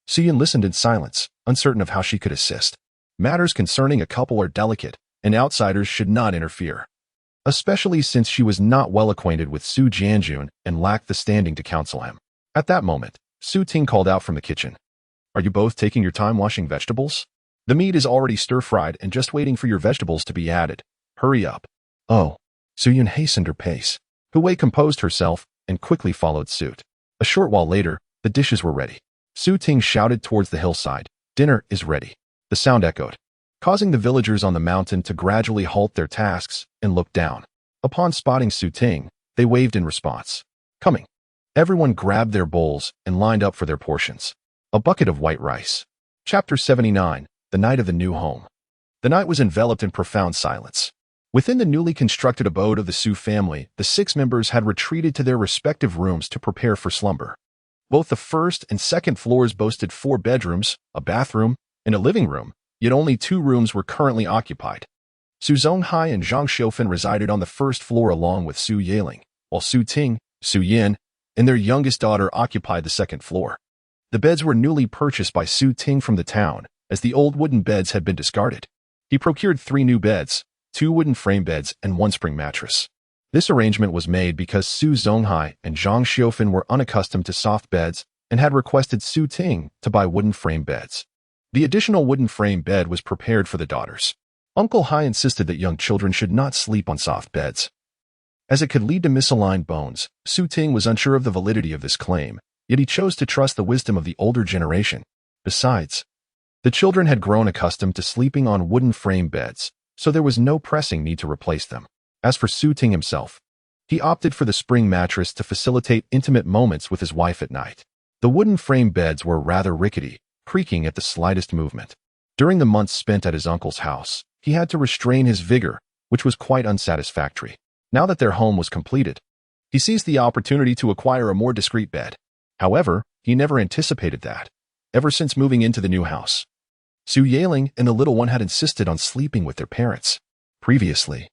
Su Yun listened in silence, uncertain of how she could assist. Matters concerning a couple are delicate, and outsiders should not interfere, especially since she was not well acquainted with Su Jianjun and lacked the standing to counsel him. At that moment, Su Ting called out from the kitchen. "Are you both taking your time washing vegetables? The meat is already stir-fried and just waiting for your vegetables to be added. Hurry up." "Oh." Su Yun hastened her pace. Hu Wei composed herself and quickly followed suit. A short while later, the dishes were ready. Su Ting shouted towards the hillside, "Dinner is ready." The sound echoed, causing the villagers on the mountain to gradually halt their tasks and look down. Upon spotting Su Ting, they waved in response. "Coming." Everyone grabbed their bowls and lined up for their portions. A bucket of white rice. Chapter 79, The Night of the New Home. The night was enveloped in profound silence. Within the newly constructed abode of the Su family, the 6 members had retreated to their respective rooms to prepare for slumber. Both the first and second floors boasted 4 bedrooms, a bathroom, and a living room, yet only 2 rooms were currently occupied. Su Zonghai and Zhang Xiufan resided on the first floor along with Su Yaling, while Su Ting, Su Yin, and their youngest daughter occupied the second floor. The beds were newly purchased by Su Ting from the town, as the old wooden beds had been discarded. He procured 3 new beds, 2 wooden frame beds, and 1 spring mattress. This arrangement was made because Su Zonghai and Zhang Xiufan were unaccustomed to soft beds and had requested Su Ting to buy wooden frame beds. The additional wooden frame bed was prepared for the daughters. Uncle Hai insisted that young children should not sleep on soft beds, as it could lead to misaligned bones. Su Ting was unsure of the validity of this claim, yet he chose to trust the wisdom of the older generation. Besides, the children had grown accustomed to sleeping on wooden frame beds, so there was no pressing need to replace them. As for Su Ting himself, he opted for the spring mattress to facilitate intimate moments with his wife at night. The wooden frame beds were rather rickety, creaking at the slightest movement. During the months spent at his uncle's house, he had to restrain his vigor, which was quite unsatisfactory. Now that their home was completed, he seized the opportunity to acquire a more discreet bed. However, he never anticipated that. Ever since moving into the new house, Su Yaling and the little one had insisted on sleeping with their parents. Previously,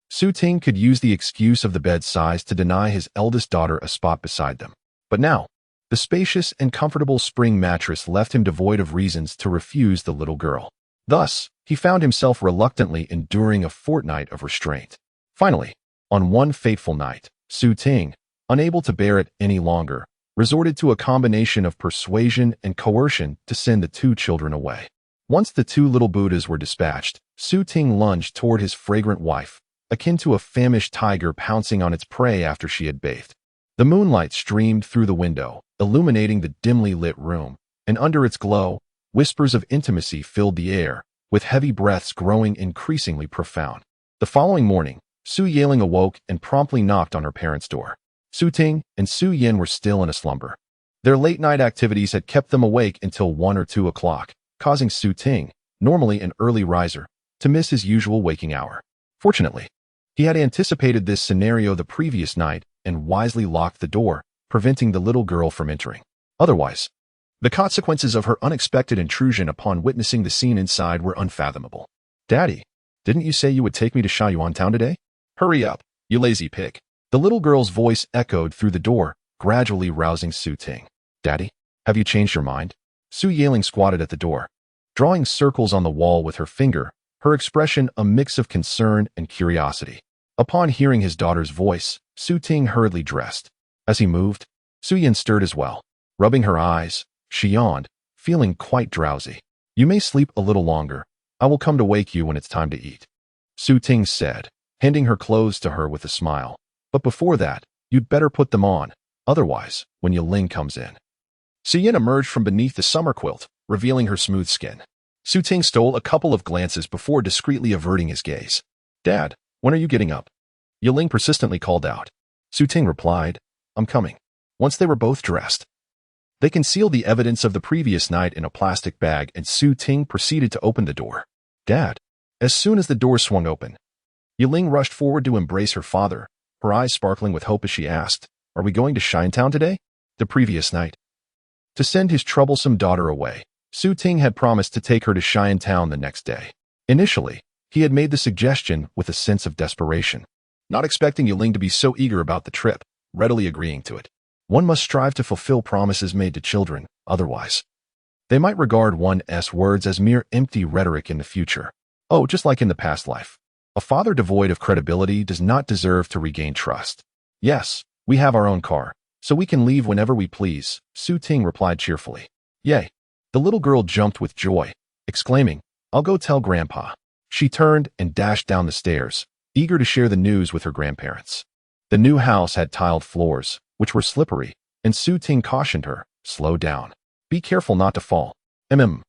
Su Ting could use the excuse of the bed size to deny his eldest daughter a spot beside them. But now, the spacious and comfortable spring mattress left him devoid of reasons to refuse the little girl. Thus, he found himself reluctantly enduring a fortnight of restraint. Finally, on one fateful night, Su Ting, unable to bear it any longer, resorted to a combination of persuasion and coercion to send the 2 children away. Once the 2 little Buddhas were dispatched, Su Ting lunged toward his fragrant wife, akin to a famished tiger pouncing on its prey after she had bathed. The moonlight streamed through the window, illuminating the dimly lit room, and under its glow, whispers of intimacy filled the air, with heavy breaths growing increasingly profound. The following morning, Su Yaling awoke and promptly knocked on her parents' door. Su Ting and Su Yin were still in a slumber. Their late-night activities had kept them awake until 1 or 2 o'clock, causing Su Ting, normally an early riser, to miss his usual waking hour. Fortunately, he had anticipated this scenario the previous night and wisely locked the door, preventing the little girl from entering. Otherwise, the consequences of her unexpected intrusion upon witnessing the scene inside were unfathomable. "Daddy, didn't you say you would take me to Shaoyuan town today? Hurry up, you lazy pig." The little girl's voice echoed through the door, gradually rousing Su Ting. "Daddy, have you changed your mind?" Su Yaling squatted at the door, drawing circles on the wall with her finger, her expression a mix of concern and curiosity. Upon hearing his daughter's voice, Su Ting hurriedly dressed. As he moved, Su Yin stirred as well. Rubbing her eyes, she yawned, feeling quite drowsy. "You may sleep a little longer. I will come to wake you when it's time to eat," Su Ting said, handing her clothes to her with a smile. "But before that, you'd better put them on. Otherwise, when Yiling comes in." Su Yin emerged from beneath the summer quilt, revealing her smooth skin. Su Ting stole a couple of glances before discreetly averting his gaze. "Dad, when are you getting up?" Yiling persistently called out. Su Ting replied, "I'm coming." Once they were both dressed, they concealed the evidence of the previous night in a plastic bag, and Su Ting proceeded to open the door. "Dad." As soon as the door swung open, Yiling rushed forward to embrace her father, her eyes sparkling with hope as she asked, "Are we going to Shinetown today?" The previous night, to send his troublesome daughter away, Su Ting had promised to take her to Shinetown the next day. Initially, he had made the suggestion with a sense of desperation, not expecting Yiling to be so eager about the trip, readily agreeing to it. One must strive to fulfill promises made to children, otherwise they might regard one's words as mere empty rhetoric in the future. Oh, just like in the past life. A father devoid of credibility does not deserve to regain trust. "Yes, we have our own car, so we can leave whenever we please," Su Ting replied cheerfully. "Yay." The little girl jumped with joy, exclaiming, "I'll go tell Grandpa." She turned and dashed down the stairs, eager to share the news with her grandparents. The new house had tiled floors, which were slippery, and Su Ting cautioned her, "Slow down. Be careful not to fall." The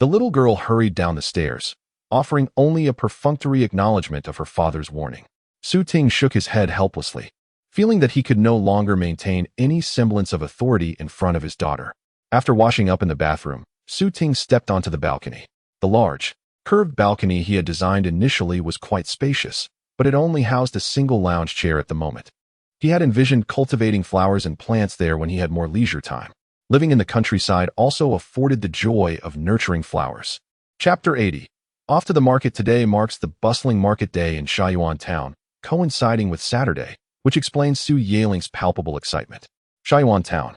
little girl hurried down the stairs, offering only a perfunctory acknowledgement of her father's warning. Su Ting shook his head helplessly, feeling that he could no longer maintain any semblance of authority in front of his daughter. After washing up in the bathroom, Su Ting stepped onto the balcony. The large, curved balcony he had designed initially was quite spacious, but it only housed a single lounge chair at the moment. He had envisioned cultivating flowers and plants there when he had more leisure time. Living in the countryside also afforded the joy of nurturing flowers. Chapter 80. Off to the market today marks the bustling market day in Shaoyuan town, coinciding with Saturday, which explains Su Yaling's palpable excitement. Shaoyuan town.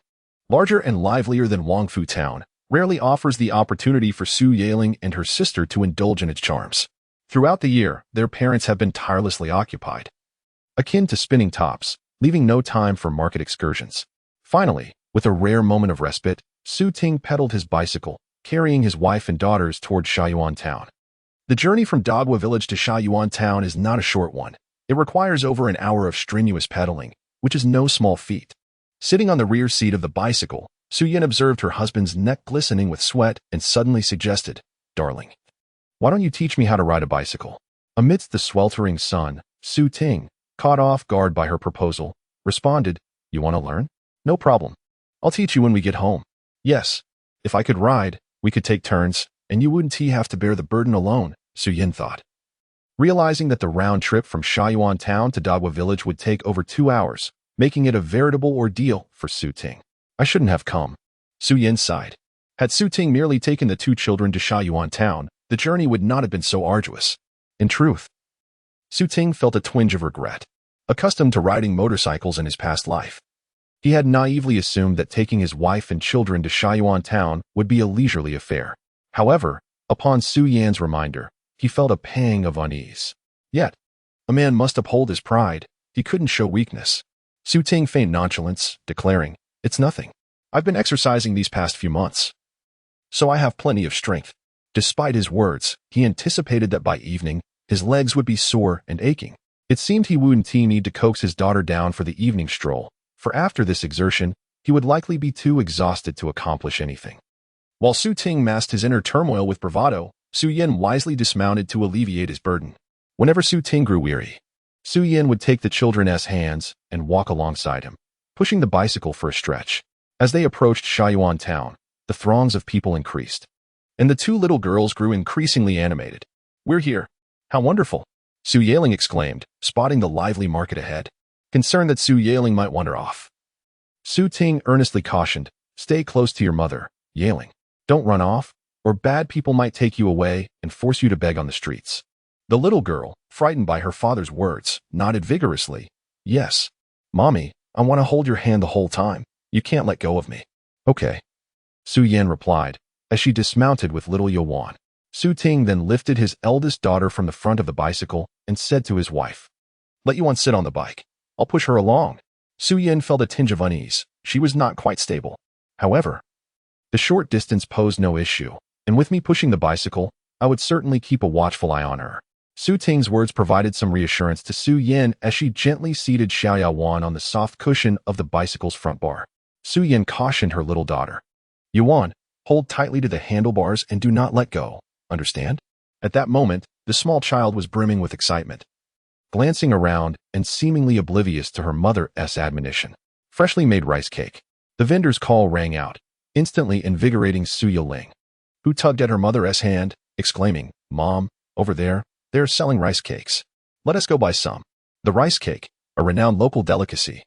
Larger and livelier than Wangfu Town, rarely offers the opportunity for Su Yaling and her sister to indulge in its charms. Throughout the year, their parents have been tirelessly occupied, akin to spinning tops, leaving no time for market excursions. Finally, with a rare moment of respite, Su Ting pedaled his bicycle, carrying his wife and daughters toward Shaoyuan Town. The journey from Dagua Village to Shaoyuan Town is not a short one. It requires over an hour of strenuous pedaling, which is no small feat. Sitting on the rear seat of the bicycle, Su Yin observed her husband's neck glistening with sweat and suddenly suggested, "Darling, why don't you teach me how to ride a bicycle?" Amidst the sweltering sun, Su Ting, caught off guard by her proposal, responded, "You want to learn? No problem. I'll teach you when we get home." Yes, if I could ride, we could take turns, and you wouldn't have to bear the burden alone, Su Yin thought. Realizing that the round trip from Shaoyuan Town to Dagua Village would take over 2 hours, making it a veritable ordeal for Su Ting. "I shouldn't have come," Su Yin sighed. Had Su Ting merely taken the 2 children to Shaoyuan Town, the journey would not have been so arduous. In truth, Su Ting felt a twinge of regret. Accustomed to riding motorcycles in his past life, he had naively assumed that taking his wife and children to Shaoyuan Town would be a leisurely affair. However, upon Su Yan's reminder, he felt a pang of unease. Yet, a man must uphold his pride. He couldn't show weakness. Su Ting feigned nonchalance, declaring, "It's nothing. I've been exercising these past few months, so I have plenty of strength." Despite his words, he anticipated that by evening, his legs would be sore and aching. It seemed he wouldn't need to coax his daughter down for the evening stroll, for after this exertion, he would likely be too exhausted to accomplish anything. While Su Ting masked his inner turmoil with bravado, Su Yin wisely dismounted to alleviate his burden. Whenever Su Ting grew weary, Su Yin would take the children's hands and walk alongside him, pushing the bicycle for a stretch. As they approached Shaoyuan Town, the throngs of people increased, and the 2 little girls grew increasingly animated. "We're here. How wonderful!" Su Yaling exclaimed, spotting the lively market ahead, concerned that Su Yaling might wander off. Su Ting earnestly cautioned, "Stay close to your mother, Yaling. Don't run off, or bad people might take you away and force you to beg on the streets." The little girl, frightened by her father's words, nodded vigorously. "Yes, Mommy, I want to hold your hand the whole time. You can't let go of me." "Okay," Su Yan replied, as she dismounted with little Yuan. Su Ting then lifted his eldest daughter from the front of the bicycle and said to his wife, "Let Yuan sit on the bike. I'll push her along." Su Yin felt a tinge of unease. She was not quite stable. However, the short distance posed no issue, and with me pushing the bicycle, I would certainly keep a watchful eye on her. Su Ting's words provided some reassurance to Su Yin as she gently seated Xiaoyawan on the soft cushion of the bicycle's front bar. Su Yin cautioned her little daughter, "Yuan, hold tightly to the handlebars and do not let go. Understand?" At that moment, the small child was brimming with excitement, glancing around and seemingly oblivious to her mother's admonition. Freshly made rice cake. The vendor's call rang out, instantly invigorating Su Yaling, who tugged at her mother's hand, exclaiming, "Mom, over there, they're selling rice cakes. Let us go buy some." The rice cake, a renowned local delicacy,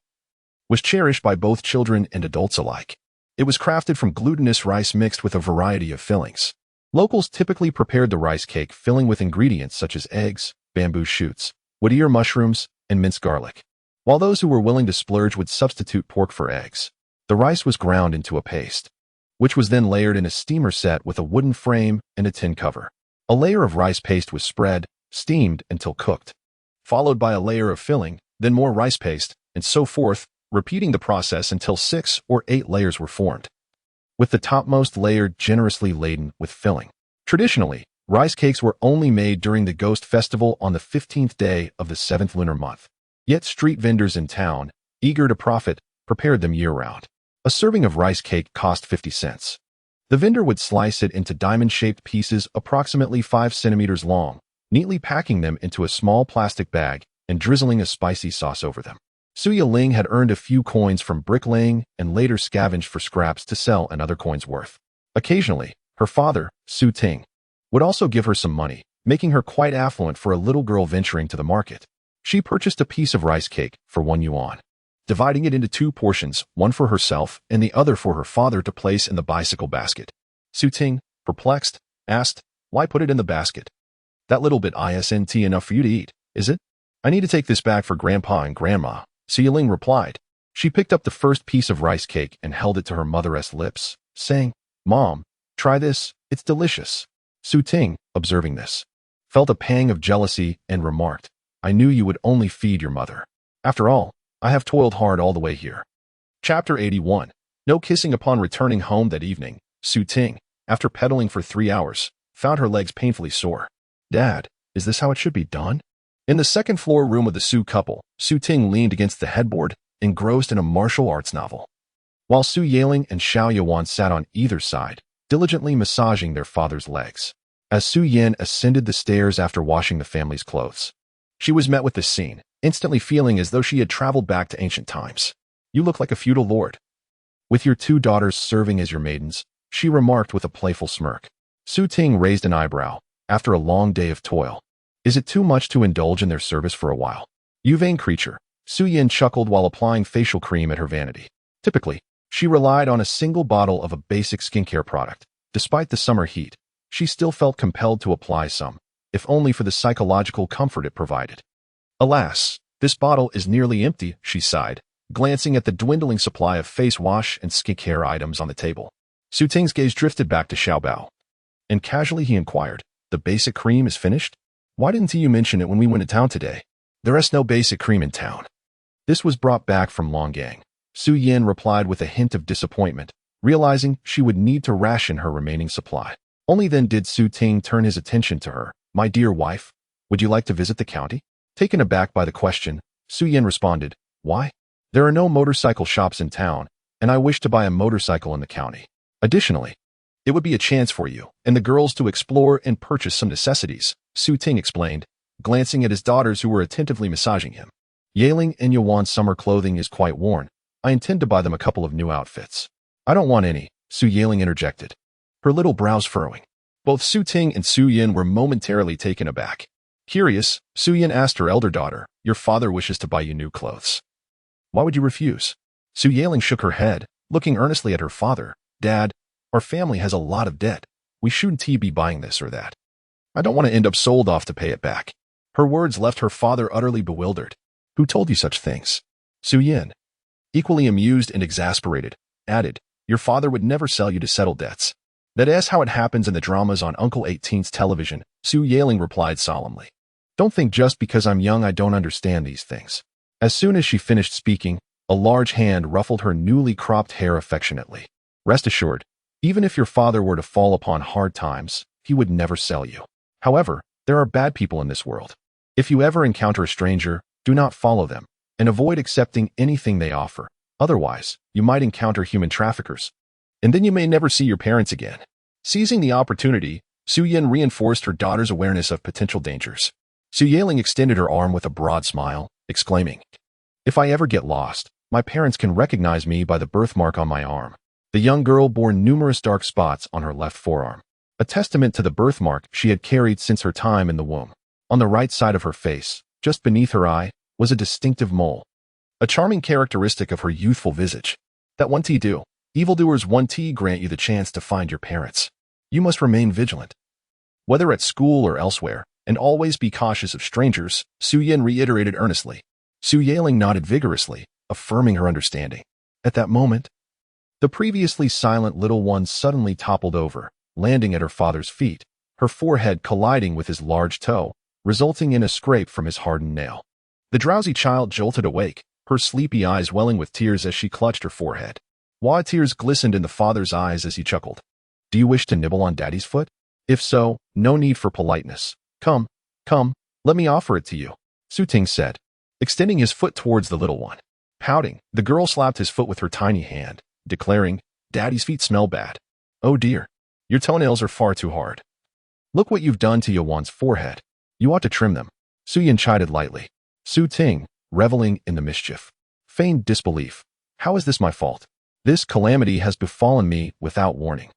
was cherished by both children and adults alike. It was crafted from glutinous rice mixed with a variety of fillings. Locals typically prepared the rice cake filling with ingredients such as eggs, bamboo shoots, wood ear mushrooms, and minced garlic, while those who were willing to splurge would substitute pork for eggs. The rice was ground into a paste, which was then layered in a steamer set with a wooden frame and a tin cover. A layer of rice paste was spread, steamed until cooked, followed by a layer of filling, then more rice paste, and so forth, repeating the process until 6 or 8 layers were formed, with the topmost layer generously laden with filling. Traditionally, rice cakes were only made during the Ghost Festival on the 15th day of the 7th lunar month. Yet street vendors in town, eager to profit, prepared them year-round. A serving of rice cake cost 50 cents. The vendor would slice it into diamond-shaped pieces approximately 5 centimeters long, neatly packing them into a small plastic bag and drizzling a spicy sauce over them. Su Yaling had earned a few coins from bricklaying and later scavenged for scraps to sell another coin's worth. Occasionally, her father, Su Ting, would also give her some money, making her quite affluent for a little girl venturing to the market. She purchased a piece of rice cake for 1 yuan, dividing it into 2 portions, one for herself and the other for her father to place in the bicycle basket. Su Ting, perplexed, asked, "Why put it in the basket? That little bit isn't enough for you to eat, is it?" "I need to take this back for Grandpa and Grandma," Su Yaling replied. She picked up the first piece of rice cake and held it to her mother's lips, saying, "Mom, try this, it's delicious." Ting, observing this, felt a pang of jealousy and remarked, "I knew you would only feed your mother. After all, I have toiled hard all the way here." Chapter 81. No kissing. Upon returning home that evening, Ting, after pedaling for 3 hours, found her legs painfully sore. "Dad, is this how it should be done?" In the second-floor room of the Su couple, Ting leaned against the headboard, engrossed in a martial arts novel, while Su Yaling and Xiao Yuan sat on either side, diligently massaging their father's legs. As Su Yan ascended the stairs after washing the family's clothes, she was met with this scene, instantly feeling as though she had traveled back to ancient times. "You look like a feudal lord, with your 2 daughters serving as your maidens," she remarked with a playful smirk. Ting raised an eyebrow. After a long day of toil, is it too much to indulge in their service for a while? "You vain creature," Su Yan chuckled while applying facial cream at her vanity. Typically, she relied on a single bottle of a basic skincare product. Despite the summer heat, she still felt compelled to apply some, if only for the psychological comfort it provided. "Alas, this bottle is nearly empty," she sighed, glancing at the dwindling supply of face wash and skincare items on the table. Ting's gaze drifted back to Xiaobao, and casually he inquired, "The basic cream is finished? Why didn't you mention it when we went to town today?" "There is no basic cream in town. This was brought back from Longgang," Su Yan replied with a hint of disappointment, realizing she would need to ration her remaining supply. Only then did Ting turn his attention to her. "My dear wife, would you like to visit the county?" Taken aback by the question, Su Yan responded, "Why? There are no motorcycle shops in town, and I wish to buy a motorcycle in the county. Additionally, it would be a chance for you and the girls to explore and purchase some necessities," Ting explained, glancing at his daughters who were attentively massaging him. "Yaling and Yuan's summer clothing is quite worn. I intend to buy them a couple of new outfits." "I don't want any," Su Yaling interjected, her little brows furrowing. Both Ting and Su Yan were momentarily taken aback. Curious, Su Yan asked her elder daughter, "Your father wishes to buy you new clothes. Why would you refuse?" Su Yaling shook her head, looking earnestly at her father. "Dad, our family has a lot of debt. We shouldn't be buying this or that. I don't want to end up sold off to pay it back." Her words left her father utterly bewildered. "Who told you such things?" Su Yan, equally amused and exasperated, added, "Your father would never sell you to settle debts. That is how it happens in the dramas on Uncle 18's television," Su Yaling replied solemnly. "Don't think just because I'm young I don't understand these things." As soon as she finished speaking, a large hand ruffled her newly cropped hair affectionately. "Rest assured, even if your father were to fall upon hard times, he would never sell you. However, there are bad people in this world. If you ever encounter a stranger, do not follow them, and avoid accepting anything they offer. Otherwise, you might encounter human traffickers, and then you may never see your parents again." Seizing the opportunity, Su Yan reinforced her daughter's awareness of potential dangers. Su Yaling extended her arm with a broad smile, exclaiming, "If I ever get lost, my parents can recognize me by the birthmark on my arm." The young girl bore numerous dark spots on her left forearm, a testament to the birthmark she had carried since her time in the womb. On the right side of her face, just beneath her eye, was a distinctive mole, a charming characteristic of her youthful visage. "That 1T do. Evildoers 1T grant you the chance to find your parents. You must remain vigilant, whether at school or elsewhere, and always be cautious of strangers," Su Yan reiterated earnestly. Su Yaling nodded vigorously, affirming her understanding. At that moment, the previously silent little one suddenly toppled over, landing at her father's feet, her forehead colliding with his large toe, resulting in a scrape from his hardened nail. The drowsy child jolted awake, her sleepy eyes welling with tears as she clutched her forehead. Tears glistened in the father's eyes as he chuckled. "Do you wish to nibble on Daddy's foot? If so, no need for politeness. Come, let me offer it to you," Ting said, extending his foot towards the little one. Pouting, the girl slapped his foot with her tiny hand, declaring, "Daddy's feet smell bad. Oh dear, your toenails are far too hard. Look what you've done to Yuan's forehead. You ought to trim them." Su Yan chided lightly. Ting, reveling in the mischief, feigned disbelief. "How is this my fault? This calamity has befallen me without warning.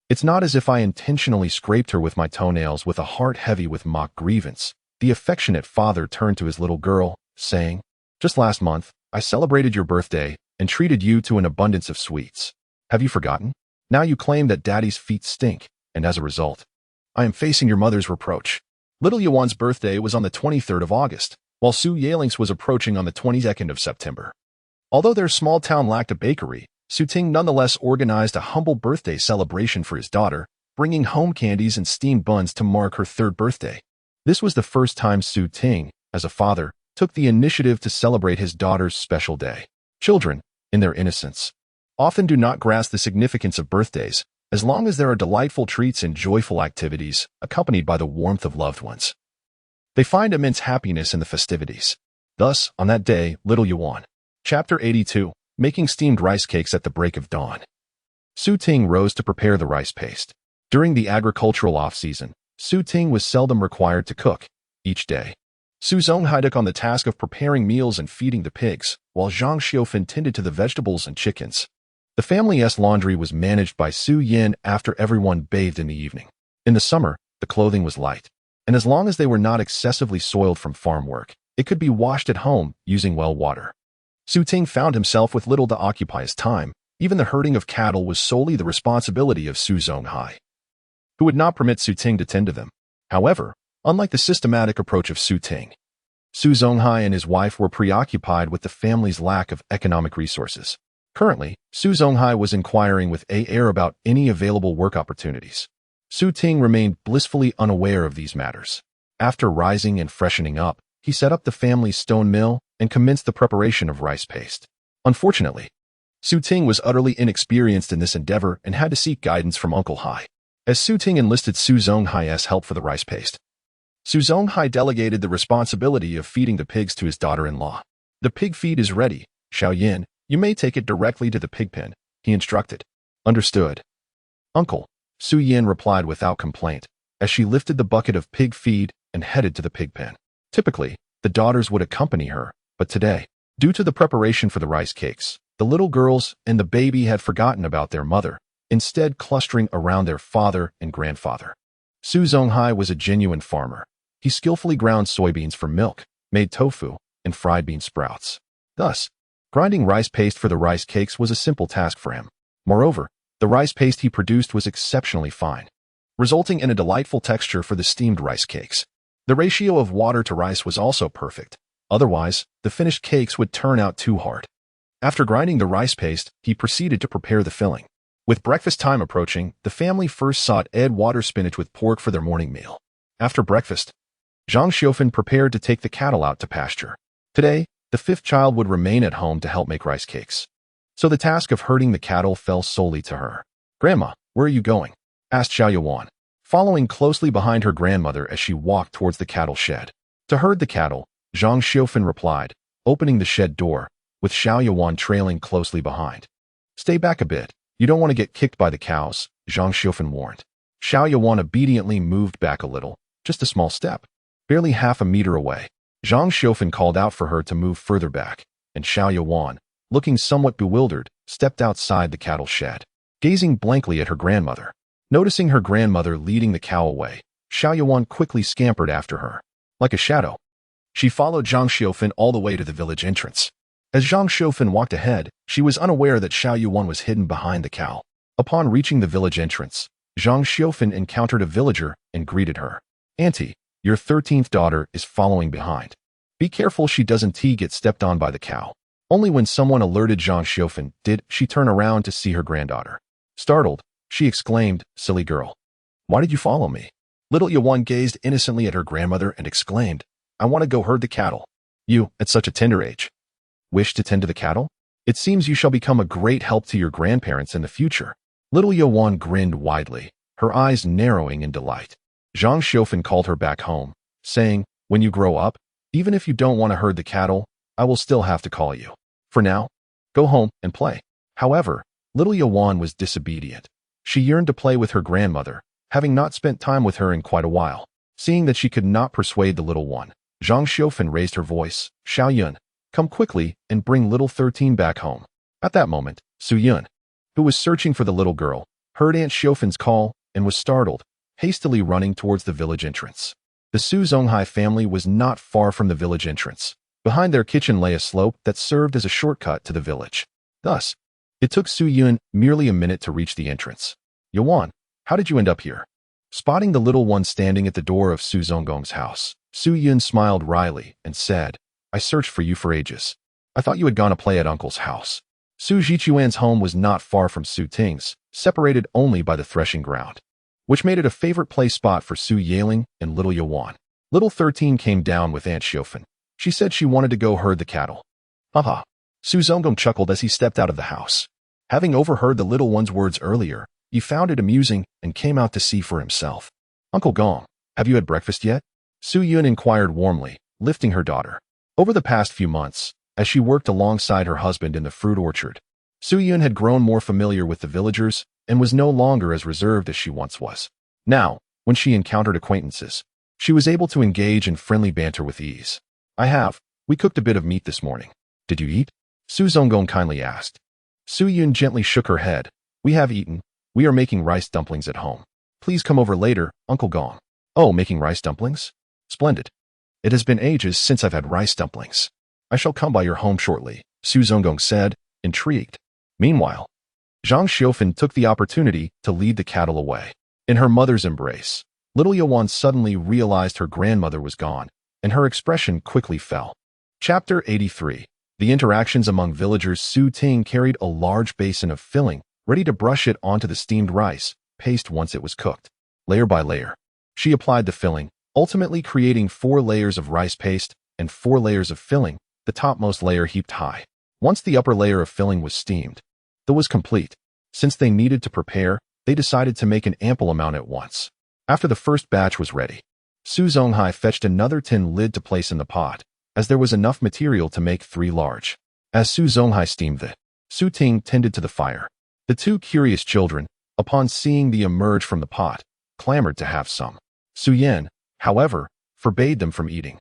It's not as if I intentionally scraped her with my toenails." With a heart heavy with mock grievance, the affectionate father turned to his little girl, saying, "Just last month, I celebrated your birthday and treated you to an abundance of sweets. Have you forgotten? Now you claim that Daddy's feet stink, and as a result, I am facing your mother's reproach." Little Yuan's birthday was on the 23rd of August, while Su Yaling's was approaching on the 22nd of September. Although their small town lacked a bakery, Ting nonetheless organized a humble birthday celebration for his daughter, bringing home candies and steamed buns to mark her third birthday. This was the first time Ting, as a father, took the initiative to celebrate his daughter's special day. Children, in their innocence, often do not grasp the significance of birthdays, as long as there are delightful treats and joyful activities, accompanied by the warmth of loved ones. They find immense happiness in the festivities. Thus, on that day, little Yuan. Chapter 82, Making Steamed Rice Cakes at the Break of Dawn. Ting rose to prepare the rice paste. During the agricultural off-season, Ting was seldom required to cook. Each day, Sowing took on the task of preparing meals and feeding the pigs, while Zhang Xiufan tended to the vegetables and chickens. The family's laundry was managed by Su Yin after everyone bathed in the evening. In the summer, the clothing was light, and as long as they were not excessively soiled from farm work, it could be washed at home using well water. Ting found himself with little to occupy his time. Even the herding of cattle was solely the responsibility of Sowing, who would not permit Ting to tend to them. However, unlike the systematic approach of Ting, Sowing and his wife were preoccupied with the family's lack of economic resources. Currently, Sowing was inquiring with air about any available work opportunities. Ting remained blissfully unaware of these matters. After rising and freshening up, he set up the family's stone mill and commenced the preparation of rice paste. Unfortunately, Ting was utterly inexperienced in this endeavor and had to seek guidance from Uncle Hai. As Ting enlisted Sowing's help for the rice paste, Sowing delegated the responsibility of feeding the pigs to his daughter-in-law. The pig feed is ready, Xiao Yin. You may take it directly to the pig pen, he instructed. Understood, Uncle, Su Yin replied without complaint, as she lifted the bucket of pig feed and headed to the pig pen. Typically, the daughters would accompany her, but today, due to the preparation for the rice cakes, the little girls and the baby had forgotten about their mother, instead clustering around their father and grandfather. Sowing was a genuine farmer. He skillfully ground soybeans for milk, made tofu, and fried bean sprouts. Thus, grinding rice paste for the rice cakes was a simple task for him. Moreover, the rice paste he produced was exceptionally fine, resulting in a delightful texture for the steamed rice cakes. The ratio of water to rice was also perfect. Otherwise, the finished cakes would turn out too hard. After grinding the rice paste, he proceeded to prepare the filling. With breakfast time approaching, the family first sought water spinach with pork for their morning meal. After breakfast, Zhang Xiufan prepared to take the cattle out to pasture. Today, the fifth child would remain at home to help make rice cakes. So the task of herding the cattle fell solely to her. Grandma, where are you going? Asked Xiao Yuan, following closely behind her grandmother as she walked towards the cattle shed. To herd the cattle, Zhang Xiufan replied, opening the shed door, with Xiao Yuan trailing closely behind. Stay back a bit. You don't want to get kicked by the cows, Zhang Xiufan warned. Xiao Yuan obediently moved back a little, just a small step. Barely half a meter away, Zhang Xiufan called out for her to move further back, and Xiao Yuan, looking somewhat bewildered, stepped outside the cattle shed, gazing blankly at her grandmother. Noticing her grandmother leading the cow away, Xiao Yuan quickly scampered after her. Like a shadow, she followed Zhang Xiufan all the way to the village entrance. As Zhang Xiufan walked ahead, she was unaware that Xiao Yuan was hidden behind the cow. Upon reaching the village entrance, Zhang Xiufan encountered a villager and greeted her. Auntie, your 13th daughter is following behind. Be careful she doesn't get stepped on by the cow. Only when someone alerted Zhang Xiufan did she turn around to see her granddaughter. Startled, she exclaimed, silly girl. Why did you follow me? Little Yuan gazed innocently at her grandmother and exclaimed, I want to go herd the cattle. You, at such a tender age, wish to tend to the cattle? It seems you shall become a great help to your grandparents in the future. Little Yuan grinned widely, her eyes narrowing in delight. Zhang Xiufan called her back home, saying, when you grow up, even if you don't want to herd the cattle, I will still have to call you. For now, go home and play. However, little Yuan was disobedient. She yearned to play with her grandmother, having not spent time with her in quite a while. Seeing that she could not persuade the little one, Zhang Xiufan raised her voice, Xiao Yun, come quickly and bring little 13 back home. At that moment, Su Yun, who was searching for the little girl, heard Aunt Xiufan's call and was startled, hastily running towards the village entrance. The Sowing family was not far from the village entrance. Behind their kitchen lay a slope that served as a shortcut to the village. Thus, it took Su Yun merely a minute to reach the entrance. Yuan, how did you end up here? Spotting the little one standing at the door of Su Zonggong's house, Su Yun smiled wryly and said, I searched for you for ages. I thought you had gone to play at Uncle's house. Su Jichuan's home was not far from Su Ting's, separated only by the threshing ground, which made it a favorite play spot for Su Yaling and little Yuan. Little 13 came down with Aunt Xiaofan. She said she wanted to go herd the cattle. Haha. Su Zonggong chuckled as he stepped out of the house. Having overheard the little one's words earlier, he found it amusing and came out to see for himself. Uncle Gong, have you had breakfast yet? Su Yun inquired warmly, lifting her daughter. Over the past few months, as she worked alongside her husband in the fruit orchard, Su Yun had grown more familiar with the villagers and was no longer as reserved as she once was. Now, when she encountered acquaintances, she was able to engage in friendly banter with ease. I have. We cooked a bit of meat this morning. Did you eat? Su Zonggong kindly asked. Su Yun gently shook her head. We have eaten. We are making rice dumplings at home. Please come over later, Uncle Gong. Oh, making rice dumplings? Splendid. It has been ages since I've had rice dumplings. I shall come by your home shortly, Su Zonggong said, intrigued. Meanwhile, Zhang Xiaofan took the opportunity to lead the cattle away. In her mother's embrace, little Yuan suddenly realized her grandmother was gone, and her expression quickly fell. Chapter 83. The interactions among villagers. Su Ting carried a large basin of filling, ready to brush it onto the steamed rice paste once it was cooked. Layer by layer, she applied the filling, ultimately creating 4 layers of rice paste and 4 layers of filling, the topmost layer heaped high. Once the upper layer of filling was steamed, that was complete. Since they needed to prepare, they decided to make an ample amount at once. After the first batch was ready, Su Zonghai fetched another tin lid to place in the pot, as there was enough material to make 3 large. As Su Zonghai steamed it, Su Ting tended to the fire. The 2 curious children, upon seeing the emerge from the pot, clamored to have some. Su Yan, however, forbade them from eating,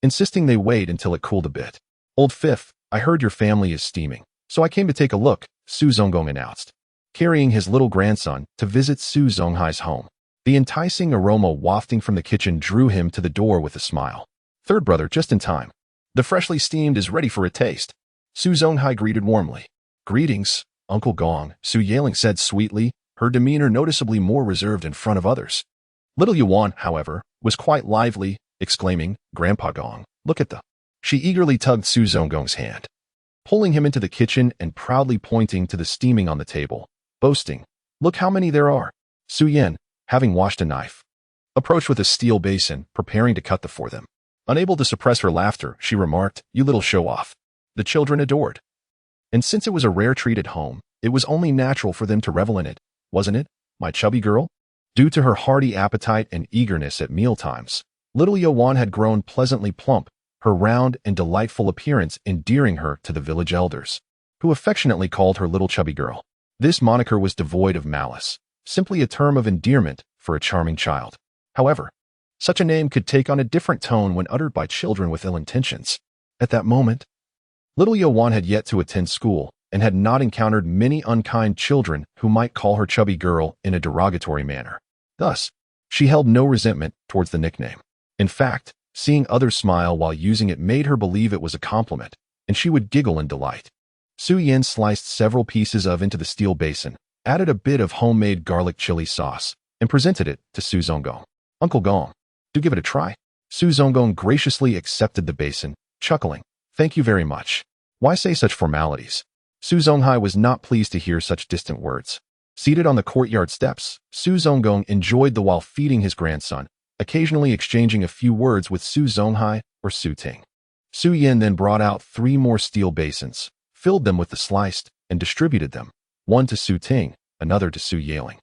insisting they wait until it cooled a bit. Old Fifth, I heard your family is steaming, so I came to take a look, Su Zonggong announced, carrying his little grandson to visit Su Zonghai's home. The enticing aroma wafting from the kitchen drew him to the door with a smile. Third brother, just in time. The freshly steamed is ready for a taste. Su Zonghai greeted warmly. Greetings, Uncle Gong, Su Yaling said sweetly, her demeanor noticeably more reserved in front of others. Little Yuan, however, was quite lively, exclaiming, Grandpa Gong, look at the... She eagerly tugged Su Zonggong's hand, pulling him into the kitchen and proudly pointing to the steaming on the table, boasting, look how many there are. Su Yan, having washed a knife, approached with a steel basin, preparing to cut the for them. Unable to suppress her laughter, she remarked, you little show-off. The children adored. And since it was a rare treat at home, it was only natural for them to revel in it, wasn't it, my chubby girl? Due to her hearty appetite and eagerness at mealtimes, little Yuan had grown pleasantly plump, her round and delightful appearance endearing her to the village elders, who affectionately called her little chubby girl. This moniker was devoid of malice, simply a term of endearment for a charming child. However, such a name could take on a different tone when uttered by children with ill intentions. At that moment, little Yuan had yet to attend school and had not encountered many unkind children who might call her chubby girl in a derogatory manner. Thus, she held no resentment towards the nickname. In fact, seeing others smile while using it made her believe it was a compliment, and she would giggle in delight. Su Yan sliced several pieces of into the steel basin, added a bit of homemade garlic chili sauce, and presented it to Su Zonggong. Uncle Gong, do give it a try. Su Zonggong graciously accepted the basin, chuckling. Thank you very much. Why say such formalities? Su Zonghai was not pleased to hear such distant words. Seated on the courtyard steps, Su Zonggong enjoyed the while feeding his grandson, occasionally exchanging a few words with Su Zonghai or Su Ting. Su Yan then brought out 3 more steel basins, filled them with the sliced, and distributed them, one to Su Ting, another to Su Yaling,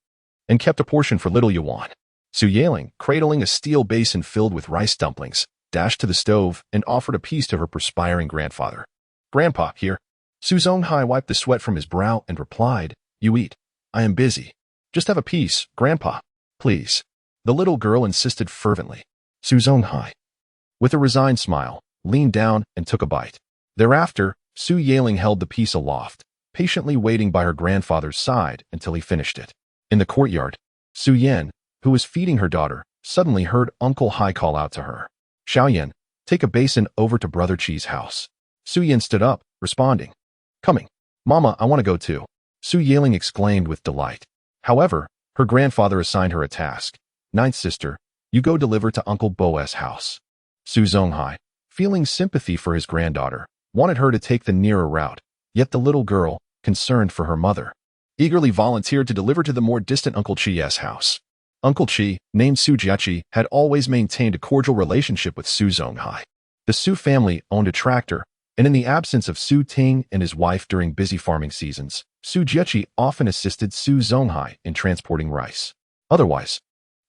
and kept a portion for little Yuan. Su Yaling, cradling a steel basin filled with rice dumplings, dashed to the stove and offered a piece to her perspiring grandfather. Grandpa, here. Su Zonghai wiped the sweat from his brow and replied, You eat. I am busy. Just have a piece, Grandpa. Please. The little girl insisted fervently. Su Zonghai, with a resigned smile, leaned down and took a bite. Thereafter, Su Yaling held the piece aloft, patiently waiting by her grandfather's side until he finished it. In the courtyard, Su Yan, who was feeding her daughter, suddenly heard Uncle Hai call out to her. Xiaoyan, take a basin over to Brother Chi's house. Su Yan stood up, responding. Coming. Mama, I want to go too. Su Yaling exclaimed with delight. However, her grandfather assigned her a task. Ninth sister, you go deliver to Uncle Bo's house. Su Zonghai, feeling sympathy for his granddaughter, wanted her to take the nearer route, yet the little girl, concerned for her mother, eagerly volunteered to deliver to the more distant Uncle Chi's house. Uncle Chi, named Su Jiachi, had always maintained a cordial relationship with Su Zonghai. The Su family owned a tractor, and in the absence of Su Ting and his wife during busy farming seasons, Su Jiachi often assisted Su Zonghai in transporting rice. Otherwise,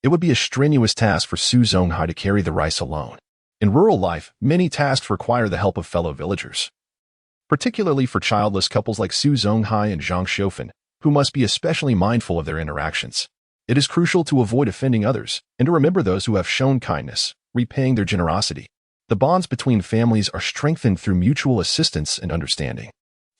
it would be a strenuous task for Su Zonghai to carry the rice alone. In rural life, many tasks require the help of fellow villagers, particularly for childless couples like Su Zonghai and Zhang Xiufan, who must be especially mindful of their interactions. It is crucial to avoid offending others and to remember those who have shown kindness, repaying their generosity. The bonds between families are strengthened through mutual assistance and understanding.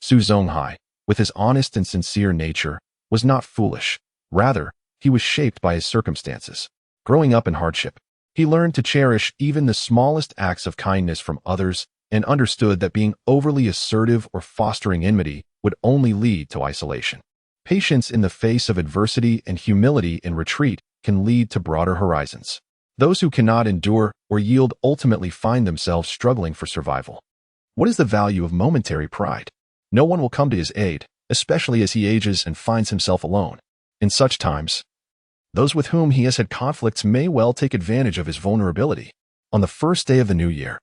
Su Zonghai, with his honest and sincere nature, was not foolish. Rather, he was shaped by his circumstances. Growing up in hardship, he learned to cherish even the smallest acts of kindness from others and understood that being overly assertive or fostering enmity would only lead to isolation. Patience in the face of adversity and humility in retreat can lead to broader horizons. Those who cannot endure or yield ultimately find themselves struggling for survival. What is the value of momentary pride? No one will come to his aid, especially as he ages and finds himself alone. In such times, those with whom he has had conflicts may well take advantage of his vulnerability. On the first day of the new year,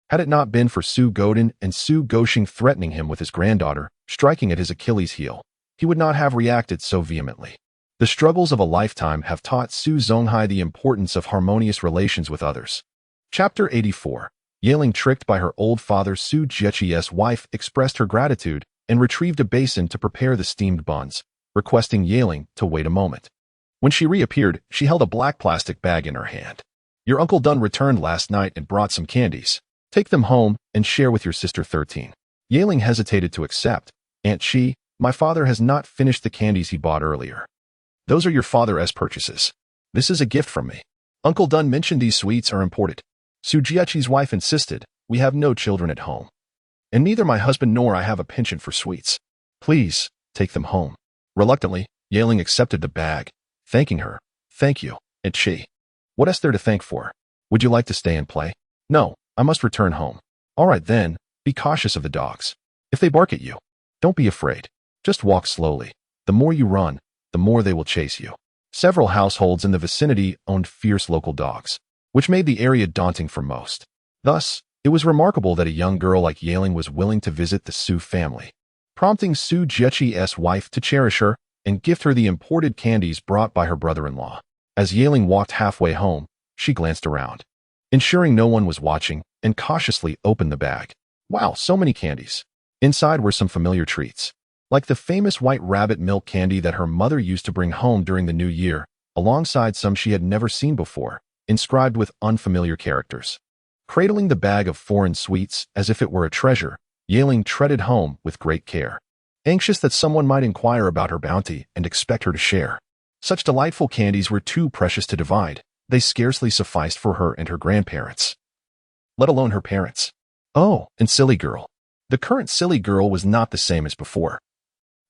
had it not been for Su Godin and Su Goxing threatening him with his granddaughter, striking at his Achilles heel, he would not have reacted so vehemently. The struggles of a lifetime have taught Su Zonghai the importance of harmonious relations with others. Chapter 84. Yaling, tricked by her old father, Su Jiechi's wife expressed her gratitude and retrieved a basin to prepare the steamed buns, requesting Yaling to wait a moment. When she reappeared, she held a black plastic bag in her hand. Your Uncle Dun returned last night and brought some candies. Take them home and share with your sister 13. Yaling hesitated to accept. Aunt Chi, my father has not finished the candies he bought earlier. Those are your father's purchases. This is a gift from me. Uncle Dun mentioned these sweets are imported. Su Jiachi's wife insisted, we have no children at home. And neither my husband nor I have a penchant for sweets. Please, take them home. Reluctantly, Yaling accepted the bag, thanking her. Thank you, Aunt Chi. What is there to thank for? Would you like to stay and play? No, I must return home. All right then, be cautious of the dogs. If they bark at you, don't be afraid. Just walk slowly. The more you run, the more they will chase you. Several households in the vicinity owned fierce local dogs, which made the area daunting for most. Thus, it was remarkable that a young girl like Yaling was willing to visit the Su family, prompting Su Jiechi's wife to cherish her and gift her the imported candies brought by her brother-in-law. As Yaling walked halfway home, she glanced around, ensuring no one was watching, and cautiously opened the bag. Wow, so many candies. Inside were some familiar treats, like the famous white rabbit milk candy that her mother used to bring home during the new year, alongside some she had never seen before, inscribed with unfamiliar characters. Cradling the bag of foreign sweets as if it were a treasure, Yaling treaded home with great care, anxious that someone might inquire about her bounty and expect her to share. Such delightful candies were too precious to divide. They scarcely sufficed for her and her grandparents, let alone her parents. Oh, and silly girl. The current silly girl was not the same as before.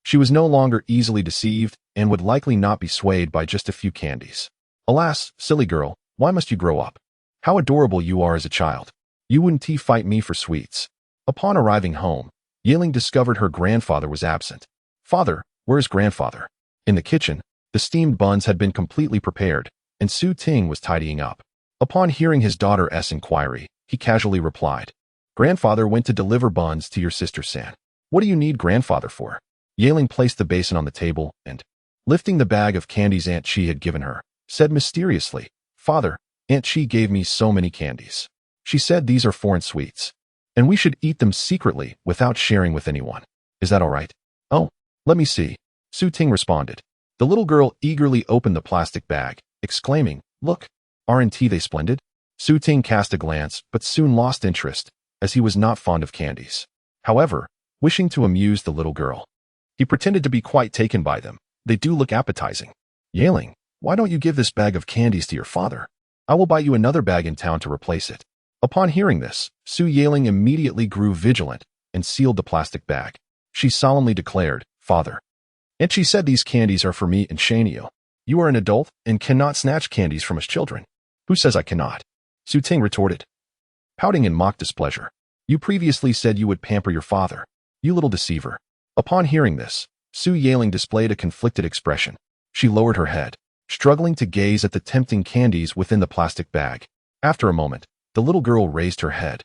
She was no longer easily deceived and would likely not be swayed by just a few candies. Alas, silly girl, why must you grow up? How adorable you are as a child. You wouldn't fight me for sweets. Upon arriving home, Yaling discovered her grandfather was absent. Father, where is grandfather? In the kitchen, the steamed buns had been completely prepared, and Su Ting was tidying up. Upon hearing his daughter's inquiry, he casually replied, Grandfather went to deliver buns to your sister San. What do you need grandfather for? Yaling placed the basin on the table and, lifting the bag of candies Aunt Chi had given her, said mysteriously, Father, Aunt Chi gave me so many candies. She said these are foreign sweets, and we should eat them secretly without sharing with anyone. Is that all right? Oh, let me see. Su Ting responded. The little girl eagerly opened the plastic bag, exclaiming, Look, aren't they splendid? Su Ting cast a glance, but soon lost interest, as he was not fond of candies. However, wishing to amuse the little girl, he pretended to be quite taken by them. They do look appetizing. Yaling, why don't you give this bag of candies to your father? I will buy you another bag in town to replace it. Upon hearing this, Su Yaling immediately grew vigilant and sealed the plastic bag. She solemnly declared, Father. And she said these candies are for me and Shanio. You are an adult and cannot snatch candies from us children. Who says I cannot? Su Ting retorted, pouting in mock displeasure. You previously said you would pamper your father. You little deceiver. Upon hearing this, Su Yaling displayed a conflicted expression. She lowered her head, struggling to gaze at the tempting candies within the plastic bag. After a moment, the little girl raised her head,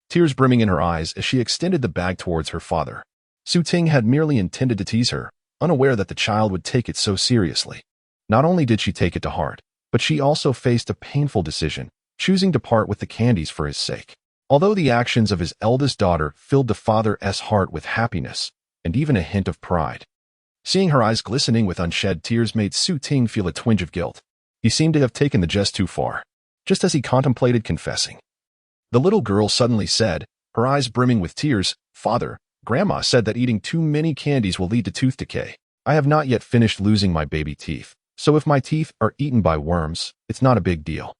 tears brimming in her eyes as she extended the bag towards her father. Su Ting had merely intended to tease her, unaware that the child would take it so seriously. Not only did she take it to heart, but she also faced a painful decision, choosing to part with the candies for his sake. Although the actions of his eldest daughter filled the father's heart with happiness and even a hint of pride, seeing her eyes glistening with unshed tears made Su Ting feel a twinge of guilt. He seemed to have taken the jest too far. Just as he contemplated confessing, the little girl suddenly said, her eyes brimming with tears, "Father, Grandma said that eating too many candies will lead to tooth decay. I have not yet finished losing my baby teeth, so if my teeth are eaten by worms, it's not a big deal.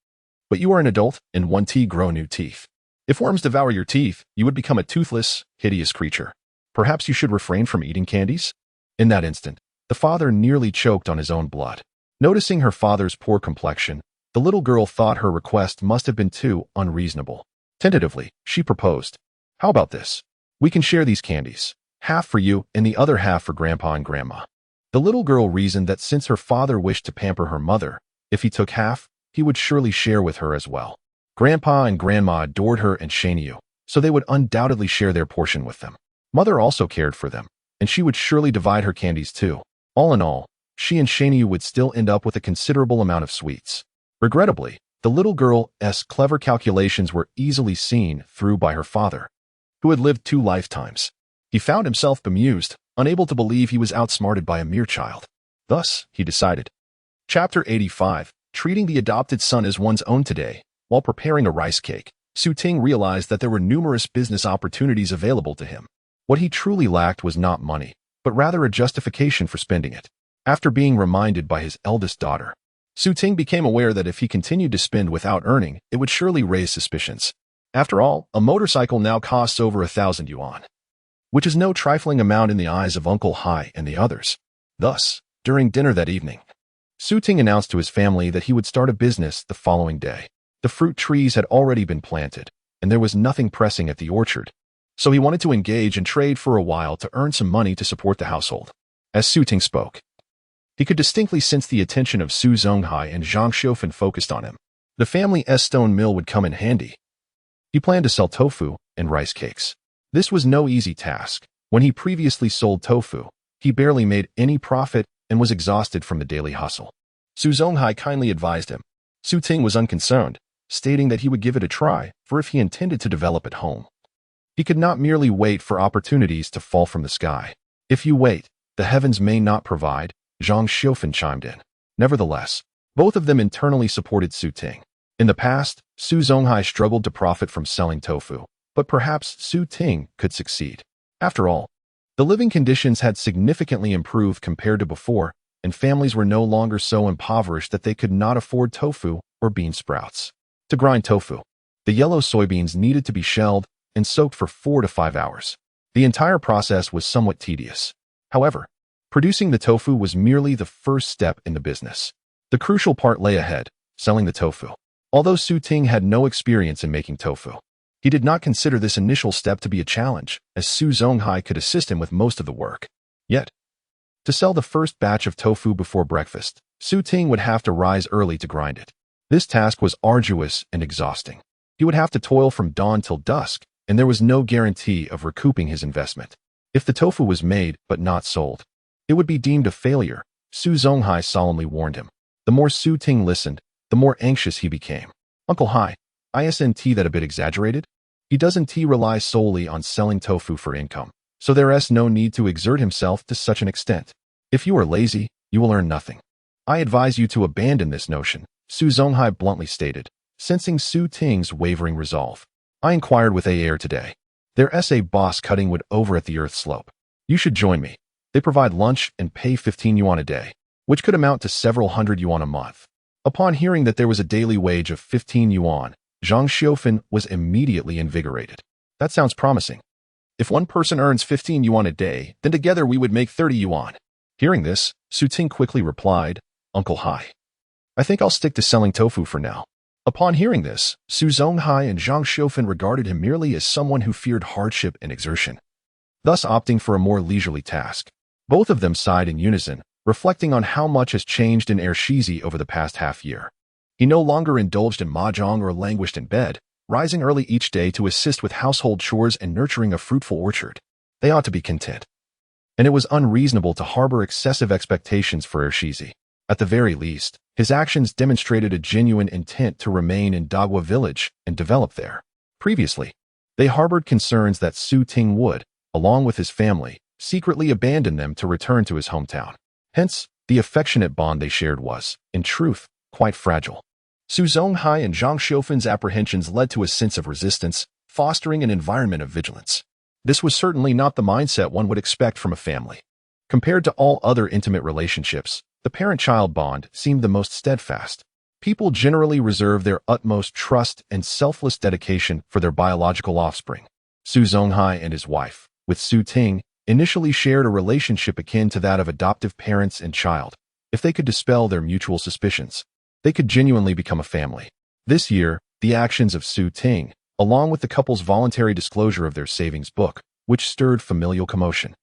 But you are an adult, and one teeth grow new teeth. If worms devour your teeth, you would become a toothless, hideous creature. Perhaps you should refrain from eating candies?" In that instant, the father nearly choked on his own blood. Noticing her father's poor complexion, the little girl thought her request must have been too unreasonable. Tentatively, she proposed, "How about this? We can share these candies, half for you and the other half for Grandpa and Grandma." The little girl reasoned that since her father wished to pamper her mother, if he took half, he would surely share with her as well. Grandpa and Grandma adored her and Shaniu, so they would undoubtedly share their portion with them. Mother also cared for them, and she would surely divide her candies too. All in all, she and Shaniu would still end up with a considerable amount of sweets. Regrettably, the little girl's clever calculations were easily seen through by her father, who had lived 2 lifetimes. He found himself bemused, unable to believe he was outsmarted by a mere child. Thus, he decided. Chapter 85, Treating the Adopted Son as One's Own. Today, while preparing a rice cake, Su Ting realized that there were numerous business opportunities available to him. What he truly lacked was not money, but rather a justification for spending it. After being reminded by his eldest daughter, Su Ting became aware that if he continued to spend without earning, it would surely raise suspicions. After all, a motorcycle now costs over 1,000 yuan, which is no trifling amount in the eyes of Uncle Hai and the others. Thus, during dinner that evening, Su Ting announced to his family that he would start a business the following day. The fruit trees had already been planted, and there was nothing pressing at the orchard, so he wanted to engage and trade for a while to earn some money to support the household. As Su Ting spoke, he could distinctly sense the attention of Su Zonghai and Zhang Xiufen focused on him. The family's stone mill would come in handy. He planned to sell tofu and rice cakes. This was no easy task. When he previously sold tofu, he barely made any profit and was exhausted from the daily hustle. Su Zonghai kindly advised him. Su Ting was unconcerned, stating that he would give it a try, for if he intended to develop at home, he could not merely wait for opportunities to fall from the sky. "If you wait, the heavens may not provide," Zhang Xiufen chimed in. Nevertheless, both of them internally supported Su Ting. In the past, Su Zonghai struggled to profit from selling tofu, but perhaps Su Ting could succeed. After all, the living conditions had significantly improved compared to before, and families were no longer so impoverished that they could not afford tofu or bean sprouts. To grind tofu, the yellow soybeans needed to be shelled and soaked for 4 to 5 hours. The entire process was somewhat tedious. However, producing the tofu was merely the first step in the business. The crucial part lay ahead, selling the tofu. Although Su Ting had no experience in making tofu, he did not consider this initial step to be a challenge, as Su Zonghai could assist him with most of the work. Yet, to sell the first batch of tofu before breakfast, Su Ting would have to rise early to grind it. This task was arduous and exhausting. He would have to toil from dawn till dusk, and there was no guarantee of recouping his investment. If the tofu was made but not sold, it would be deemed a failure, Su Zonghai solemnly warned him. The more Su Ting listened, the more anxious he became. "Uncle Hai, isn't that a bit exaggerated? He doesn't rely solely on selling tofu for income, so there's no need to exert himself to such an extent. If you are lazy, you will earn nothing. I advise you to abandon this notion," Su Zonghai bluntly stated, sensing Su Ting's wavering resolve. "I inquired with a air today. There's a boss cutting wood over at the earth slope. You should join me. They provide lunch and pay 15 yuan a day, which could amount to several hundred yuan a month." Upon hearing that there was a daily wage of 15 yuan, Zhang Xiufen was immediately invigorated. "That sounds promising. If one person earns 15 yuan a day, then together we would make 30 yuan. Hearing this, Su Ting quickly replied, "Uncle Hai, I think I'll stick to selling tofu for now. Upon hearing this, Su Zonghai and Zhang Xiufan regarded him merely as someone who feared hardship and exertion, thus opting for a more leisurely task. Both of them sighed in unison, reflecting on how much has changed in Shizi over the past half-year. He no longer indulged in mahjong or languished in bed, rising early each day to assist with household chores and nurturing a fruitful orchard. They ought to be content. And it was unreasonable to harbor excessive expectations for Shizi. At the very least, his actions demonstrated a genuine intent to remain in Dagua village and develop there. Previously, they harbored concerns that Su Ting would, along with his family, secretly abandon them to return to his hometown. Hence, the affectionate bond they shared was, in truth, quite fragile. Su Zonghai and Zhang Xiufan's apprehensions led to a sense of resistance, fostering an environment of vigilance. This was certainly not the mindset one would expect from a family. Compared to all other intimate relationships, the parent-child bond seemed the most steadfast. People generally reserve their utmost trust and selfless dedication for their biological offspring. Su Zonghai and his wife, with Su Ting, initially shared a relationship akin to that of adoptive parents and child. If they could dispel their mutual suspicions, they could genuinely become a family. This year, the actions of Su Ting, along with the couple's voluntary disclosure of their savings book, which stirred familial commotion,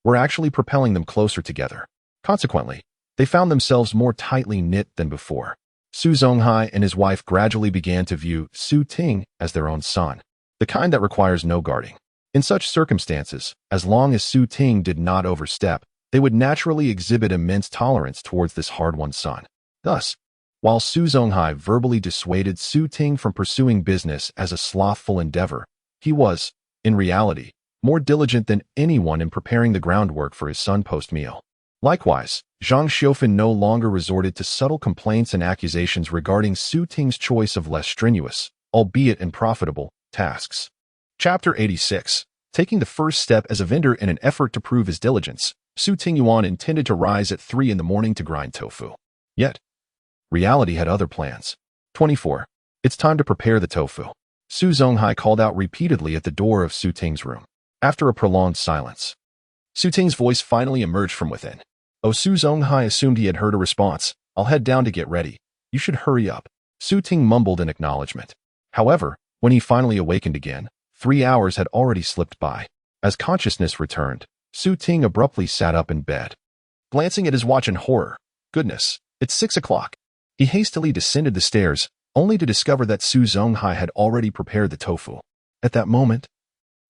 were actually propelling them closer together. Consequently, they found themselves more tightly knit than before. Su Zonghai and his wife gradually began to view Su Ting as their own son, the kind that requires no guarding. In such circumstances, as long as Su Ting did not overstep, they would naturally exhibit immense tolerance towards this hard-won son. Thus, while Su Zonghai verbally dissuaded Su Ting from pursuing business as a slothful endeavor, he was, in reality, more diligent than anyone in preparing the groundwork for his son post-meal. Likewise, Zhang Xiufan no longer resorted to subtle complaints and accusations regarding Su Ting's choice of less strenuous, albeit unprofitable, tasks. Chapter 86. Taking the first step as a vendor in an effort to prove his diligence, Su Ting Yuan intended to rise at 3 in the morning to grind tofu. Yet, reality had other plans. 24. It's time to prepare the tofu. Su Zonghai called out repeatedly at the door of Su Ting's room. After a prolonged silence, Su Ting's voice finally emerged from within. Su Zonghai assumed he had heard a response. I'll head down to get ready. You should hurry up. Su Ting mumbled in acknowledgement. However, when he finally awakened again, 3 hours had already slipped by. As consciousness returned, Su Ting abruptly sat up in bed. Glancing at his watch in horror, goodness, it's 6 o'clock. He hastily descended the stairs, only to discover that Su Zonghai had already prepared the tofu. At that moment,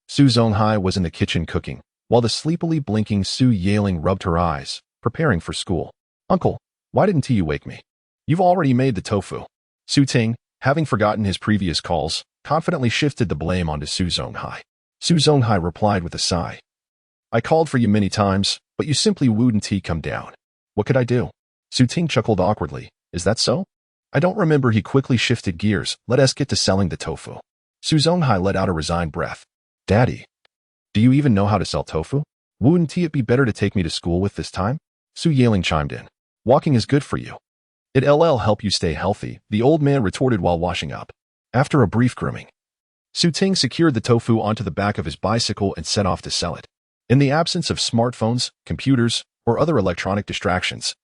Su Zonghai was in the kitchen cooking, while the sleepily blinking Su Yaling rubbed her eyes, preparing for school. Uncle, why didn't you wake me? You've already made the tofu. Su Ting, having forgotten his previous calls, confidently shifted the blame onto Su Zonghai. Su Zonghai replied with a sigh. I called for you many times, but you simply wouldn't come down. What could I do? Su Ting chuckled awkwardly. Is that so? I don't remember. He quickly shifted gears. Let us get to selling the tofu. Su Zonghai let out a resigned breath. Daddy, do you even know how to sell tofu? Wouldn't it be better to take me to school with this time? Su Yaling chimed in. Walking is good for you. It'll help you stay healthy, the old man retorted while washing up. After a brief grooming, Su Ting secured the tofu onto the back of his bicycle and set off to sell it. In the absence of smartphones, computers, or other electronic distractions,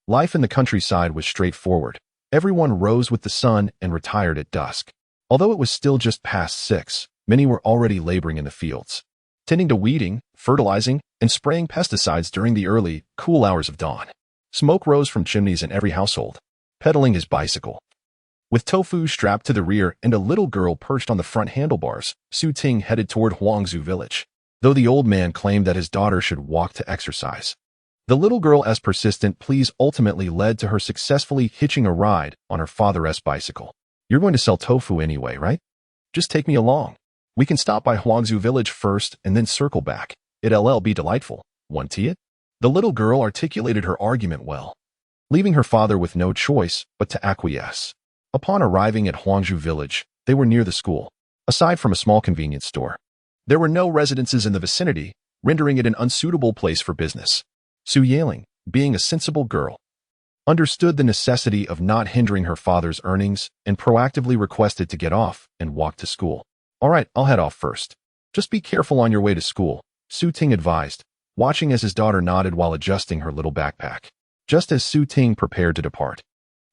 life in the countryside was straightforward. Everyone rose with the sun and retired at dusk. Although it was still just past 6, many were already laboring in the fields, tending to weeding, fertilizing, and spraying pesticides during the early, cool hours of dawn. Smoke rose from chimneys in every household. Pedaling his bicycle, with tofu strapped to the rear and a little girl perched on the front handlebars, Su Ting headed toward Huangzhou village. Though the old man claimed that his daughter should walk to exercise, the little girl's persistent pleas ultimately led to her successfully hitching a ride on her father's bicycle. You're going to sell tofu anyway, right? Just take me along. We can stop by Huangzhou village first and then circle back. It'll be delightful, won't it? The little girl articulated her argument well, leaving her father with no choice but to acquiesce. Upon arriving at Huangzhou village, they were near the school. Aside from a small convenience store, there were no residences in the vicinity, rendering it an unsuitable place for business. Su Yaling, being a sensible girl, understood the necessity of not hindering her father's earnings and proactively requested to get off and walk to school. All right, I'll head off first. Just be careful on your way to school, Su Ting advised, watching as his daughter nodded while adjusting her little backpack. Just as Su Ting prepared to depart,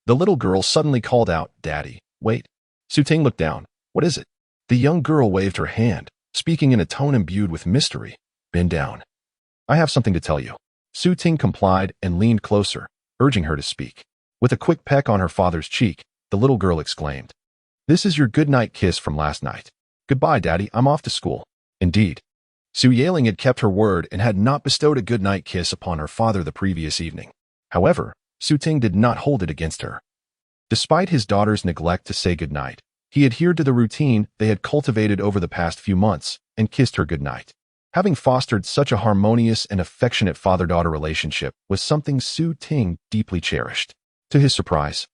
the little girl suddenly called out, Daddy, Wait. Su Ting looked down. What is it? The young girl waved her hand, speaking in a tone imbued with mystery. Bend down. I have something to tell you. Su Ting complied and leaned closer, urging her to speak. With a quick peck on her father's cheek, the little girl exclaimed, This is your good-night kiss from last night. Goodbye, Daddy, I'm off to school. Indeed. Su Yaling had kept her word and had not bestowed a good-night kiss upon her father the previous evening. However, Su Ting did not hold it against her. Despite his daughter's neglect to say goodnight, he adhered to the routine they had cultivated over the past few months and kissed her goodnight. Having fostered such a harmonious and affectionate father-daughter relationship was something Su Ting deeply cherished. To his surprise,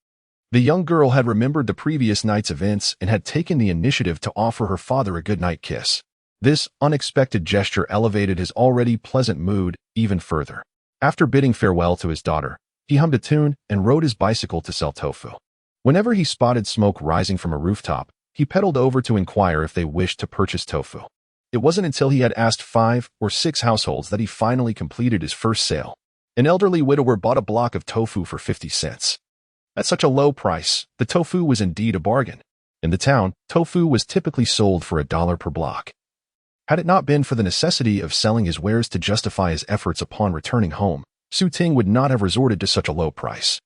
the young girl had remembered the previous night's events and had taken the initiative to offer her father a goodnight kiss. This unexpected gesture elevated his already pleasant mood even further. After bidding farewell to his daughter, he hummed a tune and rode his bicycle to sell tofu. Whenever he spotted smoke rising from a rooftop, he pedaled over to inquire if they wished to purchase tofu. It wasn't until he had asked 5 or 6 households that he finally completed his first sale. An elderly widower bought a block of tofu for 50 cents. At such a low price, the tofu was indeed a bargain. In the town, tofu was typically sold for $1 per block. Had it not been for the necessity of selling his wares to justify his efforts upon returning home, Su Ting would not have resorted to such a low price.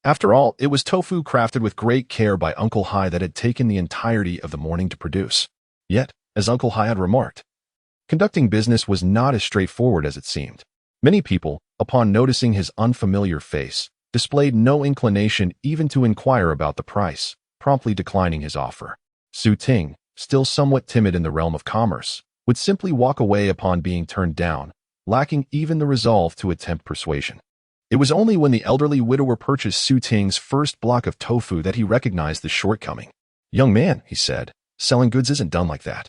After all, it was tofu crafted with great care by Uncle Hai that had taken the entirety of the morning to produce. Yet, as Uncle Hai had remarked, conducting business was not as straightforward as it seemed. Many people, upon noticing his unfamiliar face, displayed no inclination even to inquire about the price, promptly declining his offer. Su Ting, still somewhat timid in the realm of commerce, would simply walk away upon being turned down, lacking even the resolve to attempt persuasion. It was only when the elderly widower purchased Su Ting's first block of tofu that he recognized the shortcoming. Young man, he said, selling goods isn't done like that.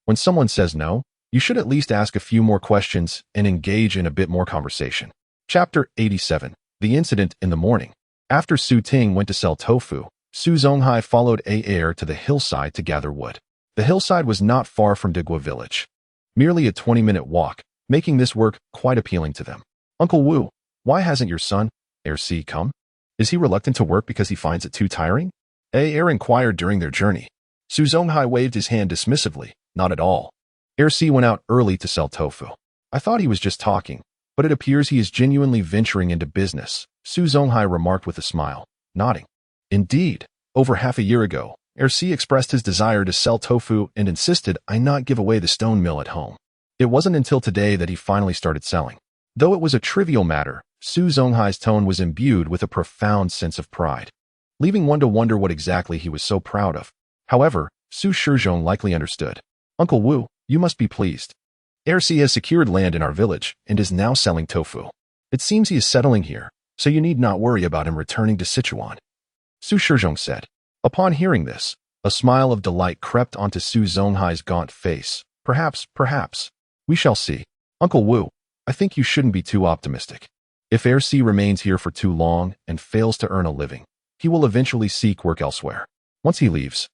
When someone says no, you should at least ask a few more questions and engage in a bit more conversation. Chapter 87. The Incident in the Morning. After Su Ting went to sell tofu, Su Zonghai followed A heir to the hillside to gather wood. The hillside was not far from Digua village. Merely a 20-minute walk, making this work quite appealing to them. Uncle Wu, why hasn't your son, Heir C, come? Is he reluctant to work because he finds it too tiring? A heir inquired during their journey. Su Zonghai waved his hand dismissively. Not at all. Heir C went out early to sell tofu. I thought he was just talking, but it appears he is genuinely venturing into business, Su Zonghai remarked with a smile, nodding. Indeed, over half a year ago, Heir C expressed his desire to sell tofu and insisted I not give away the stone mill at home. It wasn't until today that he finally started selling. Though it was a trivial matter, Su Zonghai's tone was imbued with a profound sense of pride, leaving one to wonder what exactly he was so proud of. However, Su Shizhong likely understood. Uncle Wu, you must be pleased. Heir C has secured land in our village and is now selling tofu. It seems he is settling here, so you need not worry about him returning to Sichuan. Su Shizhong said. Upon hearing this, a smile of delight crept onto Su Zonghai's gaunt face. Perhaps. We shall see. Uncle Wu, I think you shouldn't be too optimistic. If Heir C remains here for too long and fails to earn a living, he will eventually seek work elsewhere. Once he leaves,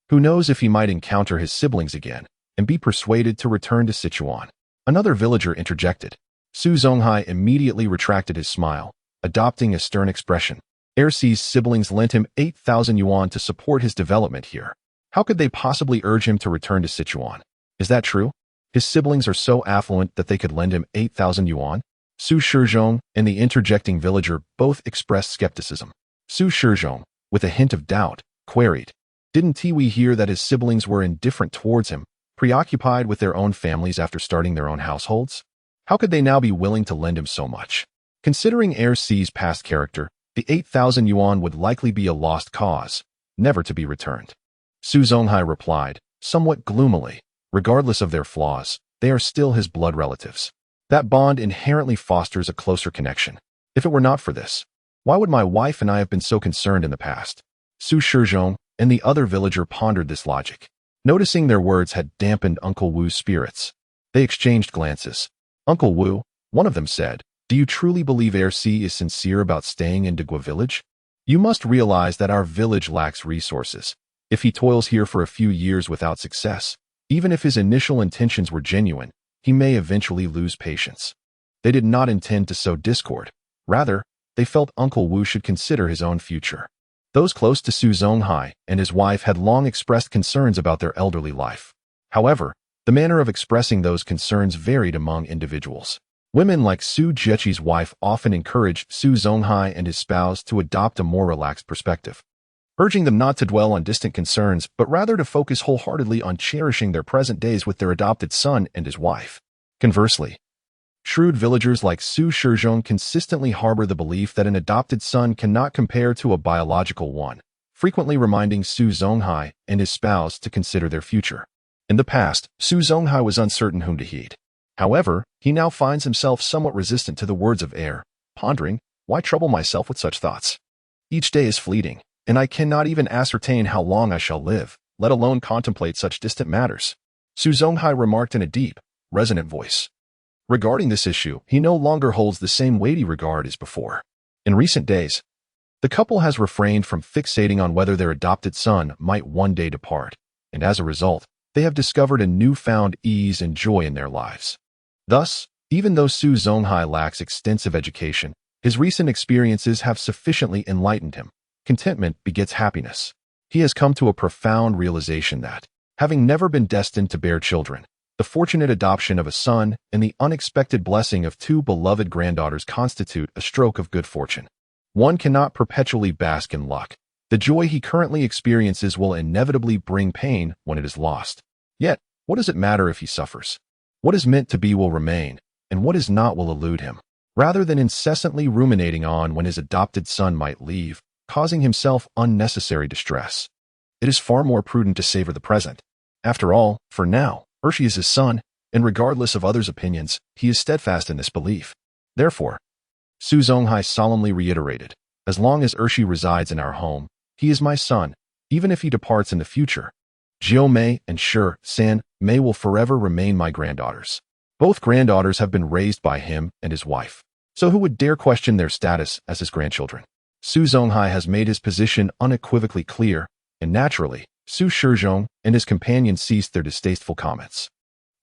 who knows if he might encounter his siblings again and be persuaded to return to Sichuan. Another villager interjected. Su Zonghai immediately retracted his smile, adopting a stern expression. Heir C's siblings lent him 8,000 yuan to support his development here. How could they possibly urge him to return to Sichuan? Is that true? His siblings are so affluent that they could lend him 8,000 yuan? Su Shizhong and the interjecting villager both expressed skepticism. Su Shizhong, with a hint of doubt, queried, Didn't Tiwi hear that his siblings were indifferent towards him, preoccupied with their own families after starting their own households? How could they now be willing to lend him so much? Considering Heir C's past character, the 8,000 yuan would likely be a lost cause, never to be returned. Su Zonghai replied, somewhat gloomily, regardless of their flaws, they are still his blood relatives. That bond inherently fosters a closer connection. If it were not for this, why would my wife and I have been so concerned in the past? Su Shizhong and the other villager pondered this logic. Noticing their words had dampened Uncle Wu's spirits, they exchanged glances. Uncle Wu, one of them said, do you truly believe Heir C is sincere about staying in Digua village? You must realize that our village lacks resources. If he toils here for a few years without success, even if his initial intentions were genuine, he may eventually lose patience. They did not intend to sow discord. Rather, they felt Uncle Wu should consider his own future. Those close to Su Zonghai and his wife had long expressed concerns about their elderly life. However, the manner of expressing those concerns varied among individuals. Women like Su Jiechi's wife often encouraged Su Zonghai and his spouse to adopt a more relaxed perspective, urging them not to dwell on distant concerns but rather to focus wholeheartedly on cherishing their present days with their adopted son and his wife. Conversely, shrewd villagers like Su Shizhong consistently harbor the belief that an adopted son cannot compare to a biological one, frequently reminding Su Zonghai and his spouse to consider their future. In the past, Su Zonghai was uncertain whom to heed. However, he now finds himself somewhat resistant to the words of heir, pondering, why trouble myself with such thoughts? Each day is fleeting, and I cannot even ascertain how long I shall live, let alone contemplate such distant matters. Su Zonghai remarked in a deep, resonant voice. Regarding this issue, he no longer holds the same weighty regard as before. In recent days, the couple has refrained from fixating on whether their adopted son might one day depart, and as a result, they have discovered a newfound ease and joy in their lives. Thus, even though Su Zonghai lacks extensive education, his recent experiences have sufficiently enlightened him. Contentment begets happiness. He has come to a profound realization that, having never been destined to bear children, the fortunate adoption of a son and the unexpected blessing of two beloved granddaughters constitute a stroke of good fortune. One cannot perpetually bask in luck. The joy he currently experiences will inevitably bring pain when it is lost. Yet, what does it matter if he suffers? What is meant to be will remain, and what is not will elude him. Rather than incessantly ruminating on when his adopted son might leave, causing himself unnecessary distress, it is far more prudent to savor the present. After all, for now, Urshi is his son, and regardless of others' opinions, he is steadfast in this belief. Therefore, Su Zonghai solemnly reiterated, as long as Urshi resides in our home, he is my son, even if he departs in the future. Jiu Mei and Shi San Mei will forever remain my granddaughters. Both granddaughters have been raised by him and his wife, so who would dare question their status as his grandchildren? Su Zonghai has made his position unequivocally clear, and naturally, Su Shizhong and his companions ceased their distasteful comments.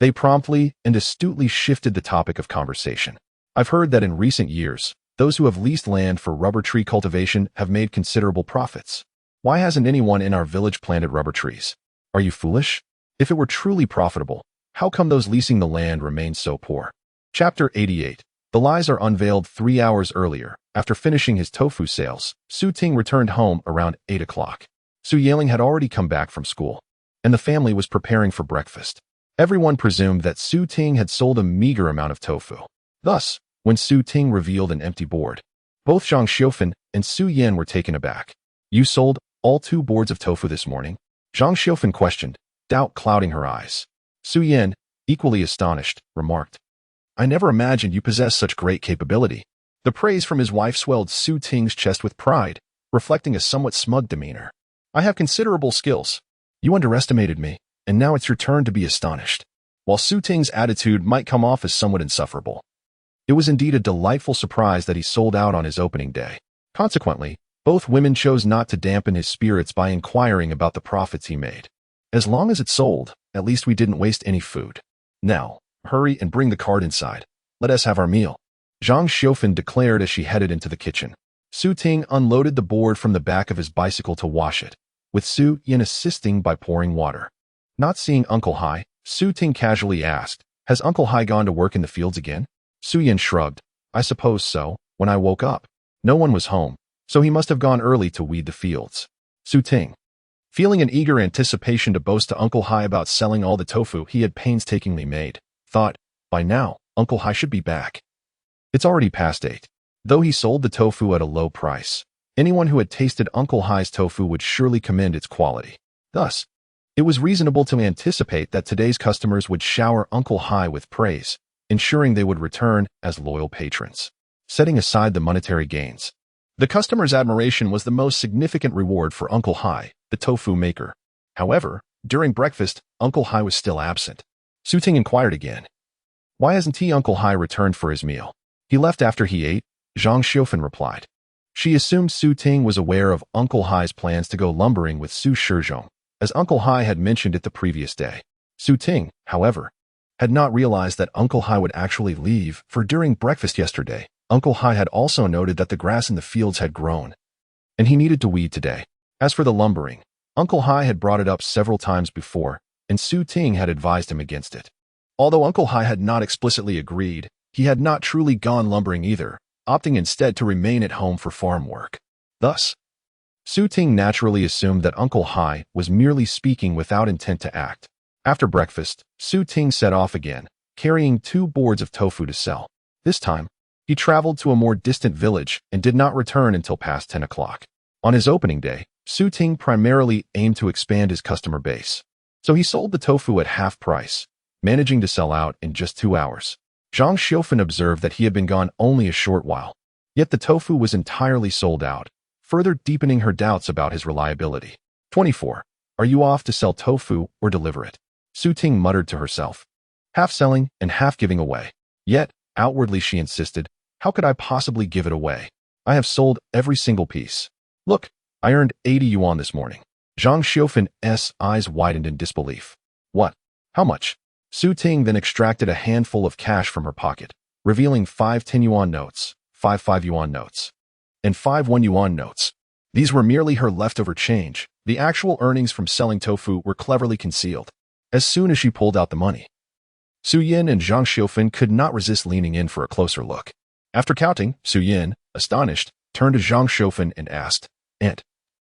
They promptly and astutely shifted the topic of conversation. I've heard that in recent years, those who have leased land for rubber tree cultivation have made considerable profits. Why hasn't anyone in our village planted rubber trees? Are you foolish? If it were truly profitable, how come those leasing the land remain so poor? Chapter 88. The lies are unveiled 3 hours earlier. After finishing his tofu sales, Su Ting returned home around 8 o'clock. Su Yaling had already come back from school, and the family was preparing for breakfast. Everyone presumed that Su Ting had sold a meager amount of tofu. Thus, when Su Ting revealed an empty board, both Zhang Xiufen and Su Yan were taken aback. You sold all 2 boards of tofu this morning? Zhang Xiufen questioned, doubt clouding her eyes. Su Yan, equally astonished, remarked, I never imagined you possessed such great capability. The praise from his wife swelled Su Ting's chest with pride, reflecting a somewhat smug demeanor. I have considerable skills. You underestimated me, and now it's your turn to be astonished. While Su Ting's attitude might come off as somewhat insufferable, it was indeed a delightful surprise that he sold out on his opening day. Consequently, both women chose not to dampen his spirits by inquiring about the profits he made. As long as it sold, at least we didn't waste any food. Now, hurry and bring the cart inside. Let us have our meal. Zhang Xiufen declared as she headed into the kitchen. Su Ting unloaded the board from the back of his bicycle to wash it, with Su Yan assisting by pouring water. Not seeing Uncle Hai, Su Ting casually asked, has Uncle Hai gone to work in the fields again? Su Yan shrugged. I suppose so. When I woke up, no one was home, so he must have gone early to weed the fields. Su Ting, feeling an eager anticipation to boast to Uncle Hai about selling all the tofu he had painstakingly made, thought, by now, Uncle Hai should be back. It's already past 8. Though he sold the tofu at a low price, anyone who had tasted Uncle Hai's tofu would surely commend its quality. Thus, it was reasonable to anticipate that today's customers would shower Uncle Hai with praise, ensuring they would return as loyal patrons. Setting aside the monetary gains, the customer's admiration was the most significant reward for Uncle Hai, the tofu maker. However, during breakfast, Uncle Hai was still absent. Su Ting inquired again. Why hasn't Uncle Hai returned for his meal? He left after he ate, Zhang Xiufen replied. She assumed Su Ting was aware of Uncle Hai's plans to go lumbering with Su Shizhong, as Uncle Hai had mentioned it the previous day. Su Ting, however, had not realized that Uncle Hai would actually leave, for during breakfast yesterday, Uncle Hai had also noted that the grass in the fields had grown. and he needed to weed today. As for the lumbering, Uncle Hai had brought it up several times before, and Su Ting had advised him against it. Although Uncle Hai had not explicitly agreed, he had not truly gone lumbering either, opting instead to remain at home for farm work. Thus, Su Ting naturally assumed that Uncle Hai was merely speaking without intent to act. After breakfast, Su Ting set off again, carrying 2 boards of tofu to sell. This time, he traveled to a more distant village and did not return until past 10 o'clock. On his opening day, Su Ting primarily aimed to expand his customer base. So he sold the tofu at half price, managing to sell out in just 2 hours. Zhang Xiaofan observed that he had been gone only a short while, yet the tofu was entirely sold out, further deepening her doubts about his reliability. 24. Are you off to sell tofu or deliver it? Su Ting muttered to herself, half selling and half giving away. Yet, outwardly she insisted, how could I possibly give it away? I have sold every single piece. Look, I earned 80 yuan this morning. Zhang Xiaofan's eyes widened in disbelief. What? How much? Su Ting then extracted a handful of cash from her pocket, revealing 5 10 yuan notes, 5 5 yuan notes, and 5 1 yuan notes. These were merely her leftover change. The actual earnings from selling tofu were cleverly concealed. As soon as she pulled out the money, Su Yin and Zhang Xiaofan could not resist leaning in for a closer look. After counting, Su Yin, astonished, turned to Zhang Xiaofan and asked, Aunt,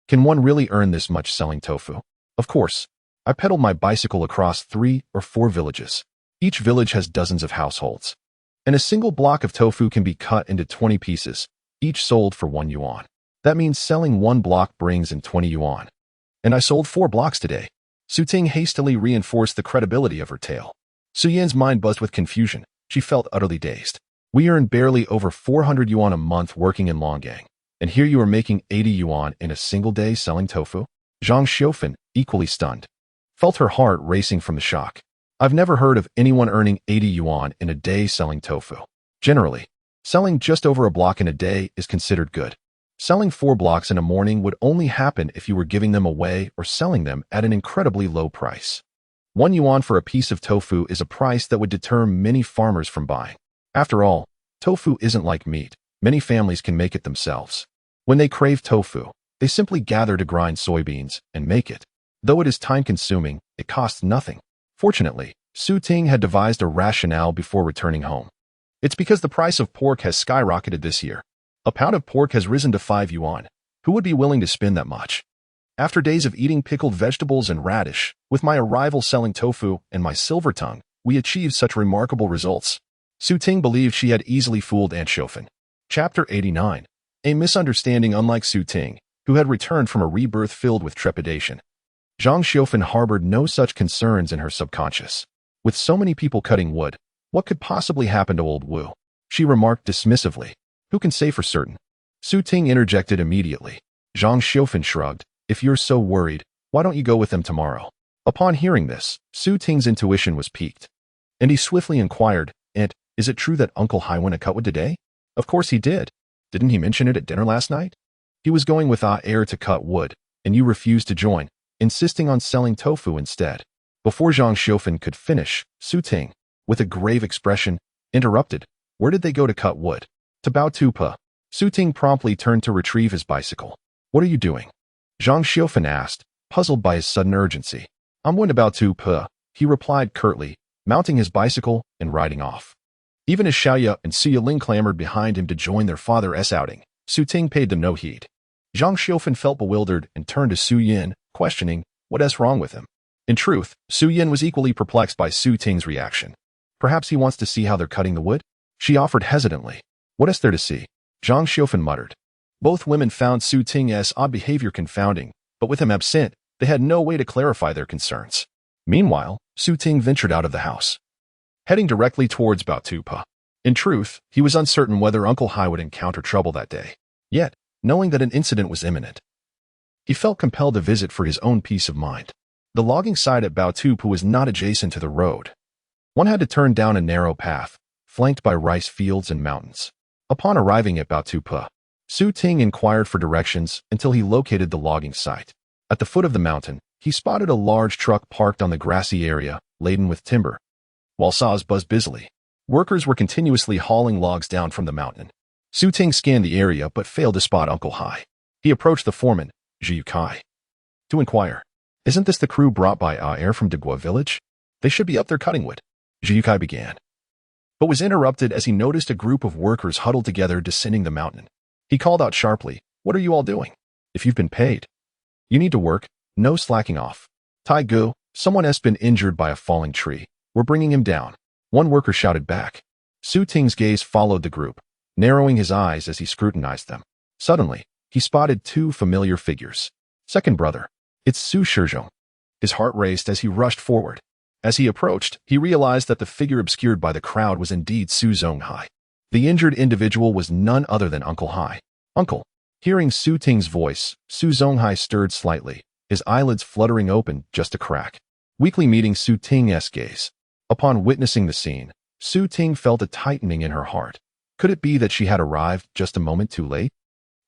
can one really earn this much selling tofu? Of course. I pedaled my bicycle across 3 or 4 villages. Each village has dozens of households. And a single block of tofu can be cut into 20 pieces, each sold for 1 yuan. That means selling 1 block brings in 20 yuan. And I sold 4 blocks today. Su Ting hastily reinforced the credibility of her tale. Su Yin's mind buzzed with confusion. She felt utterly dazed. We earn barely over 400 yuan a month working in Longgang, and here you are making 80 yuan in a single day selling tofu? Zhang Xiaofan, equally stunned, felt her heart racing from the shock. I've never heard of anyone earning 80 yuan in a day selling tofu. Generally, selling just over a block in a day is considered good. Selling 4 blocks in a morning would only happen if you were giving them away or selling them at an incredibly low price. 1 yuan for a piece of tofu is a price that would deter many farmers from buying. After all, tofu isn't like meat. Many families can make it themselves. When they crave tofu, they simply gather to grind soybeans and make it. Though it is time-consuming, it costs nothing. Fortunately, Su Ting had devised a rationale before returning home. It's because the price of pork has skyrocketed this year. A pound of pork has risen to 5 yuan. Who would be willing to spend that much? After days of eating pickled vegetables and radish, with my arrival selling tofu and my silver tongue, we achieved such remarkable results. Su Ting believed she had easily fooled Aunt Xiaofan. Chapter 89. A misunderstanding. Unlike Su Ting, who had returned from a rebirth filled with trepidation, Zhang Xiaofan harbored no such concerns in her subconscious. With so many people cutting wood, what could possibly happen to old Wu? She remarked dismissively. Who can say for certain? Su Ting interjected immediately. Zhang Xiaofan shrugged. If you're so worried, why don't you go with them tomorrow? Upon hearing this, Su Ting's intuition was piqued, and he swiftly inquired, Aunt, is it true that Uncle Hai went to cut wood today? Of course he did. Didn't he mention it at dinner last night? He was going with Air to cut wood, and you refused to join, insisting on selling tofu instead. Before Zhang Xiaofan could finish, Su Ting, with a grave expression, interrupted. Where did they go to cut wood? To Bao Tu. Su Ting promptly turned to retrieve his bicycle. What are you doing? Zhang Xiaofan asked, puzzled by his sudden urgency. I'm going to Bao Tu, he replied curtly, mounting his bicycle and riding off. Even as Xiaoya and Xiaoling clamored behind him to join their father's outing, Su Ting paid them no heed. Zhang Xiaofan felt bewildered and turned to Su Yin, questioning, what's wrong with him? In truth, Su Yin was equally perplexed by Su Ting's reaction. Perhaps he wants to see how they're cutting the wood? She offered hesitantly. What is there to see? Zhang Xiaofan muttered. Both women found Su Ting's odd behavior confounding, but with him absent, they had no way to clarify their concerns. Meanwhile, Su Ting ventured out of the house, heading directly towards Bao Tu. In truth, he was uncertain whether Uncle Hai would encounter trouble that day. Yet, knowing that an incident was imminent, he felt compelled to visit for his own peace of mind. The logging site at Bao Tu was not adjacent to the road. One had to turn down a narrow path, flanked by rice fields and mountains. Upon arriving at Bao Tu, Su Ting inquired for directions until he located the logging site. At the foot of the mountain, he spotted a large truck parked on the grassy area, laden with timber. While saws buzzed busily, workers were continuously hauling logs down from the mountain. Su Ting scanned the area but failed to spot Uncle Hai. He approached the foreman, Zhu Kai, to inquire, "Isn't this the crew brought by air from Degua village? They should be up there cutting wood." Zhu Kai began, but was interrupted as he noticed a group of workers huddled together descending the mountain. He called out sharply, "What are you all doing? If you've been paid, you need to work, no slacking off." Tai Gu, someone has been injured by a falling tree. We're bringing him down. One worker shouted back. Su Ting's gaze followed the group, narrowing his eyes as he scrutinized them. Suddenly, he spotted two familiar figures. Second brother. It's Su Shizhong. His heart raced as he rushed forward. As he approached, he realized that the figure obscured by the crowd was indeed Su Zonghai. The injured individual was none other than Uncle Hai. "Uncle." Hearing Su Ting's voice, Su Zonghai stirred slightly, his eyelids fluttering open just a crack. Weakly meeting Su Ting's gaze. Upon witnessing the scene, Su Ting felt a tightening in her heart. Could it be that she had arrived just a moment too late?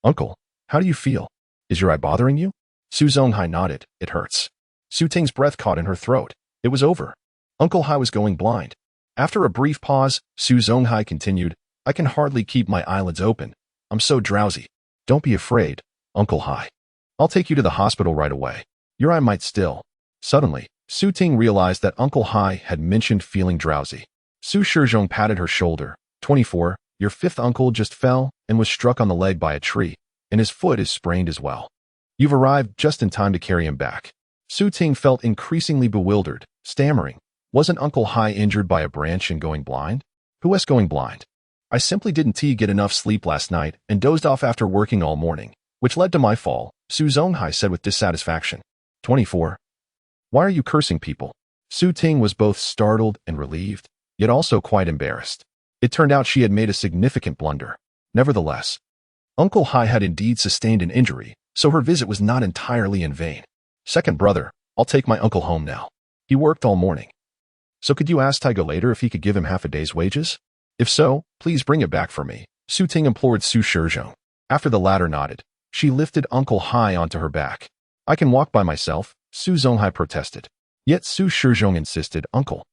"Uncle, how do you feel? Is your eye bothering you?" Su Zonghai nodded. "It hurts." Su Ting's breath caught in her throat. It was over. Uncle Hai was going blind. After a brief pause, Su Zonghai continued, "I can hardly keep my eyelids open. I'm so drowsy." "Don't be afraid, Uncle Hai. I'll take you to the hospital right away. Your eye might still." Suddenly, Su Ting realized that Uncle Hai had mentioned feeling drowsy. Su Shizhong patted her shoulder. 24, your fifth uncle just fell and was struck on the leg by a tree, and his foot is sprained as well. You've arrived just in time to carry him back." Su Ting felt increasingly bewildered, stammering, "Wasn't Uncle Hai injured by a branch and going blind?" "Who was going blind? I simply didn't get enough sleep last night and dozed off after working all morning, which led to my fall," Su Zonghai said with dissatisfaction. 24. Why are you cursing people? Su Ting was both startled and relieved, yet also quite embarrassed. It turned out she had made a significant blunder. Nevertheless, Uncle Hai had indeed sustained an injury, so her visit was not entirely in vain. "Second brother, I'll take my uncle home now. He worked all morning. So could you ask Taigo later if he could give him half a day's wages? If so, please bring it back for me," Su Ting implored Su Shizhong. After the latter nodded, she lifted Uncle Hai onto her back. "I can walk by myself," Su Zonghai protested. Yet Su Shizhong insisted, "Uncle,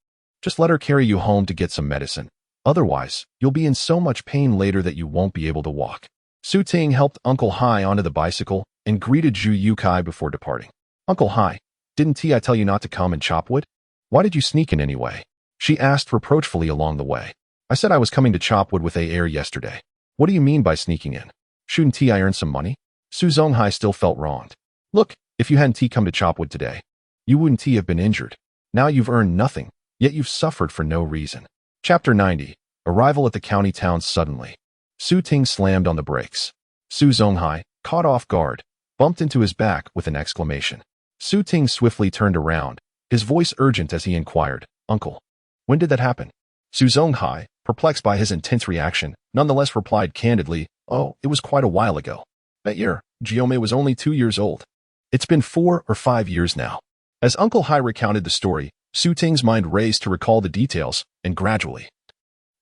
just let her carry you home to get some medicine. Otherwise, you'll be in so much pain later that you won't be able to walk." Su Ting helped Uncle Hai onto the bicycle and greeted Zhu Yukai before departing. "Uncle Hai, didn't I tell you not to come and chop wood? Why did you sneak in anyway?" she asked reproachfully along the way. "I said I was coming to chop wood with air yesterday. What do you mean by sneaking in? Shouldn't I earn some money?" Su Zonghai still felt wronged. "Look, if you hadn't come to chop wood today, you wouldn't have been injured. Now you've earned nothing, yet you've suffered for no reason." Chapter 90. Arrival at the county town suddenly. Su Ting slammed on the brakes. Su Zonghai, caught off guard, bumped into his back with an exclamation. Su Ting swiftly turned around, his voice urgent as he inquired, "Uncle, when did that happen?" Su Zonghai, perplexed by his intense reaction, nonetheless replied candidly, "Oh, it was quite a while ago. That year, Giome was only 2 years old. It's been 4 or 5 years now." As Uncle Hai recounted the story, Su Ting's mind raced to recall the details, and gradually,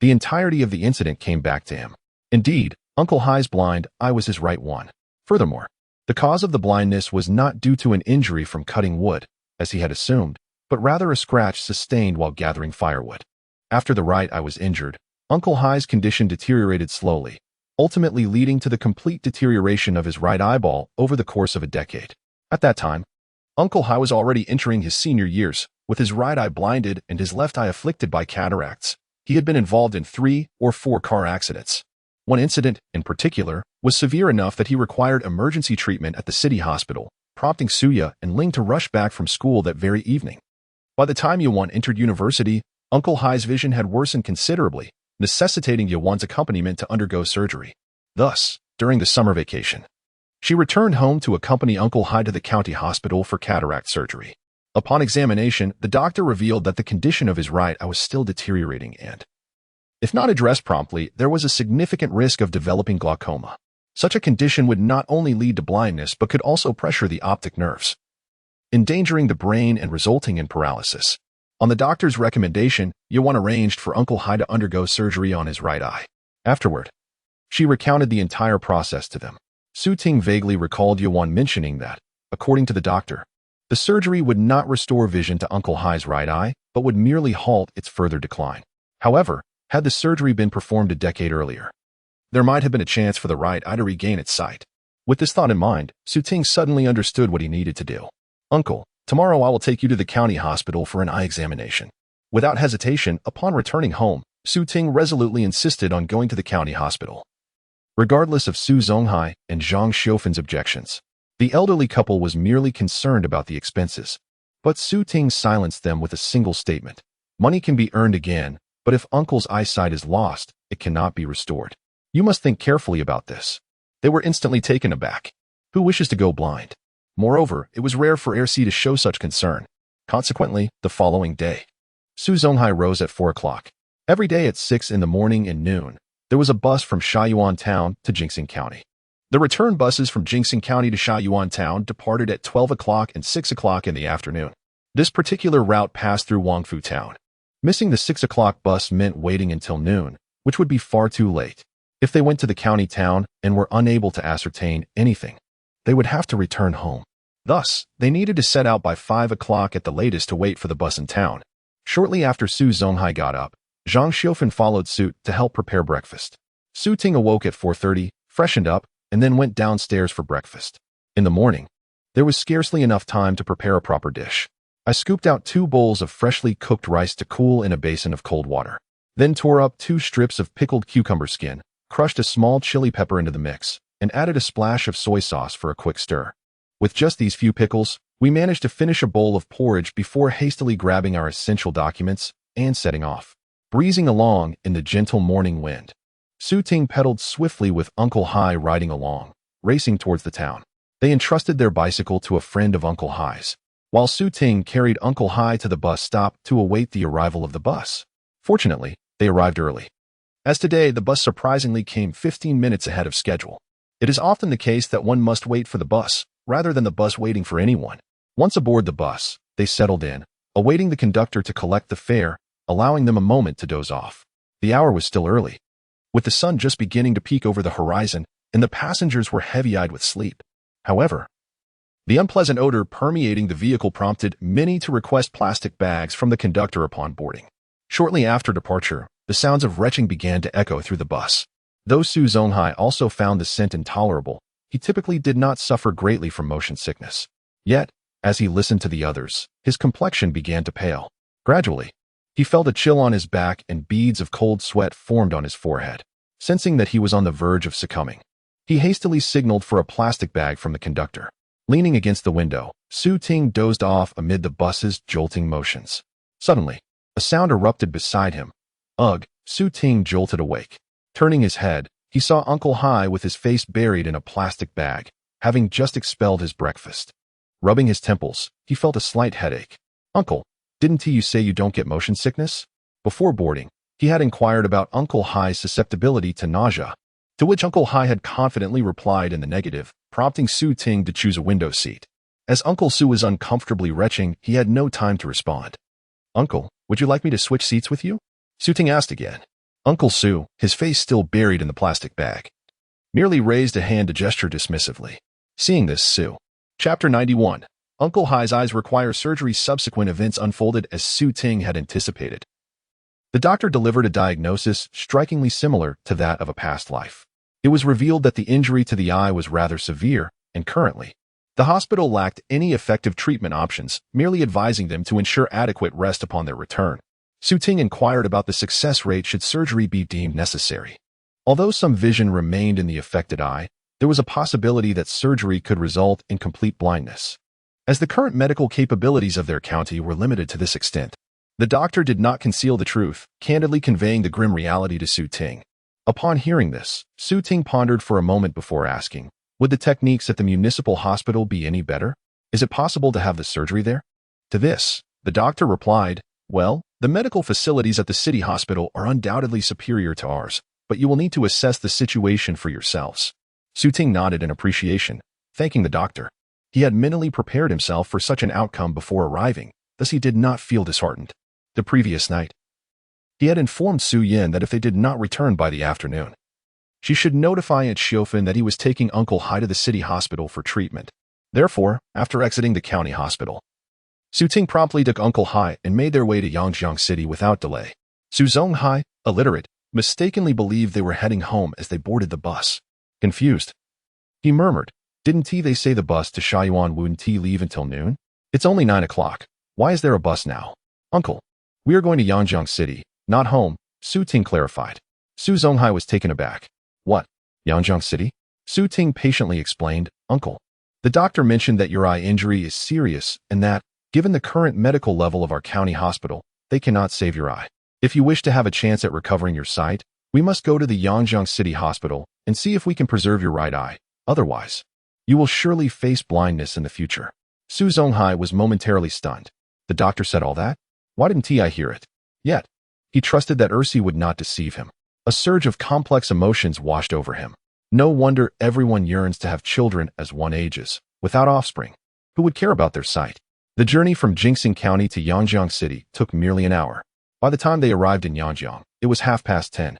the entirety of the incident came back to him. Indeed, Uncle Hai's blind eye was his right one. Furthermore, the cause of the blindness was not due to an injury from cutting wood, as he had assumed, but rather a scratch sustained while gathering firewood. After the right eye was injured, Uncle Hai's condition deteriorated slowly, ultimately leading to the complete deterioration of his right eyeball over the course of a decade. At that time, Uncle Hai was already entering his senior years, with his right eye blinded and his left eye afflicted by cataracts. He had been involved in 3 or 4 car accidents. One incident, in particular, was severe enough that he required emergency treatment at the city hospital, prompting Suya and Ling to rush back from school that very evening. By the time Yuan entered university, Uncle Hai's vision had worsened considerably, necessitating Yuan's accompaniment to undergo surgery. Thus, during the summer vacation, she returned home to accompany Uncle Hai to the county hospital for cataract surgery. Upon examination, the doctor revealed that the condition of his right eye was still deteriorating and, if not addressed promptly, there was a significant risk of developing glaucoma. Such a condition would not only lead to blindness but could also pressure the optic nerves, endangering the brain and resulting in paralysis. On the doctor's recommendation, Yuan arranged for Uncle Hai to undergo surgery on his right eye. Afterward, she recounted the entire process to them. Su Ting vaguely recalled Yuan mentioning that, according to the doctor, the surgery would not restore vision to Uncle Hai's right eye, but would merely halt its further decline. However, had the surgery been performed a decade earlier, there might have been a chance for the right eye to regain its sight. With this thought in mind, Ting suddenly understood what he needed to do. Uncle, tomorrow I will take you to the county hospital for an eye examination. Without hesitation, upon returning home, Ting resolutely insisted on going to the county hospital. Regardless of Su Zonghai and Zhang Xiufan's objections, the elderly couple was merely concerned about the expenses. But Ting silenced them with a single statement. Money can be earned again, but if uncle's eyesight is lost, it cannot be restored. You must think carefully about this. They were instantly taken aback. Who wishes to go blind? Moreover, it was rare for Ersi to show such concern. Consequently, the following day, Su Zonghai rose at 4 o'clock. Every day at 6 in the morning and noon, there was a bus from Shaoyuan Town to Jingsing County. The return buses from Jingsing County to Shaoyuan Town departed at 12 o'clock and 6 o'clock in the afternoon. This particular route passed through Wangfu Town. Missing the 6 o'clock bus meant waiting until noon, which would be far too late. If they went to the county town and were unable to ascertain anything, they would have to return home. Thus, they needed to set out by 5 o'clock at the latest to wait for the bus in town. Shortly after Su Zonghai got up, Zhang Xiufan followed suit to help prepare breakfast. Ting awoke at 4:30, freshened up, and then went downstairs for breakfast. In the morning, there was scarcely enough time to prepare a proper dish. I scooped out 2 bowls of freshly cooked rice to cool in a basin of cold water, then tore up 2 strips of pickled cucumber skin, crushed a small chili pepper into the mix, and added a splash of soy sauce for a quick stir. With just these few pickles, we managed to finish a bowl of porridge before hastily grabbing our essential documents and setting off. Breezing along in the gentle morning wind, Ting pedaled swiftly with Uncle Hai riding along, racing towards the town. They entrusted their bicycle to a friend of Uncle Hai's, while Ting carried Uncle Hai to the bus stop to await the arrival of the bus. Fortunately, they arrived early. As today, the bus surprisingly came 15 minutes ahead of schedule. It is often the case that one must wait for the bus, rather than the bus waiting for anyone. Once aboard the bus, they settled in, awaiting the conductor to collect the fare, allowing them a moment to doze off. The hour was still early, with the sun just beginning to peek over the horizon, and the passengers were heavy-eyed with sleep. However, the unpleasant odor permeating the vehicle prompted many to request plastic bags from the conductor upon boarding. Shortly after departure, the sounds of retching began to echo through the bus. Though Su Zonghai also found the scent intolerable, he typically did not suffer greatly from motion sickness. Yet, as he listened to the others, his complexion began to pale. Gradually, he felt a chill on his back and beads of cold sweat formed on his forehead. Sensing that he was on the verge of succumbing, he hastily signaled for a plastic bag from the conductor. Leaning against the window, Ting dozed off amid the bus's jolting motions. Suddenly, a sound erupted beside him. Ugh! Ting jolted awake. Turning his head, he saw Uncle Hai with his face buried in a plastic bag, having just expelled his breakfast. Rubbing his temples, he felt a slight headache. Uncle, didn't you say you don't get motion sickness? Before boarding, he had inquired about Uncle Hai's susceptibility to nausea, to which Uncle Hai had confidently replied in the negative, prompting Ting to choose a window seat. As Uncle Su was uncomfortably retching, he had no time to respond. Uncle, would you like me to switch seats with you? Ting asked again. Uncle Su, his face still buried in the plastic bag, merely raised a hand to gesture dismissively. Seeing this, Chapter 91. Uncle Hai's eyes require surgery. Subsequent events unfolded as Ting had anticipated. The doctor delivered a diagnosis strikingly similar to that of a past life. It was revealed that the injury to the eye was rather severe, and currently, the hospital lacked any effective treatment options, merely advising them to ensure adequate rest upon their return. Ting inquired about the success rate should surgery be deemed necessary. Although some vision remained in the affected eye, there was a possibility that surgery could result in complete blindness. As the current medical capabilities of their county were limited to this extent, the doctor did not conceal the truth, candidly conveying the grim reality to Ting. Upon hearing this, Ting pondered for a moment before asking, would the techniques at the municipal hospital be any better? Is it possible to have the surgery there? To this, the doctor replied, well, the medical facilities at the city hospital are undoubtedly superior to ours, but you will need to assess the situation for yourselves. Ting nodded in appreciation, thanking the doctor. He had mentally prepared himself for such an outcome before arriving, thus he did not feel disheartened. The previous night, he had informed Su Yin that if they did not return by the afternoon, she should notify Aunt Xiufan that he was taking Uncle Hai to the city hospital for treatment. Therefore, after exiting the county hospital, Ting promptly took Uncle Hai and made their way to Yangjiang City without delay. Su Zonghai, illiterate, mistakenly believed they were heading home as they boarded the bus. Confused, He murmured, "Didn't they say the bus to Shaiyuan wouldn't leave until noon? It's only 9 o'clock. Why is there a bus now?" "Uncle, we are going to Yangjiang City, not home," Su Ting clarified. Su Zonghai was taken aback. "What? Yangjiang City?" Su Ting patiently explained, "Uncle, the doctor mentioned that your eye injury is serious and that, given the current medical level of our county hospital, they cannot save your eye. If you wish to have a chance at recovering your sight, we must go to the Yangjiang City Hospital and see if we can preserve your right eye. Otherwise, you will surely face blindness in the future." Su Zonghai was momentarily stunned. The doctor said all that? Why didn't I hear it? Yet, he trusted that Ursi would not deceive him. A surge of complex emotions washed over him. No wonder everyone yearns to have children as one ages, without offspring. Who would care about their sight? The journey from Jingxing County to Yangjiang City took merely an hour. By the time they arrived in Yangjiang, it was 10:30.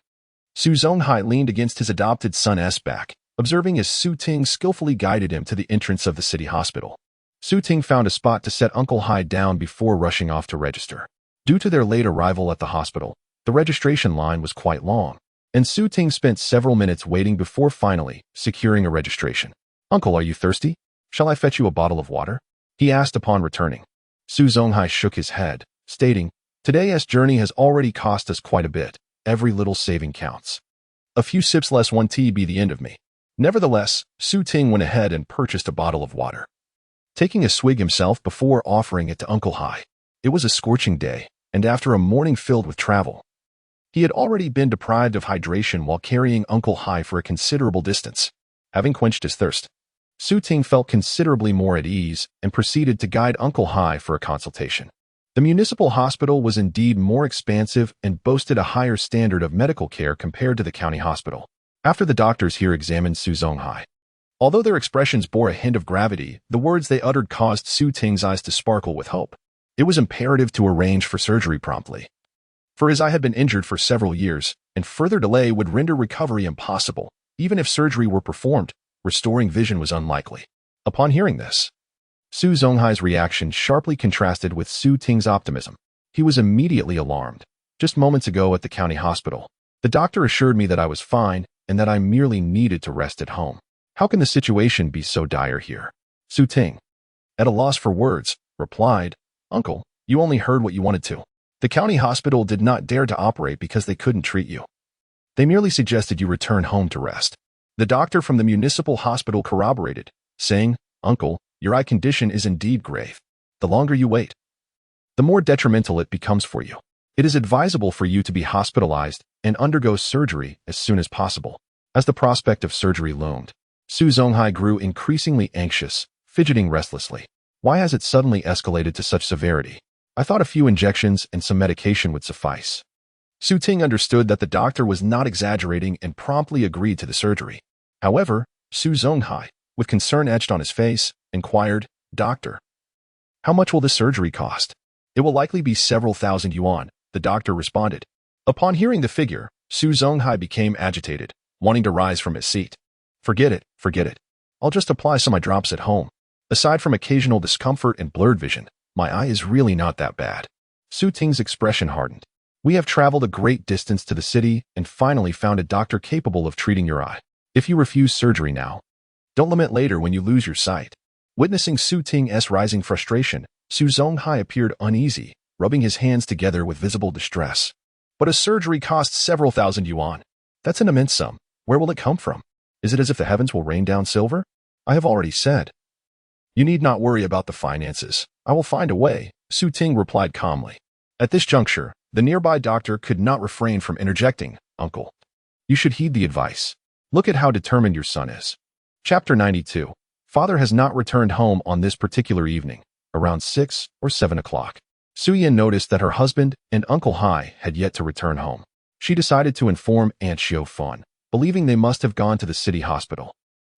Su Zonghai leaned against his adopted son's back, observing as Su Ting skillfully guided him to the entrance of the city hospital. Su Ting found a spot to set Uncle Hai down before rushing off to register. Due to their late arrival at the hospital, the registration line was quite long, and Su Ting spent several minutes waiting before finally securing a registration. "Uncle, are you thirsty? Shall I fetch you a bottle of water?" he asked upon returning. Su Zonghai shook his head, stating, "Today's journey has already cost us quite a bit. Every little saving counts. A few sips less won't be the end of me." Nevertheless, Su Ting went ahead and purchased a bottle of water, taking a swig himself before offering it to Uncle Hai. It was a scorching day, and after a morning filled with travel, he had already been deprived of hydration while carrying Uncle Hai for a considerable distance. Having quenched his thirst, Su Ting felt considerably more at ease and proceeded to guide Uncle Hai for a consultation. The municipal hospital was indeed more expansive and boasted a higher standard of medical care compared to the county hospital. After the doctors here examined Su Zonghai, although their expressions bore a hint of gravity, the words they uttered caused Su Ting's eyes to sparkle with hope. It was imperative to arrange for surgery promptly, for his eye had been injured for several years, and further delay would render recovery impossible. Even if surgery were performed, restoring vision was unlikely. Upon hearing this, Su Zonghai's reaction sharply contrasted with Su Ting's optimism. He was immediately alarmed. "Just moments ago at the county hospital, the doctor assured me that I was fine and that I merely needed to rest at home. How can the situation be so dire here?" Su Ting, at a loss for words, replied, "Uncle, you only heard what you wanted to. The county hospital did not dare to operate because they couldn't treat you. They merely suggested you return home to rest." The doctor from the municipal hospital corroborated, saying, "Uncle, your eye condition is indeed grave. The longer you wait, the more detrimental it becomes for you. It is advisable for you to be hospitalized and undergo surgery as soon as possible." As the prospect of surgery loomed, Su Zonghai grew increasingly anxious, fidgeting restlessly. "Why has it suddenly escalated to such severity? I thought a few injections and some medication would suffice." Su Ting understood that the doctor was not exaggerating and promptly agreed to the surgery. However, Su Zonghai, with concern etched on his face, inquired, "Doctor, how much will this surgery cost?" "It will likely be several thousand yuan," the doctor responded. Upon hearing the figure, Su Zonghai became agitated, wanting to rise from his seat. Forget it. I'll just apply some eye drops at home. Aside from occasional discomfort and blurred vision, my eye is really not that bad." Su Ting's expression hardened. "We have traveled a great distance to the city and finally found a doctor capable of treating your eye. If you refuse surgery now, don't lament later when you lose your sight." Witnessing Su Ting's rising frustration, Su Zonghai appeared uneasy, rubbing his hands together with visible distress. "But a surgery costs several thousand yuan. That's an immense sum. Where will it come from? Is it as if the heavens will rain down silver?" "I have already said, you need not worry about the finances. I will find a way," Su Ting replied calmly. At this juncture, the nearby doctor could not refrain from interjecting, "Uncle, you should heed the advice. Look at how determined your son is." Chapter 92. Father has not returned home on this particular evening, around 6 or 7 o'clock. Su Yin noticed that her husband and Uncle Hai had yet to return home. She decided to inform Aunt Xiao Fun, believing they must have gone to the city hospital.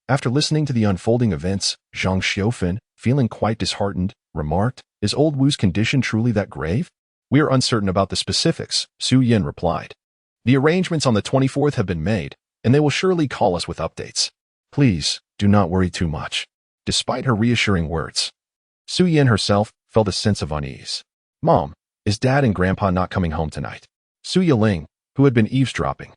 After listening to the unfolding events, Zhang Xiaofan, feeling quite disheartened, remarked, "Is old Wu's condition truly that grave?" "We are uncertain about the specifics," Su Yin replied. "The arrangements on the 24th have been made, and they will surely call us with updates. Please, do not worry too much." Despite her reassuring words, Su Yin herself felt a sense of unease. "Mom, is Dad and Grandpa not coming home tonight?" Su Yiling, who had been eavesdropping,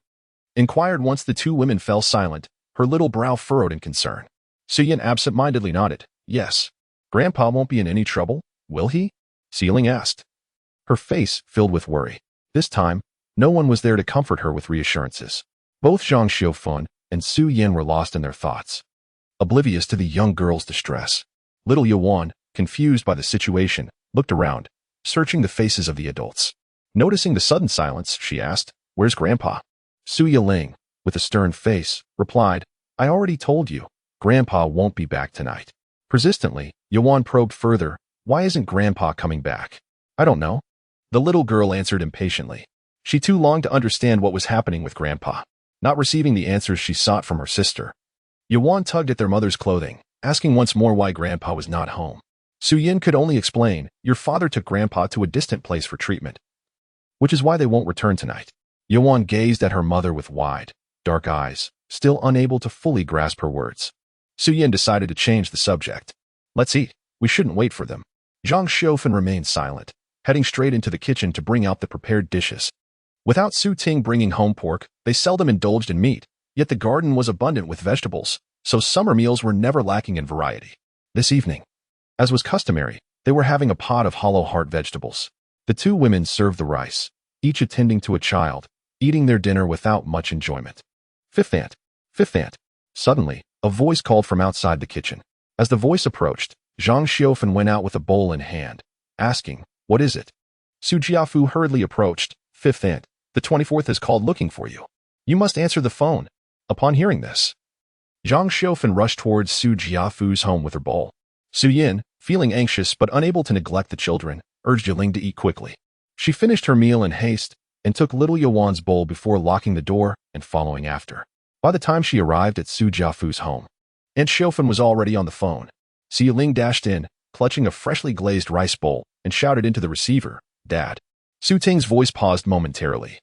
inquired once the two women fell silent, her little brow furrowed in concern. Suyin absent-mindedly nodded. Yes. Grandpa won't be in any trouble, will he? Su asked. Her face filled with worry. This time, no one was there to comfort her with reassurances. Both Zhang Xiufun and Su Yin were lost in their thoughts, oblivious to the young girl's distress. Little Yuan, confused by the situation, looked around, searching the faces of the adults. Noticing the sudden silence, she asked, "Where's Grandpa?" Su Yiling, with a stern face, replied, "I already told you, Grandpa won't be back tonight." Persistently, Yuan probed further, "Why isn't Grandpa coming back?" "I don't know." The little girl answered impatiently. She too longed to understand what was happening with Grandpa. Not receiving the answers she sought from her sister, Yuan tugged at their mother's clothing, asking once more why Grandpa was not home. Su Yin could only explain, "Your father took Grandpa to a distant place for treatment, which is why they won't return tonight." Yuan gazed at her mother with wide, dark eyes, still unable to fully grasp her words. Su Yin decided to change the subject. "Let's eat. We shouldn't wait for them." Zhang Xiufan remained silent, heading straight into the kitchen to bring out the prepared dishes. Without Su Ting bringing home pork, they seldom indulged in meat, yet the garden was abundant with vegetables, so summer meals were never lacking in variety. This evening, as was customary, they were having a pot of hollow heart vegetables. The two women served the rice, each attending to a child, eating their dinner without much enjoyment. Fifth aunt. Fifth aunt. Suddenly, a voice called from outside the kitchen. As the voice approached, Zhang Xiufan went out with a bowl in hand, asking, "What is it?" Su Jiafu hurriedly approached. "Fifth aunt, the 24th has called looking for you. You must answer the phone." Upon hearing this, Zhang Xiufan rushed towards Su Jiafu's home with her bowl. Su Yin, feeling anxious but unable to neglect the children, urged Yiling to eat quickly. She finished her meal in haste and took little Yuan's bowl before locking the door and following after. By the time she arrived at Su Jiafu's home, Aunt Xiufan was already on the phone. Su Yiling dashed in, clutching a freshly glazed rice bowl, and shouted into the receiver, "Dad." Su Ting's voice paused momentarily.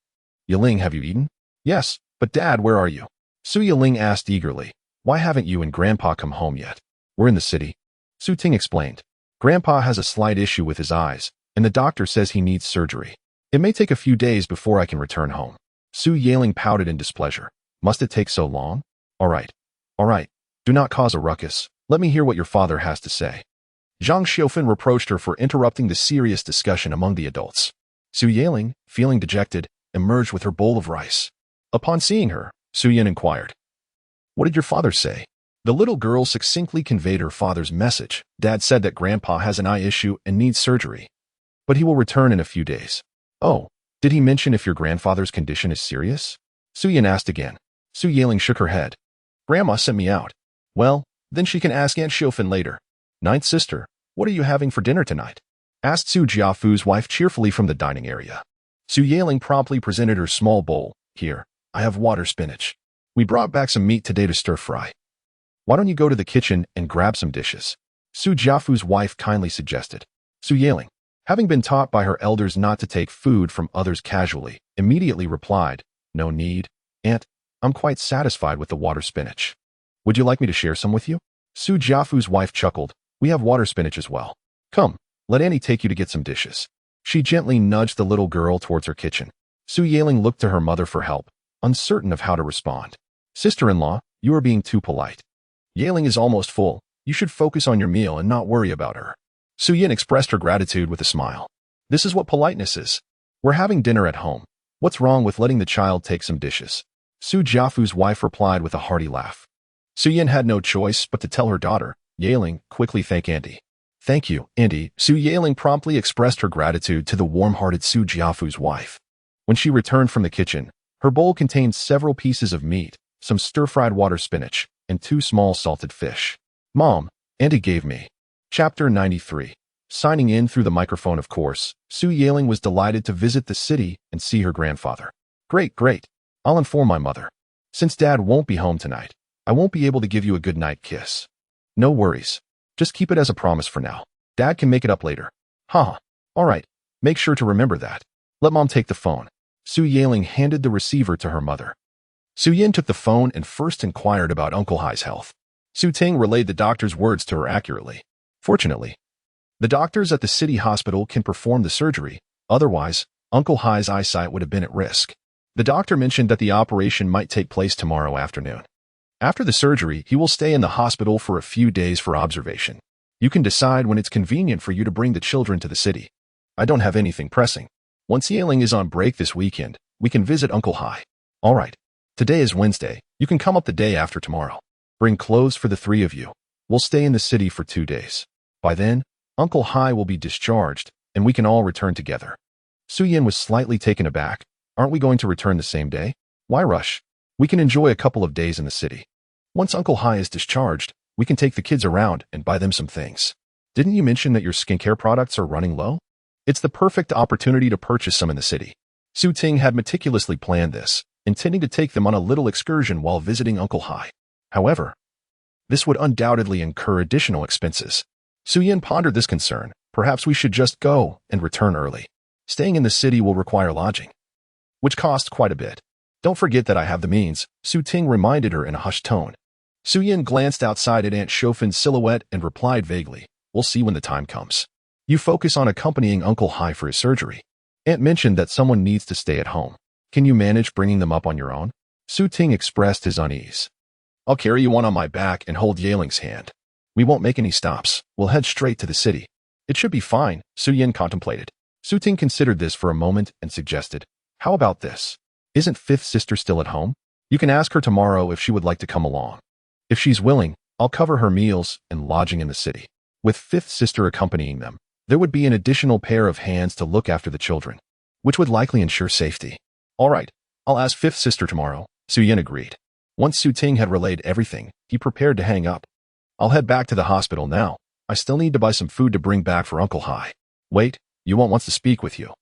"Yiling, have you eaten?" "Yes, but Dad, where are you?" Su Yiling asked eagerly. "Why haven't you and Grandpa come home yet?" "We're in the city." Su Ting explained. "Grandpa has a slight issue with his eyes, and the doctor says he needs surgery. It may take a few days before I can return home." Su Yiling pouted in displeasure. "Must it take so long?" All right. Do not cause a ruckus. Let me hear what your father has to say." Zhang Xiufan reproached her for interrupting the serious discussion among the adults. Su Yiling, feeling dejected, emerged with her bowl of rice. Upon seeing her, Su Yin inquired, "What did your father say?" The little girl succinctly conveyed her father's message. "Dad said that Grandpa has an eye issue and needs surgery, but he will return in a few days." "Oh, did he mention if your grandfather's condition is serious?" Su Yin asked again. Su Yiling shook her head. "Grandma sent me out." "Well, then she can ask Aunt Xiufan later." "Ninth sister, what are you having for dinner tonight?" asked Su Jiafu's wife cheerfully from the dining area. Su Yiling promptly presented her small bowl. "Here, I have water spinach. We brought back some meat today to stir-fry. Why don't you go to the kitchen and grab some dishes?" Su Jiafu's wife kindly suggested. Su Yiling, having been taught by her elders not to take food from others casually, immediately replied, "No need, Aunt. I'm quite satisfied with the water spinach. Would you like me to share some with you?" Su Jiafu's wife chuckled. "We have water spinach as well. Come, let Annie take you to get some dishes." She gently nudged the little girl towards her kitchen. Su Yiling looked to her mother for help, uncertain of how to respond. "Sister-in-law, you are being too polite. Yiling is almost full. You should focus on your meal and not worry about her." Su Yin expressed her gratitude with a smile. "This is what politeness is. We're having dinner at home. What's wrong with letting the child take some dishes?" Su Jiafu's wife replied with a hearty laugh. Su Yin had no choice but to tell her daughter, "Yiling, quickly thank Auntie." "Thank you, Auntie." Su Yiling promptly expressed her gratitude to the warm-hearted Su Jiafu's wife. When she returned from the kitchen, her bowl contained several pieces of meat, some stir-fried water spinach, and 2 small salted fish. "Mom, Auntie gave me." Chapter 93. Signing in through the microphone, of course, Su Yiling was delighted to visit the city and see her grandfather. Great. I'll inform my mother. Since Dad won't be home tonight, I won't be able to give you a good night kiss." "No worries. Just keep it as a promise for now. Dad can make it up later." "All right. Make sure to remember that. Let Mom take the phone." Su Yiling handed the receiver to her mother. Su Yin took the phone and first inquired about Uncle Hai's health. Su Ting relayed the doctor's words to her accurately. Fortunately, the doctors at the city hospital can perform the surgery. Otherwise, Uncle Hai's eyesight would have been at risk. The doctor mentioned that the operation might take place tomorrow afternoon. After the surgery, he will stay in the hospital for a few days for observation. You can decide when it's convenient for you to bring the children to the city. I don't have anything pressing. Once Yaling is on break this weekend, we can visit Uncle Hai. All right. Today is Wednesday. You can come up the day after tomorrow. Bring clothes for the three of you. We'll stay in the city for 2 days. By then, Uncle Hai will be discharged, and we can all return together. Suyin was slightly taken aback. Aren't we going to return the same day? Why rush? We can enjoy a couple of days in the city. Once Uncle Hai is discharged, we can take the kids around and buy them some things. Didn't you mention that your skincare products are running low? It's the perfect opportunity to purchase some in the city. Su Ting had meticulously planned this, intending to take them on a little excursion while visiting Uncle Hai. However, this would undoubtedly incur additional expenses. Suyin pondered this concern. Perhaps we should just go and return early. Staying in the city will require lodging, which costs quite a bit. Don't forget that I have the means, Su Ting reminded her in a hushed tone. Suyin glanced outside at Aunt Shofin's silhouette and replied vaguely, we'll see when the time comes. You focus on accompanying Uncle Hai for his surgery. Aunt mentioned that someone needs to stay at home. Can you manage bringing them up on your own? Su Ting expressed his unease. I'll carry you one on my back and hold Yaling's hand. We won't make any stops. We'll head straight to the city. It should be fine, Suyin contemplated. Su Ting considered this for a moment and suggested, how about this? Isn't fifth sister still at home? You can ask her tomorrow if she would like to come along. If she's willing, I'll cover her meals and lodging in the city. With fifth sister accompanying them, there would be an additional pair of hands to look after the children, which would likely ensure safety. All right, I'll ask fifth sister tomorrow, Suyin agreed. Once Su Ting had relayed everything, he prepared to hang up. I'll head back to the hospital now. I still need to buy some food to bring back for Uncle Hai. Wait, Yuan wants to speak with you.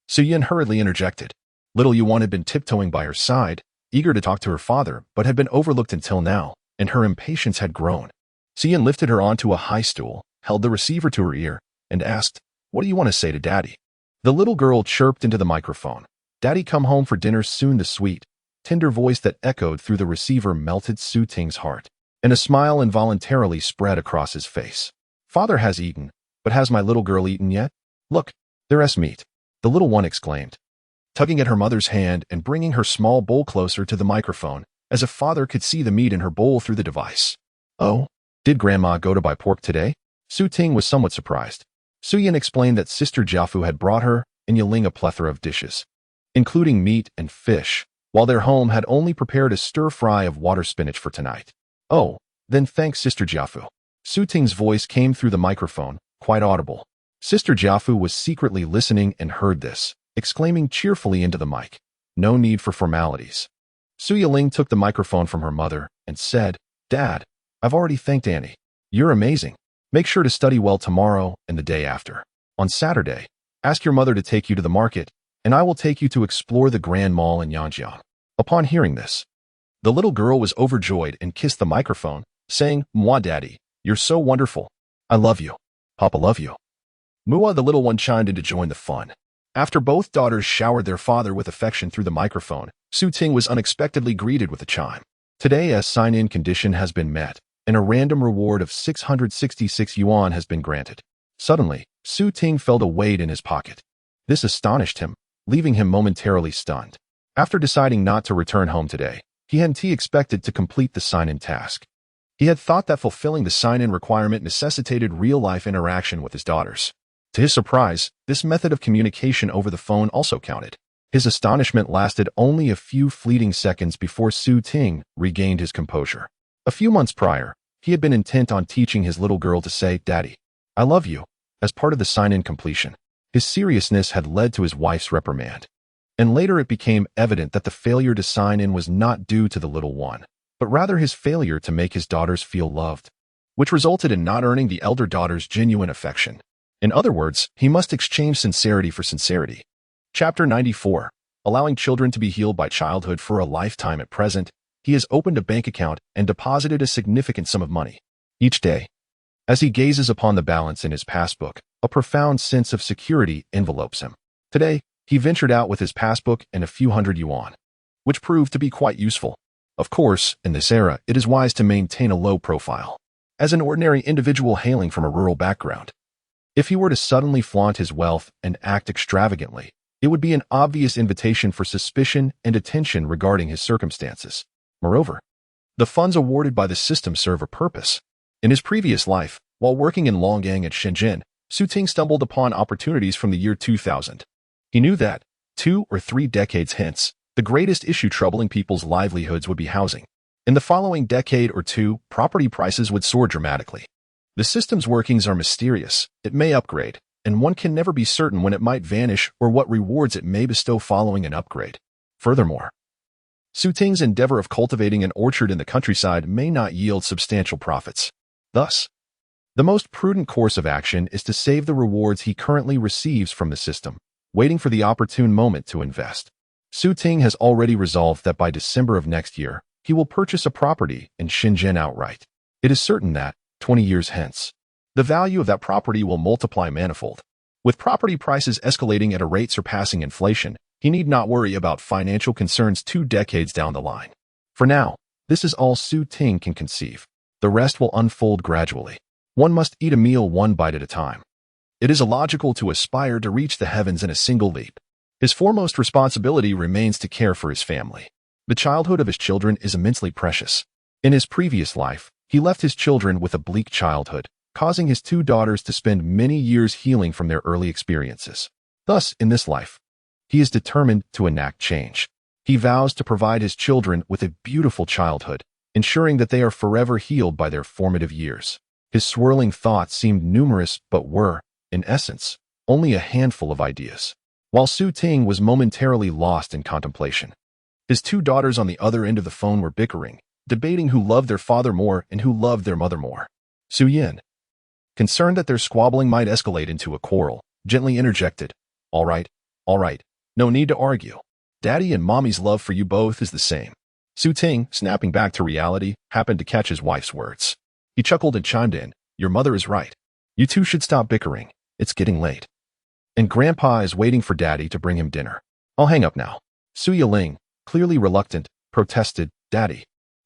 Suyin hurriedly interjected. Little Yuan had been tiptoeing by her side, eager to talk to her father, but had been overlooked until now, and her impatience had grown. Suyin lifted her onto a high stool, held the receiver to her ear, and asked, what do you want to say to Daddy? The little girl chirped into the microphone. Daddy come home for dinner soon. The sweet, tender voice that echoed through the receiver melted Su Ting's heart, and a smile involuntarily spread across his face. Father has eaten, but has my little girl eaten yet? Look, there's meat, the little one exclaimed, tugging at her mother's hand and bringing her small bowl closer to the microphone, as if father could see the meat in her bowl through the device. Oh, did Grandma go to buy pork today? Su Ting was somewhat surprised. Suyin explained that Sister Jiafu had brought her and Yaling a plethora of dishes, including meat and fish, while their home had only prepared a stir-fry of water spinach for tonight. Oh, then thanks Sister Jiafu. Su Ting's voice came through the microphone, quite audible. Sister Jiafu was secretly listening and heard this, exclaiming cheerfully into the mic, no need for formalities. Su Yaling took the microphone from her mother and said, Dad, I've already thanked Annie. You're amazing. Make sure to study well tomorrow and the day after. On Saturday, ask your mother to take you to the market, and I will take you to explore the Grand Mall in Yanjiang. Upon hearing this, the little girl was overjoyed and kissed the microphone, saying, Moi, Daddy, you're so wonderful. I love you. Papa love you. Mua, the little one, chimed in to join the fun. After both daughters showered their father with affection through the microphone, Su Ting was unexpectedly greeted with a chime. Today, a sign-in condition has been met, and a random reward of 666 yuan has been granted. Suddenly, Su Ting felt a weight in his pocket. This astonished him, leaving him momentarily stunned. After deciding not to return home today, he hadn't expected to complete the sign-in task. He had thought that fulfilling the sign-in requirement necessitated real-life interaction with his daughters. To his surprise, this method of communication over the phone also counted. His astonishment lasted only a few fleeting seconds before Su Ting regained his composure. A few months prior, he had been intent on teaching his little girl to say, Daddy, I love you, as part of the sign-in completion. His seriousness had led to his wife's reprimand. And later it became evident that the failure to sign in was not due to the little one, but rather his failure to make his daughters feel loved, which resulted in not earning the elder daughter's genuine affection. In other words, he must exchange sincerity for sincerity. Chapter 94. Allowing children to be healed by childhood for a lifetime. At present, he has opened a bank account and deposited a significant sum of money. Each day, as he gazes upon the balance in his passbook, a profound sense of security envelopes him. Today, he ventured out with his passbook and a few hundred yuan, which proved to be quite useful. Of course, in this era, it is wise to maintain a low profile. As an ordinary individual hailing from a rural background, if he were to suddenly flaunt his wealth and act extravagantly, it would be an obvious invitation for suspicion and attention regarding his circumstances. Moreover, The funds awarded by the system serve a purpose. In his previous life, while working in Longgang at Shenzhen, Ting stumbled upon opportunities from the year 2000. He knew that, 2 or 3 decades hence, the greatest issue troubling people's livelihoods would be housing. In the following decade or two, property prices would soar dramatically. The system's workings are mysterious. It may upgrade, and one can never be certain when it might vanish or what rewards it may bestow following an upgrade. Furthermore, Ting's endeavor of cultivating an orchard in the countryside may not yield substantial profits. Thus, the most prudent course of action is to save the rewards he currently receives from the system, waiting for the opportune moment to invest. Ting has already resolved that by December of next year, he will purchase a property in Shenzhen outright. It is certain that, 20 years hence, the value of that property will multiply manifold. With property prices escalating at a rate surpassing inflation, he need not worry about financial concerns 2 decades down the line. For now, this is all Ting can conceive. The rest will unfold gradually. One must eat a meal one bite at a time. It is illogical to aspire to reach the heavens in a single leap. His foremost responsibility remains to care for his family. The childhood of his children is immensely precious. In his previous life, he left his children with a bleak childhood, causing his 2 daughters to spend many years healing from their early experiences. Thus, in this life, he is determined to enact change. He vows to provide his children with a beautiful childhood, ensuring that they are forever healed by their formative years. His swirling thoughts seemed numerous but were, in essence, only a handful of ideas. While Ting was momentarily lost in contemplation, his 2 daughters on the other end of the phone were bickering, debating who loved their father more and who loved their mother more. Yin, concerned that their squabbling might escalate into a quarrel, gently interjected, all right, no need to argue. Daddy and Mommy's love for you both is the same." Ting, snapping back to reality, happened to catch his wife's words. He chuckled and chimed in, "Your mother is right. You two should stop bickering. It's getting late. And Grandpa is waiting for Daddy to bring him dinner. I'll hang up now." Ling, clearly reluctant, protested, "Daddy,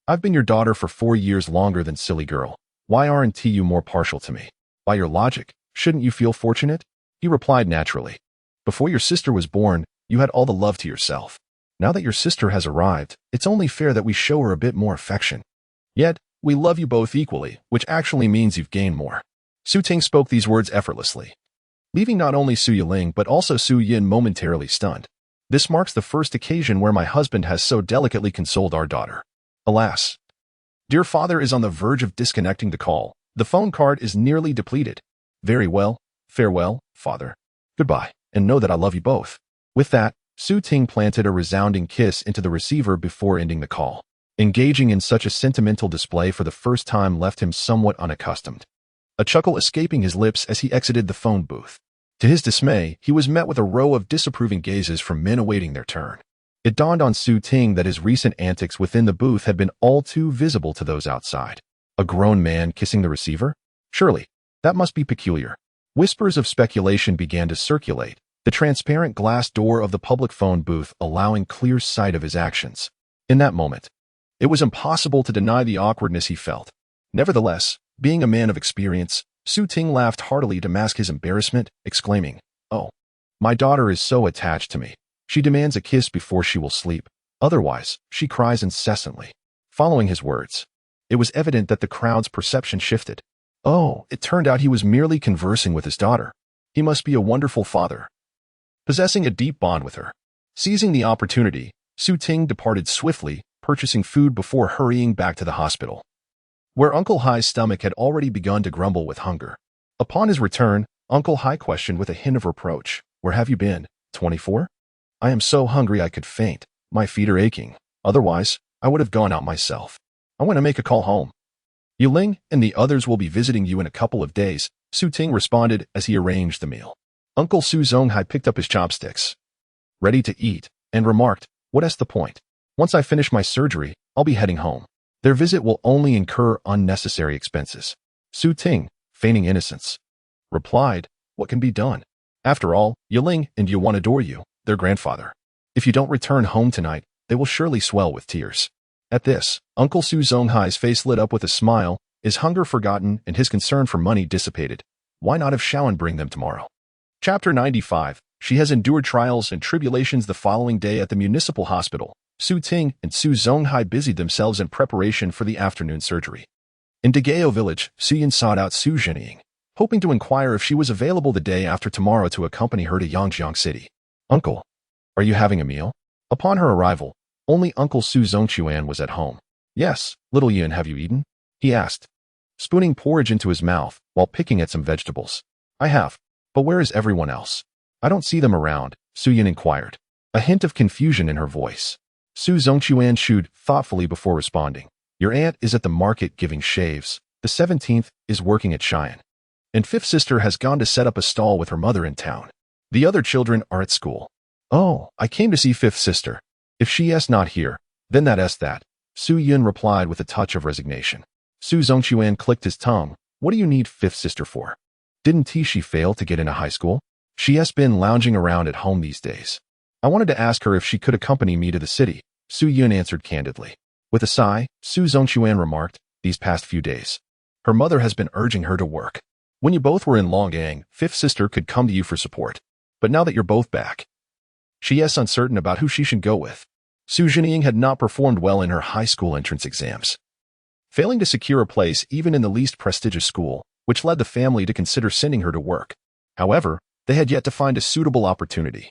I've been your daughter for 4 years longer than silly girl. Why aren't you more partial to me? By your logic, shouldn't you feel fortunate?" He replied naturally. "Before your sister was born, you had all the love to yourself. Now that your sister has arrived, it's only fair that we show her a bit more affection. Yet, we love you both equally, which actually means you've gained more." Ting spoke these words effortlessly, leaving not only Ling but also Yin momentarily stunned. "This marks the first occasion where my husband has so delicately consoled our daughter. Alas, dear father is on the verge of disconnecting the call. The phone card is nearly depleted. Very well, farewell, father. Goodbye, and know that I love you both." With that, Ting planted a resounding kiss into the receiver before ending the call. Engaging in such a sentimental display for the first time left him somewhat unaccustomed, a chuckle escaping his lips as he exited the phone booth. To his dismay, he was met with a row of disapproving gazes from men awaiting their turn. It dawned on Ting that his recent antics within the booth had been all too visible to those outside. A grown man kissing the receiver? Surely, that must be peculiar. Whispers of speculation began to circulate, the transparent glass door of the public phone booth allowing clear sight of his actions. In that moment, it was impossible to deny the awkwardness he felt. Nevertheless, being a man of experience, Ting laughed heartily to mask his embarrassment, exclaiming, "Oh, my daughter is so attached to me. She demands a kiss before she will sleep. Otherwise, she cries incessantly." Following his words, it was evident that the crowd's perception shifted. Oh, it turned out he was merely conversing with his daughter. He must be a wonderful father, possessing a deep bond with her. Seizing the opportunity, Ting departed swiftly, purchasing food before hurrying back to the hospital, where Uncle Hai's stomach had already begun to grumble with hunger. Upon his return, Uncle Hai questioned with a hint of reproach, "Where have you been, 24? I am so hungry I could faint. My feet are aching. Otherwise, I would have gone out myself. I want to make a call home." "Ling and the others will be visiting you in a couple of days," Ting responded as he arranged the meal. Uncle Hai picked up his chopsticks, ready to eat, and remarked, "What's the point? Once I finish my surgery, I'll be heading home. Their visit will only incur unnecessary expenses." Ting, feigning innocence, replied, "What can be done? After all, Ling and Yuan adore you, their grandfather. If you don't return home tonight, they will surely swell with tears." At this, Uncle Hai's face lit up with a smile, his hunger forgotten and his concern for money dissipated. Why not have Shawan bring them tomorrow? Chapter 95. She has endured trials and tribulations. The following day at the municipal hospital, Su Ting and Su Zonghai busied themselves in preparation for the afternoon surgery. In Dagao village, Su Yin sought out Su Zhenying, hoping to inquire if she was available the day after tomorrow to accompany her to Yangjiang City. "Uncle, are you having a meal?" Upon her arrival, only Uncle Su Zongquan was at home. "Yes, little Yin, have you eaten?" he asked, spooning porridge into his mouth while picking at some vegetables. "I have, but where is everyone else? I don't see them around," Su Yin inquired, a hint of confusion in her voice. Su Zongquan chewed thoughtfully before responding. "Your aunt is at the market giving shaves, the 17th is working at Cheyenne, and fifth sister has gone to set up a stall with her mother in town. The other children are at school." "Oh, I came to see fifth sister. If she is not here, then that is that," Su Yun replied with a touch of resignation. Su Zongquan clicked his tongue. "What do you need fifth sister for? Didn't she fail to get into high school? She has been lounging around at home these days. I wanted to ask her if she could accompany me to the city," Su Yun answered candidly. With a sigh, Su Zongquan remarked, "These past few days, her mother has been urging her to work. When you both were in Longgang, fifth sister could come to you for support. But now that you're both back, she is uncertain about who she should go with." Su Zhenying had not performed well in her high school entrance exams, failing to secure a place even in the least prestigious school, which led the family to consider sending her to work. However, they had yet to find a suitable opportunity,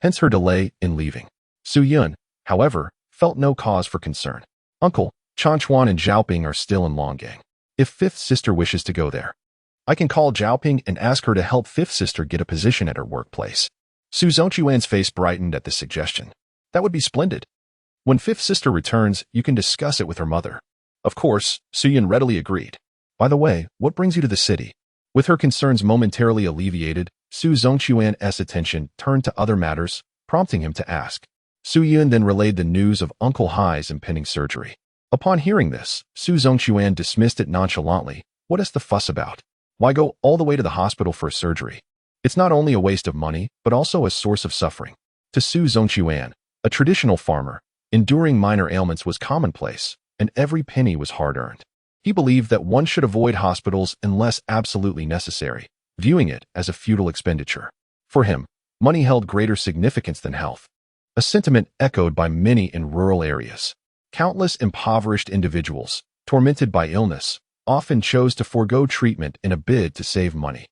hence her delay in leaving. Su Yun, however, felt no cause for concern. "Uncle, Chanchuan and Zhaoping are still in Longgang. If fifth sister wishes to go there, I can call Zhaoping and ask her to help fifth sister get a position at her workplace." Su Zongquan's face brightened at this suggestion. "That would be splendid. When fifth sister returns, you can discuss it with her mother." Of course, Su Yun readily agreed. "By the way, what brings you to the city?" With her concerns momentarily alleviated, Su Zongquan's attention turned to other matters, prompting him to ask. Su Yun then relayed the news of Uncle Hai's impending surgery. Upon hearing this, Su Zongquan dismissed it nonchalantly. "What is the fuss about? Why go all the way to the hospital for a surgery? It's not only a waste of money, but also a source of suffering." To Su Zongquan, a traditional farmer, enduring minor ailments was commonplace, and every penny was hard-earned. He believed that one should avoid hospitals unless absolutely necessary, viewing it as a futile expenditure. For him, money held greater significance than health, a sentiment echoed by many in rural areas. Countless impoverished individuals, tormented by illness, often chose to forego treatment in a bid to save money,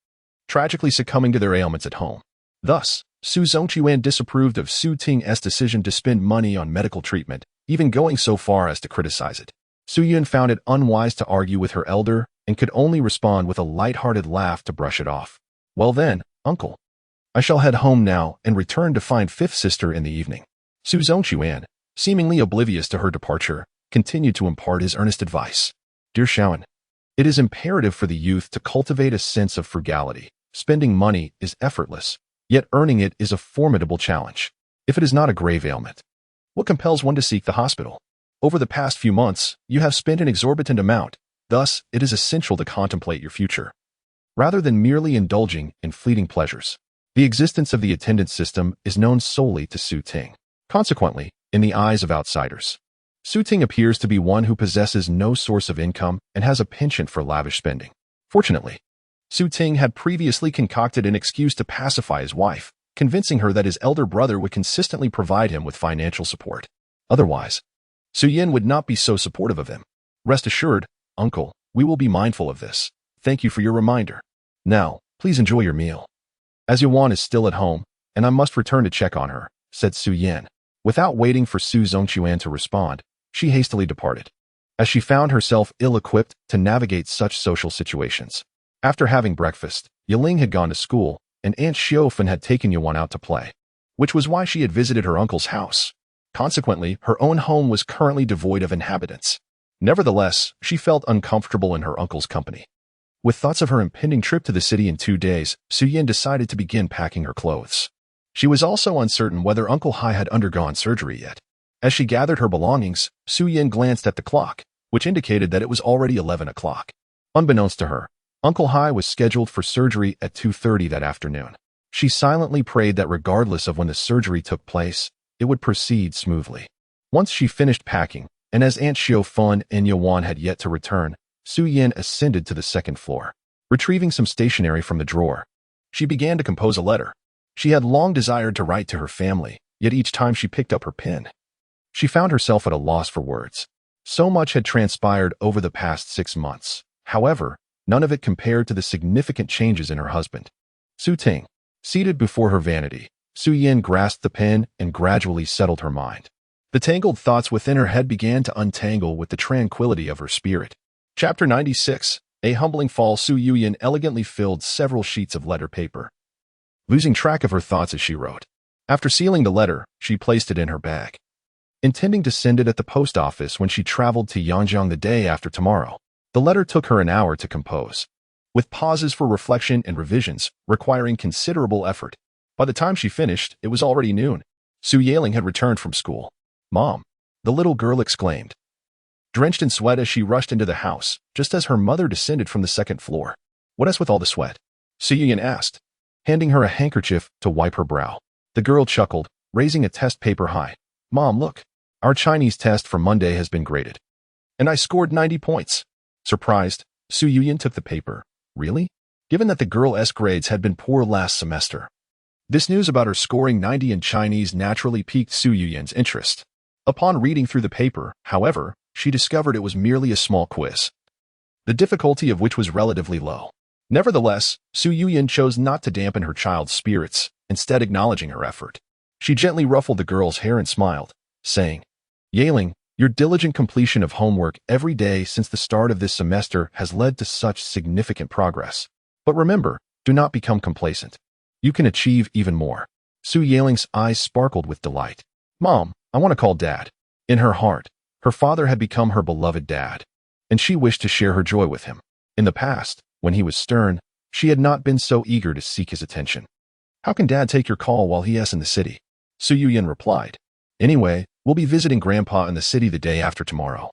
tragically succumbing to their ailments at home. Thus, Su Zongquan disapproved of Su Ting's decision to spend money on medical treatment, even going so far as to criticize it. Su Yun found it unwise to argue with her elder and could only respond with a light-hearted laugh to brush it off. "Well then, uncle, I shall head home now and return to find fifth sister in the evening." Su Zongquan, seemingly oblivious to her departure, continued to impart his earnest advice. "Dear Shaoan, it is imperative for the youth to cultivate a sense of frugality. Spending money is effortless, yet earning it is a formidable challenge. If it is not a grave ailment, what compels one to seek the hospital? Over the past few months, you have spent an exorbitant amount, thus it is essential to contemplate your future, rather than merely indulging in fleeting pleasures." The existence of the attendance system is known solely to Su Ting. Consequently, in the eyes of outsiders, Su Ting appears to be one who possesses no source of income and has a penchant for lavish spending. Fortunately, Su Ting had previously concocted an excuse to pacify his wife, convincing her that his elder brother would consistently provide him with financial support. Otherwise, Su Yin would not be so supportive of him. "Rest assured, uncle, we will be mindful of this. Thank you for your reminder. Now, please enjoy your meal." "As Yuan is still at home, and I must return to check on her," said Su Yin. Without waiting for Su Zongquan to respond, she hastily departed, as she found herself ill-equipped to navigate such social situations. After having breakfast, Yiling had gone to school, and Aunt Xiaofan had taken Yuan out to play, which was why she had visited her uncle's house. Consequently, her own home was currently devoid of inhabitants. Nevertheless, she felt uncomfortable in her uncle's company. With thoughts of her impending trip to the city in 2 days, Su Yin decided to begin packing her clothes. She was also uncertain whether Uncle Hai had undergone surgery yet. As she gathered her belongings, Su Yin glanced at the clock, which indicated that it was already 11 o'clock. Unbeknownst to her, Uncle Hai was scheduled for surgery at 2:30 that afternoon. She silently prayed that regardless of when the surgery took place, it would proceed smoothly. Once she finished packing, and as Aunt Xiaofan and Yuan had yet to return, Su Yin ascended to the second floor. Retrieving some stationery from the drawer, she began to compose a letter. She had long desired to write to her family, yet each time she picked up her pen, She found herself at a loss for words. So much had transpired over the past 6 months. However, none of it compared to the significant changes in her husband. Ting. Seated before her vanity, Su Yin grasped the pen and gradually settled her mind. The tangled thoughts within her head began to untangle with the tranquility of her spirit. Chapter 96. A humbling fall. Su Yin elegantly filled several sheets of letter paper, losing track of her thoughts as she wrote. After sealing the letter, she placed it in her bag, intending to send it at the post office when she traveled to Yanjiang the day after tomorrow. The letter took her an hour to compose, with pauses for reflection and revisions requiring considerable effort. By the time she finished, it was already noon. Su Yaling had returned from school. "Mom," the little girl exclaimed, drenched in sweat as she rushed into the house, just as her mother descended from the second floor. "What is with all the sweat?" Su Yin asked, handing her a handkerchief to wipe her brow. The girl chuckled, raising a test paper high. "Mom, look. Our Chinese test for Monday has been graded. And I scored 90 points. Surprised, Su Yin took the paper. Really? Given that the girl's grades had been poor last semester. This news about her scoring 90 in Chinese naturally piqued Su Yin's interest. Upon reading through the paper, however, she discovered it was merely a small quiz, the difficulty of which was relatively low. Nevertheless, Su Yin chose not to dampen her child's spirits, instead acknowledging her effort. She gently ruffled the girl's hair and smiled, saying, "Yaling, your diligent completion of homework every day since the start of this semester has led to such significant progress. But remember, do not become complacent. You can achieve even more." Su Yaling's eyes sparkled with delight. "Mom, I want to call Dad." In her heart, her father had become her beloved dad, and she wished to share her joy with him. In the past, when he was stern, she had not been so eager to seek his attention. "How can Dad take your call while he is in the city?" Su Yin replied. "Anyway, we'll be visiting Grandpa in the city the day after tomorrow.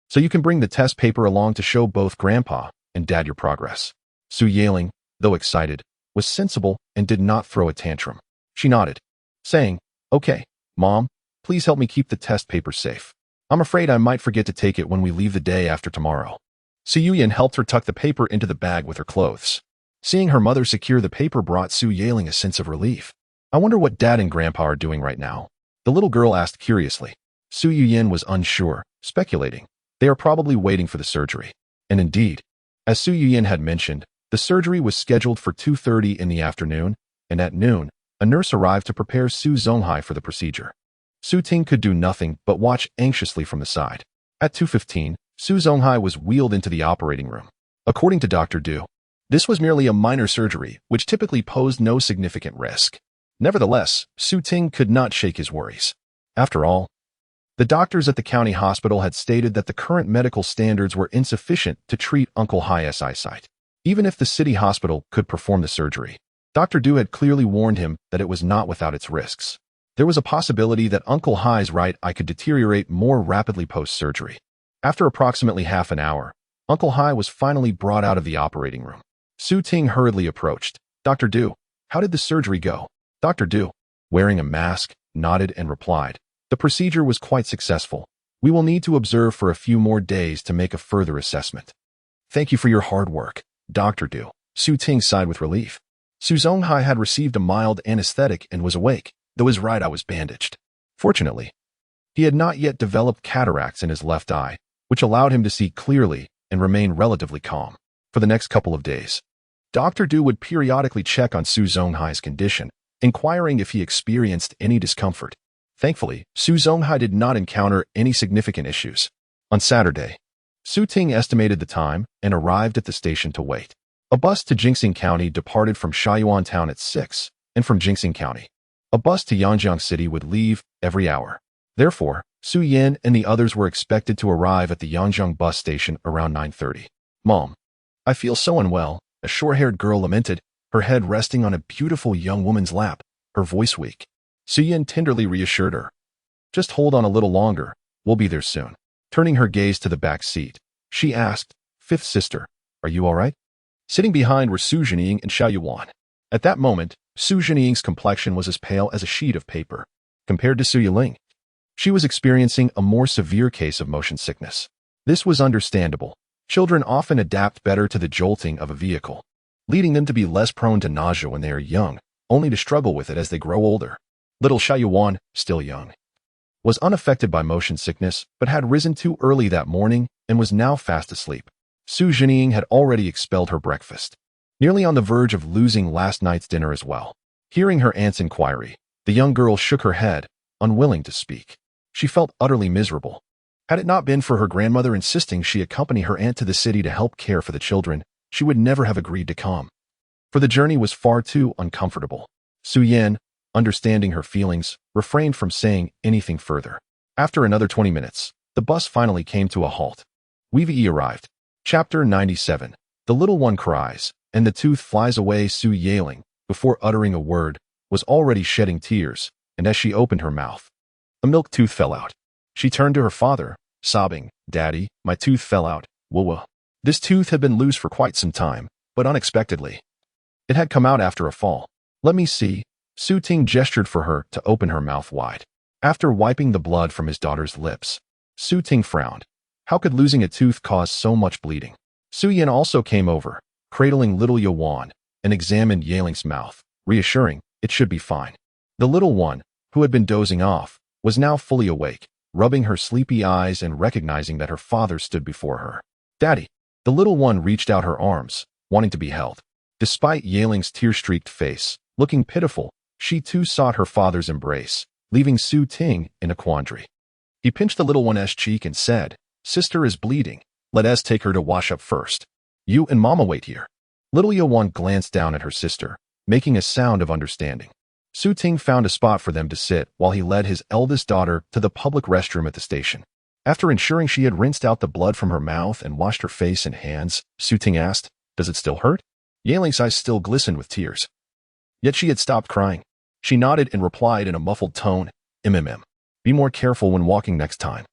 So you can bring the test paper along to show both Grandpa and Dad your progress." Su Yaling, though excited, was sensible and did not throw a tantrum. She nodded, saying, "Okay, Mom, please help me keep the test paper safe. I'm afraid I might forget to take it when we leave the day after tomorrow." Su Yin helped her tuck the paper into the bag with her clothes. Seeing her mother secure the paper brought Su Yaling a sense of relief. "I wonder what Dad and Grandpa are doing right now," the little girl asked curiously. Su Yin was unsure, speculating. They are probably waiting for the surgery. And indeed, as Su Yin had mentioned, the surgery was scheduled for 2:30 in the afternoon, and at noon, a nurse arrived to prepare Su Zonghai for the procedure. Su Ting could do nothing but watch anxiously from the side. At 2:15, Su Zonghai was wheeled into the operating room. According to Dr. Du, this was merely a minor surgery, which typically posed no significant risk. Nevertheless, Su Ting could not shake his worries. After all, the doctors at the county hospital had stated that the current medical standards were insufficient to treat Uncle Hai's eyesight. Even if the city hospital could perform the surgery, Dr. Du had clearly warned him that it was not without its risks. There was a possibility that Uncle Hai's right eye could deteriorate more rapidly post-surgery. After approximately half an hour, Uncle Hai was finally brought out of the operating room. Su Ting hurriedly approached. "Dr. Du, how did the surgery go?" Dr. Du, wearing a mask, nodded and replied, "The procedure was quite successful. We will need to observe for a few more days to make a further assessment." "Thank you for your hard work, Dr. Du." Su Ting sighed with relief. Su Zonghai had received a mild anesthetic and was awake, though his right eye was bandaged. Fortunately, he had not yet developed cataracts in his left eye, which allowed him to see clearly and remain relatively calm. For the next couple of days, Dr. Du would periodically check on Su Zonghai's condition, inquiring if he experienced any discomfort. Thankfully, Su Zonghai did not encounter any significant issues. On Saturday, Su Ting estimated the time and arrived at the station to wait. A bus to Jingsing County departed from Shaoyuan Town at 6, and from Jingsing County, a bus to Yanjiang City would leave every hour. Therefore, Su Yin and the others were expected to arrive at the Yanjiang bus station around 9:30. "Mom, I feel so unwell," a short-haired girl lamented, her head resting on a beautiful young woman's lap, her voice weak. Su Yin tenderly reassured her. "Just hold on a little longer, we'll be there soon." Turning her gaze to the back seat, she asked, "Fifth sister, are you all right?" Sitting behind were Su Zhenying and Xiao Yuan. At that moment, Su Zhenying's complexion was as pale as a sheet of paper. Compared to Su Yiling, she was experiencing a more severe case of motion sickness. This was understandable. Children often adapt better to the jolting of a vehicle, leading them to be less prone to nausea when they are young, only to struggle with it as they grow older. Little Xiao Yuan, still young, was unaffected by motion sickness but had risen too early that morning and was now fast asleep. Su Jinying had already expelled her breakfast, nearly on the verge of losing last night's dinner as well. Hearing her aunt's inquiry, the young girl shook her head, unwilling to speak. She felt utterly miserable. Had it not been for her grandmother insisting she accompany her aunt to the city to help care for the children, she would never have agreed to come. For the journey was far too uncomfortable. Su Yan, understanding her feelings, refrained from saying anything further. After another 20 minutes, the bus finally came to a halt. Weavey arrived. Chapter 97. The little one cries, and the tooth flies away. Su Yaling, before uttering a word, was already shedding tears, and as she opened her mouth, a milk tooth fell out. She turned to her father, sobbing, "Daddy, my tooth fell out. Whoa." This tooth had been loose for quite some time, but unexpectedly, it had come out after a fall. "Let me see." Su Ting gestured for her to open her mouth wide. After wiping the blood from his daughter's lips, Su Ting frowned. How could losing a tooth cause so much bleeding? Su Yan also came over, cradling little Yuan, and examined Yaling's mouth, reassuring it should be fine. The little one, who had been dozing off, was now fully awake, rubbing her sleepy eyes and recognizing that her father stood before her. "Daddy." The little one reached out her arms, wanting to be held. Despite Yaling's tear-streaked face, looking pitiful, she too sought her father's embrace, leaving Su Ting in a quandary. He pinched the little one's cheek and said, "Sister is bleeding. Let us take her to wash up first. You and Mama wait here." Little Yuan glanced down at her sister, making a sound of understanding. Su Ting found a spot for them to sit while he led his eldest daughter to the public restroom at the station. After ensuring she had rinsed out the blood from her mouth and washed her face and hands, Su Ting asked, "Does it still hurt?" Yaling's eyes still glistened with tears. Yet she had stopped crying. She nodded and replied in a muffled tone, Be more careful when walking next time.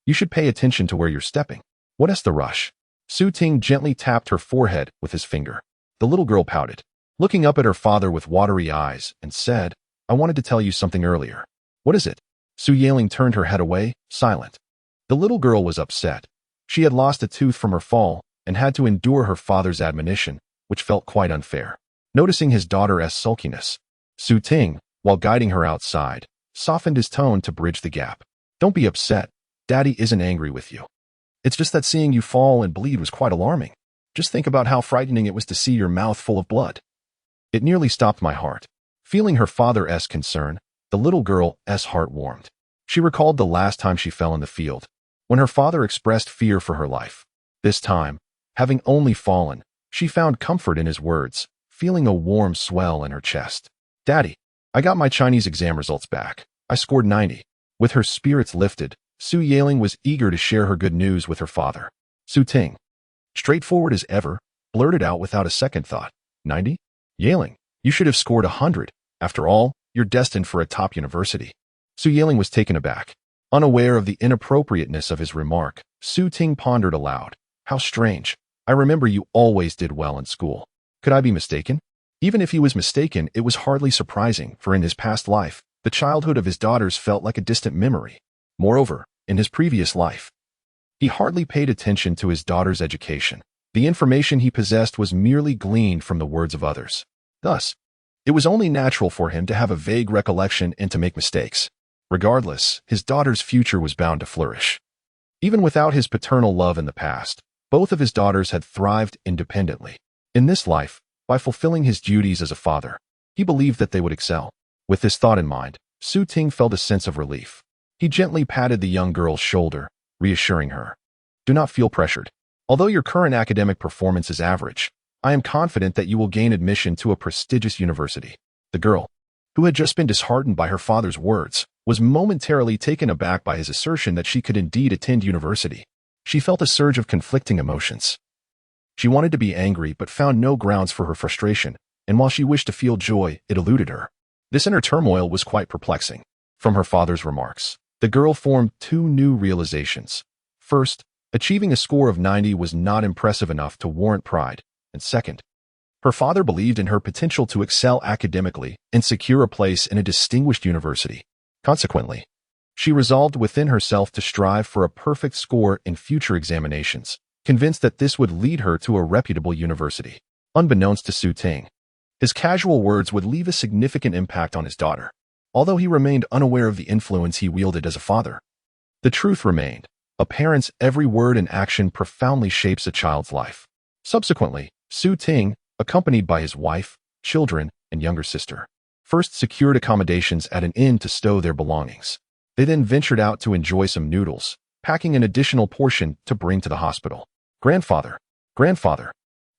You should pay attention to where you're stepping. What is the rush?" Su Ting gently tapped her forehead with his finger. The little girl pouted, looking up at her father with watery eyes, and said, "I wanted to tell you something earlier." "What is it?" Su Yaling turned her head away, silent. The little girl was upset. She had lost a tooth from her fall and had to endure her father's admonition, which felt quite unfair. Noticing his daughter's sulkiness, Su Ting, while guiding her outside, softened his tone to bridge the gap. "Don't be upset. Daddy isn't angry with you. It's just that seeing you fall and bleed was quite alarming. Just think about how frightening it was to see your mouth full of blood. It nearly stopped my heart." Feeling her father's concern, the little girl's heart warmed. She recalled the last time she fell in the field, when her father expressed fear for her life. This time, having only fallen, she found comfort in his words, feeling a warm swell in her chest. "Daddy, I got my Chinese exam results back. I scored 90. With her spirits lifted, Su Yaling was eager to share her good news with her father. Su Ting, straightforward as ever, blurted out without a second thought, 90? Yaling, you should have scored 100. After all, you're destined for a top university." Su Yaling was taken aback. Unaware of the inappropriateness of his remark, Su Ting pondered aloud. "How strange. I remember you always did well in school. Could I be mistaken?" Even if he was mistaken, it was hardly surprising, for in his past life, the childhood of his daughters felt like a distant memory. Moreover, in his previous life, he hardly paid attention to his daughter's education. The information he possessed was merely gleaned from the words of others. Thus, it was only natural for him to have a vague recollection and to make mistakes. Regardless, his daughter's future was bound to flourish. Even without his paternal love in the past, both of his daughters had thrived independently. In this life, by fulfilling his duties as a father, he believed that they would excel. With this thought in mind, Su Ting felt a sense of relief. He gently patted the young girl's shoulder, reassuring her. "Do not feel pressured. Although your current academic performance is average, I am confident that you will gain admission to a prestigious university." The girl, who had just been disheartened by her father's words, was momentarily taken aback by his assertion that she could indeed attend university. She felt a surge of conflicting emotions. She wanted to be angry but found no grounds for her frustration, and while she wished to feel joy, it eluded her. This inner turmoil was quite perplexing. From her father's remarks, the girl formed two new realizations. First, achieving a score of 90 was not impressive enough to warrant pride, and second, her father believed in her potential to excel academically and secure a place in a distinguished university. Consequently, she resolved within herself to strive for a perfect score in future examinations, convinced that this would lead her to a reputable university. Unbeknownst to Su Ting, his casual words would leave a significant impact on his daughter. although he remained unaware of the influence he wielded as a father. The truth remained. A parent's every word and action profoundly shapes a child's life. Subsequently, Ting, accompanied by his wife, children, and younger sister, first secured accommodations at an inn to stow their belongings. They then ventured out to enjoy some noodles, packing an additional portion to bring to the hospital. Grandfather.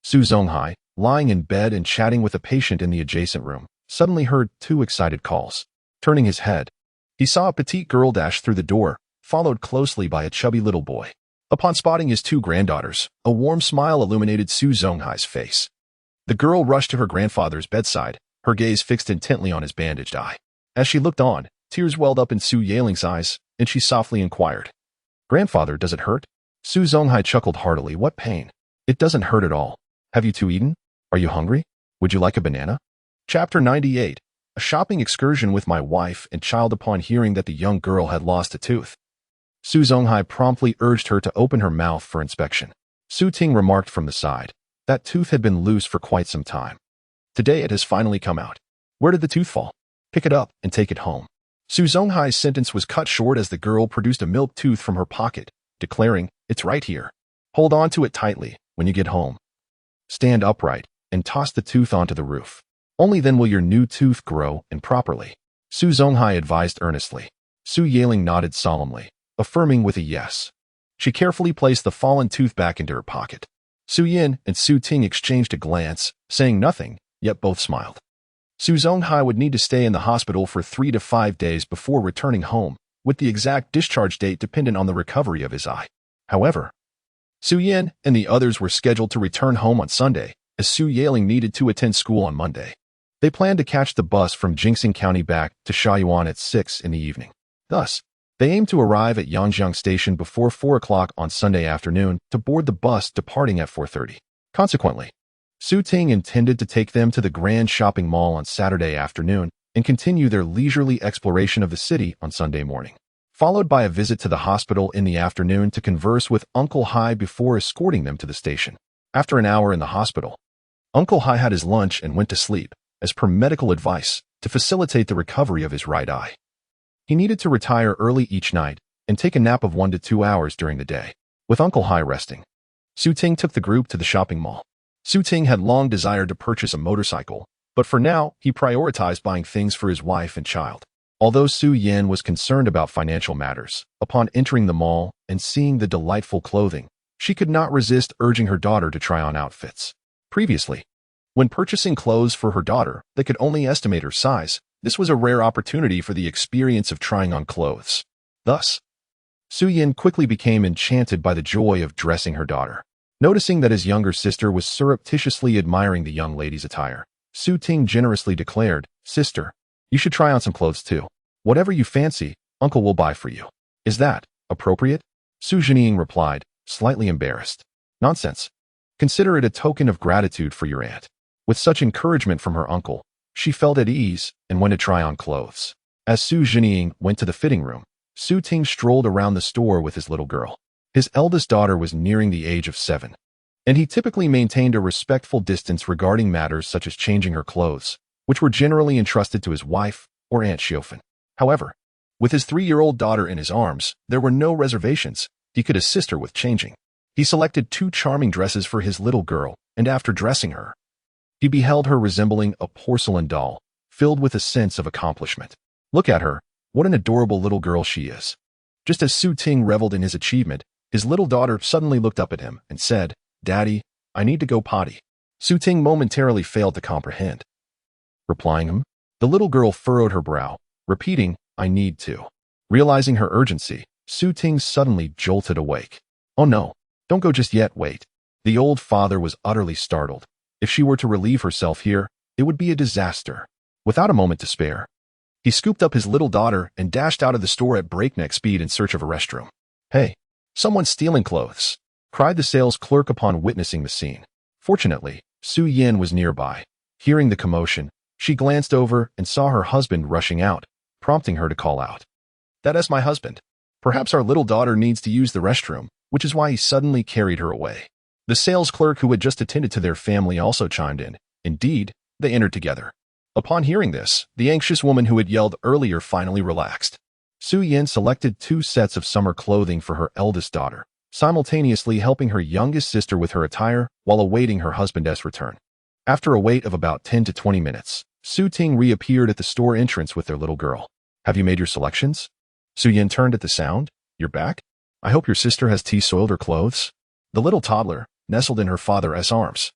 Zonghai, lying in bed and chatting with a patient in the adjacent room, suddenly heard two excited calls. Turning his head, he saw a petite girl dash through the door, followed closely by a chubby little boy. Upon spotting his two granddaughters, a warm smile illuminated Zonghai's face. The girl rushed to her grandfather's bedside, her gaze fixed intently on his bandaged eye. As she looked on, tears welled up in Su Yaling's eyes, and she softly inquired, "Grandfather, does it hurt?" Zonghai chuckled heartily. "What pain? It doesn't hurt at all. Have you two eaten? Are you hungry? Would you like a banana?" Chapter 98. A shopping excursion with my wife and child. Upon hearing that the young girl had lost a tooth, Zonghai promptly urged her to open her mouth for inspection. Ting remarked from the side, "That tooth had been loose for quite some time. Today it has finally come out. Where did the tooth fall? Pick it up and take it home." Zonghai's sentence was cut short as the girl produced a milk tooth from her pocket, declaring, "It's right here. Hold on to it tightly when you get home. Stand upright and toss the tooth onto the roof. Only then will your new tooth grow and properly," Zonghai advised earnestly. Su Yaling nodded solemnly, affirming with a yes. She carefully placed the fallen tooth back into her pocket. Su Yin and Ting exchanged a glance, saying nothing, yet both smiled. Zonghai would need to stay in the hospital for 3 to 5 days before returning home, with the exact discharge date dependent on the recovery of his eye. However, Su Yin and the others were scheduled to return home on Sunday, as Su Yaling needed to attend school on Monday. They planned to catch the bus from Jingxing County back to Shaoyuan at 6 in the evening. Thus, they aimed to arrive at Yangjiang Station before 4 o'clock on Sunday afternoon to board the bus departing at 4:30. Consequently, Ting intended to take them to the Grand Shopping Mall on Saturday afternoon and continue their leisurely exploration of the city on Sunday morning, followed by a visit to the hospital in the afternoon to converse with Uncle Hai before escorting them to the station. After an hour in the hospital, Uncle Hai had his lunch and went to sleep, as per medical advice, to facilitate the recovery of his right eye. He needed to retire early each night and take a nap of 1 to 2 hours during the day. With Uncle Hai resting, Ting took the group to the shopping mall. Ting had long desired to purchase a motorcycle, but for now, he prioritized buying things for his wife and child. Although Su Yan was concerned about financial matters, upon entering the mall and seeing the delightful clothing, she could not resist urging her daughter to try on outfits. Previously, when purchasing clothes for her daughter that could only estimate her size, this was a rare opportunity for the experience of trying on clothes. Thus, Su Yin quickly became enchanted by the joy of dressing her daughter. Noticing that his younger sister was surreptitiously admiring the young lady's attire, Ting generously declared, "Sister, you should try on some clothes too. Whatever you fancy, Uncle will buy for you. Is that appropriate?" Su Jinying replied, slightly embarrassed. "Nonsense. Consider it a token of gratitude for your aunt." With such encouragement from her uncle, she felt at ease and went to try on clothes. As Su Jinying went to the fitting room, Ting strolled around the store with his little girl. His eldest daughter was nearing the age of 7, and he typically maintained a respectful distance regarding matters such as changing her clothes, which were generally entrusted to his wife or Aunt Xiaofan. However, with his 3-year-old daughter in his arms, there were no reservations. He could assist her with changing. He selected 2 charming dresses for his little girl, and after dressing her, he beheld her resembling a porcelain doll, filled with a sense of accomplishment. Look at her, what an adorable little girl she is. Just as Ting reveled in his achievement, his little daughter suddenly looked up at him and said, "Daddy, I need to go potty." Ting momentarily failed to comprehend. Replying him, the little girl furrowed her brow, repeating, "I need to." Realizing her urgency, Ting suddenly jolted awake. "Oh no, don't go just yet, wait." The old father was utterly startled. If she were to relieve herself here, it would be a disaster. Without a moment to spare, he scooped up his little daughter and dashed out of the store at breakneck speed in search of a restroom. "Hey, someone's stealing clothes," cried the sales clerk upon witnessing the scene. Fortunately, Su Yin was nearby. Hearing the commotion, she glanced over and saw her husband rushing out, prompting her to call out, "That is my husband. Perhaps our little daughter needs to use the restroom," which is why he suddenly carried her away. The sales clerk who had just attended to their family also chimed in. Indeed, they entered together. Upon hearing this, the anxious woman who had yelled earlier finally relaxed. Su Yin selected 2 sets of summer clothing for her eldest daughter, simultaneously helping her youngest sister with her attire while awaiting her husband's return. After a wait of about 10 to 20 minutes, Su Ting reappeared at the store entrance with their little girl. Have you made your selections? Su Yin turned at the sound. You're back? I hope your sister has tea-soiled her clothes. The little toddler, nestled in her father's arms,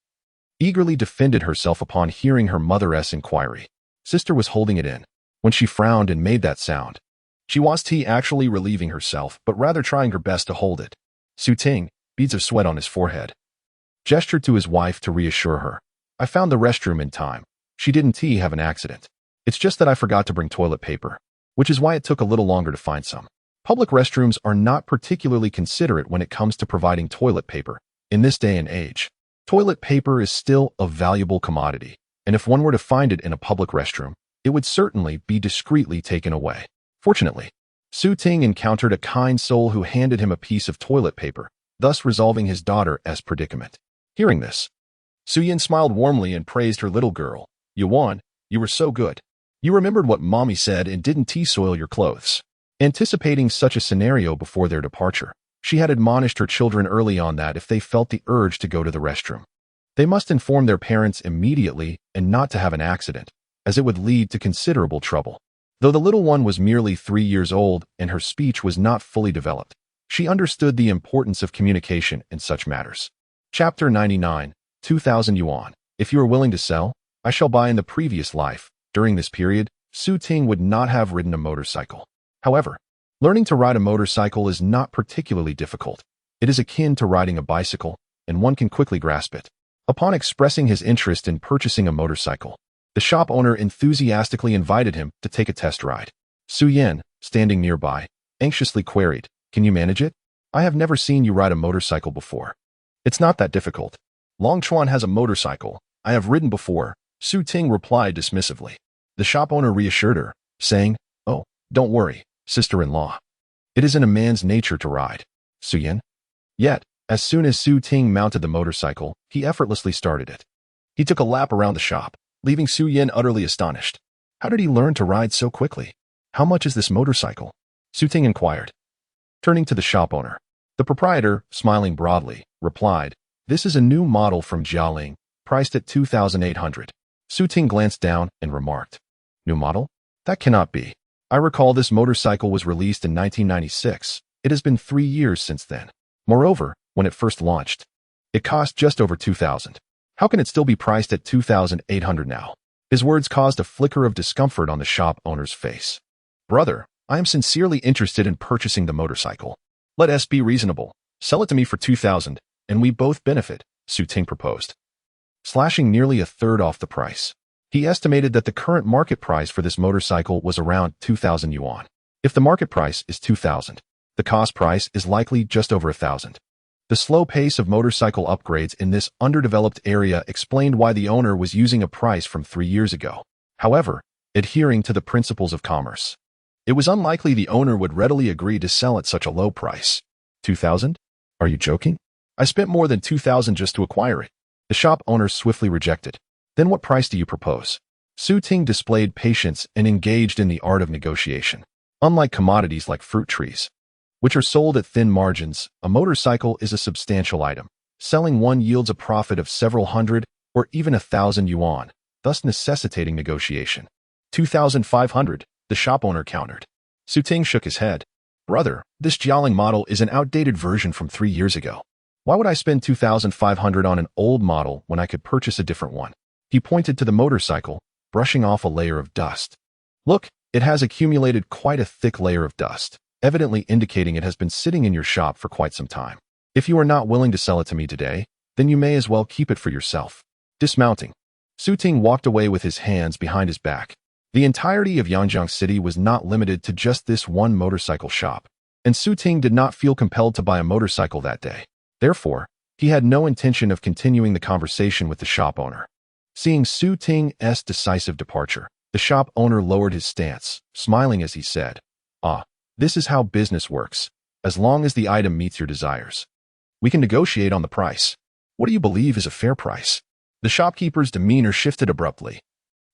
eagerly defended herself upon hearing her mother's inquiry. Sister was holding it in. When she frowned and made that sound, she was actually relieving herself, but rather trying her best to hold it. Su Ting, beads of sweat on his forehead, gestured to his wife to reassure her. I found the restroom in time. She didn't have an accident. It's just that I forgot to bring toilet paper, which is why it took a little longer to find some. Public restrooms are not particularly considerate when it comes to providing toilet paper. In this day and age, toilet paper is still a valuable commodity, and if one were to find it in a public restroom, it would certainly be discreetly taken away. Fortunately, Su Ting encountered a kind soul who handed him a piece of toilet paper, thus resolving his daughter's predicament. Hearing this, Su Yin smiled warmly and praised her little girl. Yuan, you were so good. You remembered what mommy said and didn't soil your clothes. Anticipating such a scenario before their departure, she had admonished her children early on that if they felt the urge to go to the restroom, they must inform their parents immediately and not to have an accident, as it would lead to considerable trouble. Though the little one was merely 3 years old and her speech was not fully developed, she understood the importance of communication in such matters. Chapter 99, 2,000 yuan. If you are willing to sell, I shall buy. In the previous life. During this period, Su Ting would not have ridden a motorcycle. However, learning to ride a motorcycle is not particularly difficult. It is akin to riding a bicycle, and one can quickly grasp it. Upon expressing his interest in purchasing a motorcycle, the shop owner enthusiastically invited him to take a test ride. Su Yin, standing nearby, anxiously queried, "Can you manage it? I have never seen you ride a motorcycle before." "It's not that difficult. Long Chuan has a motorcycle. I have ridden before," Su Ting replied dismissively. The shop owner reassured her, saying, "Oh, don't worry, sister-in-law. It is in a man's nature to ride." Su Yin. Yet, as soon as Su Ting mounted the motorcycle, he effortlessly started it. He took a lap around the shop, leaving Su Yin utterly astonished. How did he learn to ride so quickly? How much is this motorcycle? Su Ting inquired. Turning to the shop owner, the proprietor, smiling broadly, replied, "This is a new model from Jialing, priced at 2,800. Su Ting glanced down and remarked, "New model? That cannot be. I recall this motorcycle was released in 1996. It has been 3 years since then. Moreover, when it first launched, it cost just over 2,000. How can it still be priced at 2,800 now?" His words caused a flicker of discomfort on the shop owner's face. "Brother, I am sincerely interested in purchasing the motorcycle. Let us be reasonable. Sell it to me for 2,000, and we both benefit," Su Ting proposed, slashing nearly a third off the price. He estimated that the current market price for this motorcycle was around 2,000 yuan. If the market price is 2,000, the cost price is likely just over 1,000. The slow pace of motorcycle upgrades in this underdeveloped area explained why the owner was using a price from 3 years ago. However, adhering to the principles of commerce, it was unlikely the owner would readily agree to sell at such a low price. 2,000? Are you joking? I spent more than 2,000 just to acquire it. The shop owner swiftly rejected. Then what price do you propose? Su Ting displayed patience and engaged in the art of negotiation. Unlike commodities like fruit trees, which are sold at thin margins, a motorcycle is a substantial item. Selling one yields a profit of several hundred or even 1,000 yuan, thus necessitating negotiation. 2,500, the shop owner countered. Su Ting shook his head. "Brother, this Jialing model is an outdated version from 3 years ago. Why would I spend 2,500 on an old model when I could purchase a different one?" He pointed to the motorcycle, brushing off a layer of dust. "Look, it has accumulated quite a thick layer of dust, evidently indicating it has been sitting in your shop for quite some time. If you are not willing to sell it to me today, then you may as well keep it for yourself." Dismounting, Su Ting walked away with his hands behind his back. The entirety of Yangjiang City was not limited to just this one motorcycle shop, and Su Ting did not feel compelled to buy a motorcycle that day. Therefore, he had no intention of continuing the conversation with the shop owner. Seeing Su Ting's decisive departure, the shop owner lowered his stance, smiling as he said, "Ah, this is how business works. As long as the item meets your desires, we can negotiate on the price. What do you believe is a fair price?" The shopkeeper's demeanor shifted abruptly.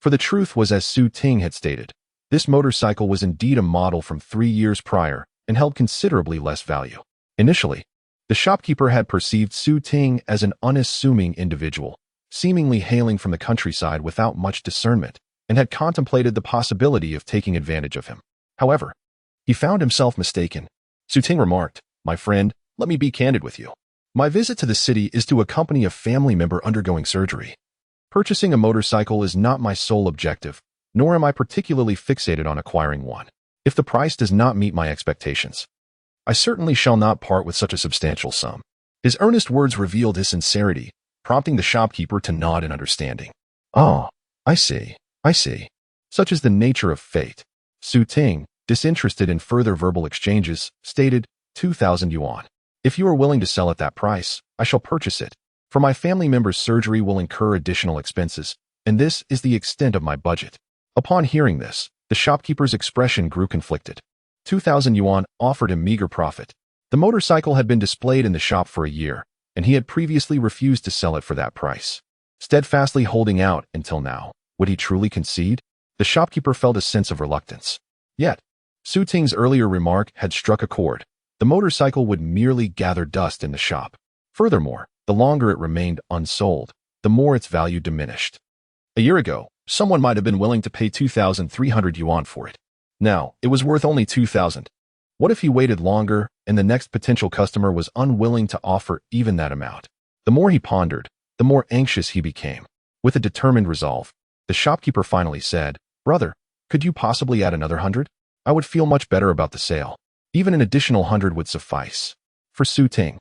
For the truth was, as Su Ting had stated, this motorcycle was indeed a model from 3 years prior and held considerably less value. Initially, the shopkeeper had perceived Su Ting as an unassuming individual, seemingly hailing from the countryside without much discernment, and had contemplated the possibility of taking advantage of him. However, he found himself mistaken. Su Ting remarked, "My friend, let me be candid with you. My visit to the city is to accompany a family member undergoing surgery. Purchasing a motorcycle is not my sole objective, nor am I particularly fixated on acquiring one. If the price does not meet my expectations, I certainly shall not part with such a substantial sum." His earnest words revealed his sincerity, prompting the shopkeeper to nod in understanding. "Oh, I see. Such is the nature of fate." Su Ting, disinterested in further verbal exchanges, stated, 2,000 yuan. "If you are willing to sell at that price, I shall purchase it. For my family member's surgery will incur additional expenses, and this is the extent of my budget." Upon hearing this, the shopkeeper's expression grew conflicted. 2,000 yuan offered him meager profit. The motorcycle had been displayed in the shop for a year, and he had previously refused to sell it for that price. Steadfastly holding out until now, would he truly concede? The shopkeeper felt a sense of reluctance. Yet, Su Ting's earlier remark had struck a chord. The motorcycle would merely gather dust in the shop. Furthermore, the longer it remained unsold, the more its value diminished. A year ago, someone might have been willing to pay 2,300 yuan for it. Now, it was worth only 2,000. What if he waited longer and the next potential customer was unwilling to offer even that amount? The more he pondered, the more anxious he became. With a determined resolve, the shopkeeper finally said, "Brother, could you possibly add another 100? I would feel much better about the sale. Even an additional 100 would suffice." For Su Ting,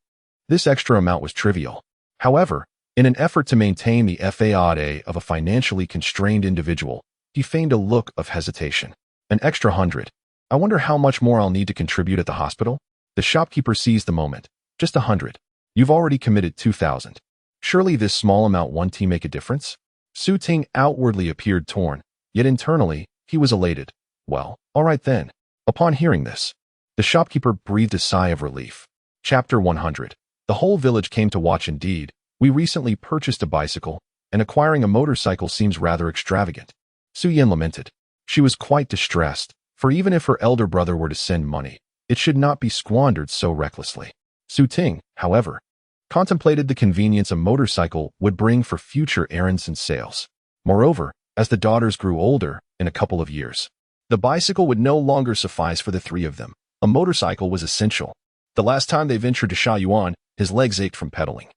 this extra amount was trivial. However, in an effort to maintain the faade of a financially constrained individual, he feigned a look of hesitation. "An extra 100. I wonder how much more I'll need to contribute at the hospital?" The shopkeeper seized the moment. "Just 100. You've already committed 2,000. Surely this small amount won't make a difference?" Su Ting outwardly appeared torn, yet internally, he was elated. "Well, all right then." Upon hearing this, the shopkeeper breathed a sigh of relief. Chapter 100. The whole village came to watch indeed. We recently purchased a bicycle, and acquiring a motorcycle seems rather extravagant. Su Yan lamented. She was quite distressed, for even if her elder brother were to send money, it should not be squandered so recklessly. Su Ting, however, contemplated the convenience a motorcycle would bring for future errands and sales. Moreover, as the daughters grew older, in a couple of years, the bicycle would no longer suffice for the three of them. A motorcycle was essential. The last time they ventured to Shaoyuan, his legs ached from pedaling.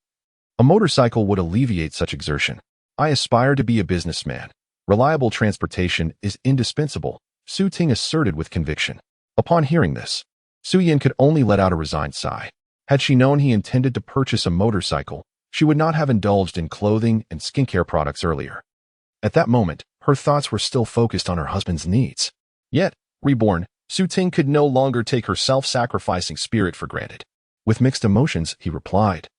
A motorcycle would alleviate such exertion. "I aspire to be a businessman. Reliable transportation is indispensable," Su Ting asserted with conviction. Upon hearing this, Su Yan could only let out a resigned sigh. Had she known he intended to purchase a motorcycle, she would not have indulged in clothing and skincare products earlier. At that moment, her thoughts were still focused on her husband's needs. Yet, Reborn, Su Ting could no longer take her self-sacrificing spirit for granted. With mixed emotions, he replied,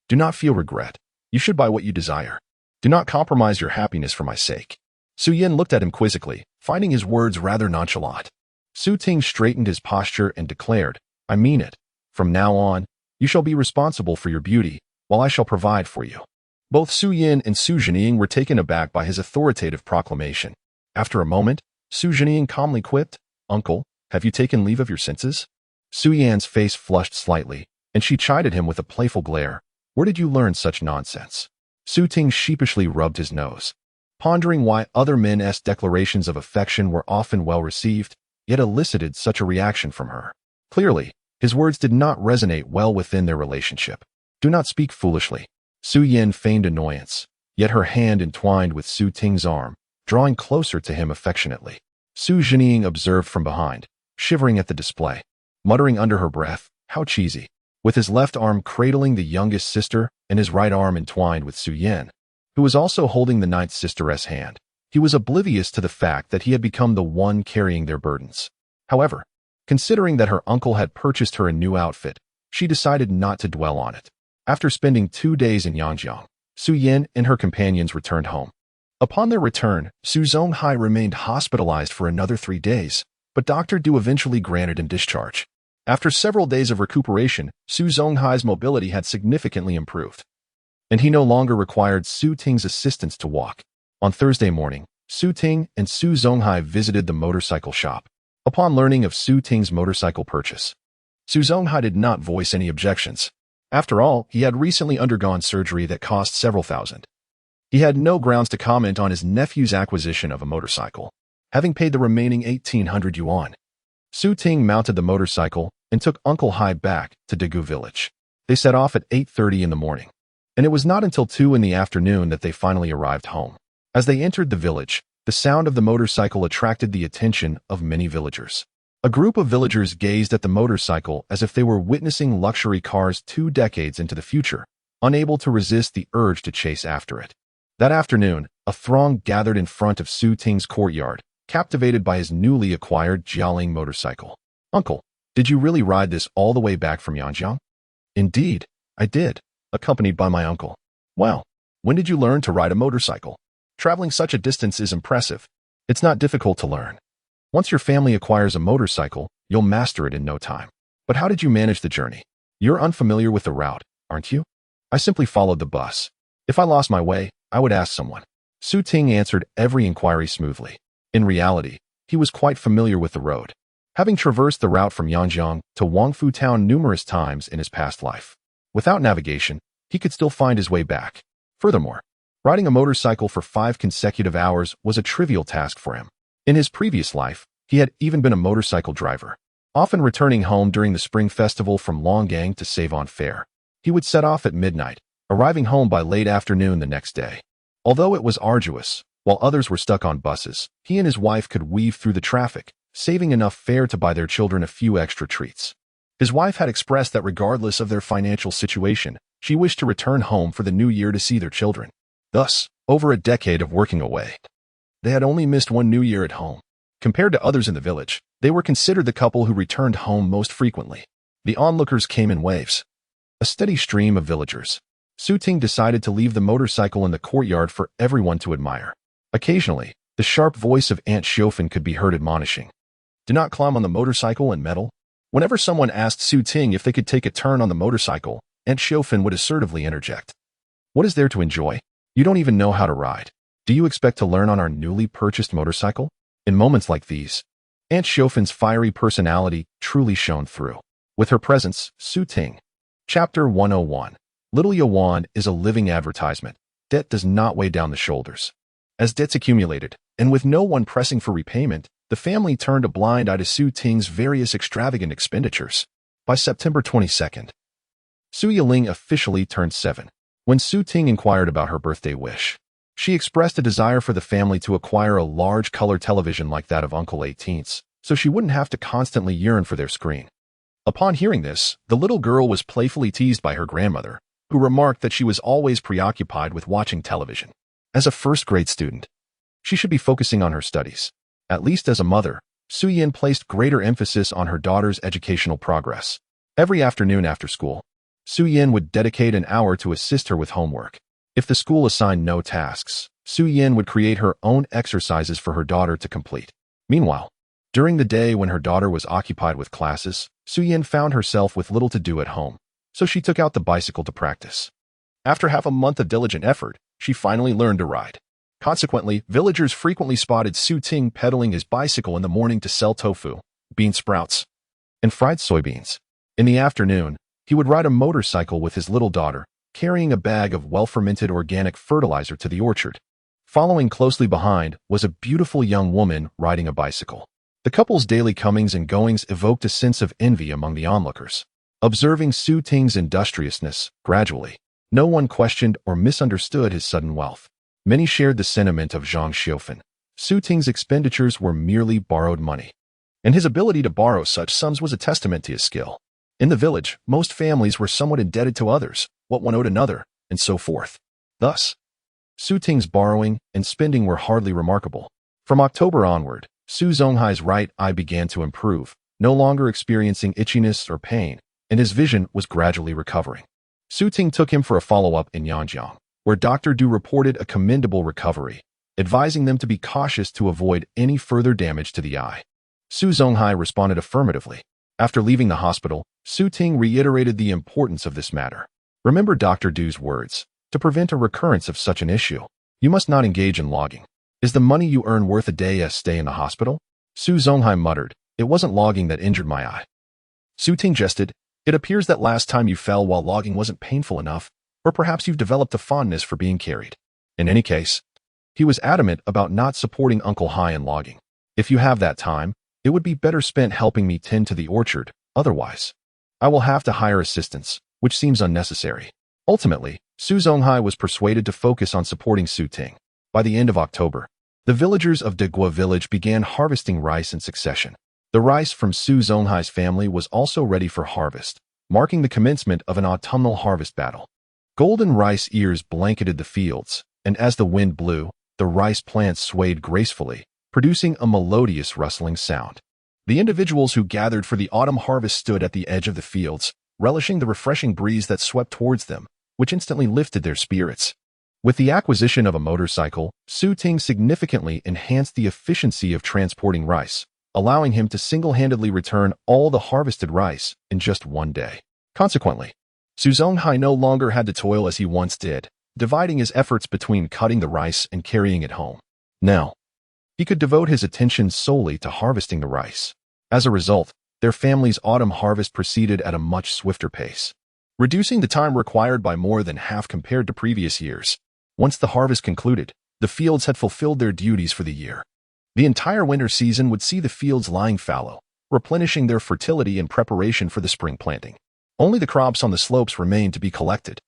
"Do not feel regret. You should buy what you desire. Do not compromise your happiness for my sake." Su Yan looked at him quizzically, finding his words rather nonchalant. Su Ting straightened his posture and declared, "I mean it. From now on, you shall be responsible for your beauty, while I shall provide for you." Both Su Yan and Su Zhenying were taken aback by his authoritative proclamation. After a moment, Su Zhenying calmly quipped, "Uncle, have you taken leave of your senses?" Su Yan's face flushed slightly, and she chided him with a playful glare. "Where did you learn such nonsense?" Su Ting sheepishly rubbed his nose, pondering why other men's declarations of affection were often well received, yet elicited such a reaction from her. Clearly, his words did not resonate well within their relationship. "Do not speak foolishly." Su Yan feigned annoyance, yet her hand entwined with Su Ting's arm, drawing closer to him affectionately. Su Zhenying observed from behind, shivering at the display, muttering under her breath, "How cheesy." With his left arm cradling the youngest sister and his right arm entwined with Su Yan, who was also holding the ninth sister's hand, he was oblivious to the fact that he had become the one carrying their burdens. However, considering that her uncle had purchased her a new outfit, she decided not to dwell on it. After spending 2 days in Yangjiang, Su Yan and her companions returned home. Upon their return, Su Zonghai remained hospitalized for another 3 days, but Dr. Du eventually granted him discharge. After several days of recuperation, Su Zonghai's mobility had significantly improved, and he no longer required Su Ting's assistance to walk. On Thursday morning, Su Ting and Su Zonghai visited the motorcycle shop. Upon learning of Su Ting's motorcycle purchase, Su Zonghai did not voice any objections. After all, he had recently undergone surgery that cost several thousand. He had no grounds to comment on his nephew's acquisition of a motorcycle, having paid the remaining 1,800 yuan. Su Ting mounted the motorcycle and took Uncle Hai back to Daegu village. They set off at 8:30 in the morning, and it was not until 2 in the afternoon that they finally arrived home. As they entered the village, the sound of the motorcycle attracted the attention of many villagers. A group of villagers gazed at the motorcycle as if they were witnessing luxury cars 2 decades into the future, unable to resist the urge to chase after it. That afternoon, a throng gathered in front of Su Ting's courtyard, captivated by his newly acquired Jialing motorcycle. "Uncle, did you really ride this all the way back from Yanjiang?" "Indeed, I did, accompanied by my uncle." "Well, when did you learn to ride a motorcycle? Traveling such a distance is impressive. It's not difficult to learn. Once your family acquires a motorcycle, you'll master it in no time. But how did you manage the journey? You're unfamiliar with the route, aren't you?" "I simply followed the bus. If I lost my way, I would ask someone." Su Ting answered every inquiry smoothly. In reality, he was quite familiar with the road, having traversed the route from Yanjiang to Wangfu town numerous times in his past life. Without navigation, he could still find his way back. Furthermore, riding a motorcycle for 5 consecutive hours was a trivial task for him. In his previous life, he had even been a motorcycle driver, often returning home during the Spring Festival from Longgang to save on fare. He would set off at midnight, arriving home by late afternoon the next day. Although it was arduous, while others were stuck on buses, he and his wife could weave through the traffic, saving enough fare to buy their children a few extra treats. His wife had expressed that regardless of their financial situation, she wished to return home for the new year to see their children. Thus, over a decade of working away, they had only missed one new year at home. Compared to others in the village, they were considered the couple who returned home most frequently. The onlookers came in waves, a steady stream of villagers. Su Ting decided to leave the motorcycle in the courtyard for everyone to admire. Occasionally, the sharp voice of Aunt Xiaofan could be heard admonishing, "Do not climb on the motorcycle and meddle." Whenever someone asked Su Ting if they could take a turn on the motorcycle, Aunt Xiaofan would assertively interject, "What is there to enjoy? You don't even know how to ride. Do you expect to learn on our newly purchased motorcycle?" In moments like these, Aunt Xiaofan's fiery personality truly shone through. With her presence, Su Ting. Chapter 101. Little Yuan is a living advertisement. Debt does not weigh down the shoulders. As debts accumulated, and with no one pressing for repayment, the family turned a blind eye to Su Ting's various extravagant expenditures. By September 22nd, Su Yiling officially turned 7. When Su Ting inquired about her birthday wish, she expressed a desire for the family to acquire a large color television like that of Uncle 18's, so she wouldn't have to constantly yearn for their screen. Upon hearing this, the little girl was playfully teased by her grandmother, who remarked that she was always preoccupied with watching television. As a first-grade student, she should be focusing on her studies. At least as a mother, Su Yin placed greater emphasis on her daughter's educational progress. Every afternoon after school, Su Yin would dedicate an hour to assist her with homework. If the school assigned no tasks, Su Yin would create her own exercises for her daughter to complete. Meanwhile, during the day when her daughter was occupied with classes, Su Yin found herself with little to do at home, so she took out the bicycle to practice. After half a month of diligent effort, she finally learned to ride. Consequently, villagers frequently spotted Su Ting pedaling his bicycle in the morning to sell tofu, bean sprouts, and fried soybeans. In the afternoon, he would ride a motorcycle with his little daughter, carrying a bag of well-fermented organic fertilizer to the orchard. Following closely behind was a beautiful young woman riding a bicycle. The couple's daily comings and goings evoked a sense of envy among the onlookers. Observing Su Ting's industriousness, gradually, no one questioned or misunderstood his sudden wealth. Many shared the sentiment of Zhang Xiaofan. Su Ting's expenditures were merely borrowed money, and his ability to borrow such sums was a testament to his skill. In the village, most families were somewhat indebted to others, what one owed another, and so forth. Thus, Su Ting's borrowing and spending were hardly remarkable. From October onward, Su Zonghai's right eye began to improve, no longer experiencing itchiness or pain, and his vision was gradually recovering. Su Ting took him for a follow-up in Yanjiang, where Dr. Du reported a commendable recovery, advising them to be cautious to avoid any further damage to the eye. Su Zonghai responded affirmatively. After leaving the hospital, Su Ting reiterated the importance of this matter. Remember Dr. Du's words. To prevent a recurrence of such an issue, you must not engage in logging. Is the money you earn worth a day's stay in the hospital? Su Zonghai muttered. It wasn't logging that injured my eye. Su Ting jested. It appears that last time you fell while logging wasn't painful enough, or perhaps you've developed a fondness for being carried. In any case, he was adamant about not supporting Uncle Hai in logging. If you have that time, it would be better spent helping me tend to the orchard. Otherwise, I will have to hire assistants, which seems unnecessary. Ultimately, Su Zonghai was persuaded to focus on supporting Su Ting. By the end of October, the villagers of Degua village began harvesting rice in succession. The rice from Su Zonghai's family was also ready for harvest, marking the commencement of an autumnal harvest battle. Golden rice ears blanketed the fields, and as the wind blew, the rice plants swayed gracefully, producing a melodious rustling sound. The individuals who gathered for the autumn harvest stood at the edge of the fields, relishing the refreshing breeze that swept towards them, which instantly lifted their spirits. With the acquisition of a motorcycle, Su Ting significantly enhanced the efficiency of transporting rice, allowing him to single-handedly return all the harvested rice in just one day. Consequently, Su Zonghai no longer had to toil as he once did, dividing his efforts between cutting the rice and carrying it home. Now, he could devote his attention solely to harvesting the rice. As a result, their family's autumn harvest proceeded at a much swifter pace, reducing the time required by more than half compared to previous years. Once the harvest concluded, the fields had fulfilled their duties for the year. The entire winter season would see the fields lying fallow, replenishing their fertility in preparation for the spring planting. Only the crops on the slopes remained to be collected.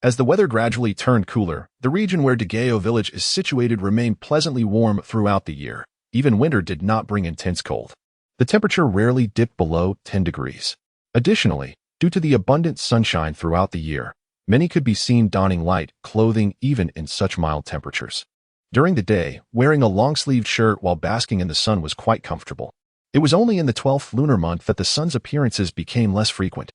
As the weather gradually turned cooler, the region where Degeo village is situated remained pleasantly warm throughout the year. Even winter did not bring intense cold. The temperature rarely dipped below 10 degrees. Additionally, due to the abundant sunshine throughout the year, many could be seen donning light clothing even in such mild temperatures. During the day, wearing a long-sleeved shirt while basking in the sun was quite comfortable. It was only in the 12th lunar month that the sun's appearances became less frequent.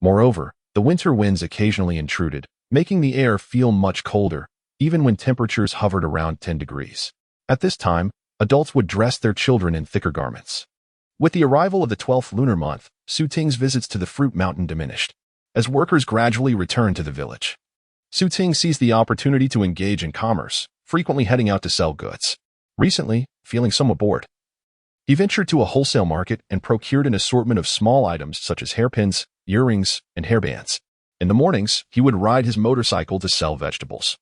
Moreover, the winter winds occasionally intruded, making the air feel much colder, even when temperatures hovered around 10 degrees. At this time, adults would dress their children in thicker garments. With the arrival of the 12th lunar month, Su Ting's visits to the fruit mountain diminished, as workers gradually returned to the village. Su Ting seized the opportunity to engage in commerce, frequently heading out to sell goods. Recently, feeling somewhat bored, he ventured to a wholesale market and procured an assortment of small items such as hairpins, earrings, and hairbands. In the mornings, he would ride his motorcycle to sell vegetables.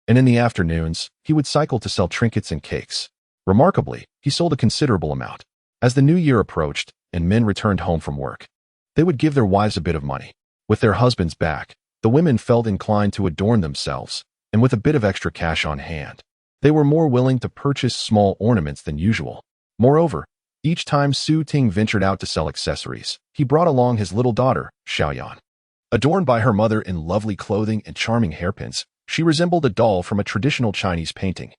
And in the afternoons, he would cycle to sell trinkets and cakes. Remarkably, he sold a considerable amount. As the new year approached and men returned home from work, they would give their wives a bit of money. With their husbands back, the women felt inclined to adorn themselves, and with a bit of extra cash on hand, they were more willing to purchase small ornaments than usual. Moreover, each time Su Ting ventured out to sell accessories, he brought along his little daughter, Xiaoyan. Adorned by her mother in lovely clothing and charming hairpins, she resembled a doll from a traditional Chinese painting,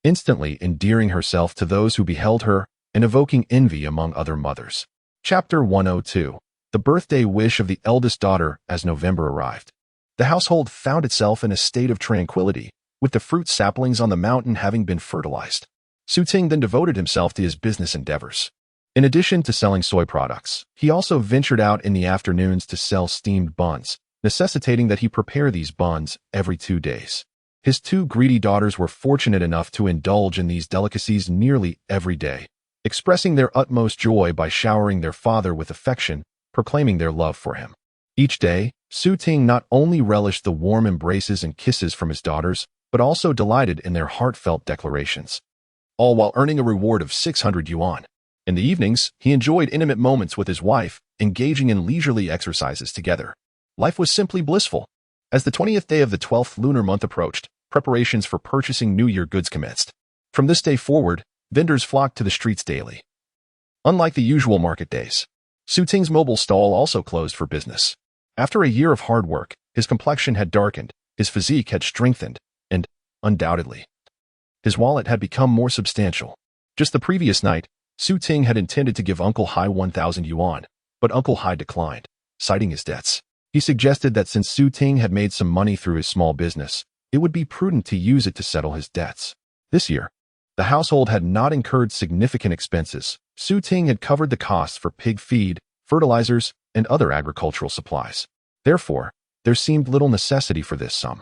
instantly endearing herself to those who beheld her and evoking envy among other mothers. Chapter 102. The birthday wish of the eldest daughter. As November arrived, the household found itself in a state of tranquility, with the fruit saplings on the mountain having been fertilized. Su Ting then devoted himself to his business endeavors. In addition to selling soy products, he also ventured out in the afternoons to sell steamed buns, necessitating that he prepare these buns every 2 days. His 2 greedy daughters were fortunate enough to indulge in these delicacies nearly every day, expressing their utmost joy by showering their father with affection, proclaiming their love for him. Each day, Su Ting not only relished the warm embraces and kisses from his daughters, but also delighted in their heartfelt declarations, all while earning a reward of 600 yuan. In the evenings, he enjoyed intimate moments with his wife, engaging in leisurely exercises together. Life was simply blissful. As the 20th day of the 12th lunar month approached, preparations for purchasing New Year goods commenced. From this day forward, vendors flocked to the streets daily. Unlike the usual market days, Su Ting's mobile stall also closed for business. After a year of hard work, his complexion had darkened, his physique had strengthened, and, undoubtedly, his wallet had become more substantial. Just the previous night, Su Ting had intended to give Uncle Hai 1,000 yuan, but Uncle Hai declined, citing his debts. He suggested that since Su Ting had made some money through his small business, it would be prudent to use it to settle his debts. This year, the household had not incurred significant expenses. Su Ting had covered the costs for pig feed, fertilizers, and other agricultural supplies. Therefore, there seemed little necessity for this sum.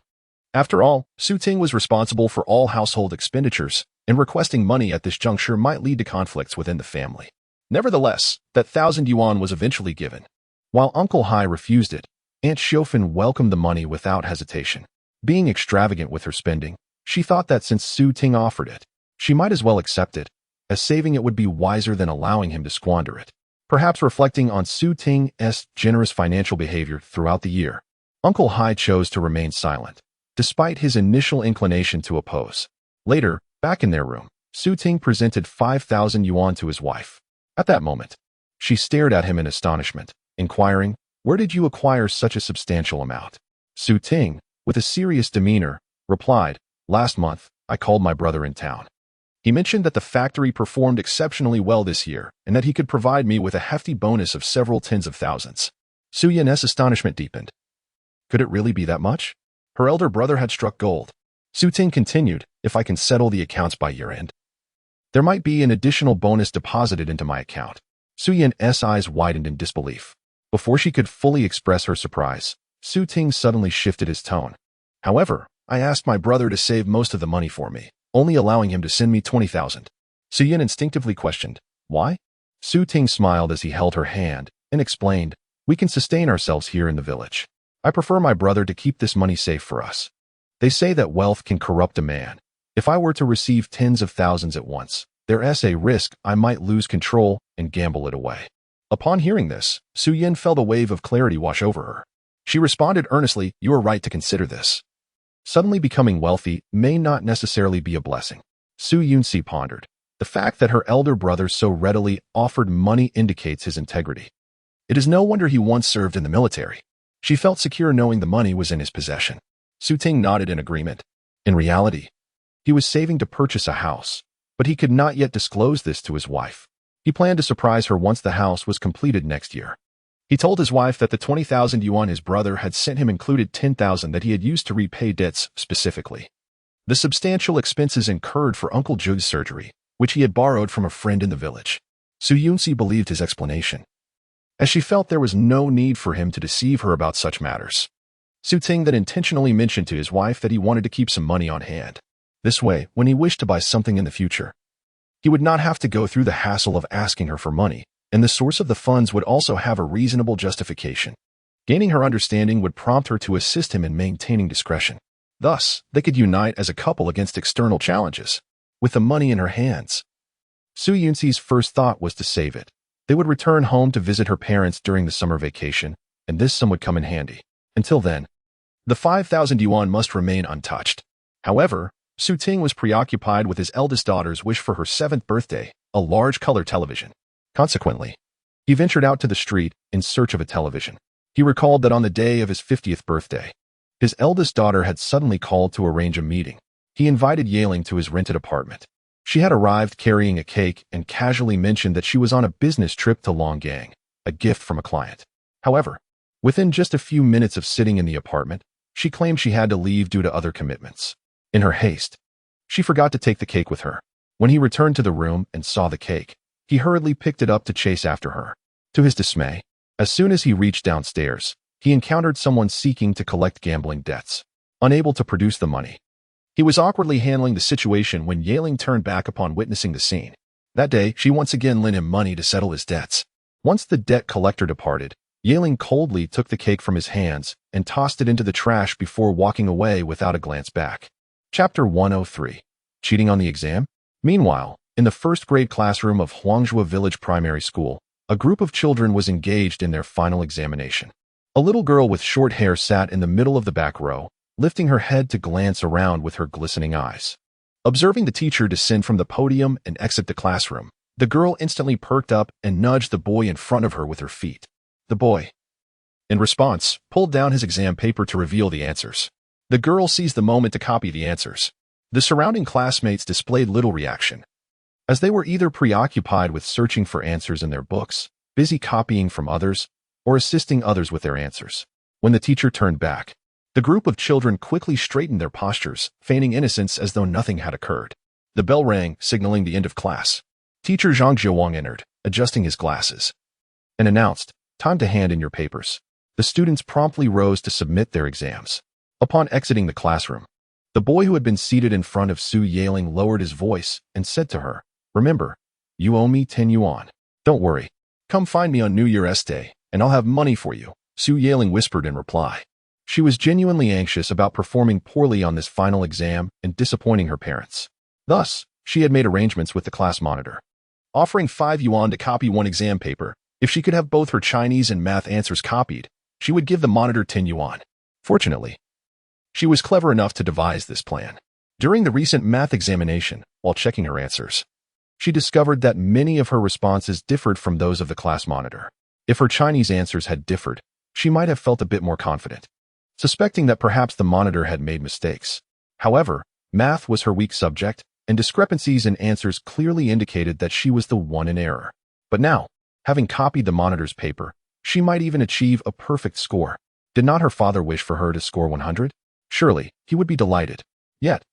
After all, Su Ting was responsible for all household expenditures, and requesting money at this juncture might lead to conflicts within the family. Nevertheless, that 1,000 yuan was eventually given. While Uncle Hai refused it, Aunt Xiaofan welcomed the money without hesitation. Being extravagant with her spending, she thought that since Su Ting offered it, she might as well accept it, as saving it would be wiser than allowing him to squander it. Perhaps reflecting on Su Ting's generous financial behavior throughout the year, Uncle Hai chose to remain silent, despite his initial inclination to oppose. Later, back in their room, Su Ting presented 5,000 yuan to his wife. At that moment, she stared at him in astonishment, inquiring, "Where did you acquire such a substantial amount?" Su Ting, with a serious demeanor, replied, "Last month, I called my brother in town. He mentioned that the factory performed exceptionally well this year and that he could provide me with a hefty bonus of several tens of thousands." Su Yan's astonishment deepened. Could it really be that much? Her elder brother had struck gold. Su Ting continued, "If I can settle the accounts by year-end, there might be an additional bonus deposited into my account." Su Yan's eyes widened in disbelief. Before she could fully express her surprise, Su Ting suddenly shifted his tone. "However, I asked my brother to save most of the money for me, only allowing him to send me 20,000. Su Yan instinctively questioned, "Why?" Su Ting smiled as he held her hand and explained, "We can sustain ourselves here in the village. I prefer my brother to keep this money safe for us. They say that wealth can corrupt a man. If I were to receive tens of thousands at once, there's a risk I might lose control and gamble it away." Upon hearing this, Su Yan felt a wave of clarity wash over her. She responded earnestly, "You are right to consider this. Suddenly becoming wealthy may not necessarily be a blessing." Su Yunsi pondered. The fact that her elder brother so readily offered money indicates his integrity. It is no wonder he once served in the military. She felt secure knowing the money was in his possession. Su Ting nodded in agreement. In reality, he was saving to purchase a house, but he could not yet disclose this to his wife. He planned to surprise her once the house was completed next year. He told his wife that the 20,000 yuan his brother had sent him included 10,000 that he had used to repay debts specifically. The substantial expenses incurred for Uncle Zhu's surgery, which he had borrowed from a friend in the village. Su Yunsi believed his explanation, as she felt there was no need for him to deceive her about such matters. Su Ting then intentionally mentioned to his wife that he wanted to keep some money on hand. This way, when he wished to buy something in the future, he would not have to go through the hassle of asking her for money, and the source of the funds would also have a reasonable justification. Gaining her understanding would prompt her to assist him in maintaining discretion. Thus, they could unite as a couple against external challenges. With the money in her hands, Su Yunsi's first thought was to save it. They would return home to visit her parents during the summer vacation, and this sum would come in handy. Until then, the 5,000 yuan must remain untouched. However, Su Ting was preoccupied with his eldest daughter's wish for her 7th birthday, a large color television. Consequently, he ventured out to the street in search of a television. He recalled that on the day of his 50th birthday, his eldest daughter had suddenly called to arrange a meeting. He invited Yaling to his rented apartment. She had arrived carrying a cake and casually mentioned that she was on a business trip to Longgang, a gift from a client. However, within just a few minutes of sitting in the apartment, she claimed she had to leave due to other commitments. In her haste, she forgot to take the cake with her. When he returned to the room and saw the cake, he hurriedly picked it up to chase after her. To his dismay, as soon as he reached downstairs, he encountered someone seeking to collect gambling debts. Unable to produce the money, he was awkwardly handling the situation when Yaling turned back upon witnessing the scene. That day, she once again lent him money to settle his debts. Once the debt collector departed, Yaling coldly took the cake from his hands and tossed it into the trash before walking away without a glance back. Chapter 103. Cheating on the exam? Meanwhile, in the first-grade classroom of Huangjue Village Primary School, a group of children was engaged in their final examination. A little girl with short hair sat in the middle of the back row, lifting her head to glance around with her glistening eyes. Observing the teacher descend from the podium and exit the classroom, the girl instantly perked up and nudged the boy in front of her with her feet. The boy, in response, pulled down his exam paper to reveal the answers. The girl seized the moment to copy the answers. The surrounding classmates displayed little reaction, as they were either preoccupied with searching for answers in their books, busy copying from others, or assisting others with their answers. When the teacher turned back, the group of children quickly straightened their postures, feigning innocence as though nothing had occurred. The bell rang, signaling the end of class. Teacher Zhang Jiawang entered, adjusting his glasses, and announced, "Time to hand in your papers." The students promptly rose to submit their exams. Upon exiting the classroom, The boy who had been seated in front of Su Yaling lowered his voice and said to her, "Remember, you owe me 10 yuan. Don't worry. Come find me on New Year's Day, and I'll have money for you," Su Yaling whispered in reply. She was genuinely anxious about performing poorly on this final exam and disappointing her parents. Thus, she had made arrangements with the class monitor, offering 5 yuan to copy one exam paper. If she could have both her Chinese and math answers copied, she would give the monitor 10 yuan. Fortunately, she was clever enough to devise this plan. During the recent math examination, while checking her answers, she discovered that many of her responses differed from those of the class monitor. If her Chinese answers had differed, she might have felt a bit more confident, suspecting that perhaps the monitor had made mistakes. However, math was her weak subject, and discrepancies in answers clearly indicated that she was the one in error. But now, having copied the monitor's paper, she might even achieve a perfect score. Did not her father wish for her to score 100? Surely, he would be delighted. Yet,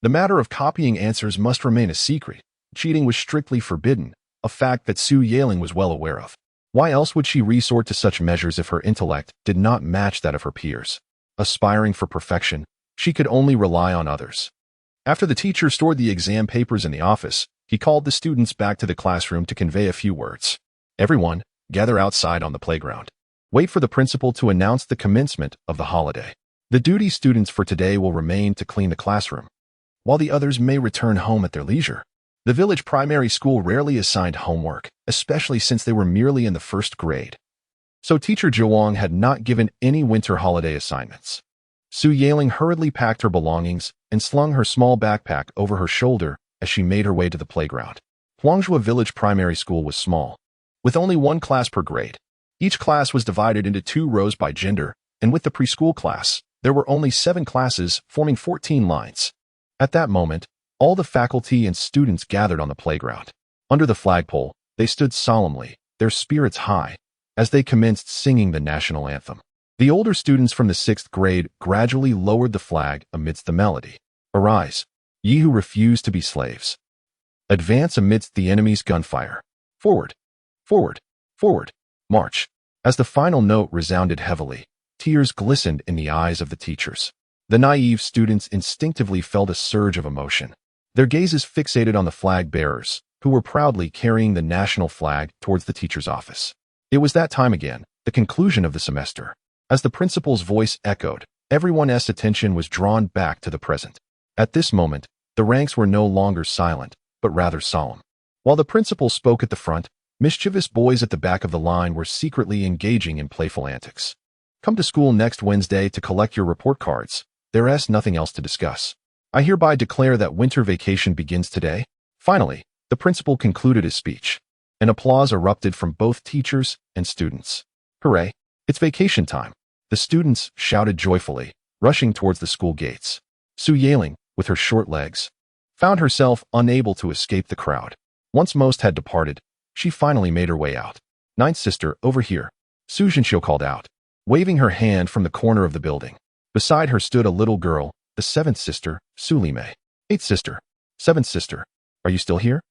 the matter of copying answers must remain a secret. Cheating was strictly forbidden, a fact that Su Yaling was well aware of. Why else would she resort to such measures if her intellect did not match that of her peers? Aspiring for perfection, she could only rely on others. After the teacher stored the exam papers in the office, he called the students back to the classroom to convey a few words. "Everyone, gather outside on the playground. Wait for the principal to announce the commencement of the holiday. The duty students for today will remain to clean the classroom, while the others may return home at their leisure." The village primary school rarely assigned homework, especially since they were merely in the first grade. So teacher Zhuang had not given any winter holiday assignments. Su Yaling hurriedly packed her belongings and slung her small backpack over her shoulder as she made her way to the playground. Huangjue Village Primary School was small, with only one class per grade. Each class was divided into 2 rows by gender, and with the preschool class, there were only 7 classes forming 14 lines. At that moment, all the faculty and students gathered on the playground. Under the flagpole, they stood solemnly, their spirits high, as they commenced singing the national anthem. The older students from the 6th grade gradually lowered the flag amidst the melody. "Arise, ye who refuse to be slaves. Advance amidst the enemy's gunfire. Forward, forward, forward, march." As the final note resounded heavily, tears glistened in the eyes of the teachers. The naive students instinctively felt a surge of emotion, their gazes fixated on the flag bearers, who were proudly carrying the national flag towards the teacher's office. It was that time again, the conclusion of the semester. As the principal's voice echoed, everyone's attention was drawn back to the present. At this moment, the ranks were no longer silent, but rather solemn. While the principal spoke at the front, mischievous boys at the back of the line were secretly engaging in playful antics. "Come to school next Wednesday to collect your report cards. There's nothing else to discuss. I hereby declare that winter vacation begins today." Finally, the principal concluded his speech. An applause erupted from both teachers and students. "Hooray! It's vacation time!" The students shouted joyfully, rushing towards the school gates. Su Yaling, with her short legs, found herself unable to escape the crowd. Once most had departed, she finally made her way out. "Ninth sister, over here," Su Zhenxiu called out, waving her hand from the corner of the building. Beside her stood a little girl, the 7th sister, Su Limei. "Eighth sister, 7th sister, are you still here?"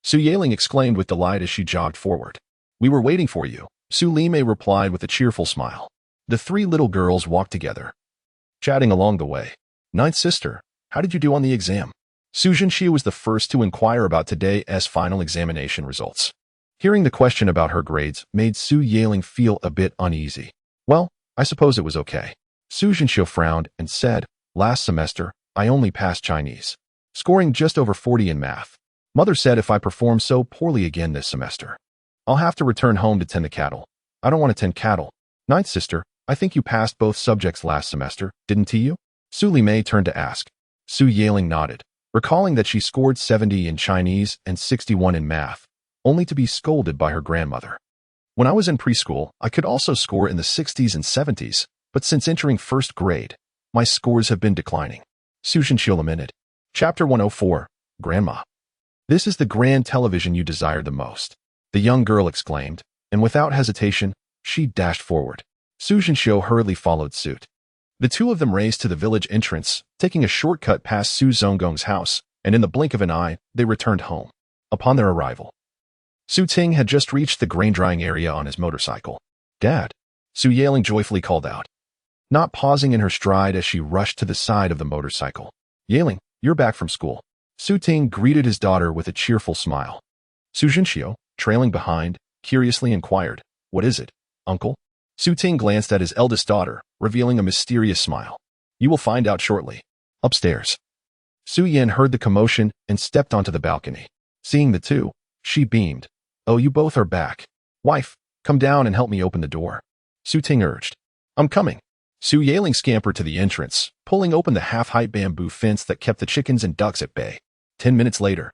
Su Yaling exclaimed with delight as she jogged forward. "We were waiting for you," Su Limei replied with a cheerful smile. The 3 little girls walked together, chatting along the way. "Ninth sister, how did you do on the exam?" Su Zhenxiu was the first to inquire about today's final examination results. Hearing the question about her grades made Su Yaling feel a bit uneasy. "Well, I suppose it was okay." Su Zhenxiu frowned and said, "Last semester, I only passed Chinese, scoring just over 40 in math. Mother said if I perform so poorly again this semester, I'll have to return home to tend the cattle. I don't want to tend cattle." "Ninth sister, I think you passed both subjects last semester, didn't you?" Su Limei turned to ask. Su Yaling nodded, recalling that she scored 70 in Chinese and 61 in math, only to be scolded by her grandmother. "When I was in preschool, I could also score in the 60s and 70s, but since entering 1st grade, my scores have been declining." Su Zhenxiu lamented. Chapter 104, Grandma. "This is the grand television you desired the most," the young girl exclaimed, and without hesitation, she dashed forward. Su Zhenxiu hurriedly followed suit. The 2 of them raced to the village entrance, taking a shortcut past Su Zonggong's house, and in the blink of an eye, they returned home. Upon their arrival, Su Ting had just reached the grain-drying area on his motorcycle. "Dad," Su Yaling joyfully called out, not pausing in her stride as she rushed to the side of the motorcycle. Yaling, you're back from school. Su Ting greeted his daughter with a cheerful smile. Su Jinxiu, trailing behind, curiously inquired, "What is it, uncle?" Su Ting glanced at his eldest daughter, revealing a mysterious smile. "You will find out shortly." Upstairs. Su Yan heard the commotion and stepped onto the balcony. Seeing the two, she beamed. "Oh, you both are back. Wife, come down and help me open the door." Su Ting urged. "I'm coming." Su Yaling scampered to the entrance, pulling open the half-height bamboo fence that kept the chickens and ducks at bay. 10 minutes later,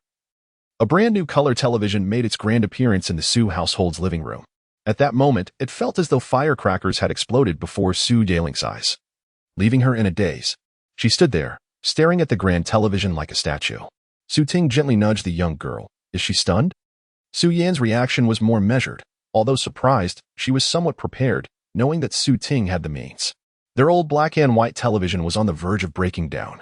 a brand new color television made its grand appearance in the Su household's living room. At that moment, it felt as though firecrackers had exploded before Su Yaling's eyes. Leaving her in a daze, she stood there, staring at the grand television like a statue. Su Ting gently nudged the young girl. "Is she stunned?" Su Yan's reaction was more measured. Although surprised, she was somewhat prepared, knowing that Su Ting had the means. Their old black and white television was on the verge of breaking down,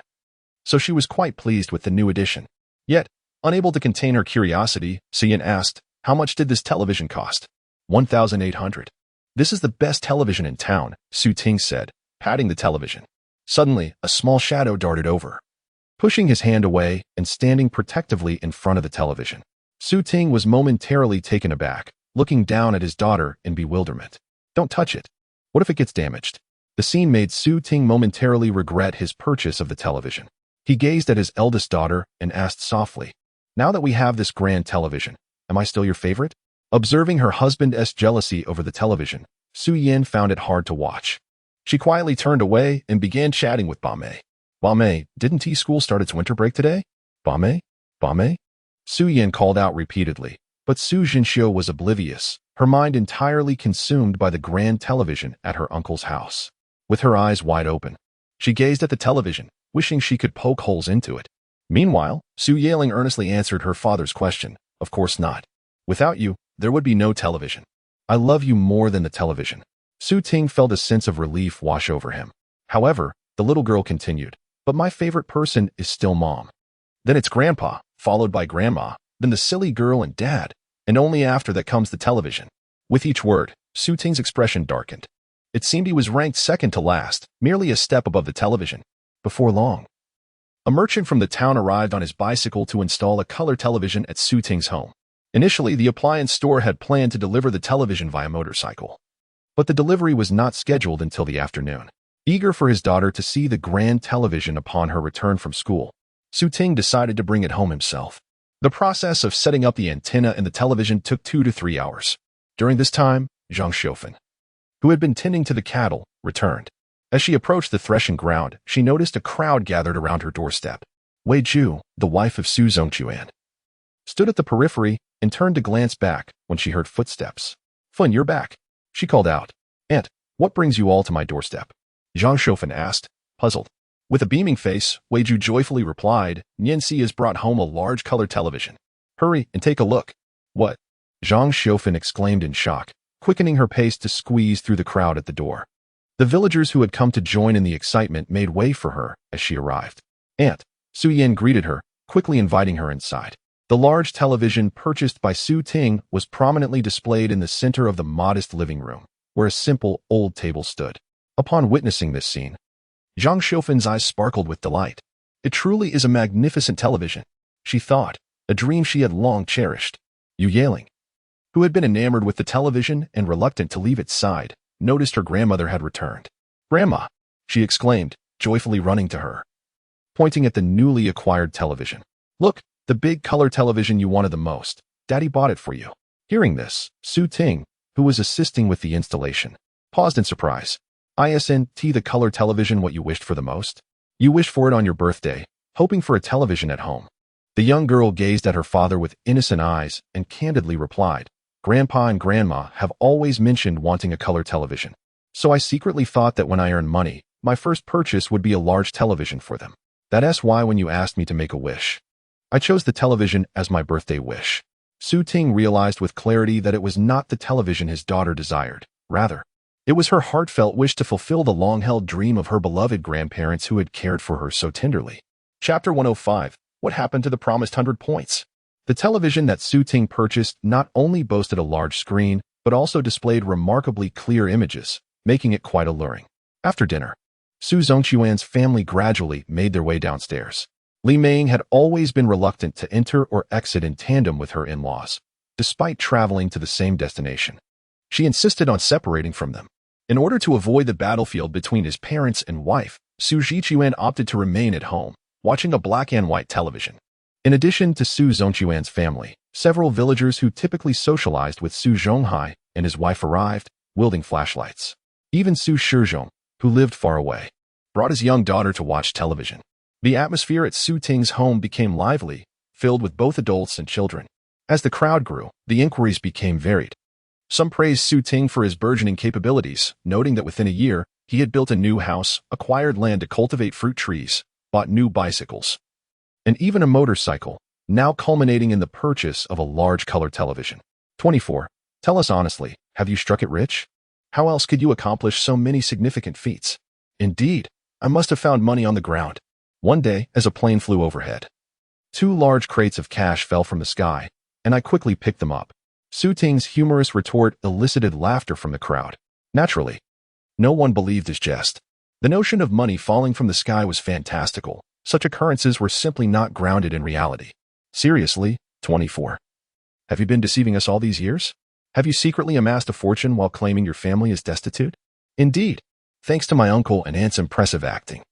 so she was quite pleased with the new addition. Yet, unable to contain her curiosity, Su Yan asked, "How much did this television cost?" 1,800. "This is the best television in town," Su Ting said, patting the television. Suddenly, a small shadow darted over, pushing his hand away and standing protectively in front of the television. Su Ting was momentarily taken aback, looking down at his daughter in bewilderment. "Don't touch it. What if it gets damaged?" The scene made Su Ting momentarily regret his purchase of the television. He gazed at his eldest daughter and asked softly, "Now that we have this grand television, am I still your favorite?" Observing her husband's jealousy over the television, Su Yan found it hard to watch. She quietly turned away and began chatting with Bame. "Bame, didn't T-School start its winter break today?" "Bame? Bame?" Su Yan called out repeatedly, but Su Jinxiu was oblivious, her mind entirely consumed by the grand television at her uncle's house. With her eyes wide open, she gazed at the television, wishing she could poke holes into it. Meanwhile, Su Yaling earnestly answered her father's question, "Of course not. Without you, there would be no television. I love you more than the television." Su Ting felt a sense of relief wash over him. However, the little girl continued, "But my favorite person is still Mom. Then it's Grandpa, followed by Grandma, then the silly girl and Dad, and only after that comes the television." With each word, Su Ting's expression darkened. It seemed he was ranked second to last, merely a step above the television. Before long, a merchant from the town arrived on his bicycle to install a color television at Su Ting's home. Initially, the appliance store had planned to deliver the television via motorcycle, but the delivery was not scheduled until the afternoon. Eager for his daughter to see the grand television upon her return from school, Su Ting decided to bring it home himself. The process of setting up the antenna and the television took 2 to 3 hours. During this time, Zhang Xiufen, who had been tending to the cattle, returned. As she approached the threshing ground, she noticed a crowd gathered around her doorstep. Wei Ju, the wife of Su Zongquan, stood at the periphery and turned to glance back when she heard footsteps. "Fun, you're back," she called out. "Aunt, what brings you all to my doorstep?" Zhang Xiufen asked, puzzled. With a beaming face, Wei Ju joyfully replied, "Nianxi has brought home a large color television. Hurry and take a look." "What?" Zhang Xiufen exclaimed in shock, quickening her pace to squeeze through the crowd at the door. The villagers who had come to join in the excitement made way for her as she arrived. "Aunt," Su Yan greeted her, quickly inviting her inside. The large television purchased by Su Ting was prominently displayed in the center of the modest living room, where a simple, old table stood. Upon witnessing this scene, Zhang Xiufen's eyes sparkled with delight. "It truly is a magnificent television," she thought, a dream she had long cherished. Yu Yaling, who had been enamored with the television and reluctant to leave its side, noticed her grandmother had returned. "Grandma," she exclaimed, joyfully running to her, pointing at the newly acquired television. "Look, the big color television you wanted the most. Daddy bought it for you." Hearing this, Su Ting, who was assisting with the installation, paused in surprise. "Isn't the color television what you wished for the most? You wished for it on your birthday, hoping for a television at home." The young girl gazed at her father with innocent eyes and candidly replied, "Grandpa and Grandma have always mentioned wanting a color television. So I secretly thought that when I earned money, my first purchase would be a large television for them. That's why when you asked me to make a wish, I chose the television as my birthday wish." Su Ting realized with clarity that it was not the television his daughter desired. Rather, it was her heartfelt wish to fulfill the long-held dream of her beloved grandparents who had cared for her so tenderly. Chapter 105. What happened to the promised 100 points? The television that Su Ting purchased not only boasted a large screen, but also displayed remarkably clear images, making it quite alluring. After dinner, Su Zhongquan's family gradually made their way downstairs. Li Ming had always been reluctant to enter or exit in tandem with her in-laws, despite traveling to the same destination. She insisted on separating from them. In order to avoid the battlefield between his parents and wife, Su Zhichuan opted to remain at home, watching a black and white television. In addition to Su Zhongquan's family, several villagers who typically socialized with Su Zhonghai and his wife arrived, wielding flashlights. Even Su Shizhong, who lived far away, brought his young daughter to watch television. The atmosphere at Su Ting's home became lively, filled with both adults and children. As the crowd grew, the inquiries became varied. Some praised Su Ting for his burgeoning capabilities, noting that within a year, he had built a new house, acquired land to cultivate fruit trees, bought new bicycles, and even a motorcycle, now culminating in the purchase of a large color television. 24. Tell us honestly, have you struck it rich? How else could you accomplish so many significant feats? Indeed, I must have found money on the ground. One day, as a plane flew overhead, 2 large crates of cash fell from the sky, and I quickly picked them up. Su Ting's humorous retort elicited laughter from the crowd. Naturally, no one believed his jest. The notion of money falling from the sky was fantastical. Such occurrences were simply not grounded in reality. Seriously, 24. Have you been deceiving us all these years? Have you secretly amassed a fortune while claiming your family is destitute? Indeed, thanks to my uncle and aunt's impressive acting.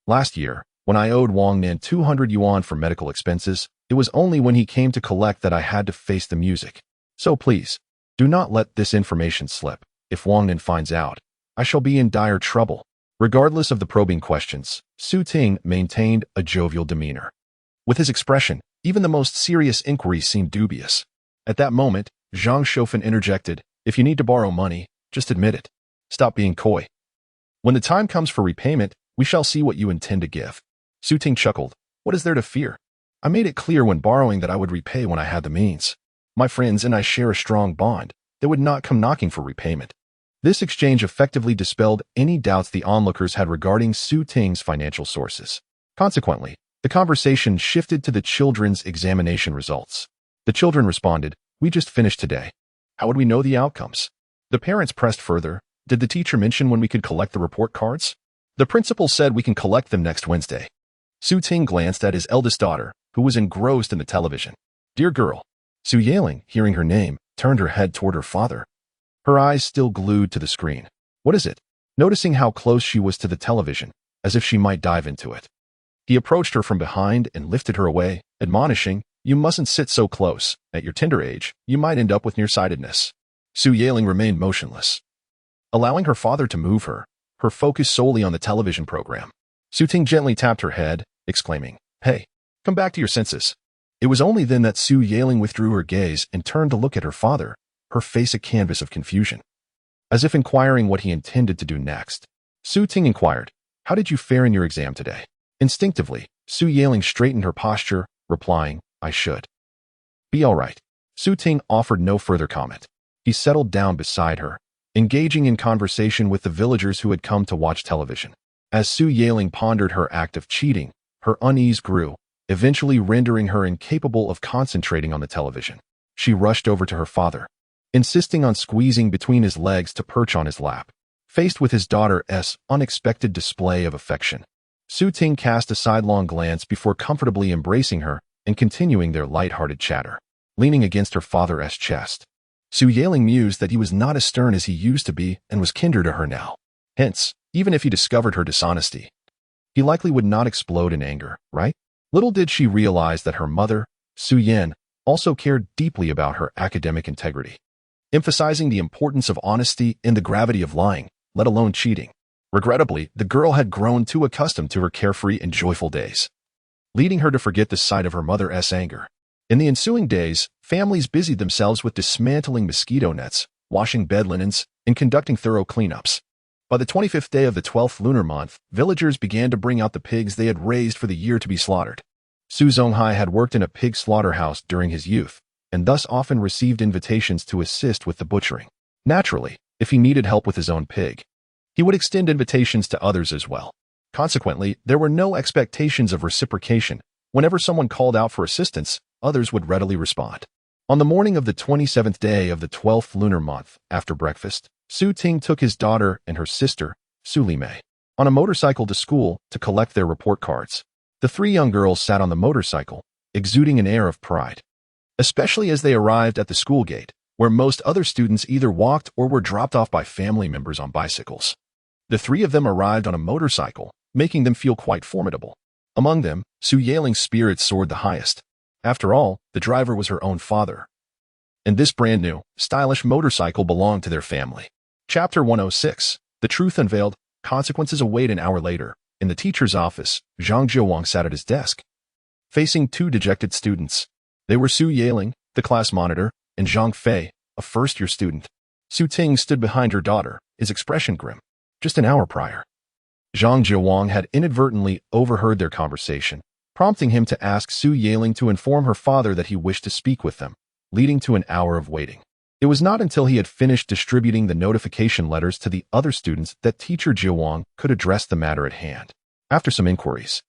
Last year, when I owed Wang Nan 200 yuan for medical expenses, it was only when he came to collect that I had to face the music. So please, do not let this information slip. If Wang Nan finds out, I shall be in dire trouble. Regardless of the probing questions, Su Ting maintained a jovial demeanor. With his expression, even the most serious inquiries seemed dubious. At that moment, Zhang Shofan interjected, if you need to borrow money, just admit it. Stop being coy. When the time comes for repayment, we shall see what you intend to give. Su Ting chuckled. What is there to fear? I made it clear when borrowing that I would repay when I had the means. My friends and I share a strong bond. They would not come knocking for repayment. This exchange effectively dispelled any doubts the onlookers had regarding Su Ting's financial sources. Consequently, the conversation shifted to the children's examination results. The children responded, we just finished today. How would we know the outcomes? The parents pressed further. Did the teacher mention when we could collect the report cards? The principal said we can collect them next Wednesday. Su Ting glanced at his eldest daughter, who was engrossed in the television. Dear girl. Su Yaling, hearing her name, turned her head toward her father. Her eyes still glued to the screen. What is it? Noticing how close she was to the television, as if she might dive into it. He approached her from behind and lifted her away, admonishing, you mustn't sit so close. At your tender age, you might end up with nearsightedness. Su Yaling remained motionless, allowing her father to move her, her focus solely on the television program. Su Ting gently tapped her head, exclaiming, hey, come back to your senses. It was only then that Su Yaling withdrew her gaze and turned to look at her father, her face a canvas of confusion. As if inquiring what he intended to do next, Su Ting inquired, how did you fare in your exam today? Instinctively, Su Yaling straightened her posture, replying, I should be all right. Su Ting offered no further comment. He settled down beside her, engaging in conversation with the villagers who had come to watch television. As Su Yaling pondered her act of cheating, her unease grew, eventually rendering her incapable of concentrating on the television. She rushed over to her father, insisting on squeezing between his legs to perch on his lap. Faced with his daughter's unexpected display of affection, Su Ting cast a sidelong glance before comfortably embracing her and continuing their light-hearted chatter. Leaning against her father's chest, Su Yaling mused that he was not as stern as he used to be and was kinder to her now. Hence, even if he discovered her dishonesty, he likely would not explode in anger, right? Little did she realize that her mother, Su Yan, also cared deeply about her academic integrity, emphasizing the importance of honesty and the gravity of lying, let alone cheating. Regrettably, the girl had grown too accustomed to her carefree and joyful days, leading her to forget the sight of her mother's anger. In the ensuing days, families busied themselves with dismantling mosquito nets, washing bed linens, and conducting thorough cleanups. By the 25th day of the 12th lunar month, villagers began to bring out the pigs they had raised for the year to be slaughtered. Su Zhonghai had worked in a pig slaughterhouse during his youth, and thus often received invitations to assist with the butchering. Naturally, if he needed help with his own pig, he would extend invitations to others as well. Consequently, there were no expectations of reciprocation. Whenever someone called out for assistance, others would readily respond. On the morning of the 27th day of the 12th lunar month, after breakfast, Su Ting took his daughter and her sister, Su Limei, on a motorcycle to school to collect their report cards. The three young girls sat on the motorcycle, exuding an air of pride, especially as they arrived at the school gate, where most other students either walked or were dropped off by family members on bicycles. The three of them arrived on a motorcycle, making them feel quite formidable. Among them, Sowing's spirits soared the highest. After all, the driver was her own father, and this brand new, stylish motorcycle belonged to their family. Chapter 106. The Truth Unveiled. Consequences await. An hour later, in the teacher's office, Zhang Jiawang sat at his desk, facing two dejected students. They were Su Yaling, the class monitor, and Zhang Fei, a first-year student. Su Ting stood behind her daughter, his expression grim. Just an hour prior, Zhang Jiawang had inadvertently overheard their conversation, prompting him to ask Su Yaling to inform her father that he wished to speak with them, leading to an hour of waiting. It was not until he had finished distributing the notification letters to the other students that teacher Jiawang could address the matter at hand. After some inquiries,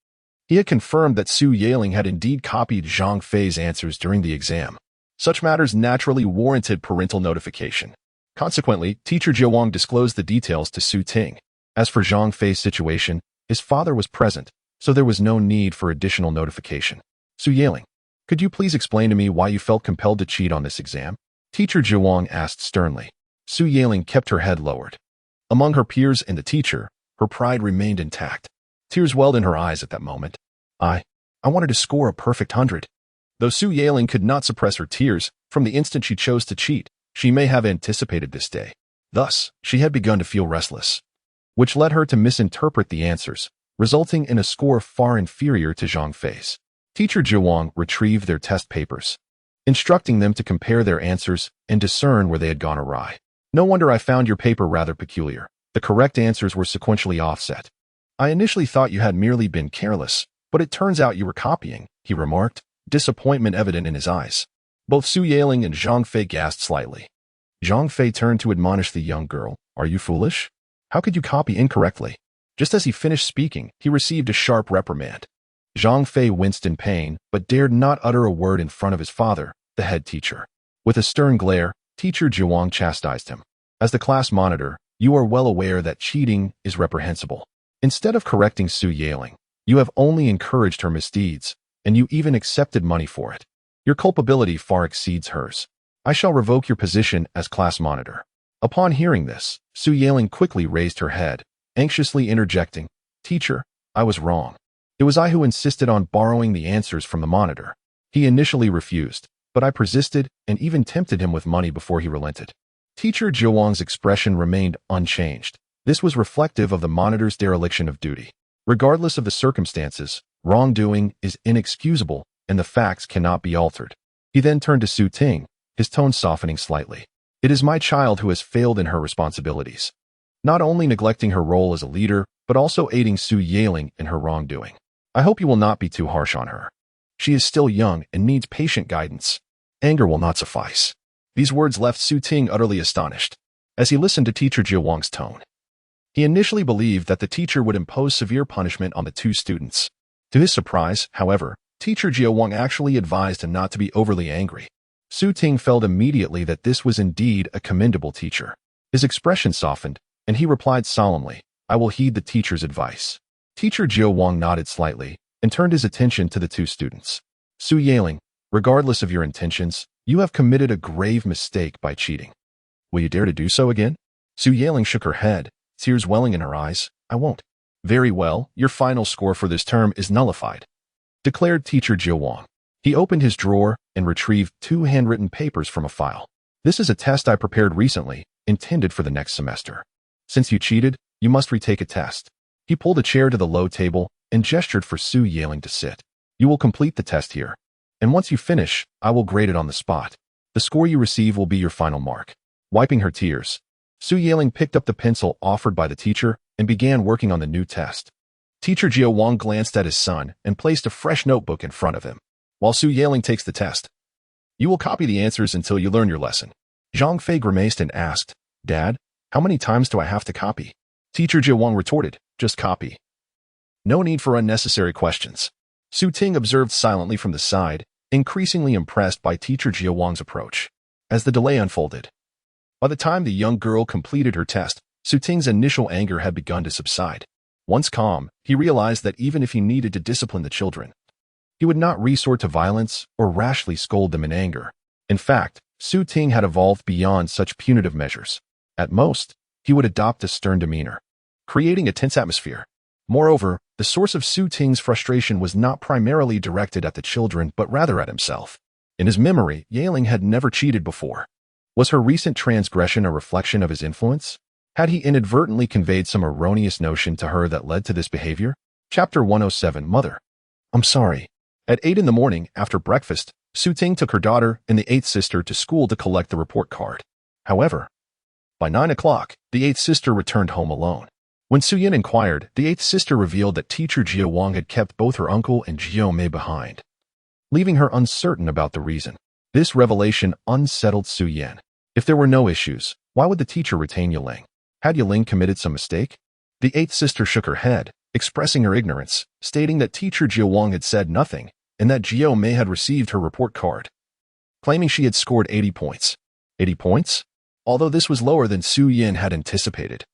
he had confirmed that Su Yaling had indeed copied Zhang Fei's answers during the exam. Such matters naturally warranted parental notification. Consequently, teacher Jiawang disclosed the details to Su Ting. As for Zhang Fei's situation, his father was present, so there was no need for additional notification. Su Yaling, could you please explain to me why you felt compelled to cheat on this exam? Teacher Jiawang asked sternly. Su Yaling kept her head lowered. Among her peers and the teacher, her pride remained intact. Tears welled in her eyes at that moment. I wanted to score a perfect 100. Though Su Yaling could not suppress her tears, from the instant she chose to cheat, she may have anticipated this day. Thus, she had begun to feel restless, which led her to misinterpret the answers, resulting in a score far inferior to Zhang Fei's. Teacher Jiawang retrieved their test papers, instructing them to compare their answers and discern where they had gone awry. No wonder I found your paper rather peculiar. The correct answers were sequentially offset. I initially thought you had merely been careless, but it turns out you were copying, he remarked, disappointment evident in his eyes. Both Su Yaling and Zhang Fei gasped slightly. Zhang Fei turned to admonish the young girl. Are you foolish? How could you copy incorrectly? Just as he finished speaking, he received a sharp reprimand. Zhang Fei winced in pain, but dared not utter a word in front of his father, the head teacher. With a stern glare, teacher Jiawang chastised him. As the class monitor, you are well aware that cheating is reprehensible. Instead of correcting Su Yaling, you have only encouraged her misdeeds, and you even accepted money for it. Your culpability far exceeds hers. I shall revoke your position as class monitor. Upon hearing this, Su Yaling quickly raised her head, anxiously interjecting, Teacher, I was wrong. It was I who insisted on borrowing the answers from the monitor. He initially refused, but I persisted and even tempted him with money before he relented. Teacher Jiawang's expression remained unchanged. This was reflective of the monitor's dereliction of duty. Regardless of the circumstances, wrongdoing is inexcusable and the facts cannot be altered. He then turned to Su Ting, his tone softening slightly. It is my child who has failed in her responsibilities, not only neglecting her role as a leader, but also aiding Su Yaling in her wrongdoing. I hope you will not be too harsh on her. She is still young and needs patient guidance. Anger will not suffice. These words left Su Ting utterly astonished. As he listened to teacher Jiawang's tone, he initially believed that the teacher would impose severe punishment on the two students. To his surprise, however, teacher Jiawang actually advised him not to be overly angry. Su Ting felt immediately that this was indeed a commendable teacher. His expression softened, and he replied solemnly, I will heed the teacher's advice. Teacher Jiawang nodded slightly and turned his attention to the two students. Su Yaling, regardless of your intentions, you have committed a grave mistake by cheating. Will you dare to do so again? Su Yaling shook her head, tears welling in her eyes. I won't. Very well, your final score for this term is nullified, declared teacher Jiawang. He opened his drawer and retrieved 2 handwritten papers from a file. This is a test I prepared recently, intended for the next semester. Since you cheated, you must retake a test. He pulled a chair to the low table and gestured for Su Yaling to sit. You will complete the test here, and once you finish, I will grade it on the spot. The score you receive will be your final mark. Wiping her tears, Su Yaling picked up the pencil offered by the teacher and began working on the new test. Teacher Jiawang glanced at his son and placed a fresh notebook in front of him. While Su Yaling takes the test, you will copy the answers until you learn your lesson. Zhang Fei grimaced and asked, Dad, how many times do I have to copy? Teacher Jiawang retorted, just copy. No need for unnecessary questions. Su Ting observed silently from the side, increasingly impressed by teacher Jiawang's approach. As the delay unfolded, by the time the young girl completed her test, Su Ting's initial anger had begun to subside. Once calm, he realized that even if he needed to discipline the children, he would not resort to violence or rashly scold them in anger. In fact, Ting had evolved beyond such punitive measures. At most, he would adopt a stern demeanor, creating a tense atmosphere. Moreover, the source of Ting's frustration was not primarily directed at the children but rather at himself. In his memory, Yaling had never cheated before. Was her recent transgression a reflection of his influence? Had he inadvertently conveyed some erroneous notion to her that led to this behavior? Chapter 107 Mother. I'm sorry. At 8 in the morning, after breakfast, Ting took her daughter and the eighth sister to school to collect the report card. However, by 9 o'clock, the eighth sister returned home alone. When Suyin inquired, the eighth sister revealed that teacher Wang had kept both her uncle and Mei behind, leaving her uncertain about the reason. This revelation unsettled Suyin. If there were no issues, why would the teacher retain Yaling? Had Yaling committed some mistake? The eighth sister shook her head, expressing her ignorance, stating that teacher Wang had said nothing, and that Mei had received her report card, claiming she had scored 80 points. 80 points? Although this was lower than Suyin had anticipated,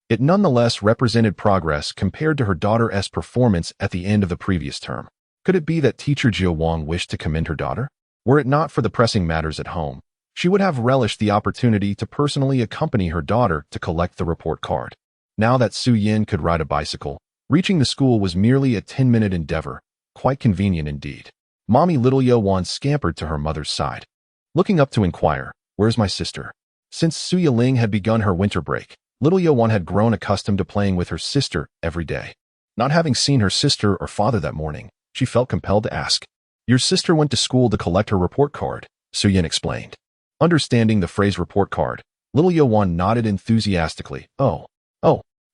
it nonetheless represented progress compared to her daughter's performance at the end of the previous term. Could it be that teacher Wang wished to commend her daughter? Were it not for the pressing matters at home, she would have relished the opportunity to personally accompany her daughter to collect the report card. Now that Suyin could ride a bicycle, reaching the school was merely a 10-minute endeavor, quite convenient indeed. Mommy little Yuan scampered to her mother's side, looking up to inquire, "Where's my sister?" Since Su Yiling had begun her winter break, little Yuan had grown accustomed to playing with her sister every day. Not having seen her sister or father that morning, she felt compelled to ask. "Your sister went to school to collect her report card," Suyin explained. Understanding the phrase report card, little Yuan nodded enthusiastically. Oh.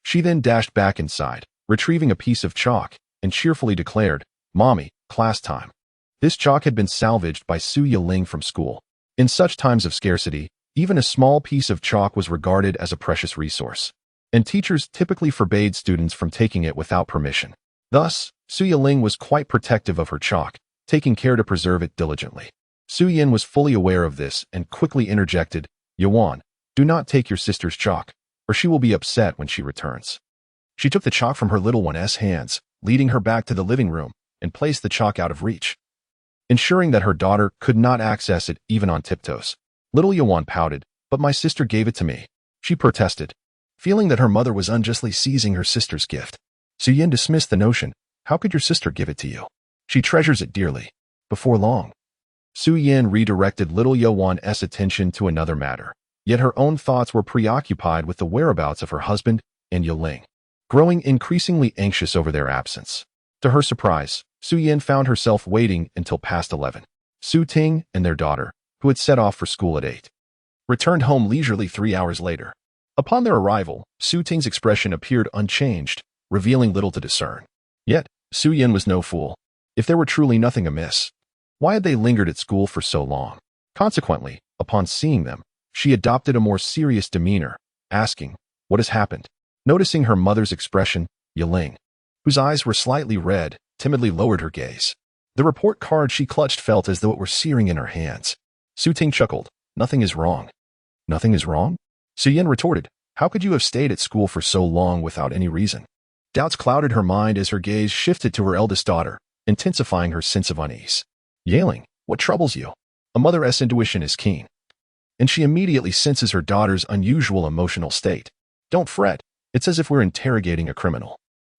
She then dashed back inside, retrieving a piece of chalk, and cheerfully declared, "Mommy, class time." This chalk had been salvaged by Su Yiling from school. In such times of scarcity, even a small piece of chalk was regarded as a precious resource, and teachers typically forbade students from taking it without permission. Thus, Su Yiling was quite protective of her chalk, taking care to preserve it diligently. Su Yin was fully aware of this and quickly interjected, "Yuan, do not take your sister's chalk, or she will be upset when she returns." She took the chalk from her little one's hands, leading her back to the living room, and placed the chalk out of reach, ensuring that her daughter could not access it even on tiptoes. Little Yuan pouted, "But my sister gave it to me," she protested, feeling that her mother was unjustly seizing her sister's gift. Su Yin dismissed the notion. "How could your sister give it to you? She treasures it dearly." Before long, Su Yin redirected little Yuan's attention to another matter, yet her own thoughts were preoccupied with the whereabouts of her husband and Yiling, growing increasingly anxious over their absence. To her surprise, Su Yin found herself waiting until past 11. Ting and their daughter, who had set off for school at 8, returned home leisurely 3 hours later. Upon their arrival, Ting's expression appeared unchanged, revealing little to discern. Yet, Su Yin was no fool. If there were truly nothing amiss, why had they lingered at school for so long? Consequently, upon seeing them, she adopted a more serious demeanor, asking, "What has happened?" Noticing her mother's expression, Yiling, whose eyes were slightly red, timidly lowered her gaze. The report card she clutched felt as though it were searing in her hands. Ting chuckled. "Nothing is wrong." "Nothing is wrong?" Su Yin retorted. "How could you have stayed at school for so long without any reason?" Doubts clouded her mind as her gaze shifted to her eldest daughter, intensifying her sense of unease. "Yiling, what troubles you?" A mother's intuition is keen, and she immediately senses her daughter's unusual emotional state. "Don't fret. It's as if we're interrogating a criminal.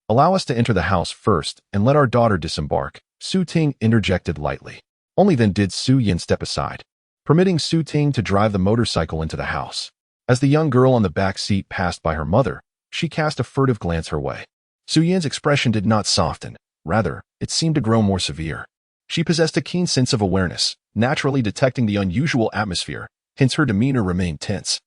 Allow us to enter the house first and let our daughter disembark," Ting interjected lightly. Only then did Su Yin step aside, permitting Ting to drive the motorcycle into the house. As the young girl on the back seat passed by her mother, she cast a furtive glance her way. Su Yin's expression did not soften. Rather, it seemed to grow more severe. She possessed a keen sense of awareness, naturally detecting the unusual atmosphere, hence her demeanor remained tense.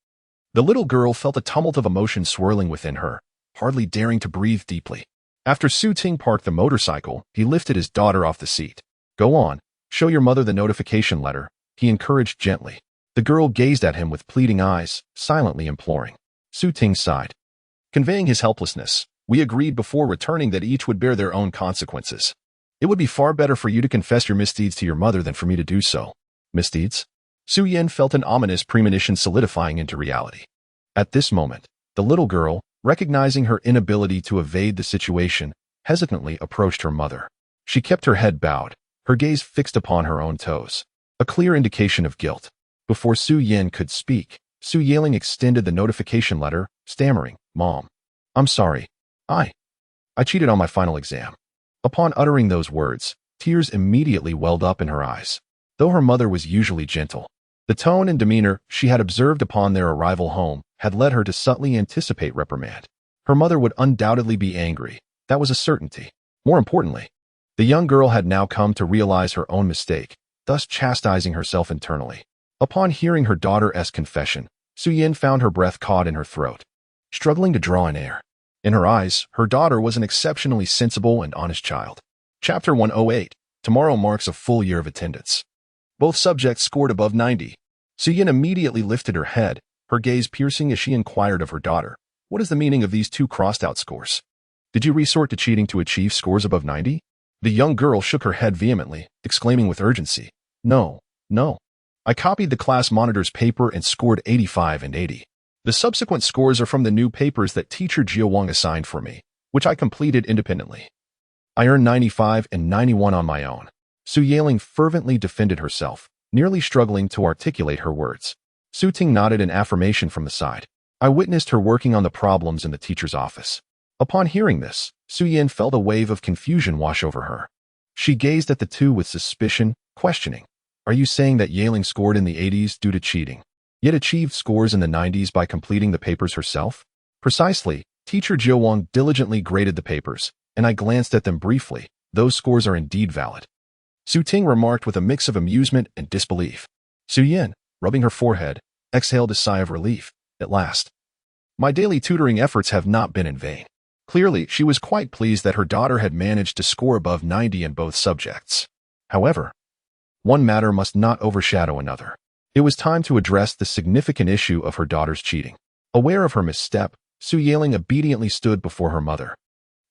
The little girl felt a tumult of emotion swirling within her, hardly daring to breathe deeply. After Ting parked the motorcycle, he lifted his daughter off the seat. "Go on, show your mother the notification letter," he encouraged gently. The girl gazed at him with pleading eyes, silently imploring. Ting sighed. Conveying his helplessness, "We agreed before returning that each would bear their own consequences. It would be far better for you to confess your misdeeds to your mother than for me to do so." Misdeeds? Su Yin felt an ominous premonition solidifying into reality. At this moment, the little girl, recognizing her inability to evade the situation, hesitantly approached her mother. She kept her head bowed, her gaze fixed upon her own toes, a clear indication of guilt. Before Su Yin could speak, Su Yaling extended the notification letter, stammering, "Mom, I'm sorry. I cheated on my final exam." Upon uttering those words, tears immediately welled up in her eyes. Though her mother was usually gentle, the tone and demeanor she had observed upon their arrival home had led her to subtly anticipate reprimand. Her mother would undoubtedly be angry. That was a certainty. More importantly, the young girl had now come to realize her own mistake, thus chastising herself internally. Upon hearing her daughter's confession, Su Yin found her breath caught in her throat, struggling to draw in air. In her eyes, her daughter was an exceptionally sensible and honest child. Chapter 108. Tomorrow marks a full year of attendance. Both subjects scored above 90. Su Yin immediately lifted her head, her gaze piercing as she inquired of her daughter, "What is the meaning of these two crossed-out scores? Did you resort to cheating to achieve scores above 90? The young girl shook her head vehemently, exclaiming with urgency, No. I copied the class monitor's paper and scored 85 and 80. The subsequent scores are from the new papers that teacher Jiawang assigned for me, which I completed independently. I earned 95 and 91 on my own." Su Yaling fervently defended herself, nearly struggling to articulate her words. Su Ting nodded in affirmation from the side. I witnessed her working on the problems in the teacher's office. Upon hearing this, Su Yin felt a wave of confusion wash over her. She gazed at the two with suspicion, questioning, "Are you saying that Yaling scored in the 80s due to cheating, yet achieved scores in the 90s by completing the papers herself?" "Precisely. Teacher Jiawang diligently graded the papers, and I glanced at them briefly. Those scores are indeed valid." Su Ting remarked with a mix of amusement and disbelief. Su Yin, rubbing her forehead, exhaled a sigh of relief. At last. My daily tutoring efforts have not been in vain. Clearly, she was quite pleased that her daughter had managed to score above 90 in both subjects. However, one matter must not overshadow another. It was time to address the significant issue of her daughter's cheating. Aware of her misstep, Su Yaling obediently stood before her mother,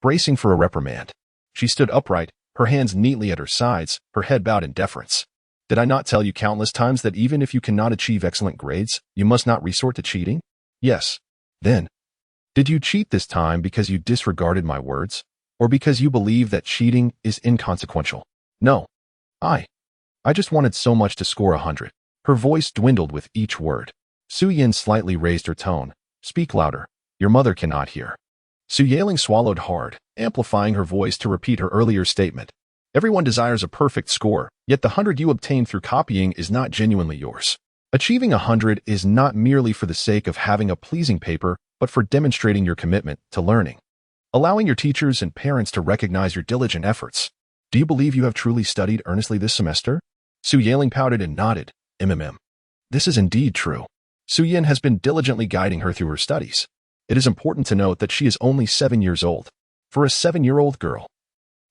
bracing for a reprimand. She stood upright, her hands neatly at her sides, her head bowed in deference. "Did I not tell you countless times that even if you cannot achieve excellent grades, you must not resort to cheating?" "Yes. Then, did you cheat this time because you disregarded my words, or because you believe that cheating is inconsequential?" "No. I just wanted so much to score 100. Her voice dwindled with each word. Su Yin slightly raised her tone. "Speak louder. Your mother cannot hear." Su Yaling swallowed hard, amplifying her voice to repeat her earlier statement. "Everyone desires a perfect score, yet the 100 you obtain through copying is not genuinely yours. Achieving 100 is not merely for the sake of having a pleasing paper, but for demonstrating your commitment to learning, allowing your teachers and parents to recognize your diligent efforts. Do you believe you have truly studied earnestly this semester?" Su Yaling pouted and nodded. This is indeed true. Su Yin has been diligently guiding her through her studies. It is important to note that she is only 7 years old. For a 7-year-old girl,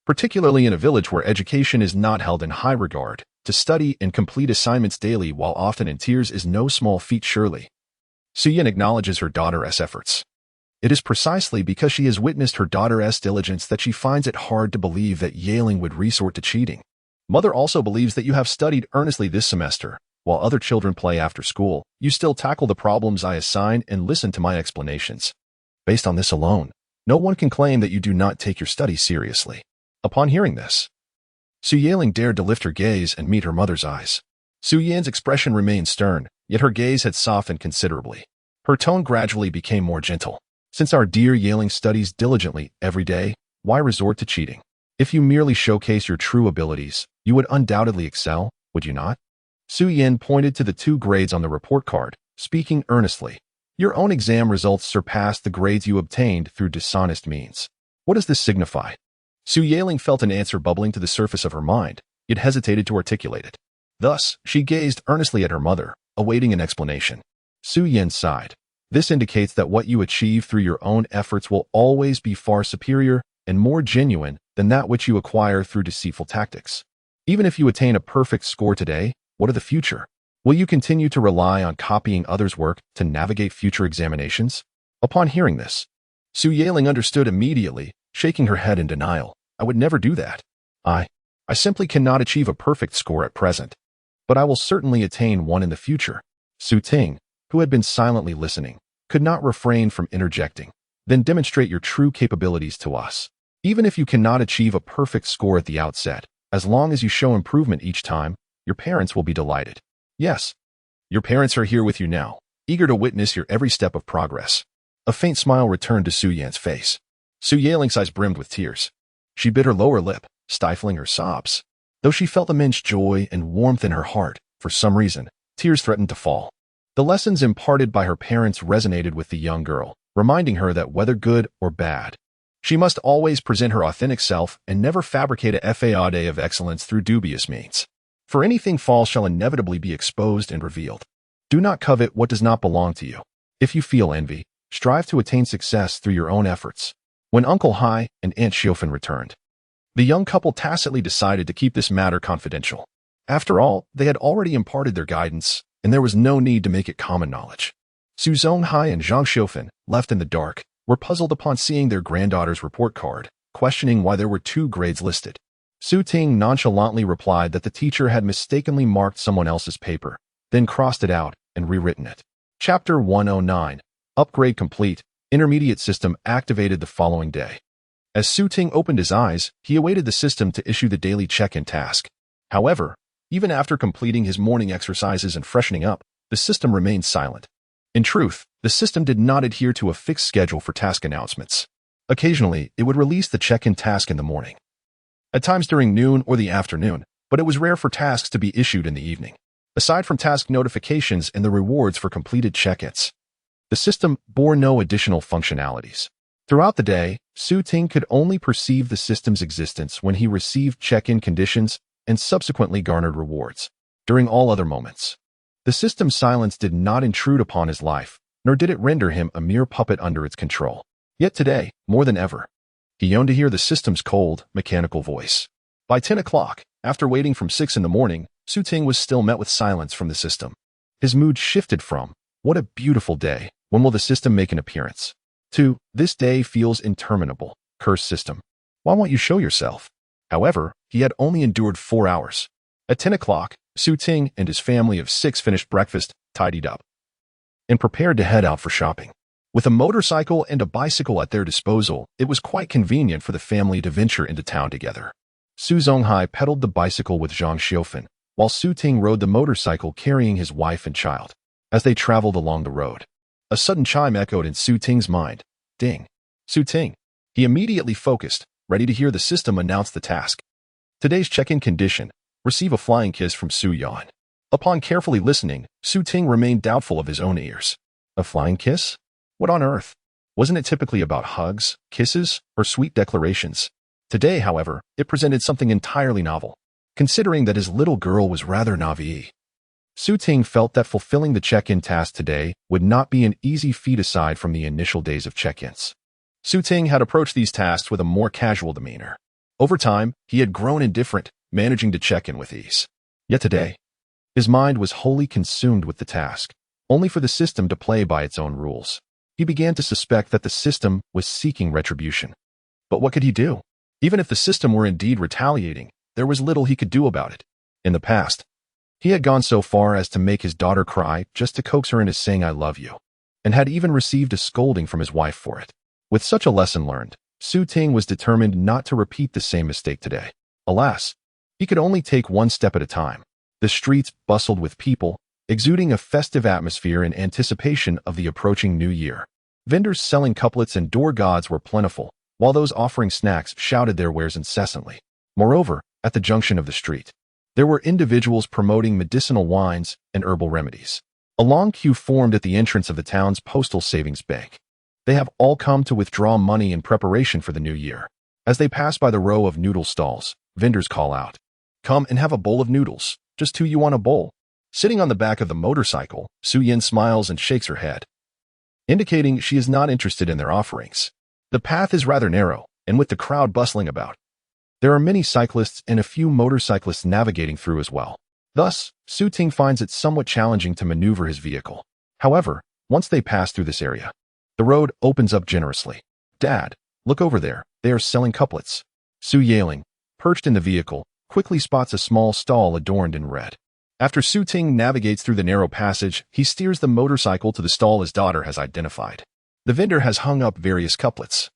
particularly in a village where education is not held in high regard, to study and complete assignments daily while often in tears is no small feat surely. Su Yin acknowledges her daughter's efforts. It is precisely because she has witnessed her daughter's diligence that she finds it hard to believe that Yaling would resort to cheating. Mother also believes that you have studied earnestly this semester. While other children play after school, you still tackle the problems I assign and listen to my explanations. Based on this alone, no one can claim that you do not take your studies seriously. Upon hearing this, Su Yaling dared to lift her gaze and meet her mother's eyes. Su Yin's expression remained stern, yet her gaze had softened considerably. Her tone gradually became more gentle. "Since our dear Yaling studies diligently every day, why resort to cheating? If you merely showcase your true abilities, you would undoubtedly excel, would you not?" Su Yin pointed to the 2 grades on the report card, speaking earnestly. "Your own exam results surpassed the grades you obtained through dishonest means. What does this signify?" Su Yaling felt an answer bubbling to the surface of her mind, yet hesitated to articulate it. Thus, she gazed earnestly at her mother, awaiting an explanation. Su Yin sighed. "This indicates that what you achieve through your own efforts will always be far superior and more genuine than that which you acquire through deceitful tactics. Even if you attain a perfect score today, what of the future? Will you continue to rely on copying others' work to navigate future examinations?" Upon hearing this, Su Yaling understood immediately, shaking her head in denial. "I would never do that. I simply cannot achieve a perfect score at present, but I will certainly attain one in the future." Su Ting, who had been silently listening, could not refrain from interjecting. Then demonstrate your true capabilities to us. Even if you cannot achieve a perfect score at the outset, as long as you show improvement each time, your parents will be delighted. Yes, your parents are here with you now, eager to witness your every step of progress. A faint smile returned to Su Yan's face. Su Yaling's eyes brimmed with tears. She bit her lower lip, stifling her sobs. Though she felt immense joy and warmth in her heart, for some reason, tears threatened to fall. The lessons imparted by her parents resonated with the young girl, reminding her that whether good or bad, she must always present her authentic self and never fabricate a facade of excellence through dubious means. For anything false shall inevitably be exposed and revealed. Do not covet what does not belong to you. If you feel envy, strive to attain success through your own efforts. When Uncle Hai and Aunt Xiofan returned, the young couple tacitly decided to keep this matter confidential. After all, they had already imparted their guidance, and there was no need to make it common knowledge. Su Zonghai and Zhang Xiofan, left in the dark, were puzzled upon seeing their granddaughter's report card, questioning why there were 2 grades listed. Su Ting nonchalantly replied that the teacher had mistakenly marked someone else's paper, then crossed it out and rewritten it. Chapter 109. Upgrade complete. Intermediate system activated the following day. As Su Ting opened his eyes, he awaited the system to issue the daily check-in task. However, even after completing his morning exercises and freshening up, the system remained silent. In truth, the system did not adhere to a fixed schedule for task announcements. Occasionally, it would release the check-in task in the morning, at times during noon or the afternoon, but it was rare for tasks to be issued in the evening. Aside from task notifications and the rewards for completed check-ins, the system bore no additional functionalities. Throughout the day, Su Ting could only perceive the system's existence when he received check-in conditions and subsequently garnered rewards. During all other moments, the system's silence did not intrude upon his life, nor did it render him a mere puppet under its control. Yet today, more than ever, he yearned to hear the system's cold, mechanical voice. By 10 o'clock, after waiting from 6 in the morning, Su Ting was still met with silence from the system. His mood shifted from, "What a beautiful day, when will the system make an appearance?" to, "This day feels interminable, cursed system. Why won't you show yourself?" However, he had only endured 4 hours. At 10 o'clock, Su Ting and his family of 6 finished breakfast, tidied up, and prepared to head out for shopping. With a motorcycle and a bicycle at their disposal, it was quite convenient for the family to venture into town together. Su Zonghai pedaled the bicycle with Zhang Xiofan, while Su Ting rode the motorcycle carrying his wife and child. As they traveled along the road, a sudden chime echoed in Su Ting's mind. Ding. Su Ting. He immediately focused, ready to hear the system announce the task. Today's check-in condition: receive a flying kiss from Su Yan. Upon carefully listening, Su Ting remained doubtful of his own ears. A flying kiss? What on earth? Wasn't it typically about hugs, kisses, or sweet declarations? Today, however, it presented something entirely novel, considering that his little girl was rather naive. Su Ting felt that fulfilling the check-in task today would not be an easy feat aside from the initial days of check-ins. Su Ting had approached these tasks with a more casual demeanor. Over time, he had grown indifferent, managing to check in with ease. Yet today, his mind was wholly consumed with the task, only for the system to play by its own rules. He began to suspect that the system was seeking retribution. But what could he do? Even if the system were indeed retaliating, there was little he could do about it. In the past, he had gone so far as to make his daughter cry just to coax her into saying "I love you," and had even received a scolding from his wife for it. With such a lesson learned, Su Ting was determined not to repeat the same mistake today. Alas, he could only take one step at a time. The streets bustled with people, exuding a festive atmosphere in anticipation of the approaching new year. Vendors selling couplets and door gods were plentiful, while those offering snacks shouted their wares incessantly. Moreover, at the junction of the street, there were individuals promoting medicinal wines and herbal remedies. A long queue formed at the entrance of the town's postal savings bank. They have all come to withdraw money in preparation for the new year. As they pass by the row of noodle stalls, vendors call out, "Come and have a bowl of noodles, just 2 yuan a bowl." Sitting on the back of the motorcycle, Su Yin smiles and shakes her head, indicating she is not interested in their offerings. The path is rather narrow, and with the crowd bustling about, there are many cyclists and a few motorcyclists navigating through as well. Thus, Su Ting finds it somewhat challenging to maneuver his vehicle. However, once they pass through this area, the road opens up generously. "Dad, look over there, they are selling couplets." Su Yaling, perched in the vehicle, quickly spots a small stall adorned in red. After Su Ting navigates through the narrow passage, he steers the motorcycle to the stall his daughter has identified. The vendor has hung up various couplets,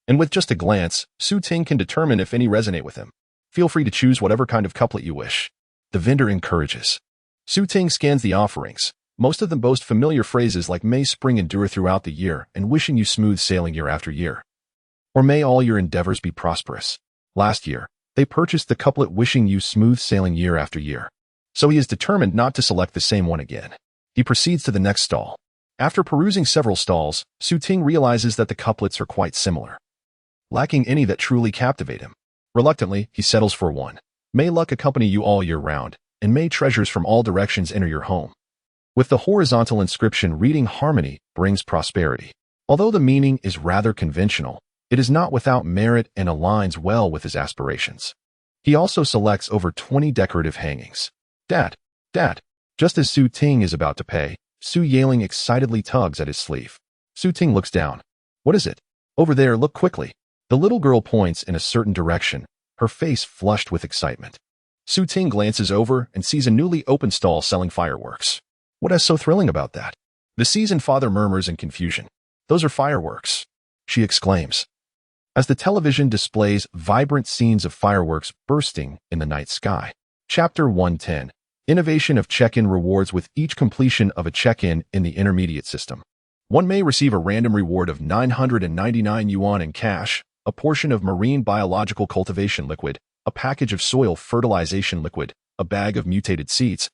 and with just a glance, Ting can determine if any resonate with him. Feel free to choose whatever kind of couplet you wish. The vendor encourages. Ting scans the offerings. Most of them boast familiar phrases like "May spring endure throughout the year" and "Wishing you smooth sailing year after year." Or "May all your endeavors be prosperous." Last year, they purchased the couplet "Wishing you smooth sailing year after year." So he is determined not to select the same one again. He proceeds to the next stall. After perusing several stalls, Ting realizes that the couplets are quite similar, lacking any that truly captivate him. Reluctantly, he settles for one. "May luck accompany you all year round, and may treasures from all directions enter your home." With the horizontal inscription reading "Harmony brings prosperity." Although the meaning is rather conventional, it is not without merit and aligns well with his aspirations. He also selects over 20 decorative hangings. "Dad, Dad." Just as Ting is about to pay, Su Yaling excitedly tugs at his sleeve. Ting looks down. "What is it?" "Over there, look quickly." The little girl points in a certain direction, her face flushed with excitement. Ting glances over and sees a newly opened stall selling fireworks. "What is so thrilling about that?" The seasoned father murmurs in confusion. "Those are fireworks," she exclaims, as the television displays vibrant scenes of fireworks bursting in the night sky. Chapter 110. Innovation of check-in rewards. With each completion of a check-in in the intermediate system, one may receive a random reward of 999 yuan in cash, a portion of marine biological cultivation liquid, a package of soil fertilization liquid, a bag of mutated seeds,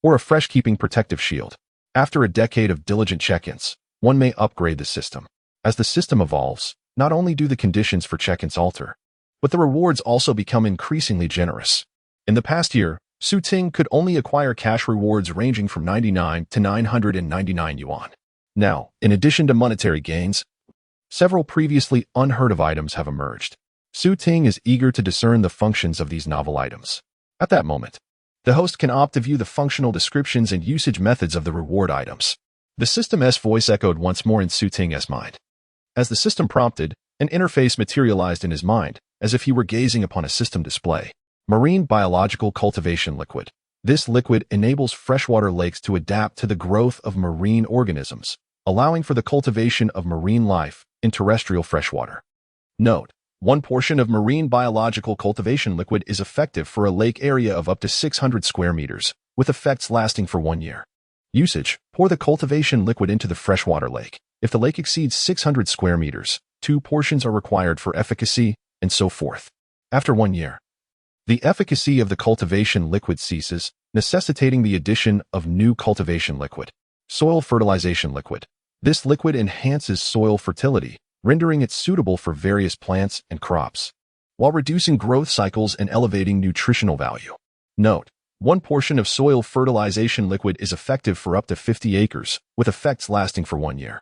or a fresh-keeping protective shield. After a decade of diligent check-ins, one may upgrade the system. As the system evolves, not only do the conditions for check-ins alter, but the rewards also become increasingly generous. In the past year, Ting could only acquire cash rewards ranging from 99 to 999 yuan. Now, in addition to monetary gains, several previously unheard-of items have emerged. Ting is eager to discern the functions of these novel items. At that moment, the host can opt to view the functional descriptions and usage methods of the reward items. The system's voice echoed once more in Ting's mind. As the system prompted, an interface materialized in his mind, as if he were gazing upon a system display. Marine biological cultivation liquid. This liquid enables freshwater lakes to adapt to the growth of marine organisms, allowing for the cultivation of marine life in terrestrial freshwater. Note: one portion of marine biological cultivation liquid is effective for a lake area of up to 600 square meters, with effects lasting for 1 year. Usage: pour the cultivation liquid into the freshwater lake. If the lake exceeds 600 square meters, 2 portions are required for efficacy, and so forth. After 1 year, the efficacy of the cultivation liquid ceases, necessitating the addition of new cultivation liquid. Soil fertilization liquid. This liquid enhances soil fertility, rendering it suitable for various plants and crops, while reducing growth cycles and elevating nutritional value. Note: one portion of soil fertilization liquid is effective for up to 50 acres, with effects lasting for 1 year.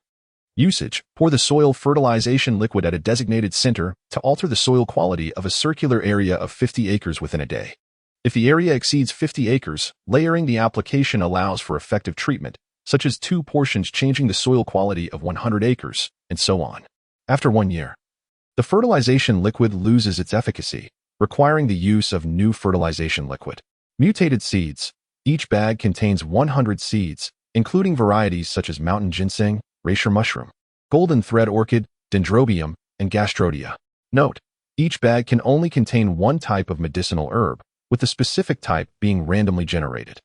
Usage: pour the soil fertilization liquid at a designated center to alter the soil quality of a circular area of 50 acres within a day. If the area exceeds 50 acres, layering the application allows for effective treatment, such as 2 portions changing the soil quality of 100 acres, and so on. After 1 year, the fertilization liquid loses its efficacy, requiring the use of new fertilization liquid. Mutated seeds. Each bag contains 100 seeds, including varieties such as mountain ginseng, Reishi mushroom, golden thread orchid, dendrobium, and gastrodia. Note: each bag can only contain one type of medicinal herb, with the specific type being randomly generated.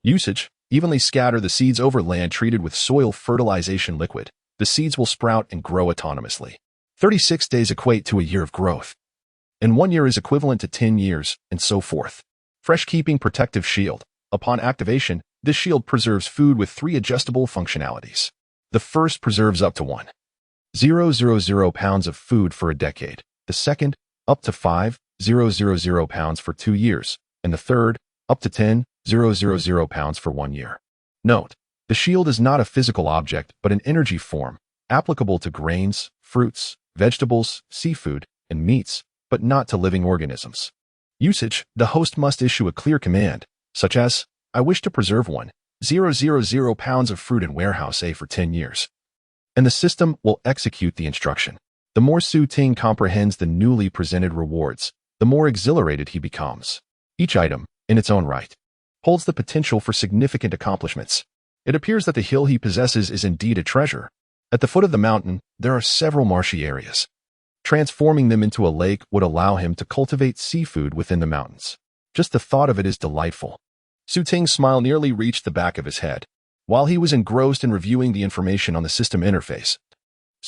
Usage: evenly scatter the seeds over land treated with soil fertilization liquid. The seeds will sprout and grow autonomously. 36 days equate to a year of growth, and 1 year is equivalent to 10 years, and so forth. Fresh keeping protective shield. Upon activation, this shield preserves food with 3 adjustable functionalities. The first preserves up to 1,000 pounds of food for a decade. The second, up to 5,000 pounds for 2 years. And the third, up to 10,000 pounds for 1 year. Note: the shield is not a physical object, but an energy form, applicable to grains, fruits, vegetables, seafood, and meats, but not to living organisms. Usage: the host must issue a clear command, such as, "I wish to preserve 1,000 pounds of fruit in warehouse A for 10 years. And the system will execute the instruction. The more Ting comprehends the newly presented rewards, the more exhilarated he becomes. Each item, in its own right, holds the potential for significant accomplishments. It appears that the hill he possesses is indeed a treasure. At the foot of the mountain, there are several marshy areas. Transforming them into a lake would allow him to cultivate seafood within the mountains. Just the thought of it is delightful. Ting's smile nearly reached the back of his head. While he was engrossed in reviewing the information on the system interface,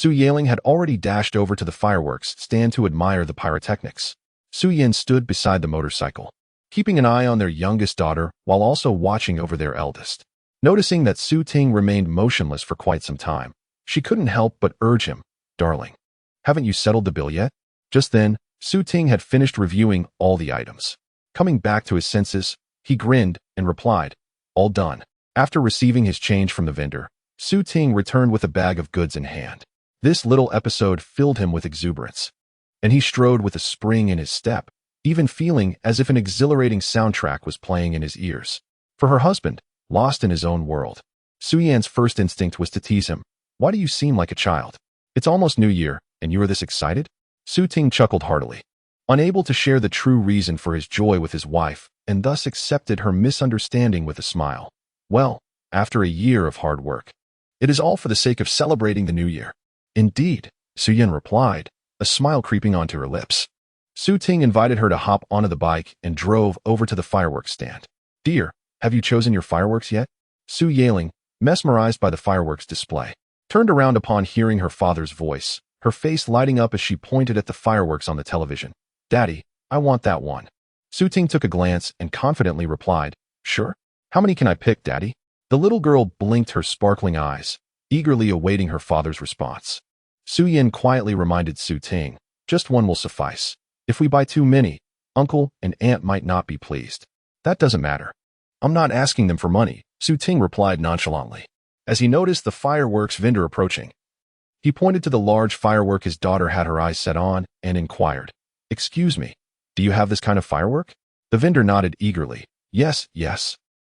Yin had already dashed over to the fireworks stand to admire the pyrotechnics. Yin stood beside the motorcycle, keeping an eye on their youngest daughter while also watching over their eldest. Noticing that Ting remained motionless for quite some time, she couldn't help but urge him, "Darling, haven't you settled the bill yet?" Just then, Ting had finished reviewing all the items. Coming back to his senses, he grinned and replied, "All done." After receiving his change from the vendor, Ting returned with a bag of goods in hand. This little episode filled him with exuberance, and he strode with a spring in his step, even feeling as if an exhilarating soundtrack was playing in his ears. For her husband, lost in his own world, Yan's first instinct was to tease him. "Why do you seem like a child? It's almost New Year, and you are this excited?" Ting chuckled heartily, unable to share the true reason for his joy with his wife, and thus accepted her misunderstanding with a smile. "Well, after a year of hard work, it is all for the sake of celebrating the new year." "Indeed," Yin replied, a smile creeping onto her lips. Ting invited her to hop onto the bike and drove over to the fireworks stand. "Dear, have you chosen your fireworks yet?" Yin, mesmerized by the fireworks display, turned around upon hearing her father's voice, her face lighting up as she pointed at the fireworks on the television. "Daddy, I want that one." Ting took a glance and confidently replied, "Sure. How many can I pick, Daddy?" The little girl blinked her sparkling eyes, eagerly awaiting her father's response. Yin quietly reminded Ting, "Just one will suffice. If we buy too many, Uncle and Aunt might not be pleased." "That doesn't matter. I'm not asking them for money," Ting replied nonchalantly. As he noticed the fireworks vendor approaching, he pointed to the large firework his daughter had her eyes set on and inquired, "Excuse me, do you have this kind of firework?" The vendor nodded eagerly. Yes,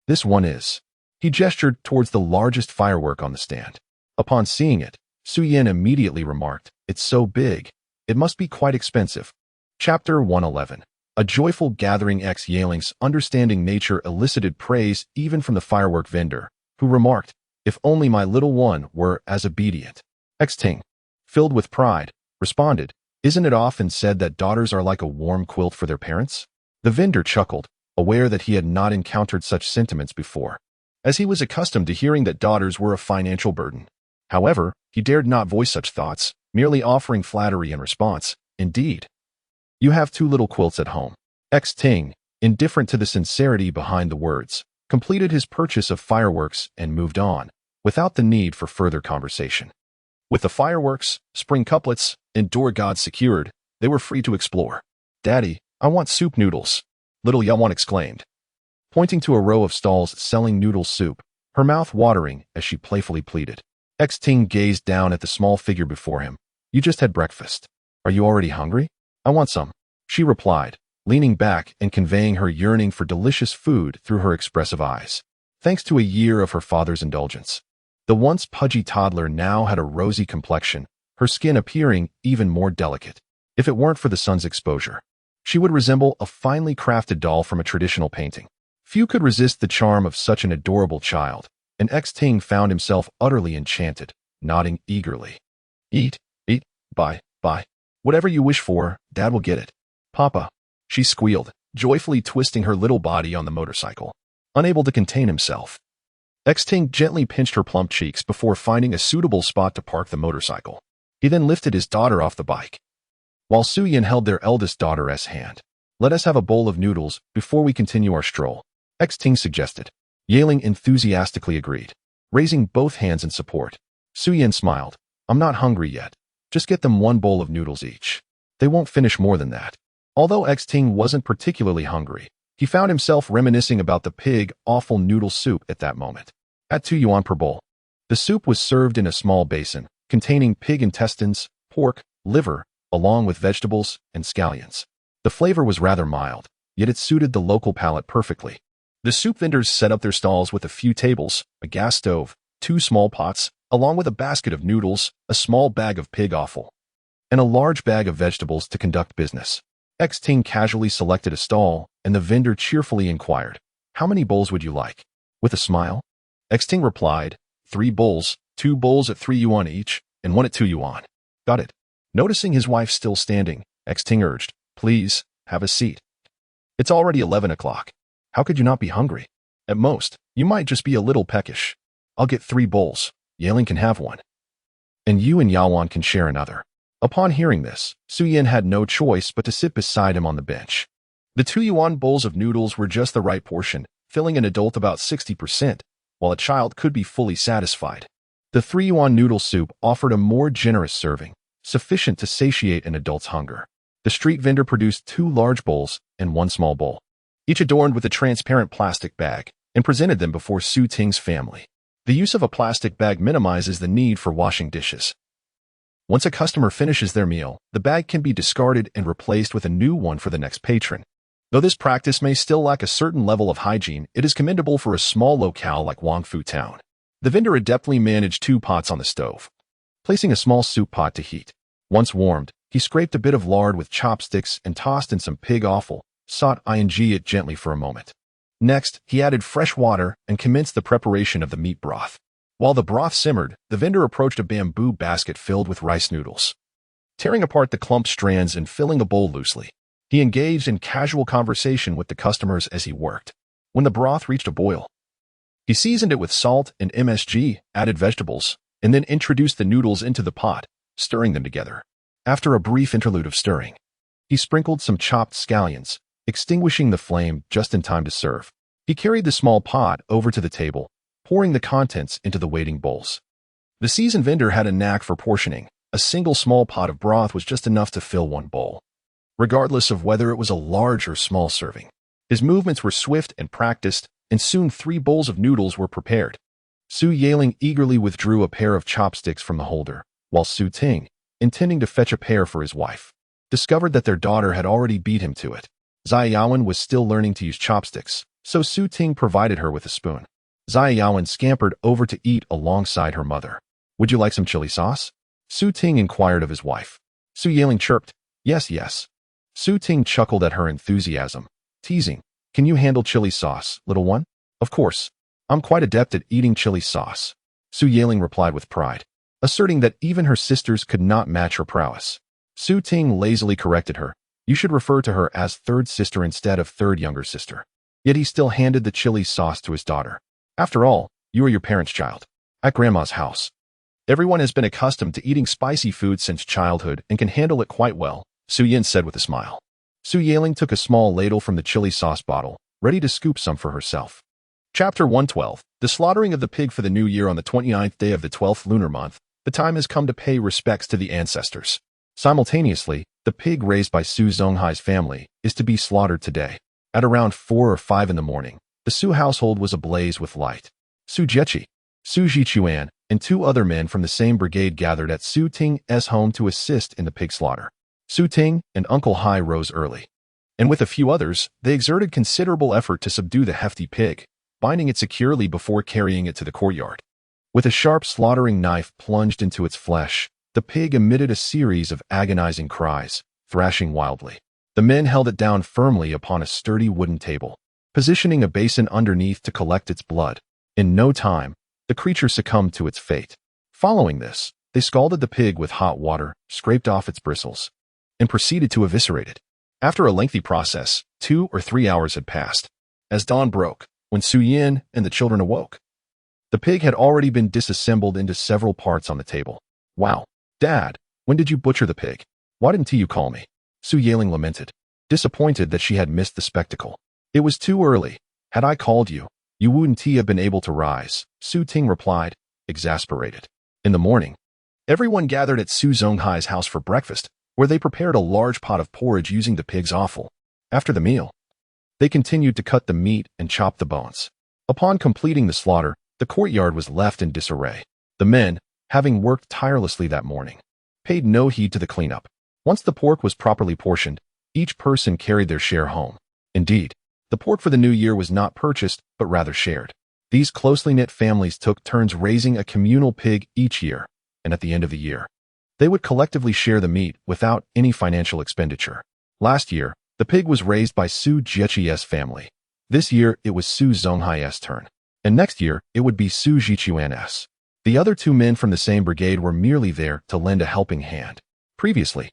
this one is." He gestured towards the largest firework on the stand. Upon seeing it, Yin immediately remarked, "It's so big, it must be quite expensive." Chapter 111. A joyful gathering. Yaling's understanding nature elicited praise even from the firework vendor, who remarked, "If only my little one were as obedient." Ting, filled with pride, responded, "Isn't it often said that daughters are like a warm quilt for their parents?" The vendor chuckled, aware that he had not encountered such sentiments before, as he was accustomed to hearing that daughters were a financial burden. However, he dared not voice such thoughts, merely offering flattery in response. "Indeed, you have two little quilts at home." Ting, indifferent to the sincerity behind the words, completed his purchase of fireworks and moved on, without the need for further conversation. With the fireworks, spring couplets, and door gods secured, they were free to explore. "Daddy, I want soup noodles," little Yuan exclaimed, pointing to a row of stalls selling noodle soup, her mouth watering as she playfully pleaded. Ting gazed down at the small figure before him. "You just had breakfast. Are you already hungry?" "I want some," she replied, leaning back and conveying her yearning for delicious food through her expressive eyes. Thanks to a year of her father's indulgence, the once pudgy toddler now had a rosy complexion, her skin appearing even more delicate. If it weren't for the sun's exposure, she would resemble a finely crafted doll from a traditional painting. Few could resist the charm of such an adorable child, and Ting found himself utterly enchanted, nodding eagerly. Eat, buy. Whatever you wish for, Dad will get it." "Papa," she squealed, joyfully twisting her little body on the motorcycle, unable to contain himself. Ting gently pinched her plump cheeks before finding a suitable spot to park the motorcycle. He then lifted his daughter off the bike, while Yin held their eldest daughter's hand. "Let us have a bowl of noodles before we continue our stroll," Ting suggested. Yaling enthusiastically agreed, raising both hands in support. Yin smiled. "I'm not hungry yet. Just get them one bowl of noodles each. They won't finish more than that." Although Ting wasn't particularly hungry, he found himself reminiscing about the pig-awful noodle soup at that moment. At 2 yuan per bowl. The soup was served in a small basin, containing pig intestines, pork, liver, along with vegetables and scallions. The flavor was rather mild, yet it suited the local palate perfectly. The soup vendors set up their stalls with a few tables, a gas stove, 2 small pots, along with a basket of noodles, a small bag of pig offal, and a large bag of vegetables to conduct business. Ting casually selected a stall, and the vendor cheerfully inquired, "How many bowls would you like?" With a smile, Ting replied, 3 bowls, 2 bowls at 3 yuan each, and 1 at 2 yuan. Got it. Noticing his wife still standing, Ting urged, please, have a seat. It's already 11 o'clock. How could you not be hungry? At most, you might just be a little peckish. I'll get 3 bowls. Yaling can have 1. And you and Yawan can share another. Upon hearing this, Su Yin had no choice but to sit beside him on the bench. The 2 yuan bowls of noodles were just the right portion, filling an adult about 60%, while a child could be fully satisfied. The 3 yuan noodle soup offered a more generous serving, sufficient to satiate an adult's hunger. The street vendor produced 2 large bowls and 1 small bowl, each adorned with a transparent plastic bag, and presented them before Su Ting's family. The use of a plastic bag minimizes the need for washing dishes. Once a customer finishes their meal, the bag can be discarded and replaced with a new one for the next patron. Though this practice may still lack a certain level of hygiene, it is commendable for a small locale like Wangfu Town. The vendor adeptly managed 2 pots on the stove, placing a small soup pot to heat. Once warmed, he scraped a bit of lard with chopsticks and tossed in some pig offal, sought it gently for a moment. Next, he added fresh water and commenced the preparation of the meat broth. While the broth simmered, the vendor approached a bamboo basket filled with rice noodles. Tearing apart the clump strands and filling a bowl loosely, he engaged in casual conversation with the customers as he worked. When the broth reached a boil, he seasoned it with salt and MSG, added vegetables, and then introduced the noodles into the pot, stirring them together. After a brief interlude of stirring, he sprinkled some chopped scallions, extinguishing the flame just in time to serve. He carried the small pot over to the table, pouring the contents into the waiting bowls. The seasoned vendor had a knack for portioning. A single small pot of broth was just enough to fill 1 bowl, regardless of whether it was a large or small serving. His movements were swift and practiced, and soon 3 bowls of noodles were prepared. Su Yaling eagerly withdrew a pair of chopsticks from the holder, while Su Ting, intending to fetch a pair for his wife, discovered that their daughter had already beat him to it. Yuan was still learning to use chopsticks, so Su Ting provided her with a spoon. Yuan scampered over to eat alongside her mother. Would you like some chili sauce? Su Ting inquired of his wife. Su Yaling chirped, yes, yes. Su Ting chuckled at her enthusiasm, teasing, can you handle chili sauce, little one? Of course. I'm quite adept at eating chili sauce. Su Yaling replied with pride, asserting that even her sisters could not match her prowess. Su Ting lazily corrected her. You should refer to her as 3rd sister instead of 3rd younger sister. Yet he still handed the chili sauce to his daughter. After all, you are your parents' child. At Grandma's house, everyone has been accustomed to eating spicy food since childhood and can handle it quite well, Su Yin said with a smile. Su Yaling took a small ladle from the chili sauce bottle, ready to scoop some for herself. Chapter 112. The slaughtering of the pig for the new year on the 29th day of the 12th lunar month. The time has come to pay respects to the ancestors. Simultaneously, the pig raised by Su Zonghai's family is to be slaughtered today. At around 4 or 5 in the morning, the Su household was ablaze with light. Su Jiechi, Su Jichuan, and 2 other men from the same brigade gathered at Su Ting's home to assist in the pig slaughter. Su Ting and Uncle Hai rose early, and with a few others, they exerted considerable effort to subdue the hefty pig, binding it securely before carrying it to the courtyard. With a sharp slaughtering knife plunged into its flesh, the pig emitted a series of agonizing cries, thrashing wildly. The men held it down firmly upon a sturdy wooden table, positioning a basin underneath to collect its blood. In no time, the creature succumbed to its fate. Following this, they scalded the pig with hot water, scraped off its bristles, and proceeded to eviscerate it. After a lengthy process, 2 or 3 hours had passed. As dawn broke, when Su Yin and the children awoke, the pig had already been disassembled into several parts on the table. Wow, Dad, when did you butcher the pig? Why didn't you call me? Su Yaling lamented, disappointed that she had missed the spectacle. It was too early. Had I called you, you wouldn't have been able to rise, Su Ting replied, exasperated. In the morning, everyone gathered at Su Zonghai's house for breakfast, where they prepared a large pot of porridge using the pig's offal. After the meal, they continued to cut the meat and chop the bones. Upon completing the slaughter, the courtyard was left in disarray. The men, having worked tirelessly that morning, paid no heed to the cleanup. Once the pork was properly portioned, each person carried their share home. Indeed, the pork for the new year was not purchased, but rather shared. These closely knit families took turns raising a communal pig each year, and at the end of the year, they would collectively share the meat without any financial expenditure. Last year, the pig was raised by Su Jiechi's family. This year, it was Su Zonghai's turn. And next year, it would be Su Jichuan's. The other two men from the same brigade were merely there to lend a helping hand. Previously,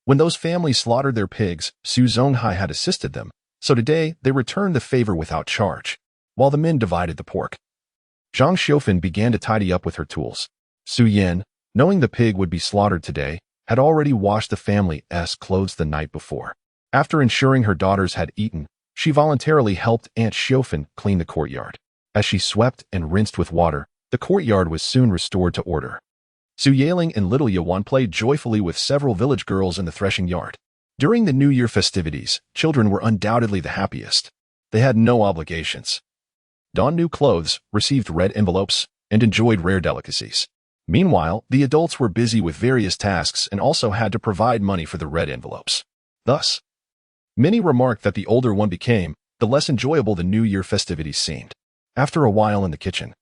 when those families slaughtered their pigs, Su Zonghai had assisted them, so today they returned the favor without charge, while the men divided the pork. Zhang Xiufan began to tidy up with her tools. Su Yan, knowing the pig would be slaughtered today, had already washed the family's clothes the night before. After ensuring her daughters had eaten, she voluntarily helped Aunt Xiufan clean the courtyard. As she swept and rinsed with water, the courtyard was soon restored to order. Su Yaling and little Yuan played joyfully with several village girls in the threshing yard. During the New Year festivities, children were undoubtedly the happiest. They had no obligations, donned new clothes, received red envelopes, and enjoyed rare delicacies. Meanwhile, the adults were busy with various tasks and also had to provide money for the red envelopes. Thus, many remarked that the older one became, the less enjoyable the New Year festivities seemed. After a while in the kitchen,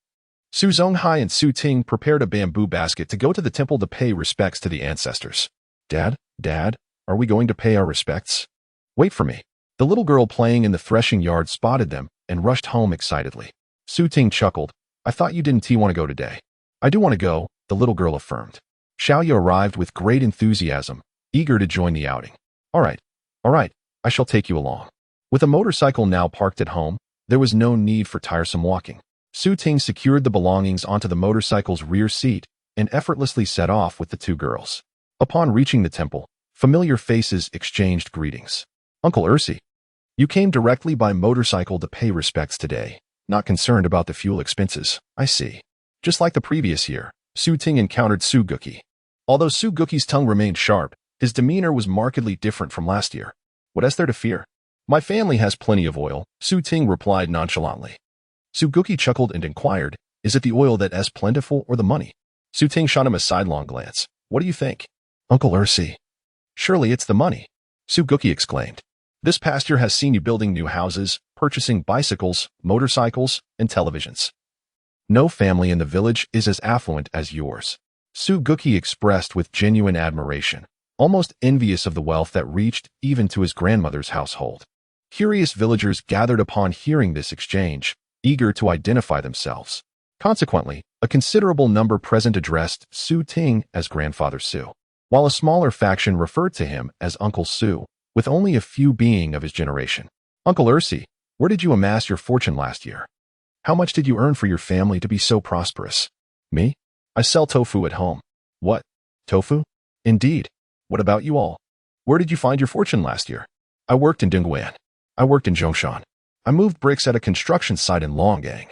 Su Zonghai and Su Ting prepared a bamboo basket to go to the temple to pay respects to the ancestors. Dad, are we going to pay our respects? Wait for me. The little girl playing in the threshing yard spotted them and rushed home excitedly. Su Ting chuckled. I thought you didn't want to go today. I do want to go, the little girl affirmed. Xiaoyu arrived with great enthusiasm, eager to join the outing. All right, I shall take you along. With a motorcycle now parked at home, there was no need for tiresome walking. Su Ting secured the belongings onto the motorcycle's rear seat and effortlessly set off with the two girls. Upon reaching the temple, familiar faces exchanged greetings. Uncle Ursi, you came directly by motorcycle to pay respects today, not concerned about the fuel expenses, I see. Just like the previous year, Su Ting encountered Su Guki. Although Su Guki's tongue remained sharp, his demeanor was markedly different from last year. What is there to fear? My family has plenty of oil, Su Ting replied nonchalantly. Su Guki chuckled and inquired, is it the oil that is plentiful or the money? Su Ting shot him a sidelong glance. What do you think? Uncle Ursi. Surely it's the money, Su Guki exclaimed. This past year has seen you building new houses, purchasing bicycles, motorcycles, and televisions. No family in the village is as affluent as yours. Su Guki expressed with genuine admiration, almost envious of the wealth that reached even to his grandmother's household. Curious villagers gathered upon hearing this exchange, eager to identify themselves. Consequently, a considerable number present addressed Su Ting as Grandfather Su, while a smaller faction referred to him as Uncle Su, with only a few being of his generation. Uncle Ursi, where did you amass your fortune last year? How much did you earn for your family to be so prosperous? Me? I sell tofu at home. What? Tofu? Indeed. What about you all? Where did you find your fortune last year? I worked in Dongguan. I worked in Zhongshan. I moved bricks at a construction site in Longgang.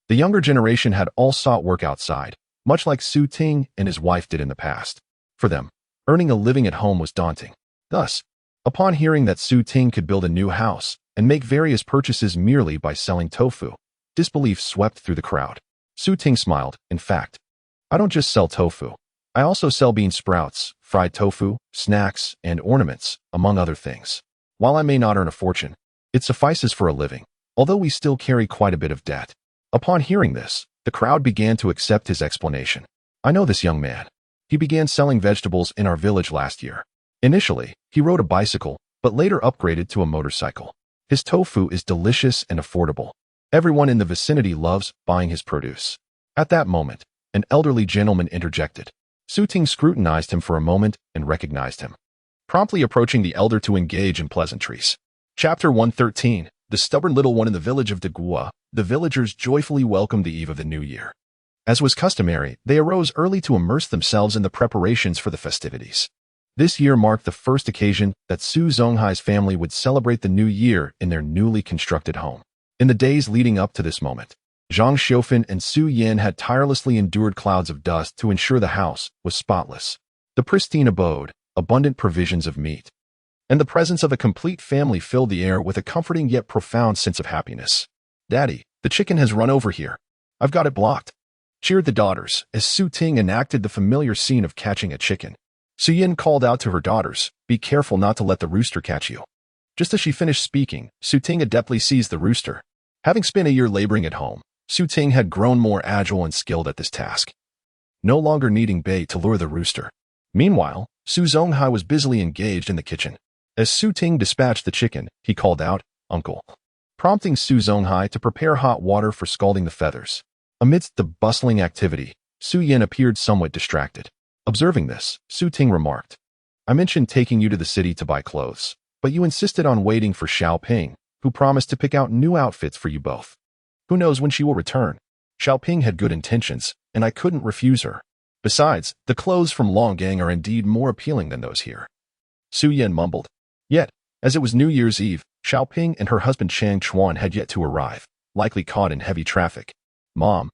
The younger generation had all sought work outside, much like Su Ting and his wife did in the past. For them, earning a living at home was daunting. Thus, upon hearing that Su Ting could build a new house and make various purchases merely by selling tofu, disbelief swept through the crowd. Su Ting smiled. In fact, I don't just sell tofu. I also sell bean sprouts, fried tofu, snacks, and ornaments, among other things. While I may not earn a fortune, it suffices for a living, although we still carry quite a bit of debt. Upon hearing this, the crowd began to accept his explanation. I know this young man. He began selling vegetables in our village last year. Initially, he rode a bicycle, but later upgraded to a motorcycle. His tofu is delicious and affordable. Everyone in the vicinity loves buying his produce. At that moment, an elderly gentleman interjected. Su Ting scrutinized him for a moment and recognized him, promptly approaching the elder to engage in pleasantries. Chapter 113. The stubborn little one in the village of Degua. The villagers joyfully welcomed the eve of the new year. As was customary, they arose early to immerse themselves in the preparations for the festivities. This year marked the first occasion that Su Zonghai's family would celebrate the new year in their newly constructed home. In the days leading up to this moment, Zhang Xiufan and Su Yan had tirelessly endured clouds of dust to ensure the house was spotless. The pristine abode, abundant provisions of meat, and the presence of a complete family filled the air with a comforting yet profound sense of happiness. Daddy, the chicken has run over here. I've got it blocked, cheered the daughters as Su Ting enacted the familiar scene of catching a chicken. Su Yan called out to her daughters, be careful not to let the rooster catch you. Just as she finished speaking, Su Ting adeptly seized the rooster. Having spent a year laboring at home, Su Ting had grown more agile and skilled at this task, no longer needing bait to lure the rooster. Meanwhile, Su Zonghai was busily engaged in the kitchen. As Su Ting dispatched the chicken, he called out, Uncle, prompting Su Zonghai to prepare hot water for scalding the feathers. Amidst the bustling activity, Su Yin appeared somewhat distracted. Observing this, Su Ting remarked, I mentioned taking you to the city to buy clothes, but you insisted on waiting for Xiao Ping, who promised to pick out new outfits for you both. Who knows when she will return? Xiao Ping had good intentions, and I couldn't refuse her. Besides, the clothes from Longgang are indeed more appealing than those here. Su Yin mumbled. Yet, as it was New Year's Eve, Xiao Ping and her husband Chang Chuan had yet to arrive, likely caught in heavy traffic. Mom,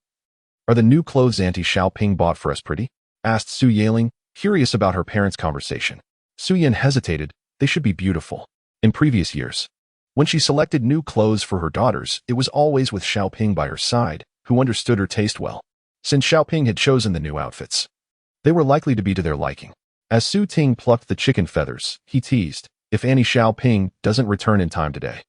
are the new clothes Auntie Xiao Ping bought for us pretty? Asked Su Yaling, curious about her parents' conversation. Su Yin hesitated. They should be beautiful. In previous years, when she selected new clothes for her daughters, it was always with Xiao Ping by her side, who understood her taste well. Since Xiao Ping had chosen the new outfits, they were likely to be to their liking. As Su Ting plucked the chicken feathers, he teased, if Annie Xiao Ping doesn't return in time today,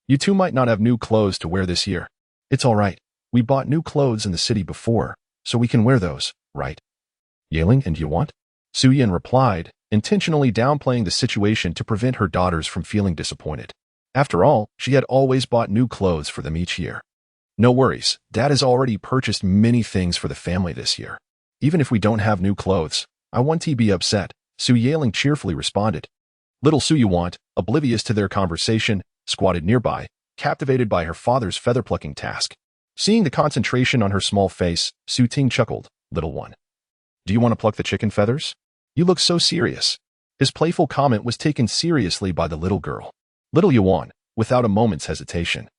you two might not have new clothes to wear this year. It's all right. We bought new clothes in the city before, so we can wear those, right? Yaling and Yuan? Su Yin replied, intentionally downplaying the situation to prevent her daughters from feeling disappointed. After all, she had always bought new clothes for them each year. No worries, Dad has already purchased many things for the family this year. Even if we don't have new clothes, I won't be upset, Su Yaling cheerfully responded. Little Su Yuan, oblivious to their conversation, squatted nearby, captivated by her father's feather-plucking task. Seeing the concentration on her small face, Su Ting chuckled, Little one, do you want to pluck the chicken feathers? You look so serious. His playful comment was taken seriously by the little girl. Little Yuan, without a moment's hesitation,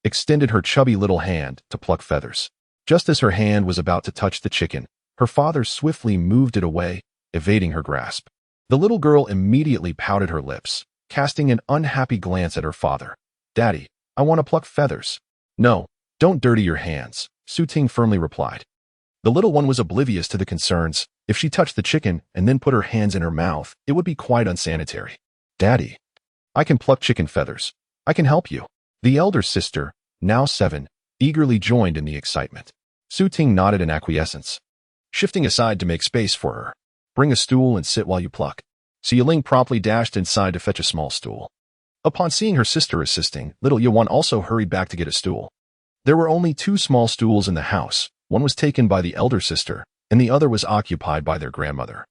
extended her chubby little hand to pluck feathers. Just as her hand was about to touch the chicken, her father swiftly moved it away, evading her grasp. The little girl immediately pouted her lips, casting an unhappy glance at her father. Daddy, I want to pluck feathers. No, don't dirty your hands, Su Ting firmly replied. The little one was oblivious to the concerns. If she touched the chicken and then put her hands in her mouth, it would be quite unsanitary. Daddy, I can pluck chicken feathers. I can help you. The elder sister, now 7, eagerly joined in the excitement. Su Ting nodded in acquiescence, shifting aside to make space for her. Bring a stool and sit while you pluck. Su Ling promptly dashed inside to fetch a small stool. Upon seeing her sister assisting, little Yuan also hurried back to get a stool. There were only 2 small stools in the house. One was taken by the elder sister, and the other was occupied by their grandmother,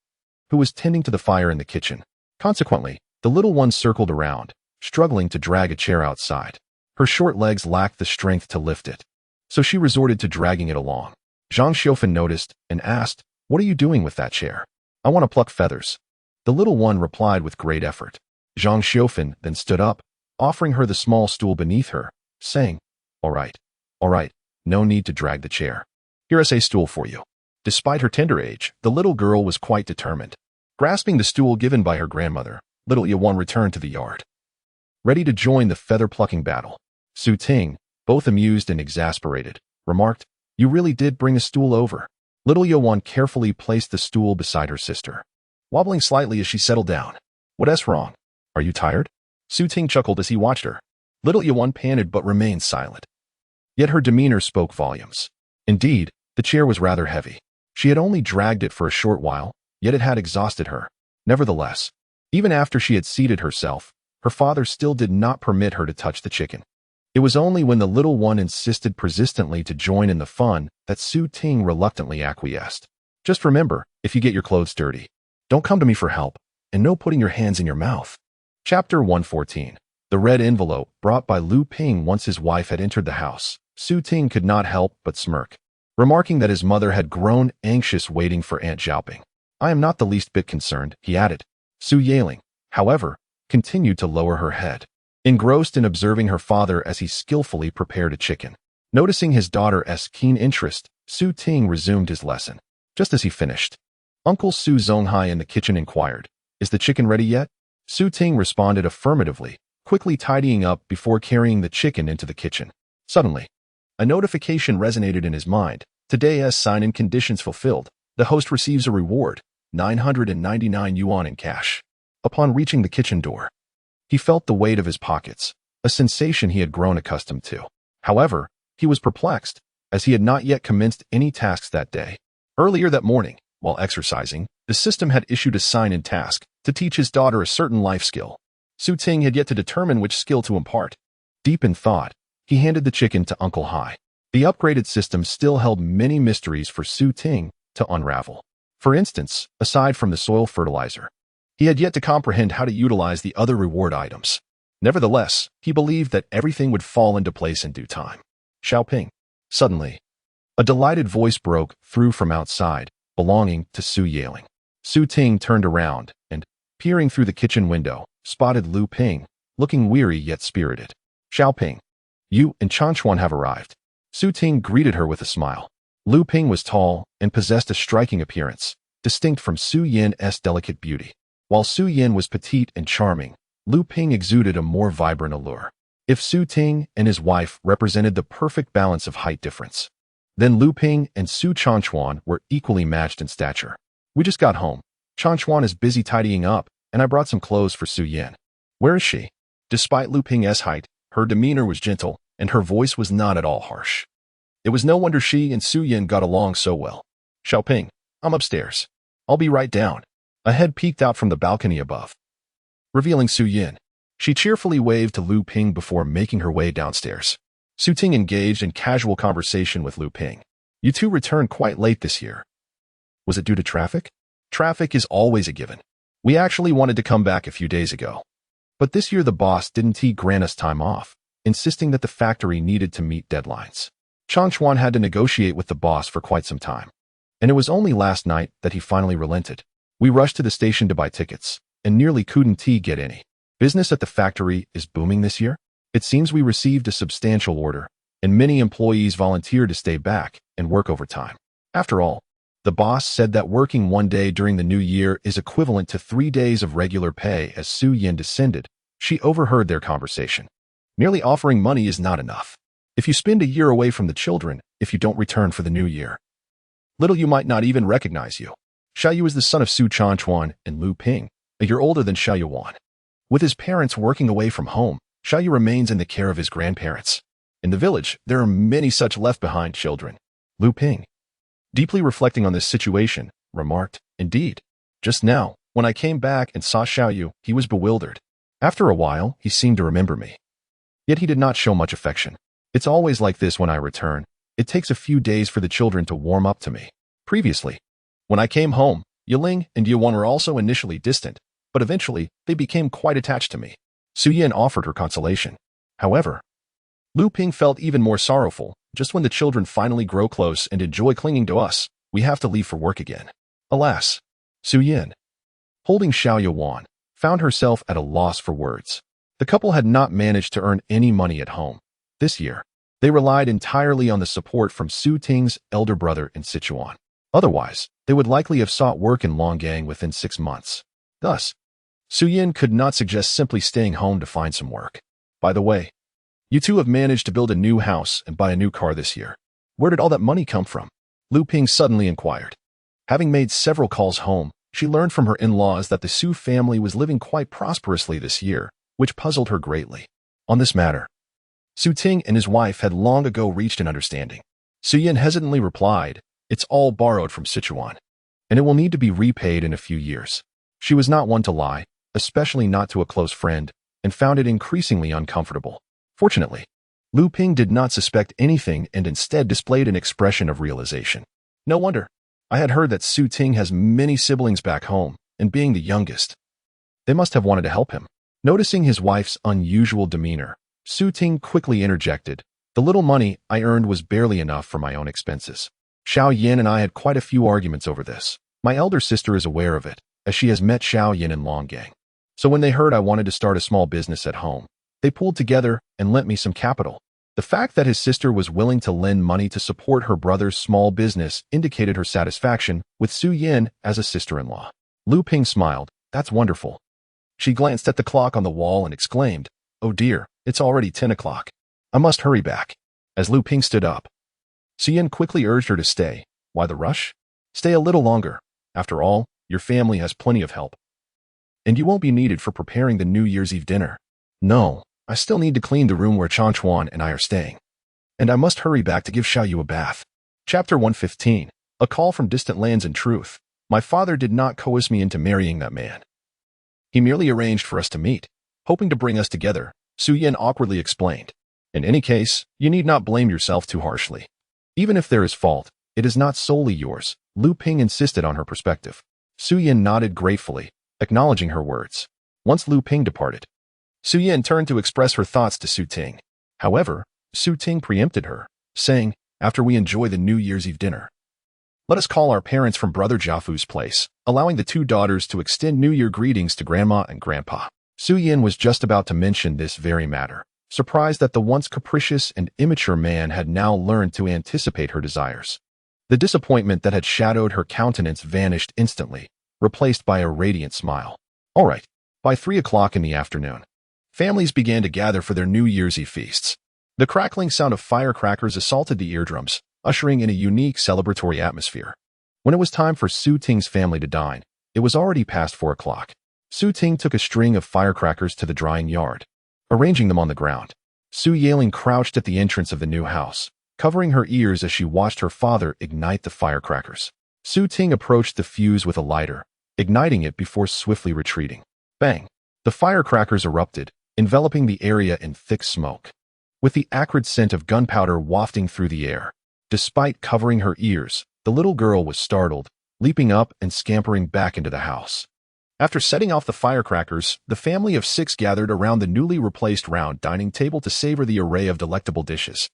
who was tending to the fire in the kitchen. Consequently, the little one circled around, struggling to drag a chair outside. Her short legs lacked the strength to lift it, so she resorted to dragging it along. Zhang Xiufen noticed and asked, What are you doing with that chair? I want to pluck feathers. The little one replied with great effort. Zhang Xiufen then stood up, offering her the small stool beneath her, saying, all right, no need to drag the chair. Here is a stool for you. Despite her tender age, the little girl was quite determined. Grasping the stool given by her grandmother, little Yuan returned to the yard, ready to join the feather-plucking battle. Su Ting, both amused and exasperated, remarked, You really did bring a stool over. Little Yuan carefully placed the stool beside her sister, wobbling slightly as she settled down. What's wrong? Are you tired? Su Ting chuckled as he watched her. Little Yuan panted but remained silent. Yet her demeanor spoke volumes. Indeed, the chair was rather heavy. She had only dragged it for a short while, yet it had exhausted her. Nevertheless, even after she had seated herself, her father still did not permit her to touch the chicken. It was only when the little one insisted persistently to join in the fun that Su Ting reluctantly acquiesced. Just remember, if you get your clothes dirty, don't come to me for help, and no putting your hands in your mouth. Chapter 114. The red envelope brought by Lu Ping once his wife had entered the house. Su Ting could not help but smirk, remarking that his mother had grown anxious waiting for Aunt Xiaoping. I am not the least bit concerned, he added. Su Yaling, however, continued to lower her head, engrossed in observing her father as he skillfully prepared a chicken. Noticing his daughter's keen interest, Su Ting resumed his lesson. Just as he finished, Uncle Su Zonghai in the kitchen inquired, Is the chicken ready yet? Su Ting responded affirmatively, quickly tidying up before carrying the chicken into the kitchen. Suddenly, a notification resonated in his mind. Today's sign-in conditions fulfilled. The host receives a reward, 999 yuan in cash. Upon reaching the kitchen door, he felt the weight of his pockets, a sensation he had grown accustomed to. However, he was perplexed, as he had not yet commenced any tasks that day. Earlier that morning, while exercising, the system had issued a sign-in task to teach his daughter a certain life skill. Su Ting had yet to determine which skill to impart. Deep in thought, he handed the chicken to Uncle Hai. The upgraded system still held many mysteries for Su Ting, to unravel. For instance, aside from the soil fertilizer, he had yet to comprehend how to utilize the other reward items. Nevertheless, he believed that everything would fall into place in due time. Xiaoping. Suddenly, a delighted voice broke through from outside, belonging to Su Yaling. Su Ting turned around and, peering through the kitchen window, spotted Lu Ping, looking weary yet spirited. Xiaoping, you and Chanchuan have arrived. Su Ting greeted her with a smile. Lu Ping was tall and possessed a striking appearance, distinct from Su Yin's delicate beauty. While Su Yin was petite and charming, Lu Ping exuded a more vibrant allure. If Su Ting and his wife represented the perfect balance of height difference, then Lu Ping and Su Chanchuan were equally matched in stature. We just got home. Chanchuan is busy tidying up, and I brought some clothes for Su Yin. Where is she? Despite Lu Ping's height, her demeanor was gentle, and her voice was not at all harsh. It was no wonder she and Su Yin got along so well. Xiaoping, I'm upstairs. I'll be right down. A head peeked out from the balcony above, revealing Su Yin. She cheerfully waved to Lu Ping before making her way downstairs. Su Ting engaged in casual conversation with Lu Ping. You two returned quite late this year. Was it due to traffic? Traffic is always a given. We actually wanted to come back a few days ago. But this year the boss didn't grant us time off, insisting that the factory needed to meet deadlines. Chanchuan had to negotiate with the boss for quite some time. And it was only last night that he finally relented. We rushed to the station to buy tickets, and nearly couldn't get any. Business at the factory is booming this year. It seems we received a substantial order, and many employees volunteered to stay back and work overtime. After all, the boss said that working one day during the new year is equivalent to 3 days of regular pay. As Su Yin descended, she overheard their conversation. Merely offering money is not enough. If you spend a year away from the children, if you don't return for the new year, little you might not even recognize you. Xiaoyu is the son of Su Chanchuan and Lu Ping, a year older than Xiaoyuan. With his parents working away from home, Xiaoyu remains in the care of his grandparents. In the village, there are many such left-behind children. Lu Ping, deeply reflecting on this situation, remarked, Indeed. Just now, when I came back and saw Xiaoyu, he was bewildered. After a while, he seemed to remember me. Yet he did not show much affection. It's always like this when I return. It takes a few days for the children to warm up to me. Previously, when I came home, Yiling and Yuan were also initially distant, but eventually they became quite attached to me. Su Yin offered her consolation. However, Lu Ping felt even more sorrowful. Just when the children finally grow close and enjoy clinging to us, we have to leave for work again. Alas, Su Yin, holding Xiaoyuan, found herself at a loss for words. The couple had not managed to earn any money at home. This year, they relied entirely on the support from Su Ting's elder brother in Sichuan. Otherwise, they would likely have sought work in Longgang within 6 months. Thus, Su Yin could not suggest simply staying home to find some work. By the way, you two have managed to build a new house and buy a new car this year. Where did all that money come from? Lu Ping suddenly inquired. Having made several calls home, she learned from her in-laws that the Su family was living quite prosperously this year, which puzzled her greatly. On this matter, Su Ting and his wife had long ago reached an understanding. Su Yin hesitantly replied, It's all borrowed from Sichuan, and it will need to be repaid in a few years. She was not one to lie, especially not to a close friend, and found it increasingly uncomfortable. Fortunately, Lu Ping did not suspect anything and instead displayed an expression of realization. No wonder. I had heard that Su Ting has many siblings back home, and being the youngest, they must have wanted to help him. Noticing his wife's unusual demeanor, Su Ting quickly interjected, The little money I earned was barely enough for my own expenses. Xiao Yin and I had quite a few arguments over this. My elder sister is aware of it, as she has met Xiao Yin in Longgang. So when they heard I wanted to start a small business at home, they pulled together and lent me some capital. The fact that his sister was willing to lend money to support her brother's small business indicated her satisfaction with Su Yin as a sister-in-law. Lu Ping smiled. That's wonderful. She glanced at the clock on the wall and exclaimed, Oh dear, it's already 10 o'clock. I must hurry back. As Lu Ping stood up, Su Yin quickly urged her to stay. Why the rush? Stay a little longer. After all, your family has plenty of help. And you won't be needed for preparing the New Year's Eve dinner. No, I still need to clean the room where Chanchuan and I are staying. And I must hurry back to give Xiaoyu a bath. Chapter 115. A call from distant lands. In truth, my father did not coerce me into marrying that man. He merely arranged for us to meet, hoping to bring us together, Su Yin awkwardly explained. In any case, you need not blame yourself too harshly. Even if there is fault, It is not solely yours, Lu Ping insisted on her perspective. Su Yin nodded gratefully, acknowledging her words. Once Lu Ping departed, Su Yin turned to express her thoughts to Su Ting. However, Su Ting preempted her, saying, after we enjoy the New Year's Eve dinner, let us call our parents from Brother Jiafu's place, allowing the two daughters to extend New Year greetings to Grandma and Grandpa. Su Yin was just about to mention this very matter, surprised that the once capricious and immature man had now learned to anticipate her desires. The disappointment that had shadowed her countenance vanished instantly, replaced by a radiant smile. All right. By 3 o'clock in the afternoon, families began to gather for their New Year's Eve feasts. The crackling sound of firecrackers assaulted the eardrums, ushering in a unique celebratory atmosphere. When it was time for Su Ting's family to dine, it was already past 4 o'clock. Su Ting took a string of firecrackers to the drying yard, arranging them on the ground. Su Yaling crouched at the entrance of the new house, covering her ears as she watched her father ignite the firecrackers. Su Ting approached the fuse with a lighter, igniting it before swiftly retreating. Bang! The firecrackers erupted, enveloping the area in thick smoke, with the acrid scent of gunpowder wafting through the air. Despite covering her ears, the little girl was startled, leaping up and scampering back into the house. After setting off the firecrackers, the family of 6 gathered around the newly replaced round dining table to savor the array of delectable dishes.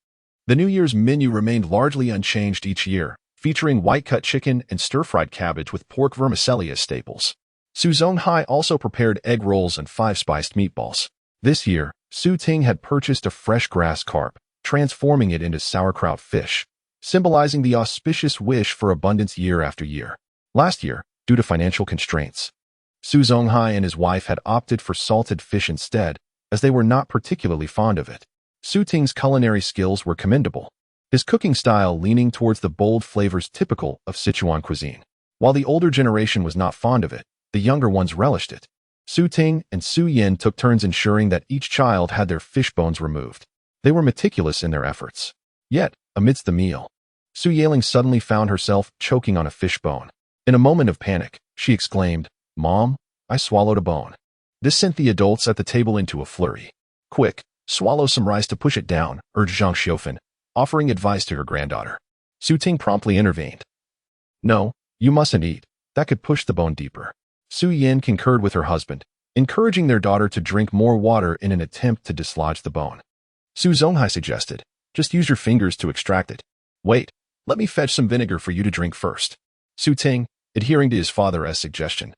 The New Year's menu remained largely unchanged each year, featuring white-cut chicken and stir-fried cabbage with pork vermicelli as staples. Su Zonghai also prepared egg rolls and 5 spiced meatballs. This year, Su Ting had purchased a fresh grass carp, transforming it into sauerkraut fish, symbolizing the auspicious wish for abundance year after year. Last year, due to financial constraints, Su Zonghai and his wife had opted for salted fish instead, as they were not particularly fond of it. Su Ting's culinary skills were commendable, his cooking style leaning towards the bold flavors typical of Sichuan cuisine. While the older generation was not fond of it, the younger ones relished it. Su Ting and Su Yin took turns ensuring that each child had their fish bones removed. They were meticulous in their efforts. Yet, amidst the meal, Su Yaling suddenly found herself choking on a fish bone. In a moment of panic, she exclaimed, "Mom, I swallowed a bone." This sent the adults at the table into a flurry. "Quick, swallow some rice to push it down," urged Zhang Xiufan, offering advice to her granddaughter. Su Ting promptly intervened. "No, you mustn't eat. That could push the bone deeper." Su Yin concurred with her husband, encouraging their daughter to drink more water in an attempt to dislodge the bone. Su Zonghai suggested, "Just use your fingers to extract it." "Wait, let me fetch some vinegar for you to drink first." Su Ting, adhering to his father's suggestion,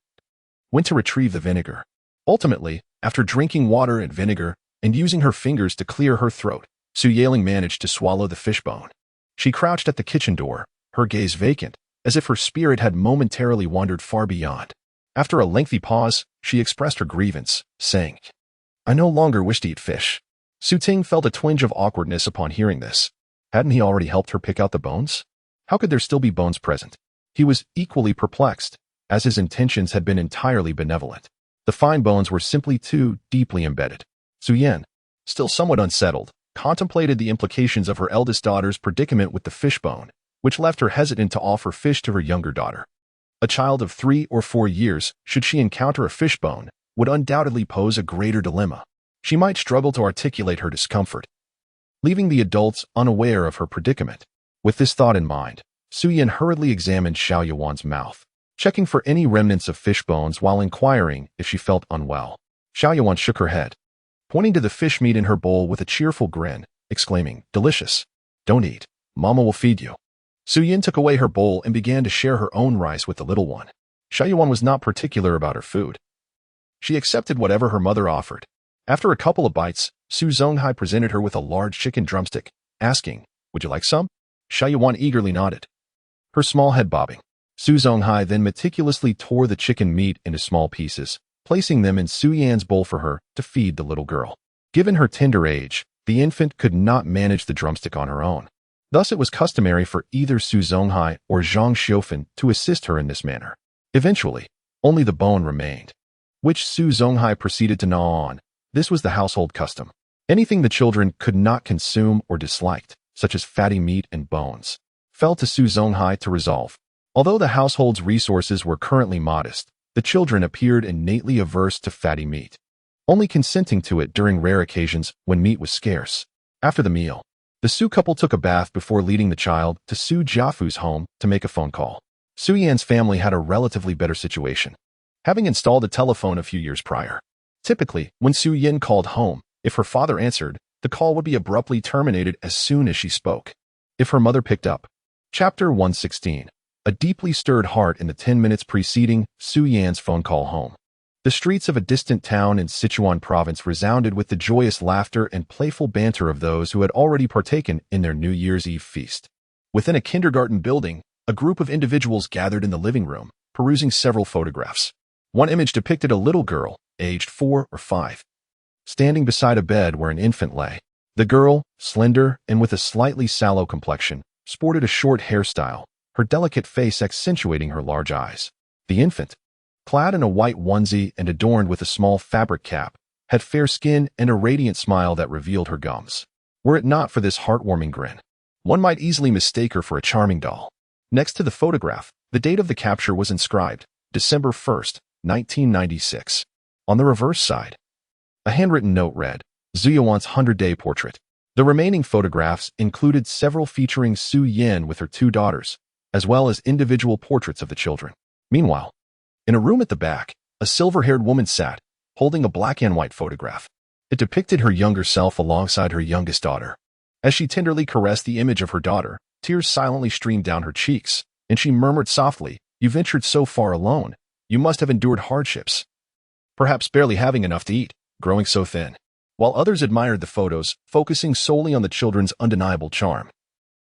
went to retrieve the vinegar. Ultimately, after drinking water and vinegar and using her fingers to clear her throat, Su Yaling managed to swallow the fish bone. She crouched at the kitchen door, her gaze vacant, as if her spirit had momentarily wandered far beyond. After a lengthy pause, she expressed her grievance, saying, "I no longer wish to eat fish." Su Ting felt a twinge of awkwardness upon hearing this. Hadn't he already helped her pick out the bones? How could there still be bones present? He was equally perplexed, as his intentions had been entirely benevolent. The fine bones were simply too deeply embedded. Su Yin, still somewhat unsettled, contemplated the implications of her eldest daughter's predicament with the fish bone, which left her hesitant to offer fish to her younger daughter. A child of 3 or 4 years, should she encounter a fish bone, would undoubtedly pose a greater dilemma. She might struggle to articulate her discomfort, leaving the adults unaware of her predicament. With this thought in mind, Su Yin hurriedly examined Xiao Yuan's mouth, checking for any remnants of fish bones while inquiring if she felt unwell. Xiao Yuan shook her head, pointing to the fish meat in her bowl with a cheerful grin, exclaiming, "Delicious. Don't eat. Mama will feed you." Su Yin took away her bowl and began to share her own rice with the little one. Xiao Yuan was not particular about her food. She accepted whatever her mother offered. After a couple of bites, Su Zonghai presented her with a large chicken drumstick, asking, "Would you like some?" Xiao Yuan eagerly nodded, her small head bobbing. Su Zonghai then meticulously tore the chicken meat into small pieces, placing them in Su Yan's bowl for her to feed the little girl. Given her tender age, the infant could not manage the drumstick on her own. Thus it was customary for either Su Zonghai or Zhang Xiufan to assist her in this manner. Eventually, only the bone remained, which Su Zonghai proceeded to gnaw on. This was the household custom. Anything the children could not consume or disliked, such as fatty meat and bones, fell to Su Zonghai to resolve. Although the household's resources were currently modest, the children appeared innately averse to fatty meat, only consenting to it during rare occasions when meat was scarce. After the meal, The Su couple took a bath before leading the child to Su Jiafu's home to make a phone call. Su Yan's family had a relatively better situation, having installed a telephone a few years prior. Typically, when Su Yin called home, if her father answered, the call would be abruptly terminated as soon as she spoke. If her mother picked up. Chapter 116. A deeply stirred heart in the 10 minutes preceding Su Yan's phone call home. The streets of a distant town in Sichuan province resounded with the joyous laughter and playful banter of those who had already partaken in their New Year's Eve feast. Within a kindergarten building, a group of individuals gathered in the living room, perusing several photographs. One image depicted a little girl, aged 4 or 5, standing beside a bed where an infant lay. The girl, slender and with a slightly sallow complexion, sported a short hairstyle, her delicate face accentuating her large eyes. The infant, clad in a white onesie and adorned with a small fabric cap, had fair skin and a radiant smile that revealed her gums. Were it not for this heartwarming grin, one might easily mistake her for a charming doll. Next to the photograph, the date of the capture was inscribed, December 1st, 1996. On the reverse side, a handwritten note read, Zuyuan's 100-day portrait. The remaining photographs included several featuring Su Yin with her 2 daughters, as well as individual portraits of the children. Meanwhile, in a room at the back, a silver-haired woman sat, holding a black and white photograph. It depicted her younger self alongside her youngest daughter. As she tenderly caressed the image of her daughter, tears silently streamed down her cheeks, and she murmured softly, "You ventured so far alone. You must have endured hardships. Perhaps barely having enough to eat, growing so thin." While others admired the photos, focusing solely on the children's undeniable charm,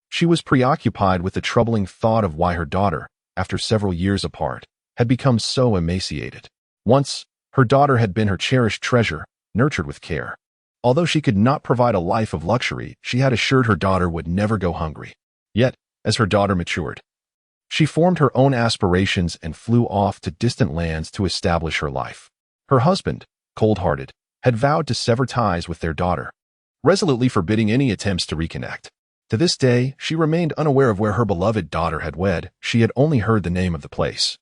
she was preoccupied with the troubling thought of why her daughter, after several years apart, had become so emaciated. Once, her daughter had been her cherished treasure, nurtured with care. Although she could not provide a life of luxury, she had assured her daughter would never go hungry. Yet, as her daughter matured, she formed her own aspirations and flew off to distant lands to establish her life. Her husband, cold-hearted, had vowed to sever ties with their daughter, resolutely forbidding any attempts to reconnect. To this day, she remained unaware of where her beloved daughter had wed. She had only heard the name of the place,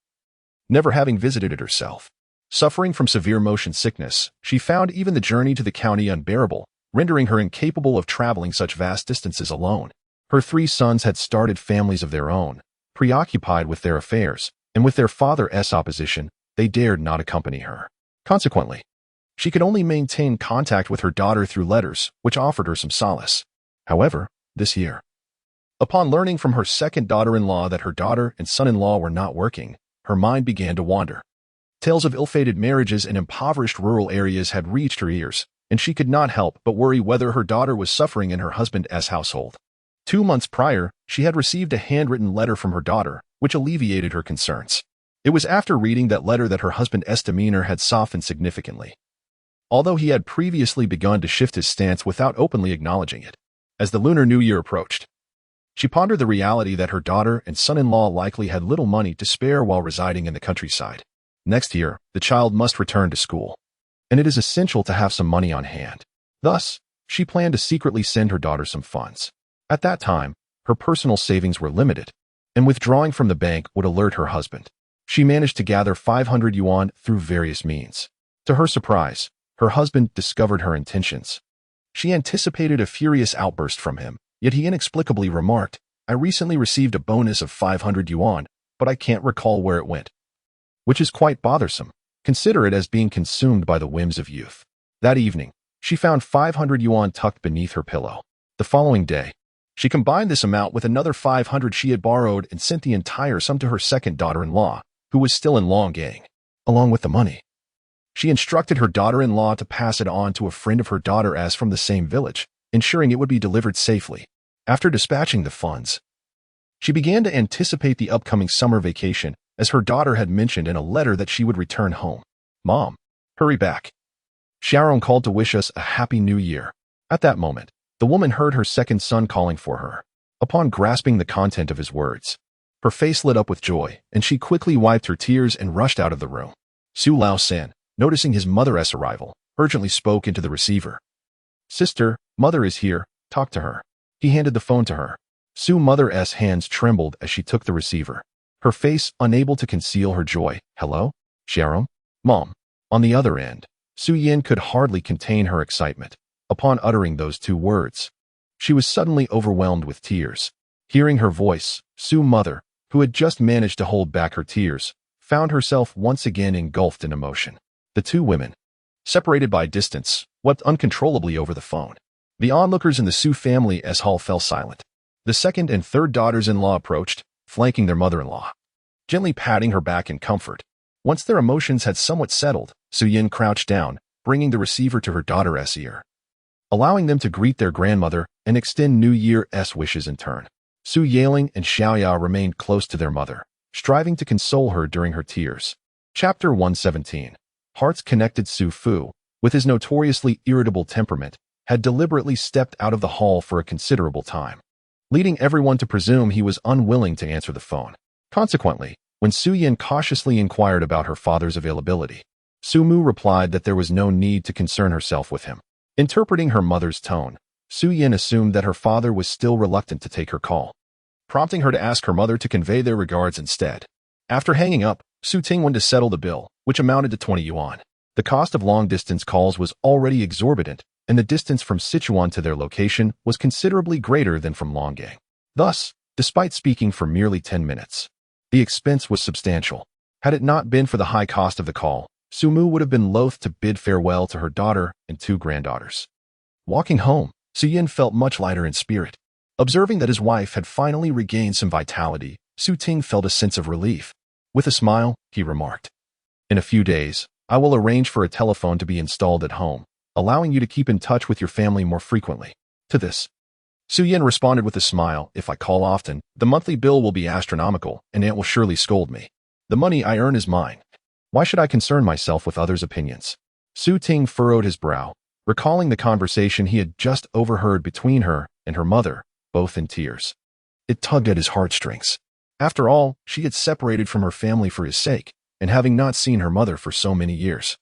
never having visited it herself. Suffering from severe motion sickness, she found even the journey to the county unbearable, rendering her incapable of traveling such vast distances alone. Her 3 sons had started families of their own. Preoccupied with their affairs, and with their father's opposition, they dared not accompany her. Consequently, she could only maintain contact with her daughter through letters, which offered her some solace. However, this year, upon learning from her second daughter-in-law that her daughter and son-in-law were not working, her mind began to wander. Tales of ill-fated marriages in impoverished rural areas had reached her ears, and she could not help but worry whether her daughter was suffering in her husband's household. 2 months prior, she had received a handwritten letter from her daughter, which alleviated her concerns. It was after reading that letter that her husband's demeanor had softened significantly, although he had previously begun to shift his stance without openly acknowledging it. As the Lunar New Year approached, she pondered the reality that her daughter and son-in-law likely had little money to spare while residing in the countryside. Next year, the child must return to school, and it is essential to have some money on hand. Thus, she planned to secretly send her daughter some funds. At that time, her personal savings were limited, and withdrawing from the bank would alert her husband. She managed to gather 500 yuan through various means. To her surprise, her husband discovered her intentions. She anticipated a furious outburst from him, yet he inexplicably remarked, "I recently received a bonus of 500 yuan, but I can't recall where it went." Which is quite bothersome. Consider it as being consumed by the whims of youth. That evening, she found 500 yuan tucked beneath her pillow. The following day, she combined this amount with another 500 she had borrowed and sent the entire sum to her second daughter-in-law, who was still in Longgang. Along with the money, she instructed her daughter-in-law to pass it on to a friend of her daughter as from the same village, ensuring it would be delivered safely. After dispatching the funds, she began to anticipate the upcoming summer vacation, as her daughter had mentioned in a letter that she would return home. "Mom, hurry back. Sharon called to wish us a happy new year." At that moment, the woman heard her second son calling for her. Upon grasping the content of his words, her face lit up with joy, and she quickly wiped her tears and rushed out of the room. Su Lao San, noticing his mother's arrival, urgently spoke into the receiver. "Sister, mother is here, talk to her." He handed the phone to her. Su mother's hands trembled as she took the receiver, her face unable to conceal her joy. "Hello? Sharon? Mom?" On the other end, Su Yin could hardly contain her excitement. Upon uttering those 2 words, She was suddenly overwhelmed with tears. Hearing her voice, Su's mother, who had just managed to hold back her tears, found herself once again engulfed in emotion. The two women, separated by distance, wept uncontrollably over the phone. The onlookers in the Su family as hall fell silent. The second and third daughters-in-law approached, flanking their mother-in-law, gently patting her back in comfort. Once their emotions had somewhat settled, Su-yin crouched down, bringing the receiver to her daughter's ear, allowing them to greet their grandmother and extend New Year's wishes in turn. Su Yaling and Xiaoya remained close to their mother, striving to console her during her tears. Chapter 117. Hearts connected. Su Fu, with his notoriously irritable temperament, had deliberately stepped out of the hall for a considerable time, leading everyone to presume he was unwilling to answer the phone. Consequently, when Su Yin cautiously inquired about her father's availability, Su Mu replied that there was no need to concern herself with him. Interpreting her mother's tone, Su Yin assumed that her father was still reluctant to take her call, prompting her to ask her mother to convey their regards instead. After hanging up, Su Ting went to settle the bill, which amounted to 20 yuan. The cost of long-distance calls was already exorbitant, and the distance from Sichuan to their location was considerably greater than from Longgang. Thus, despite speaking for merely 10 minutes, the expense was substantial. Had it not been for the high cost of the call, Su Mu would have been loath to bid farewell to her daughter and two granddaughters. Walking home, Su Yin felt much lighter in spirit. Observing that his wife had finally regained some vitality, Su Ting felt a sense of relief. With a smile, he remarked, "In a few days, I will arrange for a telephone to be installed at home, allowing you to keep in touch with your family more frequently." To this, Su Yin responded with a smile, "If I call often, the monthly bill will be astronomical, and Aunt will surely scold me. The money I earn is mine. Why should I concern myself with others' opinions?" Su Ting furrowed his brow, recalling the conversation he had just overheard between her and her mother, both in tears. It tugged at his heartstrings. After all, she had separated from her family for his sake, and having not seen her mother for so many years,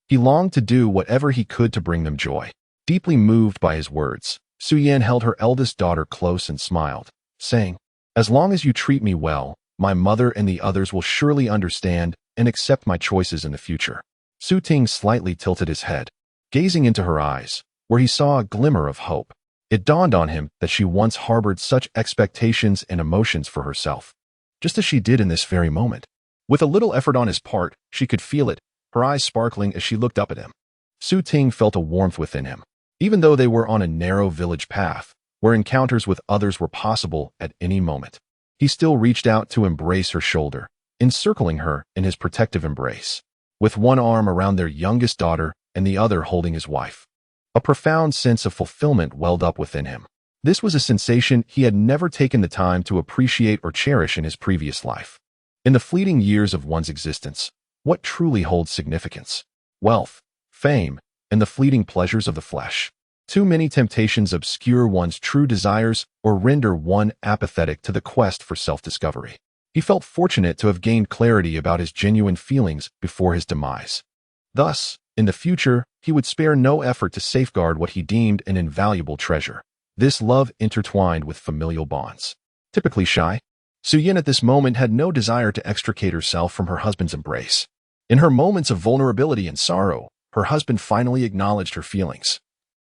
he longed to do whatever he could to bring them joy. Deeply moved by his words, Su Yan held her eldest daughter close and smiled, saying, "As long as you treat me well, my mother and the others will surely understand and accept my choices in the future." Su Ting slightly tilted his head, gazing into her eyes, where he saw a glimmer of hope. It dawned on him that she once harbored such expectations and emotions for herself, just as she did in this very moment. With a little effort on his part, she could feel it, her eyes sparkling as she looked up at him. Su Ting felt a warmth within him. Even though they were on a narrow village path, where encounters with others were possible at any moment, he still reached out to embrace her shoulder, encircling her in his protective embrace, with one arm around their youngest daughter and the other holding his wife. A profound sense of fulfillment welled up within him. This was a sensation he had never taken the time to appreciate or cherish in his previous life. In the fleeting years of one's existence, what truly holds significance? Wealth, fame, and the fleeting pleasures of the flesh. Too many temptations obscure one's true desires or render one apathetic to the quest for self-discovery. He felt fortunate to have gained clarity about his genuine feelings before his demise. Thus, in the future, he would spare no effort to safeguard what he deemed an invaluable treasure. This love intertwined with familial bonds. Typically shy, Su Yin at this moment had no desire to extricate herself from her husband's embrace. In her moments of vulnerability and sorrow, her husband finally acknowledged her feelings,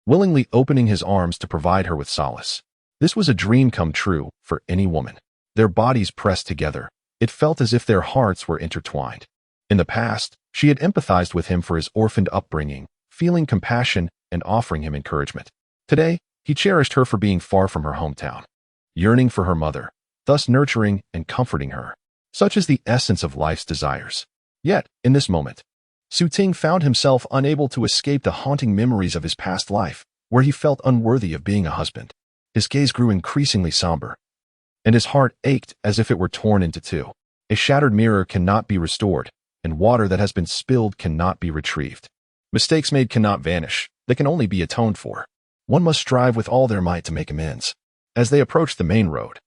willingly opening his arms to provide her with solace. This was a dream come true for any woman. Their bodies pressed together. It felt as if their hearts were intertwined. In the past, she had empathized with him for his orphaned upbringing, feeling compassion and offering him encouragement. Today, he cherished her for being far from her hometown, yearning for her mother, thus nurturing and comforting her. Such is the essence of life's desires. Yet, in this moment, Su Ting found himself unable to escape the haunting memories of his past life, where he felt unworthy of being a husband. His gaze grew increasingly somber, and his heart ached as if it were torn into two. A shattered mirror cannot be restored, and water that has been spilled cannot be retrieved. Mistakes made cannot vanish, they can only be atoned for. One must strive with all their might to make amends. As they approached the main road,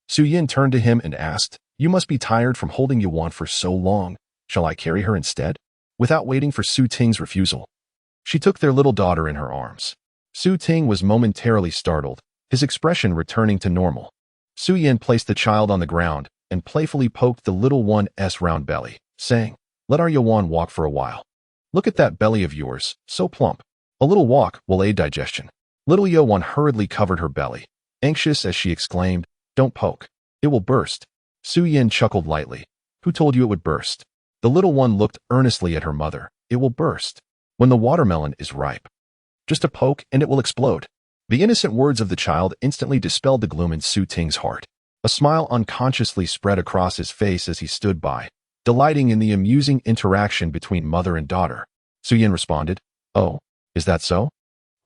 Su Yin turned to him and asked, "You must be tired from holding Yuan for so long. Shall I carry her instead?" Without waiting for Su Ting's refusal, she took their little daughter in her arms. Su Ting was momentarily startled, his expression returning to normal. Su Yin placed the child on the ground and playfully poked the little one's round belly, saying, "Let our Yuan walk for a while. Look at that belly of yours, so plump. A little walk will aid digestion." Little Yuan hurriedly covered her belly, anxious as she exclaimed, "Don't poke. It will burst." Su Yin chuckled lightly. "Who told you it would burst?" The little one looked earnestly at her mother. "It will burst when the watermelon is ripe. Just a poke and it will explode." The innocent words of the child instantly dispelled the gloom in Su Ting's heart. A smile unconsciously spread across his face as he stood by, delighting in the amusing interaction between mother and daughter. Su Yin responded, "Oh, is that so?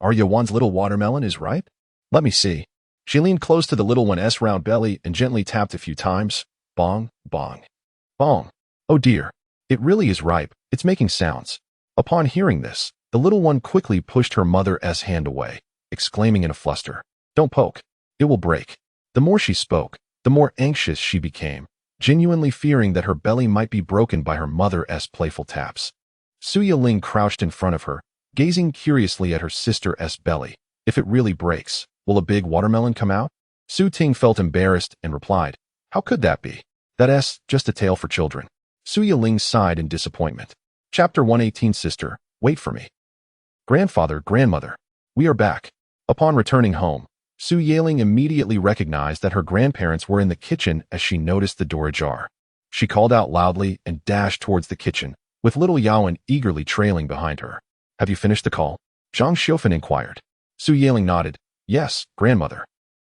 Our Yuan's little watermelon is ripe? Let me see." She leaned close to the little one's round belly and gently tapped a few times. Bong, bong, bong. "Oh dear, it really is ripe. It's making sounds." Upon hearing this, the little one quickly pushed her mother's hand away, exclaiming in a fluster, "Don't poke. It will break." The more she spoke, the more anxious she became, genuinely fearing that her belly might be broken by her mother's playful taps. Su Yiling crouched in front of her, gazing curiously at her sister's belly. "If it really breaks, will a big watermelon come out?" Su Ting felt embarrassed and replied, "How could that be? That's just a tale for children." Su Yiling sighed in disappointment. Chapter 118. Sister, wait for me. Grandfather, grandmother, we are back. Upon returning home, Su Yiling immediately recognized that her grandparents were in the kitchen as she noticed the door ajar. She called out loudly and dashed towards the kitchen, with little Yuan eagerly trailing behind her. "Have you finished the call?" Zhang Xiufan inquired. Su Yiling nodded. "Yes, grandmother.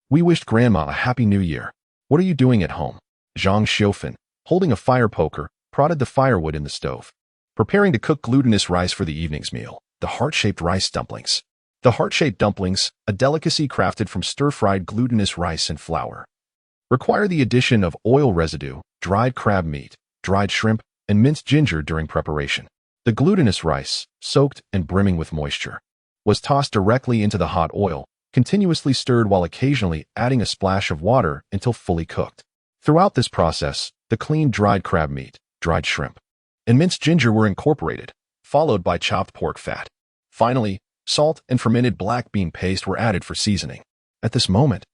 We wished grandma a happy new year. What are you doing at home?" Zhang Xiufan, holding a fire poker, prodded the firewood in the stove. "Preparing to cook glutinous rice for the evening's meal, the heart-shaped rice dumplings." The heart-shaped dumplings, a delicacy crafted from stir-fried glutinous rice and flour, require the addition of oil residue, dried crab meat, dried shrimp, and minced ginger during preparation. The glutinous rice, soaked and brimming with moisture, was tossed directly into the hot oil, continuously stirred while occasionally adding a splash of water until fully cooked. Throughout this process, the cleaned dried crab meat, dried shrimp, and minced ginger were incorporated, followed by chopped pork fat. Finally, salt and fermented black bean paste were added for seasoning. At this moment,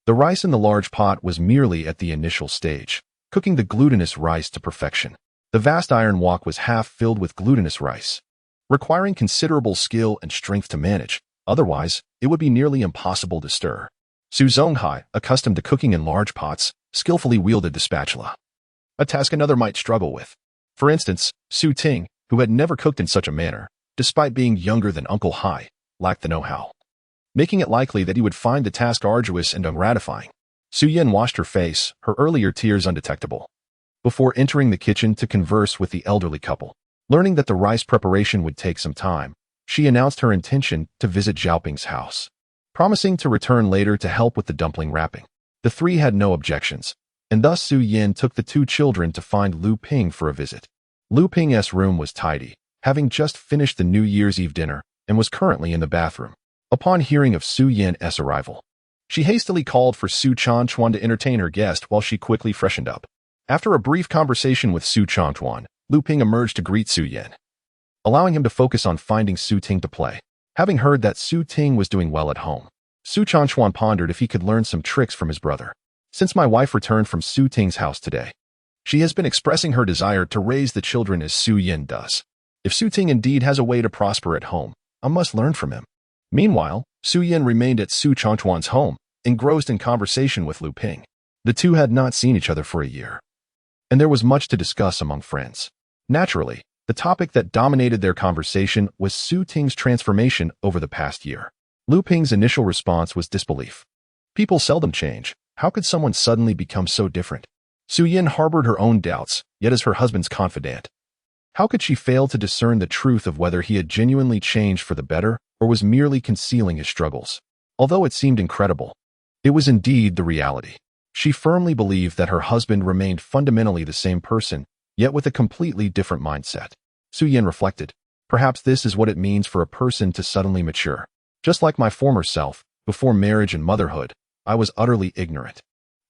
the rice in the large pot was merely at the initial stage, cooking the glutinous rice to perfection. The vast iron wok was half filled with glutinous rice, requiring considerable skill and strength to manage. Otherwise, it would be nearly impossible to stir. Su Zonghai, accustomed to cooking in large pots, skillfully wielded the spatula, a task another might struggle with. For instance, Su Ting, who had never cooked in such a manner, despite being younger than Uncle Hai, lacked the know-how, making it likely that he would find the task arduous and ungratifying. Su Yin washed her face, her earlier tears undetectable, before entering the kitchen to converse with the elderly couple. Learning that the rice preparation would take some time, she announced her intention to visit Xiaoping's house, promising to return later to help with the dumpling wrapping. The three had no objections, and thus Su Yin took the two children to find Lu Ping for a visit. Lu Ping's room was tidy, having just finished the New Year's Eve dinner, and was currently in the bathroom. Upon hearing of Su Yin's arrival, she hastily called for Su Changchuan to entertain her guest while she quickly freshened up. After a brief conversation with Su Changchuan, Lu Ping emerged to greet Su Yin, allowing him to focus on finding Su Ting to play. Having heard that Su Ting was doing well at home, Su Changchuan pondered if he could learn some tricks from his brother. "Since my wife returned from Su Ting's house today, she has been expressing her desire to raise the children as Su Yin does. If Su Ting indeed has a way to prosper at home, I must learn from him." Meanwhile, Su Yin remained at Su Changchuan's home, engrossed in conversation with Lu Ping. The two had not seen each other for a year, and there was much to discuss among friends. Naturally, the topic that dominated their conversation was Su Ting's transformation over the past year. Lu Ping's initial response was disbelief. People seldom change. How could someone suddenly become so different? Su Yin harbored her own doubts, yet as her husband's confidant, how could she fail to discern the truth of whether he had genuinely changed for the better or was merely concealing his struggles? Although it seemed incredible, it was indeed the reality. She firmly believed that her husband remained fundamentally the same person, yet with a completely different mindset. Su Yin reflected, perhaps this is what it means for a person to suddenly mature. Just like my former self, before marriage and motherhood, I was utterly ignorant.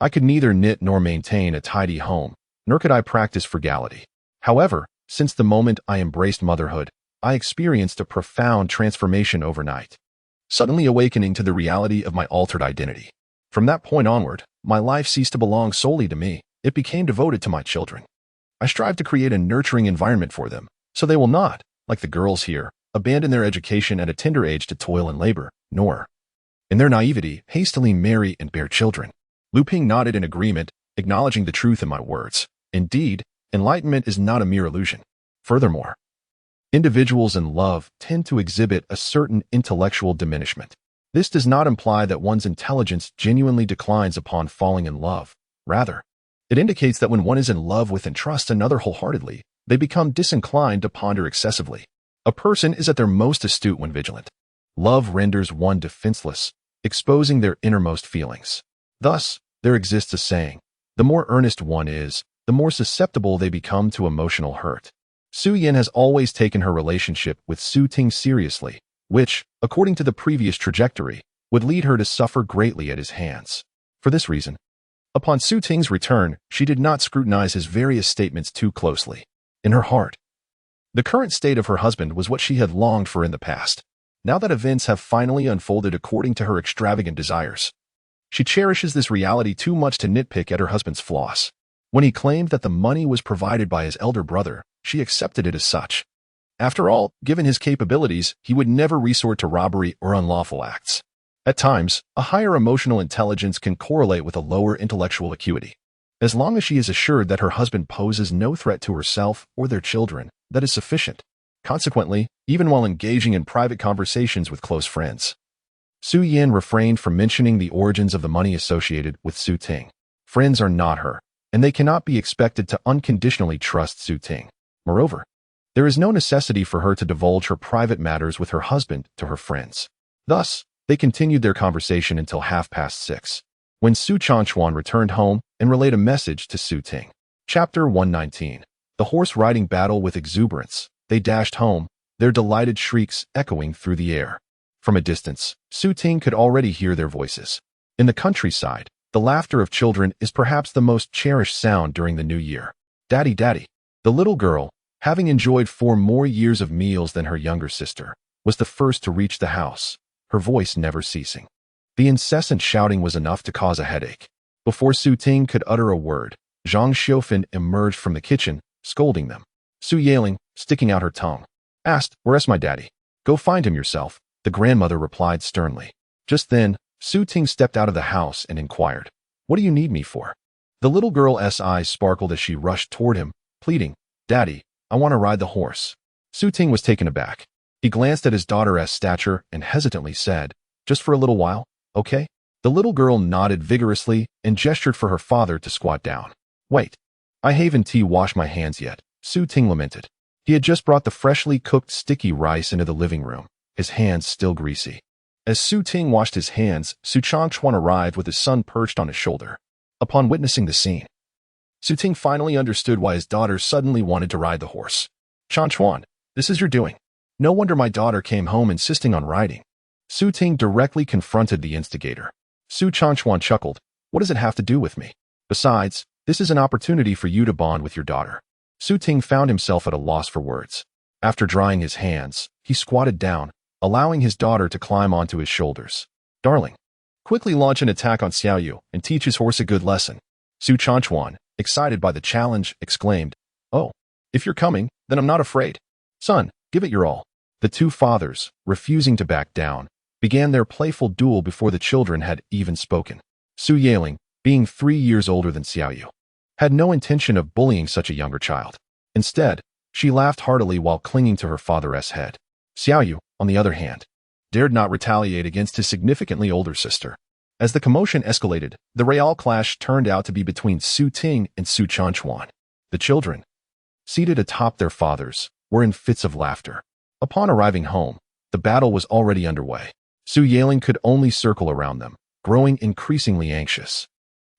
I could neither knit nor maintain a tidy home, nor could I practice frugality. However, since the moment I embraced motherhood, I experienced a profound transformation overnight, suddenly awakening to the reality of my altered identity. From that point onward, my life ceased to belong solely to me. It became devoted to my children. I strive to create a nurturing environment for them, so they will not, like the girls here, abandon their education at a tender age to toil and labor, nor, in their naivety, hastily marry and bear children. Lu Ping nodded in agreement, acknowledging the truth in my words. Indeed, enlightenment is not a mere illusion. Furthermore, individuals in love tend to exhibit a certain intellectual diminishment. This does not imply that one's intelligence genuinely declines upon falling in love. Rather, it indicates that when one is in love with and trusts another wholeheartedly, they become disinclined to ponder excessively. A person is at their most astute when vigilant. Love renders one defenseless, exposing their innermost feelings. Thus, there exists a saying, the more earnest one is, the more susceptible they become to emotional hurt. Su Yin has always taken her relationship with Su Ting seriously, which, according to the previous trajectory, would lead her to suffer greatly at his hands. For this reason, upon Su Ting's return, she did not scrutinize his various statements too closely. In her heart, the current state of her husband was what she had longed for in the past. Now that events have finally unfolded according to her extravagant desires, she cherishes this reality too much to nitpick at her husband's flaws. When he claimed that the money was provided by his elder brother, she accepted it as such. After all, given his capabilities, he would never resort to robbery or unlawful acts. At times, a higher emotional intelligence can correlate with a lower intellectual acuity. As long as she is assured that her husband poses no threat to herself or their children, that is sufficient. Consequently, even while engaging in private conversations with close friends, Su Yin refrained from mentioning the origins of the money associated with Su Ting. Friends are not her, and they cannot be expected to unconditionally trust Su Ting. Moreover, there is no necessity for her to divulge her private matters with her husband to her friends. Thus, they continued their conversation until 6:30, when Su Changchuan returned home and relayed a message to Su Ting. Chapter 119. The horse-riding battle with exuberance. They dashed home, their delighted shrieks echoing through the air. From a distance, Su Ting could already hear their voices. In the countryside, the laughter of children is perhaps the most cherished sound during the new year. Daddy, daddy. The little girl, having enjoyed 4 more years of meals than her younger sister, was the first to reach the house, her voice never ceasing. The incessant shouting was enough to cause a headache. Before Su Ting could utter a word, Zhang Xiufan emerged from the kitchen, scolding them. Su Yaling, sticking out her tongue, asked, "Where's my daddy?" "Go find him yourself," the grandmother replied sternly. Just then, Su Ting stepped out of the house and inquired, "What do you need me for?" The little girl's eyes sparkled as she rushed toward him, pleading, "Daddy, I want to ride the horse." Su Ting was taken aback. He glanced at his daughter's stature and hesitantly said, "Just for a little while, okay?" The little girl nodded vigorously and gestured for her father to squat down. "Wait, I haven't washed my hands yet," Su Ting lamented. He had just brought the freshly cooked sticky rice into the living room, his hands still greasy. As Su Ting washed his hands, Su Changchuan arrived with his son perched on his shoulder. Upon witnessing the scene, Su Ting finally understood why his daughter suddenly wanted to ride the horse. "Changchuan, this is your doing. No wonder my daughter came home insisting on riding." Su Ting directly confronted the instigator. Su Changchuan chuckled, "What does it have to do with me? Besides, this is an opportunity for you to bond with your daughter." Su Ting found himself at a loss for words. After drying his hands, he squatted down, allowing his daughter to climb onto his shoulders. "Darling, quickly launch an attack on Xiaoyu and teach his horse a good lesson." Su Changchuan, excited by the challenge, exclaimed, "Oh, if you're coming, then I'm not afraid. Son, give it your all." The two fathers, refusing to back down, began their playful duel before the children had even spoken. Su Yaling, being 3 years older than Xiaoyu, had no intention of bullying such a younger child. Instead, she laughed heartily while clinging to her father's head. Xiaoyu, on the other hand, dared not retaliate against his significantly older sister. As the commotion escalated, the real clash turned out to be between Su Ting and Su Changchuan. The children, seated atop their fathers, were in fits of laughter. Upon arriving home, the battle was already underway. Su Yaling could only circle around them, growing increasingly anxious.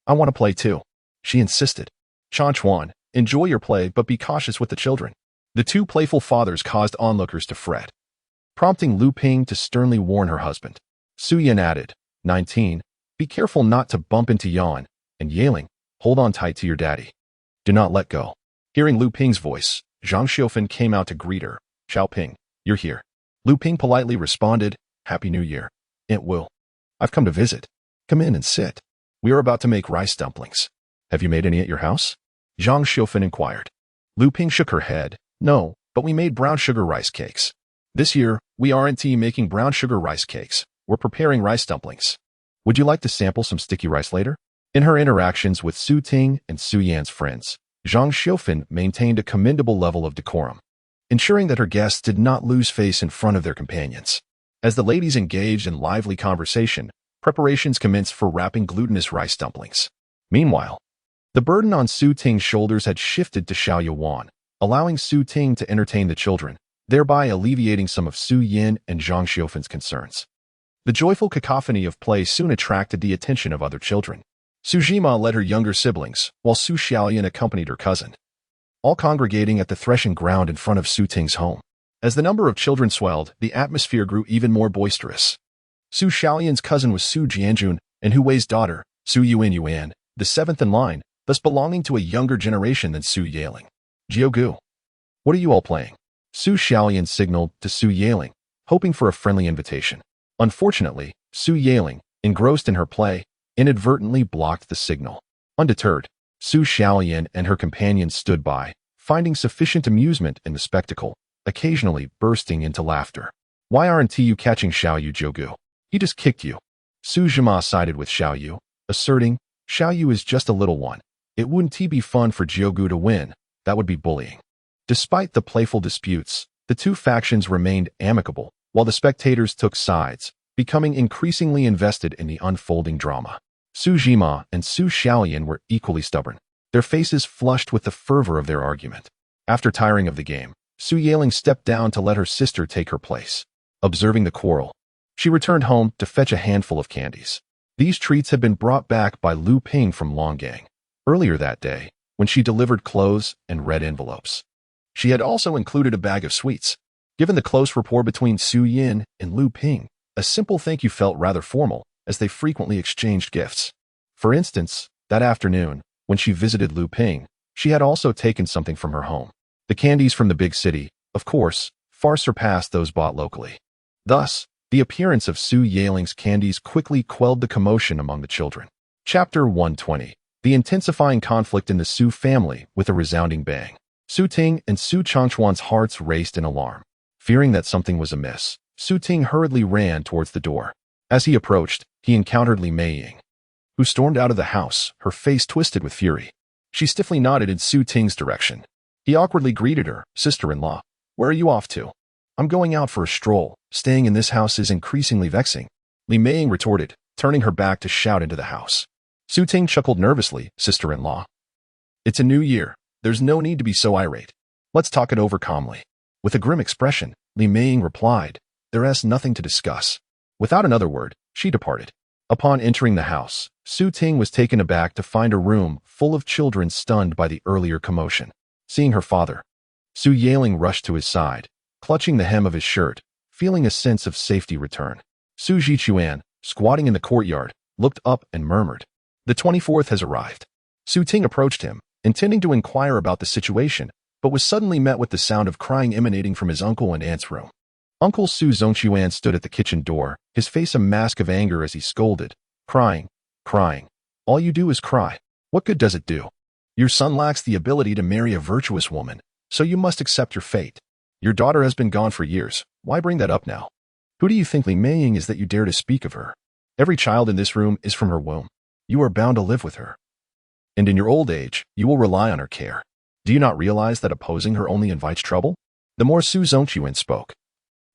"I want to play too," she insisted. "Changchuan, enjoy your play but be cautious with the children." The two playful fathers caused onlookers to fret, prompting Lu Ping to sternly warn her husband. Su Yan added, 19, "Be careful not to bump into Yuan, and Yaling, hold on tight to your daddy. Do not let go." Hearing Lu Ping's voice, Zhang Xiufan came out to greet her. "Xiao Ping, you're here." Lu Ping politely responded, "Happy New Year, Aunt Will. I've come to visit. Come in and sit. We are about to make rice dumplings. Have you made any at your house?" Zhang Xiufan inquired. Lu Ping shook her head. "No, but we made brown sugar rice cakes. This year, we aren't making brown sugar rice cakes. we're preparing rice dumplings. Would you like to sample some sticky rice later? In her interactions with Su Ting and Su Yan's friends, Zhang Xiufan maintained a commendable level of decorum, ensuring that her guests did not lose face in front of their companions. As the ladies engaged in lively conversation, preparations commenced for wrapping glutinous rice dumplings. Meanwhile, the burden on Su Ting's shoulders had shifted to Xiao Yuan, allowing Su Ting to entertain the children, thereby alleviating some of Su Yin and Zhang Xiufan's concerns. The joyful cacophony of play soon attracted the attention of other children. Su Jima led her younger siblings, while Su Xiaoyan accompanied her cousin, all congregating at the threshing ground in front of Su Ting's home. As the number of children swelled, the atmosphere grew even more boisterous. Su Xiaoyan's cousin was Su Jianjun, and Hu Wei's daughter, Su Yuan, the seventh in line, thus belonging to a younger generation than Su Yaling. Jiugu, what are you all playing? Su Xiaoyan signaled to Su Yaling, hoping for a friendly invitation. Unfortunately, Su Yaling, engrossed in her play, inadvertently blocked the signal. Undeterred, Su Xiaoyan and her companions stood by, finding sufficient amusement in the spectacle, occasionally bursting into laughter. Why aren't you catching Xiao Yu, Jiugu? He just kicked you. Su Jima sided with Xiao Yu, asserting, Xiao Yu is just a little one. It wouldn't be fun for Jiugu to win. That would be bullying. Despite the playful disputes, the two factions remained amicable, while the spectators took sides, becoming increasingly invested in the unfolding drama. Su Jima and Su Xiaoyan were equally stubborn, their faces flushed with the fervor of their argument. After tiring of the game, Su Yaling stepped down to let her sister take her place. Observing the quarrel, she returned home to fetch a handful of candies. These treats had been brought back by Lu Ping from Longgang earlier that day, when she delivered clothes and red envelopes. She had also included a bag of sweets. Given the close rapport between Su Yin and Lu Ping, a simple thank you felt rather formal, as they frequently exchanged gifts. For instance, that afternoon, when she visited Lu Ping, she had also taken something from her home. The candies from the big city, of course, far surpassed those bought locally. Thus, the appearance of Su Yaling's candies quickly quelled the commotion among the children. Chapter 120. The intensifying conflict in the Su family with a resounding bang. Su Ting and Su Changchuan's hearts raced in alarm. Fearing that something was amiss, Su Ting hurriedly ran towards the door. As he approached, he encountered Li Meiying, who stormed out of the house, her face twisted with fury. She stiffly nodded in Su Ting's direction. He awkwardly greeted her, sister-in-law. Where are you off to? I'm going out for a stroll. Staying in this house is increasingly vexing. Li Meiying retorted, turning her back to shout into the house. Su Ting chuckled nervously, sister-in-law. It's a new year. There's no need to be so irate. Let's talk it over calmly. With a grim expression, Li Meiying replied, there is nothing to discuss. Without another word, she departed. Upon entering the house, Su Ting was taken aback to find a room full of children stunned by the earlier commotion. Seeing her father, Su Yaling rushed to his side, clutching the hem of his shirt, feeling a sense of safety return. Su Jichuan, squatting in the courtyard, looked up and murmured, the 24th has arrived. Su Ting approached him, intending to inquire about the situation, but was suddenly met with the sound of crying emanating from his uncle and aunt's room. Uncle Su Zongchuan stood at the kitchen door, his face a mask of anger as he scolded, crying. All you do is cry. What good does it do? Your son lacks the ability to marry a virtuous woman, so you must accept your fate. Your daughter has been gone for years. Why bring that up now? Who do you think Li Meiying is that you dare to speak of her? Every child in this room is from her womb. You are bound to live with her. And in your old age, you will rely on her care. Do you not realize that opposing her only invites trouble? The more Su Zongchuan spoke,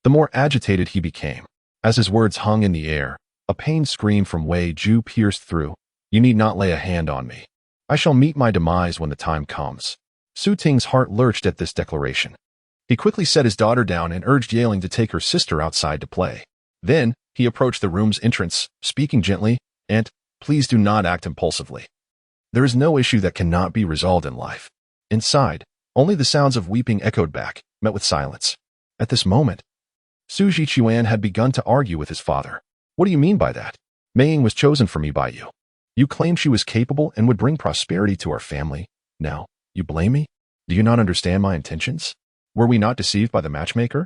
the more agitated he became. As his words hung in the air, a pained scream from Wei Ju pierced through. You need not lay a hand on me. I shall meet my demise when the time comes. Su Ting's heart lurched at this declaration. He quickly set his daughter down and urged Yaling to take her sister outside to play. Then, he approached the room's entrance, speaking gently, Aunt, please do not act impulsively. There is no issue that cannot be resolved in life. Inside, only the sounds of weeping echoed back, met with silence. At this moment, Su Jichuan had begun to argue with his father. What do you mean by that? Meiying was chosen for me by you. You claimed she was capable and would bring prosperity to our family. Now, you blame me? Do you not understand my intentions? Were we not deceived by the matchmaker?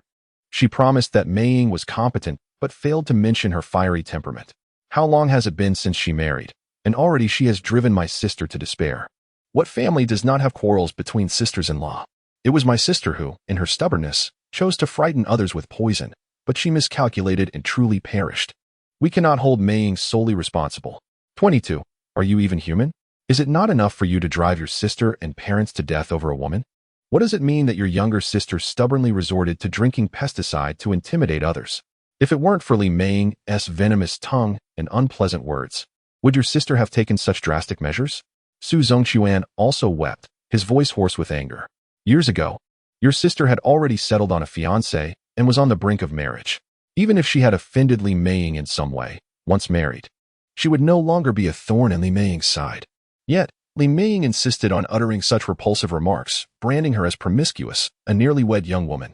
She promised that Meiying was competent, but failed to mention her fiery temperament. How long has it been since she married? And already she has driven my sister to despair. What family does not have quarrels between sisters-in-law? It was my sister who, in her stubbornness, chose to frighten others with poison, but she miscalculated and truly perished. We cannot hold Maying solely responsible. 22. Are you even human? Is it not enough for you to drive your sister and parents to death over a woman? What does it mean that your younger sister stubbornly resorted to drinking pesticide to intimidate others? If it weren't for Li Maying's venomous tongue and unpleasant words, would your sister have taken such drastic measures? Su Zongquan also wept, his voice hoarse with anger. Years ago, your sister had already settled on a fiancé and was on the brink of marriage. Even if she had offended Li Maying in some way, once married, she would no longer be a thorn in Li Maying's side. Yet, Li Maying insisted on uttering such repulsive remarks, branding her as promiscuous, a nearly wed young woman.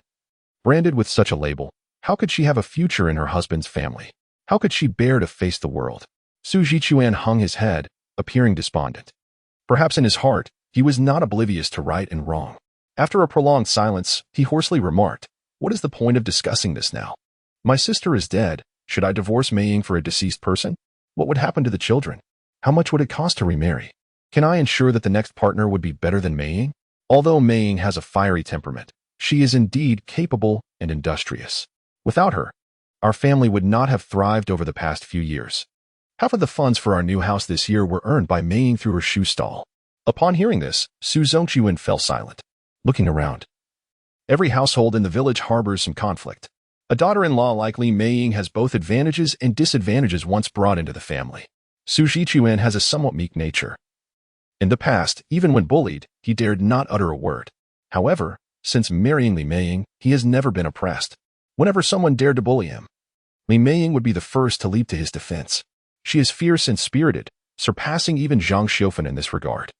Branded with such a label, how could she have a future in her husband's family? How could she bear to face the world? Su Zhichuan hung his head, appearing despondent. Perhaps in his heart, he was not oblivious to right and wrong. After a prolonged silence, he hoarsely remarked, "What is the point of discussing this now? My sister is dead. Should I divorce Maying for a deceased person? What would happen to the children? How much would it cost to remarry? Can I ensure that the next partner would be better than Maying? Although Maying has a fiery temperament, she is indeed capable and industrious. Without her, our family would not have thrived over the past few years. Half of the funds for our new house this year were earned by Maying through her shoe stall." Upon hearing this, Su Zongquan fell silent, looking around. Every household in the village harbors some conflict. A daughter-in-law like Li Maying has both advantages and disadvantages once brought into the family. Su Zhichuan has a somewhat meek nature. In the past, even when bullied, he dared not utter a word. However, since marrying Li Maying, he has never been oppressed. Whenever someone dared to bully him, Li Maying would be the first to leap to his defense. She is fierce and spirited, surpassing even Zhang Xiufen in this regard.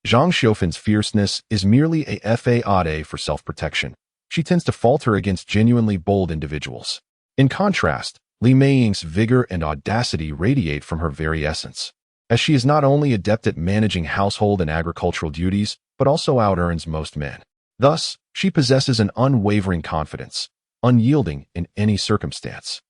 Zhang Xiufen's fierceness is merely a fade for self-protection. She tends to falter against genuinely bold individuals. In contrast, Li Maying's vigor and audacity radiate from her very essence, as she is not only adept at managing household and agricultural duties, but also out-earns most men. Thus, she possesses an unwavering confidence, unyielding in any circumstance.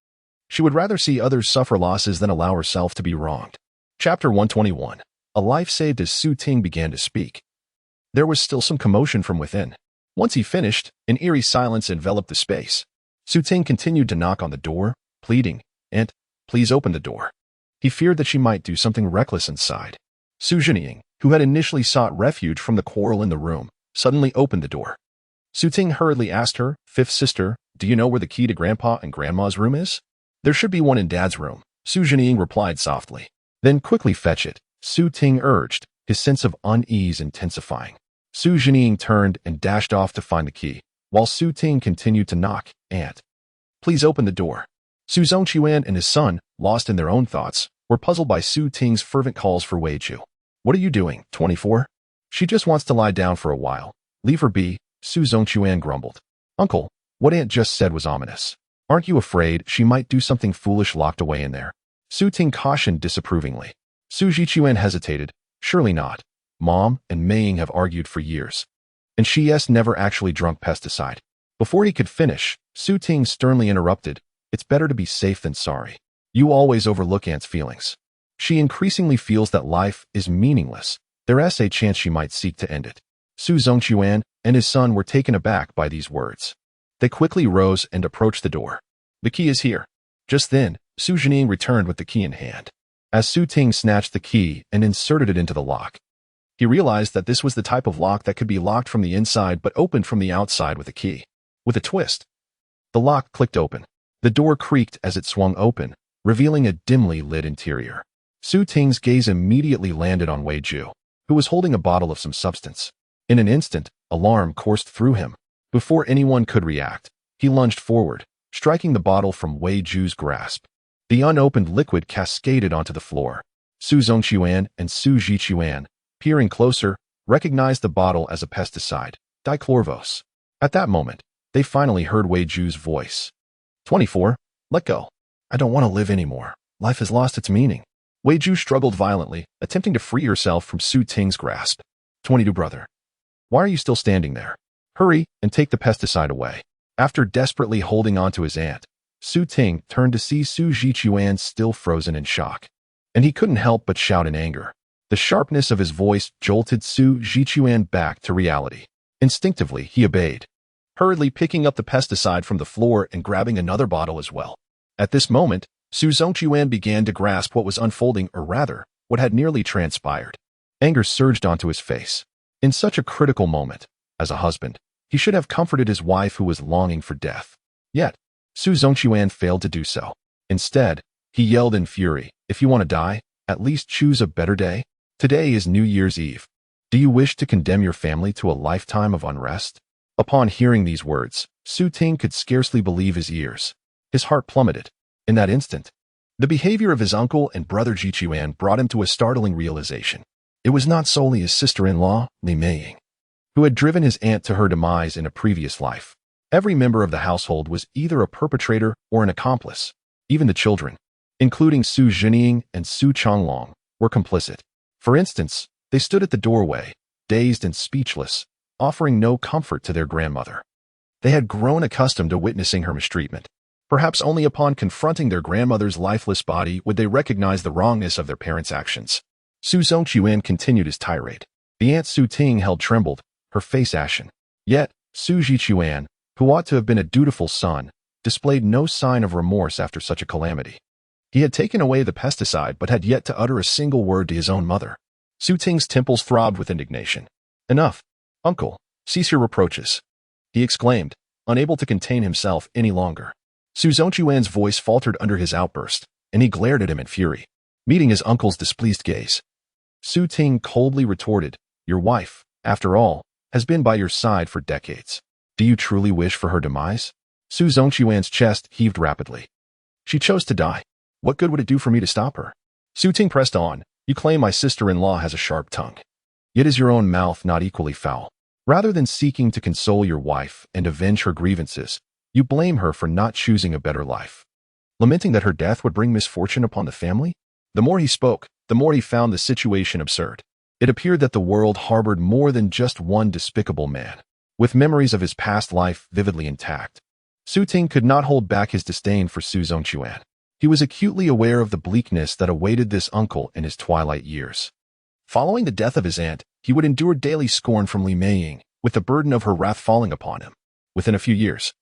She would rather see others suffer losses than allow herself to be wronged. Chapter 121. A life saved as Su Ting began to speak. There was still some commotion from within. Once he finished, an eerie silence enveloped the space. Su Ting continued to knock on the door, pleading, "Aunt, please open the door." He feared that she might do something reckless inside. Su Zhining, who had initially sought refuge from the quarrel in the room, suddenly opened the door. Su Ting hurriedly asked her, "Fifth sister, do you know where the key to Grandpa and Grandma's room is?" "There should be one in Dad's room," Su Zhining replied softly. "Then quickly fetch it," Su Ting urged, his sense of unease intensifying. Su Zhining turned and dashed off to find the key, while Su Ting continued to knock. "Aunt, please open the door." Su Zongquan and his son, lost in their own thoughts, were puzzled by Su Ting's fervent calls for Weiju. "What are you doing, 24? She just wants to lie down for a while. Leave her be," Su Zongquan grumbled. "Uncle, what Aunt just said was ominous. Aren't you afraid she might do something foolish locked away in there?" Su Ting cautioned disapprovingly. Su Zhichuan hesitated. "Surely not. Mom and Maying have argued for years, and she's never actually drunk pesticide." Before he could finish, Su Ting sternly interrupted, "It's better to be safe than sorry. You always overlook Aunt's feelings. She increasingly feels that life is meaningless. There's a chance she might seek to end it." Su Zongquan and his son were taken aback by these words. They quickly rose and approached the door. "The key is here." Just then, Su Zhining returned with the key in hand. As Su Ting snatched the key and inserted it into the lock, he realized that this was the type of lock that could be locked from the inside but opened from the outside with a key. With a twist, the lock clicked open. The door creaked as it swung open, revealing a dimly lit interior. Su Ting's gaze immediately landed on Weiju, who was holding a bottle of some substance. In an instant, alarm coursed through him. Before anyone could react, he lunged forward, striking the bottle from Weiju's grasp. The unopened liquid cascaded onto the floor. Su Zongquan and Su Zhichuan, peering closer, recognized the bottle as a pesticide, dichlorvos. At that moment, they finally heard Weiju's voice. 24, let go. I don't want to live anymore. Life has lost its meaning." Weiju struggled violently, attempting to free herself from Su Ting's grasp. 22 brother. Why are you still standing there? Hurry and take the pesticide away. After desperately holding on to his aunt, Su Ting turned to see Su Zhichuan still frozen in shock. And he couldn't help but shout in anger. The sharpness of his voice jolted Su Zhichuan back to reality. Instinctively, he obeyed, hurriedly picking up the pesticide from the floor and grabbing another bottle as well. At this moment, Su Zhongquan began to grasp what was unfolding, or rather, what had nearly transpired. Anger surged onto his face. In such a critical moment, as a husband, he should have comforted his wife who was longing for death. Yet, Su Zhongquan failed to do so. Instead, he yelled in fury, "If you want to die, at least choose a better day. Today is New Year's Eve. Do you wish to condemn your family to a lifetime of unrest?" Upon hearing these words, Su Ting could scarcely believe his ears. His heart plummeted. In that instant, the behavior of his uncle and brother Jichuan brought him to a startling realization. It was not solely his sister-in-law, Li Meiying, who had driven his aunt to her demise in a previous life. Every member of the household was either a perpetrator or an accomplice. Even the children, including Su Zhenying and Su Changlong, were complicit. For instance, they stood at the doorway, dazed and speechless, offering no comfort to their grandmother. They had grown accustomed to witnessing her mistreatment. Perhaps only upon confronting their grandmother's lifeless body would they recognize the wrongness of their parents' actions. Su Zhongquan continued his tirade. The aunt Su Ting held trembled, her face ashen. Yet, Su Jichuan, who ought to have been a dutiful son, displayed no sign of remorse after such a calamity. He had taken away the pesticide but had yet to utter a single word to his own mother. Su Ting's temples throbbed with indignation. "Enough, uncle, cease your reproaches," he exclaimed, unable to contain himself any longer. Su Zhongquan's voice faltered under his outburst, and he glared at him in fury. Meeting his uncle's displeased gaze, Su Ting coldly retorted, "Your wife, after all, has been by your side for decades. Do you truly wish for her demise?" Su Zhongquan's chest heaved rapidly. "She chose to die. What good would it do for me to stop her?" Su Ting pressed on, "You claim my sister-in-law has a sharp tongue. Yet is your own mouth not equally foul? Rather than seeking to console your wife and avenge her grievances, you blame her for not choosing a better life, lamenting that her death would bring misfortune upon the family." The more he spoke, the more he found the situation absurd. It appeared that the world harbored more than just one despicable man, with memories of his past life vividly intact. Su Ting could not hold back his disdain for Su Zhongquan. He was acutely aware of the bleakness that awaited this uncle in his twilight years. Following the death of his aunt, he would endure daily scorn from Li Meiying, with the burden of her wrath falling upon him. Within a few years,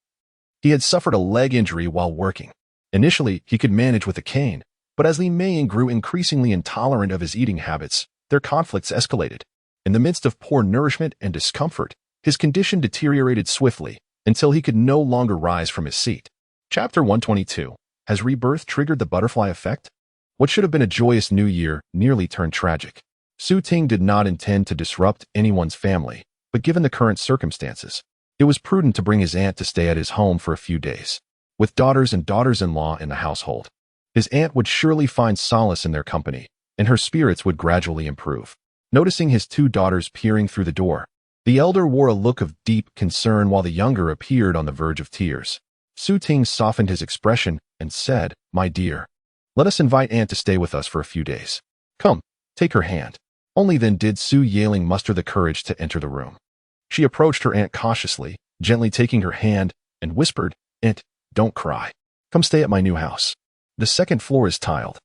he had suffered a leg injury while working. Initially, he could manage with a cane, but as Li Meiying grew increasingly intolerant of his eating habits, their conflicts escalated. In the midst of poor nourishment and discomfort, his condition deteriorated swiftly until he could no longer rise from his seat. Chapter 122. Has rebirth triggered the butterfly effect? What should have been a joyous new year nearly turned tragic. Su Ting did not intend to disrupt anyone's family, but given the current circumstances, it was prudent to bring his aunt to stay at his home for a few days. With daughters and daughters-in-law in the household, his aunt would surely find solace in their company, and her spirits would gradually improve. Noticing his two daughters peering through the door, the elder wore a look of deep concern while the younger appeared on the verge of tears. Su Ting softened his expression and said, "My dear, let us invite aunt to stay with us for a few days. Come, take her hand." Only then did Su Yaling muster the courage to enter the room. She approached her aunt cautiously, gently taking her hand, and whispered, "Aunt, don't cry. Come stay at my new house. The second floor is tiled,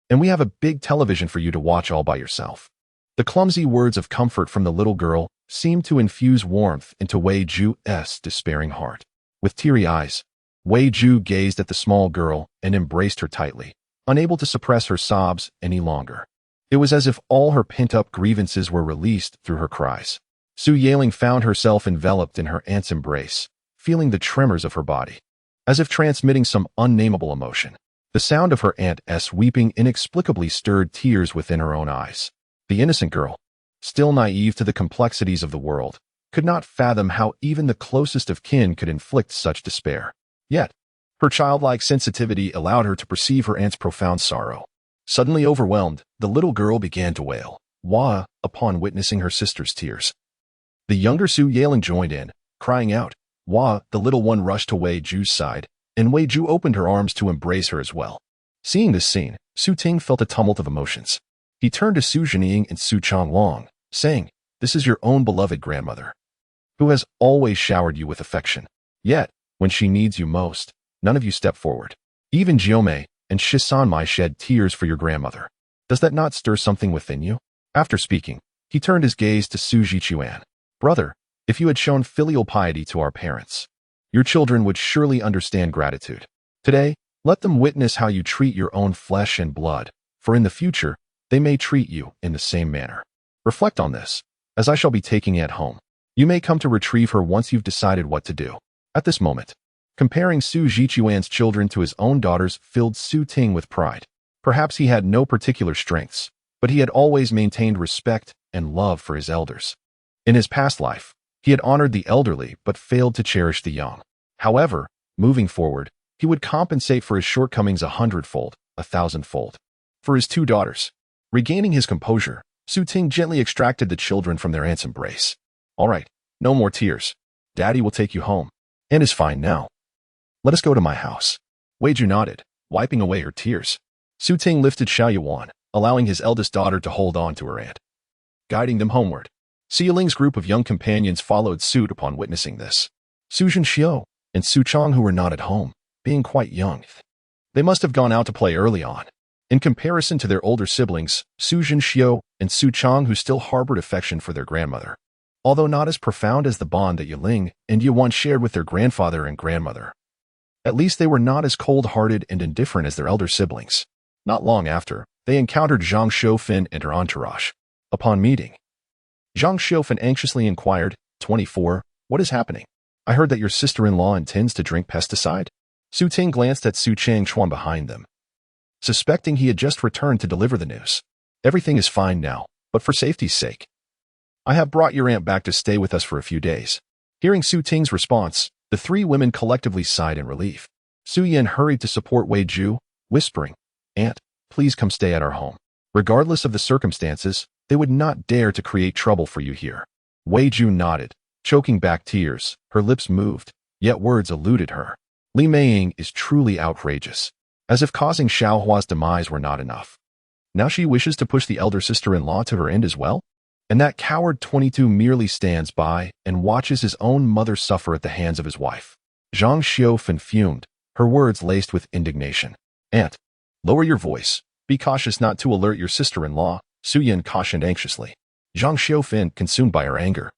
and we have a big television for you to watch all by yourself." The clumsy words of comfort from the little girl seemed to infuse warmth into Wei Ju's despairing heart. With teary eyes, Wei Ju gazed at the small girl and embraced her tightly, unable to suppress her sobs any longer. It was as if all her pent-up grievances were released through her cries. Su Yaling found herself enveloped in her aunt's embrace, feeling the tremors of her body, as if transmitting some unnameable emotion. The sound of her aunt's weeping inexplicably stirred tears within her own eyes. The innocent girl, still naive to the complexities of the world, could not fathom how even the closest of kin could inflict such despair. Yet, her childlike sensitivity allowed her to perceive her aunt's profound sorrow. Suddenly overwhelmed, the little girl began to wail, "Wah!" upon witnessing her sister's tears. The younger Su Yaling joined in, crying out, "Wah!" The little one rushed to Wei Ju's side, and Wei Ju opened her arms to embrace her as well. Seeing this scene, Su Ting felt a tumult of emotions. He turned to Su Zhenying and Su Changlong, saying, "This is your own beloved grandmother, who has always showered you with affection. Yet, when she needs you most, none of you step forward. Even Jiomei and Shisanmai shed tears for your grandmother. Does that not stir something within you?" After speaking, he turned his gaze to Su Jichuan. "Brother, if you had shown filial piety to our parents, your children would surely understand gratitude. Today, Let them witness how you treat your own flesh and blood, for in the future, they may treat you in the same manner. Reflect on this, as I shall be taking it home. You may come to retrieve her once you've decided what to do. At this moment, comparing Su Zhichuan's children to his own daughters filled Su Ting with pride. Perhaps he had no particular strengths, but he had always maintained respect and love for his elders. In his past life, he had honored the elderly but failed to cherish the young. However, moving forward, he would compensate for his shortcomings 100-fold, 1,000-fold. For his two daughters, regaining his composure, Su Ting gently extracted the children from their aunt's embrace. All right, no more tears. Daddy will take you home. Aunt is fine now. Let us go to my house. Wei Ju nodded, wiping away her tears. Su Ting lifted Xiao Yuan, allowing his eldest daughter to hold on to her aunt, guiding them homeward. Xie Ling's group of young companions followed suit upon witnessing this. Su Zhenxiu and Su Chang, who were not at home, being quite young. They must have gone out to play early on. In comparison to their older siblings, Su Zhenxiu and Su Chang, who still harbored affection for their grandmother, although not as profound as the bond that Ling and Yuan shared with their grandfather and grandmother. At least they were not as cold-hearted and indifferent as their elder siblings. Not long after, they encountered Zhang Xiufan and her entourage. Upon meeting, Zhang Xiufan anxiously inquired, 24, what is happening? I heard that your sister-in-law intends to drink pesticide. Su Ting glanced at Su Changchuan behind them, suspecting he had just returned to deliver the news. Everything is fine now, but for safety's sake, I have brought your aunt back to stay with us for a few days. Hearing Su Ting's response, the three women collectively sighed in relief. Su Yan hurried to support Wei Ju, whispering, Aunt, please come stay at our home. Regardless of the circumstances, they would not dare to create trouble for you here. Wei Ju nodded, choking back tears. Her lips moved, yet words eluded her. Li Meiying is truly outrageous. As if causing Xiaohua's demise were not enough. Now she wishes to push the elder sister-in-law to her end as well? And that coward 22 merely stands by and watches his own mother suffer at the hands of his wife. Zhang Xiufan fumed, her words laced with indignation. Aunt, lower your voice. Be cautious not to alert your sister-in-law, Su Yan cautioned anxiously. Zhang Xiufan, consumed by her anger,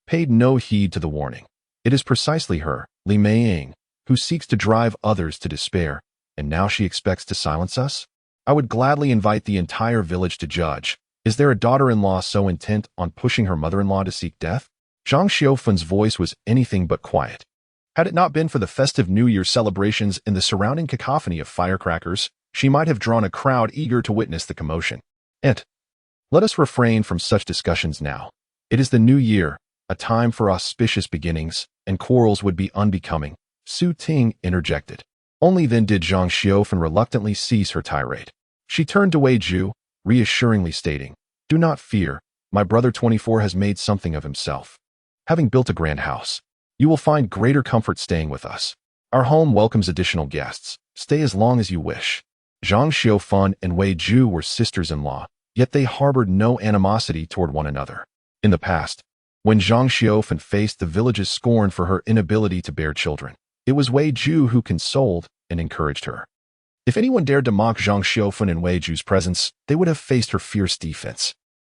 paid no heed to the warning. It is precisely her, Li Meiying, who seeks to drive others to despair, and now she expects to silence us? I would gladly invite the entire village to judge. Is there a daughter-in-law so intent on pushing her mother-in-law to seek death? Zhang Xiufan's voice was anything but quiet. Had it not been for the festive New Year celebrations and the surrounding cacophony of firecrackers, she might have drawn a crowd eager to witness the commotion. Aunt, let us refrain from such discussions now. It is the New Year, a time for auspicious beginnings, and quarrels would be unbecoming, Su Ting interjected. Only then did Zhang Xiufan reluctantly cease her tirade. She turned to Wei Ju, reassuringly stating, Do not fear, my brother 24 has made something of himself. Having built a grand house, you will find greater comfort staying with us. Our home welcomes additional guests. Stay as long as you wish. Zhang Xiufan and Wei Ju were sisters-in-law, yet they harbored no animosity toward one another. In the past, when Zhang Xiufan faced the village's scorn for her inability to bear children, it was Wei Ju who consoled and encouraged her. If anyone dared to mock Zhang Xiufan in Wei Ju's presence, they would have faced her fierce defense.